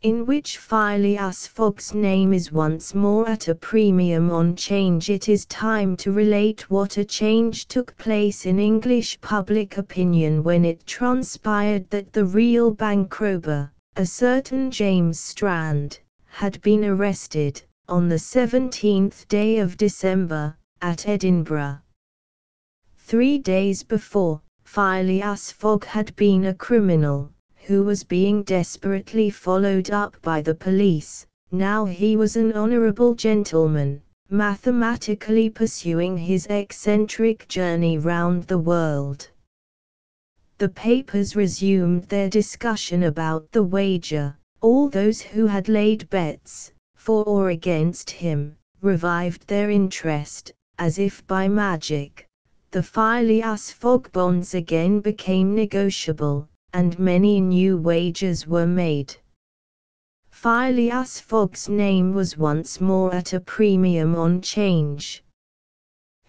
in which Phileas Fogg's name is once more at a premium on 'Change. It is time to relate what a change took place in English public opinion when it transpired that the real bank robber, a certain James Strand, had been arrested, on the 17th day of December, at Edinburgh. 3 days before, Phileas Fogg had been a criminal, who was being desperately followed up by the police. Now he was an honorable gentleman, mathematically pursuing his eccentric journey round the world. The papers resumed their discussion about the wager. All those who had laid bets, for or against him, revived their interest, as if by magic. The Phileas Fogg bonds again became negotiable, and many new wagers were made. Phileas Fogg's name was once more at a premium on 'Change.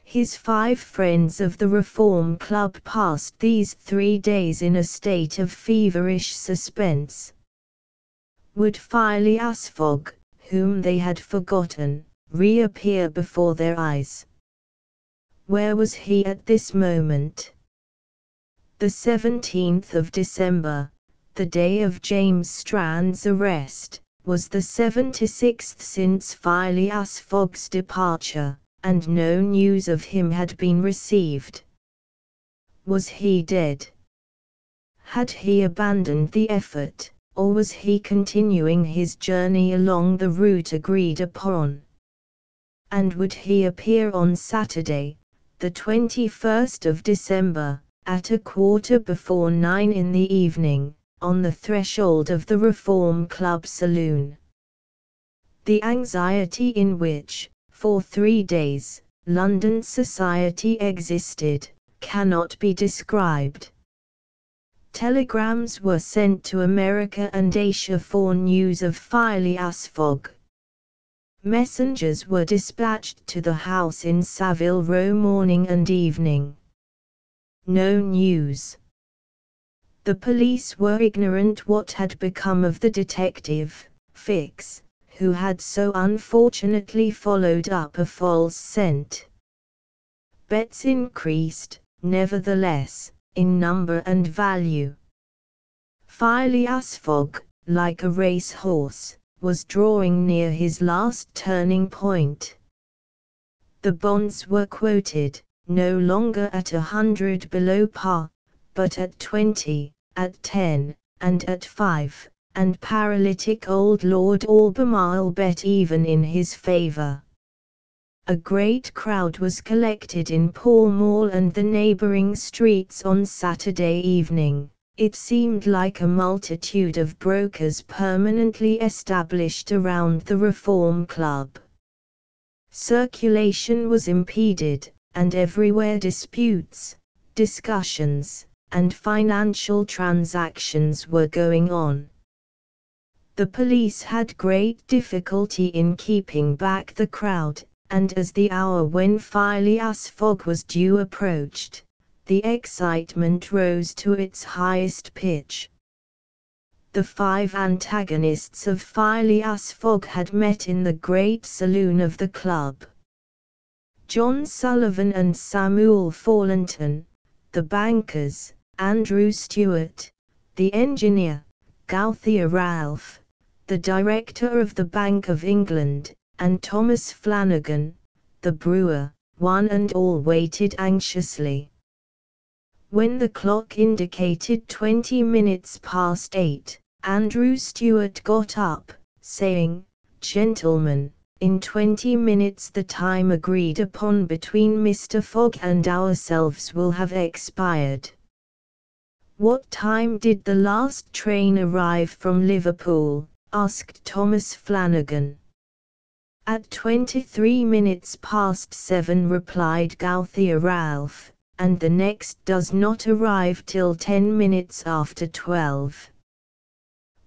His 5 friends of the Reform Club passed these 3 days in a state of feverish suspense. Would Phileas Fogg, whom they had forgotten, reappear before their eyes? Where was he at this moment? The 17th of December, the day of James Strand's arrest, was the 76th since Phileas Fogg's departure, and no news of him had been received. Was he dead? Had he abandoned the effort, or was he continuing his journey along the route agreed upon? And would he appear on Saturday, the 21st of December, at 9:15 in the evening, on the threshold of the Reform Club saloon? The anxiety in which, for 3 days, London society existed, cannot be described. Telegrams were sent to America and Asia for news of Phileas Fogg. Messengers were dispatched to the house in Savile Row morning and evening. No news. The police were ignorant what had become of the detective, Fix, who had so unfortunately followed up a false scent. Bets increased, nevertheless, in number and value. Phileas Fogg, like a racehorse, was drawing near his last turning point. The bonds were quoted, no longer at 100 below par, but at 20, at 10, and at 5, and paralytic old Lord Albemarle bet even in his favour. A great crowd was collected in Pall Mall and the neighbouring streets on Saturday evening. It seemed like a multitude of brokers permanently established around the Reform Club. Circulation was impeded, and everywhere disputes, discussions, and financial transactions were going on. The police had great difficulty in keeping back the crowd, and as the hour when Phileas Fogg was due approached, the excitement rose to its highest pitch. The 5 antagonists of Phileas Fogg had met in the great saloon of the club. John Sullivan and Samuel Thornton, the bankers, Andrew Stewart, the engineer, Gauthia Ralph, the director of the Bank of England, and Thomas Flanagan, the brewer, one and all waited anxiously. When the clock indicated 20 minutes past 8, Andrew Stewart got up, saying, "Gentlemen, in 20 minutes the time agreed upon between Mr. Fogg and ourselves will have expired." "What time did the last train arrive from Liverpool?" asked Thomas Flanagan. "At 23 minutes past 7, replied Gauthia Ralph, "and the next does not arrive till 10 minutes after 12.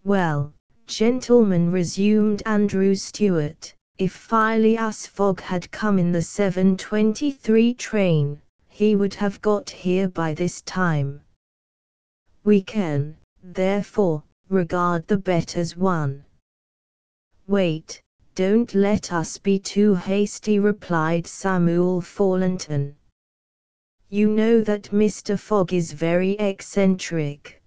"Well, gentlemen," resumed Andrew Stewart, "if Phileas Fogg had come in the 7:23 train, he would have got here by this time. We can, therefore, regard the bet as won." "Wait, don't let us be too hasty," replied Samuel Thornton. "You know that Mr. Fogg is very eccentric.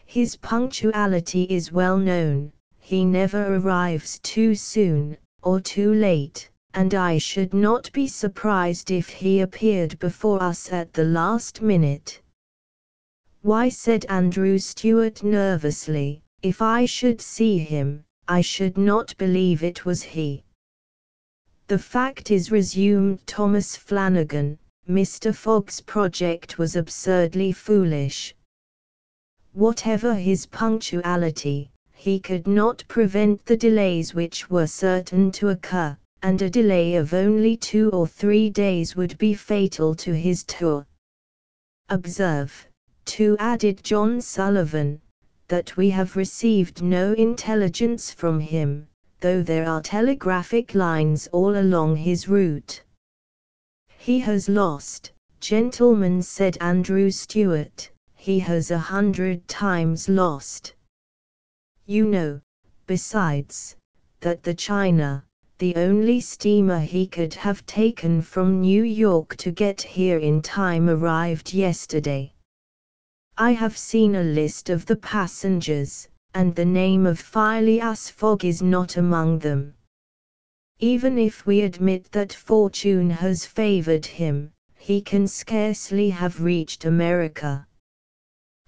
His punctuality is well known, he never arrives too soon, or too late, and I should not be surprised if he appeared before us at the last minute." "Why," said Andrew Stewart nervously, "if I should see him, I should not believe it was he." "The fact is," resumed Thomas Flanagan, "Mr. Fogg's project was absurdly foolish. Whatever his punctuality, he could not prevent the delays which were certain to occur, and a delay of only 2 or 3 days would be fatal to his tour. Observe, too," added John Sullivan, "that we have received no intelligence from him, though there are telegraphic lines all along his route." "He has lost, gentlemen," said Andrew Stewart, "he has 100 times lost. You know, besides, that the China, the only steamer he could have taken from New York to get here in time, arrived yesterday. I have seen a list of the passengers, and the name of Phileas Fogg is not among them. Even if we admit that fortune has favored him, he can scarcely have reached America.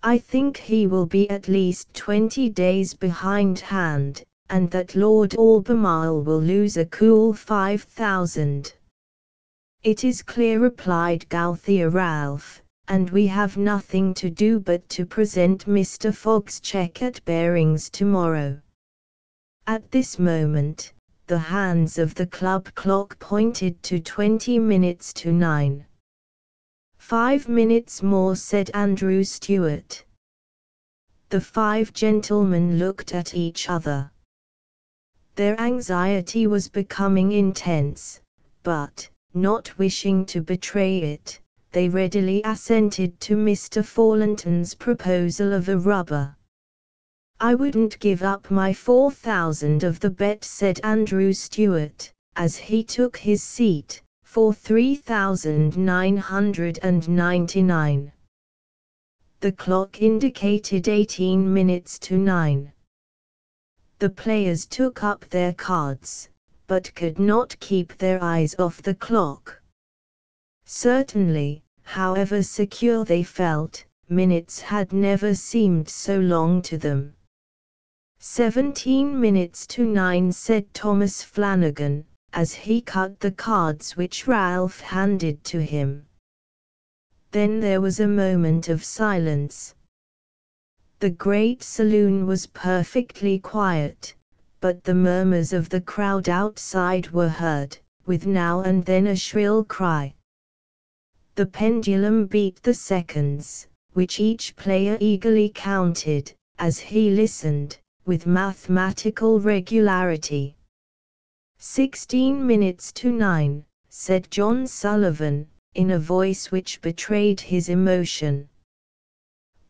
I think he will be at least 20 days behindhand, and that Lord Albemarle will lose a cool 5,000. "It is clear," replied Gauthia Ralph, "and we have nothing to do but to present Mr. Fogg's cheque at Bearings tomorrow." At this moment, the hands of the club clock pointed to 20 minutes to 9. 5 minutes more," said Andrew Stewart. The 5 gentlemen looked at each other. Their anxiety was becoming intense, but, not wishing to betray it, they readily assented to Mr. Thornton's proposal of a rubber. "I wouldn't give up my 4,000 of the bet," said Andrew Stewart, as he took his seat, "for 3,999. The clock indicated 18 minutes to 9. The players took up their cards, but could not keep their eyes off the clock. Certainly, however secure they felt, minutes had never seemed so long to them. 17 minutes to 9, said Thomas Flanagan, as he cut the cards which Ralph handed to him. Then there was a moment of silence. The great saloon was perfectly quiet, but the murmurs of the crowd outside were heard, with now and then a shrill cry. The pendulum beat the seconds, which each player eagerly counted, as he listened, with mathematical regularity. 16 minutes to 9, said John Sullivan, in a voice which betrayed his emotion.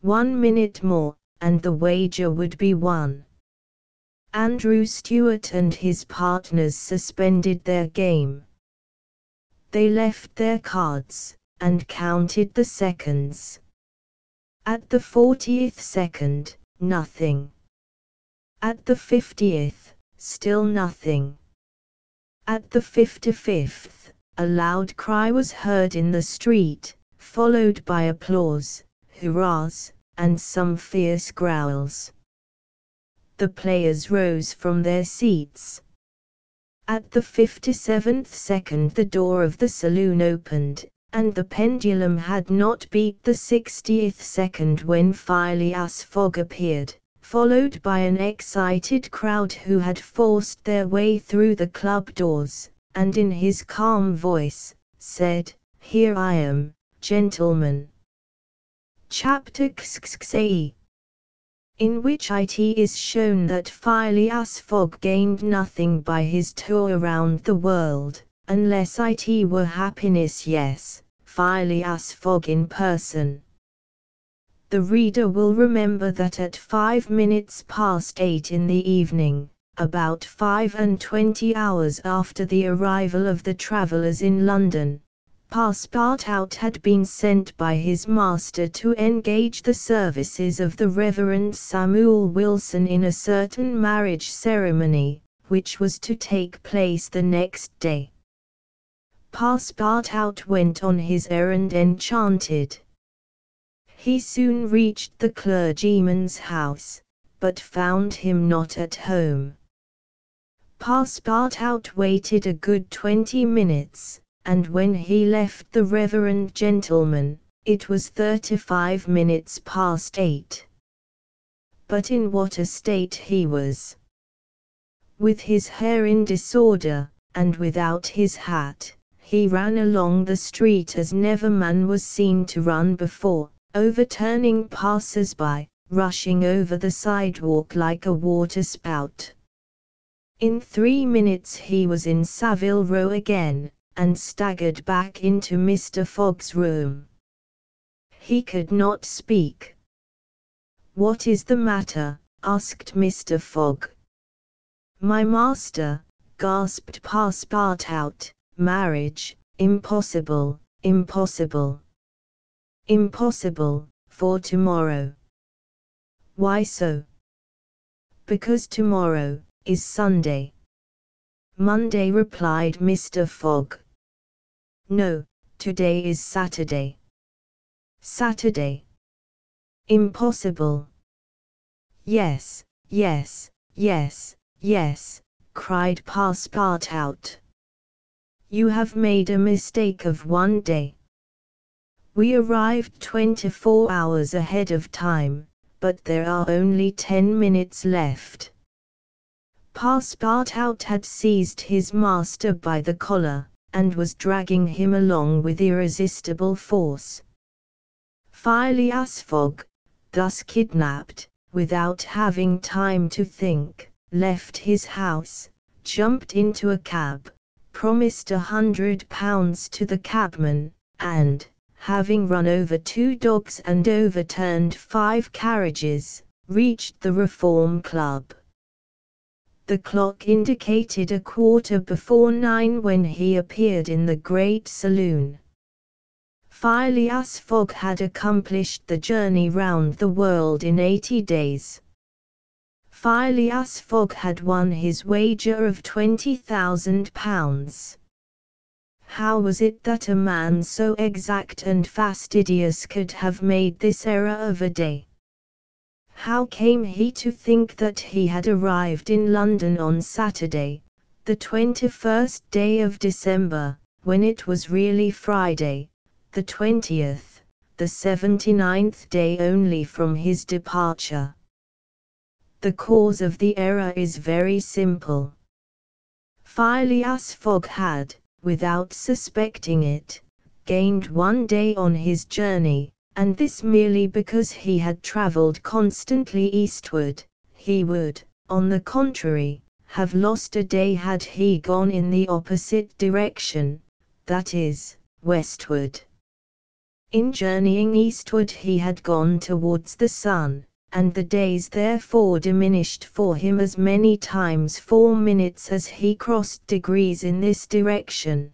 1 minute more, and the wager would be won. Andrew Stewart and his partners suspended their game. They left their cards, and counted the seconds. At the 40th second, nothing. At the 50th, still nothing. At the 55th, a loud cry was heard in the street, followed by applause, hurrahs, and some fierce growls. The players rose from their seats. At the 57th second the door of the saloon opened, and the pendulum had not beat the 60th second when Phileas Fogg appeared, followed by an excited crowd who had forced their way through the club doors, and in his calm voice, said, "Here I am, gentlemen." Chapter XXXVIII, in which it is shown that Phileas Fogg gained nothing by his tour around the world, unless it were happiness. Yes, Phileas Fogg in person. The reader will remember that at 5 minutes past 8 in the evening, about 25 hours after the arrival of the travellers in London, Passepartout had been sent by his master to engage the services of the Reverend Samuel Wilson in a certain marriage ceremony, which was to take place the next day. Passepartout went on his errand enchanted. He soon reached the clergyman's house, but found him not at home. Passepartout waited a good 20 minutes, and when he left the reverend gentleman, it was 35 minutes past 8. But in what a state he was! With his hair in disorder, and without his hat, he ran along the street as never man was seen to run before, overturning passers-by, rushing over the sidewalk like a waterspout. In 3 minutes he was in Savile Row again, and staggered back into Mr. Fogg's room. He could not speak. "What is the matter?" asked Mr. Fogg. "My master," gasped Passepartout, "marriage, impossible, impossible. Impossible, for tomorrow." "Why so?" "Because tomorrow is Sunday." "Monday," replied Mr. Fogg. "No, today is Saturday." "Saturday." "Impossible." "Yes, yes, yes, yes," cried Passepartout. "You have made a mistake of 1 day. We arrived 24 hours ahead of time, but there are only 10 minutes left." Passepartout had seized his master by the collar, and was dragging him along with irresistible force. Phileas Fogg, thus kidnapped, without having time to think, left his house, jumped into a cab, promised £100 to the cabman, and, having run over 2 dogs and overturned 5 carriages, reached the Reform Club. The clock indicated 9:15 when he appeared in the great saloon. Phileas Fogg had accomplished the journey round the world in 80 days. Phileas Fogg had won his wager of £20,000. How was it that a man so exact and fastidious could have made this error of a day? How came he to think that he had arrived in London on Saturday, the 21st day of December, when it was really Friday, the 20th, the 79th day only from his departure? The cause of the error is very simple. Phileas Fogg had, without suspecting it, gained 1 day on his journey, and this merely because he had travelled constantly eastward. He would, on the contrary, have lost a day had he gone in the opposite direction, that is, westward. In journeying eastward he had gone towards the sun, and the days therefore diminished for him as many times 4 minutes as he crossed degrees in this direction.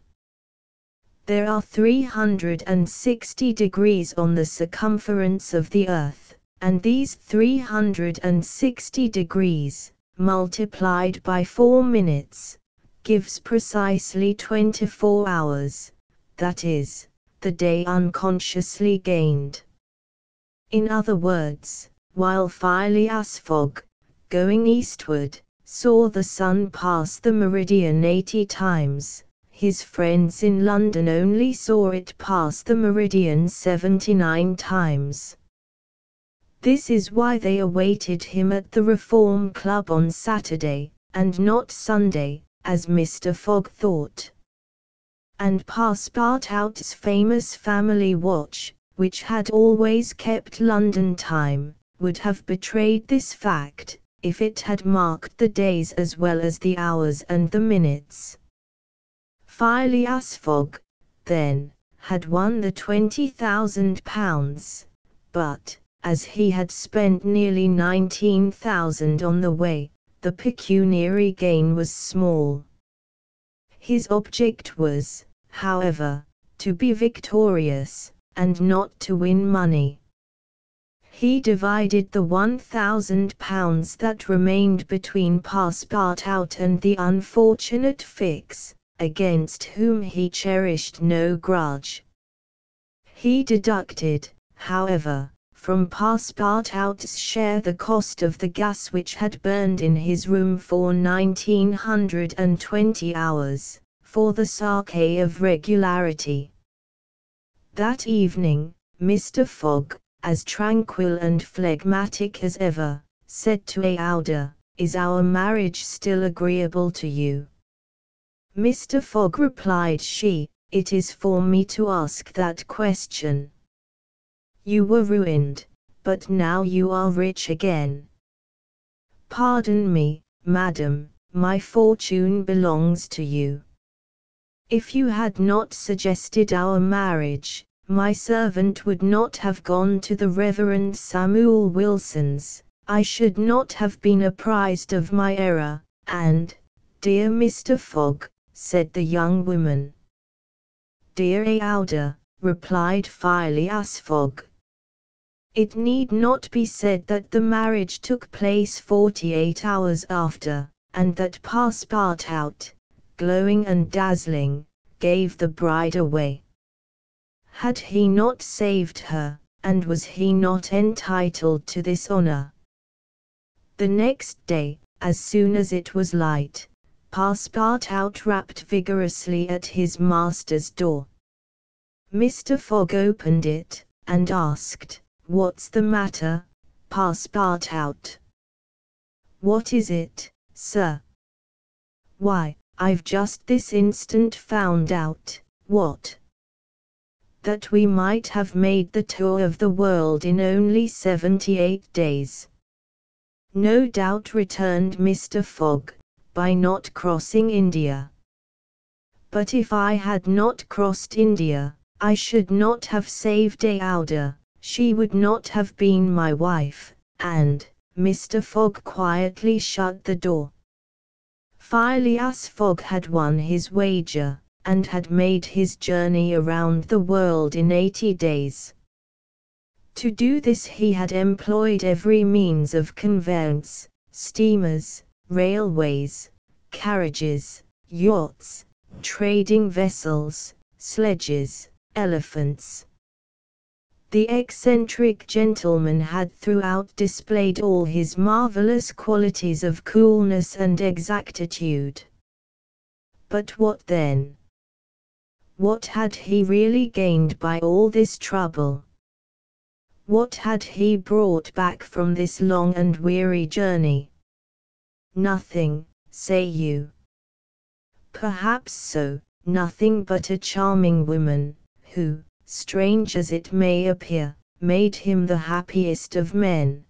There are 360 degrees on the circumference of the earth, and these 360 degrees, multiplied by 4 minutes, gives precisely 24 hours, that is, the day unconsciously gained. In other words, while Phileas Fogg, going eastward, saw the sun pass the meridian 80 times, his friends in London only saw it pass the meridian 79 times. This is why they awaited him at the Reform Club on Saturday, and not Sunday, as Mr. Fogg thought. And Passepartout's famous family watch, which had always kept London time, would have betrayed this fact, if it had marked the days as well as the hours and the minutes. Phileas Fogg, then, had won the £20,000, but, as he had spent nearly 19,000 on the way, the pecuniary gain was small. His object was, however, to be victorious, and not to win money. He divided the £1,000 that remained between Passepartout and the unfortunate Fix, against whom he cherished no grudge. He deducted, however, from Passepartout's share the cost of the gas which had burned in his room for 1920 hours, for the sake of regularity. That evening, Mr. Fogg, as tranquil and phlegmatic as ever, said to Aouda, "Is our marriage still agreeable to you?" Mr. Fogg replied, "It is for me to ask that question. You were ruined, but now you are rich again." "Pardon me, madam, my fortune belongs to you. If you had not suggested our marriage, my servant would not have gone to the Reverend Samuel Wilson's, I should not have been apprised of my error, and, dear Mr. Fogg," said the young woman. "Dear Aouda," replied Phileas Fogg. It need not be said that the marriage took place 48 hours after, and that Passepartout, glowing and dazzling, gave the bride away. Had he not saved her, and was he not entitled to this honor? The next day, as soon as it was light, Passepartout rapped vigorously at his master's door. Mr. Fogg opened it, and asked, "What's the matter, Passepartout?" "What is it, sir?" "Why, I've just this instant found out." "What?" "That we might have made the tour of the world in only 78 days. "No doubt," returned Mr. Fogg, "by not crossing India. But if I had not crossed India, I should not have saved Aouda, she would not have been my wife," and Mr. Fogg quietly shut the door. Phileas Fogg had won his wager, and had made his journey around the world in 80 days. To do this he had employed every means of conveyance, steamers, railways, carriages, yachts, trading vessels, sledges, elephants. The eccentric gentleman had throughout displayed all his marvelous qualities of coolness and exactitude. But what then? What had he really gained by all this trouble? What had he brought back from this long and weary journey? Nothing, say you. Perhaps so, nothing but a charming woman, who, strange as it may appear, made him the happiest of men.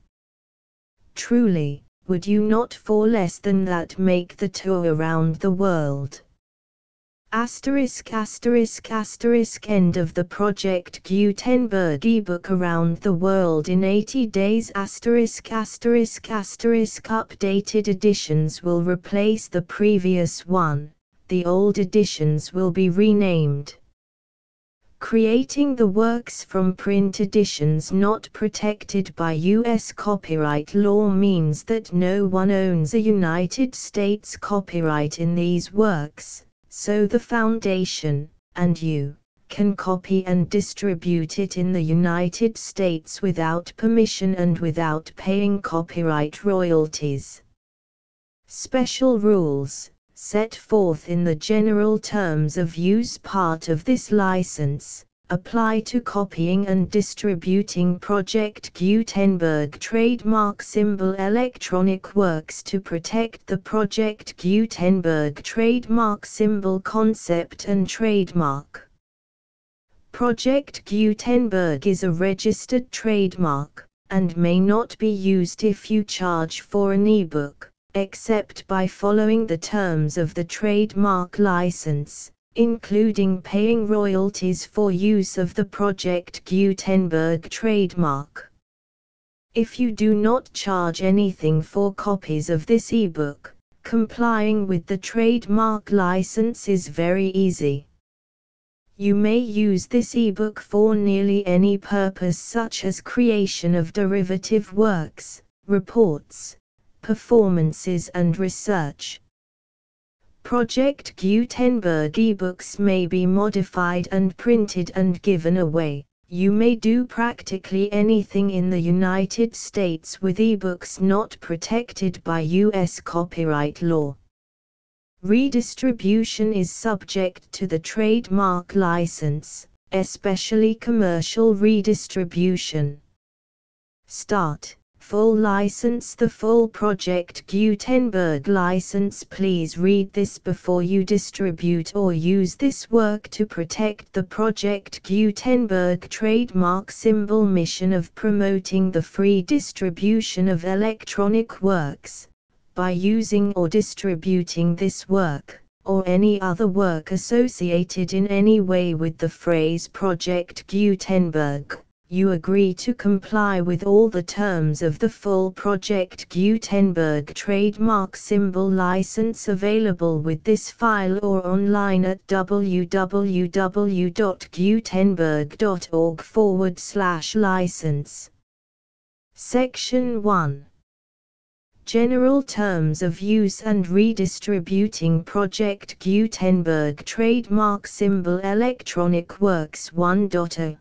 Truly, would you not for less than that make the tour around the world? End of the Project Gutenberg ebook Around the World in 80 Days. Updated editions will replace the previous one, the old editions will be renamed. Creating the works from print editions not protected by U.S. copyright law means that no one owns a United States copyright in these works. So the Foundation, and you, can copy and distribute it in the United States without permission and without paying copyright royalties. Special rules, set forth in the general terms of use part of this license, apply to copying and distributing Project Gutenberg trademark symbol electronic works to protect the Project Gutenberg trademark symbol concept and trademark. Project Gutenberg is a registered trademark, and may not be used if you charge for an ebook, except by following the terms of the trademark license, including paying royalties for use of the Project Gutenberg trademark. If you do not charge anything for copies of this ebook, complying with the trademark license is very easy. You may use this ebook for nearly any purpose such as creation of derivative works, reports, performances and research. Project Gutenberg ebooks may be modified and printed and given away. You may do practically anything in the United States with ebooks not protected by U.S. copyright law. Redistribution is subject to the trademark license, especially commercial redistribution. Start. Full license. The full Project Gutenberg license. Please read this before you distribute or use this work to protect the Project Gutenberg trademark symbol mission of promoting the free distribution of electronic works. By using or distributing this work, or any other work associated in any way with the phrase Project Gutenberg, you agree to comply with all the terms of the full Project Gutenberg trademark symbol license available with this file or online at www.gutenberg.org/license. Section 1. General Terms of Use and Redistributing Project Gutenberg Trademark Symbol Electronic Works 1.0.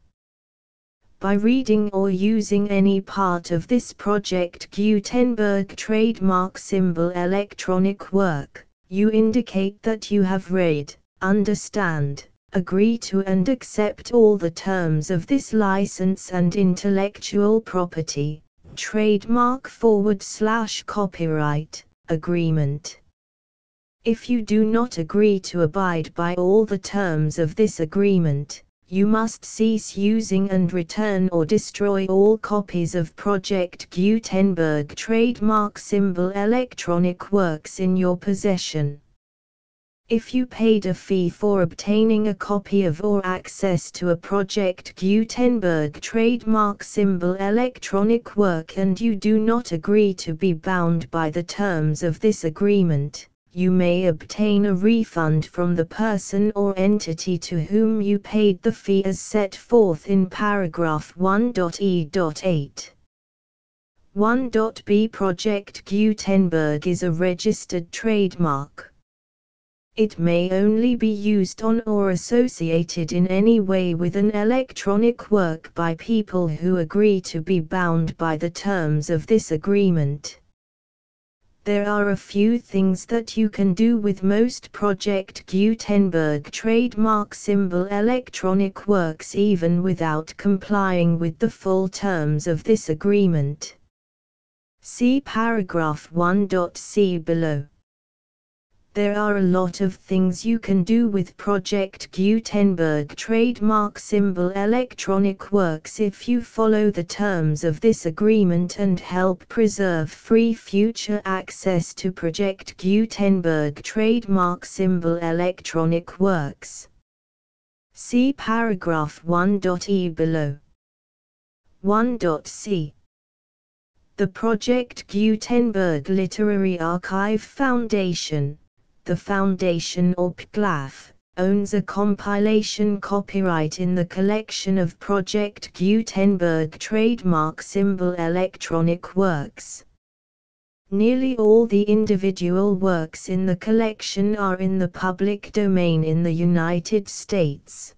By reading or using any part of this Project Gutenberg trademark symbol electronic work, you indicate that you have read, understand, agree to and accept all the terms of this license and intellectual property, trademark/copyright, agreement. If you do not agree to abide by all the terms of this agreement, you must cease using and return or destroy all copies of Project Gutenberg trademark symbol electronic works in your possession. If you paid a fee for obtaining a copy of or access to a Project Gutenberg trademark symbol electronic work and you do not agree to be bound by the terms of this agreement, you may obtain a refund from the person or entity to whom you paid the fee as set forth in paragraph 1.e.8. 1.b Project Gutenberg is a registered trademark. It may only be used on or associated in any way with an electronic work by people who agree to be bound by the terms of this agreement. There are a few things that you can do with most Project Gutenberg trademark symbol electronic works even without complying with the full terms of this agreement. See paragraph 1.c below. There are a lot of things you can do with Project Gutenberg trademark symbol electronic works if you follow the terms of this agreement and help preserve free future access to Project Gutenberg trademark symbol electronic works. See paragraph 1.e below. 1.c The Project Gutenberg Literary Archive Foundation, the Foundation or PGLAF, owns a compilation copyright in the collection of Project Gutenberg trademark symbol electronic works. Nearly all the individual works in the collection are in the public domain in the United States.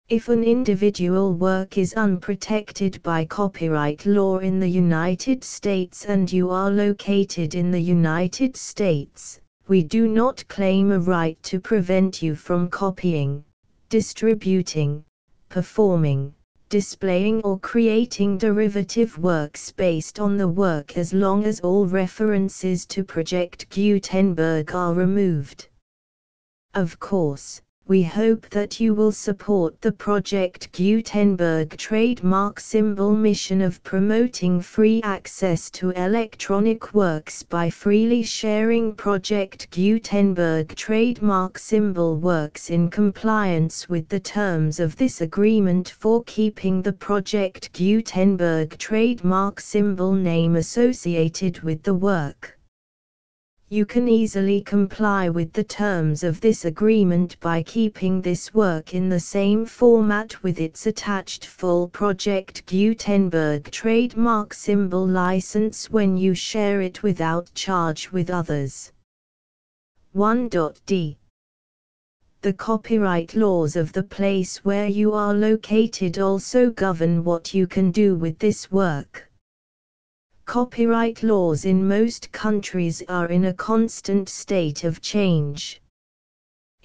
If an individual work is unprotected by copyright law in the United States and you are located in the United States, we do not claim a right to prevent you from copying, distributing, performing, displaying or creating derivative works based on the work as long as all references to Project Gutenberg are removed. Of course, we hope that you will support the Project Gutenberg trademark symbol mission of promoting free access to electronic works by freely sharing Project Gutenberg trademark symbol works in compliance with the terms of this agreement for keeping the Project Gutenberg trademark symbol name associated with the work. You can easily comply with the terms of this agreement by keeping this work in the same format with its attached full Project Gutenberg trademark symbol license when you share it without charge with others. 1.d The copyright laws of the place where you are located also govern what you can do with this work. Copyright laws in most countries are in a constant state of change.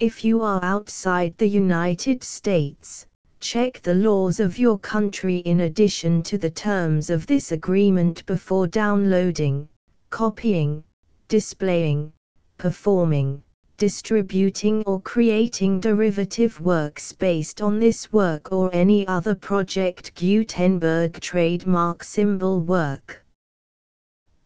If you are outside the United States, check the laws of your country in addition to the terms of this agreement before downloading, copying, displaying, performing, distributing or creating derivative works based on this work or any other Project Gutenberg trademark symbol work.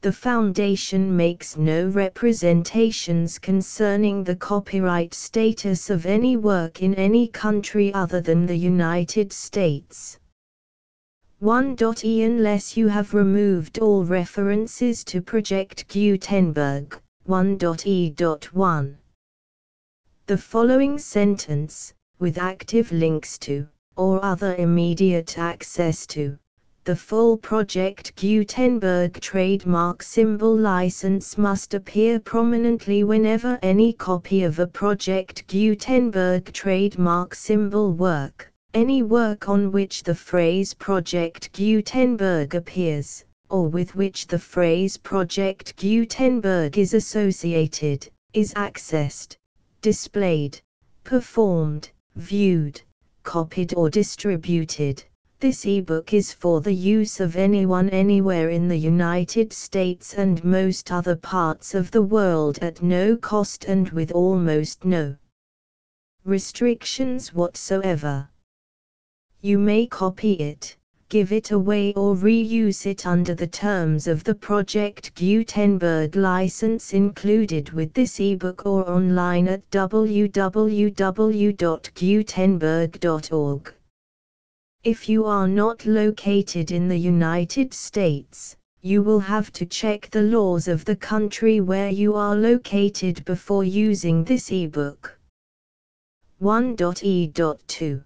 The Foundation makes no representations concerning the copyright status of any work in any country other than the United States. 1.e Unless you have removed all references to Project Gutenberg, 1.e.1. The following sentence, with active links to, or other immediate access to, the full Project Gutenberg trademark symbol license must appear prominently whenever any copy of a Project Gutenberg trademark symbol work, any work on which the phrase Project Gutenberg appears, or with which the phrase Project Gutenberg is associated, is accessed, displayed, performed, viewed, copied or distributed. This ebook is for the use of anyone anywhere in the United States and most other parts of the world at no cost and with almost no restrictions whatsoever. You may copy it, give it away or reuse it under the terms of the Project Gutenberg license included with this ebook or online at www.gutenberg.org. If you are not located in the United States, you will have to check the laws of the country where you are located before using this ebook. 1.e.2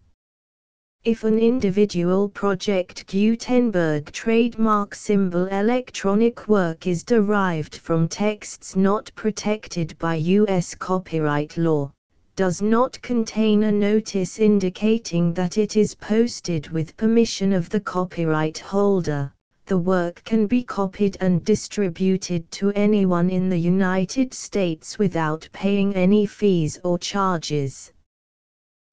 If an individual Project Gutenberg trademark symbol electronic work is derived from texts not protected by U.S. copyright law, does not contain a notice indicating that it is posted with permission of the copyright holder, the work can be copied and distributed to anyone in the United States without paying any fees or charges.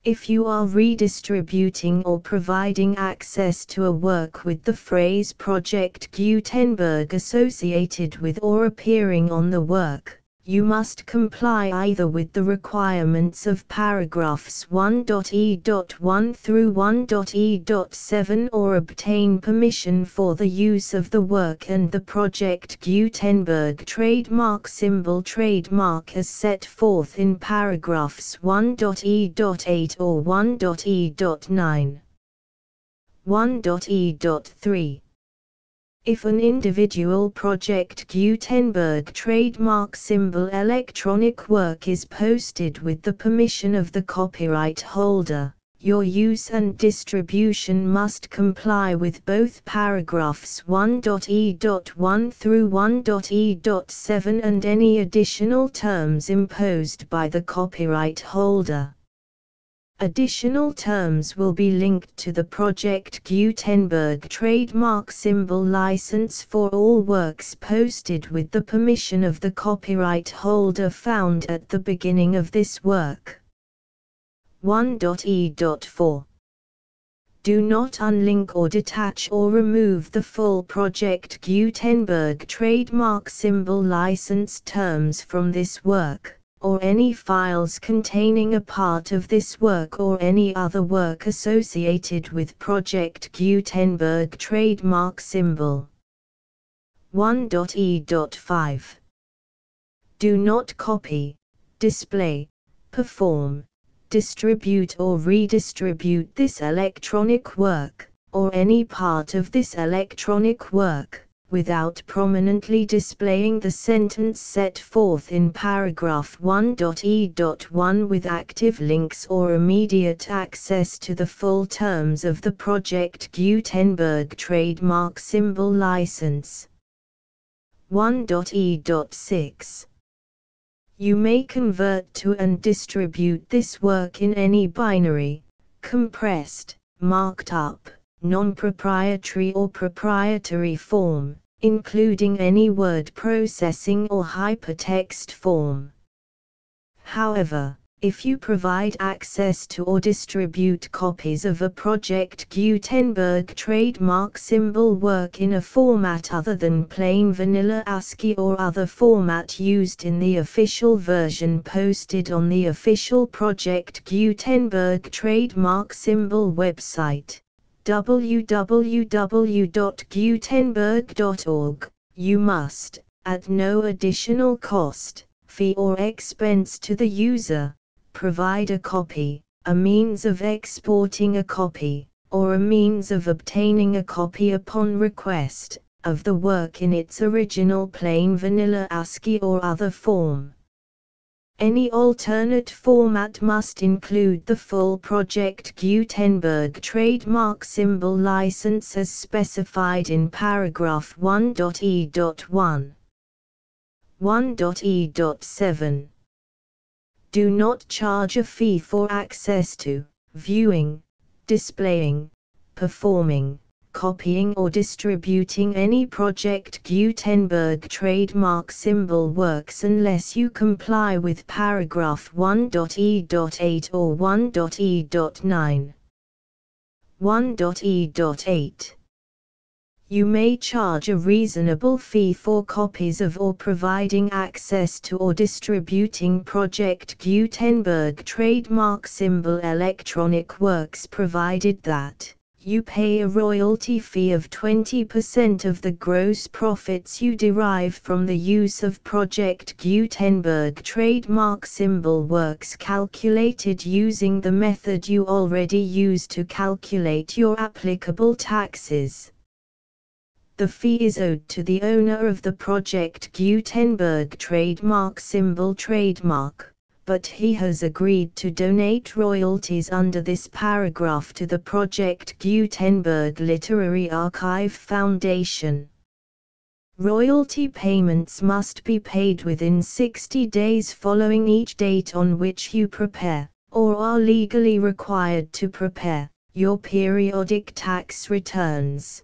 If you are redistributing or providing access to a work with the phrase Project Gutenberg associated with or appearing on the work, you must comply either with the requirements of paragraphs 1.e.1 through 1.e.7 or obtain permission for the use of the work and the Project Gutenberg trademark symbol trademark as set forth in paragraphs 1.e.8 or 1.e.9. 1.e.3 If an individual Project Gutenberg trademark symbol electronic work is posted with the permission of the copyright holder, your use and distribution must comply with both paragraphs 1.e.1 through 1.e.7 and any additional terms imposed by the copyright holder. Additional terms will be linked to the Project Gutenberg trademark symbol license for all works posted with the permission of the copyright holder found at the beginning of this work. 1.e.4 Do not unlink or detach or remove the full Project Gutenberg trademark symbol license terms from this work, or any files containing a part of this work or any other work associated with Project Gutenberg trademark symbol. 1.e.5 Do not copy, display, perform, distribute or redistribute this electronic work, or any part of this electronic work, without prominently displaying the sentence set forth in paragraph 1.e.1 with active links or immediate access to the full terms of the Project Gutenberg trademark symbol license. 1.e.6 You may convert to and distribute this work in any binary, compressed, marked up, non-proprietary or proprietary form, including any word processing or hypertext form. However, if you provide access to or distribute copies of a Project Gutenberg trademark symbol work in a format other than plain vanilla ASCII or other format used in the official version posted on the official Project Gutenberg trademark symbol website, www.gutenberg.org, you must, at no additional cost, fee or expense to the user, provide a copy, a means of exporting a copy, or a means of obtaining a copy upon request, of the work in its original plain vanilla ASCII or other form. Any alternate format must include the full Project Gutenberg trademark symbol license as specified in paragraph 1.e.1. 1.e.7 Do not charge a fee for access to, viewing, displaying, performing, copying or distributing any Project Gutenberg trademark symbol works unless you comply with paragraph 1.e.8 or 1.e.9. 1.e.8 You may charge a reasonable fee for copies of or providing access to or distributing Project Gutenberg trademark symbol electronic works provided that you pay a royalty fee of 20% of the gross profits you derive from the use of Project Gutenberg trademark symbol works calculated using the method you already use to calculate your applicable taxes. The fee is owed to the owner of the Project Gutenberg trademark trademark, but he has agreed to donate royalties under this paragraph to the Project Gutenberg Literary Archive Foundation. Royalty payments must be paid within 60 days following each date on which you prepare, or are legally required to prepare, your periodic tax returns.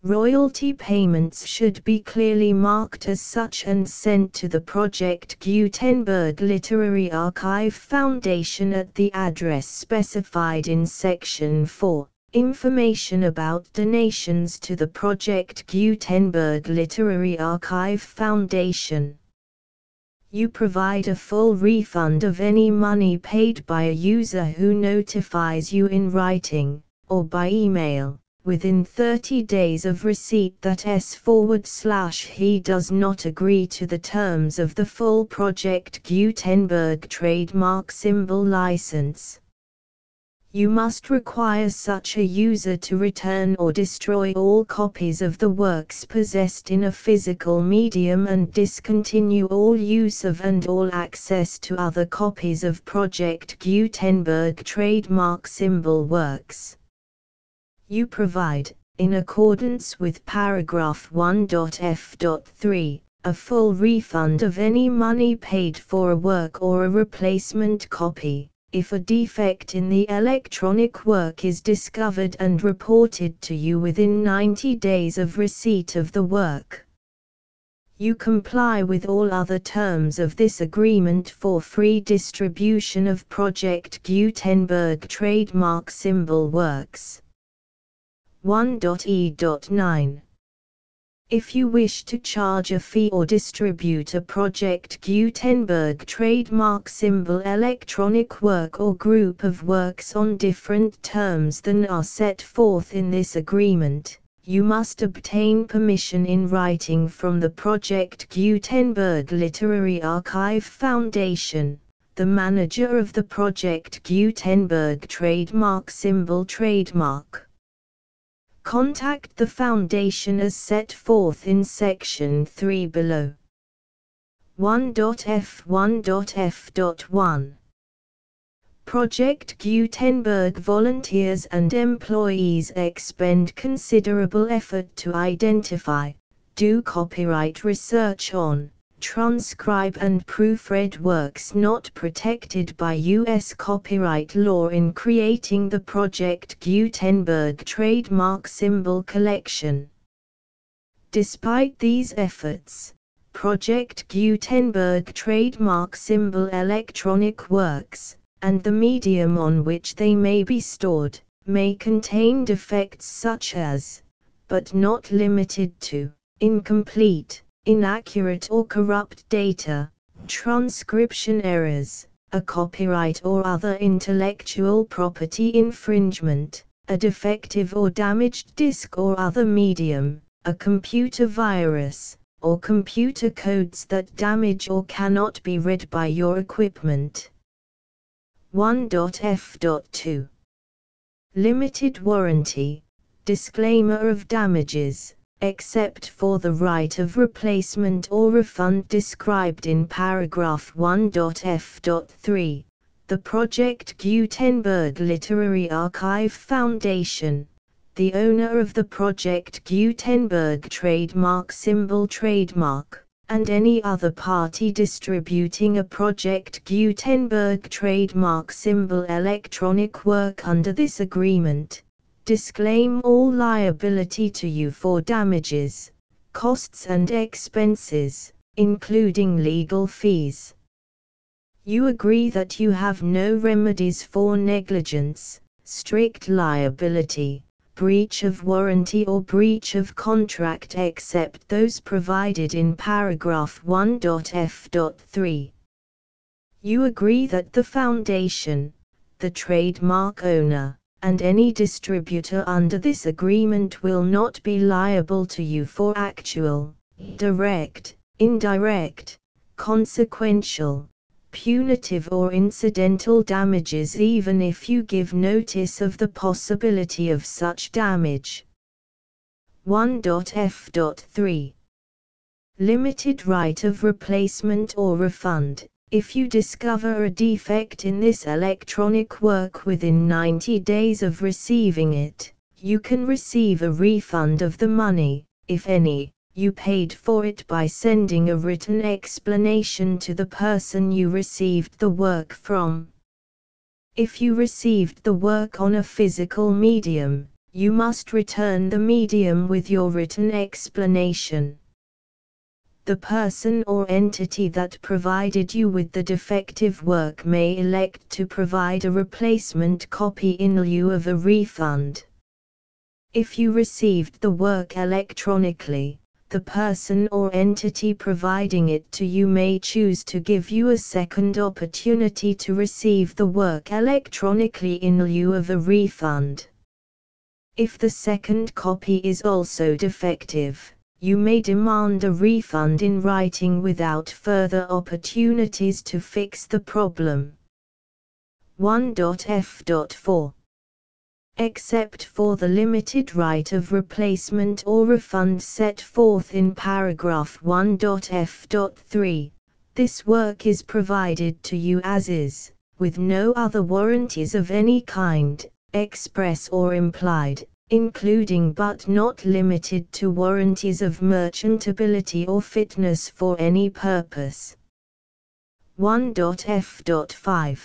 Royalty payments should be clearly marked as such and sent to the Project Gutenberg Literary Archive Foundation at the address specified in Section 4. Information about donations to the Project Gutenberg Literary Archive Foundation. You provide a full refund of any money paid by a user who notifies you in writing, or by email, within 30 days of receipt that he does not agree to the terms of the full Project Gutenberg trademark symbol license. You must require such a user to return or destroy all copies of the works possessed in a physical medium and discontinue all use of and all access to other copies of Project Gutenberg trademark symbol works. You provide, in accordance with paragraph 1.f.3, a full refund of any money paid for a work or a replacement copy, if a defect in the electronic work is discovered and reported to you within 90 days of receipt of the work. You comply with all other terms of this agreement for free distribution of Project Gutenberg trademark symbol works. 1.e.9. If you wish to charge a fee or distribute a Project Gutenberg trademark symbol electronic work or group of works on different terms than are set forth in this agreement, you must obtain permission in writing from the Project Gutenberg Literary Archive Foundation, the manager of the Project Gutenberg trademark symbol trademark. Contact the Foundation as set forth in Section 3 below. 1.f1.f.1 Project Gutenberg volunteers and employees expend considerable effort to identify, do copyright research on, transcribe and proofread works not protected by U.S. copyright law in creating the Project Gutenberg trademark symbol collection. Despite these efforts, Project Gutenberg trademark symbol electronic works, and the medium on which they may be stored, may contain defects such as, but not limited to, incomplete, inaccurate or corrupt data, transcription errors, a copyright or other intellectual property infringement, a defective or damaged disk or other medium, a computer virus, or computer codes that damage or cannot be read by your equipment. 1.f.2 Limited warranty, disclaimer of damages, except for the right of replacement or refund described in paragraph 1.f.3, the Project Gutenberg Literary Archive Foundation, the owner of the Project Gutenberg trademark symbol trademark, and any other party distributing a Project Gutenberg trademark symbol electronic work under this agreement, disclaim all liability to you for damages, costs and expenses, including legal fees. You agree that you have no remedies for negligence, strict liability, breach of warranty or breach of contract except those provided in paragraph 1.f.3. You agree that the Foundation, the trademark owner, and any distributor under this agreement will not be liable to you for actual, direct, indirect, consequential, punitive or incidental damages even if you give notice of the possibility of such damage. 1.f.3 Limited right of replacement or refund. If you discover a defect in this electronic work within 90 days of receiving it, you can receive a refund of the money, if any, you paid for it by sending a written explanation to the person you received the work from. If you received the work on a physical medium, you must return the medium with your written explanation. The person or entity that provided you with the defective work may elect to provide a replacement copy in lieu of a refund. If you received the work electronically, the person or entity providing it to you may choose to give you a second opportunity to receive the work electronically in lieu of a refund. If the second copy is also defective, you may demand a refund in writing without further opportunities to fix the problem. 1.f.4 Except for the limited right of replacement or refund set forth in paragraph 1.f.3, this work is provided to you as is, with no other warranties of any kind, express or implied, including but not limited to warranties of merchantability or fitness for any purpose. 1.f.5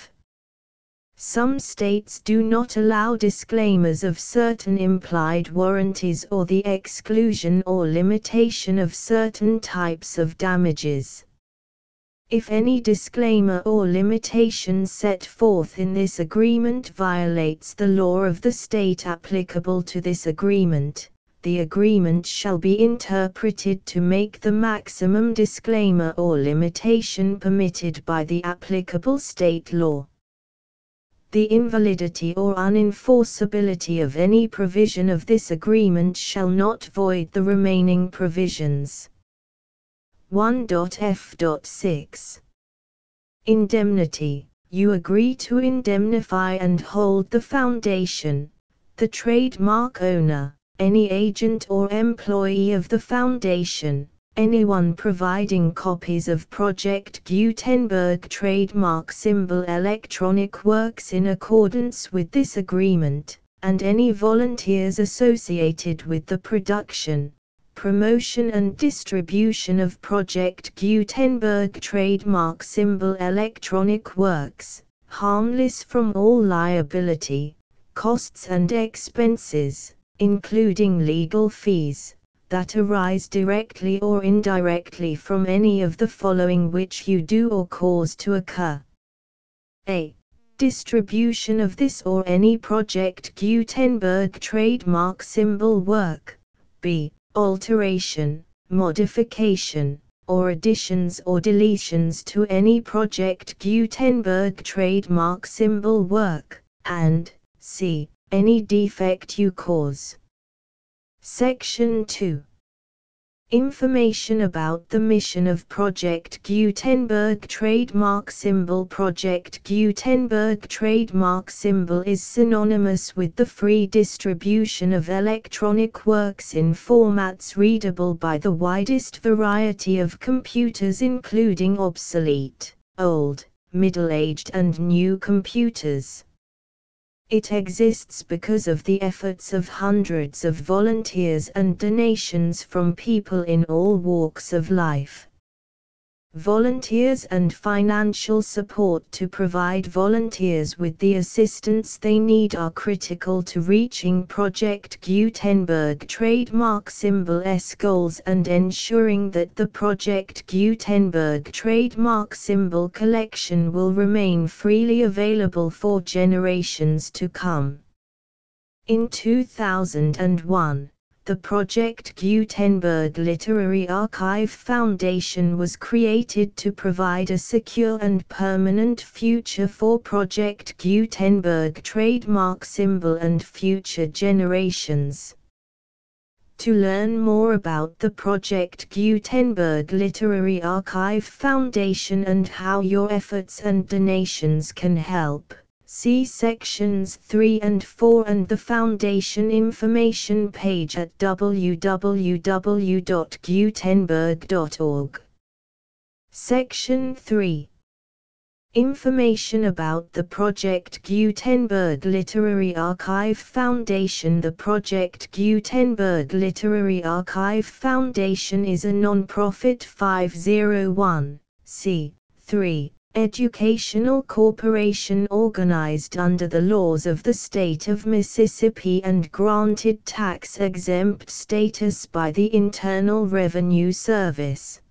Some states do not allow disclaimers of certain implied warranties or the exclusion or limitation of certain types of damages. If any disclaimer or limitation set forth in this agreement violates the law of the state applicable to this agreement, the agreement shall be interpreted to make the maximum disclaimer or limitation permitted by the applicable state law. The invalidity or unenforceability of any provision of this agreement shall not void the remaining provisions. 1.f.6 Indemnity. You agree to indemnify and hold the foundation, the trademark owner, any agent or employee of the foundation, anyone providing copies of Project Gutenberg trademark symbol electronic works in accordance with this agreement, and any volunteers associated with the production, promotion and distribution of Project Gutenberg trademark symbol electronic works, harmless from all liability, costs and expenses, including legal fees, that arise directly or indirectly from any of the following which you do or cause to occur. A. Distribution of this or any Project Gutenberg trademark symbol work. B. Alteration, modification, or additions or deletions to any Project Gutenberg trademark symbol work, and c. Any defect you cause. Section 2. Information about the mission of Project Gutenberg trademark symbol. Project Gutenberg trademark symbol is synonymous with the free distribution of electronic works in formats readable by the widest variety of computers, including obsolete, old, middle-aged and new computers. It exists because of the efforts of hundreds of volunteers and donations from people in all walks of life. Volunteers and financial support to provide volunteers with the assistance they need are critical to reaching Project Gutenberg trademark symbol's goals and ensuring that the Project Gutenberg trademark symbol collection will remain freely available for generations to come. In 2001, the Project Gutenberg Literary Archive Foundation was created to provide a secure and permanent future for Project Gutenberg trademark symbol and future generations. To learn more about the Project Gutenberg Literary Archive Foundation and how your efforts and donations can help, See sections 3 and 4 and the Foundation information page at www.gutenberg.org. Section 3. Information about the Project Gutenberg Literary Archive Foundation. The Project Gutenberg Literary Archive Foundation is a non-profit 501(c)(3) educational corporation organized under the laws of the state of Mississippi and granted tax-exempt status by the Internal Revenue Service.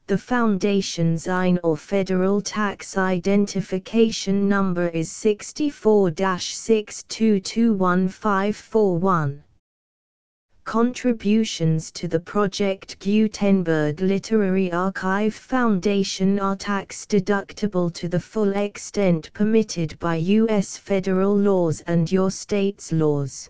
The Foundation's IN or Federal Tax Identification Number is 64-6221541. Contributions to the Project Gutenberg Literary Archive Foundation are tax-deductible to the full extent permitted by U.S. federal laws and your state's laws.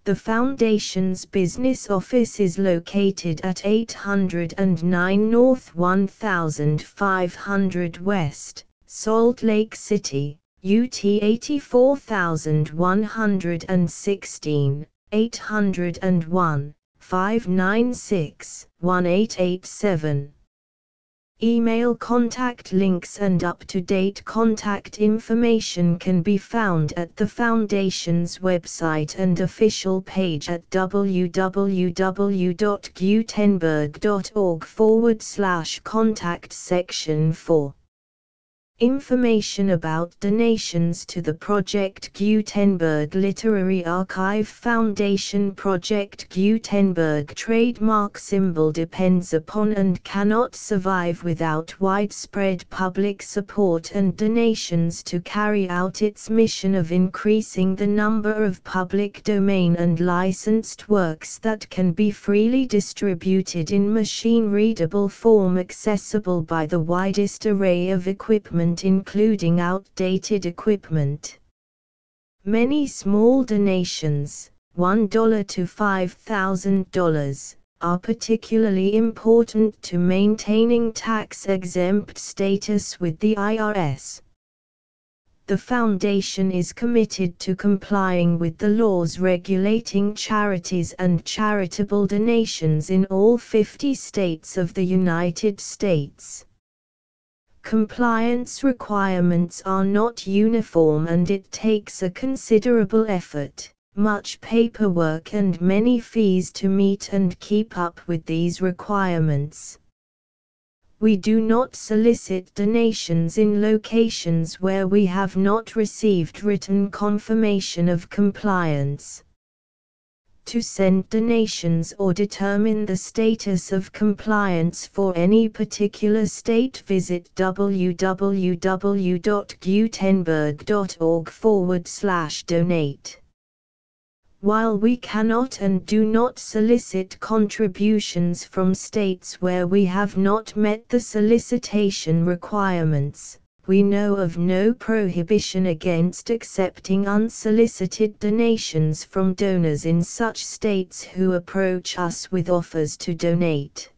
The Foundation's business office is located at 809 North 1500 West, Salt Lake City, UT 84116, 801-596-1887. Email contact links and up-to-date contact information can be found at the Foundation's website and official page at www.gutenberg.org/contact section 4. Information about donations to the Project Gutenberg Literary Archive Foundation. Project Gutenberg trademark symbol depends upon and cannot survive without widespread public support and donations to carry out its mission of increasing the number of public domain and licensed works that can be freely distributed in machine-readable form accessible by the widest array of equipment including outdated equipment. Many small donations, $1 to $5,000, are particularly important to maintaining tax-exempt status with the IRS. The Foundation is committed to complying with the laws regulating charities and charitable donations in all 50 states of the United States. Compliance requirements are not uniform and it takes a considerable effort, much paperwork and many fees to meet and keep up with these requirements. We do not solicit donations in locations where we have not received written confirmation of compliance. To send donations or determine the status of compliance for any particular state, visit www.gutenberg.org/donate. While we cannot and do not solicit contributions from states where we have not met the solicitation requirements, we know of no prohibition against accepting unsolicited donations from donors in such states who approach us with offers to donate.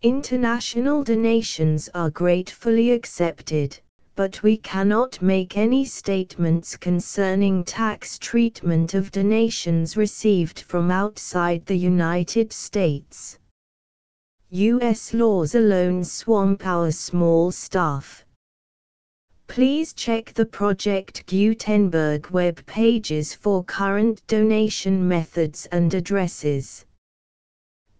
International donations are gratefully accepted, but we cannot make any statements concerning tax treatment of donations received from outside the United States. U.S. laws alone swamp our small staff. Please check the Project Gutenberg web pages for current donation methods and addresses.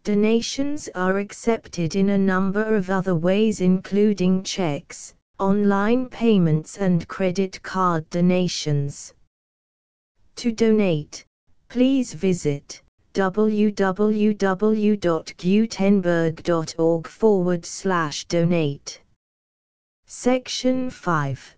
Donations are accepted in a number of other ways including checks, online payments and credit card donations. To donate, please visit www.gutenberg.org/donate. Section 5.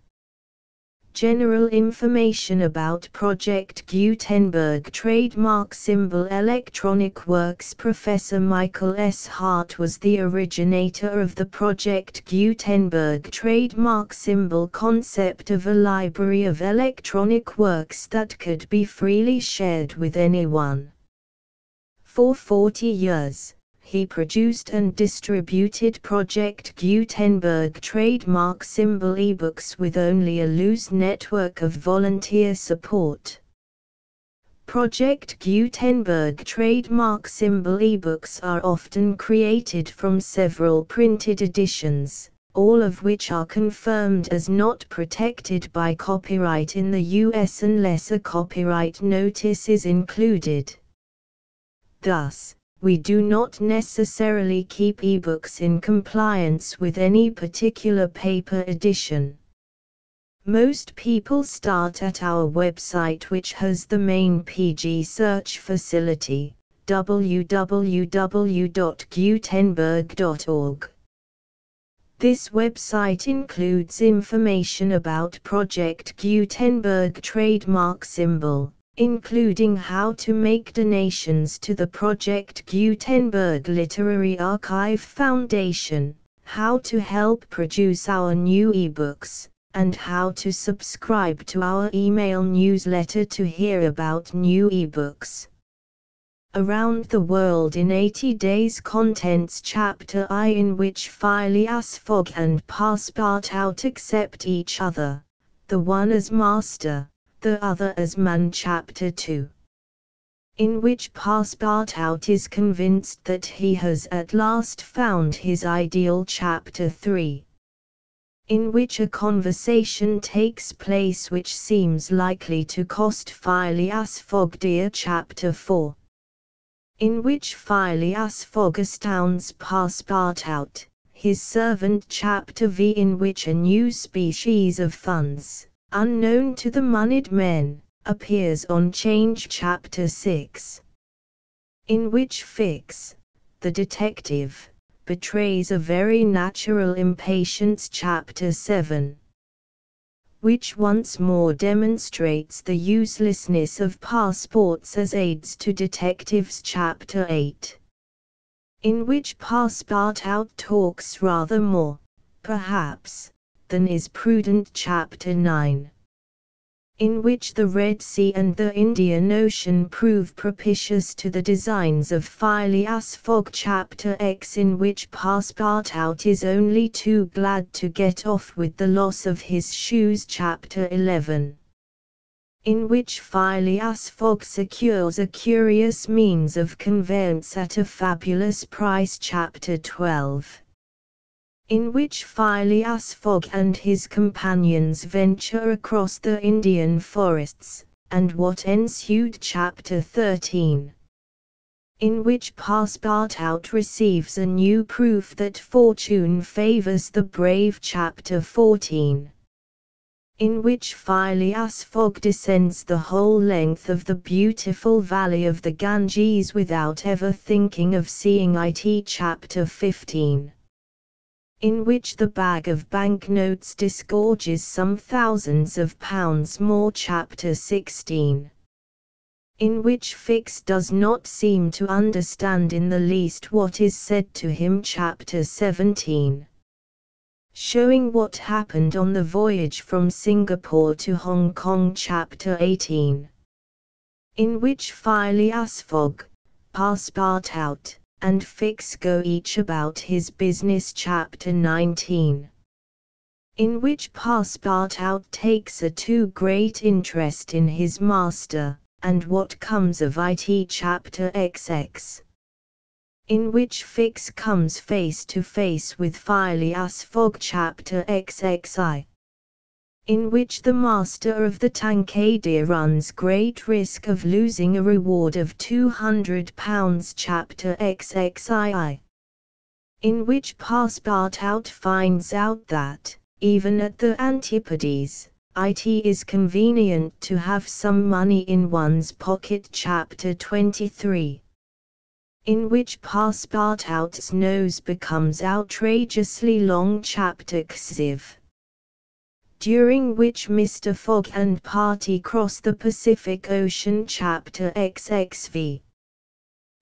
General information about Project Gutenberg trademark symbol Electronic Works. Professor Michael S. Hart was the originator of the Project Gutenberg trademark symbol concept of a library of electronic works that could be freely shared with anyone. For 40 years, he produced and distributed Project Gutenberg trademark symbol ebooks with only a loose network of volunteer support. Project Gutenberg trademark symbol ebooks are often created from several printed editions, all of which are confirmed as not protected by copyright in the US unless a copyright notice is included. Thus, we do not necessarily keep ebooks in compliance with any particular paper edition. Most people start at our website, which has the main PG search facility, www.gutenberg.org. This website includes information about Project Gutenberg trademark symbol, including how to make donations to the Project Gutenberg Literary Archive Foundation, how to help produce our new ebooks, and how to subscribe to our email newsletter to hear about new ebooks. Around the World in 80 Days contents Chapter I, in which Phileas Fogg and Passepartout accept each other, the one as master, the other as man. Chapter 2, in which Passepartout is convinced that he has at last found his ideal. Chapter 3, in which a conversation takes place which seems likely to cost Phileas Fogg dear. Chapter 4, in which Phileas Fogg astounds Passepartout, his servant. Chapter V, in which a new species of funds, unknown to the moneyed men, appears on change. Chapter 6, in which Fix, the detective, betrays a very natural impatience. Chapter 7, which once more demonstrates the uselessness of passports as aids to detectives. Chapter 8, in which Passepartout talks rather more, perhaps, than is prudent. Chapter 9, in which the Red Sea and the Indian Ocean prove propitious to the designs of Phileas Fogg. Chapter X, in which Passepartout is only too glad to get off with the loss of his shoes. Chapter 11, in which Phileas Fogg secures a curious means of conveyance at a fabulous price. Chapter 12, in which Phileas Fogg and his companions venture across the Indian forests, and what ensued. Chapter 13, in which Passepartout receives a new proof that fortune favors the brave. Chapter 14, in which Phileas Fogg descends the whole length of the beautiful valley of the Ganges without ever thinking of seeing it. Chapter 15, in which the bag of banknotes disgorges some thousands of pounds more. Chapter 16, in which Fix does not seem to understand in the least what is said to him. Chapter 17, showing what happened on the voyage from Singapore to Hong Kong. Chapter 18, in which Phileas Fogg, Passepartout, and Fix go each about his business. Chapter 19, in which Passepartout takes a too great interest in his master, and what comes of it. Chapter XX, in which Fix comes face to face with Phileas Fogg. Chapter XXI, in which the master of the Tankadere runs great risk of losing a reward of £200. Chapter XXII, in which Passepartout finds out that, even at the Antipodes, it is convenient to have some money in one's pocket. Chapter 23, in which Passepartout's nose becomes outrageously long. Chapter XV, during which Mr. Fogg and party cross the Pacific Ocean. Chapter XXV,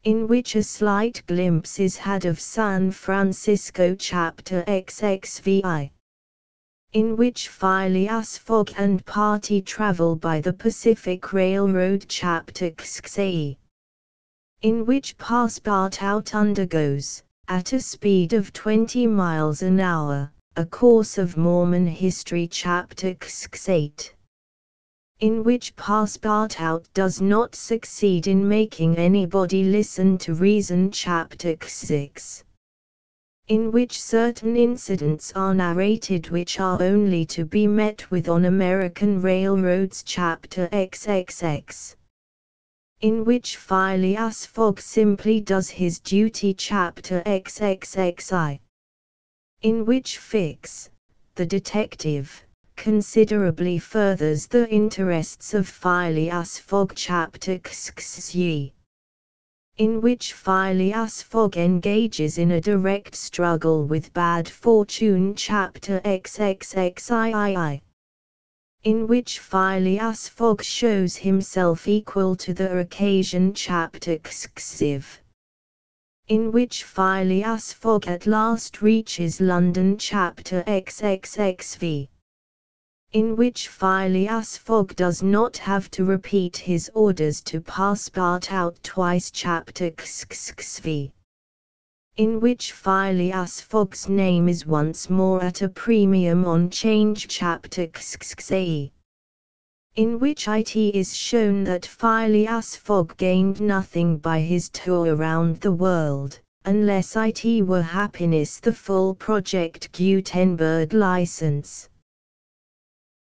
in which a slight glimpse is had of San Francisco. Chapter XXVI, in which Phileas Fogg and party travel by the Pacific Railroad. Chapter XXI, in which Passepartout undergoes, at a speed of 20 miles an hour, a course of Mormon history. Chapter 8, in which Passepartout does not succeed in making anybody listen to reason. Chapter 6, in which certain incidents are narrated which are only to be met with on American railroads. Chapter XXX, in which Phileas Fogg simply does his duty. Chapter XXXI, in which Fix, the detective, considerably furthers the interests of Phileas Fogg. Chapter XXI, in which Phileas Fogg engages in a direct struggle with bad fortune. Chapter XXXII, in which Phileas Fogg shows himself equal to the occasion. Chapter XXV, in which Phileas Fogg at last reaches London. Chapter XXXV, in which Phileas Fogg does not have to repeat his orders to Passepartout twice. Chapter XXV, in which Phileas Fogg's name is once more at a premium on 'Change. Chapter XXVIII, in which it is shown that Phileas Fogg gained nothing by his tour around the world, unless it were happiness, the full Project Gutenberg license.